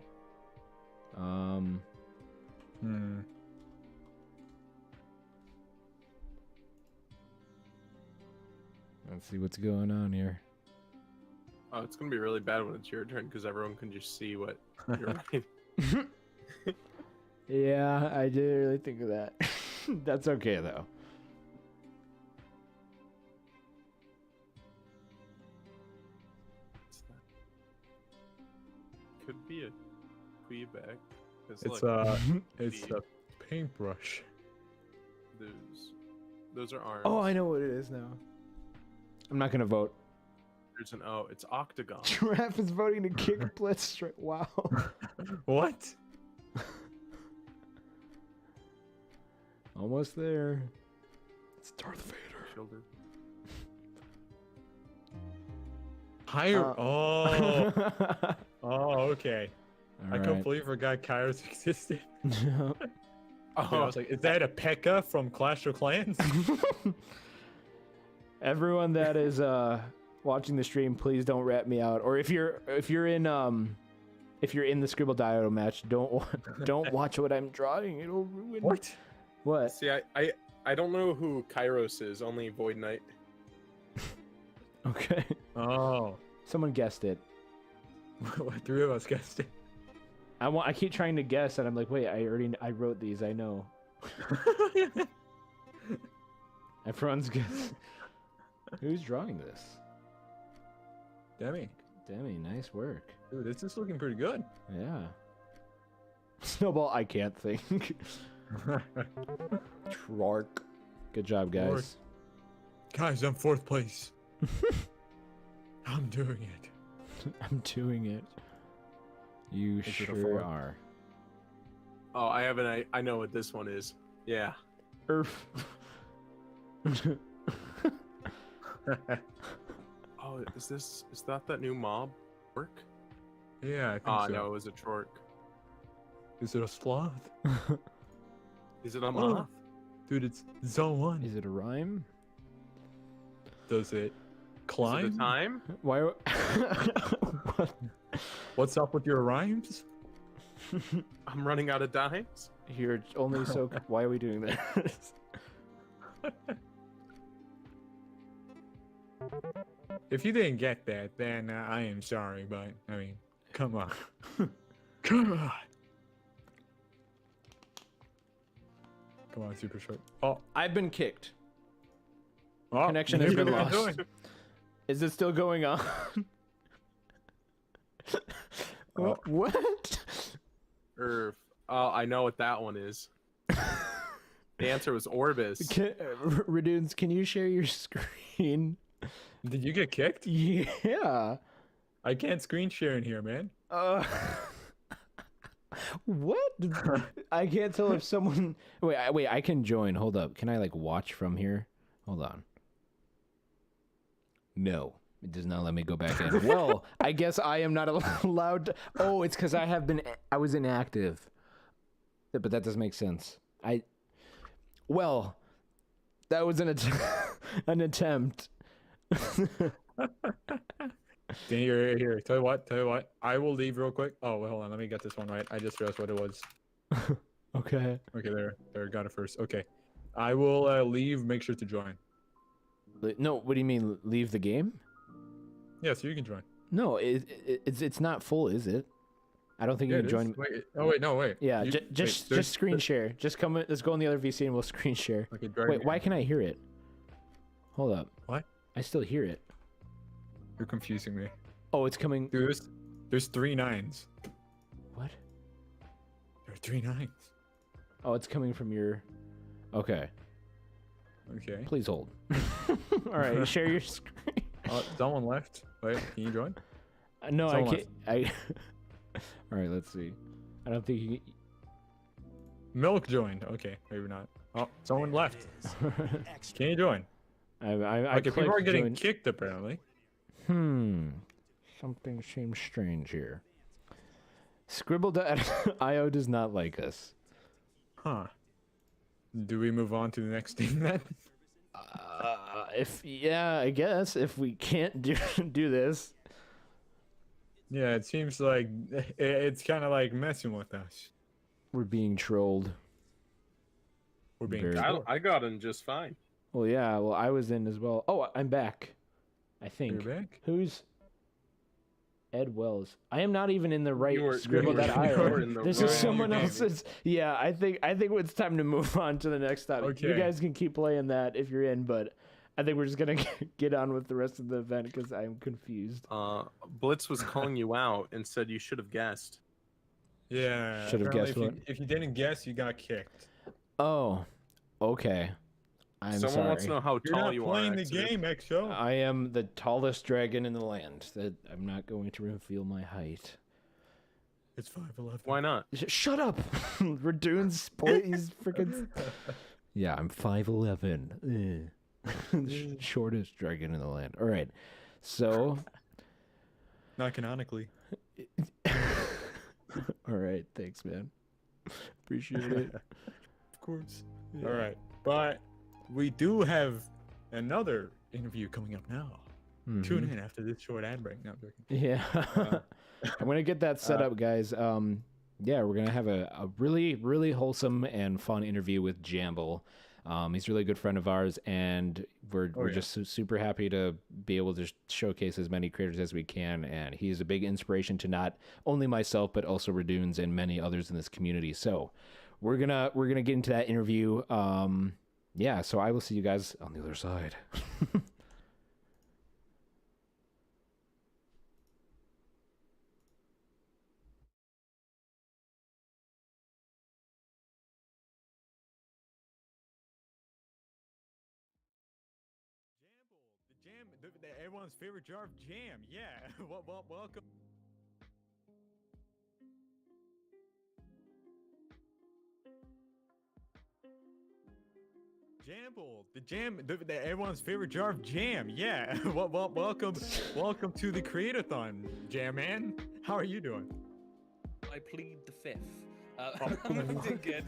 Let's see what's going on here. Oh, it's gonna be really bad when it's your turn because everyone can just see what you're writing. Yeah, I didn't really think of that. That's okay though. Could be a Kweebec. It's a paintbrush. Those are arms. Oh, I know what it is now. I'm not gonna vote. There's an O. It's octagon. Giraffe is voting to kick Blitzstrike. Wow. What? Almost there. It's Darth Vader. Shoulder. Higher. Oh, okay. I All completely forgot Kairos existed. right. I was like, is that a P.E.K.K.A from Clash of Clans? Everyone that is watching the stream, please don't rat me out. Or if you're in the Scribble Diodo match, don't watch what I'm drawing. It'll ruin. What? See, I don't know who Kairos is. Only Void Knight. Okay. Oh. Someone guessed it. What, 3 of us guessed it. I keep trying to guess, and I'm like, wait, I wrote these. I know. Everyone's guess. Who's drawing this? Demi, nice work. Dude, this is looking pretty good. Yeah. Snowball, I can't think. Trark. Good job, guys. Guys, I'm 4th place. I'm doing it. I'm doing it. You sure are. Oh, I know what this one is. Yeah. Earth. Oh, is that new mob work? Yeah, I think so. No, it was a Trork. Is it a sloth? Is it a moth? Dude, it's Zone 1. Is it a rhyme? Does it climb? Is it a time? Why? What? What's up with your rhymes? I'm running out of dimes. You're only so. Why are we doing this? If you didn't get that, then I am sorry, but I mean, come on. Come on. Come on, super short. Oh, I've been kicked. Oh, Connection has been lost. Is it still going on? Oh. What? Oh, I know what that one is. The answer was Orbis. Redunes, can you share your screen? Did you get kicked? Yeah. I can't screen share in here, man. What? I can't tell if someone. Wait. I can join. Hold up. Can I like watch from here? Hold on. No, it does not let me go back in. Well, I guess I am not allowed to... Oh, it's because I was inactive. But that doesn't make sense. Well, that was an attempt. Here. Tell you what. I will leave real quick. Oh, wait, hold on. Let me get this one right. I just realized what it was. Okay. Okay, there. Got it first. Okay. I will leave. Make sure to join. No, what do you mean, leave the game? Yeah, so you can join. No, it's not full, is it? I don't think you can join. Wait. No, wait. Yeah, just screen share. Just come. Let's go on the other VC and we'll screen share. Okay, wait, why can I hear it? Hold up. What? I still hear it. You're confusing me. Oh, it's coming. Dude, there's 3 9s. What? There are 3 9s. Oh, it's coming from your. Okay. Okay. Please hold. All right, share your screen. Someone left. Wait, can you join? No, Someone I can't. All right, let's see. I don't think you can... Milk joined. Okay, maybe not. Oh, someone left. Can you join? I okay, people are getting join. kicked apparently. Something seems strange here. Scribble.io does not like us. Huh. Do we move on to the next thing then? I guess if we can't do this. Yeah, it seems like it's kind of like messing with us. We're being trolled. We're being trolled. I got in just fine. Well, yeah. Well, I was in as well. Oh, I'm back. I think. You're back? Who's Ed Wells? I am not even in the right Scribble.io. This is wrong someone game. else's. Yeah, I think it's time to move on to the next topic. You Okay. guys can keep playing that if you're in, but I think we're just gonna get on with the rest of the event because I'm confused. Blitz was calling you out and said you should have guessed. Yeah. Should have apparently guessed what? If you didn't guess, you got kicked. Oh, okay. I'm Someone sorry. wants to know how You're tall not you playing are. the Exodus. game, Exo. I am the tallest dragon in the land. That I'm not going to reveal my height. It's 5'11". Why not? Shut up, Radoon's he's freaking. Yeah, I'm 5'11". Shortest dragon in the land. All right, so. Not canonically. All right, thanks, man. Appreciate it. Of course. Yeah. All right, but we do have another interview coming up now. Tune in after this short ad break. No, I'm joking. Yeah. I'm gonna get that set up, guys. Yeah, we're gonna have a really, really wholesome and fun interview with Jamble. He's a really good friend of ours, and we're just super happy to be able to showcase as many creators as we can. And he's a big inspiration to not only myself but also Radoons and many others in this community. So we're gonna get into that interview. Yeah, so I will see you guys on the other side. Everyone's favorite jar of jam. Yeah. Welcome. Jamble, everyone's favorite jar of jam. Yeah. Welcome to the Create-A-Thon, Jam Man. How are you doing? I plead the fifth. I'm doing good.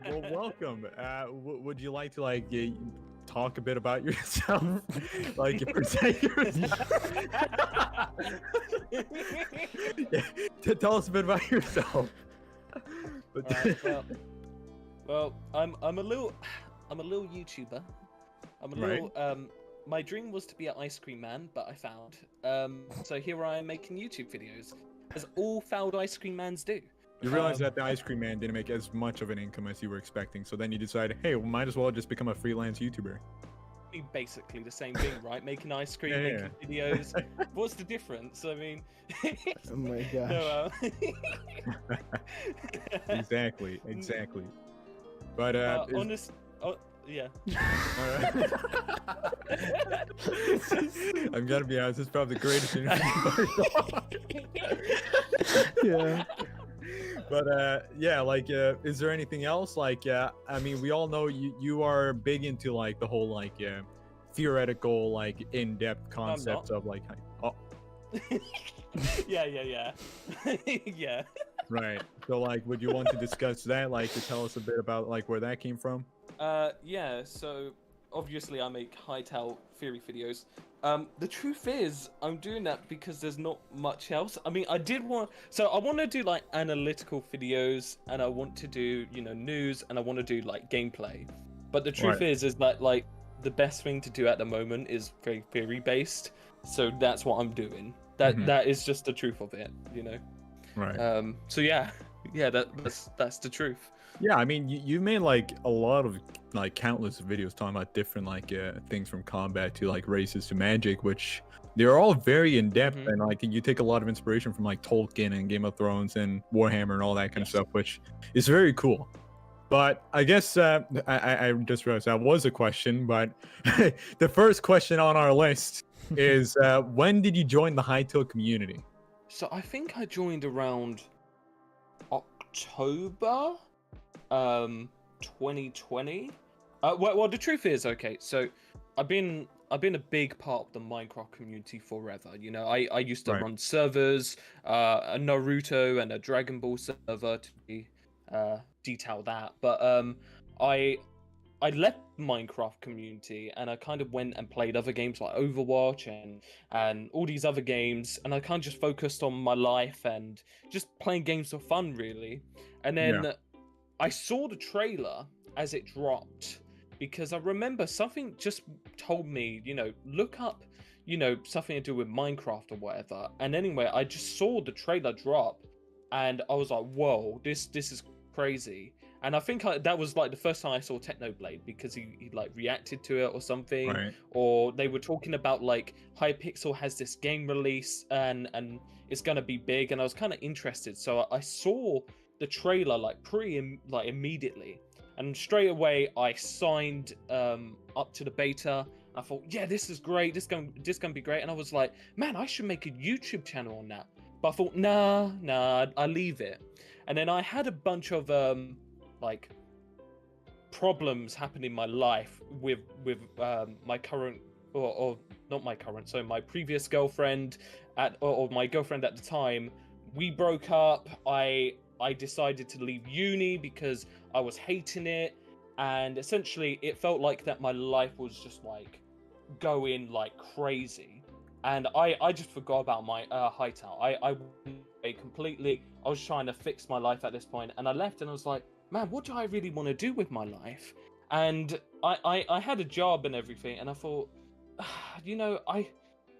Well, welcome. Would you like to talk a bit about yourself? Present yourself. Tell us a bit about yourself. Well, I'm a little YouTuber. I'm a little my dream was to be an ice cream man, but I failed. So here I am making YouTube videos, as all failed ice cream mans do. You realize that the ice cream man didn't make as much of an income as you were expecting, so then you decided, hey, we might as well just become a freelance YouTuber. Basically the same thing, right? Making ice cream, making videos. What's the difference? I mean, oh my gosh. No, Exactly. But honest. Yeah. Alright. I'm gonna be honest, this is probably the greatest interview. Yeah. But yeah, like, is there anything else? Like, I mean, we all know you are big into like the whole like theoretical, like in-depth concepts of like, oh, yeah. Yeah. right. So like, would you want to discuss that? Like, to tell us a bit about like where that came from? Yeah, so obviously I make Hytale theory videos. The truth is, I'm doing that because there's not much else. I mean, I want to do like analytical videos, and I want to do, you know, news, and I want to do like gameplay. But the truth is that like the best thing to do at the moment is very theory based. So that's what I'm doing. That is just the truth of it, you know. Right. So yeah, that's the truth. Yeah, I mean, you made like a lot of like countless videos talking about different like things from combat to like races to magic, which they're all very in depth, and like you take a lot of inspiration from like Tolkien and Game of Thrones and Warhammer and all that kind of stuff, which is very cool. But I guess I just realized that was a question, but the first question on our list is when did you join the Hytale community? So I think I joined around October 2020. Well, the truth is, okay, so I've been a big part of the Minecraft community forever. You know, I used to run servers, a Naruto and a Dragon Ball server to be detail that. But I left Minecraft community and I kind of went and played other games like Overwatch and all these other games, and I kind of just focused on my life and just playing games for fun, really. And then I saw the trailer as it dropped, because I remember something just told me, you know, look up, you know, something to do with Minecraft or whatever. And anyway, I just saw the trailer drop and I was like, whoa, this is crazy. And I think that was like the first time I saw Technoblade, because he like reacted to it or something, or they were talking about like Hypixel has this game release and it's gonna be big, and I was kind of interested. So I saw the trailer like immediately, and straight away I signed up to the beta. I thought, yeah, this is great. This gonna be great. And I was like, man, I should make a YouTube channel on that. But I thought, nah, I'll leave it. And then I had a bunch of like problems happen in my life with my current or not my current, so my previous girlfriend or my girlfriend at the time. We broke up. I decided to leave uni because I was hating it, and essentially it felt like that my life was just like going like crazy, and I just forgot about my Hytale. I went away completely. I was trying to fix my life at this point, and I left, and I was like, man, what do I really want to do with my life? And I had a job and everything, and I thought, you know,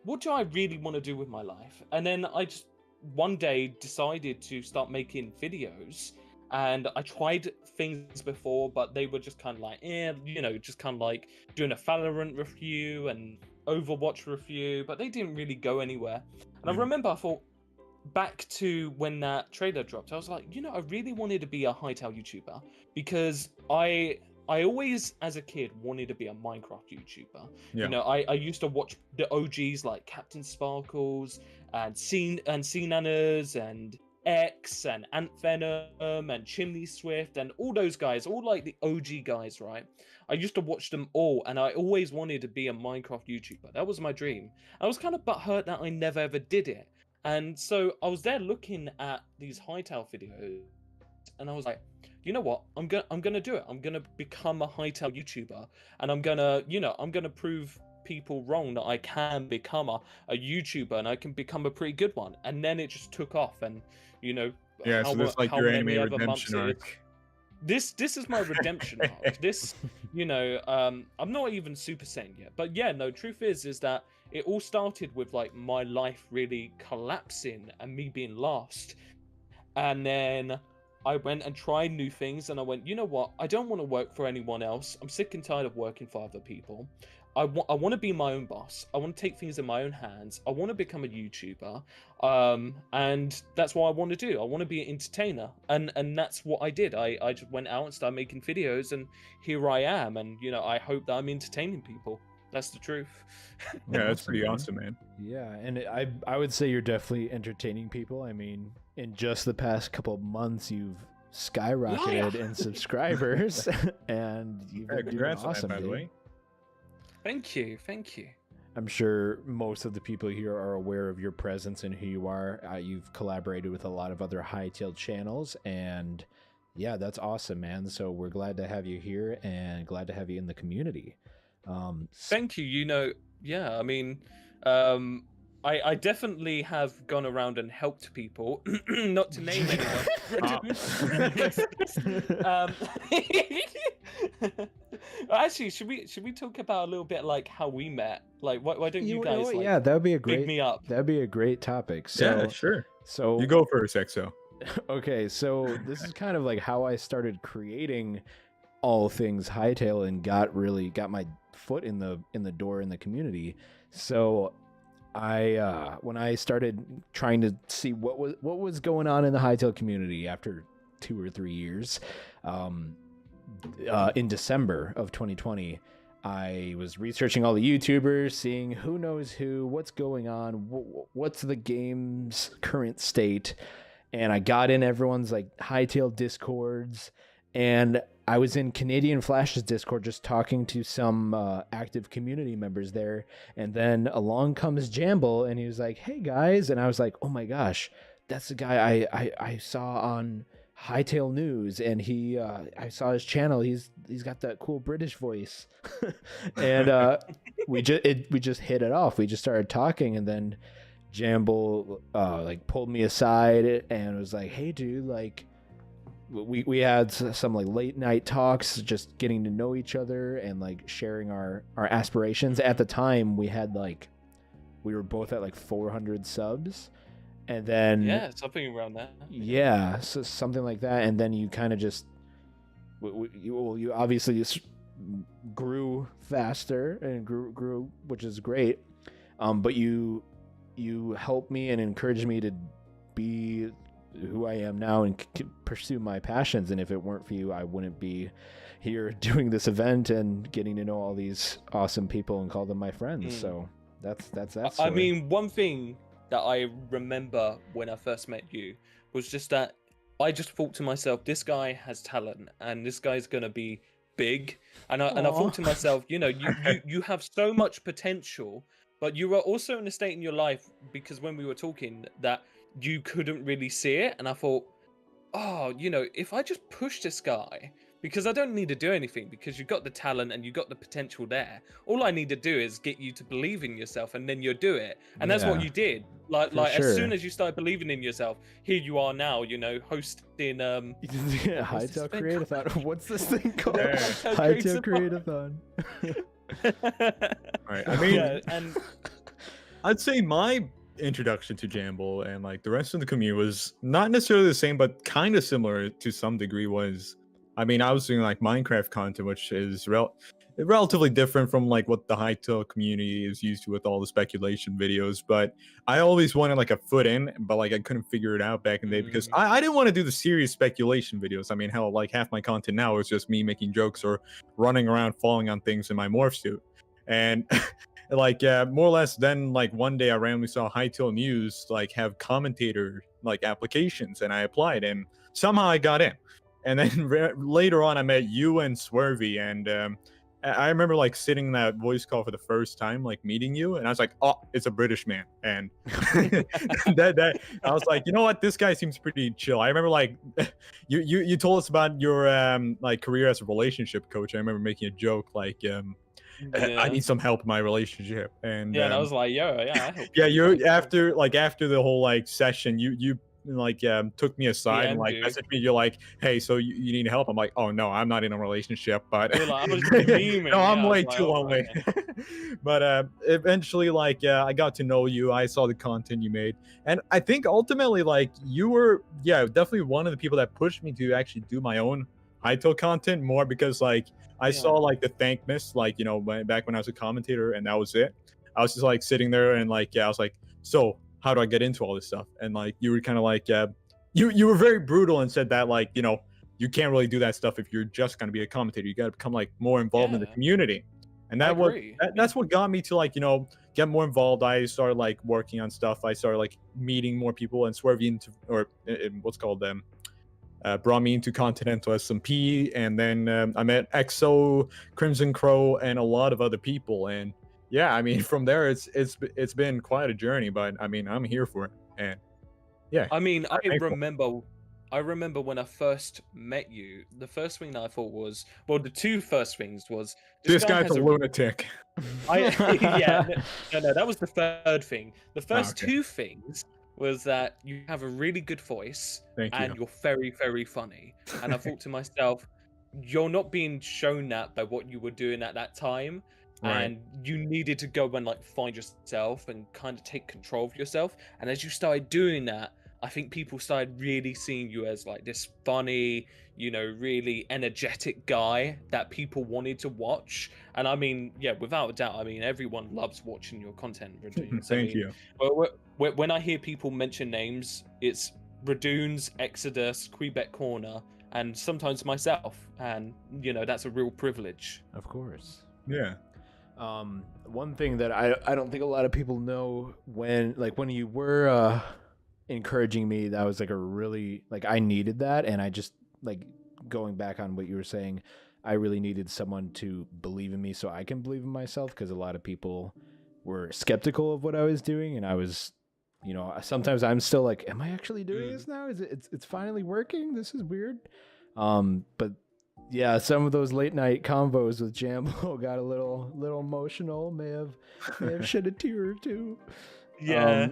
what do I really want to do with my life? And then I just one day decided to start making videos, and I tried things before, but they were just kind of like, you know, just kind of like doing a Valorant review and Overwatch review, but they didn't really go anywhere. And I remember I thought, back to when that trailer dropped, I was like, you know, I really wanted to be a Hytale YouTuber, because I always, as a kid, wanted to be a Minecraft YouTuber. You know, I used to watch the OGs like Captain Sparkles and Sea Nanners and X and Ant Venom and Chimney Swift and all those guys, all like the OG guys, right? I used to watch them all, and I always wanted to be a Minecraft YouTuber. That was my dream. I was kind of butthurt that I never ever did it. And so I was there looking at these Hytale videos, and I was like, you know what? I'm gonna do it. I'm gonna become a Hytale YouTuber, and I'm gonna prove people wrong that I can become a YouTuber, and I can become a pretty good one. And then it just took off, and you know, yeah. So this is like your anime redemption arc. This is my redemption arc. This, you know, I'm not even Super Saiyan yet, but yeah, no. Truth is that it all started with like my life really collapsing and me being lost, and then I went and tried new things, and I went, you know what? I don't want to work for anyone else. I'm sick and tired of working for other people. I want to be my own boss. I want to take things in my own hands. I want to become a YouTuber, and that's what I want to do. I want to be an entertainer, and that's what I did. I just went out and started making videos, and here I am. And you know, I hope that I'm entertaining people. That's the truth. Yeah, that's pretty awesome, man. Yeah, and I would say you're definitely entertaining people. I mean, in just the past couple of months, you've skyrocketed in subscribers, and you've been doing congrats on that, awesome, by the dude. way. Thank you, thank you. I'm sure most of the people here are aware of your presence and who you are. You've collaborated with a lot of other Hytale channels, and yeah, that's awesome, man. So we're glad to have you here and glad to have you in the community. Thank you. You know, yeah, I mean, I definitely have gone around and helped people, not to name anyone. Actually, should we talk about a little bit like how we met? Like, why don't you guys? Like, yeah, that'd be a big me up. That'd be a great topic. So, Yeah, sure. So You go first, Exo. Okay, so this is kind of like how I started creating all things Hytale and got my foot in the door in the community. So I when I started trying to see what was going on in the Hytale community after 2 or 3 years, in December of 2020, I was researching all the YouTubers, seeing who knows who, what's going on, what's the game's current state, and I got in everyone's like Hytale Discords, and I was in CanadianFlash's Discord just talking to some active community members there, and then along comes Jamble, and he was like, "Hey guys," and I was like, "Oh my gosh, that's the guy I saw on Hytale News," and I saw his channel. He's got that cool British voice, and we just hit it off. We just started talking, and then Jamble like pulled me aside and was like, "Hey dude, like." We had some like late night talks, just getting to know each other and like sharing our aspirations. At the time, we were both at like 400 subs, and then Yeah, something around that. yeah, so something like that. And then you kind of just you obviously just grew faster and grew, which is great. But you helped me and encouraged me to be who I am now and pursue my passions. And if it weren't for you, I wouldn't be here doing this event and getting to know all these awesome people and call them my friends. So that's that story. I mean, one thing that I remember when I first met you was just that I just thought to myself, this guy has talent and this guy's gonna be big. And I thought to myself, you know, you have so much potential, but you were also in a state in your life, because when we were talking, that you couldn't really see it. And I thought, oh, you know, if I just push this guy, because I don't need to do anything, because you've got the talent and you've got the potential there. All I need to do is get you to believe in yourself, and then you'll do it. And that's what you did. Like sure. as soon as you started believing in yourself, here you are now, you know, hosting Hytale Create-A-Thon. What's this thing called? Hytale Hytale Create-A-Thon. Right. I mean, Yeah, and I'd say my introduction to Jamble and like the rest of the community was not necessarily the same, but kind of similar to some degree. I mean, I was doing like Minecraft content, which is relatively different from like what the Hytale community is used to with all the speculation videos. But I always wanted like a foot in, but like I couldn't figure it out back in the day because I didn't want to do the serious speculation videos. I mean, hell, like half my content now is just me making jokes or running around falling on things in my morph suit. And like more or less then like one day I randomly saw Hytale News like have commentator like applications, and I applied and somehow I got in. And then later on I met you and Swervy, and I remember like sitting in that voice call for the first time, like meeting you, and I was like, oh, it's a British man. And that I was like, you know what, this guy seems pretty chill. I remember like you told us about your like career as a relationship coach. I remember making a joke like I need some help in my relationship. And and I was like, yo, yeah, I hope yeah, you're after the whole like session, you like took me aside and like dude. messaged me. You're like, hey, so you need help? I'm like, oh no, I'm not in a relationship, but You're like, I was just beaming. no, I'm Yeah, I was way like, too oh, lonely. okay. But eventually, like, I got to know you. I saw the content you made, and I think ultimately, like, you were, definitely one of the people that pushed me to actually do my own Hytale content more, because like I saw like the thank miss, like, you know, back when I was a commentator, and that was it. I was just like sitting there and like, I was like, so how do I get into all this stuff? And like, you were kind of like, you were very brutal and said that, like, you know, you can't really do that stuff if you're just going to be a commentator. You got to become like more involved in the community. And I that agree. that's what got me to like, get more involved. I started like working on stuff. I started like meeting more people and swerving into, or what's called them, brought me into Continental SMP, and then I met EXO, CrimsonKrow, and a lot of other people. And yeah, I mean, from there it's been quite a journey, but I mean, I'm here for it. And yeah, I mean, I'm thankful. I remember when I first met you, the first thing that I thought was, well, the two first things was This guy's has a lunatic. yeah, no, that was the third thing. The first okay. two things was that you have a really good voice Thank and you. you're very, very funny. And I thought to myself, you're not being shown that by what you were doing at that time. Right. And you needed to go and like find yourself and kind of take control of yourself. And as you started doing that, I think people started really seeing you as like this funny, really energetic guy that people wanted to watch. And I mean, yeah, without a doubt, I mean, everyone loves watching your content, Radoons. Thank you. When I hear people mention names, it's Radoons, Exodus, Kweebec Corner, and sometimes myself. And, that's a real privilege. Of course. Yeah. One thing that I don't think a lot of people know, when you were encouraging me, that was like a really, like, I needed that. And I just, like, going back on what you were saying, I really needed someone to believe in me so I can believe in myself, because a lot of people were skeptical of what I was doing. And I was, sometimes I'm still like, am I actually doing this now? It's finally working? This is weird. But yeah, some of those late night combos with Jamble got a little emotional, may have shed a tear or two. Yeah.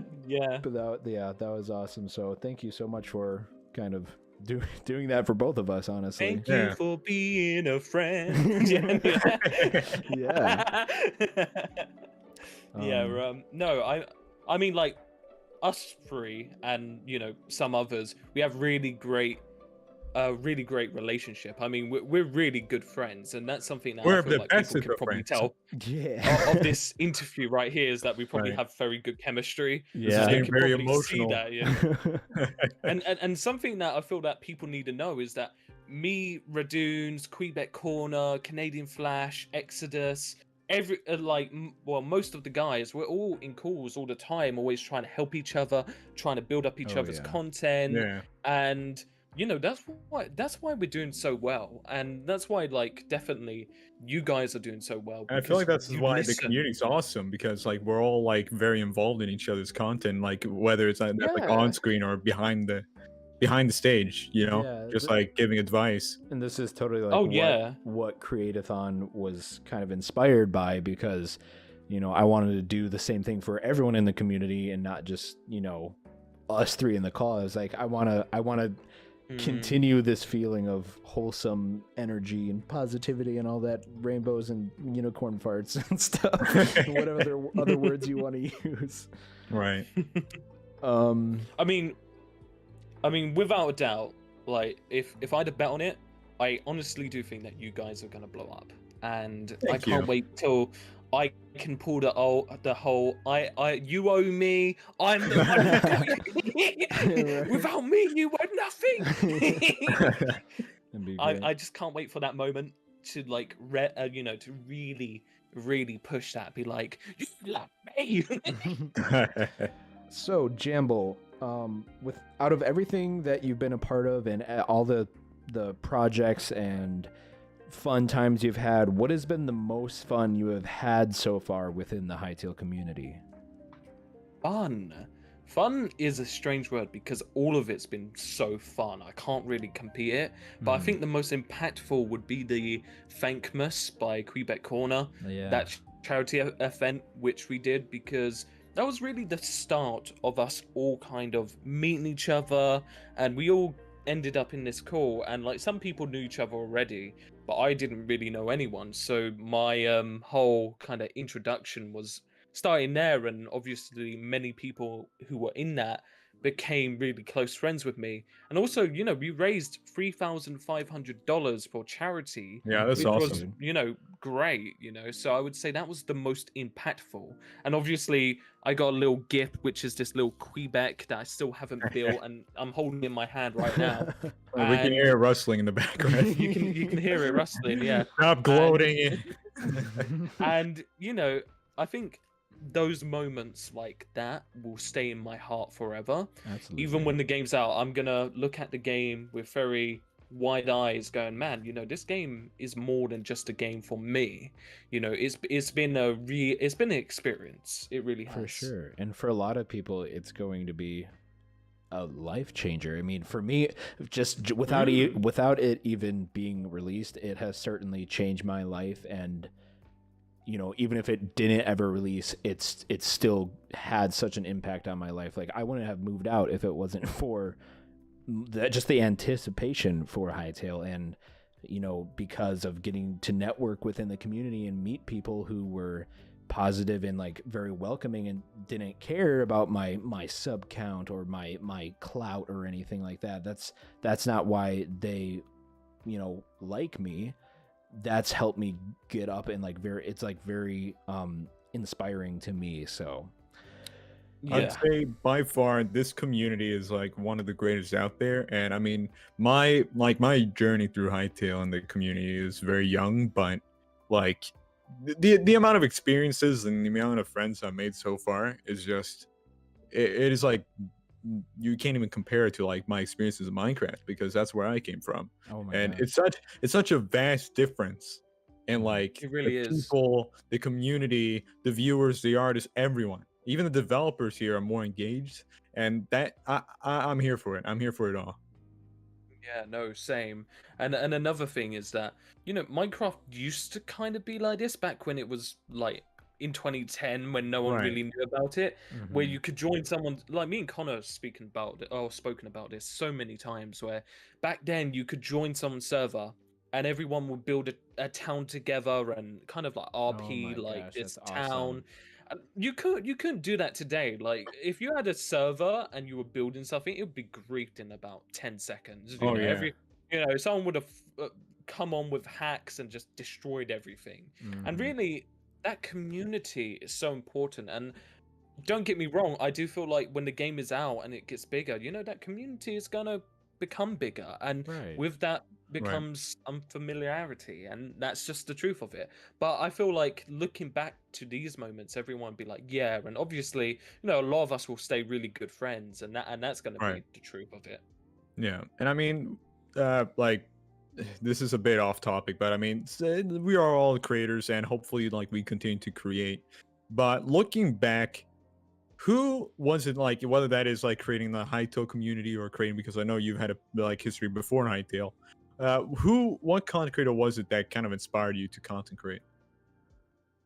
But that was awesome. So thank you so much for kind of doing that for both of us, honestly. Thank you for being a friend. Yeah. No, I mean, like, us three and some others, we have really great relationship. I mean, we're really good friends, and that's something that I feel like people can probably tell. Yeah. Of this interview right here is that we probably Right. have very good chemistry. Yeah. So they Getting can very probably emotional. see that, yeah. and something that I feel that people need to know is that me, Radoons, Kweebec Corner, CanadianFlash, Exodus, most of the guys, we're all in calls all the time, always trying to help each other, trying to build up each other's content, Yeah. and that's why we're doing so well, and that's why, like, definitely you guys are doing so well. And I feel like because that's you why the listen. community's awesome, because like we're all like very involved in each other's content, like whether it's like Yeah. on screen or behind the stage, Yeah, just like giving advice. And this is totally like Oh, yeah. what Create-A-Thon was kind of inspired by, because I wanted to do the same thing for everyone in the community and not just us three in the cause. Like I want to continue this feeling of wholesome energy and positivity and all that, rainbows and unicorn farts and stuff, whatever other words you want to use. Right. I mean, without a doubt, like, if I had a bet on it, I honestly do think that you guys are gonna blow up, and I Thank can't you. wait till I can pull the whole you owe me, I'm the one who got you. Without me, you were nothing. That'd be great. I just can't wait for that moment to like to really push that, be like, you love me. So Jamble, out of everything that you've been a part of and all the projects and fun times you've had, what has been the most fun you have had so far within the Hytale community? Fun is a strange word, because all of it's been so fun. I can't really compete it, but I think the most impactful would be the Thankmas by Kweebec Corner. Yeah. That charity event which we did, because that was really the start of us all kind of meeting each other, and we all ended up in this call, and like some people knew each other already, but I didn't really know anyone, so my whole kind of introduction was starting there, and obviously many people who were in that became really close friends with me. And also, you know, we raised $3,500 for charity, Yeah, that's which was, awesome. you know, great, you know. So I would say that was the most impactful. And obviously, I got a little gift, which is this little Kweebec that I still haven't built, and I'm holding in my hand right now. We can hear it rustling in the background. You can hear it rustling, yeah. Stop gloating. And you know, I think those moments like that will stay in my heart forever. Absolutely. Even when the game's out, I'm gonna look at the game with very wide eyes, going, man, you know, this game is more than just a game for me. You know, it's been an experience. It really has. For sure. And for a lot of people, it's going to be a life changer. I mean, for me, just without without it even being released, it has certainly changed my life. And you know, even if it didn't ever release, it's still had such an impact on my life. Like, I wouldn't have moved out if it wasn't for just the anticipation for Hytale, and you know, because of getting to network within the community and meet people who were positive and like very welcoming and didn't care about my sub count or my clout or anything like that. That's not why they, you know, like me. That's helped me get up and like it's very inspiring to me. So I'd say by far this community is like one of the greatest out there. And I mean, my journey through Hytale and the community is very young, but like the amount of experiences and the amount of friends I've made so far is just it is like you can't even compare it to like my experiences in Minecraft, because that's where I came from. Oh my and God. it's such a vast difference. And like It really the is. people, the community, the viewers, the artists, everyone, even the developers here are more engaged, and that I'm here for it. I'm here for it all. Yeah, no, same. And another thing is that, you know, Minecraft used to kind of be like this back when it was like in 2010, when no one Right. really knew about it, where Mhm. you could join someone like me and Connor spoken about this so many times, where back then you could join someone's server and everyone would build a town together and kind of like RP my like gosh, this that's town. awesome. You couldn't do that today. Like, if you had a server and you were building something, it would be griefed in about 10 seconds. You Oh, know, yeah. someone would have come on with hacks and just destroyed everything. And Mhm. really, that community is so important. And don't get me wrong, I do feel like when the game is out and it gets bigger, you know, that community is gonna become bigger, and Right. with that becomes unfamiliarity, and that's just the truth of it. But I feel like looking back to these moments, everyone would be like, yeah, and obviously, you know, a lot of us will stay really good friends, and that's gonna be Right. the truth of it. Yeah, and I mean, like, this is a bit off topic, but I mean, we are all creators, and hopefully, like, we continue to create. But looking back, who was it, like, whether that is like creating the Hytale community or creating, because I know you've had a like history before Hytale. What content creator was it that kind of inspired you to content create?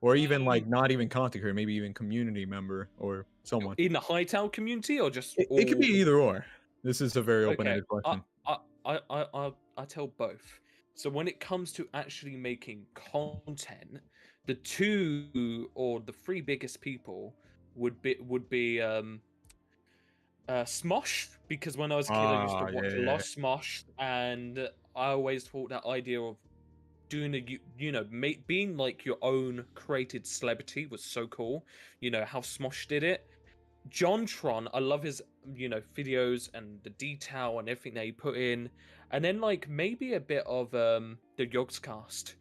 Or even like not even content creator, maybe even community member or someone. In the Hytale community, or just It could be all? either or. This is a very Okay, open-ended question. I tell both. So when it comes to actually making content, the two or the three biggest people would be Smosh, because when I was a kid I used to watch a lot of Smosh, and I always thought that idea of doing being like your own created celebrity was so cool. You know how Smosh did it. JonTron, I love his, you know, videos and the detail and everything that he put in. And then like maybe a bit of the Yogscast.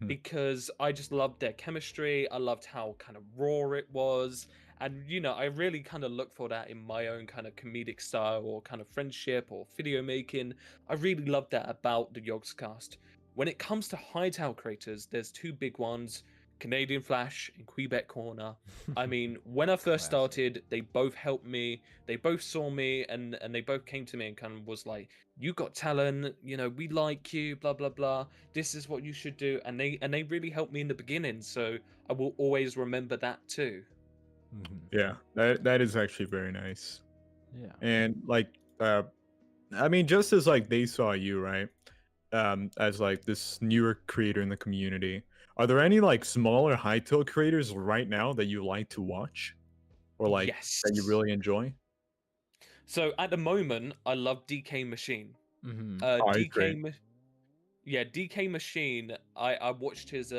Because I just loved their chemistry. I loved how kind of raw it was. And you know, I really kind of look for that in my own kind of comedic style or kind of friendship or video making. I really love that about the Yogscast. When it comes to Hytale creators, there's two big ones. CanadianFlash and Kweebec Corner. I mean, when I first started, they both helped me. They both saw me, and they both came to me and kind of was like, "You got talent. You know, we like you. Blah blah blah. This is what you should do." And they really helped me in the beginning. So I will always remember that too. Yeah, that is actually very nice. Yeah. And like, I mean, just as like they saw you, right? As like this newer creator in the community. Are there any like smaller Hytale creators right now that you like to watch, or like that you really enjoy? So at the moment, I love DK Machine. Mm-hmm. DK Machine. I watched his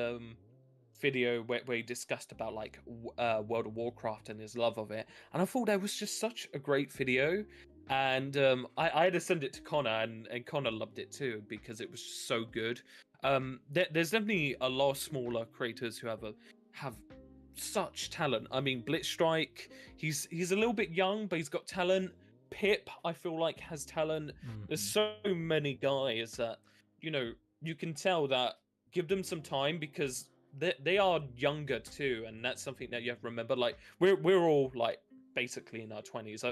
video where he discussed about like World of Warcraft and his love of it, and I thought that was just such a great video. And I had to send it to Connor, and Connor loved it too because it was just so good. There's definitely a lot of smaller creators who have such talent. I mean, Blitzstrike, he's a little bit young, but he's got talent. Pip, I feel like, has talent. There's so many guys that, you know, you can tell that give them some time because they are younger too, and that's something that you have to remember. Like we're all like basically in our 20s,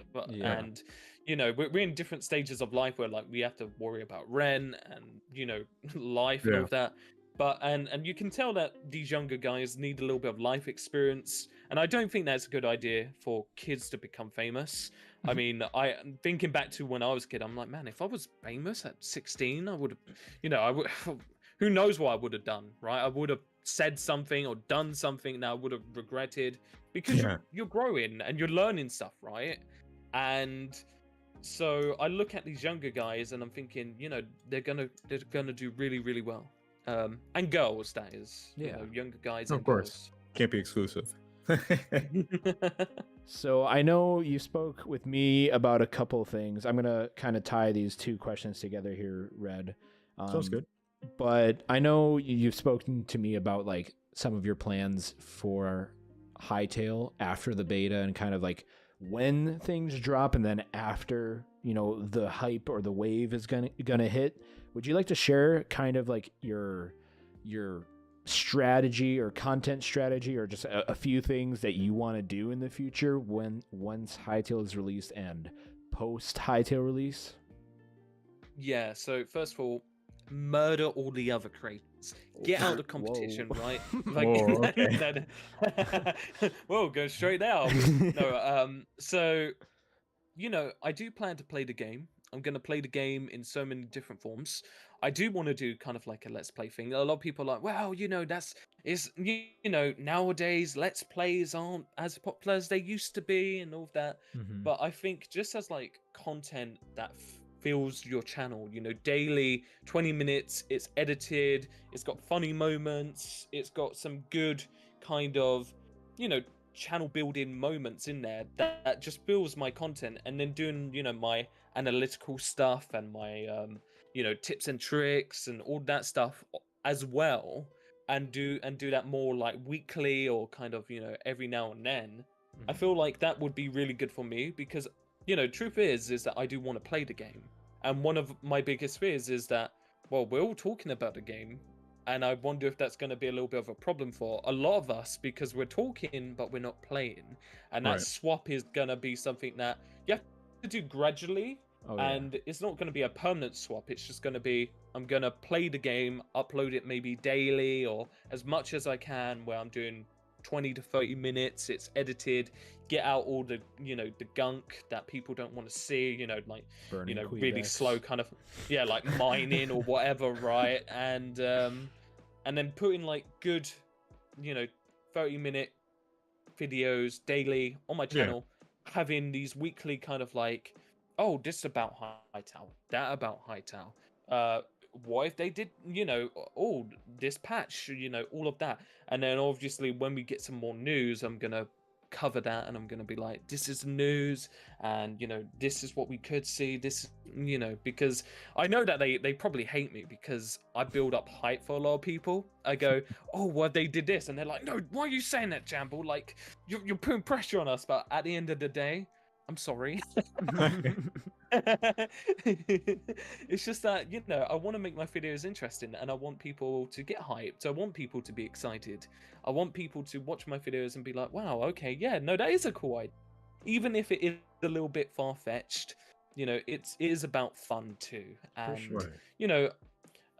and you know we're in different stages of life where like we have to worry about rent and, you know, life and all of that. But and you can tell that these younger guys need a little bit of life experience, and I don't think that's a good idea for kids to become famous. I mean, thinking back to when I was a kid, I'm like, man, if I was famous at 16, I would have, you know, who knows what I would have done, right? I would have said something or done something that I would have regretted because you're growing and you're learning stuff, right? And so I look at these younger guys and I'm thinking, you know, they're gonna do really, really well. And girls, that is, you know, younger guys. Of and course, girls. can't be exclusive. So I know you spoke with me about a couple things. I'm gonna kind of tie these two questions together here, Red. Sounds good. But I know you've spoken to me about like some of your plans for Hytale after the beta and kind of like when things drop and then after, you know, the hype or the wave is gonna hit. Would you like to share kind of like your strategy or content strategy or just a few things that you want to do in the future once Hytale is released and post Hytale release? Yeah, so first of all, murder all the other creators. Get out of the competition, right? Like, Whoa, okay. Whoa, go straight down. No, so, you know, I do plan to play the game. I'm going to play the game in so many different forms. I do want to do kind of like a let's play thing. A lot of people are like, well, you know, you know, nowadays let's plays aren't as popular as they used to be and all of that. Mhm. But I think just as like content that fills your channel, you know, daily 20 minutes, it's edited, it's got funny moments, it's got some good kind of, you know, channel building moments in there that just fills my content. And then doing, you know, my analytical stuff and my you know, tips and tricks and all that stuff as well, and do that more like weekly or kind of, you know, every now and then. I feel like that would be really good for me because, you know, truth is that I do want to play the game. And one of my biggest fears is that, well, we're all talking about the game, and I wonder if that's going to be a little bit of a problem for a lot of us because we're talking, but we're not playing. And that Right. swap is going to be something that you have to do gradually. Oh, yeah. And it's not going to be a permanent swap. It's just going to be, I'm going to play the game, upload it maybe daily or as much as I can, where I'm doing 20 to 30 minutes. It's edited, get out all the, you know, the gunk that people don't want to see, you know, like, Burning you know, really Kweebecs. slow kind of, yeah, like mining or whatever, right? And then putting like good, you know, 30-minute videos daily on my channel, having these weekly kind of like, oh, this about Hytale, that about Hytale. What if they did, you know, oh, this patch, you know, all of that. And then obviously when we get some more news, I'm going to cover that and I'm going to be like, this is the news and, you know, this is what we could see. This, you know, because I know that they probably hate me because I build up hype for a lot of people. I go, oh, well, they did this. And they're like, no, why are you saying that, Jamble? Like, you're putting pressure on us. But at the end of the day, I'm sorry. It's just that, you know, I want to make my videos interesting and I want people to get hyped. I want people to be excited. I want people to watch my videos and be like, wow, okay, yeah, no, that is a cool idea. Even if it is a little bit far-fetched, you know, it is about fun too. And, sure. you know,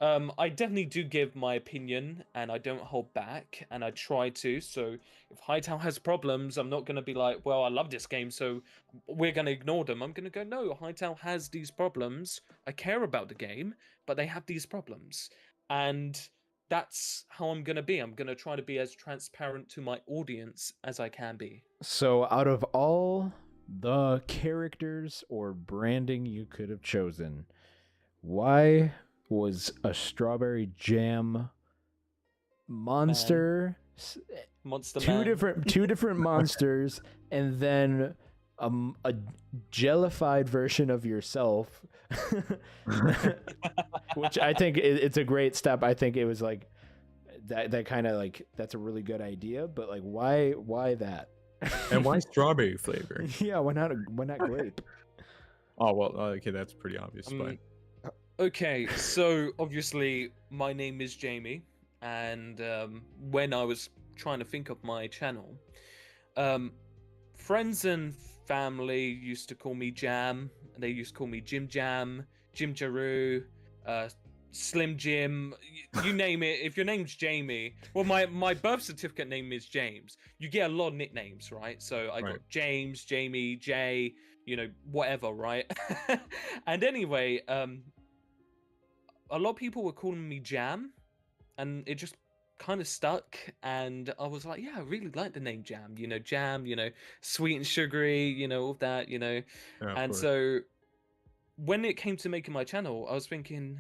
I definitely do give my opinion and I don't hold back and I try to. So if Hytale has problems, I'm not going to be like, well, I love this game, so we're going to ignore them. I'm going to go, no, Hytale has these problems. I care about the game, but they have these problems. And that's how I'm going to be. I'm going to try to be as transparent to my audience as I can be. So out of all the characters or branding you could have chosen. Why was a strawberry jam monster, Monster two Man. different monsters, and then a jellified version of yourself, which I think it's a great step. I think it was like that kind of like, that's a really good idea, but like why that? And why strawberry flavor? Yeah, why not grape? Oh well, okay, that's pretty obvious. But Okay, so obviously my name is Jamie, and when I was trying to think of my channel, friends and family used to call me Jam. They used to call me Jim Jam, Jim Jaroo, Slim Jim, you name it. If your name's Jamie, well, my birth certificate name is James. You get a lot of nicknames, right? So I got James, Jamie, Jay, whatever, right? And anyway, a lot of people were calling me Jam, and it just kind of stuck. And I was like, yeah, I really like the name Jam. Jam, sweet and sugary, all that, Yeah, and course. so when it came to making my channel, I was thinking,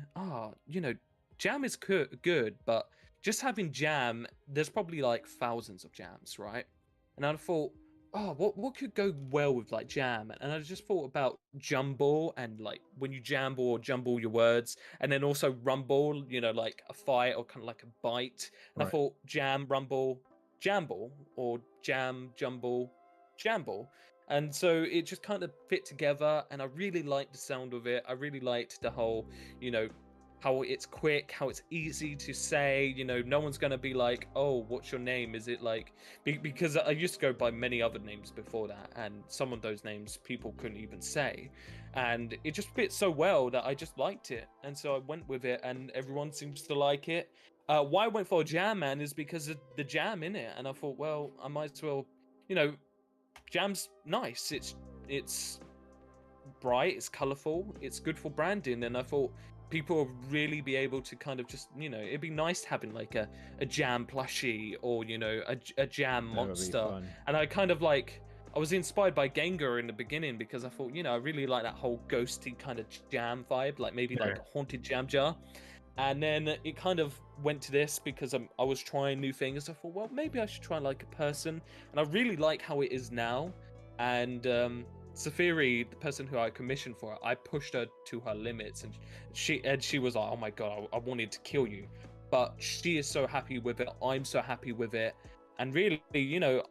Jam is good, but just having Jam, there's probably like thousands of Jams, right? And I thought, what could go well with like Jam? And I just thought about Jumble, and like when you jamble or jumble your words, and then also rumble, like a fight or kind of like a bite. And I thought Jam, rumble, jamble, or jam, jumble, jamble. And so it just kind of fit together, and I really liked the sound of it. I really liked the whole, how it's quick, how it's easy to say. No one's gonna be like, oh, what's your name? Is it like, because I used to go by many other names before that, and some of those names people couldn't even say, and it just fit so well that I just liked it, and so I went with it, and everyone seems to like it. Why I went for a Jam Man is because of the jam in it, and I thought, well, I might as well, Jam's nice. It's bright. It's colorful. It's good for branding. And I thought people would really be able to kind of just, it'd be nice having like a Jam plushie, or a Jam monster. And I kind of like, I was inspired by Gengar in the beginning, because I thought, I really like that whole ghosty kind of jam vibe, like maybe like a haunted jam jar. And then it kind of went to this because I was trying new things. I thought, well, maybe I should try like a person. And I really like how it is now. And Safiri, the person who I commissioned for it, I pushed her to her limits. And she was like, oh my God, I wanted to kill you. But she is so happy with it. I'm so happy with it. And really,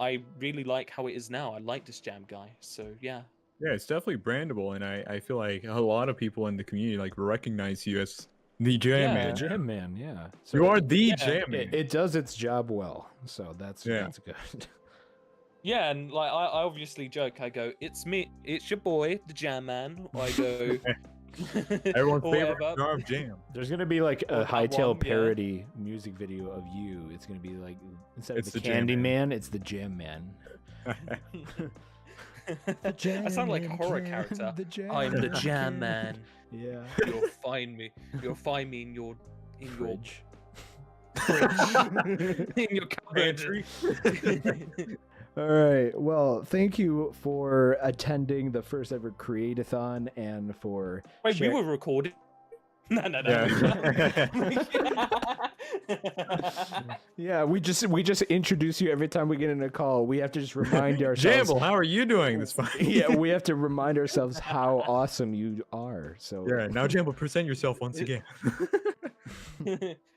I really like how it is now. I like this jam guy. So, yeah. Yeah, it's definitely brandable. And I feel like a lot of people in the community like recognize you as the Jam Man. The Jam Man, yeah. So you are the Jam Man. It does its job well, so that's good. Yeah, and like I obviously joke. I go, "It's me, it's your boy, the Jam Man." Or I go, everyone's or favorite whatever. jar of jam. There's gonna be like a Or that Hytale one, yeah. parody music video of you. It's gonna be like, instead of It's the the Jam Candy Man. Man, it's the Jam Man. I sound like a horror character. I'm the Jam Man. Yeah. You'll find me in your Fridge. in your cupboard. All right. Well, thank you for attending the first ever Create-A-Thon, and for Wait, we were recording. No. Yeah, we just introduce you every time we get in a call. We have to just remind ourselves. Jamble, how are you doing this fine? Yeah, we have to remind ourselves how awesome you are. So Yeah, now Jamble, present yourself once again.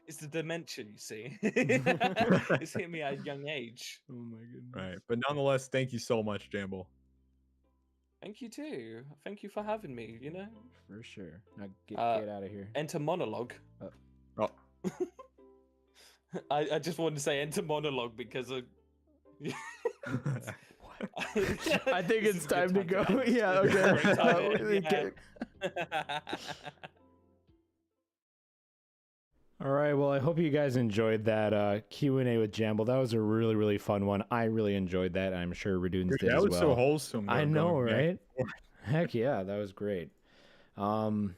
It's the dementia, you see. It's hit me at a young age. Oh my goodness. Right, but nonetheless, thank you so much, Jamble. Thank you too. Thank you for having me. For sure. Now get out of here. Enter monologue. Oh. I just wanted to say enter monologue because of. I think it's time to go. Yeah. Okay. All right. Well, I hope you guys enjoyed that Q&A with Jamble. That was a really, really fun one. I really enjoyed that. I'm sure Redunes did That as was well. so wholesome. I know, going back right? and forth. Heck yeah, that was great. All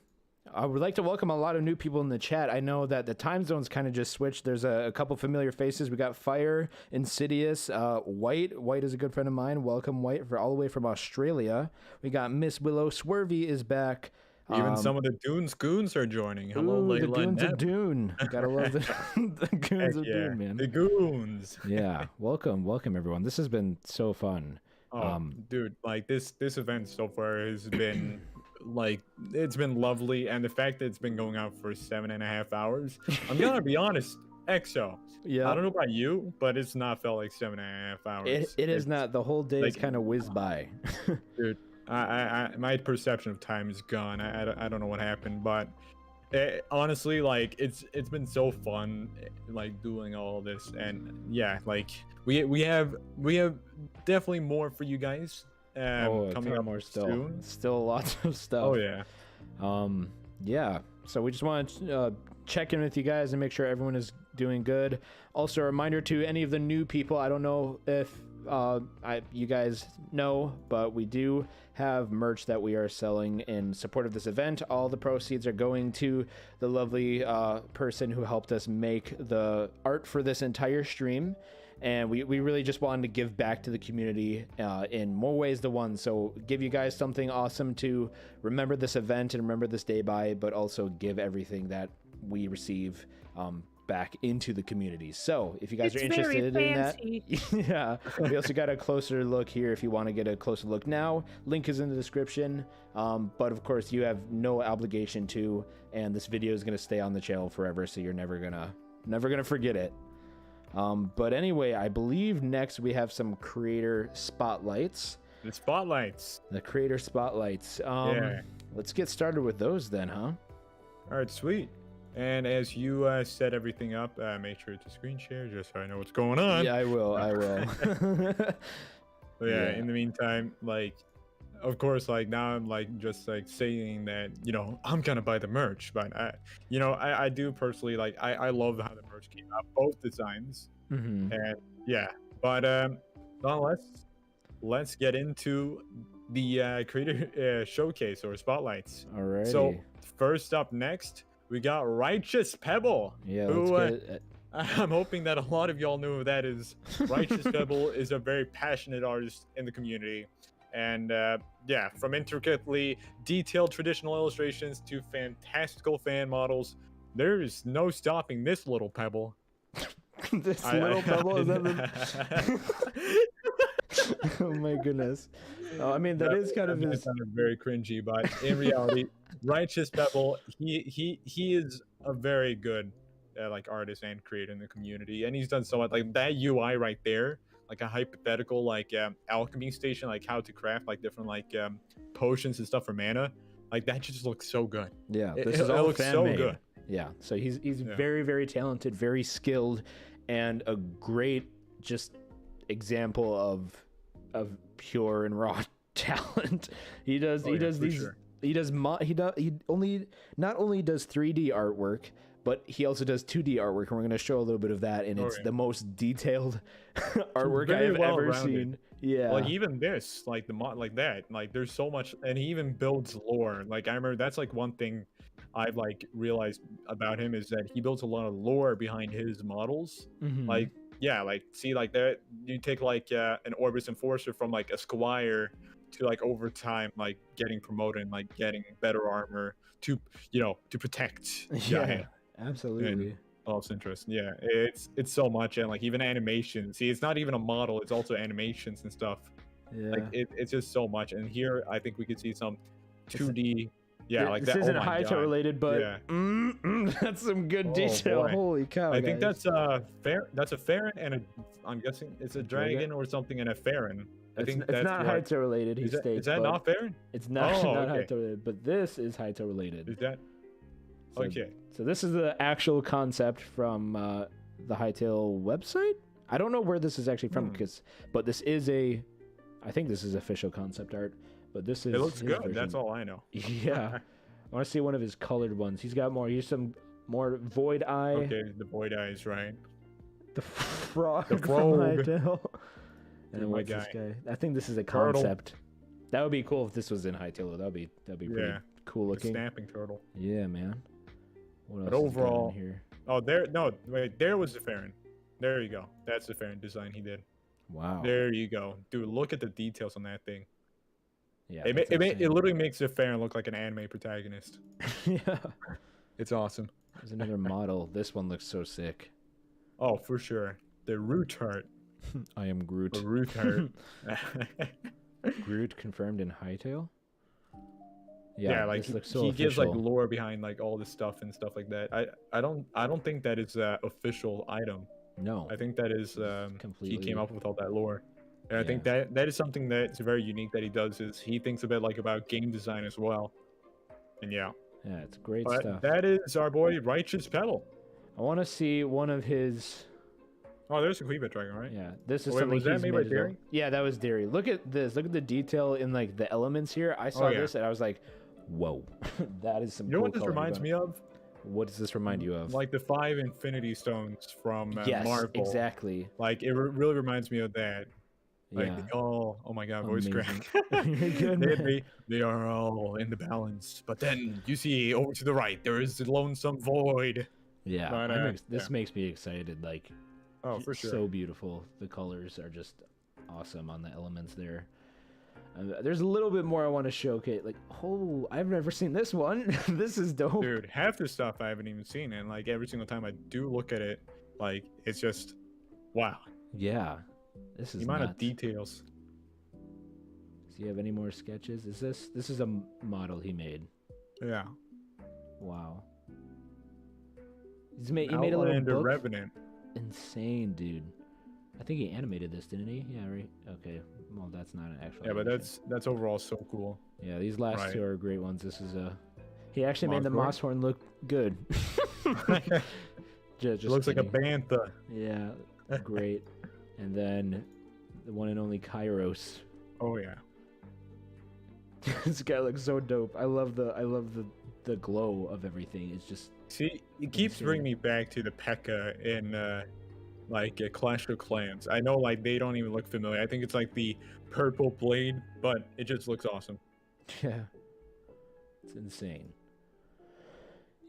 I would like to welcome a lot of new people in the chat. I know that the time zones kind of just switched. There's a couple familiar faces. We got Fire, Insidious, White. White is a good friend of mine. Welcome, White, for all the way from Australia. We got Miss Willow. Swervy is back. Even some of the Dunes Goons are joining. Hello, Ooh, the Layla Goons and of Dune. Gotta love the, the Goons Heck of yeah, Dune, man. the Goons. Yeah, welcome everyone. This has been so fun. Oh, dude, like this event so far has been like it's been lovely, and the fact that it's been going on for 7.5 hours. I'm gonna be honest, EXO. Yeah. I don't know about you, but it's not felt like 7.5 hours. It is not. The whole day is like- kind of whizzed by. Dude, my perception of time is gone. I don't know what happened, but honestly, like it's been so fun, like doing all this, and yeah, like we have definitely more for you guys. Coming up more still. soon. Still lots of stuff. Oh yeah. Yeah. So we just want to check in with you guys and make sure everyone is doing good. Also, a reminder to any of the new people. I don't know if you guys know, but we do have merch that we are selling in support of this event. All the proceeds are going to the lovely person who helped us make the art for this entire stream. And we really just wanted to give back to the community in more ways than one. So give you guys something awesome to remember this event and remember this day by, but also give everything that we receive back into the community. So if you guys are interested in that, yeah, we also got a closer look here if you want to get a closer look now. Link is in the description. But of course you have no obligation to, and this video is going to stay on the channel forever, so you're never gonna forget it. But anyway, I believe next we have some creator spotlights. The creator spotlights. Yeah. Let's get started with those then, huh? All right, sweet. And as you set everything up, make sure to screen share just so I know what's going on. Yeah, I will. But yeah, in the meantime, like, of course, like now I'm like just like saying that, you know, I'm gonna buy the merch, but I do personally like I love how the merch came out, both designs. Mm-hmm. And yeah, but let's get into the creator showcase or spotlights. All right. So first up next, we got Righteous Pebble. Yeah, who, let's get it. I'm hoping that a lot of y'all know who that is. Righteous Pebble is a very passionate artist in the community. And yeah, from intricately detailed traditional illustrations to fantastical fan models, there is no stopping this little pebble. This little pebble? Is that the... Oh my goodness. Oh, I mean, that is kind of his... sounded very cringy, but in reality, Righteous Pebble, he is a very good like artist and creator in the community, and he's done so much. Like that UI right there, like a hypothetical like alchemy station, like how to craft like different like potions and stuff for mana, like that just looks so good. Yeah, it this is all looks so fan-made. good. Yeah, so he's very, very talented, very skilled, and a great just example of pure and raw talent. He does not only does 3D artwork, but he also does 2D artwork, and we're going to show a little bit of that, and it's the most detailed artwork I have ever seen. Yeah, like even this, like the mod, like that, like there's so much, and he even builds lore. Like I remember that's like one thing I've like realized about him is that he builds a lot of lore behind his models. Mhm. Like yeah, like see like that you take like an Orbis Enforcer from like a Squire to like over time like getting promoted and like getting better armor to to protect Yeah, absolutely. Lost interest. Yeah, it's so much, and like even animation. See, it's not even a model; it's also animations and stuff. Yeah, like it's just so much. And here, I think we could see some 2D. Yeah, like this that. isn't oh my Hytale God. related, but yeah. That's some good Oh, detail. boy. Holy cow! I think guys. that's a Farron and a. I'm guessing it's a dragon or something and a Farron. I think it's that's not what- Hytale related. He Is that- states. is that but not Farron? It's not Oh, not okay. Hytale related, but this is Hytale related. Is that? So, Okay. So this is the actual concept from the Hytale website. I don't know where this is actually from, but this is I think this is official concept art. But this is. It looks his good. version. That's all I know. Yeah, I want to see one of his colored ones. He's got more. Here's some more Void Eye. Okay, the Void Eyes, right? The frog. The from frog. Hytale. And then my what's this guy. guy? I think this is a Turtle. concept. That would be cool if this was in Hytale. That'd be pretty Cool looking. Snapping turtle. Yeah, man. What else But is overall, going here? oh, there, no, wait, there was the Farron. There you go. That's the Farron design he did. Wow. There you go, dude. Look at the details on that thing. Yeah, It literally makes the Farron look like an anime protagonist. Yeah. It's awesome. There's another model. This one looks so sick. Oh, for sure. The Root Heart. I am Groot. The Root Heart. Groot confirmed in Hytale. Yeah, like this looks so he gives like official. lore behind like all this stuff and stuff like that. I don't think that is an official item. No. I think that is he completely- came up with all that lore. And I think Yeah. that is something that's very unique that he does is he thinks a bit like about game design as well. And yeah. Yeah, it's great But stuff. that is our boy Righteous Pedal. I want to see one of his. Oh, there's a Kweebec dragon, right? Yeah, this is Wait, something was that he's made by made as well. Dairy? Yeah, that was Dairy. Look at this. Look at the detail in like the elements here. I saw yeah. this and I was like, "Whoa, that is some." You know cool what this coloring reminds about me it. of? What does this remind you of? Like the 5 Infinity Stones from Yes, Marvel. exactly. Like it really reminds me of that. Like Yeah. oh my god, voice crack. Amazing. You're good, man. they are all in the balance, but then you see over to the right there is the lonesome void. Yeah, But, this yeah. makes me excited. Like, Oh, for sure. so beautiful. The colors are just awesome on the elements there. There's a little bit more I want to showcase. Like, oh, I've never seen this one. This is dope. Dude, half the stuff I haven't even seen, and like every single time I do look at it, like it's just wow. Yeah, this is The amount nuts. of details. Does he have any more sketches? Is this is a model he made? Yeah. Wow. He made a little Outlander book. Revenant. Insane, dude. I think he animated this, didn't he? Yeah, right. Okay. Well, that's not an actual. Yeah, but animation. that's overall so cool. Yeah, these last Right. two are great ones. This is a. He actually made the Mosshorn? Mosshorn look good. Just Looks like a kidding. bantha. Yeah, great. And then the one and only Kairos. Oh yeah. This guy looks so dope. I love the glow of everything. It's just See, it keeps bringing me back to the P.E.K.K.A. in Clash of Clans. I know like they don't even look familiar. I think it's like the purple blade, but it just looks awesome. yeah, it's insane.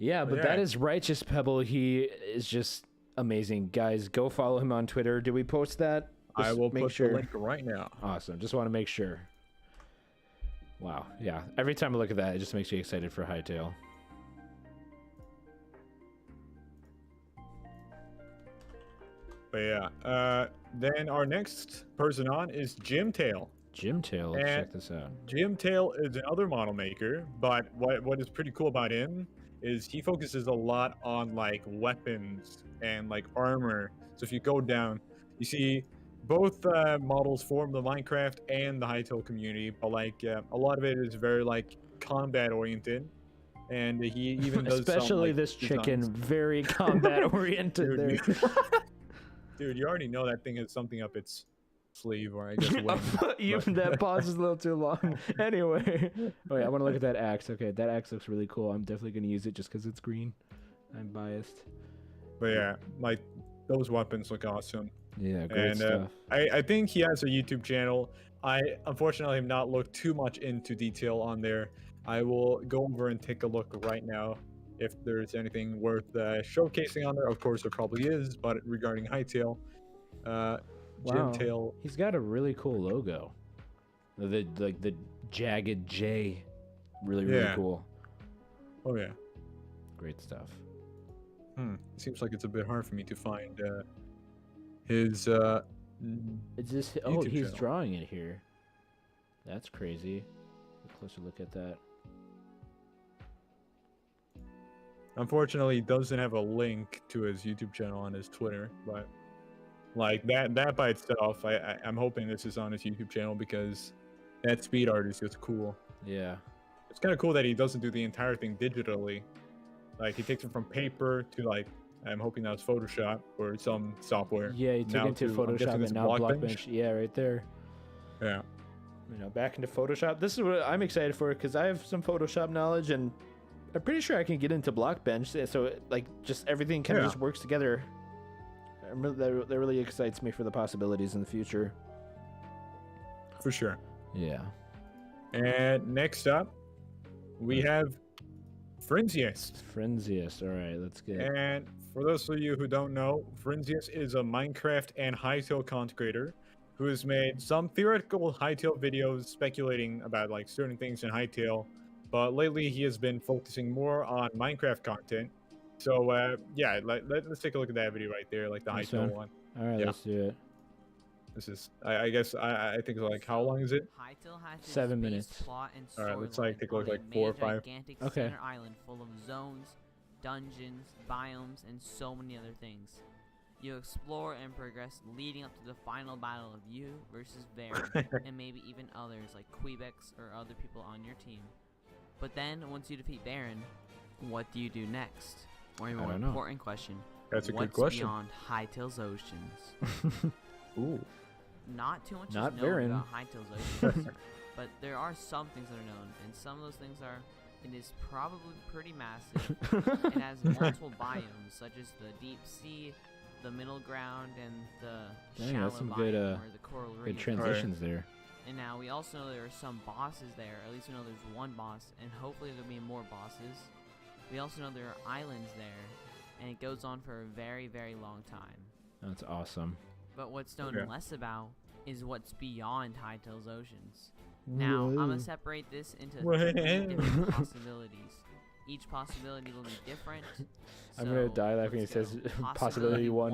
Yeah, but Yeah. that is Righteous Pebble. He is just amazing, guys. Go follow him on Twitter. Did we post that? I Just will make put sure. the link right now. Awesome. Just want to make sure. Wow. Yeah. Every time I look at that, it just makes me excited for Hytale. But yeah, then our next person on is Jimtail. Jimtail, let's check this out. Jimtail is another model maker, but what is pretty cool about him is he focuses a lot on like weapons and like armor. So if you go down, you see both models form the Minecraft and the Hytale community, but like a lot of it is very like combat oriented, and he even does some, Especially like, this chicken, designs. very combat oriented there. Dude, dude, you already know that thing has something up its sleeve, or I guess wing, That pause is a little too long. Anyway, oh yeah, I want to look at that axe. Okay, that axe looks really cool. I'm definitely gonna use it just because it's green. I'm biased. But yeah, like those weapons look awesome. Yeah, great And stuff. I think he has a YouTube channel. I unfortunately have not looked too much into detail on there. I will go over and take a look right now if there's anything worth showcasing on there. Of course, there probably is, but regarding Hytale, Jimtail. He's got a really cool logo. The jagged J, really Yeah. cool. Oh yeah. Great stuff. Seems like it's a bit hard for me to find his Is this? Oh, YouTube he's channel. drawing it here. That's crazy. A closer look at that. Unfortunately, he doesn't have a link to his YouTube channel on his Twitter, but like that by itself, I'm hoping this is on his YouTube channel because that speed art is just cool. Yeah. It's kind of cool that he doesn't do the entire thing digitally. Like he takes it from paper to like I'm hoping that was Photoshop or some software. Yeah, he took Now it to I'm Photoshop guessing and it's now Blockbench. Blockbench. Yeah, right there. Yeah. You know, back into Photoshop. This is what I'm excited for because I have some Photoshop knowledge and I'm pretty sure I can get into Blockbench. So like just everything kind of Yeah. just works together. That really excites me for the possibilities in the future. For sure. Yeah. And next up, we have Frenziest. Frenziest. All right, let's get. And for those of you who don't know, Frenziest is a Minecraft and Hytale content creator who has made some theoretical Hytale videos speculating about like certain things in Hytale, but lately he has been focusing more on Minecraft content. So yeah, let's take a look at that video right there, like the This Hytale one? one. All right, Yeah. let's do it. This is, I guess, I think it's like, how long is it? Hytale has its 7 base minutes. plot and All right, let's storyline like take a look on like a 4 or made 5. gigantic Okay. center island full of zones, dungeons, biomes, and so many other things. You explore and progress, leading up to the final battle of you versus Baron, and maybe even others like Kweebec or other people on your team. But then, once you defeat Baron, what do you do next? Or a more don't know. important question: That's a good what's question. beyond Hytale's oceans? Ooh. Not too much Not is known Baron. about Hytale's oceans, but there are some things that are known, and some of those things are: it is probably pretty massive. It has multiple biomes, such as the deep sea, the middle ground, and the Dang, shallow that's some biome, good, or the coral good reef. transitions there. And now we also know there are some bosses there. At least we know there's one boss, and hopefully there'll be more bosses. We also know there are islands there, and it goes on for a very, very long time. That's awesome. But what's known Okay. less about is what's beyond Hytale's oceans. Now, I'm Whoa. gonna separate this into Whoa. 3 different possibilities. Each possibility will be different. I'm gonna so die laughing. It let's says go. possibility one.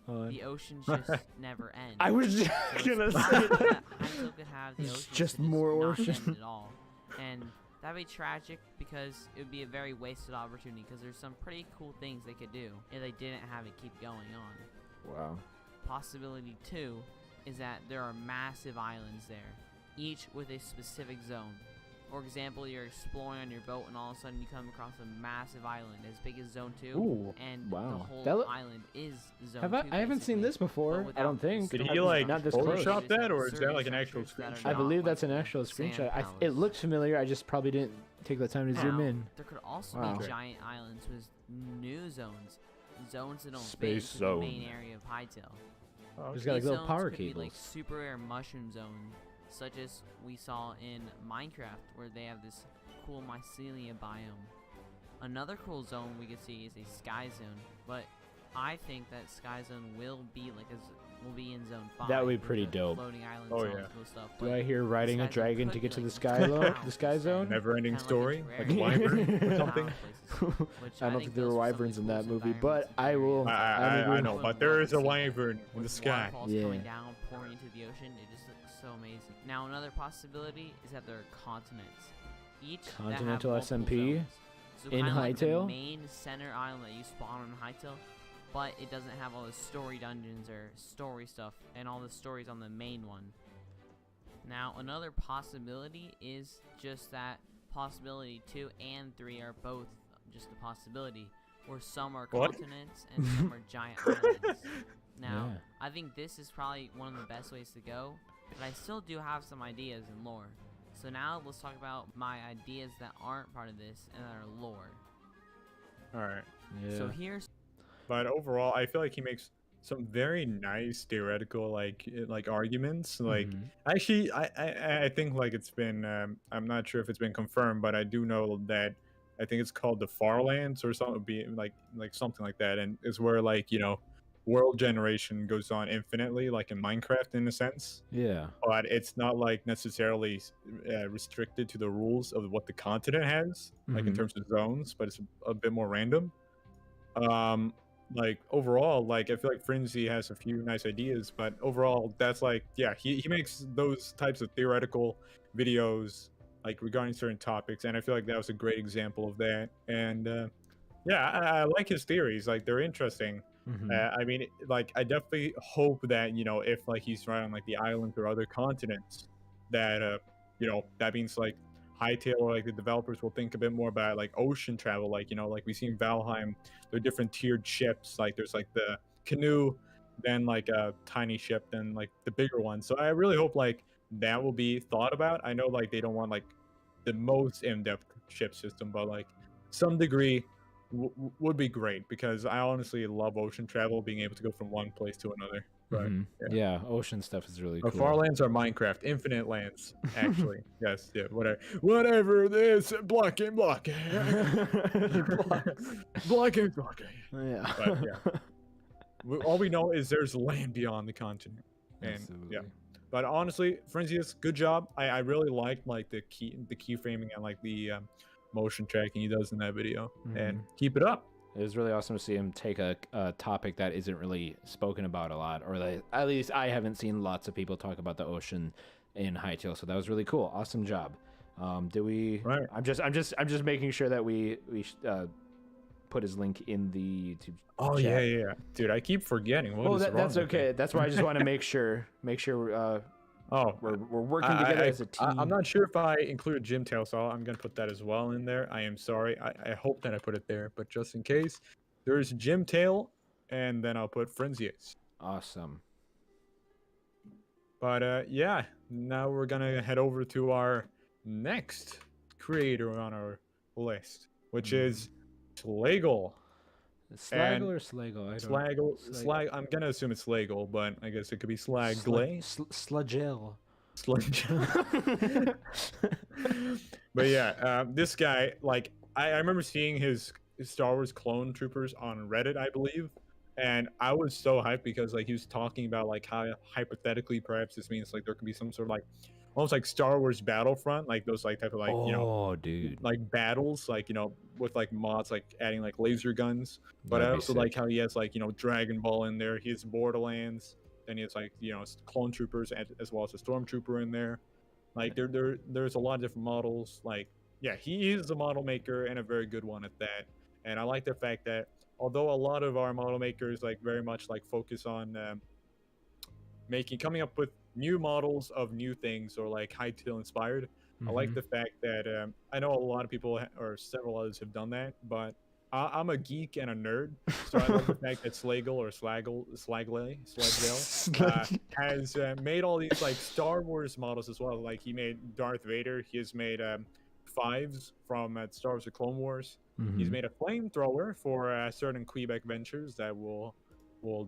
Hold on. The oceans just never end. I was just So it's gonna say possible that. Hytale could have the It's oceans just to more not ocean. end at all. And that'd be tragic because it would be a very wasted opportunity because there's some pretty cool things they could do if they didn't have it keep going on. Wow. Possibility 2 is that there are massive islands there, each with a specific zone. For example, you're exploring on your boat and all of a sudden you come across a massive island as big as Zone 2, Ooh, and wow. the whole That island is Zone Have 2. I haven't seen this before. I don't think. Did he like not this close. Photoshop that, or is that like an actual screenshot? I believe that's an actual screenshot. It looks familiar. I just probably didn't take the time to zoom Now, in. There could also Wow. be giant islands with new zones, zones that don't Space fit into the main zone. area of Hytale. Just got, like, These little zones power could be like cables. super rare mushroom zone, such as we saw in Minecraft, where they have this cool mycelia biome. Another cool zone we could see is a sky zone, but I think that sky zone will be like will be in Zone 5. That would be with pretty the dope. floating islands, Oh, all yeah. this cool stuff, Do but I hear riding a Sky Zone dragon could to get to be, the like, sky house the sky zone? Never-ending kinda like a story, like terrain. Wyvern or something. I don't think there were wyverns in that movie, but I will. I know, but there is a wyvern in the sky. Waterfalls Yeah. coming down, pouring into the ocean. It just looks so amazing. Now, another possibility is that there are continents, each that have Continental multiple SMP zones. So in kinda like the Hytale? main center island that you spawn on Hytale, but it doesn't have all the story dungeons or story stuff and all the stories on the main one. Now, another possibility is just that possibility 2 and 3 are both just a possibility, where some are What? continents and some are giant islands. Now, Yeah. I think this is probably one of the best ways to go, but I still do have some ideas in lore. So now let's talk about my ideas that aren't part of this and that are lore. All right. So here's But overall, I feel like he makes some very nice theoretical like arguments. Like Mhm. actually, I think like it's been I'm not sure if it's been confirmed, but I do know that I think it's called the Farlands or something, be like something like that, and it's where like world generation goes on infinitely, like in Minecraft in a sense. Yeah. But it's not like necessarily restricted to the rules of what the continent has, like in Mhm. terms of zones, but it's a bit more random. Like overall, like I feel like Frenzy has a few nice ideas, but overall that's like, yeah, he makes those types of theoretical videos like regarding certain topics, and I feel like that was a great example of that. And yeah, I like his theories, like they're interesting. Mhm. I mean, like I definitely hope that if like he's right on like the islands or other continents, that that means like Hytale or like the developers will think a bit more about like ocean travel, like like we see in Valheim, there are different tiered ships, like there's like the canoe, then like a tiny ship, then like the bigger one. So I really hope like that will be thought about. I know like they don't want like the most in-depth ship system, but like some degree would be great, because I honestly love ocean travel, being able to go from one place to another. Right. Mhm. Yeah, ocean stuff is really Our cool. far lands are Minecraft, infinite lands. Actually, yes, yeah, whatever this blocking. Blocking. Yeah. But yeah, all we know is there's land beyond the continent, and Absolutely. yeah. But honestly, Frenzius, good job. I really liked like the keyframing and like the motion tracking he does in that video, and keep it up. It was really awesome to see him take a topic that isn't really spoken about a lot, or like, at least I haven't seen lots of people talk about the ocean in Hytale. So that was really cool. Awesome job. Do we? Right. I'm just making sure that we put his link in the YouTube. Oh chat. yeah, dude. I keep forgetting. Well, that's okay. That's why I just want to make sure. We're working together as a team. I'm not sure if I included Gymtail, so I'm gonna put that as well in there. I am sorry. I hope that I put it there, but just in case, there's Gymtail, and then I'll put Frenzius. Awesome. But yeah, now we're gonna head over to our next creator on our list, which is Slagle. Slagle or Slagle? I don't Slagle. Slag. I'm gonna assume it's Slagle, but I guess it could be Slagle. Slagel. Slagel. But yeah, this guy, like, I remember seeing his Star Wars clone troopers on Reddit, I believe, and I was so hyped because like he was talking about like how hypothetically perhaps this means like there could be some sort of like almost like Star Wars Battlefront, like those like type of like dude, like battles, like with like mods like adding like laser guns. But That'd I be also sick. like how he has like Dragon Ball in there. He has Borderlands, then he has like clone troopers as well as a stormtrooper in there. Like there's a lot of different models. Like yeah, he is a model maker and a very good one at that. And I like the fact that although a lot of our model makers like very much like focus on coming up with new models of new things or like Hytale inspired. I like the fact that I know a lot of people or several others have done that, but I'm a geek and a nerd, so I love the fact that Slagle has made all these like Star Wars models as well. Like he made Darth Vader. He has made Fives from Star Wars: The Clone Wars. He's made a flamethrower for certain Kweebec ventures that we'll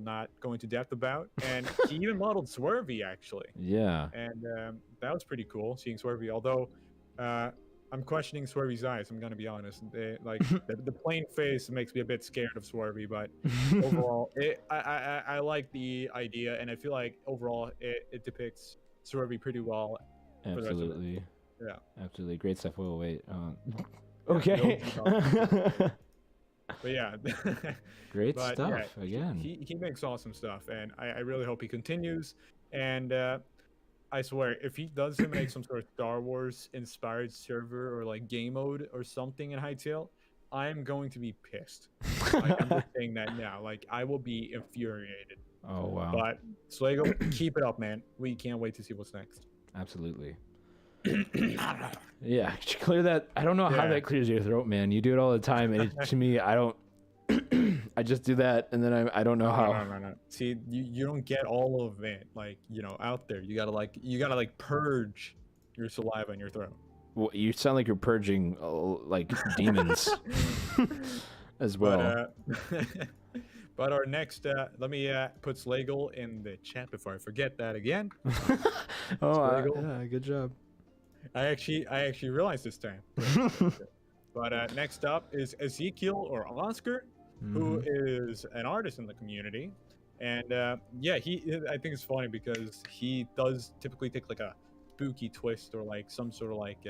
not go into depth about, and he even modeled Swervy actually. Yeah. And that was pretty cool seeing Swervy. Although I'm questioning Swervy's eyes. I'm gonna be honest. The plain face makes me a bit scared of Swervy, but overall, I like the idea, and I feel like overall it depicts Swervy pretty well. For the rest of it. Absolutely. Yeah. Absolutely. Great stuff. Whoa, wait. Okay. But yeah. Great But, stuff yeah, again. He makes awesome stuff, and I really hope he continues. And I swear, if he does make some sort of Star Wars inspired server or like game mode or something in Hytale, I'm going to be pissed. Like, I'm just saying that now. Like I will be infuriated. Oh wow. But Slago, keep it up, man. We can't wait to see what's next. Absolutely. Yeah, clear that. I don't know how Yeah. that clears your throat, man. You do it all the time, and to me, I don't. I just do that, and then I don't know how. No. See, you don't get all of it, like out there. You gotta like purge your saliva in your throat. Well, you sound like you're purging like demons as well. But our next, let me put Slagle in the chat before I forget that again. Yeah, good job. I actually realized this time. But next up is Ezekiel or Oscar, who is an artist in the community, and yeah, I think it's funny because he does typically take like a spooky twist or like some sort of like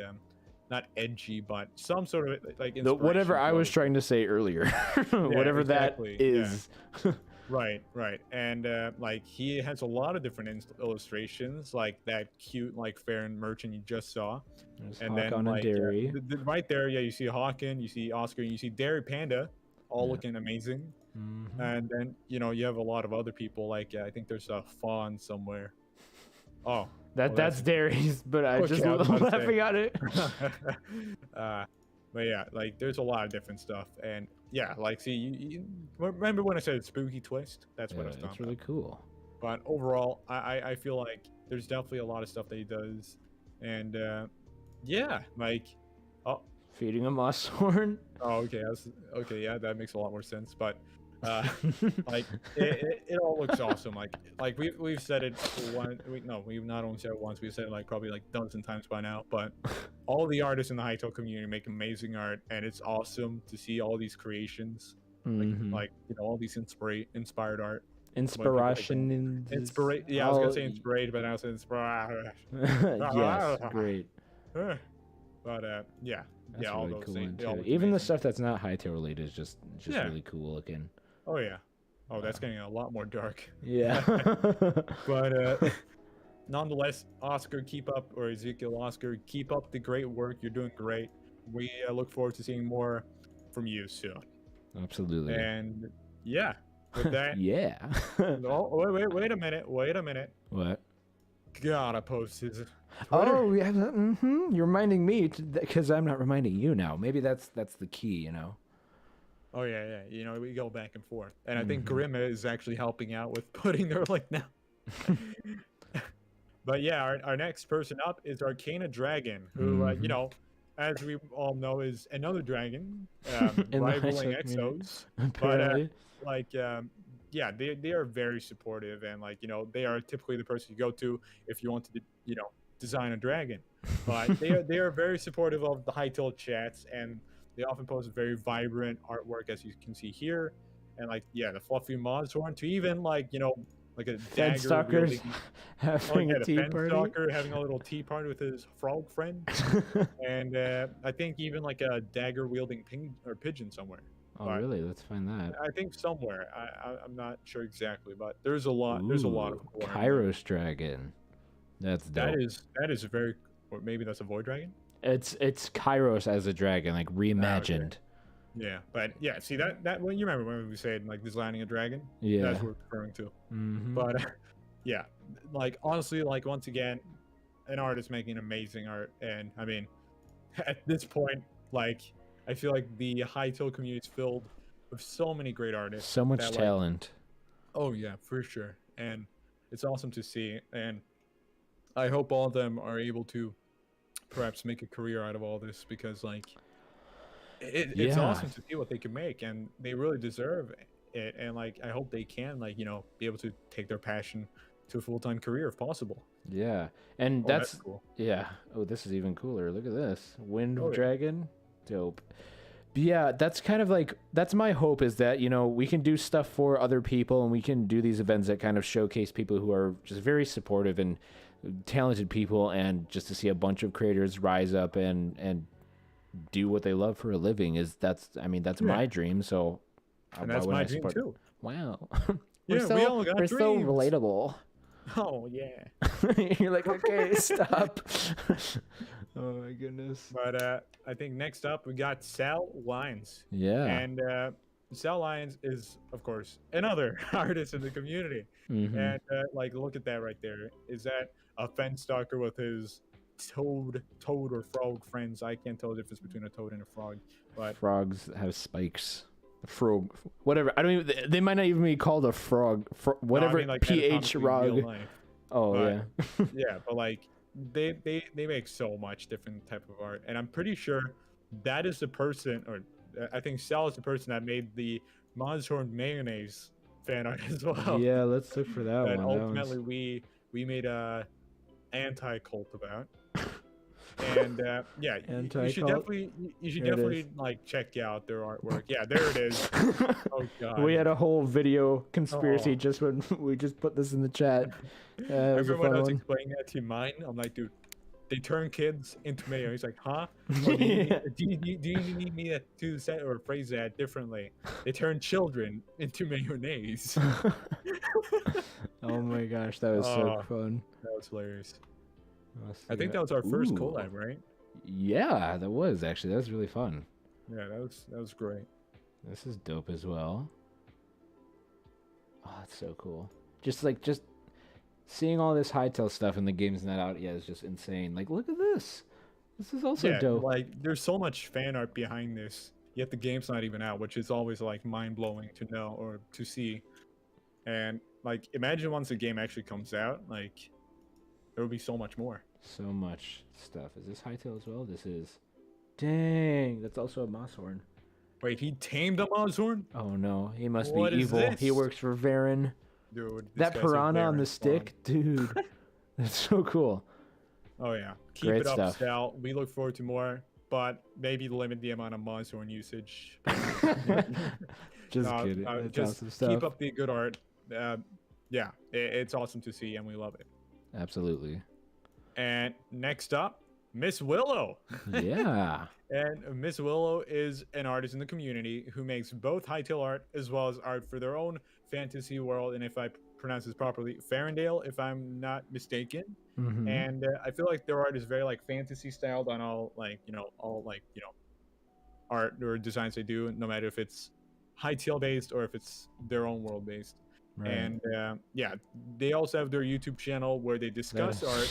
not edgy, but some sort of like Whatever I was inspiration. trying to say earlier, whatever exactly, that is. yeah. Right. And like he has a lot of different illustrations, like that cute like Farron merchant you just saw. There's And Hawkon then and like Dairy. right there, yeah, you see Hawkon, you see Oscar, and you see DairyPanda, all looking amazing. And then you have a lot of other people, like I think there's a fawn somewhere. Oh, That's Dairy's, but I just Okay, I was about to laughing say. at it. But yeah, like there's a lot of different stuff, and yeah, like see, you remember when I said spooky twist? That's what I was talking It's really cool. But overall, I feel like there's definitely a lot of stuff that he does, and yeah, like feeding a moss horn. Oh, okay, okay, yeah, that makes a lot more sense. But Like it all looks awesome. Like we've said it one. We've not only said it once. We've said it like probably like dozen times by now. But all the artists in the Hytale community make amazing art, and it's awesome to see all these creations, like all these inspired art. Inspiration. Yeah, I was gonna say inspired, but now it's inspired. Yes, great. But yeah, That's yeah, all really those cool things. one, too. Even the stuff that's not Hytale related is just Yeah. really cool looking. Oh yeah. Oh, that's getting a lot more dark. Yeah. But nonetheless, Oscar, Ezekiel, keep up the great work. You're doing great. We look forward to seeing more from you soon. Absolutely. And yeah, with that. Yeah. Wait a minute. What? Gotta post his. Oh, yeah. You're reminding me because I'm not reminding you now. Maybe that's the key, you know. Oh yeah. You know, we go back and forth, and I think Grim is actually helping out with putting their link now. But yeah, our next person up is Arcana Dragon, who you know, as we all know, is another dragon, rivaling Exos. Apparently. But yeah, they are very supportive, and like, you know, they are typically the person you go to if you want to, you know, design a dragon. But they are very supportive of the Hytale chats, and they often post very vibrant artwork, as you can see here, and like, yeah, the fluffy mods horn to even like, you know, like a dagger Stalkers having a tea party. Stalker having a little tea party with his frog friend, and I think even like a dagger wielding pigeon somewhere. Oh, But really? Let's find that. I think somewhere. I'm not sure exactly, but there's a lot. There's a lot of Ooh, cool art. Kairos Dragon. That's dope. That is a very, or maybe that's a void dragon. It's Kairos as a dragon, like reimagined. Yeah, but yeah, see that when you remember when we said like designing a dragon? Yeah. That's what we're referring to. Mhm. But yeah, like honestly, like once again, an artist making amazing art, and I mean, at this point, like I feel like the Hytale community is filled with so many great artists. So much that, like, talent. oh yeah, for sure, and it's awesome to see, and I hope all of them are able to perhaps make a career out of all this, because like it's Yeah. awesome to see what they can make, and they really deserve it, and like I hope they can, like, you know, be able to take their passion to a full-time career if possible. Yeah, and Oh, that's that's cool. Yeah. Oh, this is even cooler. Look at this wind Oh, yeah. dragon, dope. But yeah, that's kind of like that's my hope, is that, you know, we can do stuff for other people, and we can do these events that kind of showcase people who are just very supportive and talented people, and just to see a bunch of creators rise up and do what they love for a living that's my dream. So And that's my dream too. Wow. Yeah, we all got we're so dreams. relatable. Oh yeah. You're like, okay, stop. Oh my goodness. But I think next up we got Sal Lyons. Yeah. And Sal Lyons is, of course, another artist in the community. Mhm. And like, look at that right there. Is that a fence stalker with his toad or frog friends? I can't tell the difference between a toad and a frog. But Frogs have spikes. Frog, whatever. I don't even. They might not even be called a frog. Whatever. I mean, like, PH anatomically in real rog. life. Oh But, yeah. yeah, but like they make so much different type of art, and I'm pretty sure that is the person, or I think Sal is the person that made the Monshorn mayonnaise fan art as well. Yeah, let's look for that And one. That one's- ultimately we made a anti-cult about. And yeah, you should Anti-cult? definitely Here it is. like check out their artwork. Yeah, there it is. Oh god. We had a whole video conspiracy Oh. just when we just put this in the chat. I It was a remember when I fun was one. explaining that to mine. I'm like, dude, they turn kids into mayo. He's like, huh? Or do you need me to say or phrase that differently? They turn children into mayonnaise. Oh my gosh, that was so Oh, fun. That was hilarious. Let's I think see that was our first Ooh. collab, right? Yeah, that was actually. That was really fun. Yeah, that was great. This is dope as well. Oh, that's so cool. Just seeing all this Hytale stuff and the game's not out yet is just insane. Like, look at this. This is also Yeah, dope. like there's so much fan art behind this, yet the game's not even out, which is always like mind blowing to know or to see. And like, imagine once the game actually comes out, like there will be so much more. So much stuff. Is this Hytale as well? This is. Dang, that's also a moss horn. Wait, he tamed a Moshorn? Oh no, he must What be is evil. He this? works for Varen. Dude, this That guy's a piranha on Varen the stick, dude. That's so cool. Oh yeah, keep Great it up, stuff. Sal. We look forward to more, but maybe limit the amount of Moshorn usage. Just kidding. That's Just awesome stuff. keep up the good art. Yeah, it's awesome to see, and we love it. Absolutely. And next up, Miss Willow. Yeah. And Miss Willow is an artist in the community who makes both Hytale art as well as art for their own fantasy world, and if I pronounce this properly, Farendale, if I'm not mistaken. Mhm. And I feel like their art is very like fantasy styled on all art or designs they do, no matter if it's Hytale based or if it's their own world based. Right. And yeah, they also have their YouTube channel where they discuss art.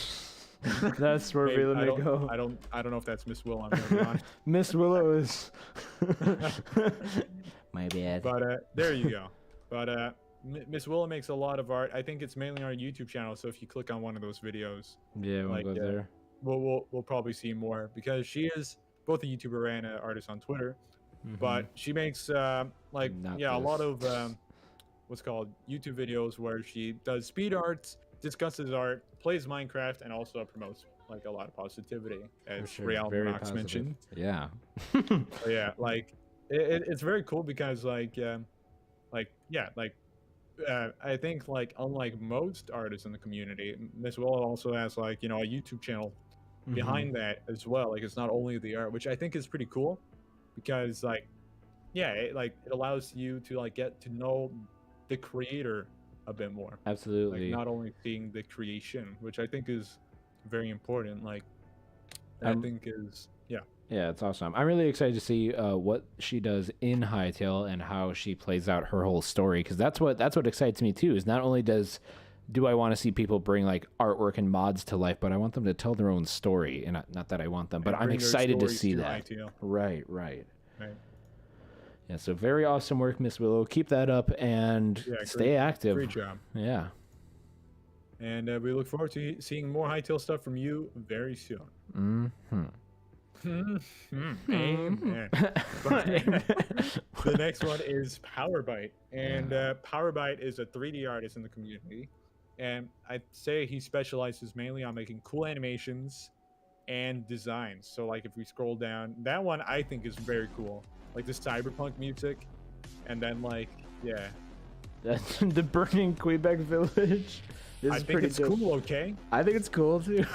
That's where Wait, we I may don't- go. I don't know if that's Miss Willow. I'm gonna be honest. Miss Willow is. My bad. But there you go. But Miss Willow makes a lot of art. I think it's mainly on our YouTube channel. So if you click on one of those videos, Yeah, we'll go there. We'll probably see more because she is both a YouTuber and an artist on Twitter. But she makes a lot of what's called YouTube videos where she does speed arts, discusses art, plays Minecraft, and also promotes like a lot of positivity, as sure, Real very Monox positive. mentioned. Yeah. So yeah, like it's very cool because I think like unlike most artists in the community, Miss Willow also has like a YouTube channel behind that as well. Like it's not only the art, which I think is pretty cool because it allows you to like get to know the creator a bit more. Absolutely. Like not only seeing the creation, which I think is very important. Like I think is Yeah, it's awesome. I'm really excited to see what she does in Hytale and how she plays out her whole story, because that's what excites me too. Is not only do I want to see people bring like artwork and mods to life, but I want them to tell their own story, and not that I want them, but I'm bring their excited to stories see to that. Hytale. Right. Right. Yeah, so very awesome work, Miss Willow. Keep that up and stay active. Great job. Yeah. And we look forward to seeing more Hytale stuff from you very soon. Amen. The next one is Powerbite, and Powerbite is a 3D artist in the community, and I'd say he specializes mainly on making cool animations and designs. So like if we scroll down, that one I think is very cool, like the cyberpunk music, and then like That's the burning Kweebec village. This I is think pretty it's dope. cool. Okay. I think it's cool too.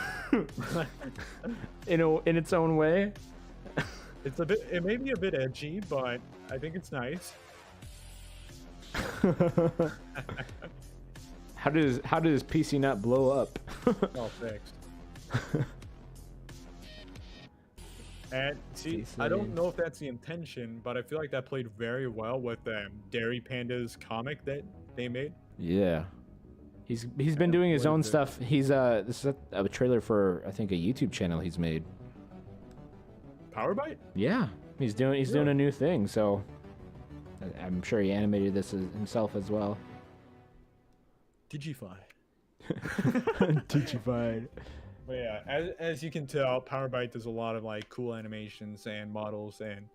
in its own way. It may be a bit edgy, but I think it's nice. How does PC not blow up? Oh, thanks. And see, I don't know if that's the intention, but I feel like that played very well with DairyPanda's comic that they made. Yeah. He's been doing his own stuff. He's this is a trailer for I think a YouTube channel he's made. Powerbite? Yeah. He's doing a new thing, so I'm sure he animated this himself as well. Digify. Digified. But yeah, as you can tell, Powerbite does a lot of like cool animations and models, and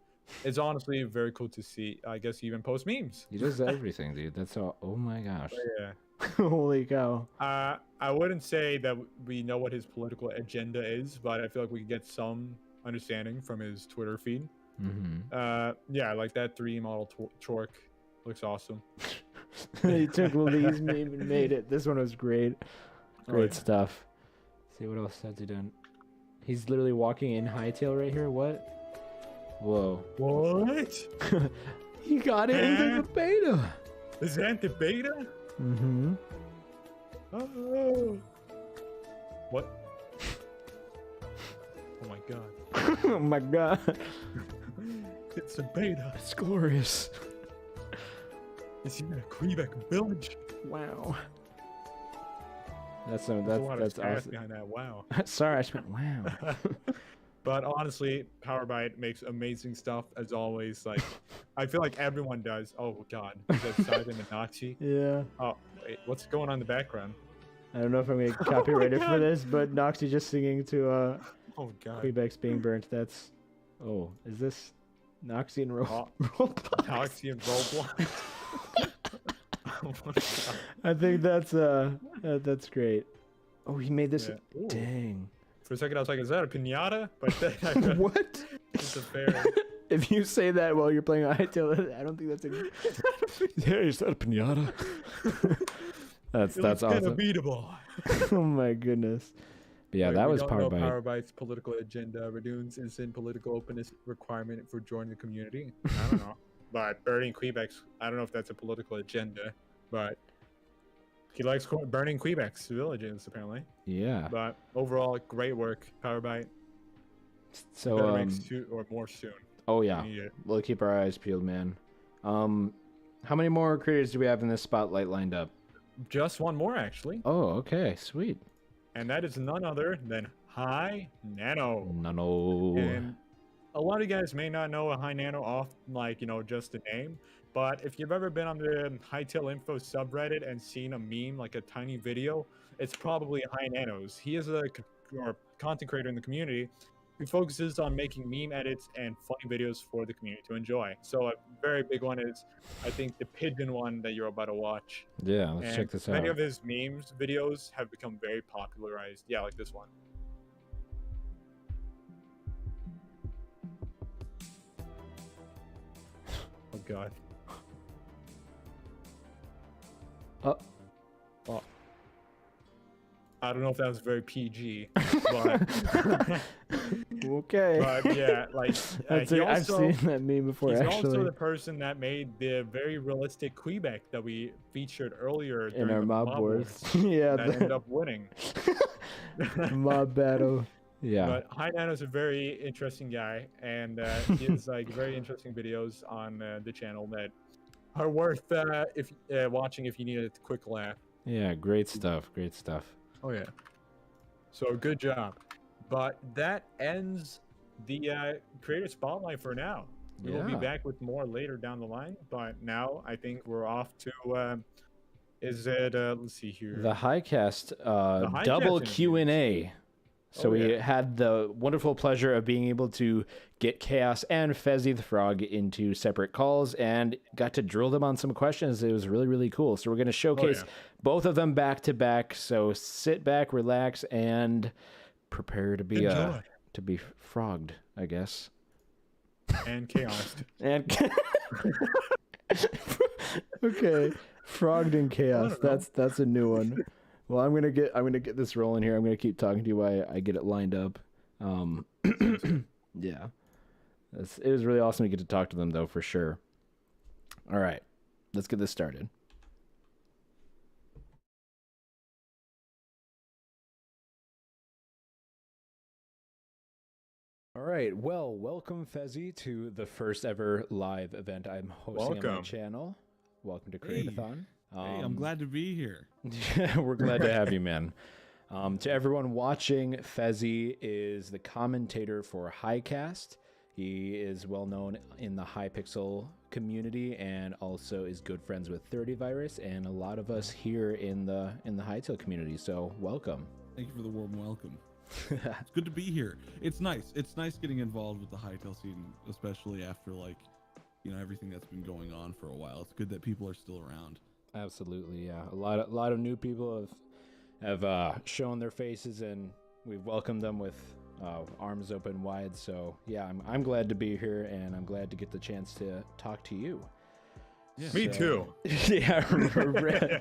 it's honestly very cool to see. I guess he even posts memes. He does everything, dude. That's all. Oh my gosh. But yeah. Holy cow. I wouldn't say that we know what his political agenda is, but I feel like we could get some understanding from his Twitter feed. Yeah, like that 3D model Chork looks awesome. He took Lee's meme and made it. This one was great. Great yeah. stuff. See what else has he done? He's literally walking in Hytale right here. What? Whoa. What? He got it in the beta. Is that the beta? Mm-hmm. Oh. What? Oh my god. Oh my god. It's a beta. It's glorious. It's in a Kweebec village. Wow. That's a lot of that's stress awesome. behind that. Wow. Sorry, I just went wow. But honestly, Powerbite makes amazing stuff as always. Like, I feel like everyone does. Oh god, is that Simon and Noxy? Yeah. Oh wait, what's going on in the background? I don't know if I'm gonna get copyrighted for this, but Noxy just singing to oh god, Kweebec's being burnt. That's. Oh, is this? Noxian roll. Noxian Roblox. Oh my God. I think that's great. Oh, he made this. Yeah. Ooh. Dang. For a second, I was like, "Is that a pinata?" But then What? It's a bear. If you say that while you're playing Hytale, I don't think that's a. Yeah, is that a pinata? that's awesome. Kind of beatable. Oh my goodness. But yeah, Like, that we was don't powered know by. Powerbyte's political agenda reduces instant political openness requirement for joining the community. I don't know. But burning Kweebec's, I don't know if that's a political agenda, but he likes burning Kweebec's villages apparently. Yeah. But overall, great work, Powerbyte. So Better make or more soon. Oh yeah, We need it. we'll keep our eyes peeled, man. How many more creators do we have in this spotlight lined up? Just one more actually, Oh, okay, sweet. and that is none other than High Nano. Nano. And a lot of you guys may not know a High Nano off, like, just the name. But if you've ever been on the Hytale Info subreddit and seen a meme, like a tiny video, it's probably High Nano's. He is a content creator in the community who focuses on making meme edits and funny videos for the community to enjoy. So a very big one is, I think, the pigeon one that you're about to watch. Yeah, let's And check this many out. of his memes videos have become very popularized. Yeah, like this one. Oh God. Oh. I don't know if that was very PG, but Okay. But yeah, like I've seen that meme before. He's Actually, also the person that made the very realistic Kweebec that we featured earlier in during our the mob wars. Yeah, that ended up winning. mob battle. Yeah. But High Nano's a very interesting guy, and he has like very interesting videos on the channel that are worth if watching if you need a quick laugh. Yeah, great stuff. Great stuff. Oh yeah. So good job. But that ends the creator spotlight for now. We will be Yeah. back with more later down the line. But now I think we're off to is it let's see here. The Hycast Hycast double interviews. Q&A. So Oh, we yeah. had the wonderful pleasure of being able to get Chaos and Fezzy the Frog into separate calls and got to drill them on some questions. It was really, really cool. So we're going to showcase yeah. both of them back to back. So sit back, relax, and prepare to be Enjoy. frogged, I guess. And chaos. And okay, frogged in chaos. That's a new one. Well, I'm gonna get this rolling here. I'm gonna keep talking to you while I get it lined up. Yeah, it was really awesome to get to talk to them though, for sure. All right, let's get this started. All right, well, welcome Fezzy to the first ever live event I'm hosting on my Welcome. channel. Welcome to Create-A-Thon. Hey, I'm glad to be here. We're glad to have you, man. To everyone watching, Fezzy is the commentator for Hycast. He is well known in the Hypixel community and also is good friends with 30virus and a lot of us here in the Hytale community. So welcome. Thank you for the warm welcome. It's good to be here. It's nice. It's nice getting involved with the Hytale scene, especially after everything that's been going on for a while. It's good that people are still around. Absolutely, yeah. A lot of new people have shown their faces, and we've welcomed them with arms open wide. So yeah, I'm glad to be here, and I'm glad to get the chance to talk to you. Yeah. Me too. Yeah.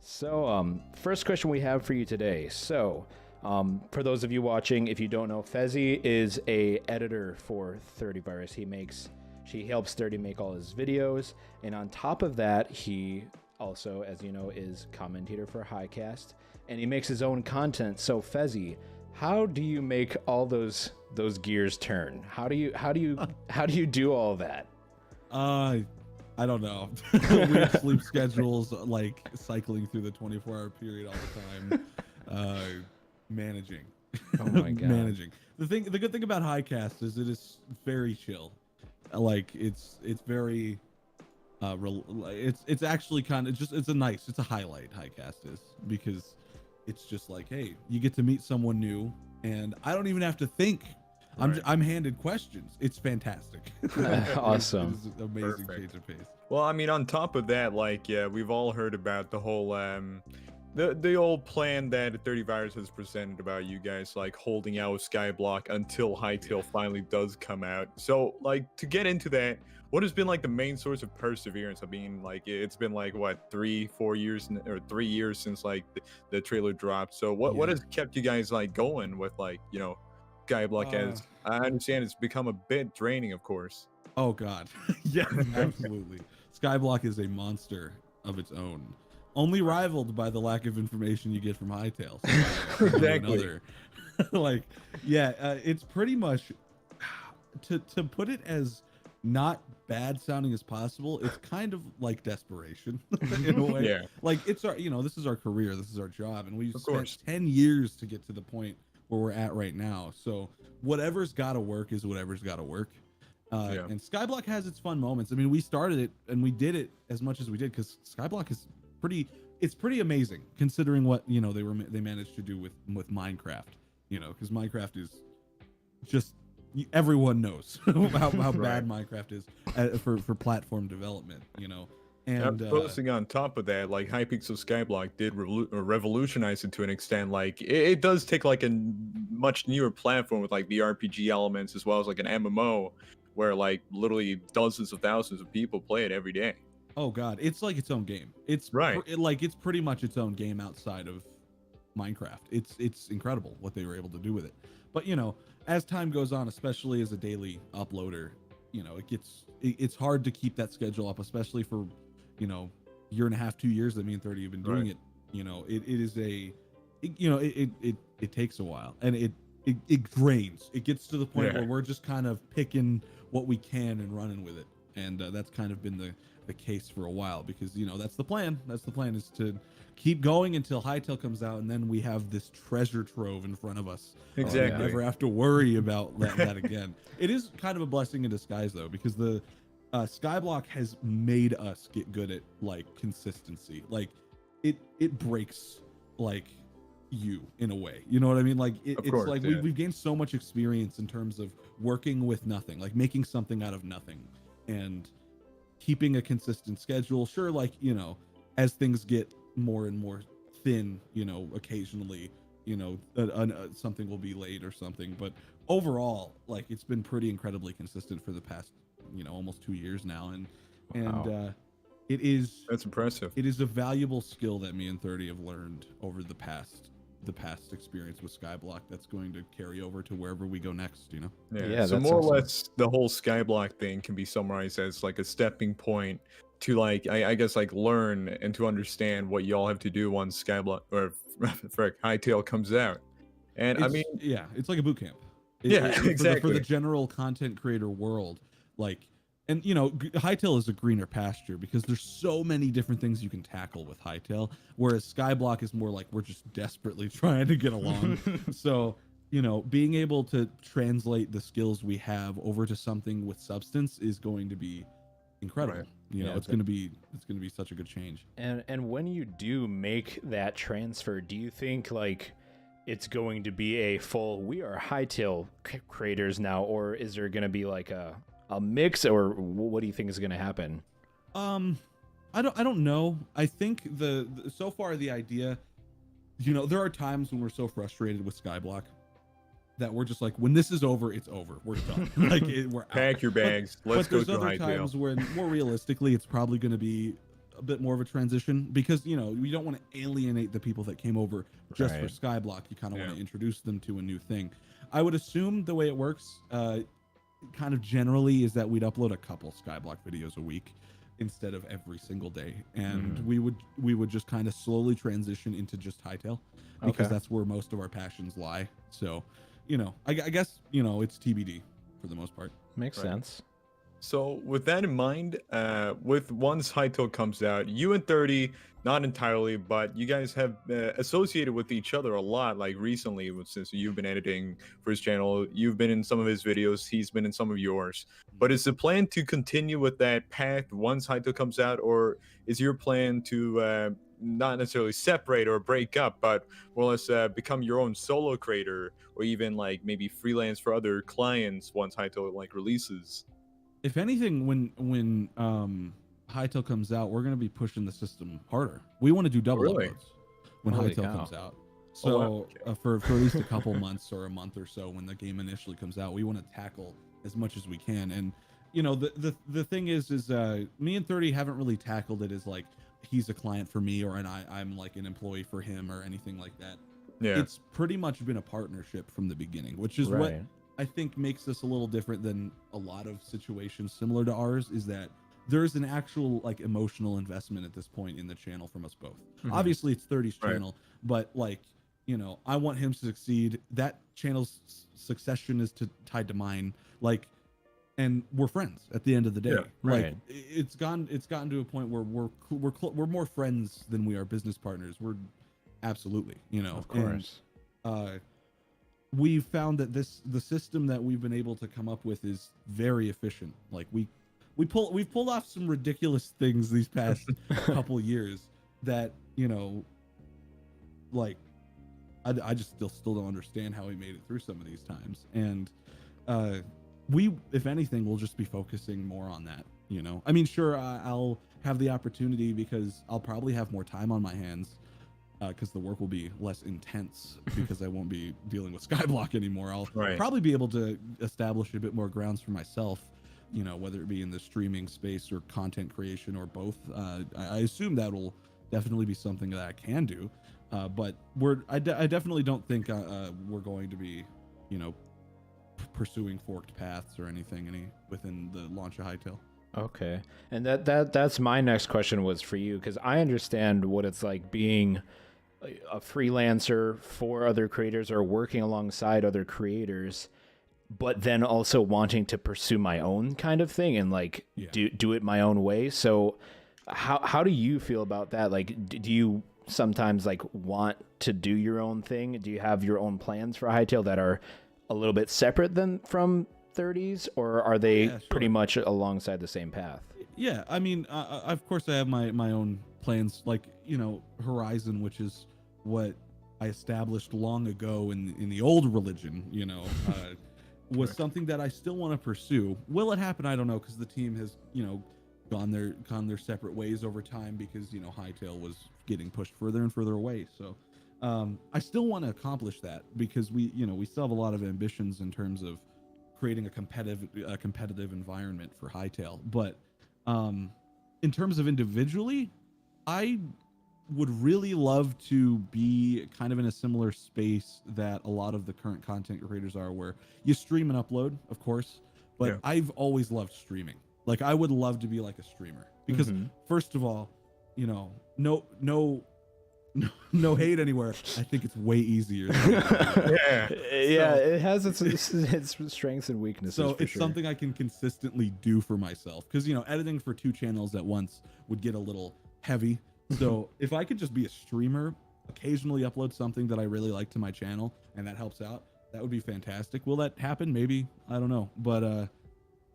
So first question we have for you today. So for those of you watching, if you don't know, Fezzy is a editor for 30virus. She helps 30 make all his videos, and on top of that, he also, as you know, is commentator for Hycast, and he makes his own content. So Fezzy, how do you make all those gears turn? How do you do all that? I don't know. Weird sleep schedules, like cycling through the 24-hour period all the time. Managing. Oh my god. Managing. The good thing about Hycast is it is very chill. Like it's very it's actually kind of it's a highlight. Hycast is, because it's just like, hey, you get to meet someone new, and I don't even have to think. I'm handed questions. It's fantastic. Awesome. It is an amazing Perfect. change of pace. Well, I mean, on top of that, like, yeah, we've all heard about the whole the old plan that 30 Virus has presented about you guys like holding out Skyblock until Hytale finally does come out. So, like, to get into that, what has been like the main source of perseverance? I mean, like, it's been like what 3-4 years or 3 years since like the trailer dropped. So, what has kept you guys like going with like Skyblock? As I understand, it's become a bit draining, of course. Oh God, yeah, absolutely. Skyblock is a monster of its own, only rivaled by the lack of information you get from Hytale. So, Exactly. Like, yeah, it's pretty much to put it as not bad sounding as possible. It's kind of like desperation in a way. Yeah. Like it's our, this is our career, this is our job, and we've Of spent course. 10 years to get to the point where we're at right now. So whatever's got to work is whatever's got to work. And Skyblock has its fun moments. I mean, we started it and we did it as much as we did because Skyblock is pretty amazing considering what they managed to do with Minecraft. Because Minecraft is just everyone knows how bad Minecraft is for platform development. And posting on top of that, like Hypixel Skyblock did revolutionize it to an extent. Like it does take like a much newer platform with like the RPG elements as well as like an MMO, where like literally dozens of thousands of people play it every day. Oh God, it's like its own game. It's right. It's pretty much its own game outside of Minecraft. It's incredible what they were able to do with it. But as time goes on, especially as a daily uploader, it's hard to keep that schedule up, especially for year and a half, 2 years that me and 30 have been doing it. It takes a while, and it drains. It gets to the point where we're just kind of picking what we can and running with it, and that's kind of been the case for a while, because that's the plan. That's the plan, is to keep going until Hytale comes out, and then we have this treasure trove in front of us. Exactly. We never have to worry about that again. It is kind of a blessing in disguise though, because the Skyblock has made us get good at like consistency. Like it breaks like you in a way, you know what I mean? Like it's course, like we've gained so much experience in terms of working with nothing, like making something out of nothing and keeping a consistent schedule. Sure, like as things get more and more thin, occasionally something will be late or something, but overall, like, it's been pretty incredibly consistent for the past almost 2 years now, and that's impressive. It is a valuable skill that me and 30 have learned over the past experience with Skyblock that's going to carry over to wherever we go next. So more or less the whole Skyblock thing can be summarized as like a stepping point to like I guess like learn and to understand what y'all have to do once Skyblock or Hytale comes out. And I mean, it's like a boot camp. Exactly. For the general content creator world, like, and Hytale is a greener pasture because there's so many different things you can tackle with Hytale, whereas Skyblock is more like we're just desperately trying to get along. So being able to translate the skills we have over to something with substance is going to be incredible. It's going to be such a good change. And when you do make that transfer, do you think like it's going to be a full we are Hytale creators now, or is there going to be like a mix, or what do you think is going to happen? I don't know. I think the so far the idea, there are times when we're so frustrated with Skyblock that we're just like, when this is over, it's over. We're done. Like we're out. Pack your bags. Let's go to There's other Hytale. times when more realistically, it's probably going to be a bit more of a transition, because we don't want to alienate the people that came over just for Skyblock. You kind of want to introduce them to a new thing. I would assume the way it works, kind of generally, is that we'd upload a couple Skyblock videos a week instead of every single day, and we would just kind of slowly transition into just Hytale, because that's where most of our passions lie. So I guess it's TBD for the most part. Makes sense. So with that in mind, with once Hytale comes out, you and 30, not entirely, but you guys have associated with each other a lot, like recently, since you've been editing for his channel. You've been in some of his videos, he's been in some of yours. But is the plan to continue with that path once Hytale comes out, or is your plan to not necessarily separate or break up, but more or less become your own solo creator, or even like maybe freelance for other clients once Hytale like releases? If anything, when Hytale comes out, we're gonna be pushing the system harder. We want to do double Really? uploads when Holy Hytale cow. comes out. Oh, So wow. for at least a couple months or a month or so, when the game initially comes out, we want to tackle as much as we can. And you know, the thing is me and 30 haven't really tackled it as like he's a client for me or I'm like an employee for him or anything like that. Yeah. It's pretty much been a partnership from the beginning, which is what Right. I think makes this a little different than a lot of situations similar to ours, is that there's an actual like emotional investment at this point in the channel from us both. Mhm. Obviously it's 30's Right. channel, but like, you know, I want him to succeed. That channel's succession is tied to mine. Like, and we're friends at the end of the day. Yeah, Like right. it's gotten to a point where we're more friends than we are business partners. We're absolutely, you know, Of course. And, we found that the system that we've been able to come up with is very efficient. Like we've pulled off some ridiculous things these past couple years that, you know, like I just still don't understand how we made it through some of these times. And we, if anything, will just be focusing more on that, you know. I mean, sure, I'll have the opportunity because I'll probably have more time on my hands because the work will be less intense because I won't be dealing with Skyblock anymore. I'll Right. probably be able to establish a bit more grounds for myself, you know, whether it be in the streaming space or content creation or both. I assume that will definitely be something that I can do. But I definitely don't think we're going to be, you know, pursuing forked paths or anything within the launch of Hytale. Okay. And that's my next question was for you, because I understand what it's like being a freelancer for other creators or working alongside other creators, but then also wanting to pursue my own kind of thing and like do it my own way. So how do you feel about that? Like, do you sometimes like want to do your own thing? Do you have your own plans for Hytale that are a little bit separate than from 30s, or are they pretty much alongside the same path? Yeah, I mean, of course I have my own plans, like, you know, Horizon, which is what I established long ago in the old religion, you know, was something that I still want to pursue. Will it happen? I don't know, because the team has, you know, gone their separate ways over time because, you know, Hytale was getting pushed further and further away. So I still want to accomplish that because we still have a lot of ambitions in terms of creating a competitive environment for Hytale. But in terms of individually, I would really love to be kind of in a similar space that a lot of the current content creators are, where you stream and upload, of course, but Yeah. I've always loved streaming. Like, I would love to be like a streamer because first of all, you know, no hate anywhere. I think it's way easier. Yeah, it has its strengths and weaknesses. So for it's sure. something I can consistently do for myself, because, you know, editing for 2 channels at once would get a little heavy. So if I could just be a streamer, occasionally upload something that I really like to my channel, and that helps out, that would be fantastic. Will that happen? Maybe. I don't know. But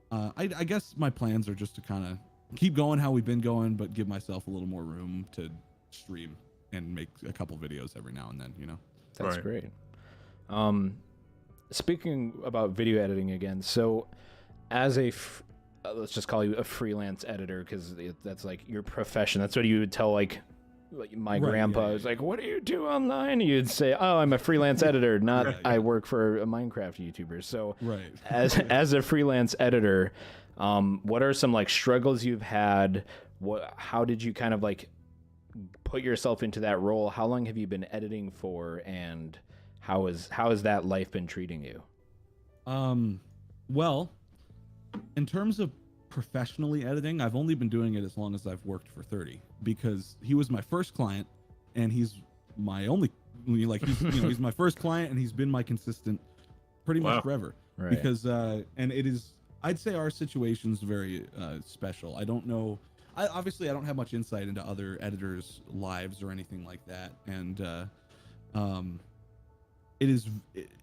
I guess my plans are just to kind of keep going how we've been going, but give myself a little more room to stream and make a couple videos every now and then, you know. That's great. Speaking about video editing again, so as a let's just call you a freelance editor, because that's like your profession. That's what you would tell like my grandpa is like, what do you do online? You'd say, oh, I'm a freelance editor, not I work for a Minecraft YouTuber. So as a freelance editor, what are some like struggles you've had? How did you kind of like put yourself into that role? How long have you been editing for, and how has that life been treating you? Well, in terms of professionally editing, I've only been doing it as long as I've worked for 30, because he was my first client and he's my only, like, he's my first client, and he's been my consistent pretty much forever. Because and it is, I'd say our situation's very special. I don't know, obviously I don't have much insight into other editors' lives or anything like that, and it is,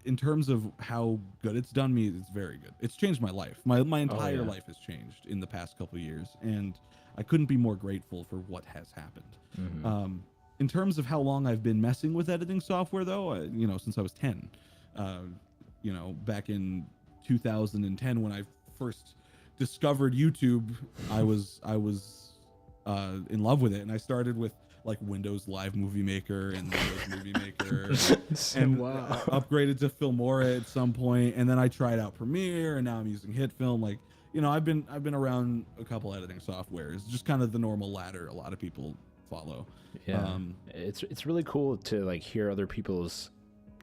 in terms of how good it's done me, it's very good. It's changed my life. My entire life has changed in the past couple of years, and I couldn't be more grateful for what has happened. In terms of how long I've been messing with editing software, though, you know, since I was 10, you know, back in 2010 when I first discovered YouTube, I was in love with it, and I started with like Windows Live Movie Maker and Windows Movie Maker, and upgraded to Filmora at some point, and then I tried out Premiere, and now I'm using HitFilm. Like, you know, I've been around a couple editing softwares, just kind of the normal ladder a lot of people follow. Yeah, it's really cool to like hear other people's,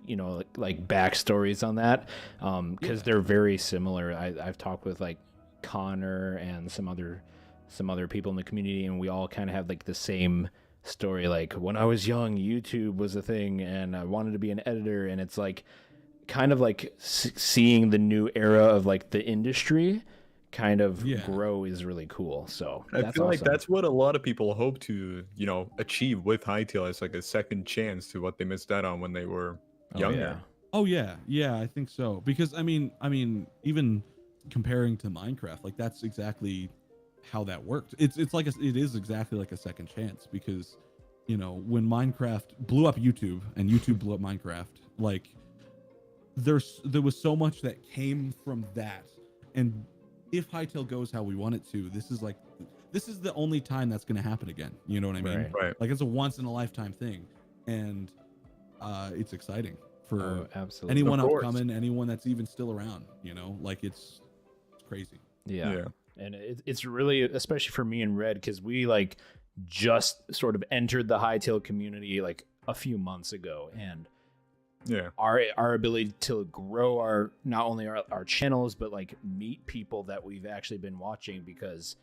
you know, like backstories on that, because they're very similar. I've talked with like Connor and some other people in the community, and we all kind of have like the same story. Like, when I was young, YouTube was a thing, and I wanted to be an editor, and it's like kind of like seeing the new era of like the industry kind of grow is really cool. So I feel like that's what a lot of people hope to, you know, achieve with Hytale, as like a second chance to what they missed out on when they were younger. Yeah, I think so. Because I mean, even comparing to Minecraft, like that's exactly how that worked. It is exactly like a second chance, because, you know, when Minecraft blew up YouTube and YouTube blew up Minecraft, like there was so much that came from that. And if Hytale goes how we want it to, this is the only time that's going to happen again. You know what I mean? Right. Like, it's a once in a lifetime thing, and it's exciting for anyone upcoming, anyone that's even still around. You know, like it's crazy. Yeah. And it's really, especially for me and Red, because we like just sort of entered the Hytale community like a few months ago, and our ability to grow our not only our channels, but like meet people that we've actually been watching, because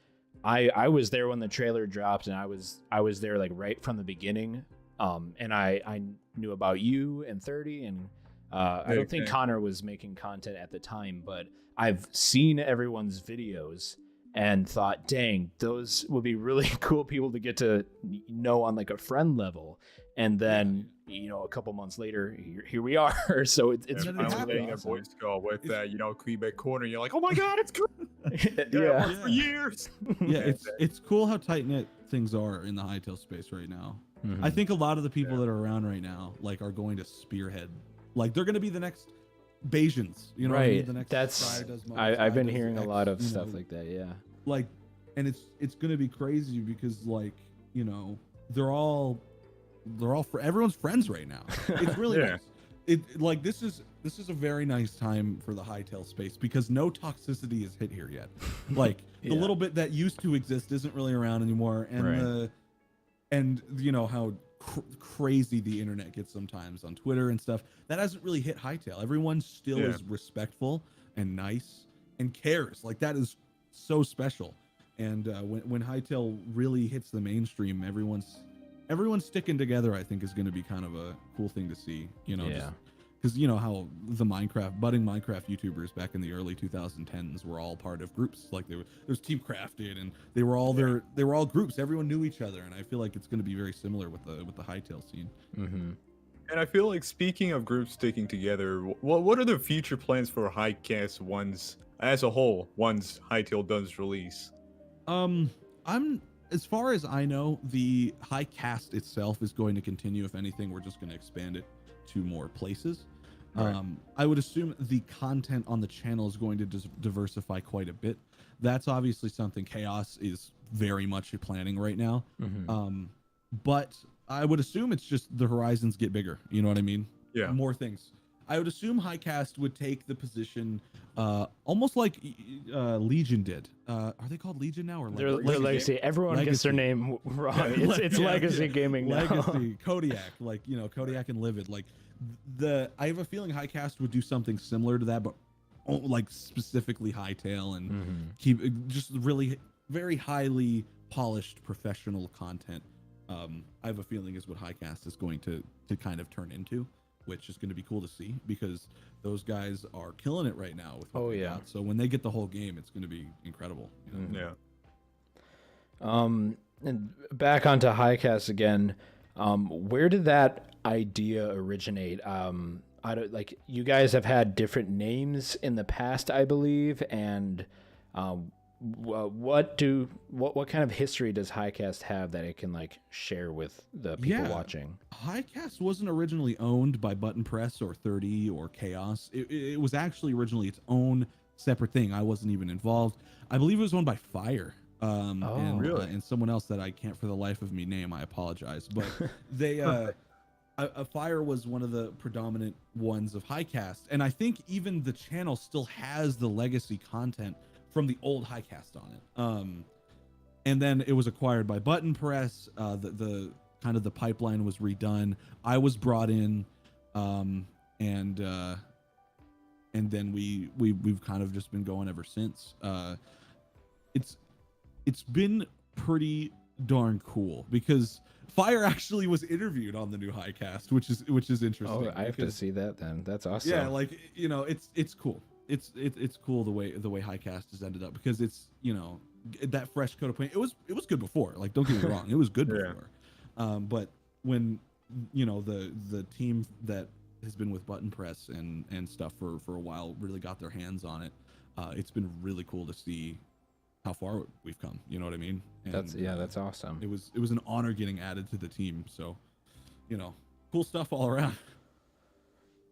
I was there when the trailer dropped, and I was there like right from the beginning, and I knew about you and 30, and I don't think Connor was making content at the time, but I've seen everyone's videos and thought, dang, those would be really cool people to get to know on like a friend level. And then, you know, a couple months later, here we are. So it's getting a voice call with that, you know, Kweebec corner. You're like, oh my god, it's cool. For years. It's cool how tight knit things are in the Hytale space right now. I think a lot of the people that are around right now like are going to spearhead. Like, they're going to be the next Bayesians, you know, right? What I mean? The next That's I've been hearing a lot of stuff like that. Yeah, like, and it's going to be crazy because, like, you know, they're all everyone's friends right now. It's really nice. Like, this is a very nice time for the Hytale space, because no toxicity has hit here yet. Like, the little bit that used to exist isn't really around anymore, and and you know how crazy the internet gets sometimes on Twitter and stuff, that hasn't really hit Hytale. Everyone still is respectful and nice and cares. Like, that is so special. And when Hytale really hits the mainstream, everyone's sticking together. I think is going to be kind of a cool thing to see. You know, because you know how the budding Minecraft YouTubers back in the early 2010s were all part of groups. Like, there's Team Crafted, and they were all they were all groups. Everyone knew each other, and I feel like it's going to be very similar with the Hytale scene. And I feel like, speaking of groups sticking together, what are the future plans for Hycast once Hytale does release? As far as I know, the Hycast itself is going to continue. If anything, we're just going to expand it to more places. I would assume the content on the channel is going to diversify quite a bit. That's obviously something Chaos is very much planning right now. But I would assume it's just the horizons get bigger. You know what I mean? Yeah. More things. I would assume Hycast would take the position almost like Legion did. Are they called Legion now, or they're Legacy? Everyone gets their name wrong. It's Legacy Gaming now. Legacy, Kodiak, like, you know, Kodiak and Livid. Like, I have a feeling Hycast would do something similar to that, but like specifically Hytale, and keep just really very highly polished professional content. I have a feeling is what Hycast is going to kind of turn into, which is going to be cool to see, because those guys are killing it right now with what they got. So when they get the whole game, it's going to be incredible. You know? And back onto Hycast again. Where did that idea originate? I don't like you guys have had different names in the past, I believe, and what kind of history does Hycast have that it can like share with the people watching? Hycast wasn't originally owned by Button Press or 30 or Chaos. It was actually originally its own separate thing. I wasn't even involved. I believe it was owned by Fire. And someone else that I can't for the life of me name. I apologize, but they Fire was one of the predominant ones of Hycast, and I think even the channel still has the legacy content from the old Hycast on it. And then it was acquired by Button Press. The kind of the pipeline was redone. I was brought in, and then we've kind of just been going ever since. It's been pretty darn cool because Fire actually was interviewed on the new Hycast, which is interesting. Oh, I have to see that then. That's awesome. Yeah, like it's cool. It's cool the way Hycast has ended up because it's that fresh coat of paint. It was good before. Like, don't get me wrong, it was good before. But when the team that has been with Button Press and stuff for a while really got their hands on it, it's been really cool to see how far we've come. You know what I mean? And, that's awesome. It was an honor getting added to the team. So, cool stuff all around.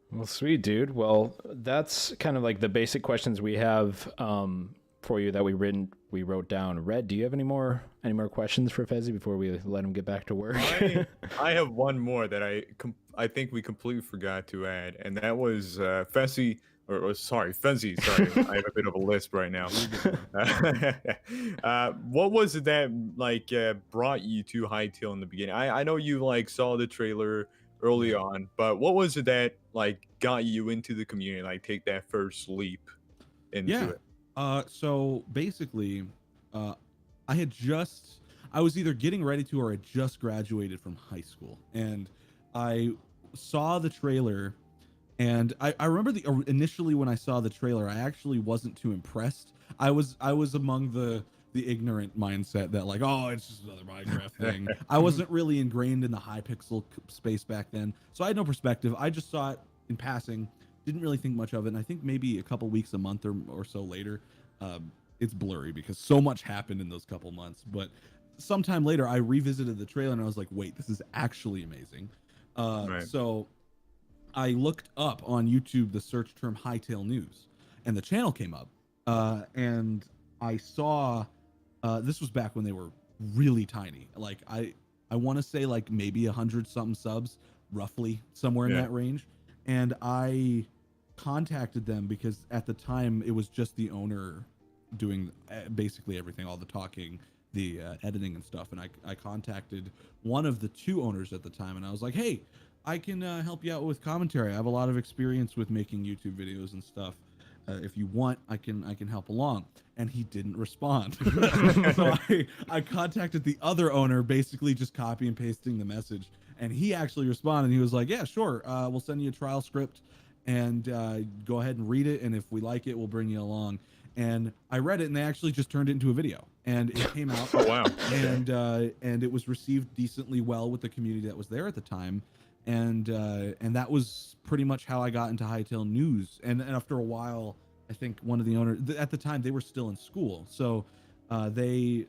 Well, sweet, dude. Well, that's kind of like the basic questions we have for you that we wrote down. Red, do you have any more questions for Fezzy before we let him get back to work? I have one more that I think we completely forgot to add, and that was Fezzy. Fezzy. Sorry, I have a bit of a lisp right now. What was it that brought you to Hytale in the beginning? I know you saw the trailer early on, but what was it that got you into the community, take that first leap into it? So basically, I was either getting ready to or I just graduated from high school, and I saw the trailer. And I remember initially when I saw the trailer, I actually wasn't too impressed. I was among the ignorant mindset that oh, it's just another Minecraft thing. I wasn't really ingrained in the high pixel space back then, so I had no perspective. I just saw it in passing, didn't really think much of it. And I think maybe a couple weeks, a month or so later, it's blurry because so much happened in those couple months. But sometime later, I revisited the trailer and I was like, wait, this is actually amazing. So I looked up on YouTube the search term Hytale News, and the channel came up, and I saw this was back when they were really tiny. I want to say maybe 100-something subs, roughly somewhere in that range. And I contacted them because at the time it was just the owner doing basically everything, all the talking, the editing and stuff. And I contacted one of the two owners at the time, and I was like, hey, I can help you out with commentary. I have a lot of experience with making YouTube videos and stuff. If you want, I can help along. And he didn't respond. So I contacted the other owner, basically just copy and pasting the message. And he actually responded. He was like, yeah, sure. We'll send you a trial script and go ahead and read it. And if we like it, we'll bring you along. And I read it, and they actually just turned it into a video. And it came out. Oh, wow. And it was received decently well with the community that was there at the time. And that was pretty much how I got into Hytale News. And after a while, I think one of the owners at the time, they were still in school, so they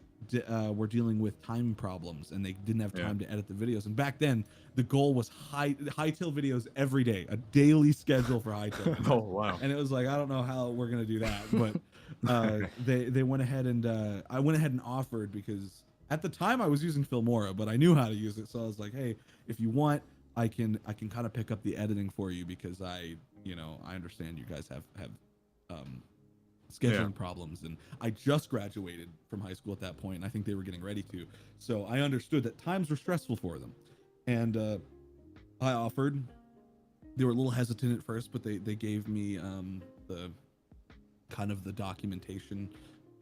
were dealing with time problems, and they didn't have time to edit the videos. And back then, the goal was Hytale videos every day, a daily schedule for Hytale. Oh wow! And it was like, I don't know how we're gonna do that, but they went ahead and I went ahead and offered, because at the time I was using Filmora, but I knew how to use it, so I was like, hey, if you want, I can kind of pick up the editing for you, because I understand you guys have scheduling problems, and I just graduated from high school at that point, and I think they were getting ready to. So I understood that times were stressful for them, and I offered. They were a little hesitant at first, but they gave me the kind of the documentation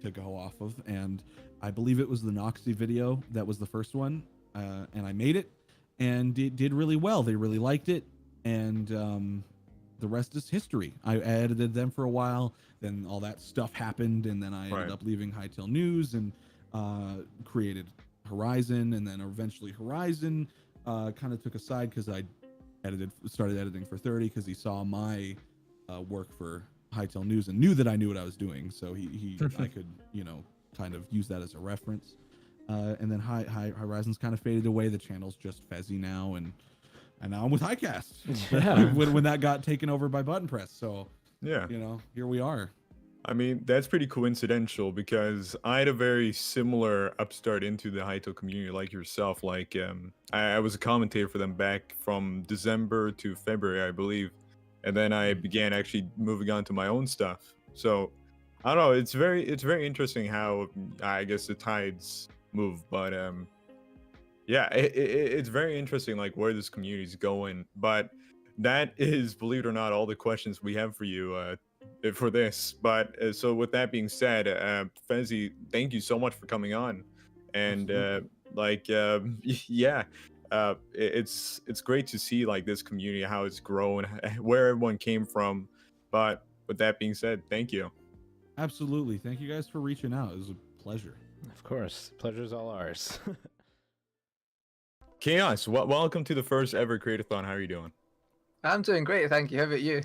to go off of, and I believe it was the Noxy video that was the first one, and I made it. And it did really well. They really liked it, and the rest is history. I edited them for a while, then all that stuff happened, and then I ended up leaving Hytale News and created Horizon, and then eventually Horizon kind of took a side because I started editing for 30 because he saw my work for Hytale News and knew that I knew what I was doing. So I could, kind of use that as a reference. And then Horizons kind of faded away. The channel's just Fezzy now, and now I'm with Hycast. Yeah. when that got taken over by Button Press. So yeah, here we are. I mean, that's pretty coincidental because I had a very similar upstart into the Hytale community like yourself. Like, I was a commentator for them back from December to February, I believe. And then I began actually moving on to my own stuff. So, I don't know, it's very interesting how, I guess, the tides move. But, yeah, it's very interesting, like, where this community is going. But that is, believe it or not, all the questions we have for you for this. But so with that being said, Fezzy, thank you so much for coming on. And yeah, it's great to see like this community, how it's grown, where everyone came from. But with that being said, thank you. Absolutely. Thank you guys for reaching out. It was a pleasure. Of course. Pleasure's all ours. Chaos, welcome to the first ever Create-A-Thon. How are you doing? I'm doing great, thank you. How about you?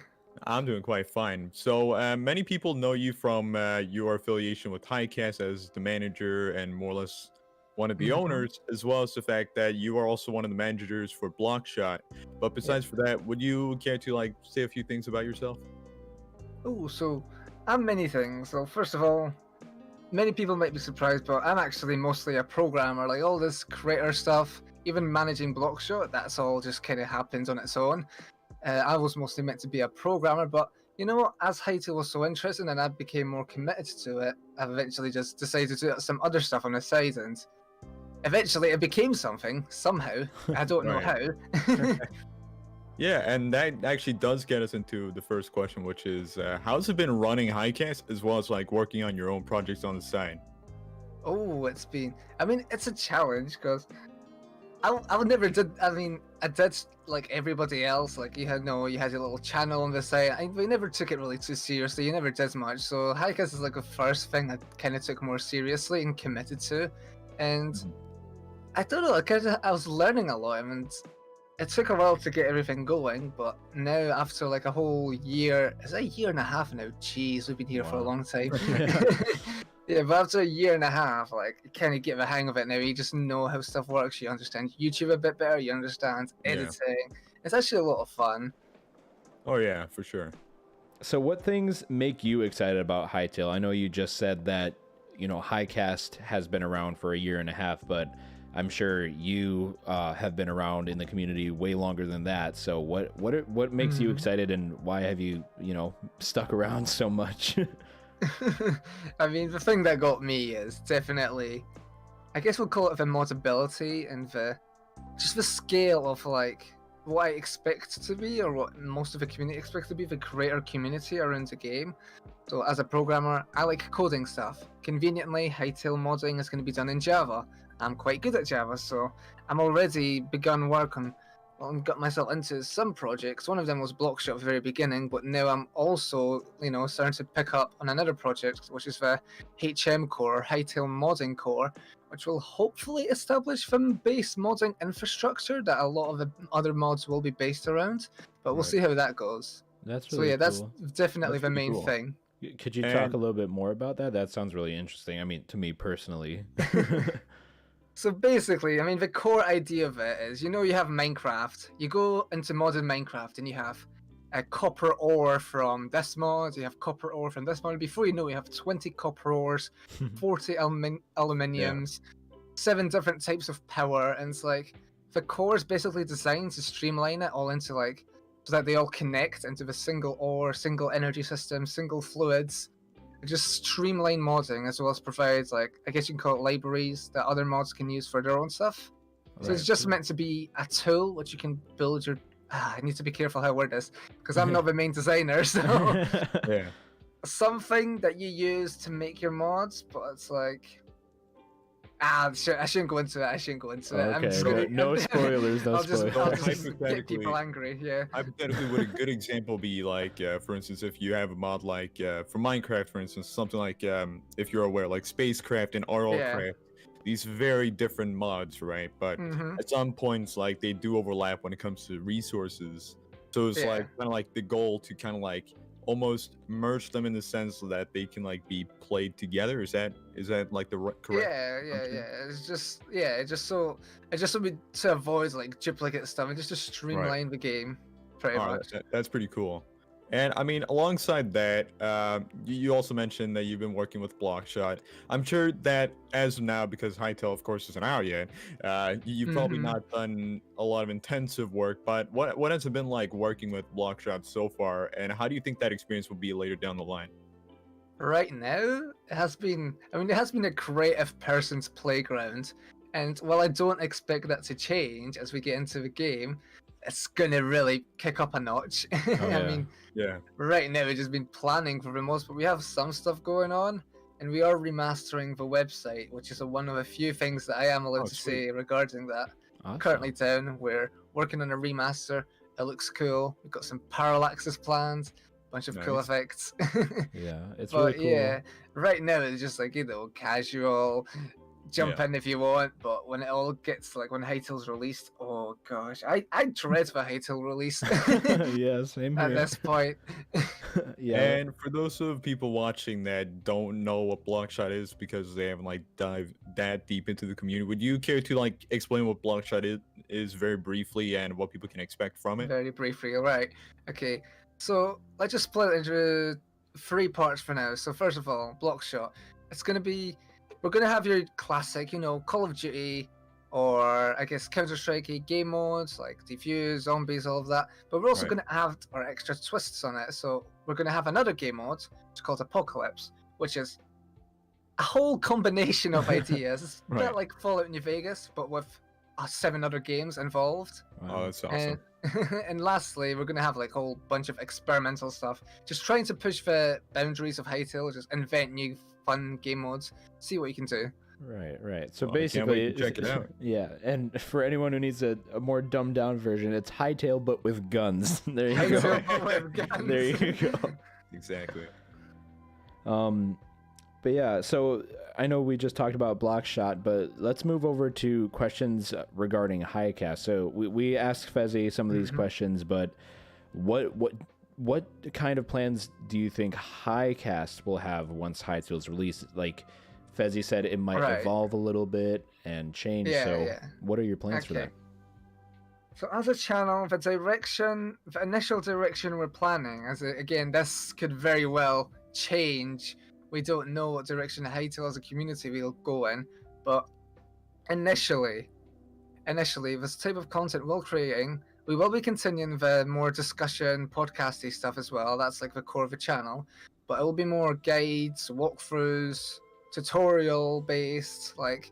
I'm doing quite fine. So many people know you from your affiliation with Hycast as the manager and more or less one of the owners, as well as the fact that you are also one of the managers for Blockshot. But besides for that, would you care to like say a few things about yourself? Oh, so I'm many things. So first of all, many people might be surprised, but I'm actually mostly a programmer. Like all this creator stuff, even managing Blockshot, that's all just kind of happens on its own. I was mostly meant to be a programmer, but you know what? As Hytale was so interesting and I became more committed to it, I've eventually just decided to do some other stuff on the side, and eventually it became something, somehow. I don't know how. Yeah, and that actually does get us into the first question, which is, how's it been running Hycast as well as like working on your own projects on the side? Oh, it's a challenge, because I never did. I did like everybody else. Like you had your little channel on the side. We never took it really too seriously. You never did much. So Hycast is like the first thing I kind of took more seriously and committed to. And I don't know. I was learning a lot, and it took a while to get everything going. But now, after like a whole year, is it a year and a half now? Jeez, we've been here for a long time. Yeah, but after a year and a half, like, you kind of get the hang of it now. You just know how stuff works. You understand YouTube a bit better. You understand editing. It's actually a lot of fun. Oh, yeah, for sure. So what things make you excited about Hytale? I know you just said that, Hycast has been around for a year and a half, but I'm sure you have been around in the community way longer than that. So what makes you excited, and why have you, stuck around so much? The thing that got me is definitely, I guess we'll call it the modability and the scale of like what I expect to be, or what most of the community expects to be, the creator community around the game. So as a programmer, I like coding stuff. Conveniently, Hytale modding is going to be done in Java. I'm quite good at Java, so I'm already begun work on got myself into some projects. One of them was Blockshot at the very beginning, but now I'm also, starting to pick up on another project, which is the HM core, Hytale modding core, which will hopefully establish the base modding infrastructure that a lot of the other mods will be based around. But we'll see how that goes. That's really cool. That's definitely the main thing. Could you talk a little bit more about that? That sounds really interesting. I mean, to me personally. So basically, the core idea of it is, you have Minecraft. You go into modded Minecraft and you have a copper ore from this mod, you have copper ore from this mod. Before you know it, you have 20 copper ores, 40 aluminiums, 7 different types of power, and it's like, the core is basically designed to streamline it all into like, so that they all connect into the single ore, single energy system, single fluids. Just streamline modding, as well as provide, like, I guess you can call it libraries that other mods can use for their own stuff. So it's just meant to be a tool which you can build your... I need to be careful how I word this, because I'm not the main designer, so... Something that you use to make your mods, but it's like... I shouldn't go into it. I'm just gonna, no spoilers. I'll just get people angry. Yeah. Hypothetically, would a good example be like, for instance, if you have a mod like for Minecraft, for instance, something like, if you're aware, like Spacecraft and RLCraft, these very different mods, right? But Mhm. at some points, like they do overlap when it comes to resources. So it's Yeah. like kind of like the goal to kind of like almost merge them in the sense so that they can like be played together. Is that like the correct? Yeah. It's just it just so to avoid like duplicate stuff and just to streamline the game, pretty All right, much. that's pretty cool. And I mean, alongside that, you also mentioned that you've been working with Blockshot. I'm sure that as of now, because Hytale, of course, isn't out yet, you've probably Mhm. not done a lot of intensive work. But what has it been like working with Blockshot so far, and how do you think that experience will be later down the line? Right now, it has been a creative person's playground, and while I don't expect that to change as we get into the game, it's gonna really kick up a notch. I mean, yeah. right now we've just been planning for the most, but we have some stuff going on, and we are remastering the website, which is one of a few things that I am allowed to say regarding that. Awesome. Currently down, we're working on a remaster. It looks cool. We've got some parallaxes planned, bunch of cool Nice. effects. Yeah, it's But really cool. yeah, right now it's just like, casual, jump in if you want. But when it all gets like when Hytale's released, oh gosh, I dread the Hytale release Yeah, same here. at this point. Yeah. And for those of people watching that don't know what Blockshot is because they haven't like dived that deep into the community, would you care to like explain what Blockshot is very briefly and what people can expect from it? Very briefly, all right. Okay, so let's just split it into 3 parts for now. So first of all, Blockshot. We're gonna have your classic, Call of Duty, or I guess Counter-Strike game modes like Defuse, Zombies, all of that. But we're also Right. gonna have our extra twists on it. So we're gonna have another game mode, it's called Apocalypse, which is a whole combination of ideas. It's a bit Right. like Fallout New Vegas, but with 7 other games involved. Oh, that's awesome. And lastly, we're gonna have like a whole bunch of experimental stuff, just trying to push the boundaries of Hytale, just invent new fun game modes, see what you can do. Right. So Well, I can't wait basically, to check it out. Yeah, and for anyone who needs a more dumbed down version, it's Hytale but with guns. There you go. Hytale but with guns. There you go. Exactly. But yeah, so I know we just talked about Blockshot, but let's move over to questions regarding Hycast. So we asked Fezzy some of these questions, but what kind of plans do you think Hycast will have once Hytale's released? Like Fezzy said, it might Right. evolve a little bit and change. Yeah. What are your plans for that? So as a channel, the initial direction we're planning, again, this could very well change. We don't know what direction Hytale as a community will go in, but initially, this type of content we're creating, we will be continuing the more discussion, podcasty stuff as well. That's like the core of the channel, but it will be more guides, walkthroughs, tutorial based. Like,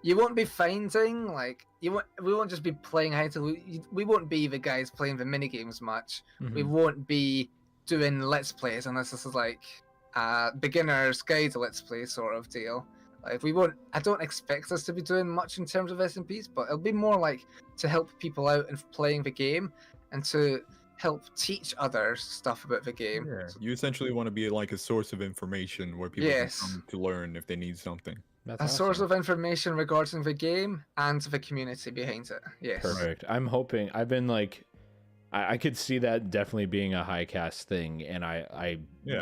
you won't be finding we won't just be playing Hytale. We won't be the guys playing the mini games much. We Mhm. won't be doing let's plays unless this is like beginner's guide to let's play sort of deal. Like I don't expect us to be doing much in terms of SMPs, but it'll be more like to help people out in playing the game and to help teach others stuff about the game. Yeah. You essentially want to be like a source of information where people Yes. can come to learn if they need something. A source of information regarding the game and the community behind it. Yes. Perfect. I'm hoping. I've been like, I could see that definitely being a Hycast thing, and I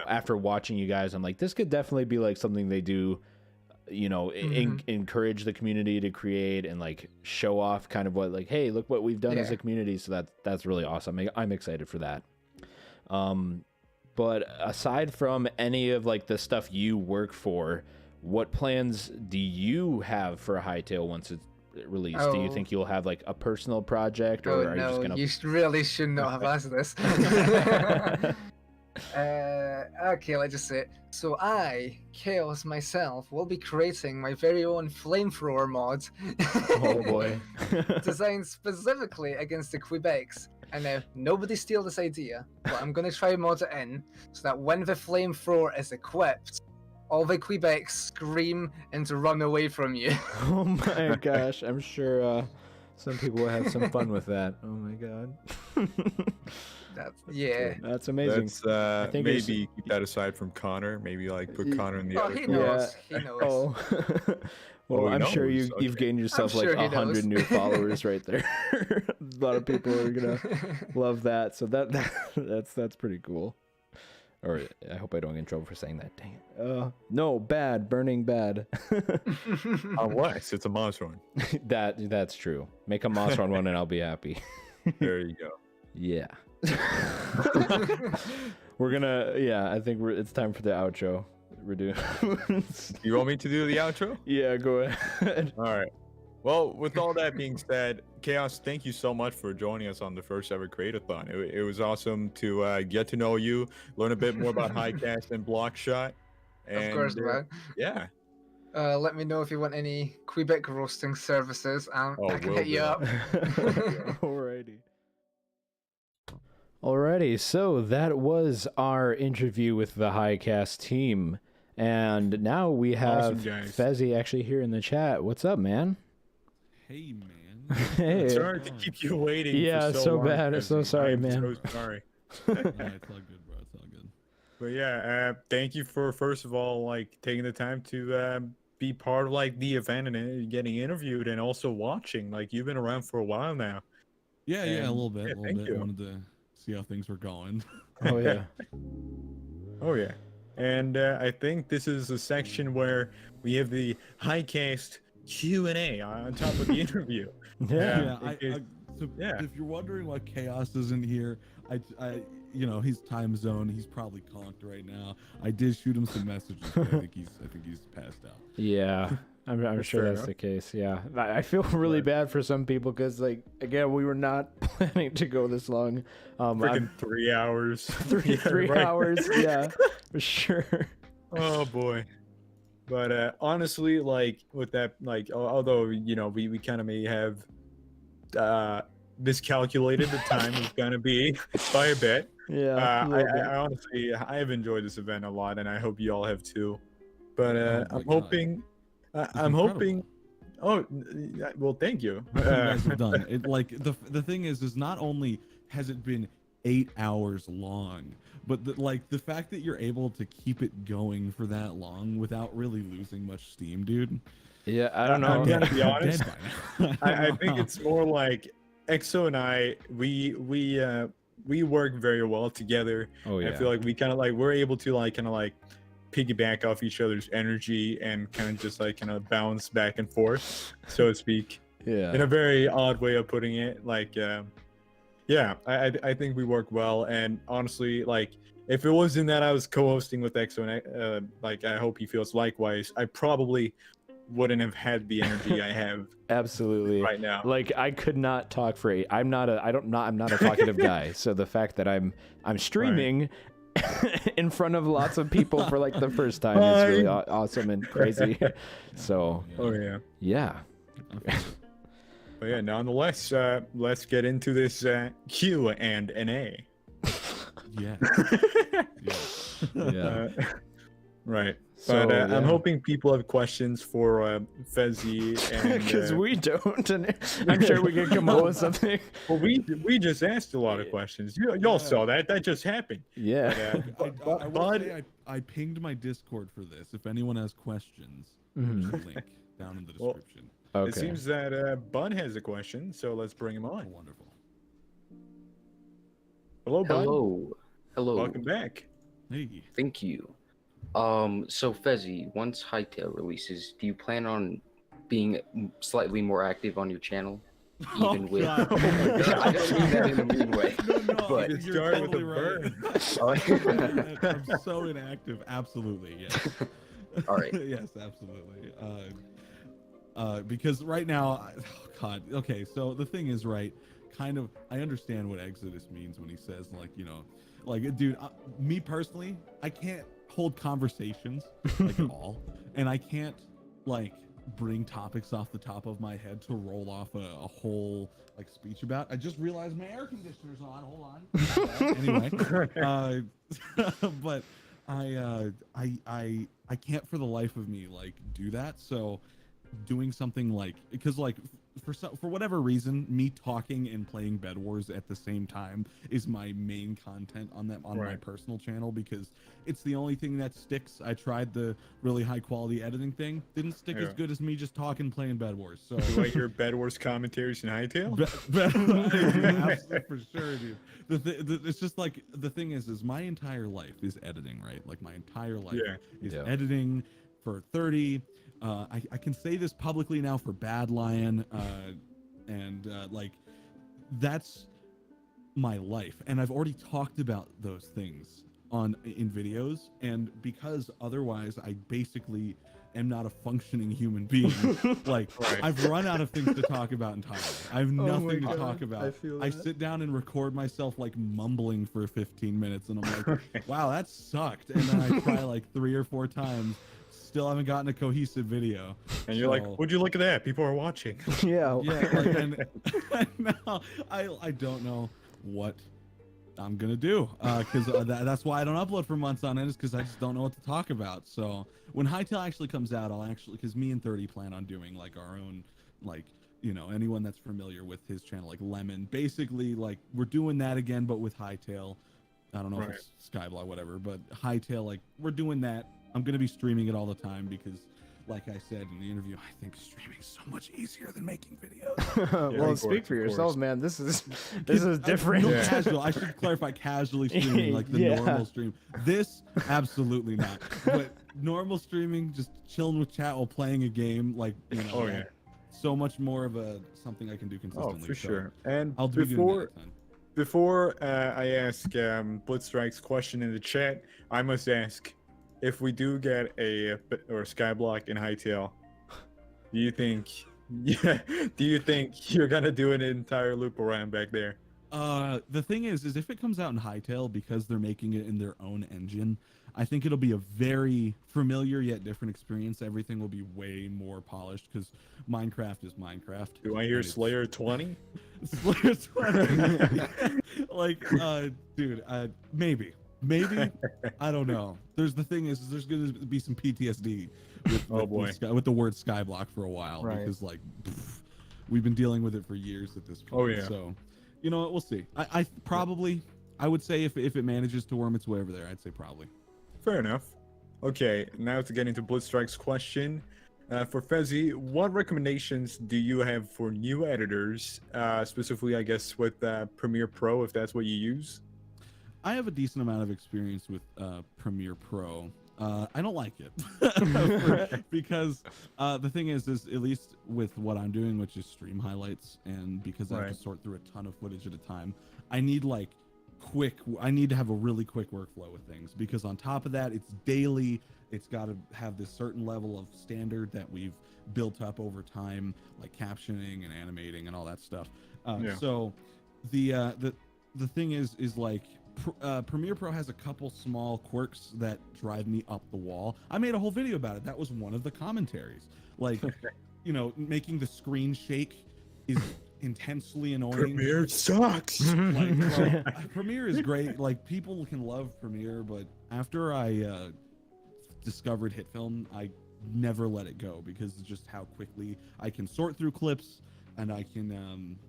after watching you guys, I'm like, this could definitely be like something they do. Encourage the community to create and like show off kind of what like, hey, look what we've done as a community. So that's really awesome. I'm excited for that. But aside from any of like the stuff you work for, what plans do you have for Hytale once it's released? Do you think you'll have like a personal project, or are you just gonna? You really should not have asked this. Okay, let's just say it. So I, Chaos myself, will be creating my very own flamethrower mod. Oh boy. Designed specifically against the Kweebecs. And now, nobody steal this idea, but I'm gonna try mod it in so that when the flamethrower is equipped, all the Kweebecs scream and run away from you. Oh my gosh, I'm sure some people will have some fun with that. Oh my god. That's amazing. That's I think it's- maybe keep that aside from Connor. Maybe like put Connor in the Oh, other he corner. knows. He knows. Oh. Well, I'm sure knows? you've gained yourself I'm like sure he 100 knows. new followers right there. A lot of people are gonna love that. So that's pretty cool. Or I hope I don't get in trouble for saying that. Dang it. No, bad, burning bad. Unless it's a Mosron. That's true. Make a Mosron one and I'll be happy. There you go. Yeah. We're gonna. Yeah, I think it's time for the outro. We're doing. You want me to do the outro? Yeah, go ahead. All right. Well, with all that being said, Chaos, thank you so much for joining us on the first ever Create-A-Thon. It was awesome to get to know you, learn a bit more about Hycast and Blockshot. Of course, man. Yeah. Let me know if you want any Kweebec roasting services. I can will hit you do. up. Alrighty, so that was our interview with the Hycast team. And now we have Awesome, guys. Fezzy actually here in the chat. What's up, man? Hey, man. Hey. Sorry to keep you waiting. Yeah, for so long, bad. I'm so Fezzy. sorry, I'm man. So sorry. It's all good, bro. It's all good. But yeah, thank you for first of all like taking the time to be part of like the event and getting interviewed and also watching. Like you've been around for a while now. Yeah, a And, little bit. thank you. Wanted to see how things were going. Oh yeah. Oh yeah. And I think this is a section where we have the Hycast Q&A on top of the interview. So Yeah. if you're wondering why Chaos isn't here, I he's time zone. He's probably conked right now. I did shoot him some messages, but I think he's passed out. Yeah, I'm sure fair that's enough. the case. Yeah, I feel really bad for some people because, like, again, we were not planning to go this long. Freaking 3 hours. Three right. hours. Yeah, for sure. Oh boy. But honestly, like with that, like although we kind of may have miscalculated the time it's gonna be by a bit. Yeah. a little bit. I honestly I have enjoyed this event a lot, and I hope you all have too. But I'm hoping. I'm hoping. Oh, well, thank you. You guys have done it. Like the thing is not only has it been 8 hours long, but the fact that you're able to keep it going for that long without really losing much steam, dude. Yeah, I don't know. I'm gonna be I'm honest. dead by now. I think it's more like Exo and I. We work very well together. Oh yeah. I feel like we kind of like we're able to like kind of like piggyback off each other's energy and kind of just like kind of bounce back and forth, so to speak. Yeah. In a very odd way of putting it, like yeah, I think we work well, and honestly, like if it wasn't that I was co-hosting with Exo and like I hope he feels likewise, I probably wouldn't have had the energy I have Absolutely. right now. Like I could not talk for 8. I'm not a talkative guy. So the fact that I'm streaming in front of lots of people for like the first time is really awesome and crazy. So yeah. But yeah, nonetheless, let's get into this Q and A. Yeah. Yeah. Right. So, But I'm hoping people have questions for Fezzy and because we don't, and I'm sure we can come up with something. Well, we just asked a lot of questions. Y'all saw that. That just happened. Yeah. I will say I pinged my Discord for this. If anyone has questions, there's a link down in the Well, description. Okay. It seems that Bun has a question, so let's bring him on. Wonderful. Hello, Bun. Hello. Welcome back. Hey. Thank you. So Fezzy, once Hytale releases, do you plan on being slightly more active on your channel? Even with God. I don't mean that in a mean way. But You You're started totally with a right. I'm so inactive. Absolutely, yes. All right. Yes, absolutely. Because right now, oh God. Okay, so the thing is, right? Kind of, I understand what Exodus means when he says, like, dude, me personally, I can't hold conversations like at all, and I can't like bring topics off the top of my head to roll off a whole like speech about. I just realized my air conditioner's on. Hold on. Anyway, but I can't for the life of me like do that. So doing something like, because like for whatever reason, me talking and playing Bed Wars at the same time is my main content on my personal channel, because it's the only thing that sticks. I tried the really high quality editing thing, didn't stick as good as me just talking playing Bed Wars. So do I hear Bed Wars commentaries in Hytale? For sure, dude. It's just like, the thing is my entire life is editing, right? Like my entire life is editing for 30. I can say this publicly now for Bad Lion, and like that's my life, and I've already talked about those things in videos, and because otherwise I basically am not a functioning human being. Like I've run out of things to talk about entirely. I have nothing to talk about. I sit down and record myself like mumbling for 15 minutes, and I'm like, wow, that sucked. And then I try like 3 or 4 times. Still haven't gotten a cohesive video. And you're like, would you look at that? People are watching. Yeah. Like, and now I don't know what I'm gonna do, because that's why I don't upload for months on end, is because I just don't know what to talk about. So when Hytale actually comes out, I'll actually, because me and 30 plan on doing like our own, like, you know, anyone that's familiar with his channel, like Lemon, basically like we're doing that again, but with Hytale. I don't know if it's Skyblock, whatever, but Hytale, like we're doing that. I'm going to be streaming it all the time because, like I said in the interview, I think streaming is so much easier than making videos. Well, speak for yourself, man. This is different. Casual. I should clarify, casually streaming, like the normal stream. This, absolutely not. But normal streaming, just chilling with chat while playing a game, like, you know, so much more of something I can do consistently. Oh, for sure. And I'll be doing that before I ask Blitzstrike's question in the chat, I must ask, if we do get a Skyblock in Hytale, do you think you're gonna do an entire loop around back there? The thing is if it comes out in Hytale, because they're making it in their own engine, I think it'll be a very familiar yet different experience. Everything will be way more polished because Minecraft is Minecraft. Do I hear Slayer 20? Slayer 20. Like, dude, maybe. I don't know. There's going to be some PTSD with the word Skyblock for a while, because like we've been dealing with it for years at this point. So, you know what, we'll see. I would say if it manages to worm its way over there, I'd say probably. Fair enough. Okay, now to get into Blitzstrike's question. For Fezzy, what recommendations do you have for new editors, specifically I guess with Premiere Pro, if that's what you use? I have a decent amount of experience with Premiere Pro. I don't like it because the thing is at least with what I'm doing, which is stream highlights, and because I have to sort through a ton of footage at a time, I need to have a really quick workflow with things, because on top of that, it's daily. It's got to have this certain level of standard that we've built up over time, like captioning and animating and all that stuff. So the thing is like, Premiere Pro has a couple small quirks that drive me up the wall. I made a whole video about it. That was one of the commentaries. Like, you know, making the screen shake is intensely annoying. Premiere sucks. Premiere is great. Like, people can love Premiere, but after I discovered HitFilm, I never let it go, because it's just how quickly I can sort through clips, and I can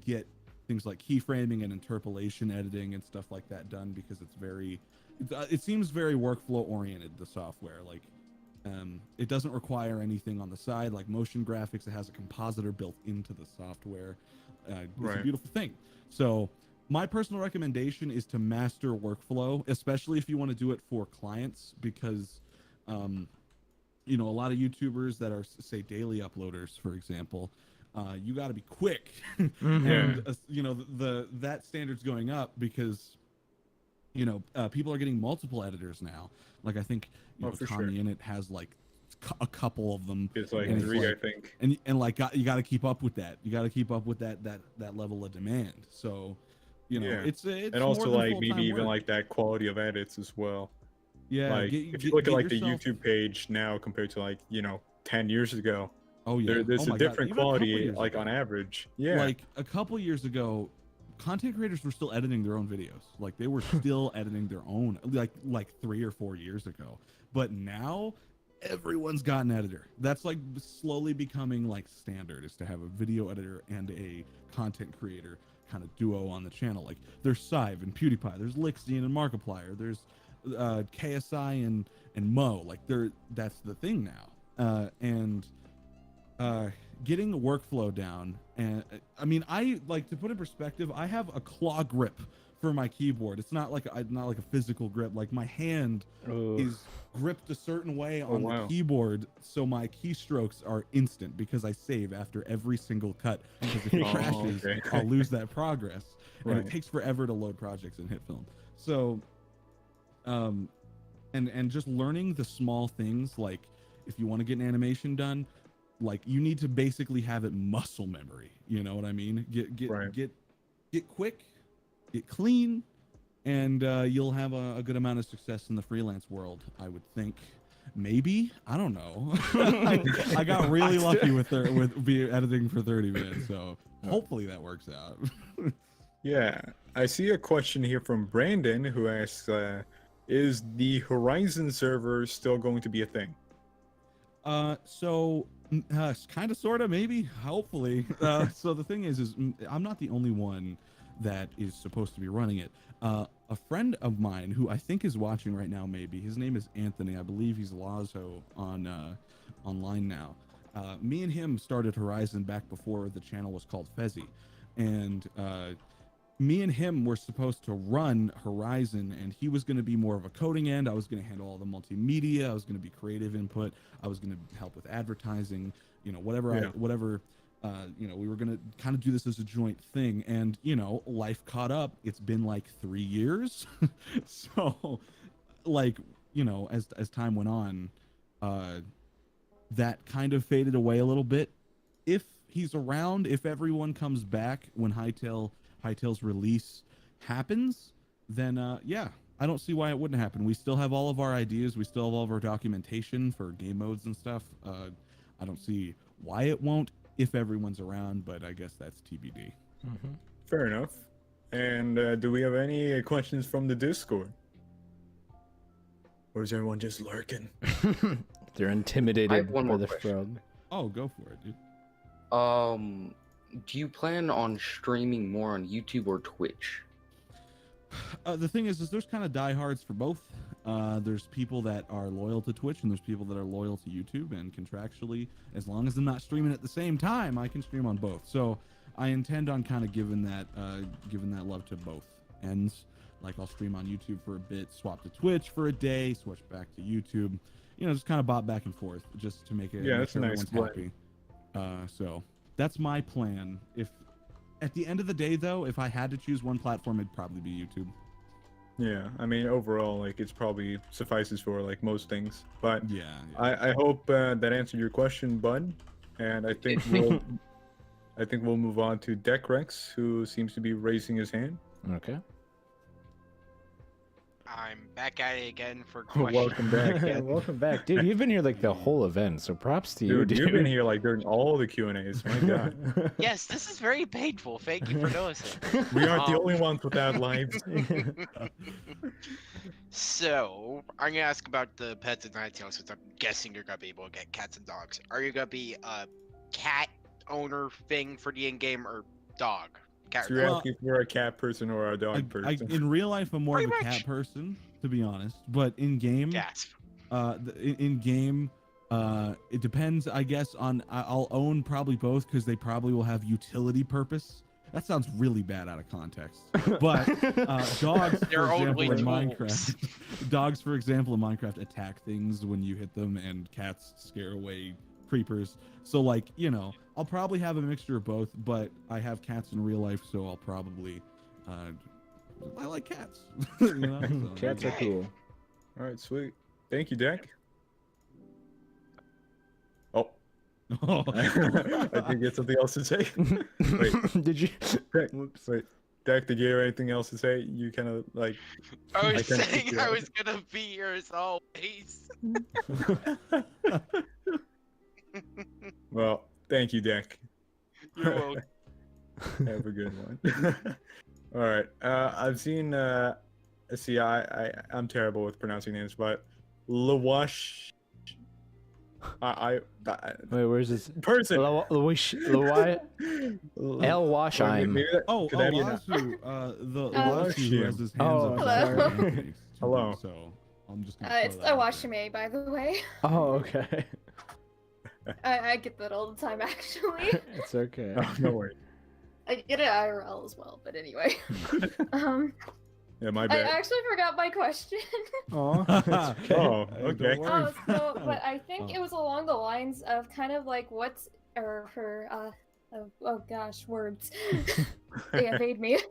get things like keyframing and interpolation editing and stuff like that done, because it seems very workflow oriented, the software. Like, it doesn't require anything on the side like motion graphics. It has a compositor built into the software. It's a beautiful thing. So my personal recommendation is to master workflow, especially if you want to do it for clients, because you know, a lot of YouTubers that are, say, daily uploaders, for example, you got to be quick. And you know, that standard's going up because, you know, people are getting multiple editors now. Like, I think, you know, Tommy in it has like a couple of them. It's like 3, I think. And like, you got to keep up with that. You got to keep up with that level of demand. So, you know, it's and also like maybe even like that quality of edits as well. Yeah. Like, if you look at like the YouTube page now compared to, like, you know, 10 years ago. Oh yeah, there's a different quality, like, on average. Yeah, like a couple years ago, content creators were still editing their own videos. Like, they were still editing their own, like 3 or 4 years ago. But now, everyone's got an editor. That's like slowly becoming like standard, is to have a video editor and a content creator kind of duo on the channel. Like there's Sive and PewDiePie, there's Lixian and Markiplier, there's KSI and Mo. Like that's the thing now. And getting the workflow down, and I mean, I like, to put in perspective, I have a claw grip for my keyboard. It's not like a physical grip. Like my hand is gripped a certain way on the keyboard, so my keystrokes are instant because I save after every single cut. Because if it crashes, I'll lose that progress, and it takes forever to load projects in HitFilm. So, and just learning the small things, like if you want to get an animation done, like you need to basically have it muscle memory. You know what I mean? Get quick, get clean, and you'll have a good amount of success in the freelance world, I would think. Maybe, I don't know. I got really lucky with editing for 30 minutes, so hopefully that works out. Yeah, I see a question here from Brandon, who asks, is the Horizon server still going to be a thing? So kind of, sort of, maybe, hopefully. So the thing is I'm not the only one that is supposed to be running it. A friend of mine who I think is watching right now, maybe, his name is Anthony. I believe he's Lazo on online now. Me and him started Horizon back before the channel was called Fezzy, and me and him were supposed to run Horizon, and he was going to be more of a coding end. I was going to handle all the multimedia. I was going to be creative input. I was going to help with advertising, whatever. We were going to kind of do this as a joint thing, and life caught up. It's been like 3 years. So like, as time went on, that kind of faded away a little bit. If he's around, if everyone comes back when Hytale's release happens, then yeah, I don't see why it wouldn't happen. We still have all of our ideas. We still have all of our documentation for game modes and stuff. I don't see why it won't if everyone's around, but I guess that's TBD. Fair enough. And do we have any questions from the Discord? Or is everyone just lurking? They're intimidated one by more the question. frog. Oh, go for it, dude. Do you plan on streaming more on YouTube or Twitch? The thing is there's kind of diehards for both. There's people that are loyal to Twitch, and there's people that are loyal to YouTube, and contractually, as long as I'm not streaming at the same time, I can stream on both. So I intend on kind of giving that love to both ends. Like I'll stream on YouTube for a bit, swap to Twitch for a day, switch back to YouTube. Just kind of bop back and forth, just to make it Yeah, make that's sure a nice everyone's happy. So that's my plan. If at the end of the day, though, if I had to choose one platform, it'd probably be YouTube. Yeah, I mean, overall, like, it's probably suffices for, like, most things. But yeah. I hope that answered your question, Bud. And I think we'll move on to Decrex, who seems to be raising his hand. Okay. I'm back at it again for questions. Welcome back. Welcome back, dude. You've been here like the whole event, so props to you, dude. You've been here like during all the Q&As. My God. Yes, this is very painful. Thank you for noticing. We aren't the only ones without lives. So, I'm gonna ask about the pets in Hytale, since I'm guessing you're gonna be able to get cats and dogs. Are you gonna be a cat owner thing for the in-game, or dog? Cat. So you're asking for a cat person or a dog person? In real life, I'm more of a cat person, to be honest. But in game, in game, it depends, I guess. I'll own probably both because they probably will have utility purpose. That sounds really bad out of context. But dogs, for example, in Minecraft, dogs, for example, in Minecraft, attack things when you hit them, and cats scare away creepers. So, like, I'll probably have a mixture of both, but I have cats in real life, so I'll probably I like cats. So, cats are cool. All right, sweet. Thank you, Deck. Oh. I think you had something else to say. Wait. Did you? Wait. Deck, did you have anything else to say? You kind of like. I was saying I was gonna be here as always. Well, thank you, Deck. You're welcome. Have a good one. All right. I've seen. See, I'm terrible with pronouncing names, but Lawash Wait, where's this person? Lawashime. Oh, Lazu, the Lazu who has his hands up. Hello. Hello. So I'm just gonna It's Awashime, by the way. Oh, okay. I get that all the time, actually. It's okay. Oh, no worries. I get it IRL as well, but anyway. Yeah, my I bad. actually forgot my question. Oh, Oh, okay. But I think it was along the lines of kind of like what's or her oh gosh, words. They evade me. It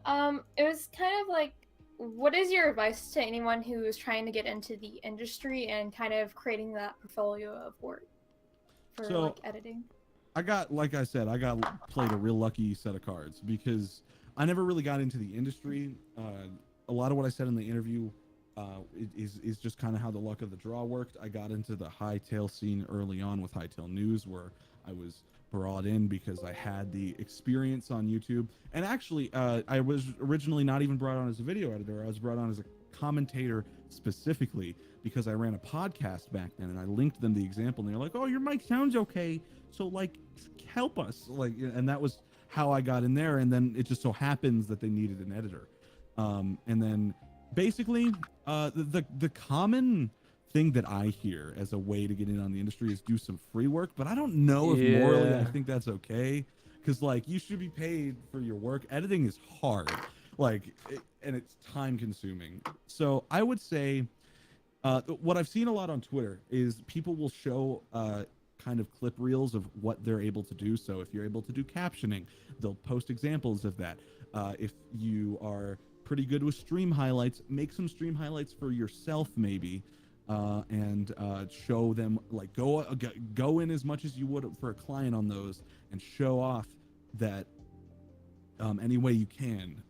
was kind of like, what is your advice to anyone who is trying to get into the industry and kind of creating that portfolio of work for like editing? Like I said, I got played a real lucky set of cards because I never really got into the industry. A lot of what I said in the interview is just kind of how the luck of the draw worked. I got into the Hytale scene early on with Hytale News, where I was brought in because I had the experience on YouTube. And actually, I was originally not even brought on as a video editor. I was brought on as a commentator specifically because I ran a podcast back then, and I linked them the example, and they're like, "Oh, your mic sounds okay, so like help us." Like, and that was how I got in there. And then it just so happens that they needed an editor. And then basically the common thing that I hear as a way to get in on the industry is do some free work, but I don't know if morally I think that's okay, because like you should be paid for your work. Editing is hard, and it's time consuming. So I would say what I've seen a lot on Twitter is people will show kind of clip reels of what they're able to do. So if you're able to do captioning, they'll post examples of that. If you are pretty good with stream highlights, make some stream highlights for yourself maybe, and show them, like go in as much as you would for a client on those and show off that any way you can.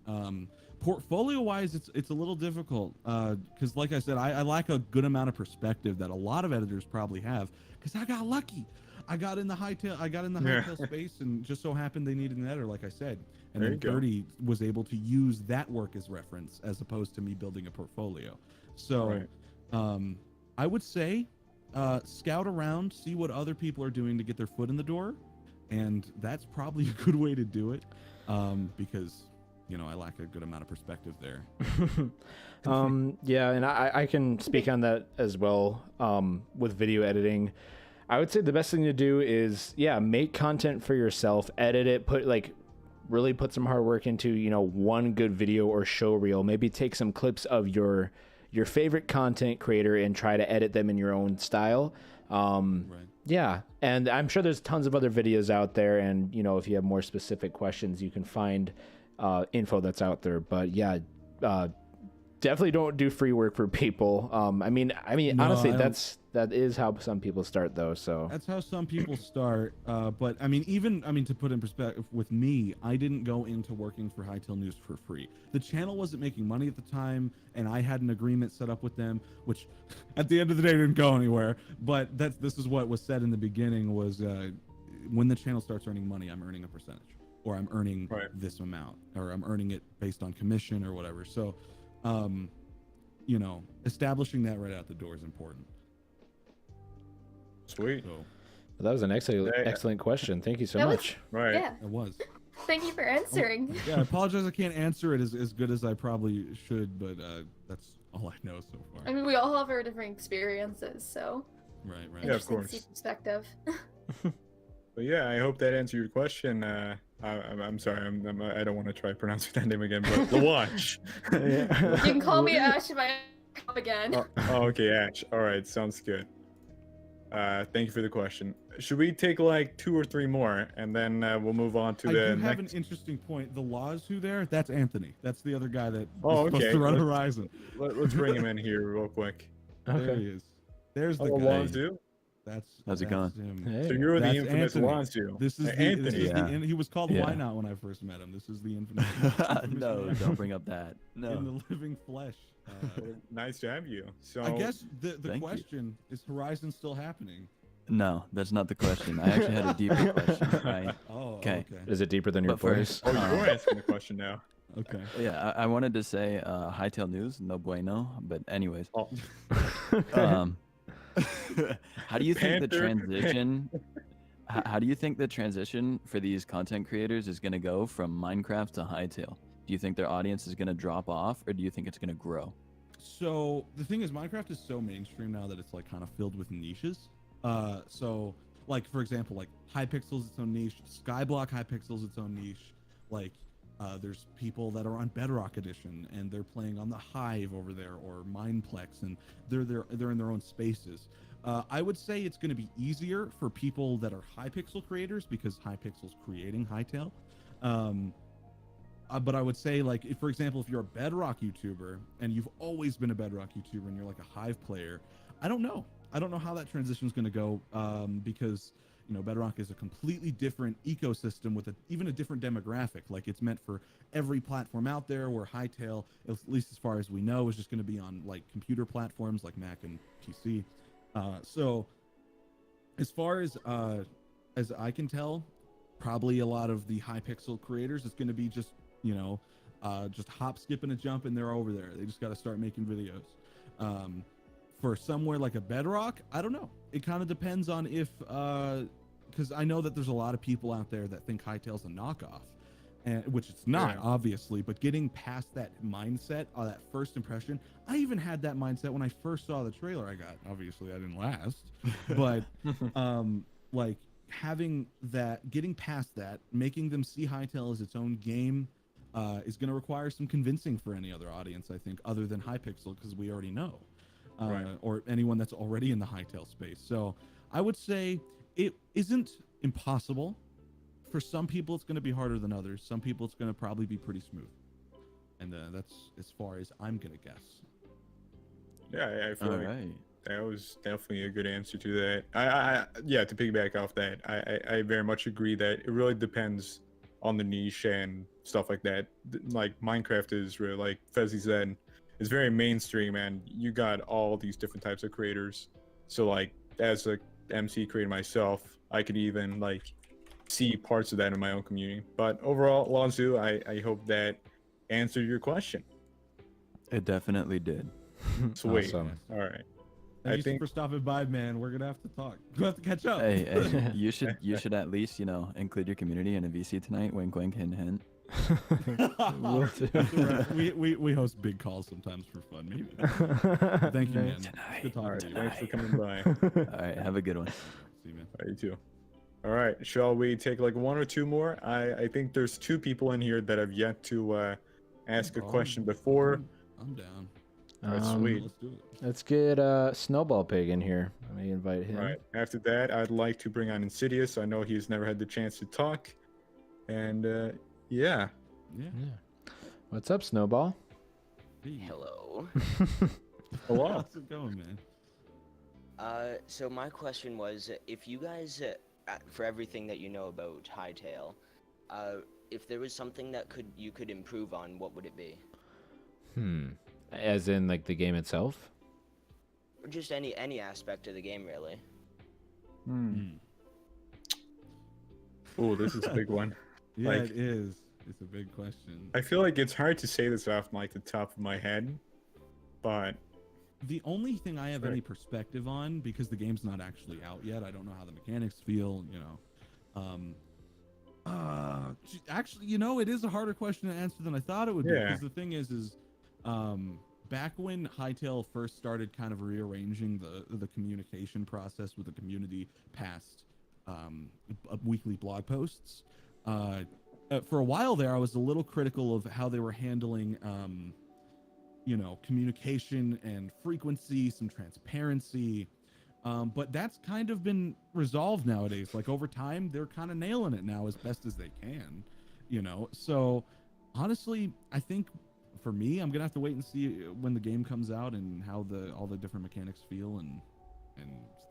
Portfolio wise, it's a little difficult because like I said, I lack a good amount of perspective that a lot of editors probably have, because I got lucky. I got in the Hytale space, and just so happened they needed an editor, like I said, and then Dirty was able to use that work as reference as opposed to me building a portfolio. So I would say scout around, see what other people are doing to get their foot in the door, and that's probably a good way to do it, because I lack a good amount of perspective there. Yeah, and I can speak on that as well. With video editing, I would say the best thing to do is make content for yourself, edit it, really put some hard work into one good video or show reel. Maybe take some clips of your favorite content creator and try to edit them in your own style. Yeah, and I'm sure there's tons of other videos out there, and if you have more specific questions, you can find info that's out there. But definitely don't do free work for people. I mean, honestly, that is how some people start, though. So that's how some people start. But to put in perspective, with me, I didn't go into working for Hytale News for free. The channel wasn't making money at the time, and I had an agreement set up with them, which at the end of the day didn't go anywhere. But this is what was said in the beginning: was when the channel starts earning money, I'm earning a percentage, or I'm earning this amount, or I'm earning it based on commission or whatever. So establishing that right out the door is important. Sweet. Well, that was an excellent question. Thank you so much. Yeah. It was. Thank you for answering. Yeah, I apologize I can't answer it as good as I probably should, but that's all I know so far. I mean, we all have our different experiences, so. Right. Yeah, of course. To see perspective. But yeah, I hope that answered your question. I'm sorry, I don't want to try pronouncing that name again, but the watch. You can call me Ash if I come up again. Oh, okay, Ash. All right, sounds good. Thank you for the question. Should we take like 2 or 3 more, and then we'll move on to the next? I have an interesting point. The Lazu there, that's Anthony. That's the other guy that is okay. supposed to run Horizon. Let's bring him in here real quick. There he is. There's the guy. Lazu? How's it going? So you're the infamous Anthony. Lazu. This is Anthony. He was called Why Not when I first met him. This is the infamous. No, don't bring up that. No. In the living flesh. Nice to have you. So I guess the question is: Horizon still happening? No, that's not the question. I actually had a deeper question. Right? Okay. Is it deeper than your voice? Oh, you're asking the question now. Okay. Yeah, I wanted to say Hytale News, no bueno. But anyways. How do you think the Panther. transition? How do you think the transition for these content creators is going to go from Minecraft to Hytale? Do you think their audience is going to drop off, or do you think it's going to grow? So the thing is, Minecraft is so mainstream now that it's like kind of filled with niches. So like for example, like Hypixel's its own niche, Skyblock Hypixel's its own niche. Like there's people that are on Bedrock Edition and they're playing on the Hive over there or Mineplex, and they're in their own spaces. I would say it's going to be easier for people that are Hypixel creators because Hypixel's creating Hytale. But I would say, like, if, for example, if you're a Bedrock YouTuber and you've always been a Bedrock YouTuber and you're like a Hive player, I don't know how that transition is going to go, because you know Bedrock is a completely different ecosystem with even a different demographic. Like, it's meant for every platform out there, where Hytale, at least as far as we know, is just going to be on like computer platforms like Mac and PC. So as far as I can tell, probably a lot of the Hypixel creators, it's going to be just, you know, just hop, skip, and a jump, and they're over there. They just got to start making videos. For somewhere like a Bedrock, I don't know. It kind of depends on if, because I know that there's a lot of people out there that think Hytale's a knockoff, and which it's not, obviously. But getting past that mindset, that first impression, I even had that mindset when I first saw the trailer. Obviously, I didn't last, but like having that, getting past that, making them see Hytale as its own game, is going to require some convincing for any other audience, I think, other than Hypixel, because we already know, or anyone that's already in the Hytale space. So I would say it isn't impossible. For some people, it's going to be harder than others. Some people, it's going to probably be pretty smooth. And that's as far as I'm going to guess. Yeah, I feel like that was definitely a good answer to that. Yeah, to piggyback off that, I very much agree that it really depends on the niche and stuff like that. Like Minecraft is really, like Fezzi said, is very mainstream, and you got all these different types of creators. So like, as a MC creator myself, I could even like see parts of that in my own community. But overall, Lonzu, I hope that answered your question. It definitely did. Sweet. Awesome. All right. Thank you for stopping by, man. We're gonna have to talk. We'll have to catch up. Hey, you should at least, you know, include your community in a VC tonight. Wink, wink, hint, hint. we host big calls sometimes for fun, maybe. Thank you, man. Good talking to you. Thanks for coming by. All right, have a good one. See you, man. All right, you too. All right, shall we take like one or two more? I think there's two people in here that have yet to ask a question before. I'm down. All right, sweet. Let's do it. Let's get Snowball Pig in here. Let me invite him. All right. After that, I'd like to bring on Insidious. I know he's never had the chance to talk, and yeah. What's up, Snowball? Hello. Hello. How's it going, man? So my question was, if you guys, for everything that you know about Hytale, if there was something that you could improve on, what would it be? As in, like, the game itself? Or just any aspect of the game, really. Oh, this is a big one. Yeah, Like, it is. It's a big question. I feel like it's hard to say this off like the top of my head, but the only thing I have any perspective on, because the game's not actually out yet, I don't know how the mechanics feel, you know. Actually, you know, it is a harder question to answer than I thought it would be. Because the thing is back when Hytale first started kind of rearranging the communication process with the community past weekly blog posts, for a while there, I was a little critical of how they were handling, you know, communication and frequency, some transparency. But that's kind of been resolved nowadays. Like, over time, they're kind of nailing it now as best as they can, you know? So honestly, I think for me, I'm gonna have to wait and see when the game comes out and how all the different mechanics feel, and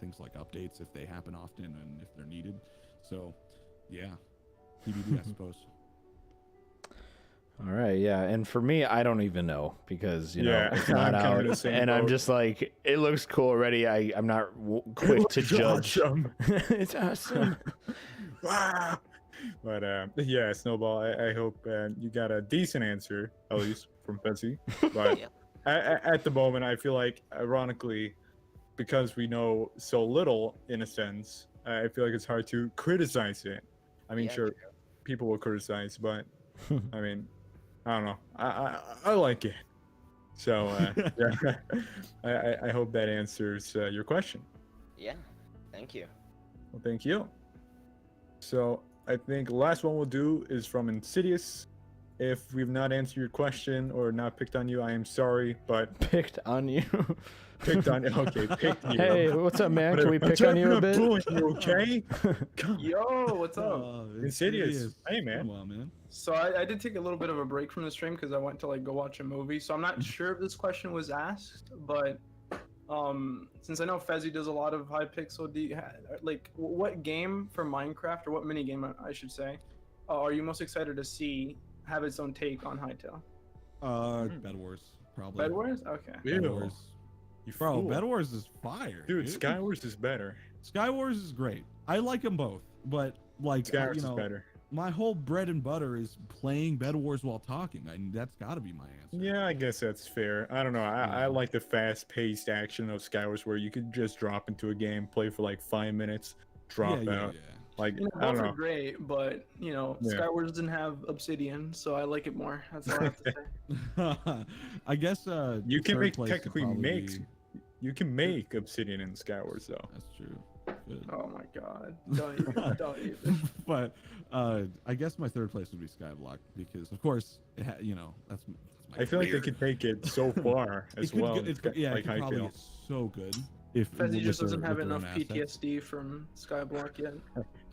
things like updates, if they happen often and if they're needed. So yeah, TBD, I suppose. All right, yeah, and for me, I don't even know, because, you know, it's not I'm kind of in out, the same and I'm boat. just like, it looks cool already. I'm not quick to judge. Awesome. It's awesome. But yeah, Snowball, I hope you got a decent answer, at least from Betsy. But at the moment, I feel like, ironically, because we know so little, in a sense, I feel like it's hard to criticize it. I mean, Yeah, sure, people will criticize, but I mean, I don't know. I like it. So yeah, I hope that answers your question. Yeah, thank you. Well, thank you. So I think last one we'll do is from Insidious. If we've not answered your question or not picked on you, I am sorry, but picked on you. Picked on you. Okay, picked you. Hey, what's up, man? Can we pick on you a bit? You, okay? Yo, what's up? Insidious. Hey, man. Come on, man. So I did take a little bit of a break from the stream because I went to like go watch a movie. So I'm not sure if this question was asked, but since I know Fezzy does a lot of Hypixel, like what game for Minecraft or what mini game I should say are you most excited to see have its own take on Hytale? Bed Wars, probably. Bed Wars? Okay. Bed Wars. Bro, fool. Bed Wars is fire. Dude, Sky Wars is better. Sky Wars is great. I like them both, but like Sky Wars you know, is better. My whole bread and butter is playing Bed Wars while talking. That's got to be my answer. Yeah, I guess that's fair. I don't know. I like the fast-paced action of Sky Wars where you could just drop into a game, play for like 5 minutes, drop out. Like, You know, I don't both are know. great, but you know, Yeah. Skywars didn't have Obsidian, so I like it more. That's all I have to say. I guess You can third make place would technically probably make be- you can make Obsidian in Sky Wars though. That's true. Oh my god. Don't even, don't even. But I guess my third place would be Skyblock because, of course, you know that's my I feel like they career. could take it so far It as could well. get- it could- yeah, like it could probably Hytale. get so good if Fezzy just with doesn't their- have with their enough own assets. PTSD from Skyblock yet.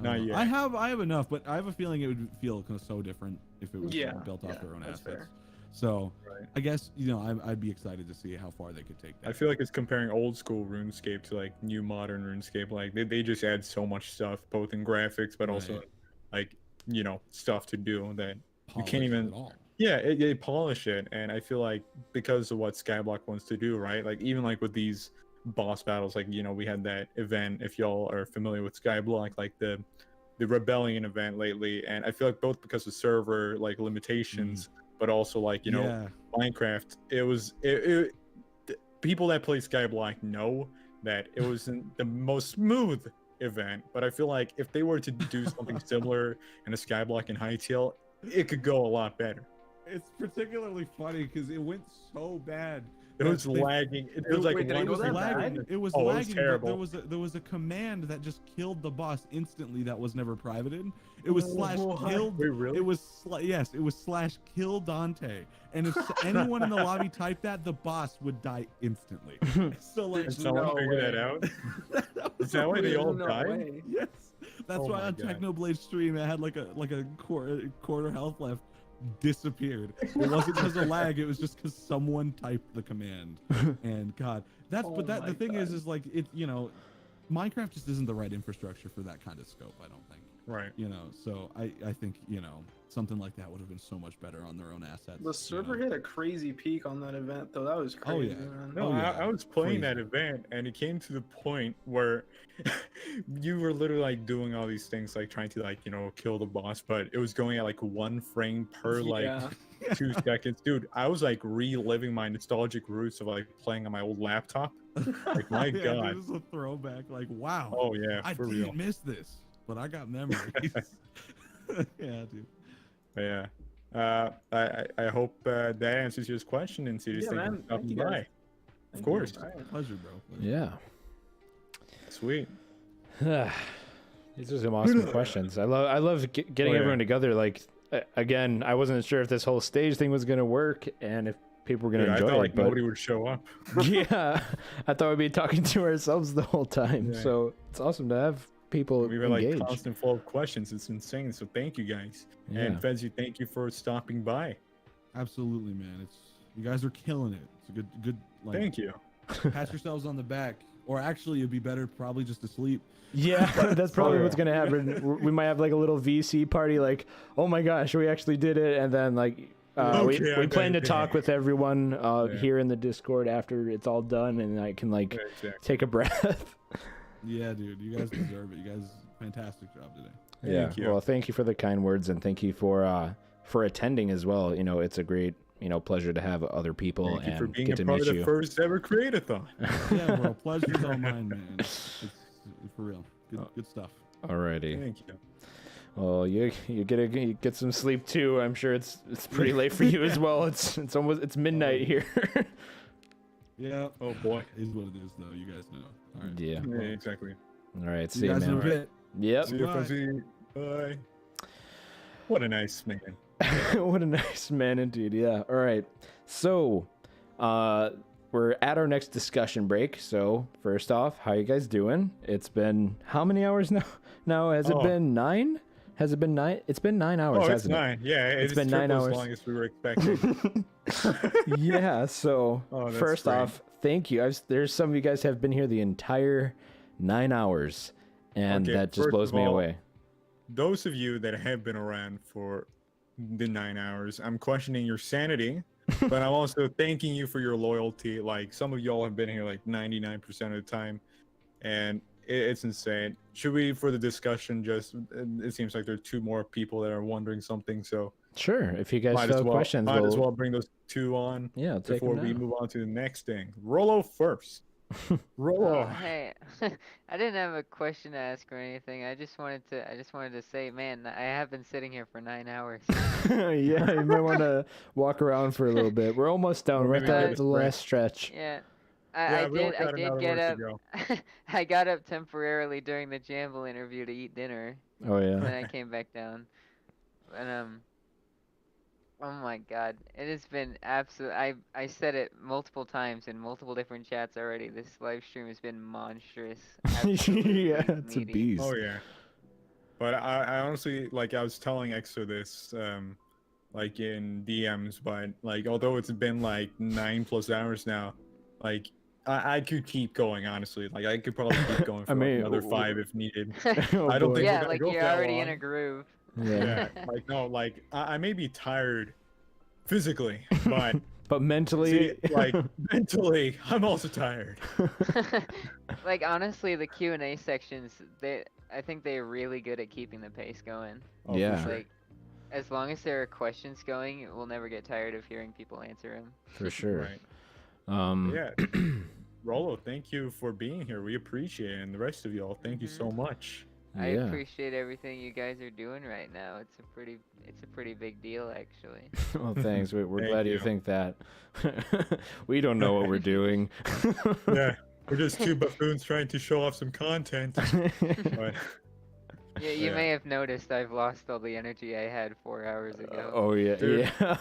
Not yet. I have enough, but I have a feeling it would feel kind of so different if it was Yeah, built off yeah, their own that's assets. fair. So I guess I'd be excited to see how far they could take that. I feel like it's comparing old school RuneScape to like new modern RuneScape. Like they just add so much stuff, both in graphics, but also like stuff to do that you can't even. Yeah, they polish it, and I feel like because of what Skyblock wants to do, right? Like even like with these boss battles, like we had that event. If y'all are familiar with Skyblock, like the Rebellion event lately, and I feel like both because of server like limitations, but also like Minecraft, it people that play Skyblock know that it wasn't the most smooth event, but I feel like if they were to do something similar in a Skyblock in Hytale, it could go a lot better. It's particularly funny because it went so bad. It was lagging. It was like it was lagging. It was Oh, lagging. terrible. But there was a command that just killed the boss instantly. That was never privated. It was slash killed. Wait, really? It was yes. It was slash kill Dante. And if anyone in the lobby typed that, the boss would die instantly. So like, Did someone figure that out? Is that why they all died? Yes. That's Oh why my on God. Technoblade stream it had like a quarter health left. Disappeared. It wasn't because of lag. It was just because someone typed the command. And God, the thing is like it. Minecraft just isn't the right infrastructure for that kind of scope. I don't think. Right. So I think something like that would have been so much better on their own assets. The server hit a crazy peak on that event, though. That was Oh, crazy, yeah. man. No, I was playing that event, and it came to the point where you were literally like doing all these things, like trying to kill the boss, but it was going at like 1 frame per Yeah. 2 seconds. Dude, I was like reliving my nostalgic roots of like playing on my old laptop. Like my Yeah, God. this is a throwback. Like wow. Oh, yeah, I for didn't real. miss this, but I got memories. Yeah, dude. Yeah. I hope that answers your question, and Yeah, seriously, man. Thank you, bye. guys. Of Thank course. you. Pleasure, bro. Yeah. Sweet. These are some awesome questions. I love getting Oh, yeah. everyone together. Like again, I wasn't sure if this whole stage thing was gonna work and if people were gonna Dude, I enjoy thought it. like but nobody would show up. yeah, I thought we'd be talking to ourselves the whole time. Yeah. So it's awesome to have people We've had like engaged. constant flow of questions. It's insane. So thank you guys. Yeah. And Fezzy, thank you for stopping by. Absolutely, man. You guys are killing it. It's a good. Like, Thank you. Pat yourselves on the back, or actually, it'd be better probably just to sleep. Yeah, that's probably what's gonna happen. We might have like a little VC party, like, oh my gosh, we actually did it, and then like we plan to talk with everyone here in the Discord after it's all done, and I can like take a breath. Yeah, dude, you guys deserve it. You guys, fantastic job today. Yeah. Well, thank you for the kind words, and thank you for attending as well. It's a great pleasure to have other people Thank you for and being get a to part meet of the you. first ever Create-A-Thon. Yeah, bro. Pleasure's all mine, man. It's for real. Good stuff. Alrighty. Thank you. Well, you get some sleep too. I'm sure it's pretty late for you as well. It's midnight here. Yeah. Oh boy. Is what it is, though. You guys know. All right. Yeah. Yeah, exactly. All right. See See you you, guys in a man. bit. Yep. See you, Fuzzy. Bye. What a nice man. What a nice man indeed. Yeah. All right. So, we're at our next discussion break. So, first off, how you guys doing? It's been how many hours now? Now, has it been 9? Has it been 9? It's been 9 hours, Oh, it's hasn't 9. it? Yeah, it's been 9 hours. As long as we were expecting. Yeah. So, that's first great. off, thank you. There's some of you guys have been here the entire 9 hours, and Okay, that just first blows of me all, away. Those of you that have been around for the 9 hours, I'm questioning your sanity, but I'm also thanking you for your loyalty. Like, some of y'all have been here like 99% of the time, and it's insane. Should we, for the discussion, it seems like there are 2 more people that are wondering something, so Sure. If you guys might still as have well, questions, might as we'll- well bring those 2 on Yeah, I'll take before them we now. move on to the next thing. Rollo first. Rollo. Hey, I didn't have a question to ask or anything. I just wanted to say, man, I have been sitting here for 9 hours. Yeah, you might want to walk around for a little bit. We're almost done. We're at the last stretch. Yeah. Yeah, I we all did got another get work up. to go. I got up temporarily during the Jamble interview to eat dinner. Oh, yeah. Then I came back down. And oh my God, it has been absolute. I said it multiple times in multiple different chats already. This live stream has been monstrous. Yeah, it's a meaty. beast. Oh yeah, but I honestly, like, I was telling Exodus, like in DMs, but like although it's been like 9+ hours now, like I could keep going, honestly. Like I could probably keep going for like another 5 if needed. Oh, I don't think Yeah, we're gonna like go you're that already long. in a groove. Yeah, like no, like I may be tired physically, but but mentally, see, like mentally, I'm also tired. Like honestly, the Q&A sections, I think they're really good at keeping the pace going. Oh, for Yeah. sure. Like, as long as there are questions going, we'll never get tired of hearing people answer them. for sure. Right. Yeah. Rollo, thank you for being here. We appreciate it, and the rest of y'all, thank you so much. I appreciate everything you guys are doing right now. It's a pretty big deal, actually. Well, thanks. We're Thank glad you you. think that. We don't know what we're doing. Yeah, we're just 2 buffoons trying to show off some content. But, Yeah, you may have noticed I've lost all the energy I had 4 hours ago. Oh yeah, Dude, yeah.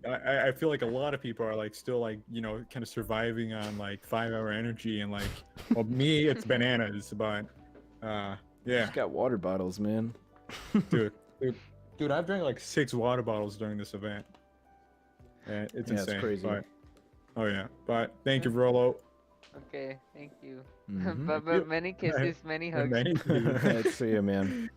I feel like a lot of people are like still like, you know, kind of surviving on like 5-hour energy, and like, well, me it's bananas, but yeah. Just got water bottles, man. Dude, I've drank like 6 water bottles during this event. And it's Yeah, it's insane. crazy. But, oh yeah, but thank you, Rollo. Okay, thank you. Mhm. But many kisses, many hugs. Many Let's see you, man.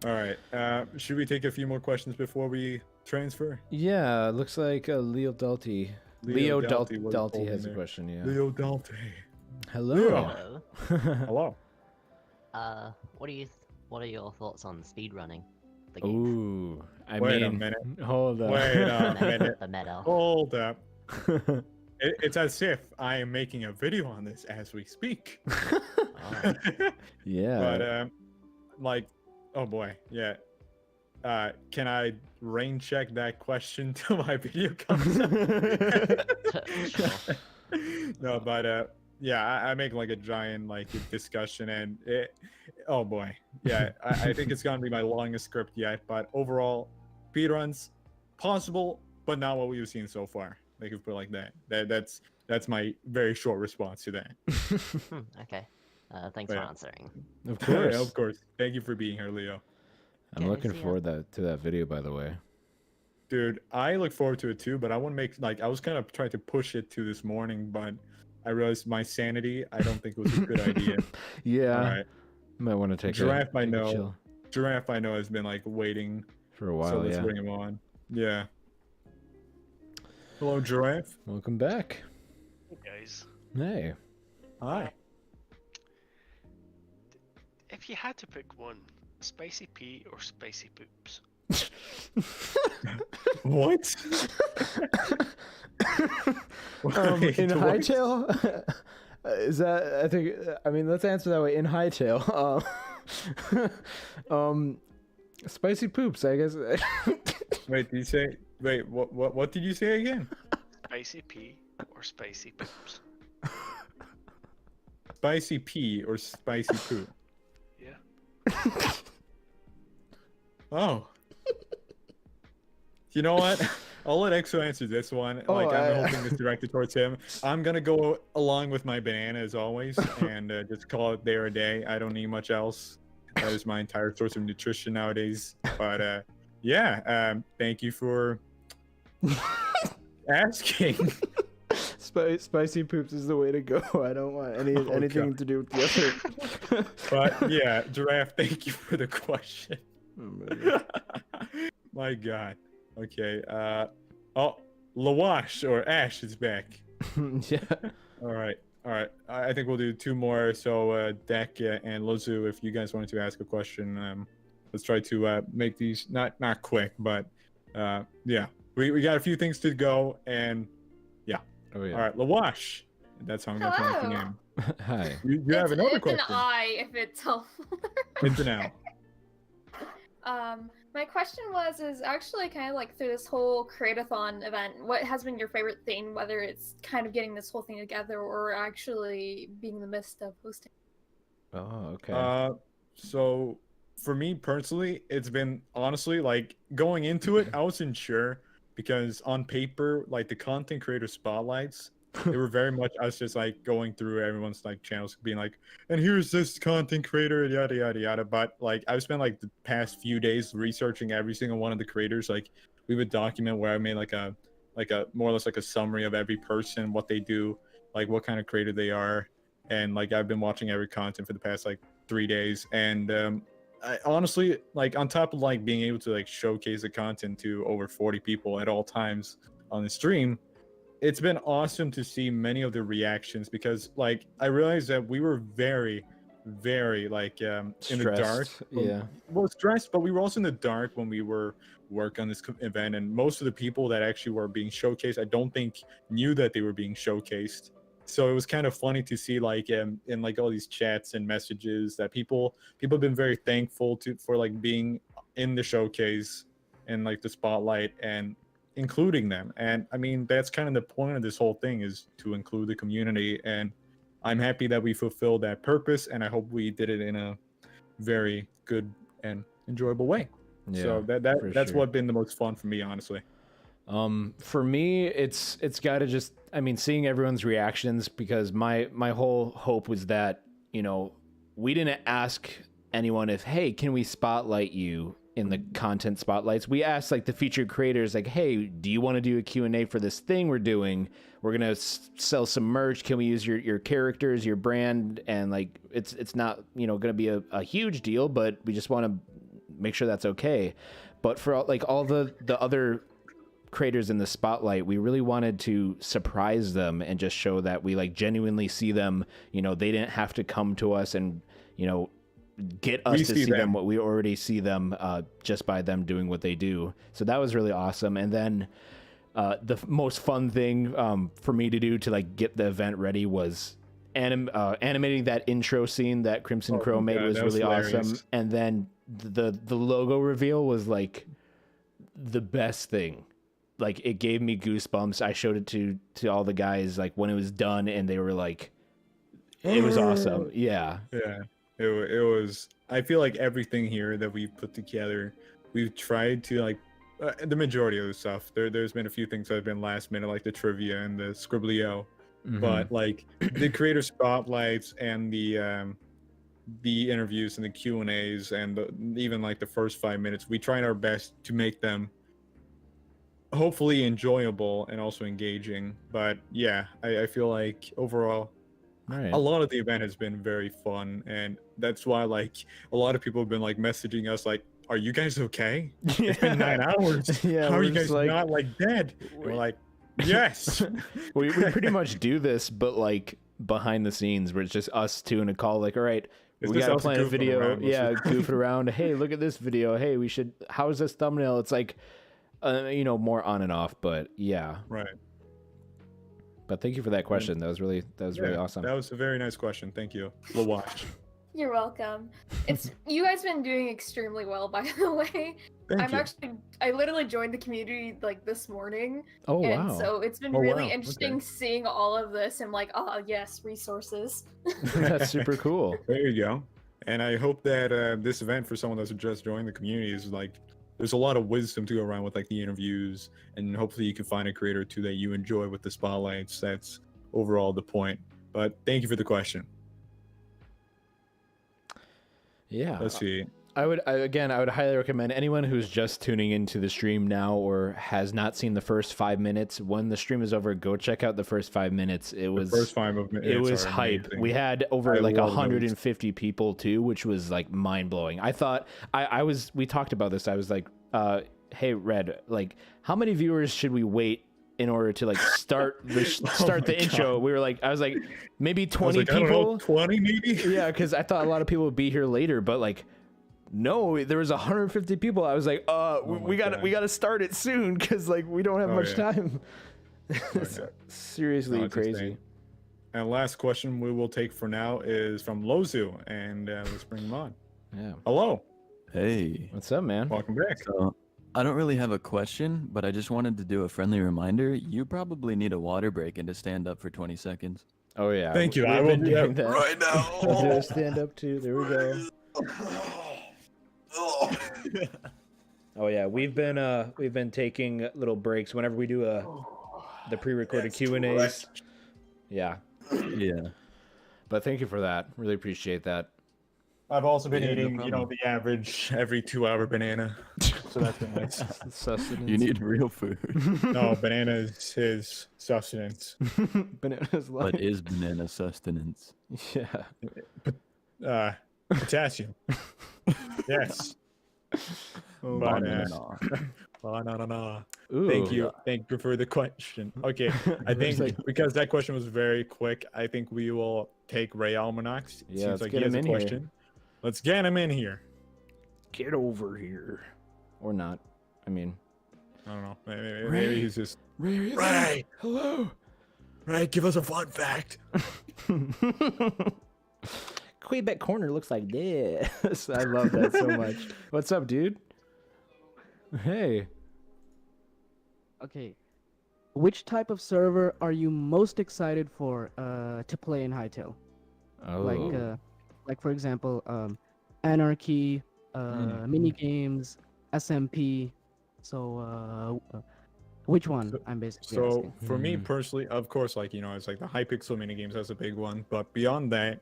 All right. Should we take a few more questions before we transfer? Yeah, looks like Leo Dalty. Leo Dalty was Dalty holding has a there. question. Yeah. Leo Dalty. Hello. Leo. Hello. What are your thoughts on speedrunning the game? Ooh, I Wait a mean, minute. hold up. Wait a minute. The meta. Hold up. It's as if I am making a video on this as we speak. Yeah. But like, oh boy, yeah. Can I rain check that question till my video comes up? No, but yeah, I make like a giant like discussion, and oh boy, yeah, I think it's gonna be my longest script yet. But overall, speedruns possible, but not what we've seen so far. They could put it like that. That's my very short response to that. Okay. Thanks But for yeah. answering. Of course. Of course. Thank you for being here, Leo. I'm looking forward to that video, by the way. Dude, I look forward to it too, but I want to make like I was kind of trying to push it to this morning, but I realized my sanity, I don't think was a good idea. Yeah. All right. Might want to take Giraffe, I take a know. chill. Giraffe, I know, has been like waiting For a while, so let's yeah. bring him on. Yeah. Hello, Giraffe. Welcome back. Hey guys. Hey. Hi. If you had to pick one, spicy pee or spicy poops? What? In Hytale, is that? I think. I mean, let's answer that way. In Hytale, spicy poops. I guess. Wait, did you say? Wait, what did you say again? Spicy pee or spicy poops? Spicy pee or spicy poo? Yeah. Oh. You know what? I'll let EXO answer this one. Like, I'm hoping it's directed towards him. I'm gonna go along with my banana as always, and just call it there a day. I don't need much else. That is my entire source of nutrition nowadays. But yeah, thank you for asking. Spicy poops is the way to go. I don't want anything to do with the other. But yeah, Giraffe, thank you for the question. My God. Okay. Oh, Lawash or Ash is back. Yeah. All right. I think we'll do two more. So Deck and Lozu, if you guys wanted to ask a question, let's try to make these not quick, but yeah, we got a few things to go, and yeah. Oh yeah. All right, Lawash. That's how I'm gonna pronounce your name. Hi. You have another question. It's an I if it's helpful. It's an L. My question is actually kind of like through this whole Create-A-Thon event, what has been your favorite thing, whether it's kind of getting this whole thing together or actually being in the midst of hosting? Oh, okay. So for me personally, it's been honestly like going into it, I wasn't sure because on paper, like the content creator spotlights, they were very much us just like going through everyone's like channels, being like, and here's this content creator, yada yada yada. But like I've spent like the past few days researching every single one of the creators. Like we would document where I made like a more or less like a summary of every person, what they do, like what kind of creator they are, and like I've been watching every content for the past like 3 days. And I honestly, like on top of like being able to like showcase the content to over 40 people at all times on the stream, it's been awesome to see many of the reactions because like I realized that we were very like in the dark. Yeah. Well, stressed, but we were also in the dark when we were working on this event, and most of the people that actually were being showcased, I don't think knew that they were being showcased. So it was kind of funny to see like in like all these chats and messages that people have been very thankful for like being in the showcase and like the spotlight and including them. And I mean, that's kind of the point of this whole thing, is to include the community, and I'm happy that we fulfilled that purpose, and I hope we did it in a very good and enjoyable way. Yeah, so that's sure. what been the most fun for me, honestly. For me, it's got to just, I mean, seeing everyone's reactions, because my whole hope was that, you know, we didn't ask anyone if, hey, can we spotlight you in the content spotlights. We asked like the featured creators, like, hey, do you want to do a Q&A for this thing we're doing? We're gonna sell some merch. Can we use your characters, your brand? And like, it's not, you know, gonna be a huge deal, but we just want to make sure that's okay. But for all the other creators in the spotlight, we really wanted to surprise them and just show that we like genuinely see them. You know, they didn't have to come to us and, you know, get us to see them what we already see them just by them doing what they do. So that was really awesome. And then the most fun thing for me to do to like get the event ready was animating that intro scene that CrimsonKrow made. Was really awesome. And then the logo reveal was like the best thing. Like, it gave me goosebumps. I showed it to all the guys like when it was done, and they were like, it was awesome. Yeah. It was, I feel like everything here that we've put together, we've tried to like the majority of the stuff. There's been a few things that have been last minute, like the trivia and the scribblio, but like the creator spotlights and the interviews and the Q&As and even like the first 5 minutes, we tried our best to make them hopefully enjoyable and also engaging. But yeah, I feel like overall, a lot of the event has been very fun, and that's why like a lot of people have been like messaging us like, are you guys okay? It's been 9 hours. Yeah, how are you guys not like dead? We're like, yes. we pretty much do this, but like behind the scenes, where it's just us two in a call, like, all right, we gotta plan a video. Yeah, goofing around. Hey, look at this video. Hey, we should. How's this thumbnail? It's like, more on and off. But yeah. Right. But thank you for that question. That was really awesome. That was a very nice question. Thank you. We'll watch. You're welcome. You guys been doing extremely well, by the way. I literally joined the community like this morning. Oh, and wow. so it's been really interesting seeing all of this and like, yes, resources. That's super cool. There you go. And I hope that this event for someone that's just joined the community is like, there's a lot of wisdom to go around with like the interviews, and hopefully you can find a creator or two that you enjoy with the spotlights. That's overall the point. But thank you for the question. Yeah. Let's see. I would highly recommend anyone who's just tuning into the stream now or has not seen the first 5 minutes. When the stream is over, go check out the first 5 minutes. It was hype. Amazing. We had over 150 people too, which was like mind blowing. I thought we talked about this. I was like, hey Red, like how many viewers should we wait in order to like start the intro? We were like, I was like, maybe 20 people. I don't know, 20 maybe. Yeah, because I thought a lot of people would be here later, but like. No, there was 150 people. I was like, we gotta start it soon because like we don't have much time. It's seriously crazy. Insane. And last question we will take for now is from Lozu, and let's bring him on. Yeah. Hello. Hey. What's up, man? Welcome back. So, I don't really have a question, but I just wanted to do a friendly reminder. You probably need a water break and to stand up for 20 seconds. Oh yeah. Thank you. I will do that right now. I'll do a stand up too. There we go. Oh yeah, we've been taking little breaks whenever we do the pre-recorded Q&As. Yeah. But thank you for that. Really appreciate that. I've also been eating, the average every 2-hour banana. So that's been nice. Sustenance. You need real food. No, banana is his sustenance. Banana's life. What is banana sustenance? Yeah. Potassium. Yes. Banana. Thank you for the question. Okay, I think because that question was very quick, I think we will take Ray Almanax. Yeah, seems like he has a question. Let's get him in here. Get over here, or not? I mean, I don't know. Maybe he's just Ray. Hello. Ray, give us a fun fact. Kweebec corner looks like this. I love that so much. What's up, dude? Hey. Okay. Which type of server are you most excited for to play in Hytale? Oh. Like for example, Anarchy, mini games, SMP. So which one? I'm basically asking. For me personally, of course, it's like the Hypixel mini games. That's a big one. But beyond that,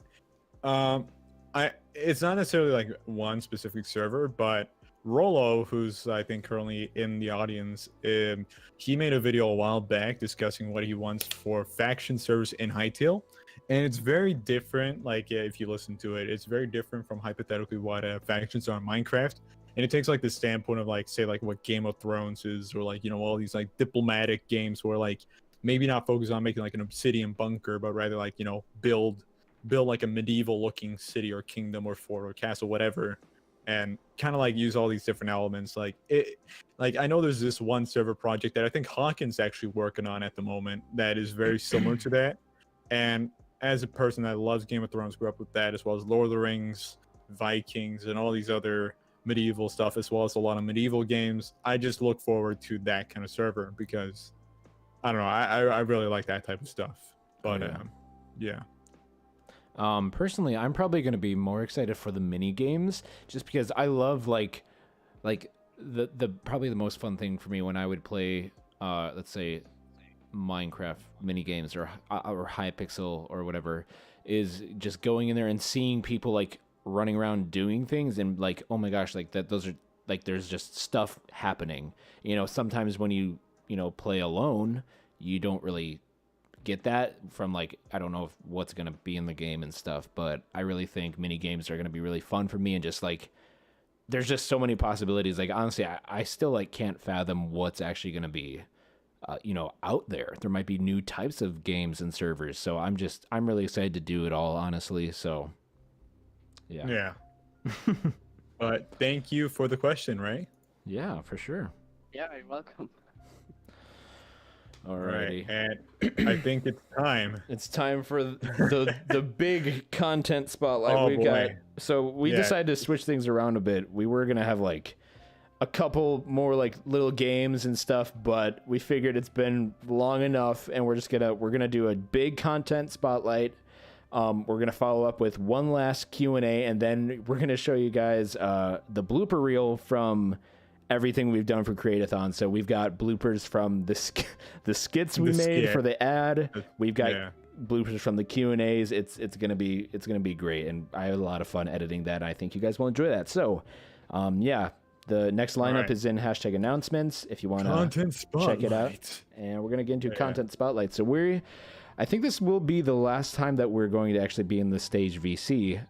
it's not necessarily like one specific server, but Rolo, who's I think currently in the audience, he made a video a while back discussing what he wants for faction servers in Hytale, and it's very different. Like if you listen to it, it's very different from hypothetically what factions are in Minecraft, and it takes like the standpoint of like say like what Game of Thrones is, or like all these like diplomatic games where like maybe not focus on making like an obsidian bunker, but rather like build like a medieval looking city or kingdom or fort or castle, whatever, and kind of like use all these different elements. Like I know there's this one server project that I think Hawkon's actually working on at the moment that is very similar to that. And as a person that loves Game of Thrones, grew up with that, as well as Lord of the Rings, Vikings, and all these other medieval stuff, as well as a lot of medieval games, I just look forward to that kind of server because I don't know, I really like that type of stuff. But yeah. Personally, I'm probably going to be more excited for the mini games just because I love like the probably the most fun thing for me when I would play let's say Minecraft mini games or Hypixel or whatever is just going in there and seeing people like running around doing things and like, oh my gosh, like those are like there's just stuff happening. Sometimes when you play alone, you don't really get that from like, I don't know what's going to be in the game and stuff, but I really think mini games are going to be really fun for me, and just like there's just so many possibilities. Like honestly, I still like can't fathom what's actually going to be out there. There might be new types of games and servers, so I'm really excited to do it all, honestly. So Yeah. But thank you for the question, right? Yeah, for sure. Yeah, you're welcome. Alrighty. And I think it's time. It's time for the big content spotlight. Oh, we boy. got. So we Yeah. decided to switch things around a bit. We were gonna have like a couple more like little games and stuff, but we figured it's been long enough, and we're gonna do a big content spotlight. We're gonna follow up with one last Q&A, and then we're gonna show you guys the blooper reel from everything we've done for Create-A-Thon. So we've got bloopers from the skits we made for the ad. We've got bloopers from the Q&As. It's gonna be great, and I had a lot of fun editing that. I think you guys will enjoy that. So, yeah, the next lineup is in hashtag announcements if you want to check it out. And we're gonna get into content spotlight. So I think this will be the last time that we're going to actually be in the stage VC.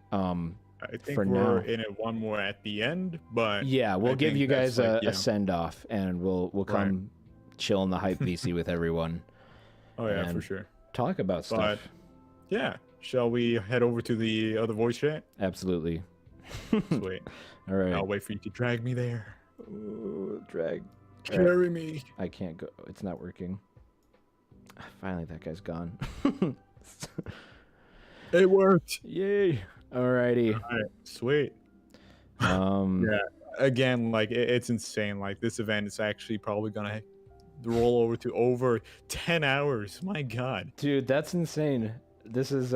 I think for we're now. in it one more at the end, but Yeah, we'll I give think you guys that's a send off, and we'll come chill in the hype VC with everyone. Oh yeah, for and sure. Talk about But stuff. yeah, shall we head over to the other voice chat? Absolutely. Sweet. All right. I'll wait for you to drag me there. Ooh, drag. Carry me. I can't go. It's not working. Finally, that guy's gone. It worked. Yay. Alrighty. All right, sweet. Yeah. Again, like it's insane. Like this event is actually probably gonna roll over to over 10 hours. My God. Dude, that's insane. This has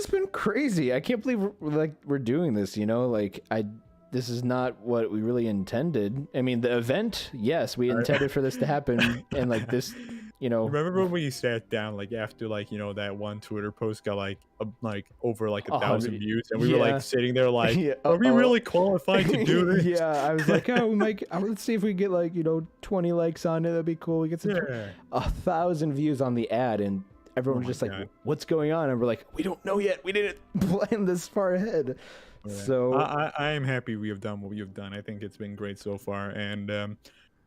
been crazy. I can't believe we're doing this, you know? This is not what we really intended. I mean, the event, yes, we intended for this to happen, and like this, you know. Remember when we sat down like after that one Twitter post got like over like 1,000 views, and we were like sitting there like, are we really qualified to do this? Yeah, I was like, oh, let's see if we get 20 likes on it. That'd be cool. We get 1,000 views on the ad, and everyone was just like, what's going on? And we're like, we don't know yet. We didn't plan this far ahead. So I am happy we have done what we have done. I think it's been great so far, and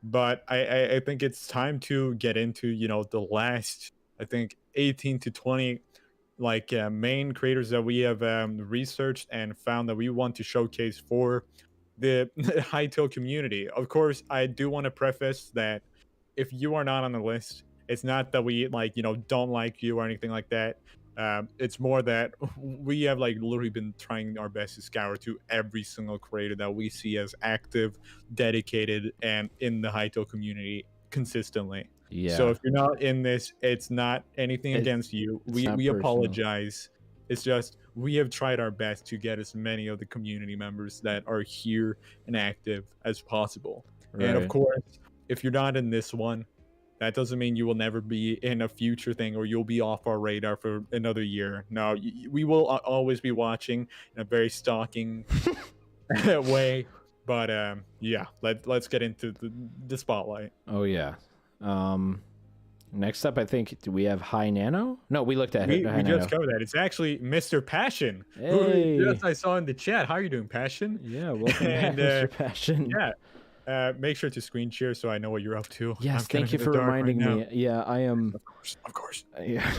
but I think it's time to get into the last, I think, 18 to 20 main creators that we have researched and found that we want to showcase for the Hytale community. Of course, I do want to preface that if you are not on the list, it's not that we don't like you or anything like that. It's more that we have literally been trying our best to scour to every single creator that we see as active, dedicated, and in the Hytale community consistently. Yeah. So if you're not in this, it's not anything against you. We apologize. It's just we have tried our best to get as many of the community members that are here and active as possible. And of course, if you're not in this one, that doesn't mean you will never be in a future thing or you'll be off our radar for another year. No, we will always be watching in a very stalking way. But yeah, let's get into the spotlight. Oh yeah. Next up, I think, do we have High Nano? No, we looked at it. We just covered that. It's actually Mr. Passion. Hey. Who I saw in the chat. How are you doing, Passion? Yeah, welcome back, Mr. Passion. Yeah. Make sure to screen share so I know what you're up to. Yes, thank you for reminding me. Yeah, I am. Of course. Yeah.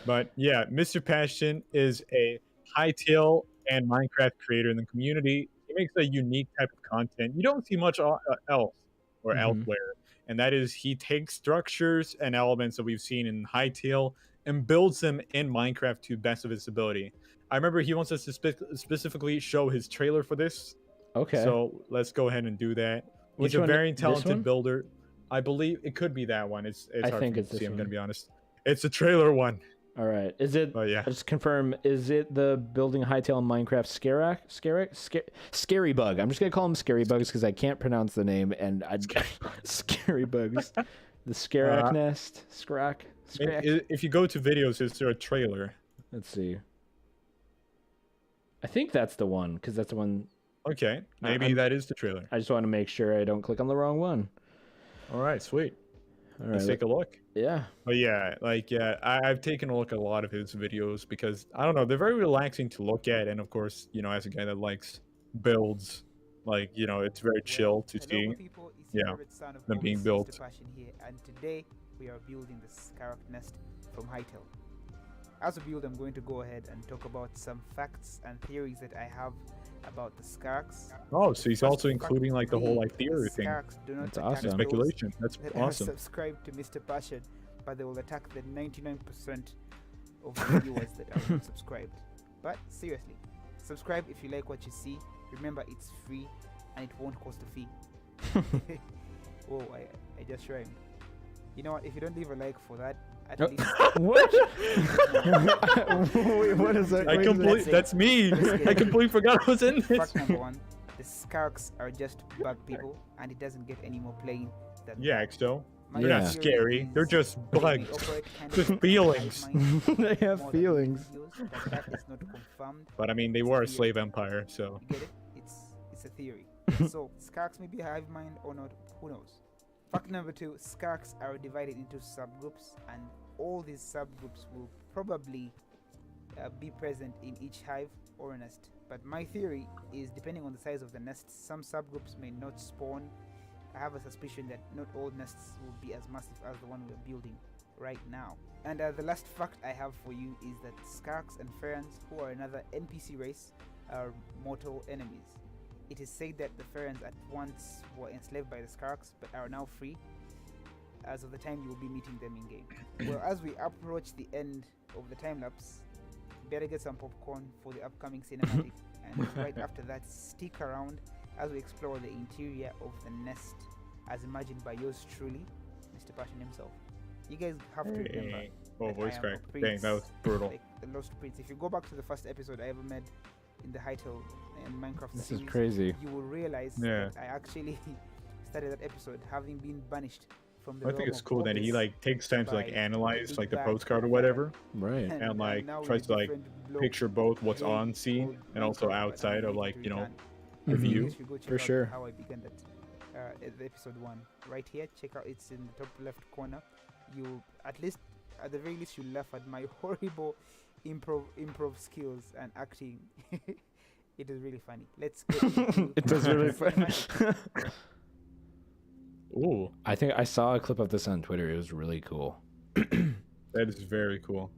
But yeah, Mr. Passion is a Hytale and Minecraft creator in the community. He makes a unique type of content you don't see much else or elsewhere, and that is he takes structures and elements that we've seen in Hytale and builds them in Minecraft to the best of his ability. I remember he wants us to specifically show his trailer for this. Okay. So let's go ahead and do that. He's a very talented builder. I believe it could be that one. It's hard for me to see. I'm gonna be honest. It's a trailer one. All right. Is it? Oh yeah. Just confirm. Is it the building Hytale in Minecraft Scary Bug? I'm just gonna call him Scary Bugs because I can't pronounce the name, and Scary Bugs. The Skarak nest. Skarak. If you go to videos, is there a trailer? Let's see. I think that's the one because that's the one. Okay, maybe that is the trailer. I just want to make sure I don't click on the wrong one. All right, sweet. All right, let's take a look. Yeah. But yeah, I've taken a look at a lot of his videos because I don't know, they're very relaxing to look at, and of course, as a guy that likes builds, it's very chill to see. Yeah, them being built. Here, and today we are building the Skarak nest from Hytale. as a build, I'm going to go ahead and talk about some facts and theories that I have about the Skarks. Oh, so he's First also fact including like the whole like three, theory the thing. Skarks do not That's attack awesome. those Speculation. That's that awesome. are subscribed to Mr. Passion, but they will attack the 99% of the viewers that are not subscribed. But seriously, subscribe if you like what you see. Remember, it's free and it won't cost a fee. Whoa, I just rhymed. You know what? If you don't leave a like for that, at least. What? Wait, what is that? That's me. I completely forgot I was in this. Fact number 1: the Skarks are just bug people, and it doesn't get any more plain than Yeah, Exo. My They're not theory scary. They're is just they bugs. operate kind Just of like feelings. hive mind They have more than feelings. individuals, but that is not confirmed. But I mean, they It's were a theory. slave empire, so. You get it? It's a theory. So Skarks may be a hive mind or not. Who knows? Fact number 2: Skarks are divided into subgroups, and all these subgroups will probably be present in each hive or nest. But my theory is, depending on the size of the nest, some subgroups may not spawn. I have a suspicion that not all nests will be as massive as the one we're building right now. And the last fact I have for you is that Skarks and Ferans, who are another NPC race, are mortal enemies. It is said that the Ferans at once were enslaved by the Skarks, but are now free as of the time you will be meeting them in game. Well, as we approach the end of the time lapse, better get some popcorn for the upcoming cinematic, and right after that, stick around as we explore the interior of the nest as imagined by yours truly, Mr. Passion himself. You guys have to remember. Oh, that voice I am crack. a Dang, that was prince, brutal. like the Lost Prince. If you go back to the first episode I ever made in the Hytale and Minecraft This is series, crazy. you will realize Yeah. that I actually started that episode having been banished from the I think realm it's of cool that he Orbis like takes time to like by analyze like the Kweebec postcard or whatever, Right. and like now tries with to like different blocks picture both what's made on scene called and also Minecraft, but outside I'm of going like to you know return. the Mhm. view. You should go check For out sure. how I began that at the episode 1 right here. Check out, it's in the top left corner. You at the very least you laugh at my horrible improv skills and acting. It is really funny. Let's get into It was really the funny. cinematic. Ooh, I think I saw a clip of this on Twitter. It was really cool. that is very cool.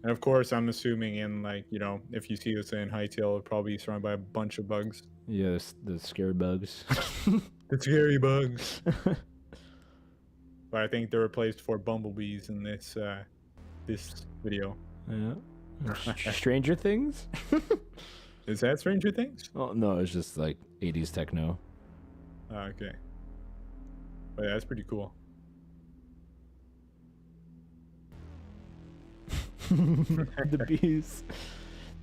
And of course, I'm assuming in like you know if you see this in Hytale, it'll probably be surrounded by a bunch of bugs. Yes, the scary bugs. The scary bugs. But I think they're replaced for bumblebees in this this video. Yeah. Stranger Things? Is that Stranger Things? Oh no, it's just like 80s techno. Okay. But yeah, that's pretty cool. The bees.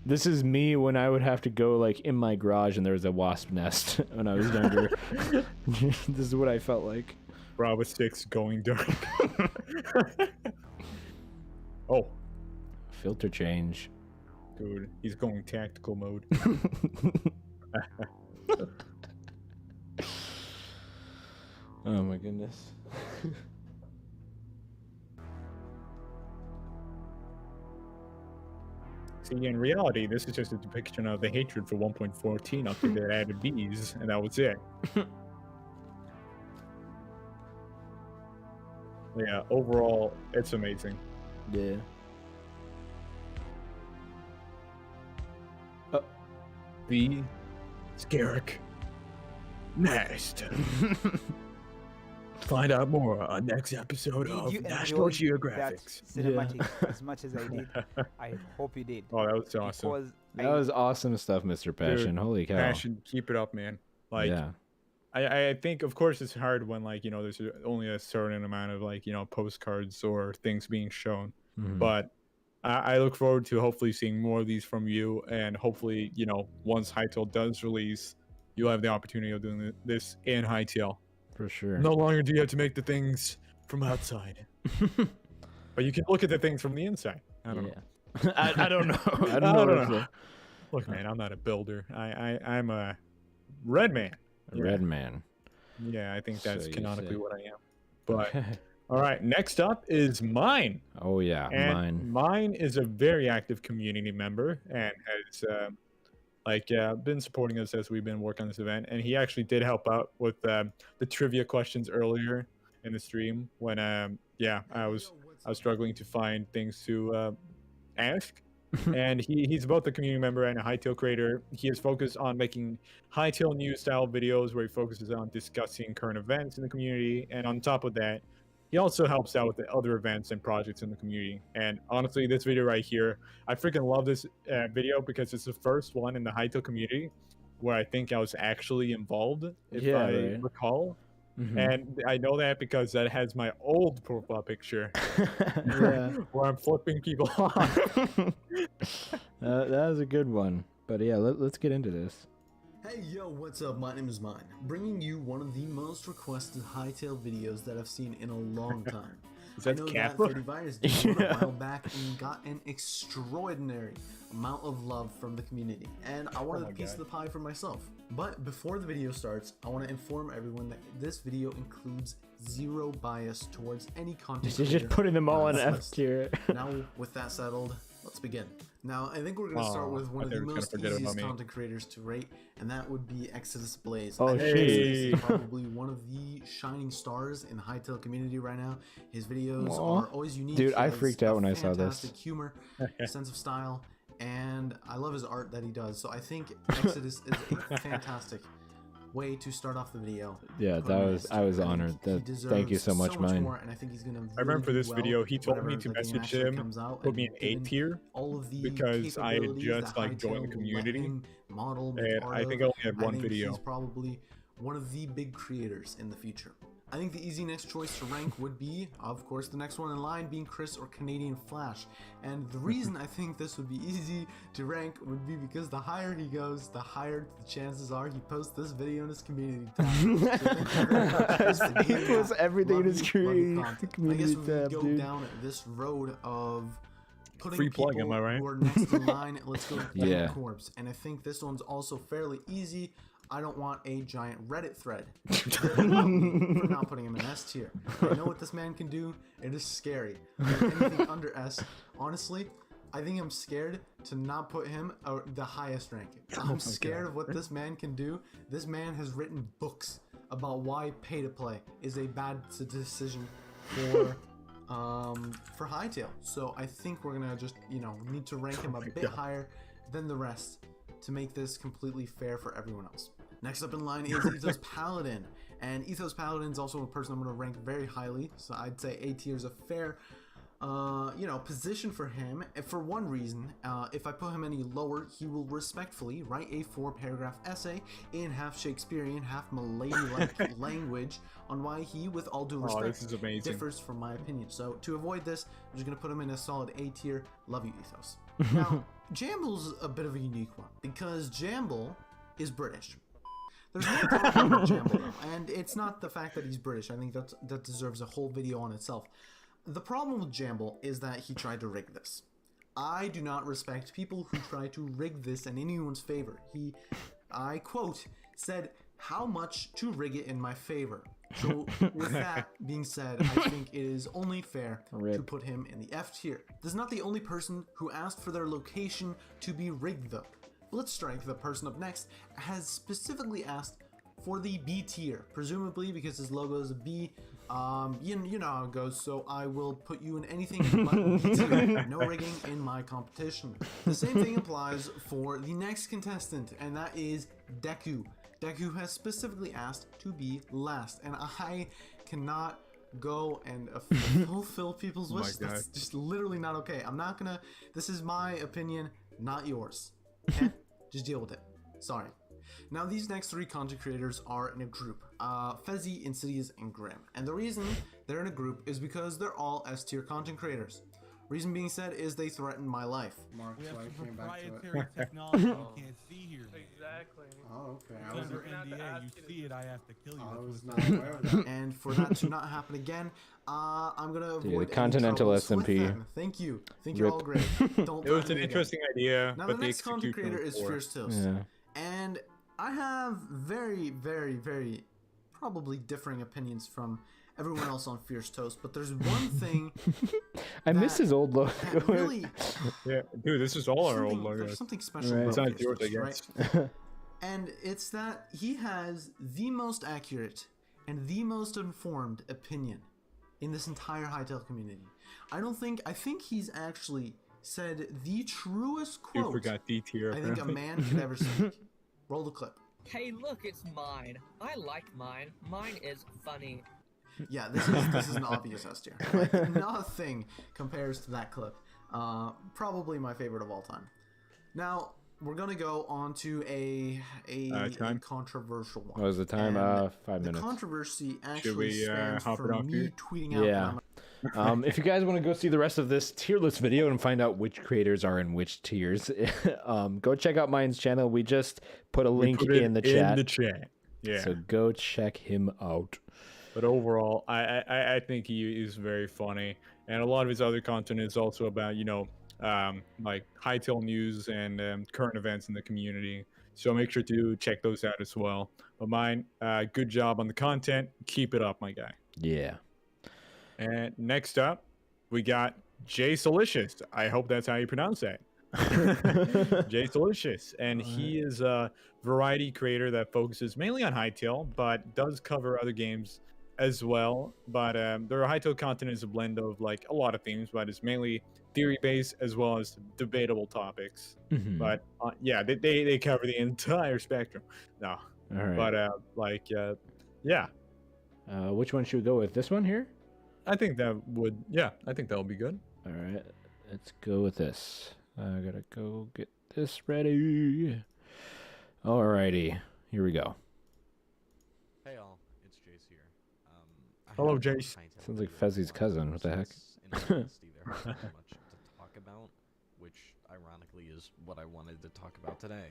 This is me when I would have to go like in my garage and there was a wasp nest when I was younger. This is what I felt like. Bravo 6 going dark. Oh. Filter change. Dude, he's going tactical mode. Oh my goodness. See, in reality, this is just a depiction of the hatred for 1.14 up to they added bees, and that was it. Yeah, overall, it's amazing. Yeah. The Skark Nest. Find out more on next episode of You National enjoyed Geographic. that cinematic as much as I did. I hope you did. Oh, that was awesome. Because That was awesome stuff, Mr. Passion. Dude, Holy cow. Passion, keep it up, man. Like, yeah. I think, of course, it's hard when, like, you know, there's only a certain amount of, like, you know, postcards or things being shown. Mhm. But I look forward to hopefully seeing more of these from you. And hopefully, you know, once Hytale does release, you'll have the opportunity of doing this in Hytale. For sure. No longer do you have to make the things from outside. But you can look at the things from the inside. I don't know. I don't know. I don't I know. don't know. Look, man, I'm not a builder. I'm a red man. A red man. Yeah, I think So that's you canonically say. what I am. But all right, next up is Mine. Oh yeah, And mine. Mine is a very active community member and has been supporting us as we've been working on this event. And he actually did help out with the trivia questions earlier in the stream when I was struggling to find things to Ask. And he's both a community member and a Hytale creator. He is focused on making Hytale news style videos where he focuses on discussing current events in the community. And on top of that, he also helps out with the other events and projects in the community. And honestly, this video right here, I freaking love this video because it's the first one in the Hytale community where I think I was actually involved, if I recall. And I know that because that has my old profile picture where I'm flipping people off. That was a good one. But yeah, let's get into this. Hey yo, what's up? My name is Mine, bringing you one of the most requested Hytale videos that I've seen in a long time. I know that Freddy Virus did one a while back and got an extraordinary amount of love from the community, and I wanted a piece of the pie for myself. But before the video starts, I want to inform everyone that this video includes zero bias towards any content. You're just putting them all in F tier. Now, with that settled, let's begin. Now, I think we're going to start with one of the most easiest content creators to rate, and that would be ExodusAblaze. Oh, Exodus is probably one of the shining stars in the Hytale community right now. His videos are always unique. Dude, I freaked out when I saw this. Fantastic humor, sense of style, and I love his art that he does. So I think Exodus is a fantastic way to start off the video. Yeah, I was honored. Thank you so much, Mine. More, and I think he's gonna I remember for this video, he told me to message him, put me in A tier, because I had just like joined the community, and I think I only had one video. He's probably one of the big creators in the future. I think the easy next choice to rank would be, of course, the next one in line being Chris or CanadianFlash. And the reason I think this would be easy to rank would be because the higher he goes, the higher the chances are he posts this video in his community tab. He posts everything in his community I guess when we go down this road of putting people who are next in line, let's go with Corpse. And I think this one's also fairly easy. I don't want a giant Reddit thread for not putting him in S tier. I know what this man can do. It is scary. Anything under S, honestly, I think I'm scared to not put him the highest ranking. I'm scared of what this man can do. This man has written books about why pay to play is a bad decision for Hytale. So I think we're gonna just need to rank him a bit higher than the rest to make this completely fair for everyone else. Next up in line is Ethos Paladin, and Ethos Paladin is also a person I'm going to rank very highly, so I'd say A tier is a fair position for him. For one reason, if I put him any lower, he will respectfully write a 4-paragraph essay in half Shakespearean, half Malay-like language on why he, with all due respect, differs from my opinion. So to avoid this, I'm just going to put him in a solid A tier. Love you, Ethos. Now, Jamble's a bit of a unique one, because Jamble is British. There's no problem with Jamble, though, and it's not the fact that he's British. I think that deserves a whole video on itself. The problem with Jamble is that he tried to rig this. I do not respect people who try to rig this in anyone's favor. He, I quote, said, "How much to rig it in my favor?" So with that being said, I think it is only fair to put him in the F tier. This is not the only person who asked for their location to be rigged, though. Blitzstrike, the person up next, has specifically asked for the B tier, presumably because his logo is a B. You know how it goes, so I will put you in anything but B tier. No rigging in my competition. The same thing applies for the next contestant, and that is Deku. Deku has specifically asked to be last, and I cannot go and fulfill people's wishes. That's just literally not okay. I'm not gonna. This is my opinion, not yours. Okay? Just deal with it. Sorry. Now, these next 3 content creators are in a group. Fezzy, Insidious, and Grim. And the reason they're in a group is because they're all S tier content creators. Reason being said is they threaten my life. Mark, we have some proprietary technology you can't see here. Exactly. Oh, okay. I was under NDA. You see it, I have to kill you. I was not aware of that. And for that to not happen again, I'm gonna avoid the Continental SMP. Thank you. Think you're all great. Don't. It was an interesting idea. Now, but the next content creator is Fierce Toast. Yeah. And I have very, very, very probably differing opinions from everyone else on Fierce Toast, but there's one thing I miss his old logo. Really, yeah, dude, this is all our old logos. There's something special about It's not Fierce yours, I Toast, guess. right? And it's that he has the most accurate and the most informed opinion in this entire Hytale community. I think he's actually said the truest You quote forgot D tier. I think a man could ever speak. Roll the clip. Hey, look, it's mine. I like mine. Mine is funny. Yeah, this is an obvious S tier. Like, nothing compares to that clip. Probably my favorite of all time. Now we're gonna go on to a controversial one. What was the time? 5 minutes. The controversy actually stands hop for it off me here? tweeting out. Yeah. If you guys want to go see the rest of this tier list video and find out which creators are in which tiers, go check out Mine's channel. We just put a link in the chat. Yeah. So go check him out. But overall, I think he is very funny, and a lot of his other content is also about, you know, like Hytale news and current events in the community. So make sure to check those out as well. But Mine, good job on the content. Keep it up, my guy. Yeah. And next up, we got Jay Solicious. I hope that's how you pronounce that. Jay Solicious. And he is a variety creator that focuses mainly on Hytale, but does cover other games as well. But their Hytale content is a blend of like a lot of themes, but it's mainly theory-based as well as debatable topics. But yeah, they cover the entire spectrum. No. All right. But yeah. Which one should we go with? This one here? I think that would, yeah, I think that would be good. All right, let's go with this. I gotta go get this ready. Alrighty, here we go. Hey all, it's Jace here. Hello, Jace. Sounds like Fezzi's cousin. What the heck? There wasn't much to talk about, which ironically is what I wanted to talk about today.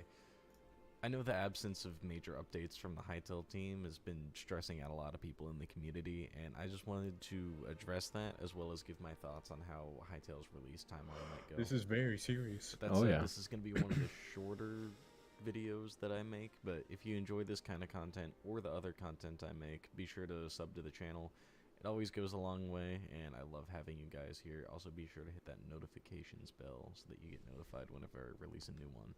I know the absence of major updates from the Hytale team has been stressing out a lot of people in the community, and I just wanted to address that as well as give my thoughts on how Hytale's release timeline might go. This is very serious. That said, this is going to be one of the shorter videos that I make, but if you enjoy this kind of content or the other content I make, be sure to sub to the channel. It always goes a long way, and I love having you guys here. Also, be sure to hit that notifications bell so that you get notified whenever I release a new one.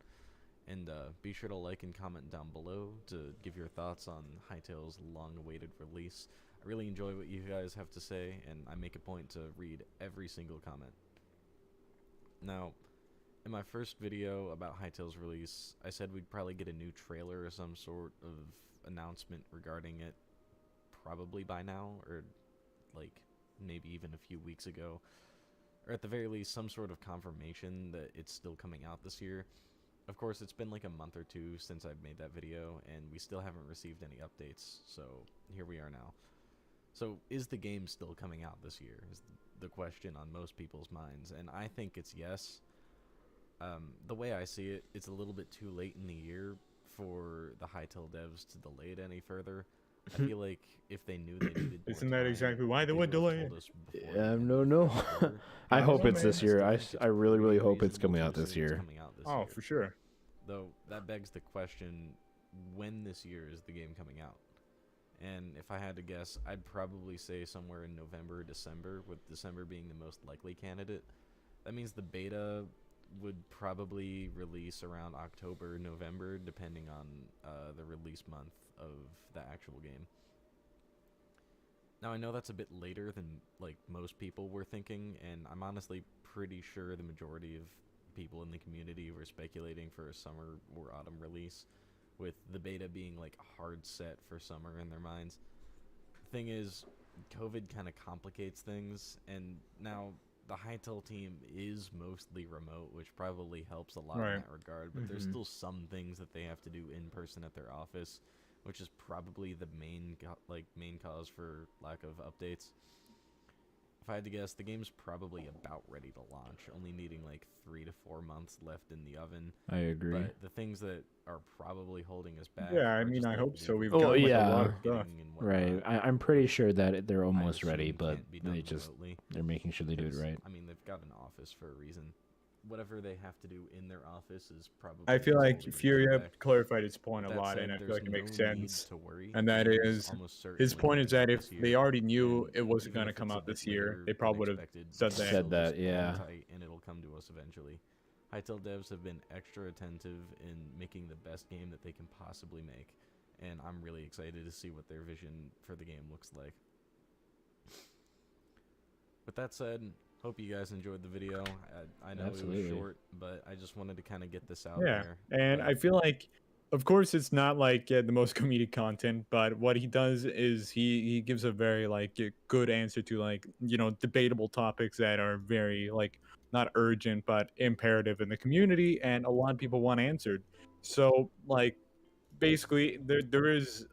And be sure to like and comment down below to give your thoughts on Hytale's long-awaited release. I really enjoy what you guys have to say, and I make a point to read every single comment. Now, in my first video about Hytale's release, I said we'd probably get a new trailer or some sort of announcement regarding it probably by now, or like maybe even a few weeks ago, or at the very least some sort of confirmation that it's still coming out this year. Of course, it's been like a month or two since I've made that video, and we still haven't received any updates, so here we are now. So, is the game still coming out this year, is the question on most people's minds, and I think it's yes. The way I see it, it's a little bit too late in the year for the Hytale devs to delay it any further. I feel like if they knew they needed more Isn't that exactly why they would delay it? No. I hope it's this year. I really hope it's coming out this year. Oh, for sure. Though that begs the question, when this year is the game coming out? And if I had to guess, I'd probably say somewhere in November or December, with December being the most likely candidate. That means the beta would probably release around October, November, depending on the release month of the actual game. Now, I know that's a bit later than like most people were thinking, and I'm honestly pretty sure the majority of people in the community were speculating for a summer or autumn release, with the beta being like a hard set for summer in their minds. The thing is, COVID kind of complicates things, and now the Hytale team is mostly remote, which probably helps a lot in that regard, but there's still some things that they have to do in person at their office, which is probably the main cause for lack of updates. If I had to guess, the game's probably about ready to launch, only needing like 3 to 4 months left in the oven. I agree. But the things that are probably holding us back. Yeah, I mean, I hope so. We've got like, a lot of stuff. Right. I'm pretty sure that they're almost ready, but they're making sure they do it right. I mean, they've got an office for a reason. Whatever they have to do in their office is probably... I feel like Furia clarified his point a lot, and I feel like it makes sense. And that is, his point is that if they already knew it wasn't going to come out this year, they probably would have said that. Yeah. And it'll come to us eventually. Hytale devs have been extra attentive in making the best game that they can possibly make, and I'm really excited to see what their vision for the game looks like. With that said, Hope you guys enjoyed the video. I know it was short, but I just wanted to kind of get this out there. And I feel like, of course, it's not like the most comedic content, but what he does is he gives a very like good answer to like debatable topics that are very like not urgent but imperative in the community, and a lot of people want answered. So like basically there is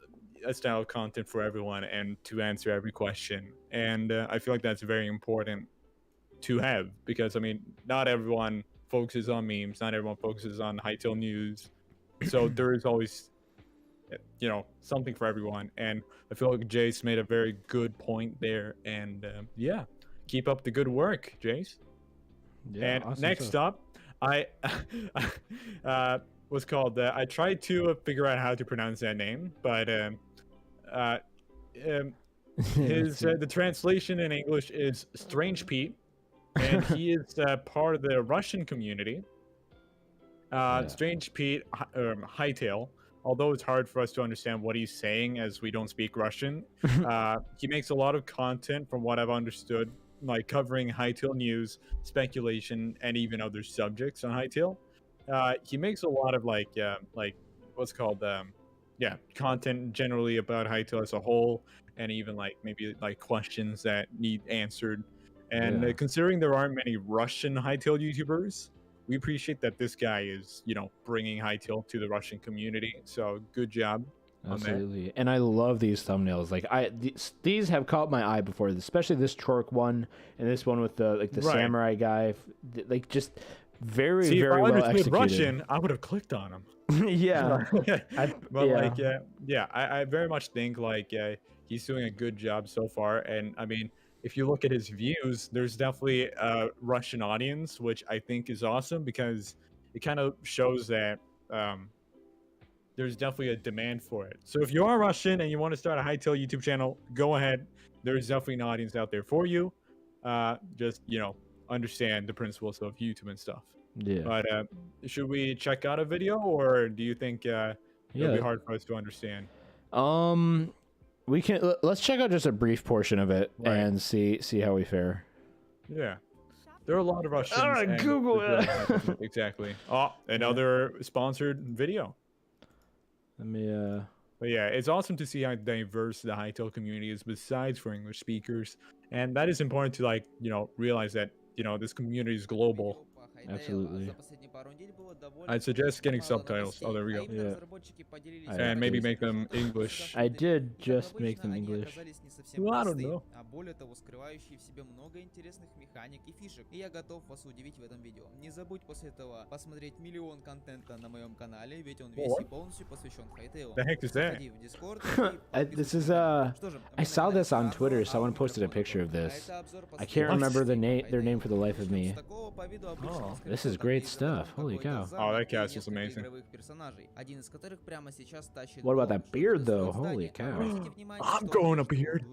a style of content for everyone and to answer every question, and I feel like that's very important to have, because I mean not everyone focuses on memes, not everyone focuses on Hytale news, so there is always something for everyone, and I feel like Jace made a very good point there, and yeah, keep up the good work, Jace. And awesome next stuff. up, what's called I tried to figure out how to pronounce that name, but the translation in English is Strange Pete, and he is part of the Russian community. Strange Pete Hytale, although it's hard for us to understand what he's saying as we don't speak Russian, he makes a lot of content, from what I've understood, like covering Hytale news, speculation, and even other subjects on Hytale. He makes a lot of like what's called content generally about Hytale as a whole, and even like maybe like questions that need answered. And considering there aren't many Russian Hytale YouTubers, we appreciate that this guy is bringing Hytale to the Russian community. So good job. Absolutely. And I love these thumbnails. Like these have caught my eye before, especially this Chork one and this one with the samurai guy. Like just very See, very if I well understood executed. Russian, I would have clicked on him. Yeah. I very much think like he's doing a good job so far, and I mean, if you look at his views, there's definitely a Russian audience, which I think is awesome, because it kind of shows that there's definitely a demand for it. So if you are Russian and you want to start a Hytale YouTube channel, go ahead. There's definitely an audience out there for you. Just understand the principles of YouTube and stuff. Yeah. But should we check out a video, or do you think it'll be hard for us to understand? We can let's check out just a brief portion of it and see how we fare. Yeah. There are a lot of Russians. All right, Google it. Exactly. Oh, another sponsored video. Let me But yeah, it's awesome to see how diverse the Hytale community is, besides for English speakers, and that is important to realize that this community is global. Absolutely. I'd suggest getting subtitles. Oh, there we go. Yeah. And maybe make them English. I did just make them English. Well, I don't know. Более того, скрывающие в себе много интересных механик и фишек. И я готов вас удивить в этом видео. Не забудь после этого посмотреть миллион контента на моем канале, ведь он весь и полностью посвящен Hytale. The heck is that? This is I saw this on Twitter. Someone posted a picture of this. I can't remember their name for the life of me. Oh, this is great stuff. Holy cow. Oh, that cast is amazing. What about that beard though? Holy cow. I'm going a beard.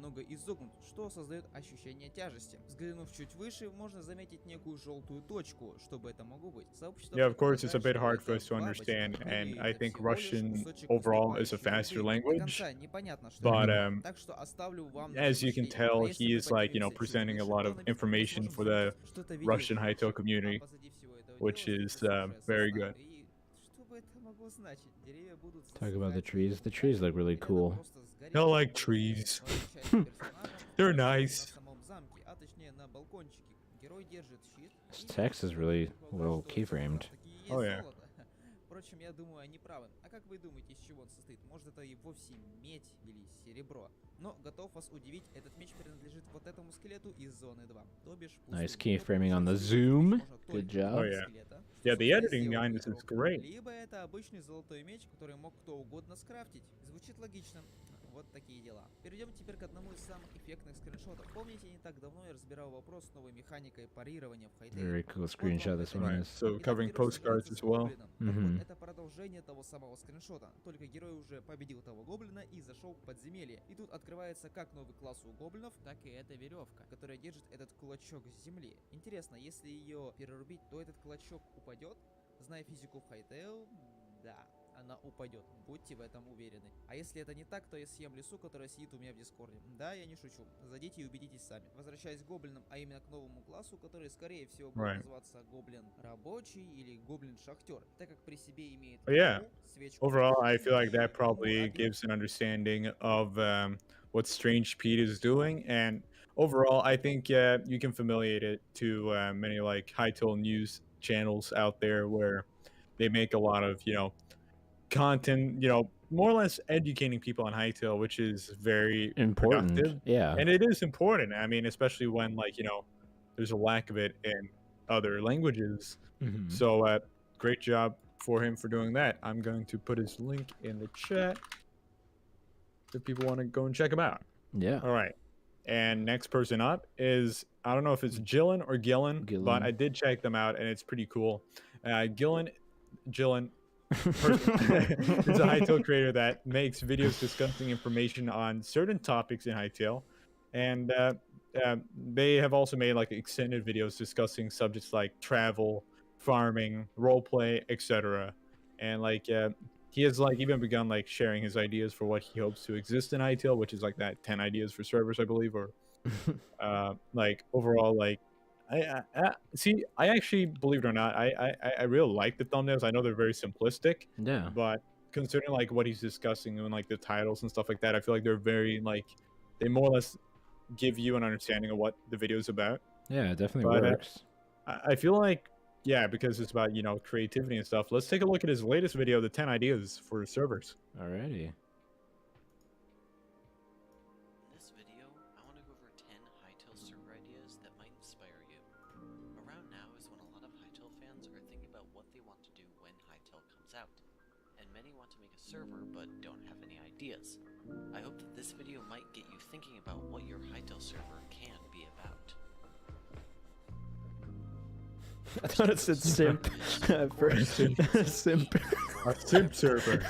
Немного изогнут, что создает ощущение тяжести. Взглянув чуть выше, можно заметить некую желтую точку, чтобы это могло быть. Yeah, of course, it's a bit hard for us to understand, and I think Russian overall is a faster language. But as you can tell, he is presenting a lot of information for the Russian Hytale community, which is very good. Talk about the trees. The trees look really cool. I like trees. They're nice. This text is really well keyframed. Oh yeah. Впрочем, я думаю, они правы. А как вы думаете, из чего он состоит? Может, это и вовсе медь или серебро? Но готов вас удивить, этот меч принадлежит вот этому скелету из зоны 2. То бишь, Nice keyframing on the zoom. Good job. Oh yeah. Yeah, the editing behind this is great. Либо это обычный золотой меч, который мог кто угодно скрафтить. Звучит логично. Вот такие дела. Перейдем теперь к одному из самых эффектных скриншотов. Помните, не так давно я разбирал вопрос с новой механикой парирования в Hytale. Very cool screenshot this one is. So covering postcards as well. Mm-hmm. Это продолжение того самого скриншота. Только герой уже победил того гоблина и зашел в подземелье. И тут открывается как новый класс у гоблинов, так и эта веревка, которая держит этот кулачок с земли. Интересно, если ее перерубить, то этот кулачок упадет? Зная физику в Hytale, да. она упадет. Будьте в этом уверены. А если это не так, то я съем лису, которая сидит у меня в Дискорде. Да, я не шучу. Зайдите и убедитесь сами. Возвращаясь к гоблинам, а именно к новому классу, который, скорее всего, будет называться гоблин рабочий или гоблин шахтер, так как при себе имеет свечку. Overall, I feel like that probably gives an understanding of what Strange Pete is doing, and overall, I think you can familiate it to many like Hytale news channels out there where they make a lot of content, more or less educating people on Hytale, which is very important. productive. Yeah, and it is important. I mean, especially when there's a lack of it in other languages. So great job for him for doing that. I'm going to put his link in the chat if people want to go and check him out. Yeah. All right. And next person up is, I don't know if it's Gillen or Gillen, but I did check them out and it's pretty cool. Gillen it's a Hytale creator that makes videos discussing information on certain topics in Hytale, and they have also made like extended videos discussing subjects like travel, farming, roleplay, etc. And like he has like even begun like sharing his ideas for what he hopes to exist in Hytale, which is like that 10 ideas for servers, I believe, or like overall like I see. I actually, believe it or not, I really like the thumbnails. I know they're very simplistic. Yeah. But considering like what he's discussing and like the titles and stuff like that, I feel like they're very like they more or less give you an understanding of what the video is about. Yeah, it definitely works. I feel like because it's about creativity and stuff. Let's take a look at his latest video, the 10 ideas for servers. Alrighty. Server but don't have any ideas. I hope that this video might get you thinking about what your Hytale server can be about. I thought it said simp at first. Simp. A simp server.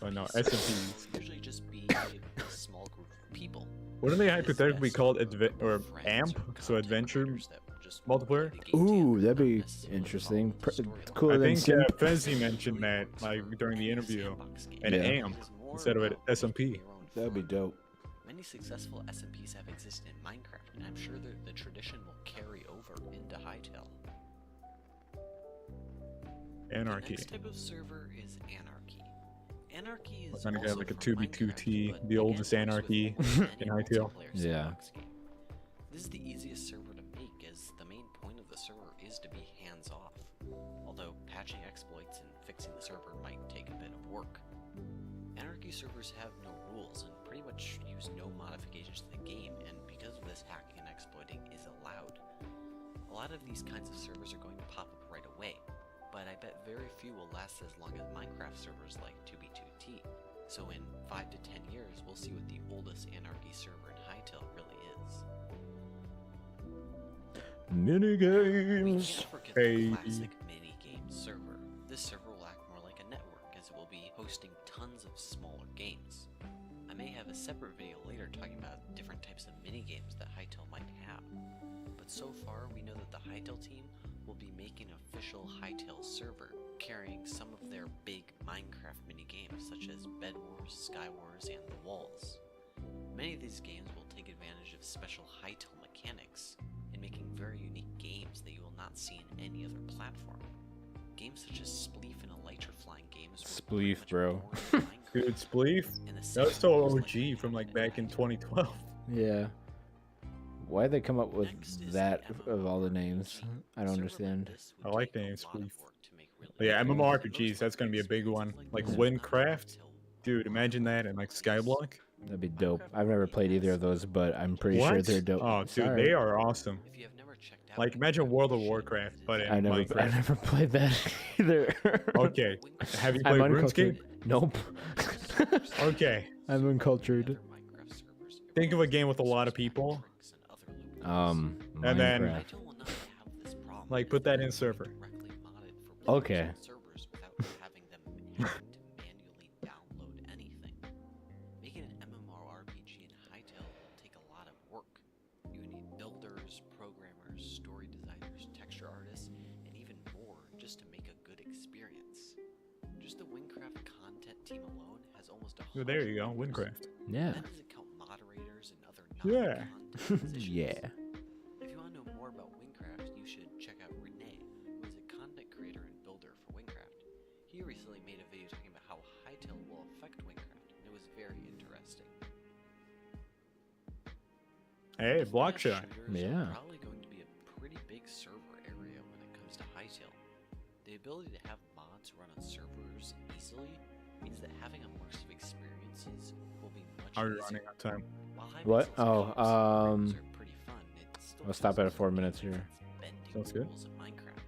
Oh no, SMPs. Usually just be a small group of people. Wouldn't they hypothetically call it AMP, so adventure multiplayer? Ooh, that'd be interesting. Cooler than I think simp. Fezzi mentioned that like during the interview, an AMP instead of an SMP. That'd be dope. Many successful SMPs have existed in Minecraft, and I'm sure that the tradition will carry over into Hytale. Anarchy. The next type of server is Anarchy. Anarchy is I'm gonna get like a also from 2v2t, Minecraft, the but oldest again, works Anarchy with in any Hytale. multiplayer Yeah. sandbox game. This is the easiest server to make, as the main point of the server is to be hands-off, although patching exploits and fixing the server might take a bit of work. Anarchy servers have no rules and pretty much use no modifications to the game, and because of this, hacking and exploiting is allowed. A lot of these kinds of servers are going to pop up right away, but I bet very few will last as long as Minecraft servers like 2b2t. So in 5 to 10 years, we'll see what the oldest Anarchy server in Hytale really is. Minigames. The classic mini-game server. This server will act more like a network, as it will be hosting tons of smaller games. I may have a separate video later talking about different types of mini-games that Hytale might have. But so far, we know that the Hytale team will be making an official Hytale server, carrying some of their big Minecraft mini-games such as Bed Wars, Sky Wars, and The Walls. Many of these games will take advantage of special Hytale mechanics, and making very unique games that you will not see in any other platform. Games such as Spleef and Elytra flying games. Spleef, bro. Dude, Spleef? That was so OG from like back in 2012. Yeah. Why'd they come up with that of all the names? I don't understand. I like the name Spleef. But yeah, MMORPGs, that's gonna be a big one. Like Windcraft. Dude, imagine that and like Skyblock. That'd be dope. I've never played either of those, but I'm pretty sure they're dope. Oh, dude, Sorry. they are awesome. Like, imagine World of Warcraft, but in I Minecraft. never played that either. Okay. Have you I'm played uncultured. RuneScape? Nope. Okay. I'm uncultured. Think of a game with a lot of people. And then, Minecraft. like, put that in server. Okay. Making an MMORPG in Hytale will take a lot of work. You need builders, programmers, story designers, texture artists, and even more just to make a good experience. team alone has almost Oh, there you go, Windcraft. Yeah. That doesn't count moderators and other Yeah. non-content positions. Yeah. If you want to know more about Windcraft, you should check out Renee, who is a content creator and builder for Windcraft. He recently made a video talking about how Hytale will affect Windcraft, and it was very interesting. Hey, Blockshot. Yeah. Probably going to be a pretty big server area when it comes to Hytale. The ability to have mods run on servers easily means that having immersive experiences will be much Are you easier. running out of time? What? Oh, I'll stop at 4 minutes here. Sounds good. Rules in Minecraft.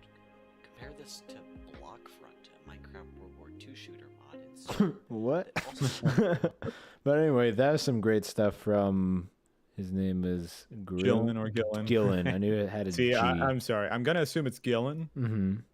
Compare this to Blockfront, a Minecraft World War II shooter mod. It's What? But anyway, that was some great stuff from. His name is Gillen or Gillen. Gillen. I knew it had a See, G. I'm sorry. I'm gonna assume it's Gillen.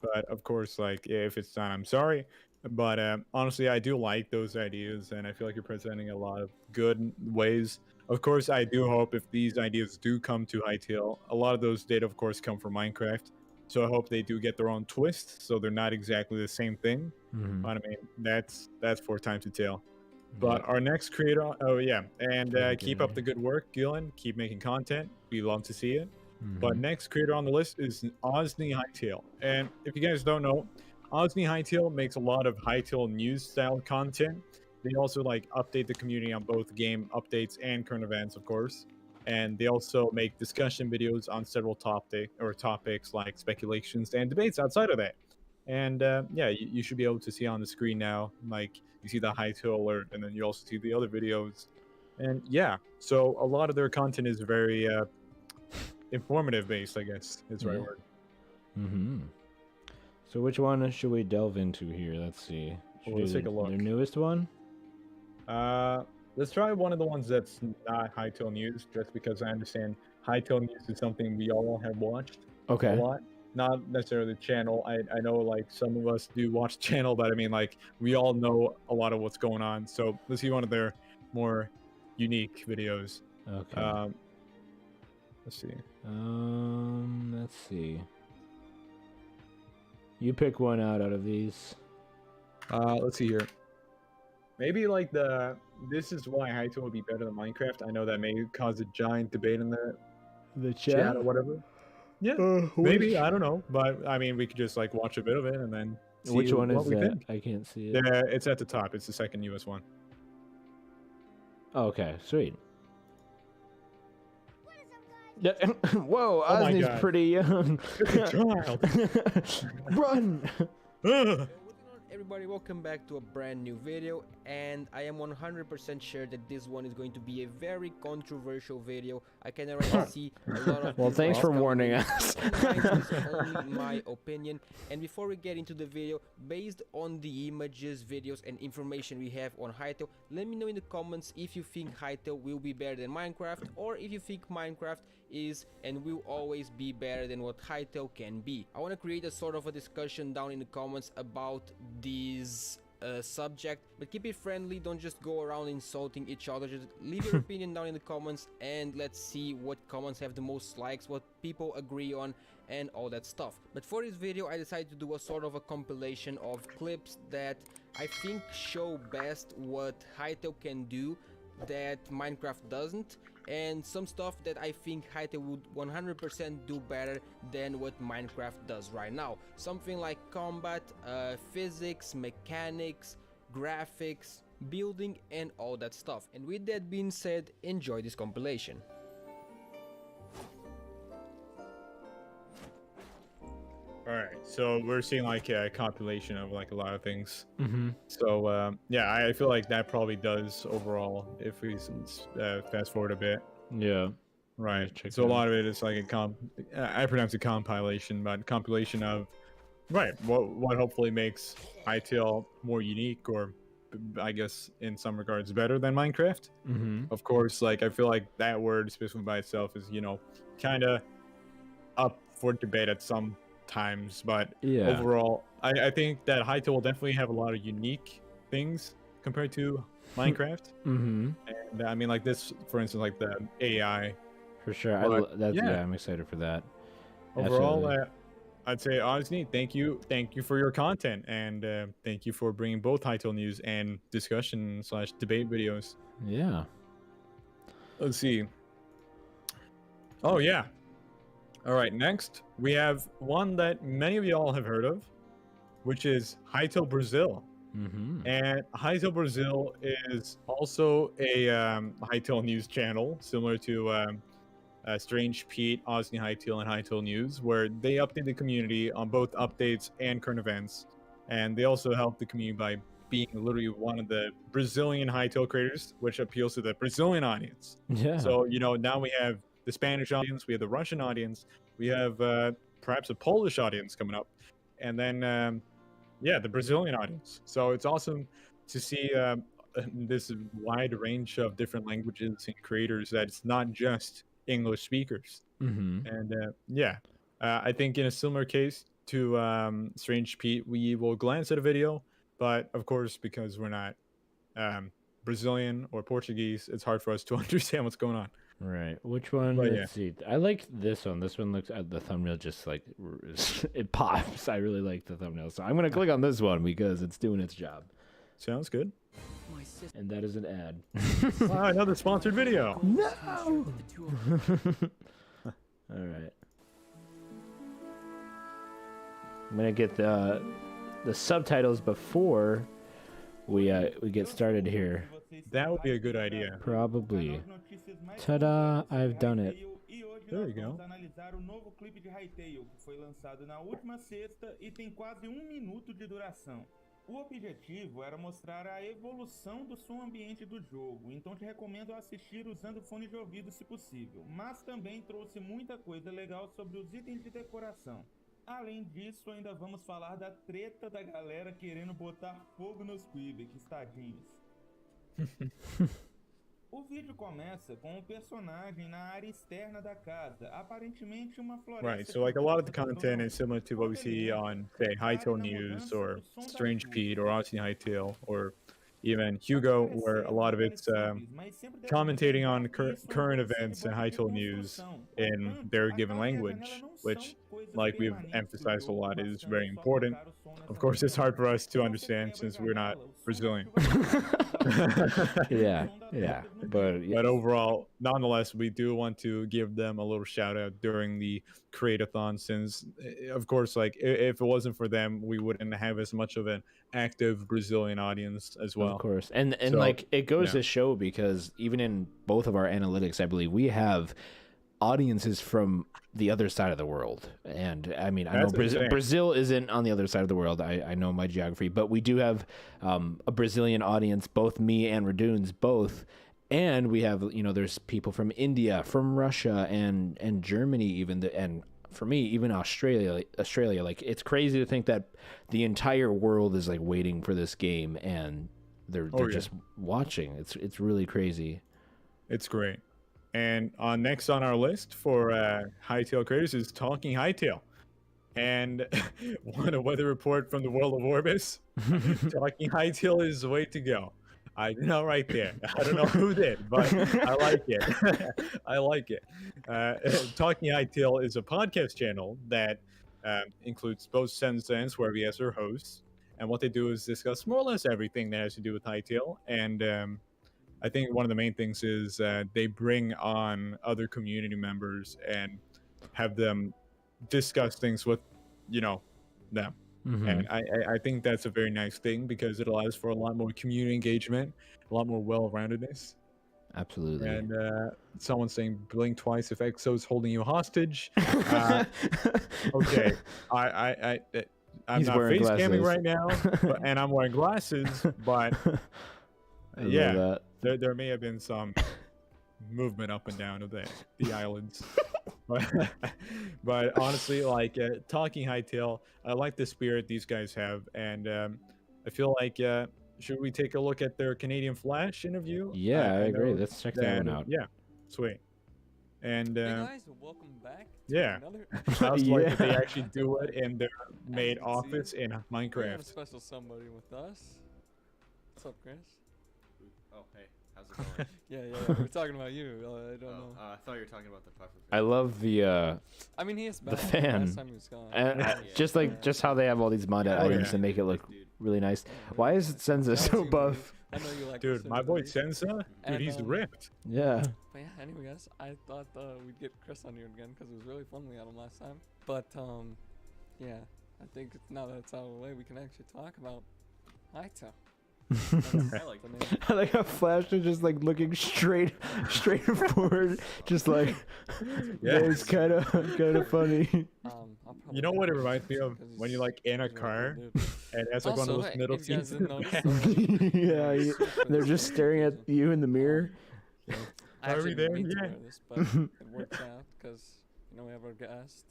But of course, like if it's not, I'm sorry. But honestly, I do like those ideas, and I feel like you're presenting a lot of good ways. Of course, I do hope if these ideas do come to Hytale, a lot of those data, of course, come from Minecraft. So I hope they do get their own twist, so they're not exactly the same thing. But I mean, that's for time to tell. But our next creator, oh yeah, and keep up the good work, Gillen. Keep making content. We love to see it. But next creator on the list is Osney Hytale. And if you guys don't know, Osney Hytale makes a lot of Hytale news style content. They also like update the community on both game updates and current events, of course. And they also make discussion videos on several topics like speculations and debates outside of that. And yeah, you should be able to see on the screen now, like you see the Hytale alert, and then you also see the other videos. And yeah, so a lot of their content is very informative based, I guess is the right word. So which one should we delve into here? Let's see. Well, let's take a look. Their newest one? Let's try one of the ones that's not Hytale News, just because I understand Hytale News is something we all have watched Okay. a lot. Not necessarily the channel. I know like some of us do watch the channel, but I mean like we all know a lot of what's going on. So let's see one of their more unique videos. Okay. Let's see. Let's see. You pick one out of these. Let's see here. Maybe like this is why Hytale would be better than Minecraft. I know that may cause a giant debate in the chat or whatever. Yeah, maybe, I don't know, but I mean we could just like watch a bit of it and then see Which one what is we that? think. I can't see it. It's at the top. It's the second newest one. Okay, sweet. Yeah. Whoa, Oh my Osney's God. pretty young. It's a child. Run! Everybody, welcome back to a brand new video, and I am 100% sure that this one is going to be a very controversial video. I can already see a lot of Well, thanks for coming. warning us. Mine is only my opinion. And before we get into the video, based on the images, videos, and information we have on Hytale, let me know in the comments if you think Hytale will be better than Minecraft, or if you think Minecraft is and will always be better than what Hytale can be. I want to create a sort of a discussion down in the comments about this subject, but keep it friendly. Don't just go around insulting each other. Just leave your opinion down in the comments, and let's see what comments have the most likes, what people agree on, and all that stuff. But for this video, I decided to do a sort of a compilation of clips that I think show best what Hytale can do that Minecraft doesn't, and some stuff that I think Hytale would 100% do better than what Minecraft does right now. Something like combat, physics, mechanics, graphics, building, and all that stuff. And with that being said, enjoy this compilation. All right, so we're seeing like a compilation of like a lot of things. Mhm. So yeah, I feel like that probably does overall if we fast forward a bit. Yeah. Right. Check So it a out. lot of it is like I pronounce it compilation, but compilation of what hopefully makes Hytale more unique, or I guess in some regards better than Minecraft. Mhm. Of course, like I feel like that word specifically by itself is kind of up for debate at some times, but Yeah. overall I think that Hytale will definitely have a lot of unique things compared to Minecraft. Mm-hmm. And I mean like this, for instance, like the AI. For sure. But, Yeah, I'm excited for that. Overall, Absolutely. I'd say honestly, thank you for your content, and thank you for bringing both Hytale news and discussion/debate videos. Yeah. Let's see. Oh yeah. All right. Next, we have one that many of y'all have heard of, which is Hytale Brazil. And Hytale Brazil is also a Hytale news channel, similar to Strange Pete, Austin Hytale, and Hytale News, where they update the community on both updates and current events. And they also help the community by being literally one of the Brazilian Hytale creators, which appeals to the Brazilian audience. Yeah. So, now we have the Spanish audience, we have the Russian audience, we have perhaps a Polish audience coming up, and then, the Brazilian audience. So it's awesome to see this wide range of different languages and creators, that it's not just English speakers. And I think in a similar case to Strange Pete, we will glance at a video, but of course, because we're not Brazilian or Portuguese, it's hard for us to understand what's going on. Right. Which one? But, Let's see. I like this one. This one looks at the thumbnail just like it pops. I really like the thumbnail. So I'm going to click on this one because it's doing its job. Sounds good. And that is an ad. Another sponsored video. No. All right. I'm going to get the subtitles before we get started here. That would be a good idea. Probably. Ta-da! I've done it. There you go. Analisar o novo clipe de Hytale, que foi lançado na última sexta e tem quase 1 minuto de duração. O objetivo era mostrar a evolução do som ambiente do jogo, então te recomendo assistir usando fone de ouvido se possível, mas também trouxe muita coisa legal sobre os itens de decoração. Além disso, ainda vamos falar da treta da galera querendo botar fogo nos Kweebec, tadinhos. O vídeo começa com um personagem na área externa da casa, aparentemente uma floresta. Right, so like a lot of the content is similar to what we see on, say, Hytale News or Strange Pete or Austin Hytale or even Hugo, where a lot of it's commentating on current events and Hytale News in their given language, which, like we've emphasized a lot, is very important. Of course, it's hard for us to understand since we're not Brazilian. yeah. But overall, nonetheless, we do want to give them a little shout out during the Create-A-Thon, since, of course, like if it wasn't for them, we wouldn't have as much of an active Brazilian audience as well. Of course, and So, like it goes to show, because even in both of our analytics, I believe we have audiences from the other side of the world. And I mean, I know Brazil isn't on the other side of the world. I know my geography, but we do have a Brazilian audience, both me and Radoons both. And we have, there's people from India, from Russia, and Germany even, and for me, even Australia. Like, it's crazy to think that the entire world is like waiting for this game, and they're just watching. It's really crazy. It's great. And next on our list for Hytale creators is Talking Hytale. And want a weather report from the world of Orbis? Talking Hytale is the way to go. I know right there. I don't know who did, but I like it. I like it. Talking Hytale is a podcast channel that includes both Sense, where we as our hosts. And what they do is discuss more or less everything that has to do with Hytale. And I think one of the main things is they bring on other community members and have them discuss things with, them. And I think that's a very nice thing, because it allows for a lot more community engagement, a lot more well-roundedness. Absolutely. And someone saying blink twice if EXO's holding you hostage. Okay, I'm He's not wearing face camming glasses. right now, and I'm wearing glasses, but yeah, there may have been some movement up and down of the islands. But honestly, like Talking Hytale, I like the spirit these guys have, and I feel like should we take a look at their CanadianFlash interview? Yeah, I agree. know Let's check that one out. Yeah, sweet. And Hey guys, welcome back to yeah, another. I was like, that they Yeah. actually do it in their main you can office see, in We have a Minecraft. special somebody with us. What's up, Chris? Oh, hey. How's it going? yeah. We're talking about you. I don't know. I thought you were talking about the puffer. I love the I mean, he is the bad. fan. Last time he was gone. And just how they have all these modded items to make it look really nice. Why is Senza so buff? I know you like Dude, my boy Senza, dude, he's ripped. Yeah. But yeah, anyway, guys, I thought we'd get Chris on here again because it was really fun we had him last time. But yeah, I think now that it's out of the way, we can actually talk about Hytale. I like how Flash is just like looking straight forward, just like it's kind of funny. You know what it reminds me of? When you're like in a car and it's like one of those middle seats. Yeah, they're just staring at you in the mirror. I actually there? didn't mean to Yeah. wear this, but it works out because we have our guest.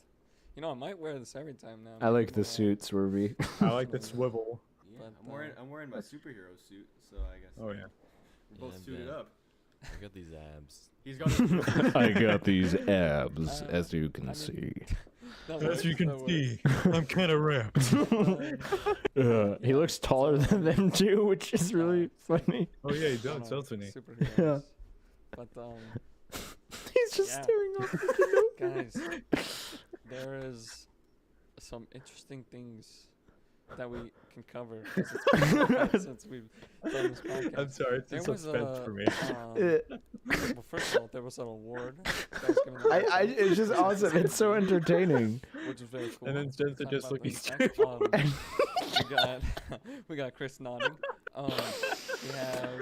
I might wear this every time now. I like the suit, Swervy. I like the swivel. Yeah, I'm wearing my superhero suit, so I guess. Oh yeah. We're both suited up. I got these abs. He's got. I got these abs, as you can see. As you can see, I'm kind of ripped. He looks taller than them too, which is really funny. Oh yeah, he does, doesn't he? Superheroes. But he's just staring off the window. Guys, there is some interesting things that we can cover since we've done this podcast. I'm sorry, it's in suspense for me. Well, first of all, there was an award. That was given out. It's just awesome. It's so entertaining. Which is very cool. And then Jensen just looking straight. We got Chris nodding. We have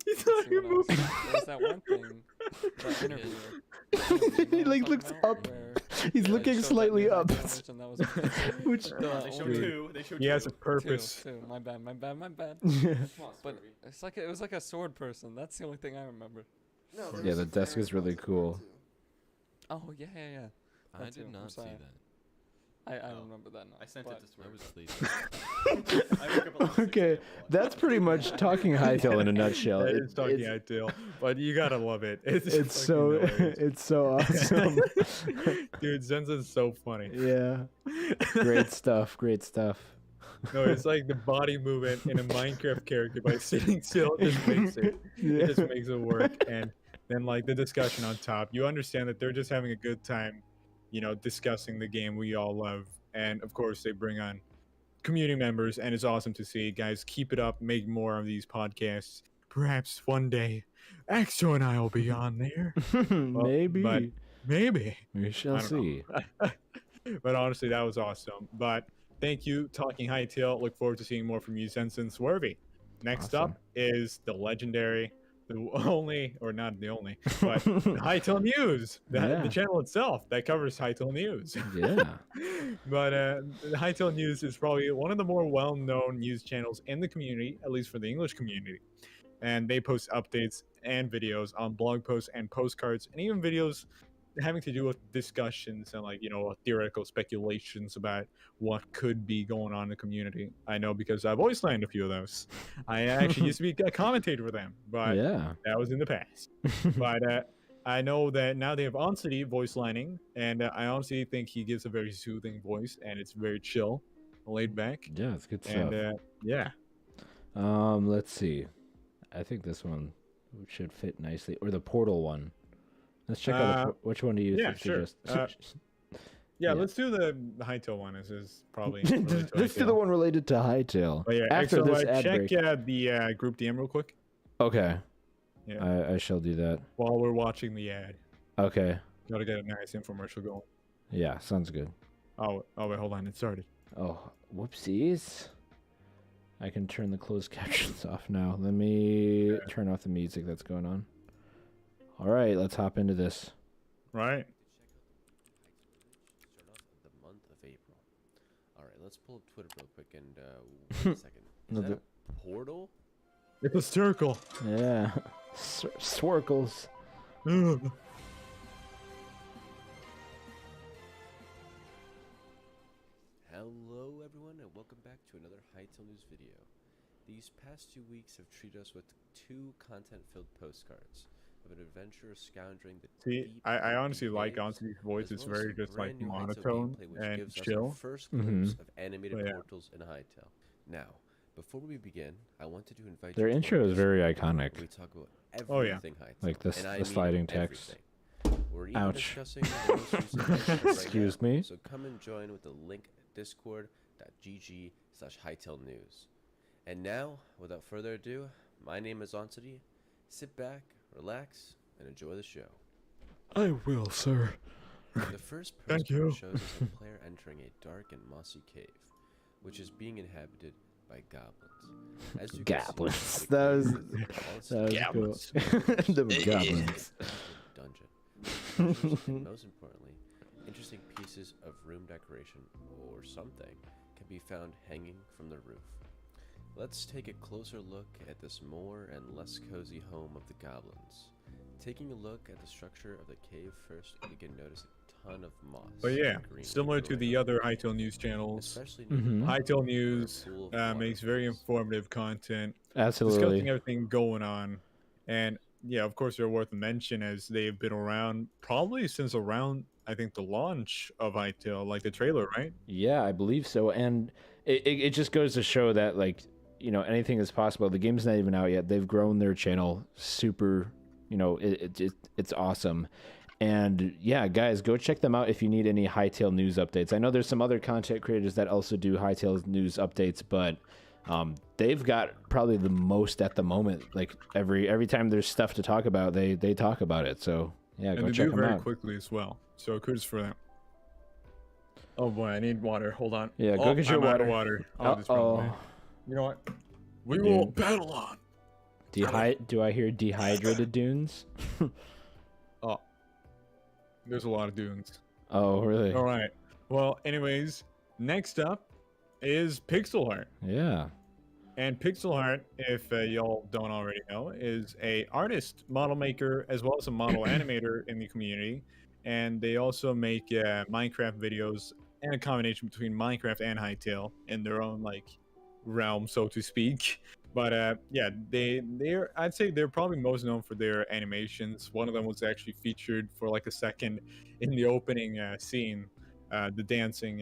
He's not even moving. There's that one thing. That interview. He like looks up. He's looking slightly up. Which They showed two. They showed he has a purpose. Two. My bad. But it was like a sword person. That's the only thing I remember. Yeah, the desk is really cool. Oh yeah. I did not see that. I don't remember that now. I sent it to Swerve. I was asleep. Okay, that's pretty much talking Hytale in a nutshell. That is talking Hytale, but you gotta love it. It's so awesome. Dude, Zenza's so funny. Yeah. Great stuff. No, it's like the body movement in a Minecraft character by sitting still just makes it. Yeah. It just makes it work, and then like the discussion on top, you understand that they're just having a good time, discussing the game we all love, and of course they bring on community members, and it's awesome to see. Guys, keep it up, make more of these podcasts. Perhaps one day, Exo and I will be on there. Maybe. But maybe. We shall see. But honestly, that was awesome. But thank you, Talking Hytale. Look forward to seeing more from you, Sensen Swervy. Next up is the legendary, the only, or not the only, but Hytale News, the channel itself that covers Hytale News. Yeah. But Hytale News is probably one of the more well-known news channels in the community, at least for the English community. And they post updates and videos on blog posts and postcards, and even videos having to do with discussions and theoretical speculations about what could be going on in the community. I know because I've voice lined a few of those. I actually used to be a commentator for them, but that was in the past. But I know that now they have Onsity voice lining, and I honestly think he gives a very soothing voice, and it's very chill, laid back. Yeah, it's good stuff. And yeah. Let's see. I think this one should fit nicely, or the portal one. Let's check out which one do you suggest? Yeah, let's do the Hytale one. This is probably let's do the one related to Hytale. But yeah, after this ad check break. the group DM real quick. Okay. Yeah. I shall do that. While we're watching the ad. Okay. Gotta get a nice infomercial going. Yeah, sounds good. Oh wait, hold on, it started. Oh, whoopsies. I can turn the closed captions off now. Let me turn off the music that's going on. All right, let's hop into this. Right. Start off the month of April. All right, let's pull up Twitter real quick and wait a second. Is that a portal? It's a circle. Yeah. Swirkles. Hello everyone and welcome back to another Hytale News video. These past 2 weeks have treated us with 2 content-filled postcards of an adventurer scoundering the I honestly like Onsity's voice. It's very just like monotone and chill. First glimpse of animated portals in Hytale. Now, Before we begin, I wanted to invite Their you to intro our is very Discord, iconic. where we talk about Oh, yeah. everything Hytale, Like this, and I the mean sliding text. everything. We're even Ouch. discussing the most recent issues right Excuse now, me. so come and join with the link at discord.gg/Hytale News. And now, without further ado, my name is Ansari. Sit back, relax, and enjoy the show. I will, sir. The first Thank postcard you. shows us a player entering a dark and mossy cave, which is being inhabited by goblins. As you can see, Goblins. the That was cave is cool. Goblins. The goblins. dungeon. Features, and most importantly, interesting pieces of room decoration or something can be found hanging from the roof. Let's take a closer look at this more and less cozy home of the goblins. Taking a look at the structure of the cave first, we can notice a ton of moss. But yeah, and green similar to the growing other Hytale news channels, especially near the Mhm. bottom Hytale where a News pool of water makes very flows. informative content, Absolutely. discussing everything going on. And yeah, of course, they're worth a mention as they've been around probably since around, I think, the launch of Hytale, like the trailer, right? Yeah, I believe so. And it just goes to show that, like, you know, anything is possible. The game's not even out yet. They've grown their channel super, you know, it's awesome. And yeah, guys, go check them out if you need any Hytale news updates. I know there's some other content creators that also do Hytale news updates, but they've got probably the most at the moment. Like every time there's stuff to talk about, they talk about it. So yeah, And go they check do them very out. quickly as well. So kudos for them. Oh boy, I need water. Hold on. Yeah, go get your I'm out of water. water. Oh, this probably. Uh-oh. You know what? We Dude. will battle on. Do I hear dehydrated dunes? Oh, there's a lot of dunes. Oh, really? All right. Well, anyways, next up is Pixel Heart. Yeah. And Pixel Heart, if y'all don't already know, is a artist, model maker, as well as a model animator in the community. And they also make Minecraft videos and a combination between Minecraft and Hytale in their own like realm, so to speak. But yeah, I'd say they're probably most known for their animations. One of them was actually featured for like a second in the opening scene, the dancing.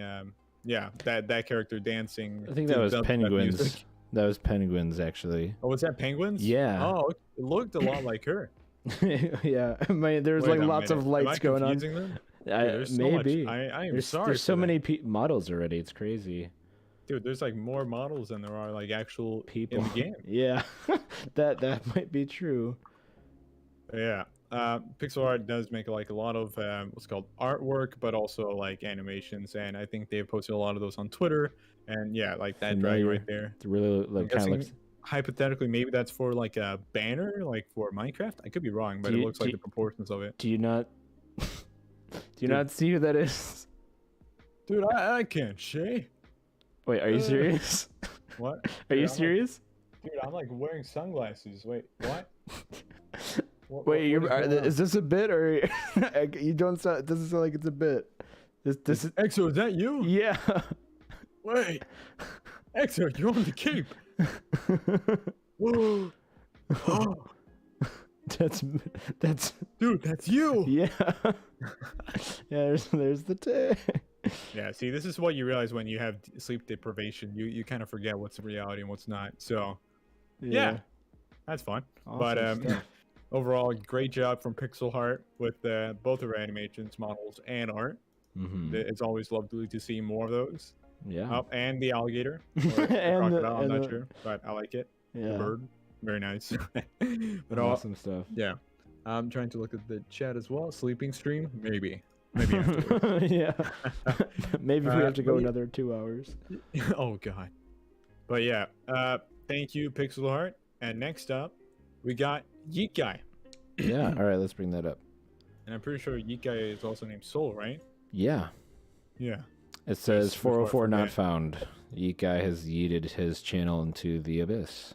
Yeah, that character dancing. I think to that was dubstep penguins. music. That was penguins, actually. Oh, was that penguins? Yeah. Oh, it looked a lot like her. Yeah, I mean, there's Wait like a lots of minute. Am I lights going on. confusing them? Dude, there's so much- maybe. I am there's, sorry There's so for that. many models already. It's crazy. Dude, there's like more models than there are like actual People in the game. Yeah, that might be true. Yeah. Pixel Art does make like a lot of what's called artwork, but also like animations, and I think they've posted a lot of those on Twitter. And yeah, like that dragon right there. It really I'm like kind of guessing looks. hypothetically maybe that's for like a banner, like for Minecraft. I could be wrong, but Do it you- looks do like you- the proportions of it. Do you not? Do you Dude. not see who that is? Dude, I can't say. Wait, are you serious? What? Are you Dude, serious? Dude, I'm like wearing sunglasses. Wait, what? Wait, what is going on? is this a bit or you don't sound? It doesn't sound like it's a bit. This is Exo. Is that you? Yeah. Wait, Exo, you're on the cape. Whoa. Oh, That's dude, that's you. Yeah. Yeah, there's the tag. Yeah, see, this is what you realize when you have sleep deprivation. You kind of forget what's reality and what's not. So, yeah, that's fun. But Awesome stuff. overall, great job from Pixel Heart with both of our animations, models, and art. Mhm. It's always lovely to see more of those. Yeah. Oh, and the alligator. Or the And the- crocodile, I'm and not the- sure, but I like it. Yeah. The bird, very nice. But Awesome stuff. Yeah. I'm trying to look at the chat as well. Sleeping stream, maybe afterwards. Yeah. Maybe we have to go but yeah- another 2 hours. Oh god. But yeah, thank you, Pixel Heart. And next up, we got Yeet Guy. Yeah. All right, let's bring that up. And I'm pretty sure Yeet Guy is also named Soul, right? Yeah. Yeah. It says before I 404 not forget. found. Yeet Guy has yeeted his channel into the abyss.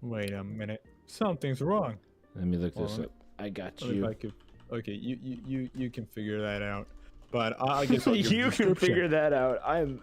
Wait a minute. Something's wrong. Let me look Hold this on. up. I got If you. I could, okay, you can figure that out. But I guess I'll give a You can description. figure that out. I'm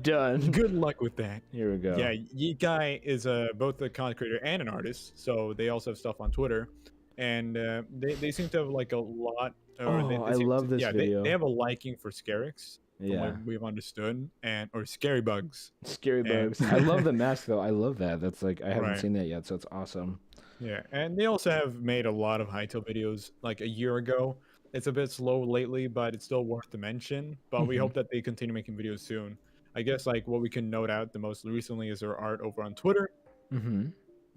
done. Good luck with that. Here we go. Yeah, Yeet Guy is both a content creator and an artist, so they also have stuff on Twitter, and they seem to have like a lot I love this video. They have a liking for Scarix, from Yeah. what we've understood, or Scary Bugs. Scary Bugs. I love the mask though. I love that. That's like I haven't Right. seen that yet, so it's awesome. Yeah, and they also have made a lot of Hytale videos like a year ago. It's a bit slow lately, but it's still worth to mention. But we Mhm. hope that they continue making videos soon. I guess like what we can note out the most recently is their art over on Twitter. Mm-hmm.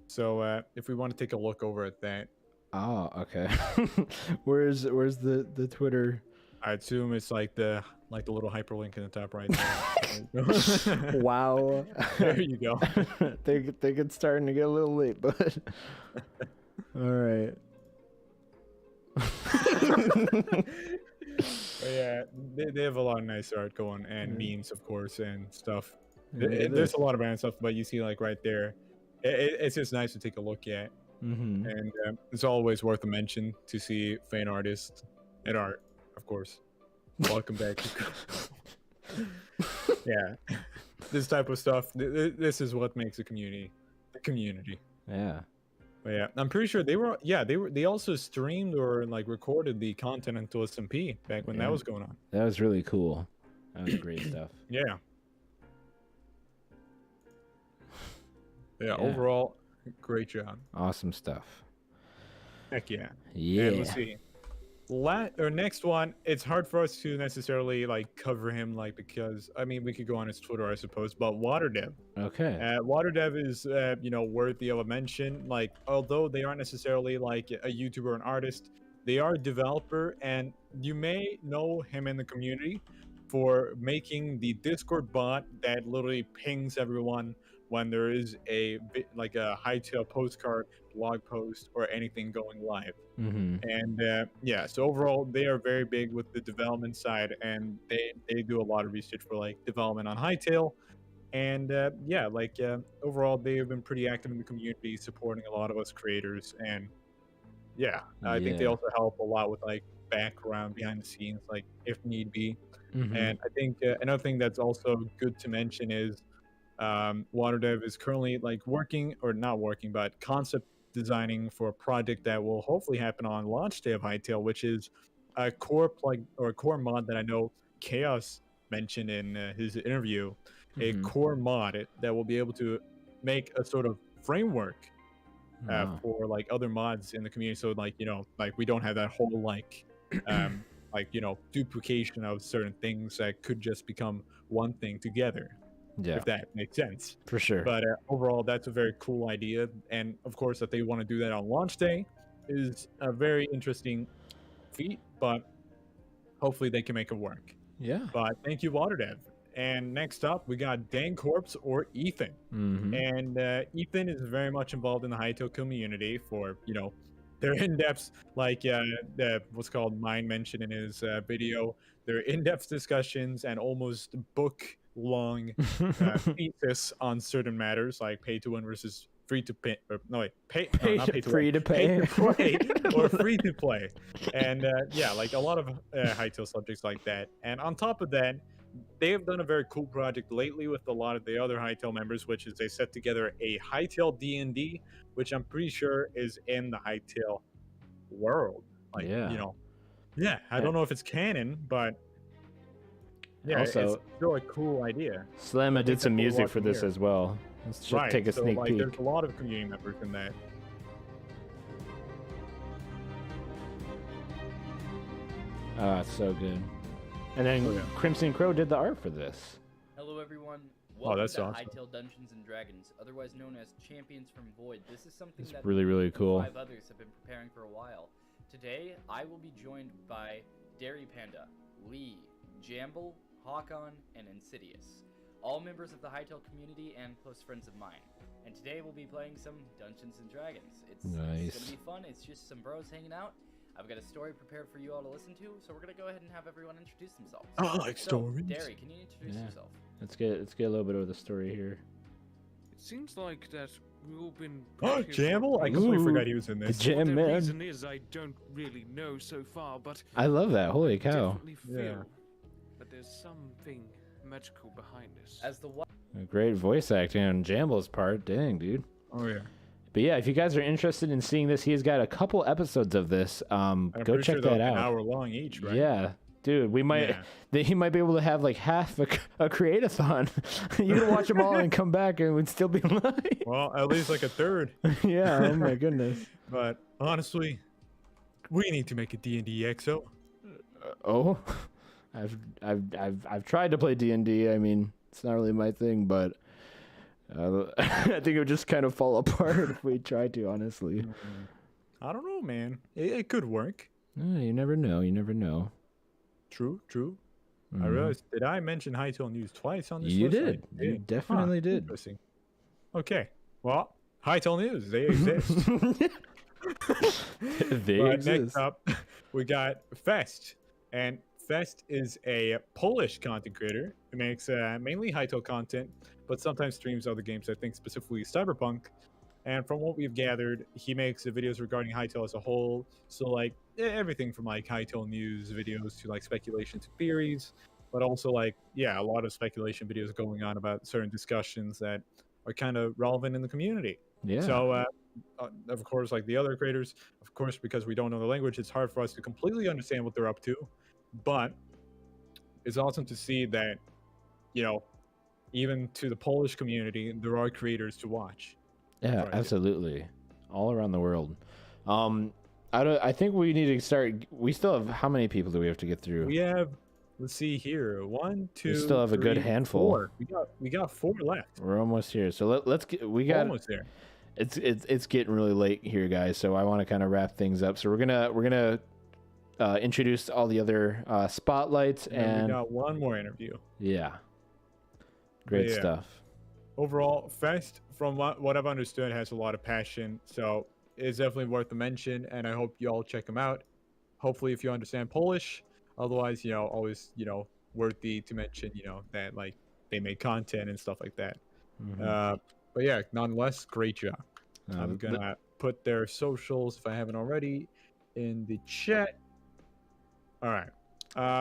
So if we want to take a look over at that, Oh, okay. where's the Twitter? I assume it's like the little hyperlink in the top right there. Wow. There you go. think it's starting to get a little late, but all right. But yeah, they have a lot of nice art going and memes, of course, and stuff. Yeah, it There's is. a lot of random stuff, but you see like right there, it's just nice to take a look at. Mm-hmm. And it's always worth a mention to see fan artists and art, of course. Welcome back. Yeah, this type of stuff. This is what makes a community. The community. Yeah. But yeah, I'm pretty sure they also streamed or like recorded the content into SMP back when Yeah. that was going on. That was really cool. That was great stuff. Yeah. Yeah. Overall, great job. Awesome stuff. Heck yeah. Yeah. And let's see. Next one, it's hard for us to necessarily like cover him, like, because I mean we could go on his Twitter, I suppose, but WaterDev. Okay. WaterDev is worthy of a mention. Like, although they aren't necessarily like a YouTuber or an artist, they are a developer, and you may know him in the community for making the Discord bot that literally pings everyone when there is a Hytale postcard, blog post, or anything going live. Mm-hmm. And so overall, they are very big with the development side, and they do a lot of research for like development on Hytale. And overall, they have been pretty active in the community, supporting a lot of us creators. And I think they also help a lot with like background behind the scenes, like if need be. Mhm. And I think another thing that's also good to mention is WaterDev is currently like concept designing for a project that will hopefully happen on launch day of Hytale, which is a core core mod that I know Chaos mentioned in his interview. A core mod that will be able to make a sort of framework for like other mods in the community. So like we don't have that whole duplication of certain things that could just become one thing together. Yeah. If that makes sense. For sure. But overall, that's a very cool idea. And of course, that they want to do that on launch day is a very interesting feat, but hopefully they can make it work. Yeah. But thank you, WaterDev. And next up, we got Dan Corpse or Ethan. Mhm. And Ethan is very much involved in the Hytale community for, their in-depth, what's called Mine mentioned in his video, their in-depth discussions and almost book-long thesis on certain matters, like pay-to-win versus free-to-pay, free-to-pay, or free-to-play. And like a lot of Hytale subjects like that. And on top of that, they have done a very cool project lately with a lot of the other Hytale members, which is they set together a Hytale D&D, which I'm pretty sure is in the Hytale world. I don't know if it's canon, but Also, it's still a cool idea. Slamma did some music for this as well. Let's just take a sneak peek. There's a lot of community members in that. It's so good. And then CrimsonKrow did the art for this. Hello everyone. Oh, that's Welcome to awesome. Hytale Dungeons and Dragons, otherwise known as Champions from Void. This is something that really, really me and cool. 5 others have been preparing for a while. Today, I will be joined by DairyPanda, Lee, Jamble, Hawkon, and Insidious, all members of the Hytale community and close friends of mine. And today we'll be playing some Dungeons and Dragons. It's gonna be fun. It's just some bros hanging out. I've got a story prepared for you all to listen to, so we're gonna go ahead and have everyone introduce themselves. I like So, stories. Derry, can you introduce yourself? Let's get a little bit of the story here. It seems like that we've all been. Oh, Jamble! I completely forgot he was in this. The Jam What the Man. reason is I don't really know so far, but I love that. Holy cow. definitely feel that there's something magical behind this. As the Great voice acting on Jamble's part. Dang, dude. Oh yeah. But yeah, if you guys are interested in seeing this, he's got a couple episodes of this. Go check that out. An hour long each, right? Yeah, dude, we might. He might be able to have like half a Create-A-Thon. You can watch them all and come back, and it would still be live. Well, at least like a third. Yeah. Oh my goodness. But honestly, we need to make a D&D EXO. Oh, I've tried to play D&D. I mean, it's not really my thing, but I think it would just kind of fall apart if we tried to. Honestly, I don't know, man. It could work. You never know. You never know. True. I Mhm. realized. Did I mention Hytale News twice on this You list? did. You definitely did. Interesting. Okay. Well, Hytale News. They exist. They exist. Next up, we got Fest. And Fest is a Polish content creator who makes mainly Hytale content, but sometimes streams other games, I think specifically Cyberpunk. And from what we've gathered, he makes videos regarding Hytale as a whole. So like everything from like Hytale News videos to like speculation to theories, but also like, yeah, a lot of speculation videos going on about certain discussions that are kind of relevant in the community. Yeah. So, of course, like the other creators, of course, because we don't know the language, it's hard for us to completely understand what they're up to. But it's awesome to see that, you know, even to the Polish community, there are creators to watch. Yeah, absolutely. All around the world. I think we need to start. We still have, how many people do we have to get through? We have, let's see here, 1, 2. We still have a good handful. 4. We got 4 left. We're almost here. So let's get. We got almost there. It's getting really late here, guys. So I want to kind of wrap things up. So we're gonna introduce all the other spotlights, and we got one more interview. Yeah. Great stuff. Overall, Fest, from what I've understood, has a lot of passion, so it's definitely worth a mention, and I hope you all check them out. Hopefully, if you understand Polish, otherwise, you know, always, you know, worthy to mention, you know, that like they make content and stuff like that. But yeah, nonetheless, great job. I'm gonna put their socials, if I haven't already, in the chat. All right.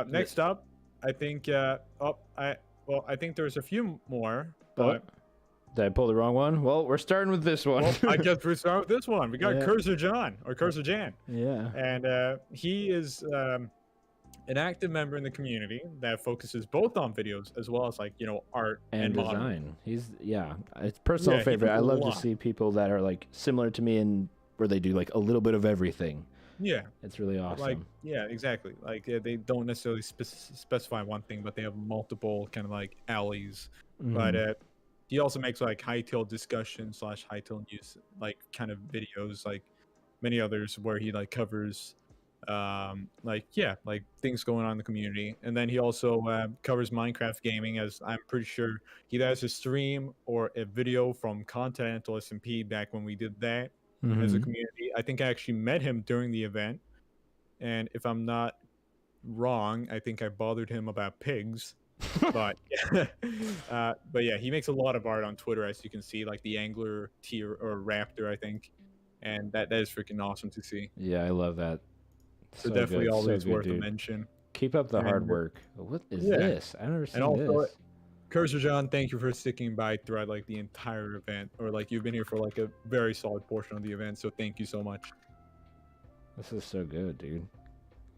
Next up, I think. I think there's a few more, but. Did I pull the wrong one? Well, we're starting with this one. Well, I guess we start with this one. We got Cursor John, or Cursor Jan. Yeah. And he is an active member in the community that focuses both on videos as well as like, you know, art and design. modeling. He's it's personal favorite. I love to see people that are like similar to me and where they do like a little bit of everything. Yeah. It's really awesome. Like, yeah, exactly. Like they don't necessarily specify one thing, but they have multiple kind of like alleys. But he also makes like Hytale discussion / Hytale news, like kind of videos, like many others where he like covers like things going on in the community. And then he also covers Minecraft gaming, as I'm pretty sure he has a stream or a video from Continental SMP back when we did that as a community. I think I actually met him during the event, and if I'm not wrong, I think I bothered him about pigs. But yeah, he makes a lot of art on Twitter, as you can see, like the angler tier or raptor, I think, and that is freaking awesome to see. Yeah, I love that. So definitely good, always good, worth dude. a mention. Keep up the hard work. What is this? I've never seen this. Cursor John, thank you for sticking by throughout like the entire event, or like you've been here for like a very solid portion of the event. So thank you so much. This is so good, dude.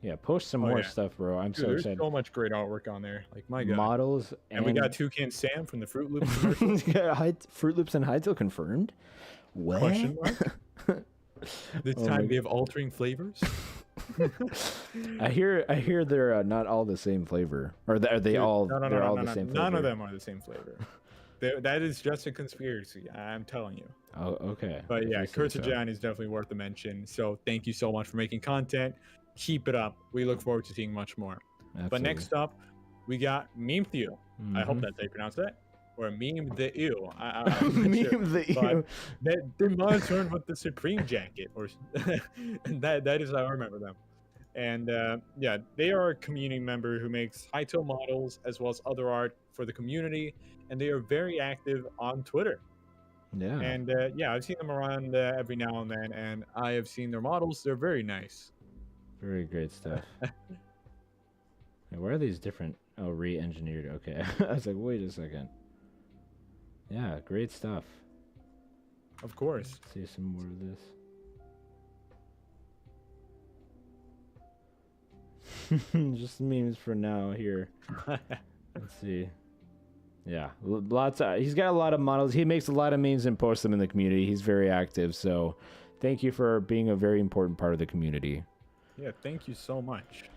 Yeah, post some more stuff, bro. I'm so there's excited. So much great artwork on there. Like my god. Models and we got Toucan Sam from the Fruit Loops commercial. Fruit Loops and Hytale confirmed. What? Question mark? This time they have altering flavors. I hear they're not all the same flavor, or are they all? They're all the same flavor. None of them are the same flavor. That is just a conspiracy. I'm telling you. Oh, okay. But yeah, Cursor John is definitely worth a mention. So thank you so much for making content. Keep it up. We look forward to seeing much more. Absolutely. But next up, we got Meme Theo. I hope that's how you pronounce that. Or Meme the Ew. Meme the Ew. They must turn with the Supreme jacket, or that is how I remember them. And yeah, they are a community member who makes Hytale models as well as other art for the community, and they are very active on Twitter. Yeah. And yeah, I've seen them around every now and then, and I have seen their models. They're very nice. Very great stuff. Where are these different? Oh, re-engineered. Okay. I was like, wait a second. Yeah, great stuff. of course. Let's see some more of this. Just memes for now here. Let's see. Yeah, he's got a lot of models. He makes a lot of memes and posts them in the community. He's very active. So thank you for being a very important part of the community. Yeah, thank you so much.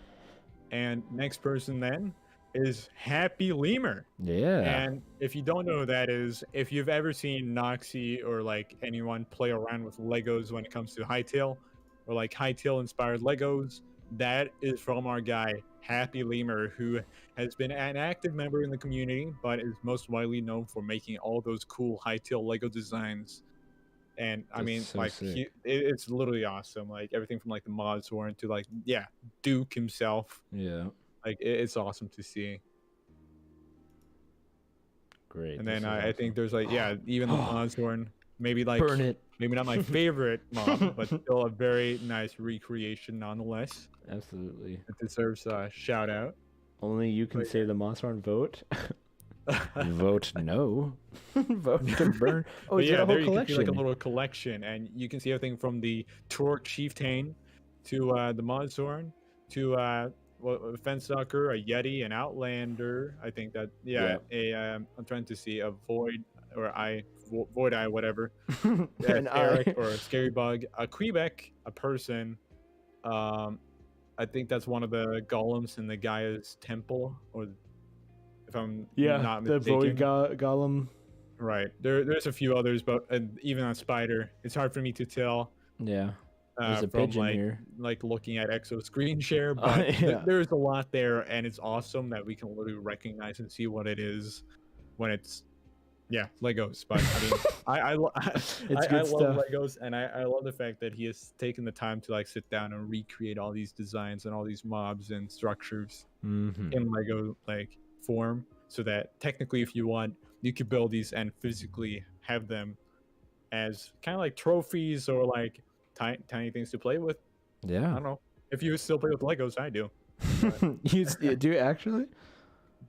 And next person then is Happy Lemur. Yeah. And if you don't know who that is, if you've ever seen Noxy or like anyone play around with Legos when it comes to Hytale or like Hytale inspired Legos, that is from our guy Happy Lemur, who has been an active member in the community, but is most widely known for making all those cool Hytale Lego designs. And I mean, so like, sick. it's literally awesome. Like everything from like the mods horn to like, yeah, Duke himself. Yeah. Like it's awesome to see. Great. And then I think there's like, yeah, even the mods horn. Maybe like, Burn it. Maybe not my favorite mob, but still a very nice recreation nonetheless. Absolutely. It deserves a shout out. Only you can say the Monster vote. Vote no. Vote to burn. Oh, But he's yeah, got a there whole you can collection. see like a little collection, and you can see everything from the Torque Chieftain to the Monzorn to a Fensucker, a Yeti, an Outlander. I think that I'm trying to see a Void or Void Eye, whatever. An Eric eye. or a Scary Bug, a Kweebec, a person. I think that's one of the golems in the Gaia's temple, or if I'm not the mistaken. Void Golem. Right. There's a few others, but even on Spider, it's hard for me to tell. Yeah. There's a from pigeon here. like looking at Exo screen share, but yeah. there's a lot there, and it's awesome that we can literally recognize and see what it is when it's Legos. But I mean, I love stuff. Legos, and I love the fact that he has taken the time to like sit down and recreate all these designs and all these mobs and structures in Lego like form, so that technically, if you want, you could build these and physically have them as kind of like trophies or like tiny things to play with. Yeah. I don't know if you still play with Legos. I do. You do you actually?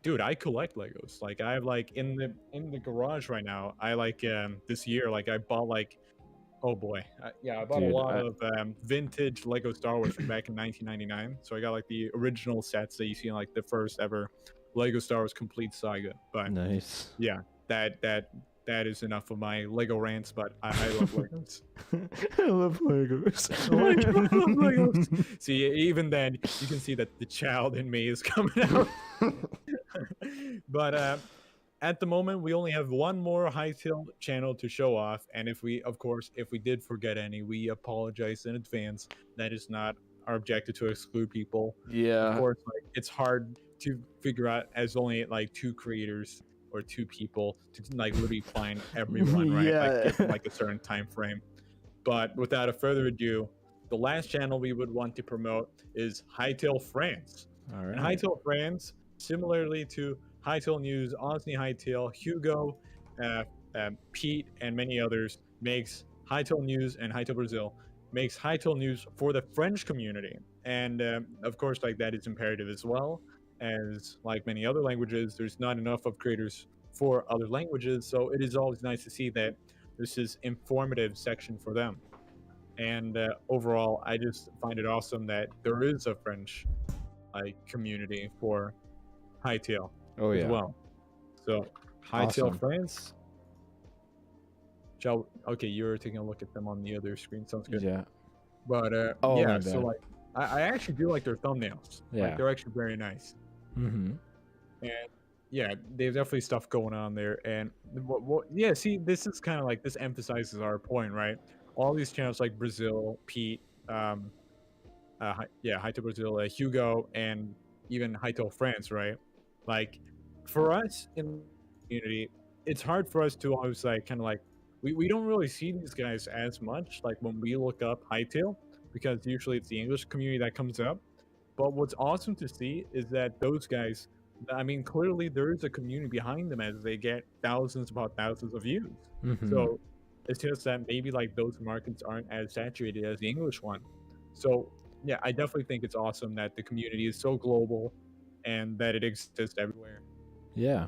Dude, I collect Legos. Like I have like in the garage right now. I like this year, like I bought like, oh boy, I bought a lot of vintage Lego Star Wars from back in 1999. So I got like the original sets that you see in like the first ever Lego Star Wars Complete Saga. But nice. Yeah, that is enough of my Lego rants. But I love Legos. I love Legos. I love Legos. See, even then, you can see that the child in me is coming out. But at the moment, we only have one more Hytale channel to show off, and if we did forget any, we apologize in advance. That is not our objective to exclude people. Yeah. Of course, like it's hard to figure out as only like 2 creators or 2 people to like literally find everyone, right? Yeah. Like, in, like a certain time frame. But without a further ado, the last channel we would want to promote is Hytale France. All right. And Hytale France, similarly to Hytale News, Osni Hytale, Hugo, Pete, and many others, makes Hytale News, and Hytale Brazil makes Hytale News for the French community. And of course, like that is imperative as well, as like many other languages, there's not enough of creators for other languages. So it is always nice to see that this is informative section for them. And overall, I just find it awesome that there is a French like community for Hytale as well. So Hytale Awesome. France. Okay, you're taking a look at them on the other screen. Sounds good. Yeah. But Oh, yeah, my so bad. like I actually do like their thumbnails. Yeah. Like, they're actually very nice. Mm-hmm. And yeah, there's definitely stuff going on there. And yeah, see, this is kind of like, this emphasizes our point, right? All these channels like Brazil, Pete, Hytale Brazil, Hugo, and even Hytale France, right? Like for us in the community, it's hard for us to always like kind of like we don't really see these guys as much like when we look up Hytale, because usually it's the English community that comes up. But what's awesome to see is that those guys, I mean, clearly there is a community behind them as they get thousands upon thousands of views. Mhm. So it's just that maybe like those markets aren't as saturated as the English one. So yeah, I definitely think it's awesome that the community is so global and that it exists everywhere. Yeah.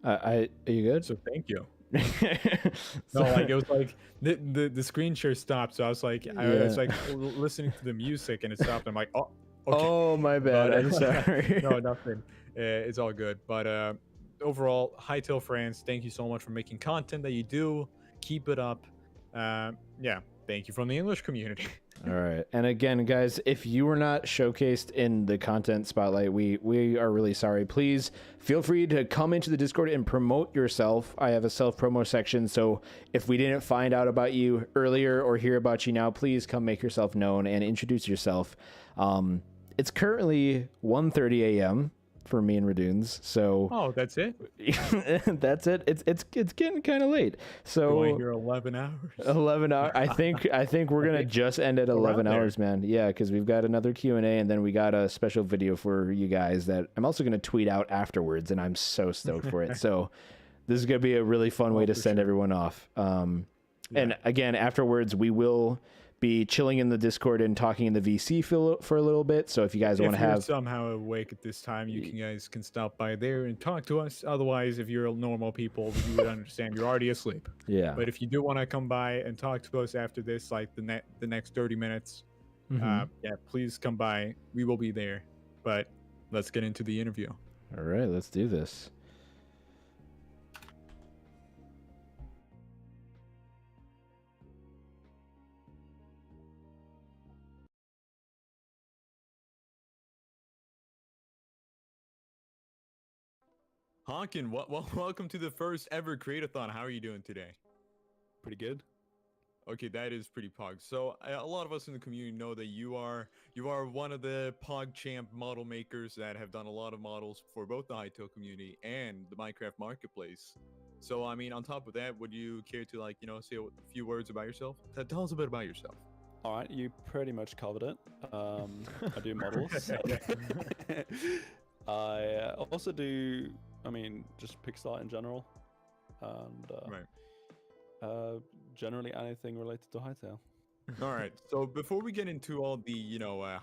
Are you good? So thank you. No, like it was like the screen share stopped, so I was like, I was like listening to the music and it stopped. I'm like, oh, okay. Oh, my bad. I'm sorry. No, nothing. It's all good. But overall, Hytale France, thank you so much for making content that you do. Keep it up. Yeah, thank you from the English community. All right. And again, guys, if you were not showcased in the content spotlight, we are really sorry. Please feel free to come into the Discord and promote yourself. I have a self-promo section, so if we didn't find out about you earlier or hear about you now, please come make yourself known and introduce yourself. It's currently 1:30 a.m. for me and Radoons, so oh, that's it. That's it. It's getting kind of late. So going here 11 hours. 11 hours. I think we're gonna just end at 11 hours, man. Yeah, because we've got another Q&A and then we got a special video for you guys that I'm also gonna tweet out afterwards, and I'm so stoked for it. So this is gonna be a really fun way to send everyone off. And again, afterwards we will be chilling in the Discord and talking in the VC for a little bit. So if you guys want to have somehow awake at this time, you guys can stop by there and talk to us. Otherwise, if you're normal people, you would understand you're already asleep. Yeah. But if you do want to come by and talk to us after this, like the next 30 minutes, yeah, please come by. We will be there. But let's get into the interview. All right, let's do this. Hawkon, welcome to the first ever Create-A-Thon. How are you doing today? Pretty good. Okay, that is pretty pog. So a lot of us in the community know that you are one of the PogChamp model makers that have done a lot of models for both the Hytale community and the Minecraft marketplace. So I mean, on top of that, would you care to say a few words about yourself? Tell us a bit about yourself. All right, you pretty much covered it. I do models. I also do, just Pixar in general, and generally anything related to Hytale. All right. So before we get into all the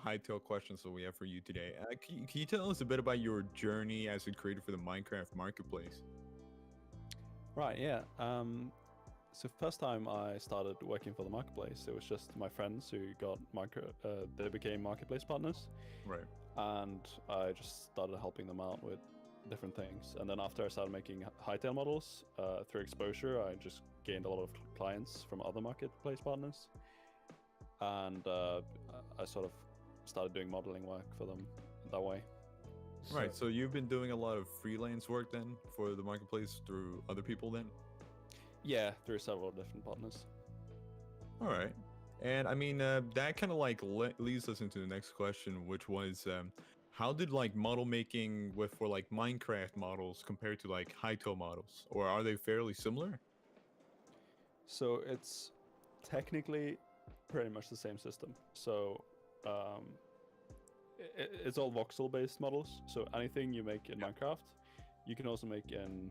Hytale questions that we have for you today, can you tell us a bit about your journey as a creator for the Minecraft marketplace? Right. Yeah. So first time I started working for the marketplace, it was just my friends who got they became marketplace partners. Right. And I just started helping them out with different things. And then after I started making Hytale models, through exposure, I just gained a lot of clients from other marketplace partners. And I sort of started doing modeling work for them that way. Right, so you've been doing a lot of freelance work then for the marketplace through other people then? Yeah, through several different partners. All right. And I mean, that kind of leads us into the next question, which was, how did model making for Minecraft models compare to Hytale models, or are they fairly similar? So it's technically pretty much the same system. So it's all voxel-based models. So anything you make in Minecraft, you can also make in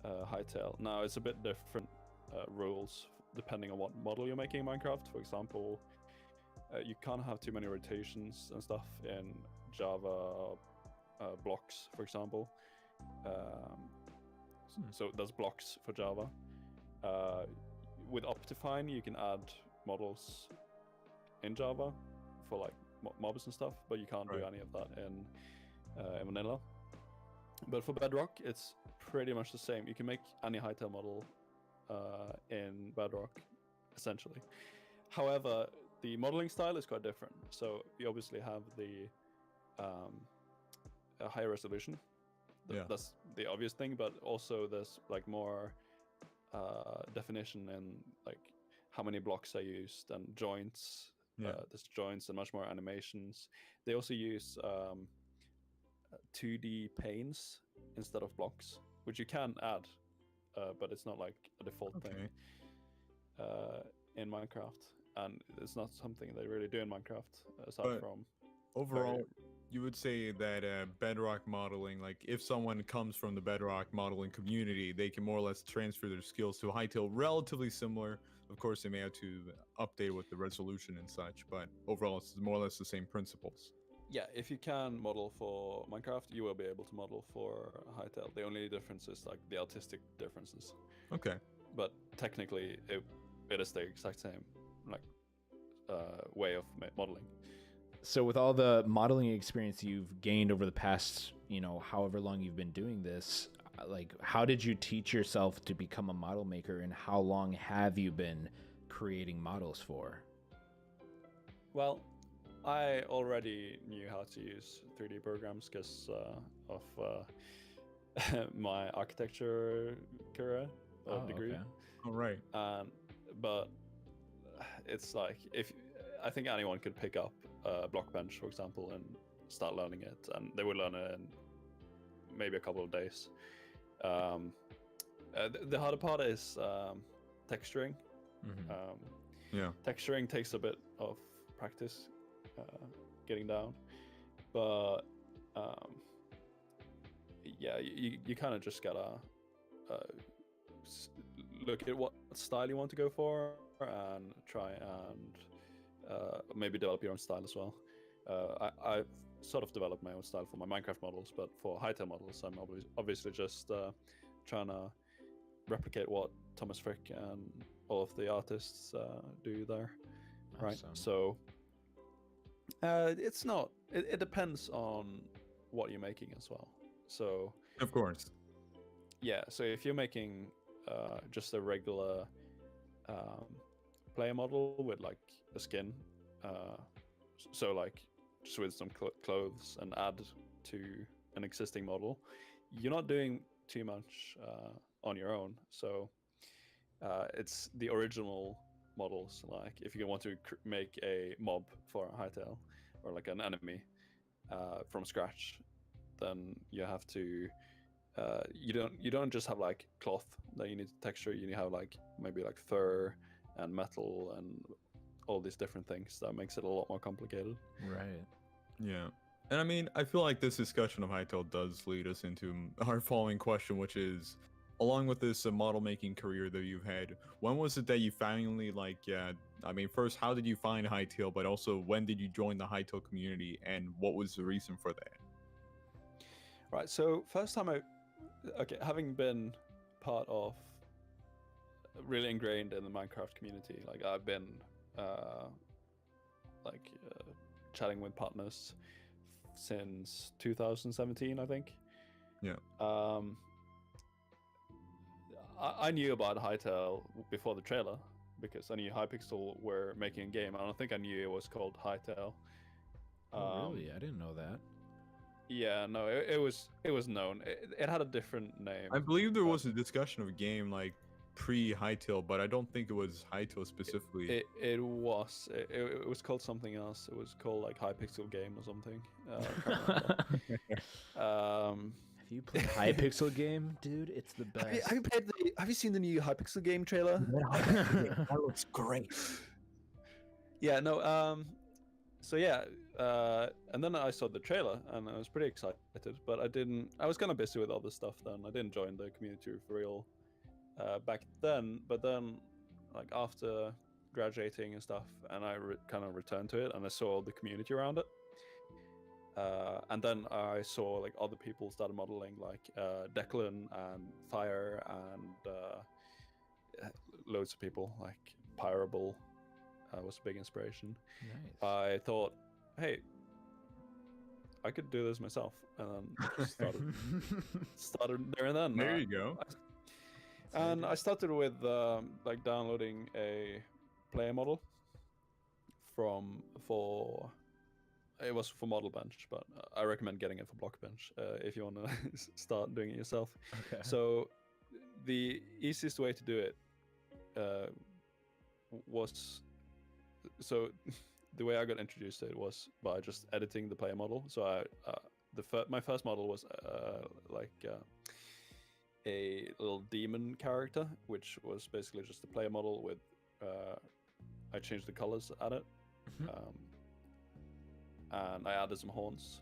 Hytale. Now it's a bit different rules depending on what model you're making in Minecraft. For example, you can't have too many rotations and stuff in Java blocks, for example. So there's blocks for Java. With Optifine, you can add models in Java for mobs and stuff, but you can't do any of that in vanilla. But for Bedrock, it's pretty much the same. You can make any Hytale model in Bedrock, essentially. However, the modeling style is quite different. So you obviously have the a higher resolution. That's the obvious thing, but also there's more definition in how many blocks are used and joints. There's joints and much more animations. They also use 2D panes instead of blocks, which you can add, but it's not a default thing in Minecraft, and it's not something they really do in Minecraft aside from overall. You would say that Bedrock modeling, if someone comes from the Bedrock modeling community, they can more or less transfer their skills to Hytale relatively similar. Of course, they may have to update with the resolution and such, but overall, it's more or less the same principles. yeah, if you can model for Minecraft, you will be able to model for Hytale. The only difference is like the artistic differences. Okay. But technically, it is the exact same like way of modeling. So with all the modeling experience you've gained over the past, however long you've been doing this, like how did you teach yourself to become a model maker, and how long have you been creating models for? Well, I already knew how to use 3D programs because of my architecture career degree. Okay. All right. But it's like I think anyone could pick up Blockbench, for example, and start learning it, and they would learn it in maybe a couple of days. The harder part is texturing. Texturing takes a bit of practice getting down, but yeah, you kind of just gotta look at what style you want to go for and try and maybe develop your own style as well. I've sort of developed my own style for my Minecraft models, but for Hytale models, I'm obviously just trying to replicate what Thomas Frick and all of the artists do there. Awesome. Right? So it's not. It depends on what you're making as well. So of course, yeah. So if you're making just a regular player model with like a skin, so like just with some clothes and add to an existing model, you're not doing too much on your own. So it's the original models. Like if you want to make a mob for Hytale or like an enemy from scratch, then you have to you don't just have like cloth that you need to texture. You need to have like maybe like fur and metal and all these different things. That makes it a lot more complicated. Right. Yeah. And I mean, I feel like this discussion of Hytale does lead us into our following question, which is, along with this model making career that you've had, when was it that you finally I mean, first, how did you find Hytale, but also when did you join the Hytale community, and what was the reason for that? Right. So first time having been part of, really ingrained in the Minecraft community, like I've been chatting with partners since 2017, I think. Yeah. I knew about Hytale before the trailer because I knew Hypixel were making a game. I don't think I knew it was called Hytale. Oh, really? I didn't know that. Yeah, no, it was known. It had a different name. I believe there was a discussion of a game like pre-Hytale, but I don't think it was Hytale specifically. It was called something else. It was called like Hypixel Game or something. Have you played Hypixel Game, dude? It's the best. Have you seen the new Hypixel Game trailer? That looks great. Yeah, no. So yeah, and then I saw the trailer and I was pretty excited, but I was kind of busy with other stuff then. I didn't join the community for real back then. But then, like after graduating and stuff, and I kind of returned to it, and I saw the community around it. And then I saw like other people started modeling, like Declan and Fire and loads of people like Pyrable was a big inspiration. Nice. I thought, hey, I could do this myself, and then just started there and then. There you go. And I started with like downloading a player model it was for Model Bench, but I recommend getting it for Blockbench if you want to start doing it yourself. Okay. So the easiest way to do it was, so the way I got introduced to it was by just editing the player model. So my first model was a little demon character, which was basically just a player model with I changed the colors at it. And I added some horns,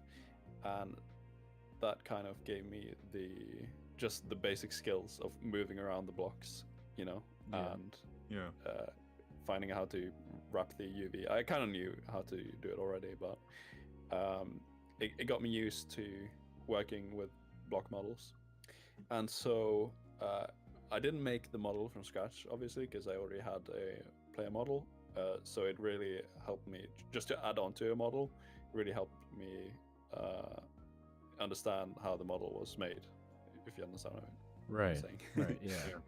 and that kind of gave me just the basic skills of moving around the blocks, and finding out how to wrap the UV. I kind of knew how to do it already, but it got me used to working with block models, and so I didn't make the model from scratch, obviously, because I already had a player model. So it really helped me just to add on to a model. Really helped me understand how the model was made, if you understand what I'm saying. Right. Yeah.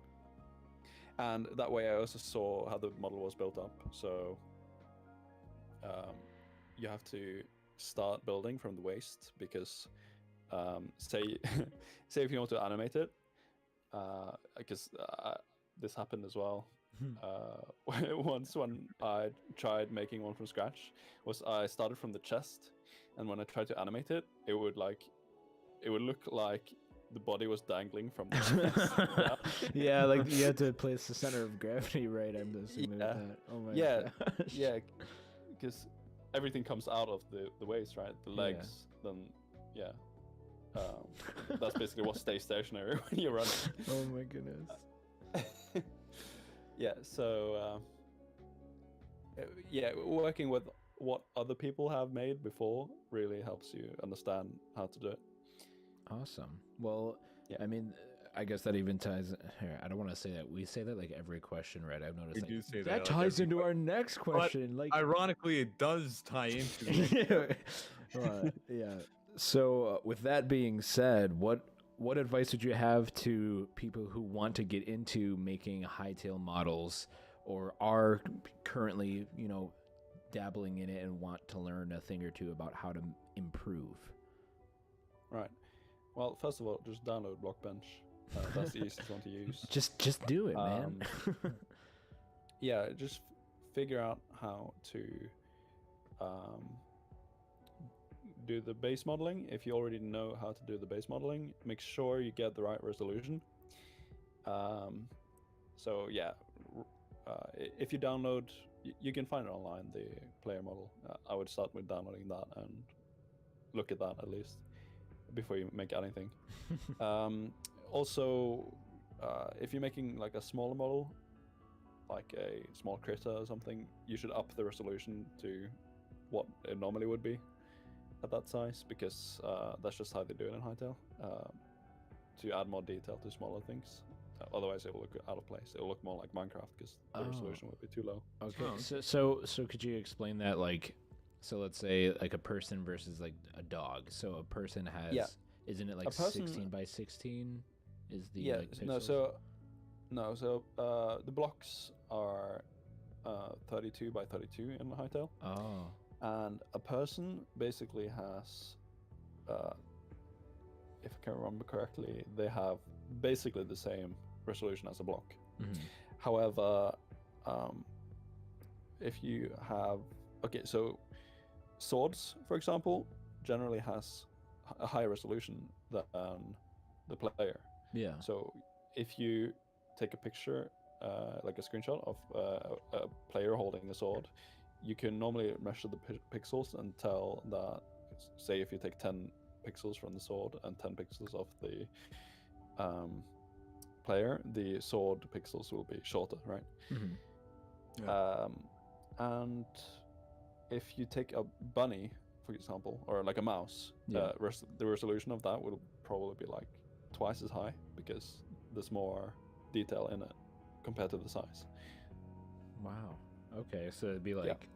And that way, I also saw how the model was built up. So you have to start building from the waist, because say if you want to animate it, because this happened as well. Once when I tried making one from scratch, was I started from the chest, and when I tried to animate it, it would look like the body was dangling from the chest. Yeah, like you had to place the center of gravity right, I'm assuming with that. Oh my gosh. Yeah, because everything comes out of the waist, right? The legs, then that's basically what stays stationary when you're running. Oh my goodness. Yeah, so working with what other people have made before really helps you understand how to do it. Awesome. Well, I mean, I guess that even ties here. I don't want to say that. We say that like every question, right? I've noticed We do say that like ties every into our next question. But Like, ironically, it does tie into the next yeah. So with that being said, what advice would you have to people who want to get into making Hytale models, or are currently, dabbling in it and want to learn a thing or two about how to improve? Right. Well, first of all, just download Blockbench. That's the easiest one to use. Just do it, man. Yeah, just figure out how to do the base modeling. If you already know how to do the base modeling, make sure you get the right resolution. So yeah, if you download, you can find it online, the player model. I would start with downloading that and look at that at least before you make anything. Also, if you're making like a smaller model, like a small critter or something, you should up the resolution to what it normally would be at that size, because that's just how they do it in Hytale, to add more detail to smaller things. Otherwise, it will look out of place. It will look more like Minecraft because the resolution would be too low. Okay. So could you explain that? Like, so let's say like a person versus like a dog. So a person has, isn't it like 16 by 16? Is the like, pixels? The blocks are 32 by 32 in Hytale. Oh. And a person basically has, if I can remember correctly, they have basically the same resolution as a block. However, if you have, so swords, for example, generally has a higher resolution than the player. Yeah. So if you take a picture, like a screenshot of a player holding a sword, you can normally measure the pixels and tell that, say if you take 10 pixels from the sword and 10 pixels of the player, the sword pixels will be shorter, right? And if you take a bunny, for example, or like a mouse, the resolution of that will probably be like twice as high, because there's more detail in it compared to the size. Wow. Okay, so it'd be like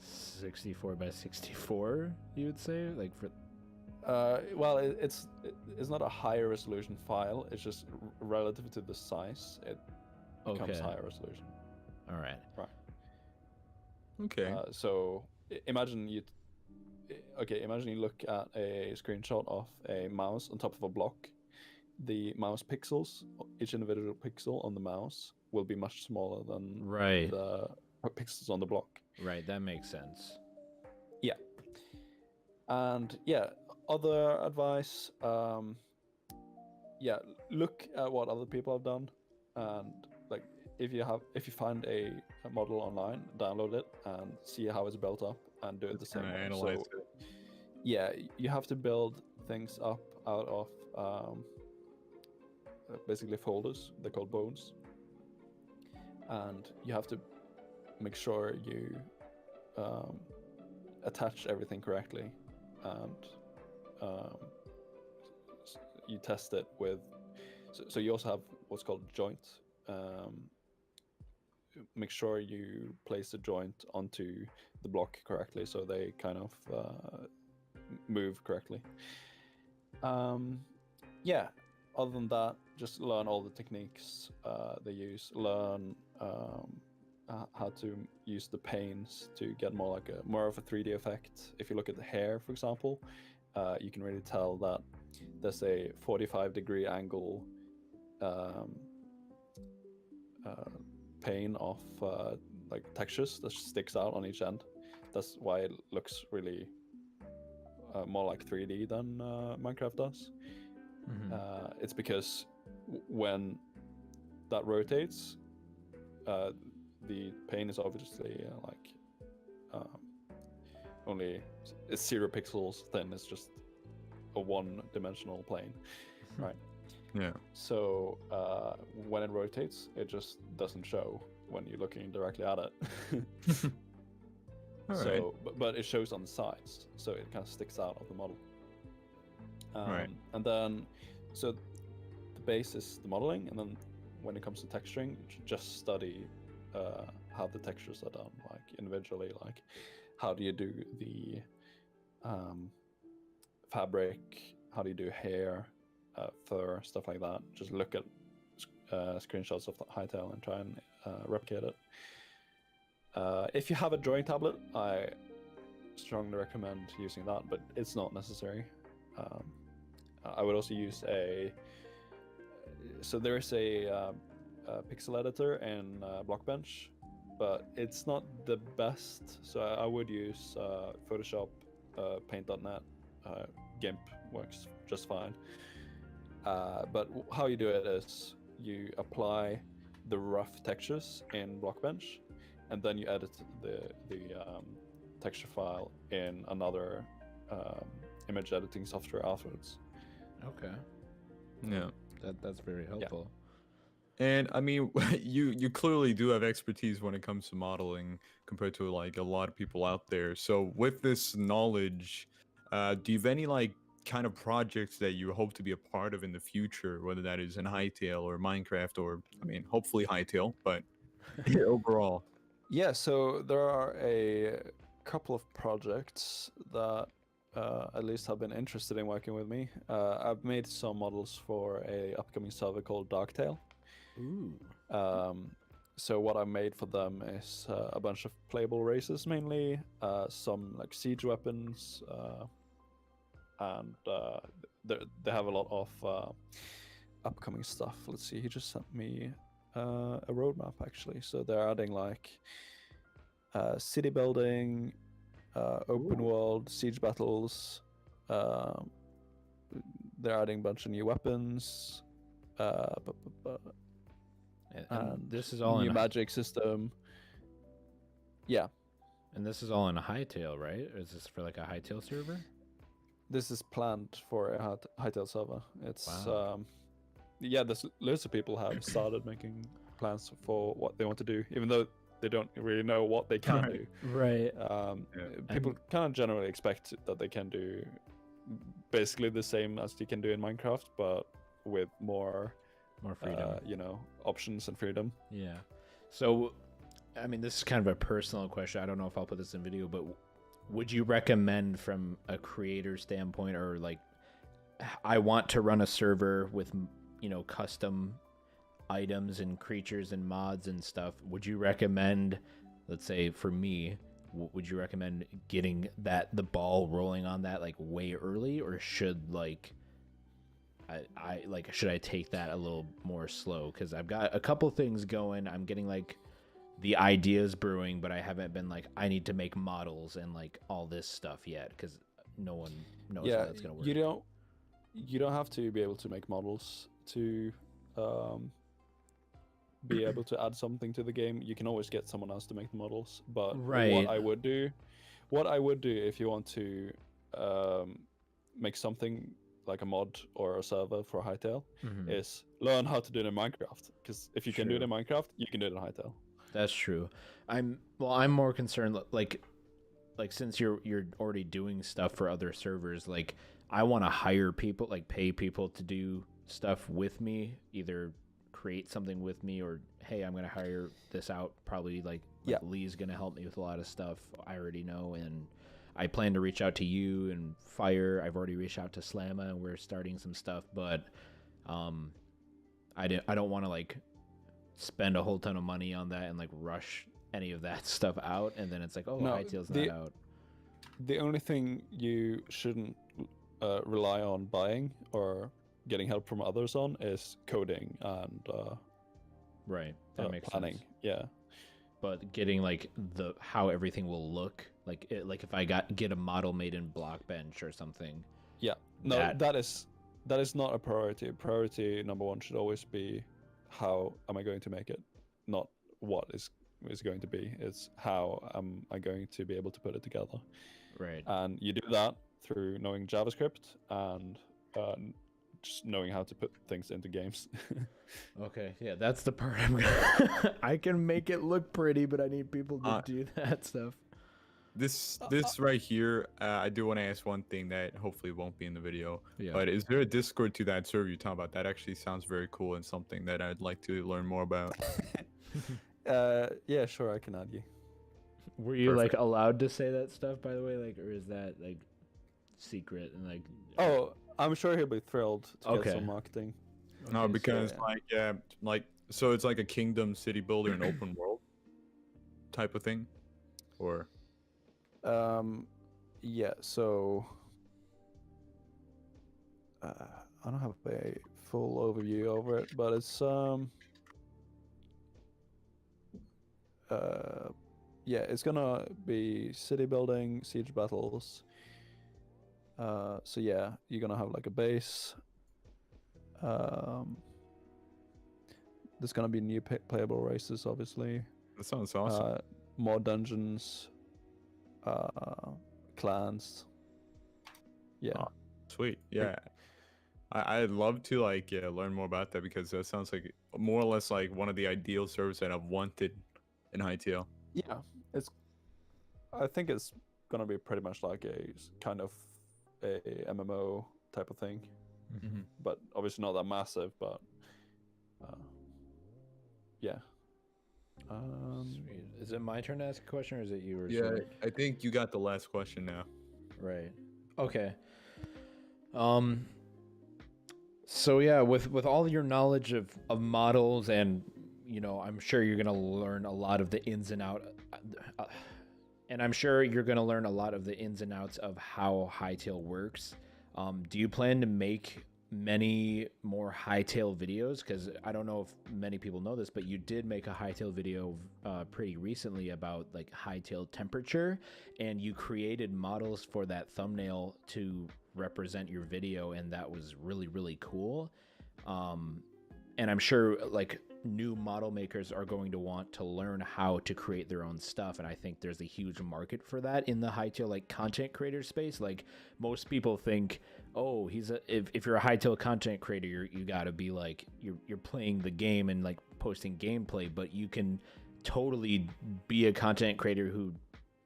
64 by 64, you would say, like for. Well, it's not a higher resolution file. It's just relative to the size, it becomes higher resolution. All right. Right. Okay. So imagine you look at a screenshot of a mouse on top of a block. The mouse pixels, each individual pixel on the mouse will be much smaller than the pixels on the block. Right, that makes sense. Yeah. And other advice, look at what other people have done, and like if you find a model online, download it and see how it's built up and do it the same way. Analyze it. Yeah, you have to build things up out of basically folders. They're called bones, and you have to make sure you attach everything correctly and you test it with. So you also have what's called joint. Make sure you place the joint onto the block correctly, so they kind of move correctly. Yeah. Other than that, just learn all the techniques they use. Learn how to use the panes to get more of a 3D effect. If you look at the hair, for example, you can really tell that there's a 45-degree angle pane of like textures that sticks out on each end. That's why it looks really more like 3D than Minecraft does. It's because when that rotates, the pane is obviously only it's 0 pixels thin. It's just a one-dimensional plane, right? Yeah. So when it rotates, it just doesn't show when you're looking directly at it. But it shows on the sides, so it kind of sticks out of the model. And then, so the base is the modeling, and then when it comes to texturing, just study how the textures are done, like individually. Like, how do you do the fabric? How do you do hair, fur, stuff like that? Just look at screenshots of the Hytale and try and replicate it. If you have a drawing tablet, I strongly recommend using that, but it's not necessary. I would also use so there is a pixel editor in Blockbench, but it's not the best. So I would use Photoshop, Paint.net, GIMP works just fine. But how you do it is you apply the rough textures in Blockbench, and then you edit the texture file in another image editing software afterwards. Okay. Yeah. That's very helpful. And I mean, you clearly do have expertise when it comes to modeling compared to like a lot of people out there. So with this knowledge, do you have any like kind of projects that you hope to be a part of in the future, whether that is in Hytale or Minecraft, or I mean, hopefully Hytale, but overall? Yeah, so there are a couple of projects that at least have been interested in working with me. I've made some models for a upcoming server called Darktale. Ooh. So what I made for them is a bunch of playable races, mainly some like siege weapons, and they have a lot of upcoming stuff. Let's see, he just sent me a roadmap actually. So they're adding like city building, open world, siege battles. They're adding a bunch of new weapons. And this is all new in magic system. Yeah. And this is all in a Hytale, right? Or is this for like a Hytale server? This is planned for a Hytale server. It's wow. Yeah, there's loads of people have started making plans for what they want to do, even though they don't really know what they can do. Right. People kind of generally expect that they can do basically the same as you can do in Minecraft, but with more freedom, options and freedom. Yeah. So, I mean, this is kind of a personal question. I don't know if I'll put this in video, but would you recommend from a creator standpoint, or like, I want to run a server with, custom items and creatures and mods and stuff. Would you recommend, let's say for me, would you recommend getting the ball rolling on that like way early, or should should I take that a little more slow? Because I've got a couple things going. I'm getting like the ideas brewing, but I haven't been like, I need to make models and like all this stuff yet, because no one knows how that's gonna work. You don't have to be able to make models to be able to add something to the game. You can always get someone else to make the models. But what I would do if you want to make something like a mod or a server for Hytale is learn how to do it in Minecraft. Because if you can do it in Minecraft, you can do it in Hytale. That's true. I'm more concerned, like, like since you're already doing stuff for other servers, like I want to hire people, like pay people to do stuff with me, either create something with me, or hey, I'm gonna hire this out. Probably like Lee's gonna help me with a lot of stuff I already know, and I plan to reach out to you and Fire. I've already reached out to Slamma, and we're starting some stuff, but I don't want to like spend a whole ton of money on that and like rush any of that stuff out, and then it's like, oh, Hytale's not out. The only thing you shouldn't rely on buying or getting help from others on is coding and right, that makes planning. sense. Yeah, but getting like how everything will look, like if I get a model made in Blockbench or something. Yeah, no, that is not a priority. Priority number one should always be how am I going to make it, not what is going to be. It's how am I going to be able to put it together. Right. And you do that through knowing JavaScript and just knowing how to put things into games. Okay, yeah, that's the part I can make it look pretty, but I need people to do that stuff. This right here, I do want to ask one thing that hopefully won't be in the video. Yeah. But is there a Discord to that server you're talking about? That actually sounds very cool and something that I'd like to learn more about. Yeah, sure, I can add you. Were you like allowed to say that stuff, by the way, like, or is that like secret and like? Oh, I'm sure he'll be thrilled to get some marketing. No, because so it's like a kingdom city builder and open world type of thing, or? Yeah. So I don't have a full overview over it, but it's yeah, it's gonna be city building, siege battles. So yeah, you're gonna have like a base. There's gonna be new playable races, obviously. That sounds awesome. More dungeons, clans. Yeah. Oh, sweet. Yeah. I'd love to like learn more about that, because that sounds like more or less like one of the ideal servers that I've wanted in Hytale. Yeah, I think it's gonna be pretty much like a kind of a MMO type of thing, but obviously not that massive. But yeah. Sweet. Is it my turn to ask a question, or is it yours? Yeah, I think you got the last question now. Right. Okay. So yeah, with all your knowledge of models, and you know, I'm sure you're gonna learn a lot of the ins and outs, and I'm sure you're gonna learn a lot of the ins and outs of how Hytale works. Do you plan to make many more Hytale videos? Because I don't know if many people know this, but you did make a Hytale video pretty recently about like Hytale temperature, and you created models for that thumbnail to represent your video, and that was really, really cool. And I'm sure like new model makers are going to want to learn how to create their own stuff, and I think there's a huge market for that in the Hytale like content creator space. Like most people think, oh, if you're a Hytale content creator, you gotta be like you're playing the game and like posting gameplay, but you can totally be a content creator who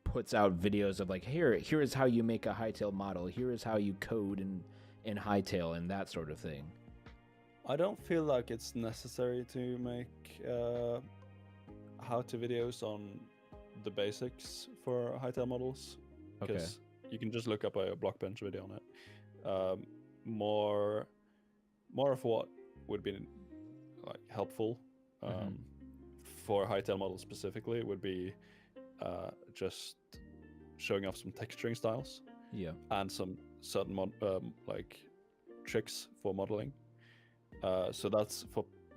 puts out videos of like, here is how you make a Hytale model, here is how you code in Hytale, and that sort of thing. I don't feel like it's necessary to make how-to videos on the basics for Hytale models, because you can just look up a Blockbench video on it. More of what would be like helpful for Hytale models specifically would be just showing off some texturing styles, and some certain like tricks for modeling. So that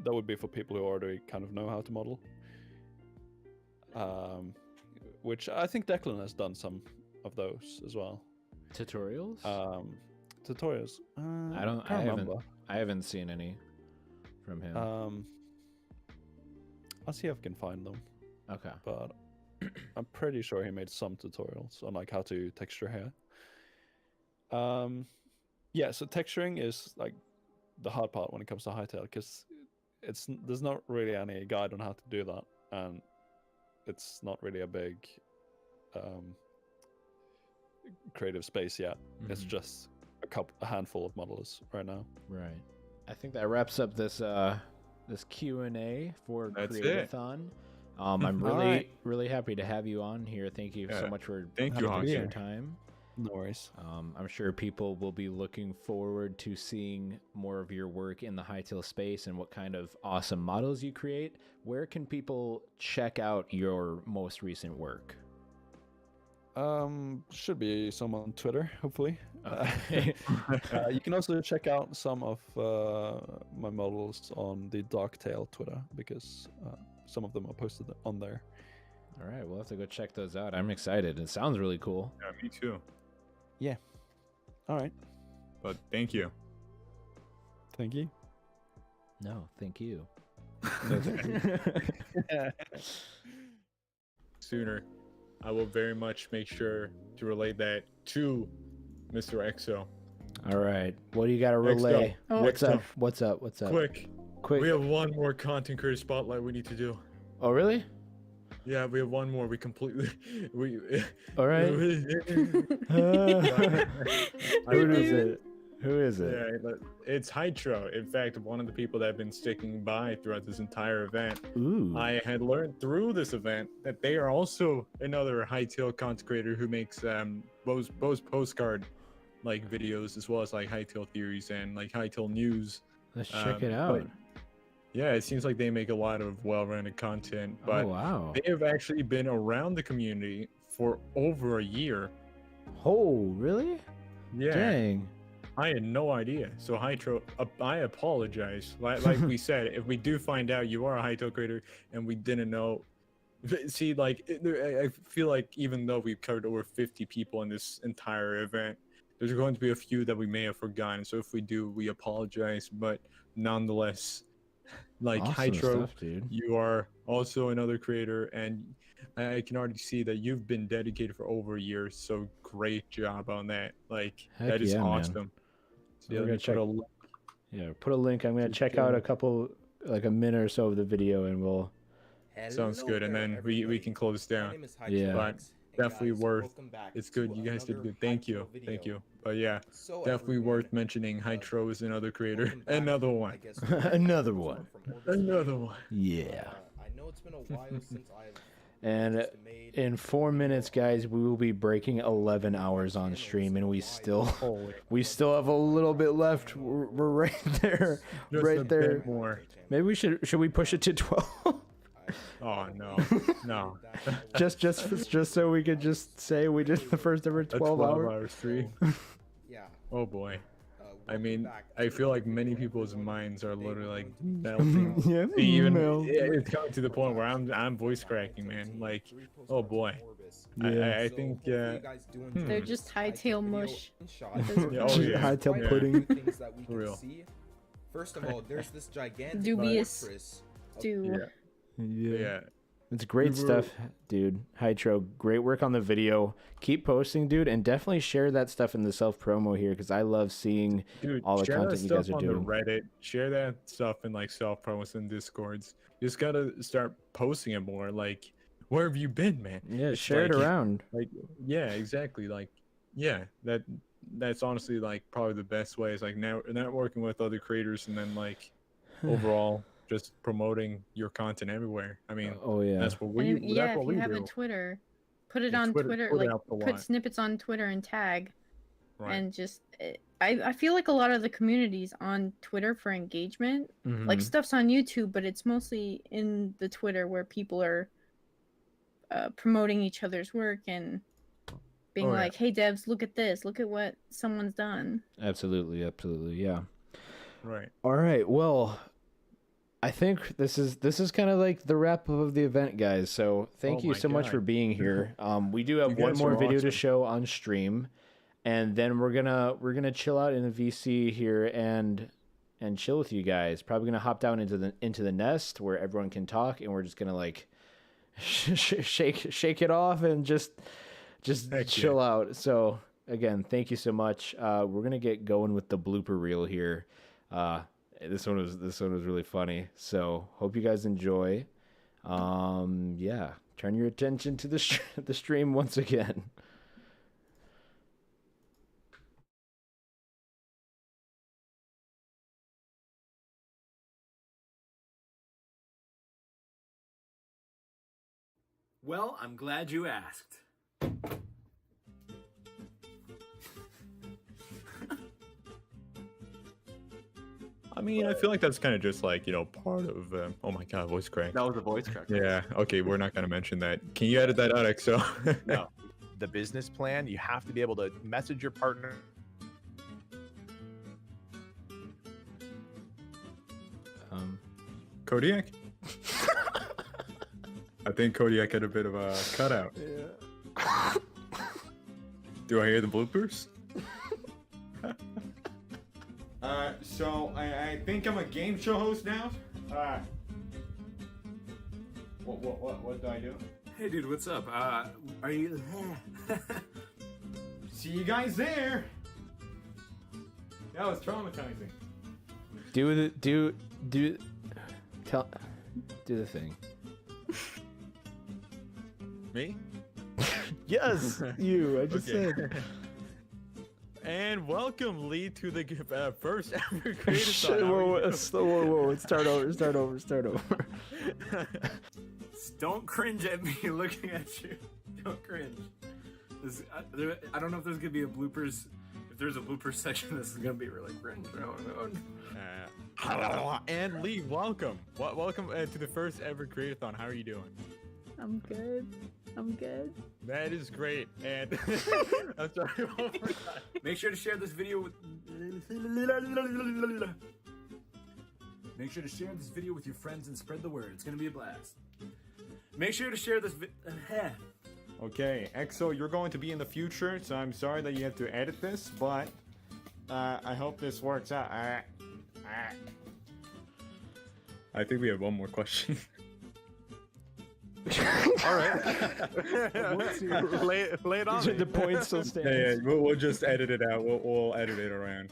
would be for people who already kind of know how to model. Which I think Declan has done some of those as well. Tutorials? Tutorials. I haven't seen any from him. I'll see if I can find them. Okay. But I'm pretty sure he made some tutorials on like how to texture hair. Yeah, so texturing is like the hard part when it comes to Hytale, because there's not really any guide on how to do that, and it's not really a big creative space yet. It's just a handful of modelers right now. Right. I think that wraps up this this Q&A for Create-A-Thon. I'm really happy to have you on here. Thank you so much for your time. No worries. I'm sure people will be looking forward to seeing more of your work in the Hytale space and what kind of awesome models you create. Where can people check out your most recent work? Should be some on Twitter, hopefully. Okay. You can also check out some of my models on the Darktail Twitter, because some of them are posted on there. All right, we'll have to go check those out. I'm excited. It sounds really cool. Yeah, me too. Yeah. All right. But thank you. Thank you. No, thank you. Sooner, I will very much make sure to relay that to Mr. EXO. All right. What do you got to relay? EXO. What's EXO. up? What's up? What's up? Quick. We have one more content creator spotlight we need to do. Oh, really? Yeah, we have one more. We completely. All right. Who is it? Who is it? Yeah, it's Hydro. In fact, one of the people that have been sticking by throughout this entire event. Ooh. I had learned through this event that they are also another Hytale content creator who makes both postcard like videos, as well as like Hytale theories and like Hytale news. Let's check it out. Yeah, it seems like they make a lot of well-rounded content, but wow. They have actually been around the community for over a year. Oh, really? Yeah. Dang. I had no idea. So Hytale, I apologize. Like we said, if we do find out you are a Hytale creator and we didn't know, see, like I feel like even though we've covered over 50 people in this entire event, there's going to be a few that we may have forgotten. So if we do, we apologize. But nonetheless, like awesome Hytale, stuff, dude. you are also another creator, and I can already see that you've been dedicated for over a year. So great job on that. Like Heck that is yeah, man. awesome. So We're yeah, gonna check. Yeah, put a link. I'm gonna check out a couple, like a minute or so of the video, and we'll. Sounds good, and then we can close down. Yeah. But definitely worth. It's good. You guys did good. Thank you. Thank you. But yeah, definitely worth mentioning. Hytale is another creator. Another one. Another one. Another one. Yeah. I know it's been a while since I've. And in 4 minutes, guys, we will be breaking 11 hours on stream, and we still have a little bit left. We're right there, Just a bit more. Maybe we should we push it to 12? Oh no, no. just so we could just say we did the first ever 12 hour stream. Yeah. Oh boy. I mean, I feel like many people's minds are literally like melting. Yeah, it's coming to the point where I'm voice cracking, man. Like, oh boy. Yeah. I think they're just Hytale mush. Hytale pudding. Things that we can see. First of all, there's this gigantic dubious stew. Yeah. It's great stuff, dude. Hytale, great work on the video. Keep posting, dude, and definitely share that stuff in the self promo here, because I love seeing all the content you guys are doing. Reddit, share that stuff in like self promos and discords. You just gotta start posting it more. Like, where have you been, man? Yeah, share it around. Like, yeah, exactly. Like, yeah, that's honestly like probably the best way. Is like networking with other creators, and then like overall just promoting your content everywhere. I mean, that's what we. And that's what if we you have do. a Twitter, put it on Twitter. Like put snippets on Twitter and tag, and just. I feel like a lot of the communities on Twitter for engagement, like stuff's on YouTube, but it's mostly in the Twitter where people are promoting each other's work and being like, "Hey devs, look at this! Look at what someone's done." Absolutely, yeah. Right. All right. Well, I think this is kind of like the wrap up of the event, guys. So thank you so much for being here. We do have one more video to show on stream, and then we're gonna chill out in the VC here and chill with you guys. Probably gonna hop down into the nest where everyone can talk, and we're just gonna like shake it off and just chill out. So again, thank you so much. We're gonna get going with the blooper reel here. This one was really funny. So hope you guys enjoy. Yeah, turn your attention to the stream once again. Well, I'm glad you asked. I mean, I feel like that's kind of just like, you know, part of, oh my God, voice crack. That was a voice crack. Yeah, okay, we're not going to mention that. Can you edit that out, EXO? No. The business plan, you have to be able to message your partner. Kodiak? I think Kodiak had a bit of a cutout. Yeah. Do I hear the bloopers? So I think I'm a game show host now. What do I do? Hey, dude, what's up? Are you... See you guys there. That was traumatizing. Do the thing. Me? Yes, you. I just said. And welcome, Lee, to the first ever Create-A-Thon. Whoa. Start over. Don't cringe at me looking at you. Don't cringe. I don't know if there's gonna be a bloopers. If there's a blooper section, this is gonna be really cringe. And Lee, welcome. Welcome to the first ever Create-A-Thon. How are you doing? I'm good. That is great. And I'm sorry. Make sure to share this video with. Make sure to share this video with your friends and spread the word. It's gonna be a blast. Make sure to share this Okay, EXO, you're going to be in the future, so I'm sorry that you have to edit this, but I hope this works out. I think we have one more question. All right. lay it on me. The point still stands. Yeah, we'll just edit it out. We'll edit it around.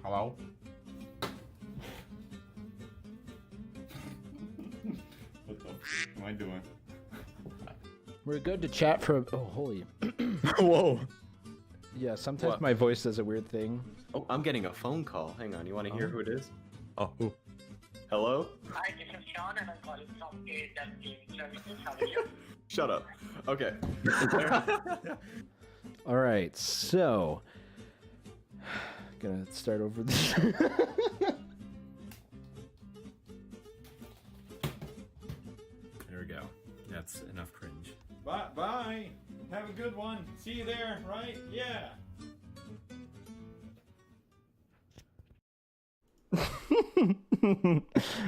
Hello? What the f am I doing? We're good to chat for. Oh, holy. Whoa. Yeah, sometimes What? my voice does a weird thing. Oh, I'm getting a phone call. Hang on, you want to hear who it is? Oh, who? Hello? Hi, this is Sean and I'm calling from A.W. Services. How are you? Shut up. Okay. All right, so gonna start over this. There we go. That's enough cringe. Bye. Have a good one. See you there, right? Yeah.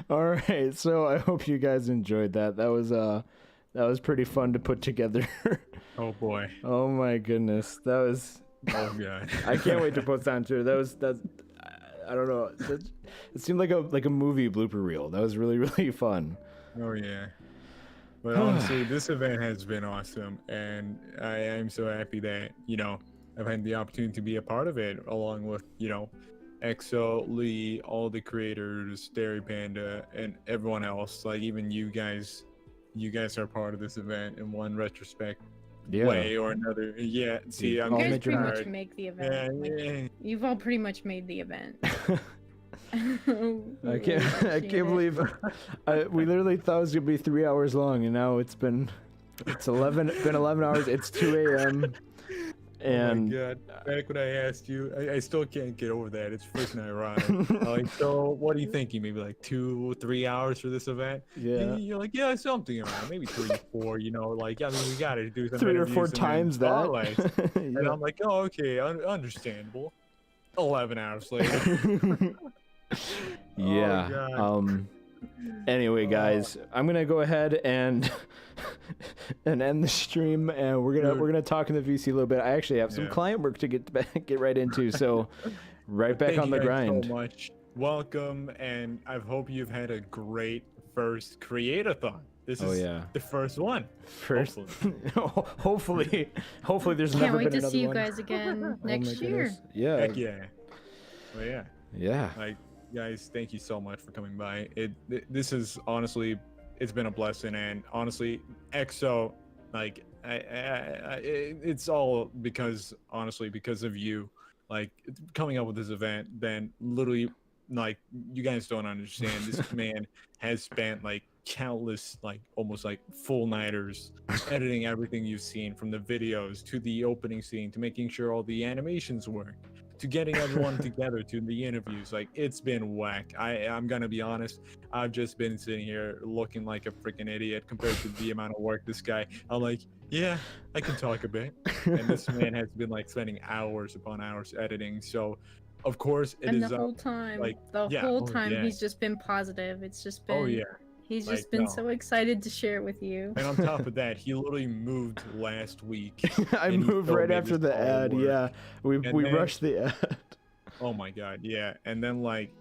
All right, so I hope you guys enjoyed that. That was pretty fun to put together. Oh boy. Oh my goodness, that was. Oh god. I can't wait to post that on Twitter. I don't know. It seemed like a movie blooper reel. That was really fun. Oh yeah. But honestly, this event has been awesome, and I am so happy that, you know, I've had the opportunity to be a part of it, along with, you know, EXO, Lee, all the creators, DairyPanda, and everyone else. Like, even you guys are part of this event in one retrospect way or another. Yeah, see, You I'm guys getting pretty much tired. make the event. Yeah. You've all pretty much made the event. I can't believe we literally thought it was gonna be 3 hours long, and now it's been 11 hours. It's 2 a.m. And oh my god, back when I asked you, I still can't get over that. It's freaking ironic. Like, so what are you thinking? Maybe like 2-3 hours for this event? Yeah. And you're like, yeah, something around, maybe 3-4. You know, like, I mean, we gotta do some 3 or 4 interviews and then times that. spotlights. Yeah. And I'm like, oh, okay, understandable. 11 hours later. Yeah. Oh, Anyway, guys, I'm gonna go ahead and end the stream, and we're gonna talk in the VC a little bit. I actually have some client work to get right into, so right back Thank on you the guys grind. so much. Welcome, and I hope you've had a great first Create-A-Thon. This is the first one. Hopefully there's Can't never wait been to another see you one. guys again Oh my next year. goodness. Yeah. Heck yeah. Well, yeah. Yeah. Like, guys, thank you so much for coming by. This is honestly, it's been a blessing, and honestly, EXO, like, it's all because of you, like, coming up with this event. Then literally, like, you guys don't understand. This man has spent like countless, like almost like full nighters editing everything you've seen, from the videos to the opening scene to making sure all the animations work to getting everyone together to the interviews. Like, it's been whack. I'm gonna be honest, I've just been sitting here looking like a freaking idiot compared to the amount of work this guy. I'm like, yeah, I can talk a bit, and this man has been like spending hours upon hours editing. So of course it and is the whole time, like, he's just been positive. It's just been, oh yeah, he's like, just been no. so excited to share it with you. And on top of that, he literally moved last week. I and he moved still right made after this the all ad. work. Yeah, we And rushed the ad. Oh my god, yeah. And then like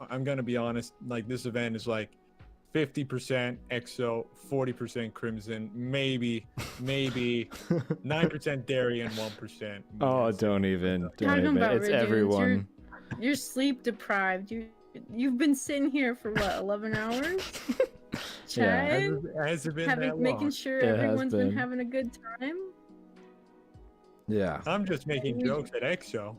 I'm gonna be honest, like this event is like 50% EXO, 40% Crimson, maybe 9% Dairy and 1%. Oh, don't even. Talking about It's Ridgeons, everyone. You're sleep deprived. You've been sitting here for what, 11 hours? Yeah. Has it been that making long? sure It has everyone's been been. having a good time. Yeah. I'm just making jokes at EXO.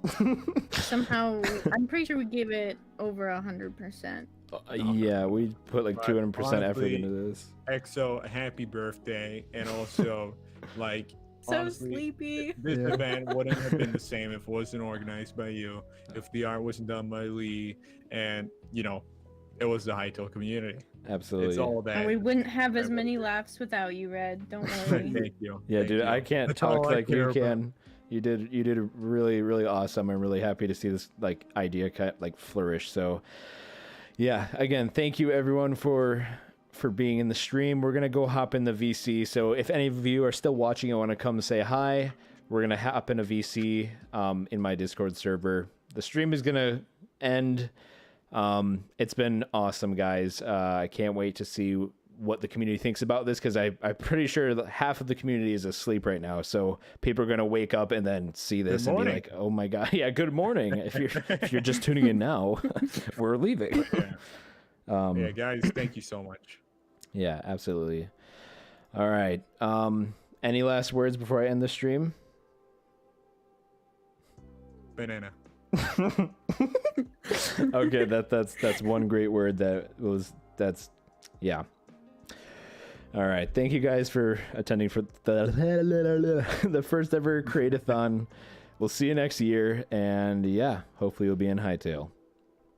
Somehow, I'm pretty sure we gave it over 100%. Yeah, we put like 200% effort Honestly, into this. EXO, happy birthday, and also like So honestly, sleepy. This event wouldn't have been the same if it wasn't organized by you, if the art wasn't done by Lee, and you know, it was the Hytale community. Absolutely. It's all that. And we wouldn't have as many laughs without you, Red. Don't worry. Thank you. Yeah, Thank dude, you. I can't That's talk all I like care you about. can. You did really, really awesome. I'm really happy to see this like idea like flourish. So yeah, again, thank you everyone for being in the stream. We're gonna go hop in the VC. So if any of you are still watching and want to come say hi, we're gonna hop in a VC in my Discord server. The stream is gonna end. It's been awesome, guys. I can't wait to see what the community thinks about this, because I'm pretty sure that half of the community is asleep right now. So people are gonna wake up and then see this and be like, "Oh my god, yeah, good morning." If you're just tuning in now, we're leaving. Yeah, guys, thank you so much. Yeah, absolutely. All right. Any last words before I end the stream? Banana. Okay, that's one great word yeah. All right, thank you guys for attending for the first ever Create-A-Thon. We'll see you next year, and yeah, hopefully you'll be in Hytale.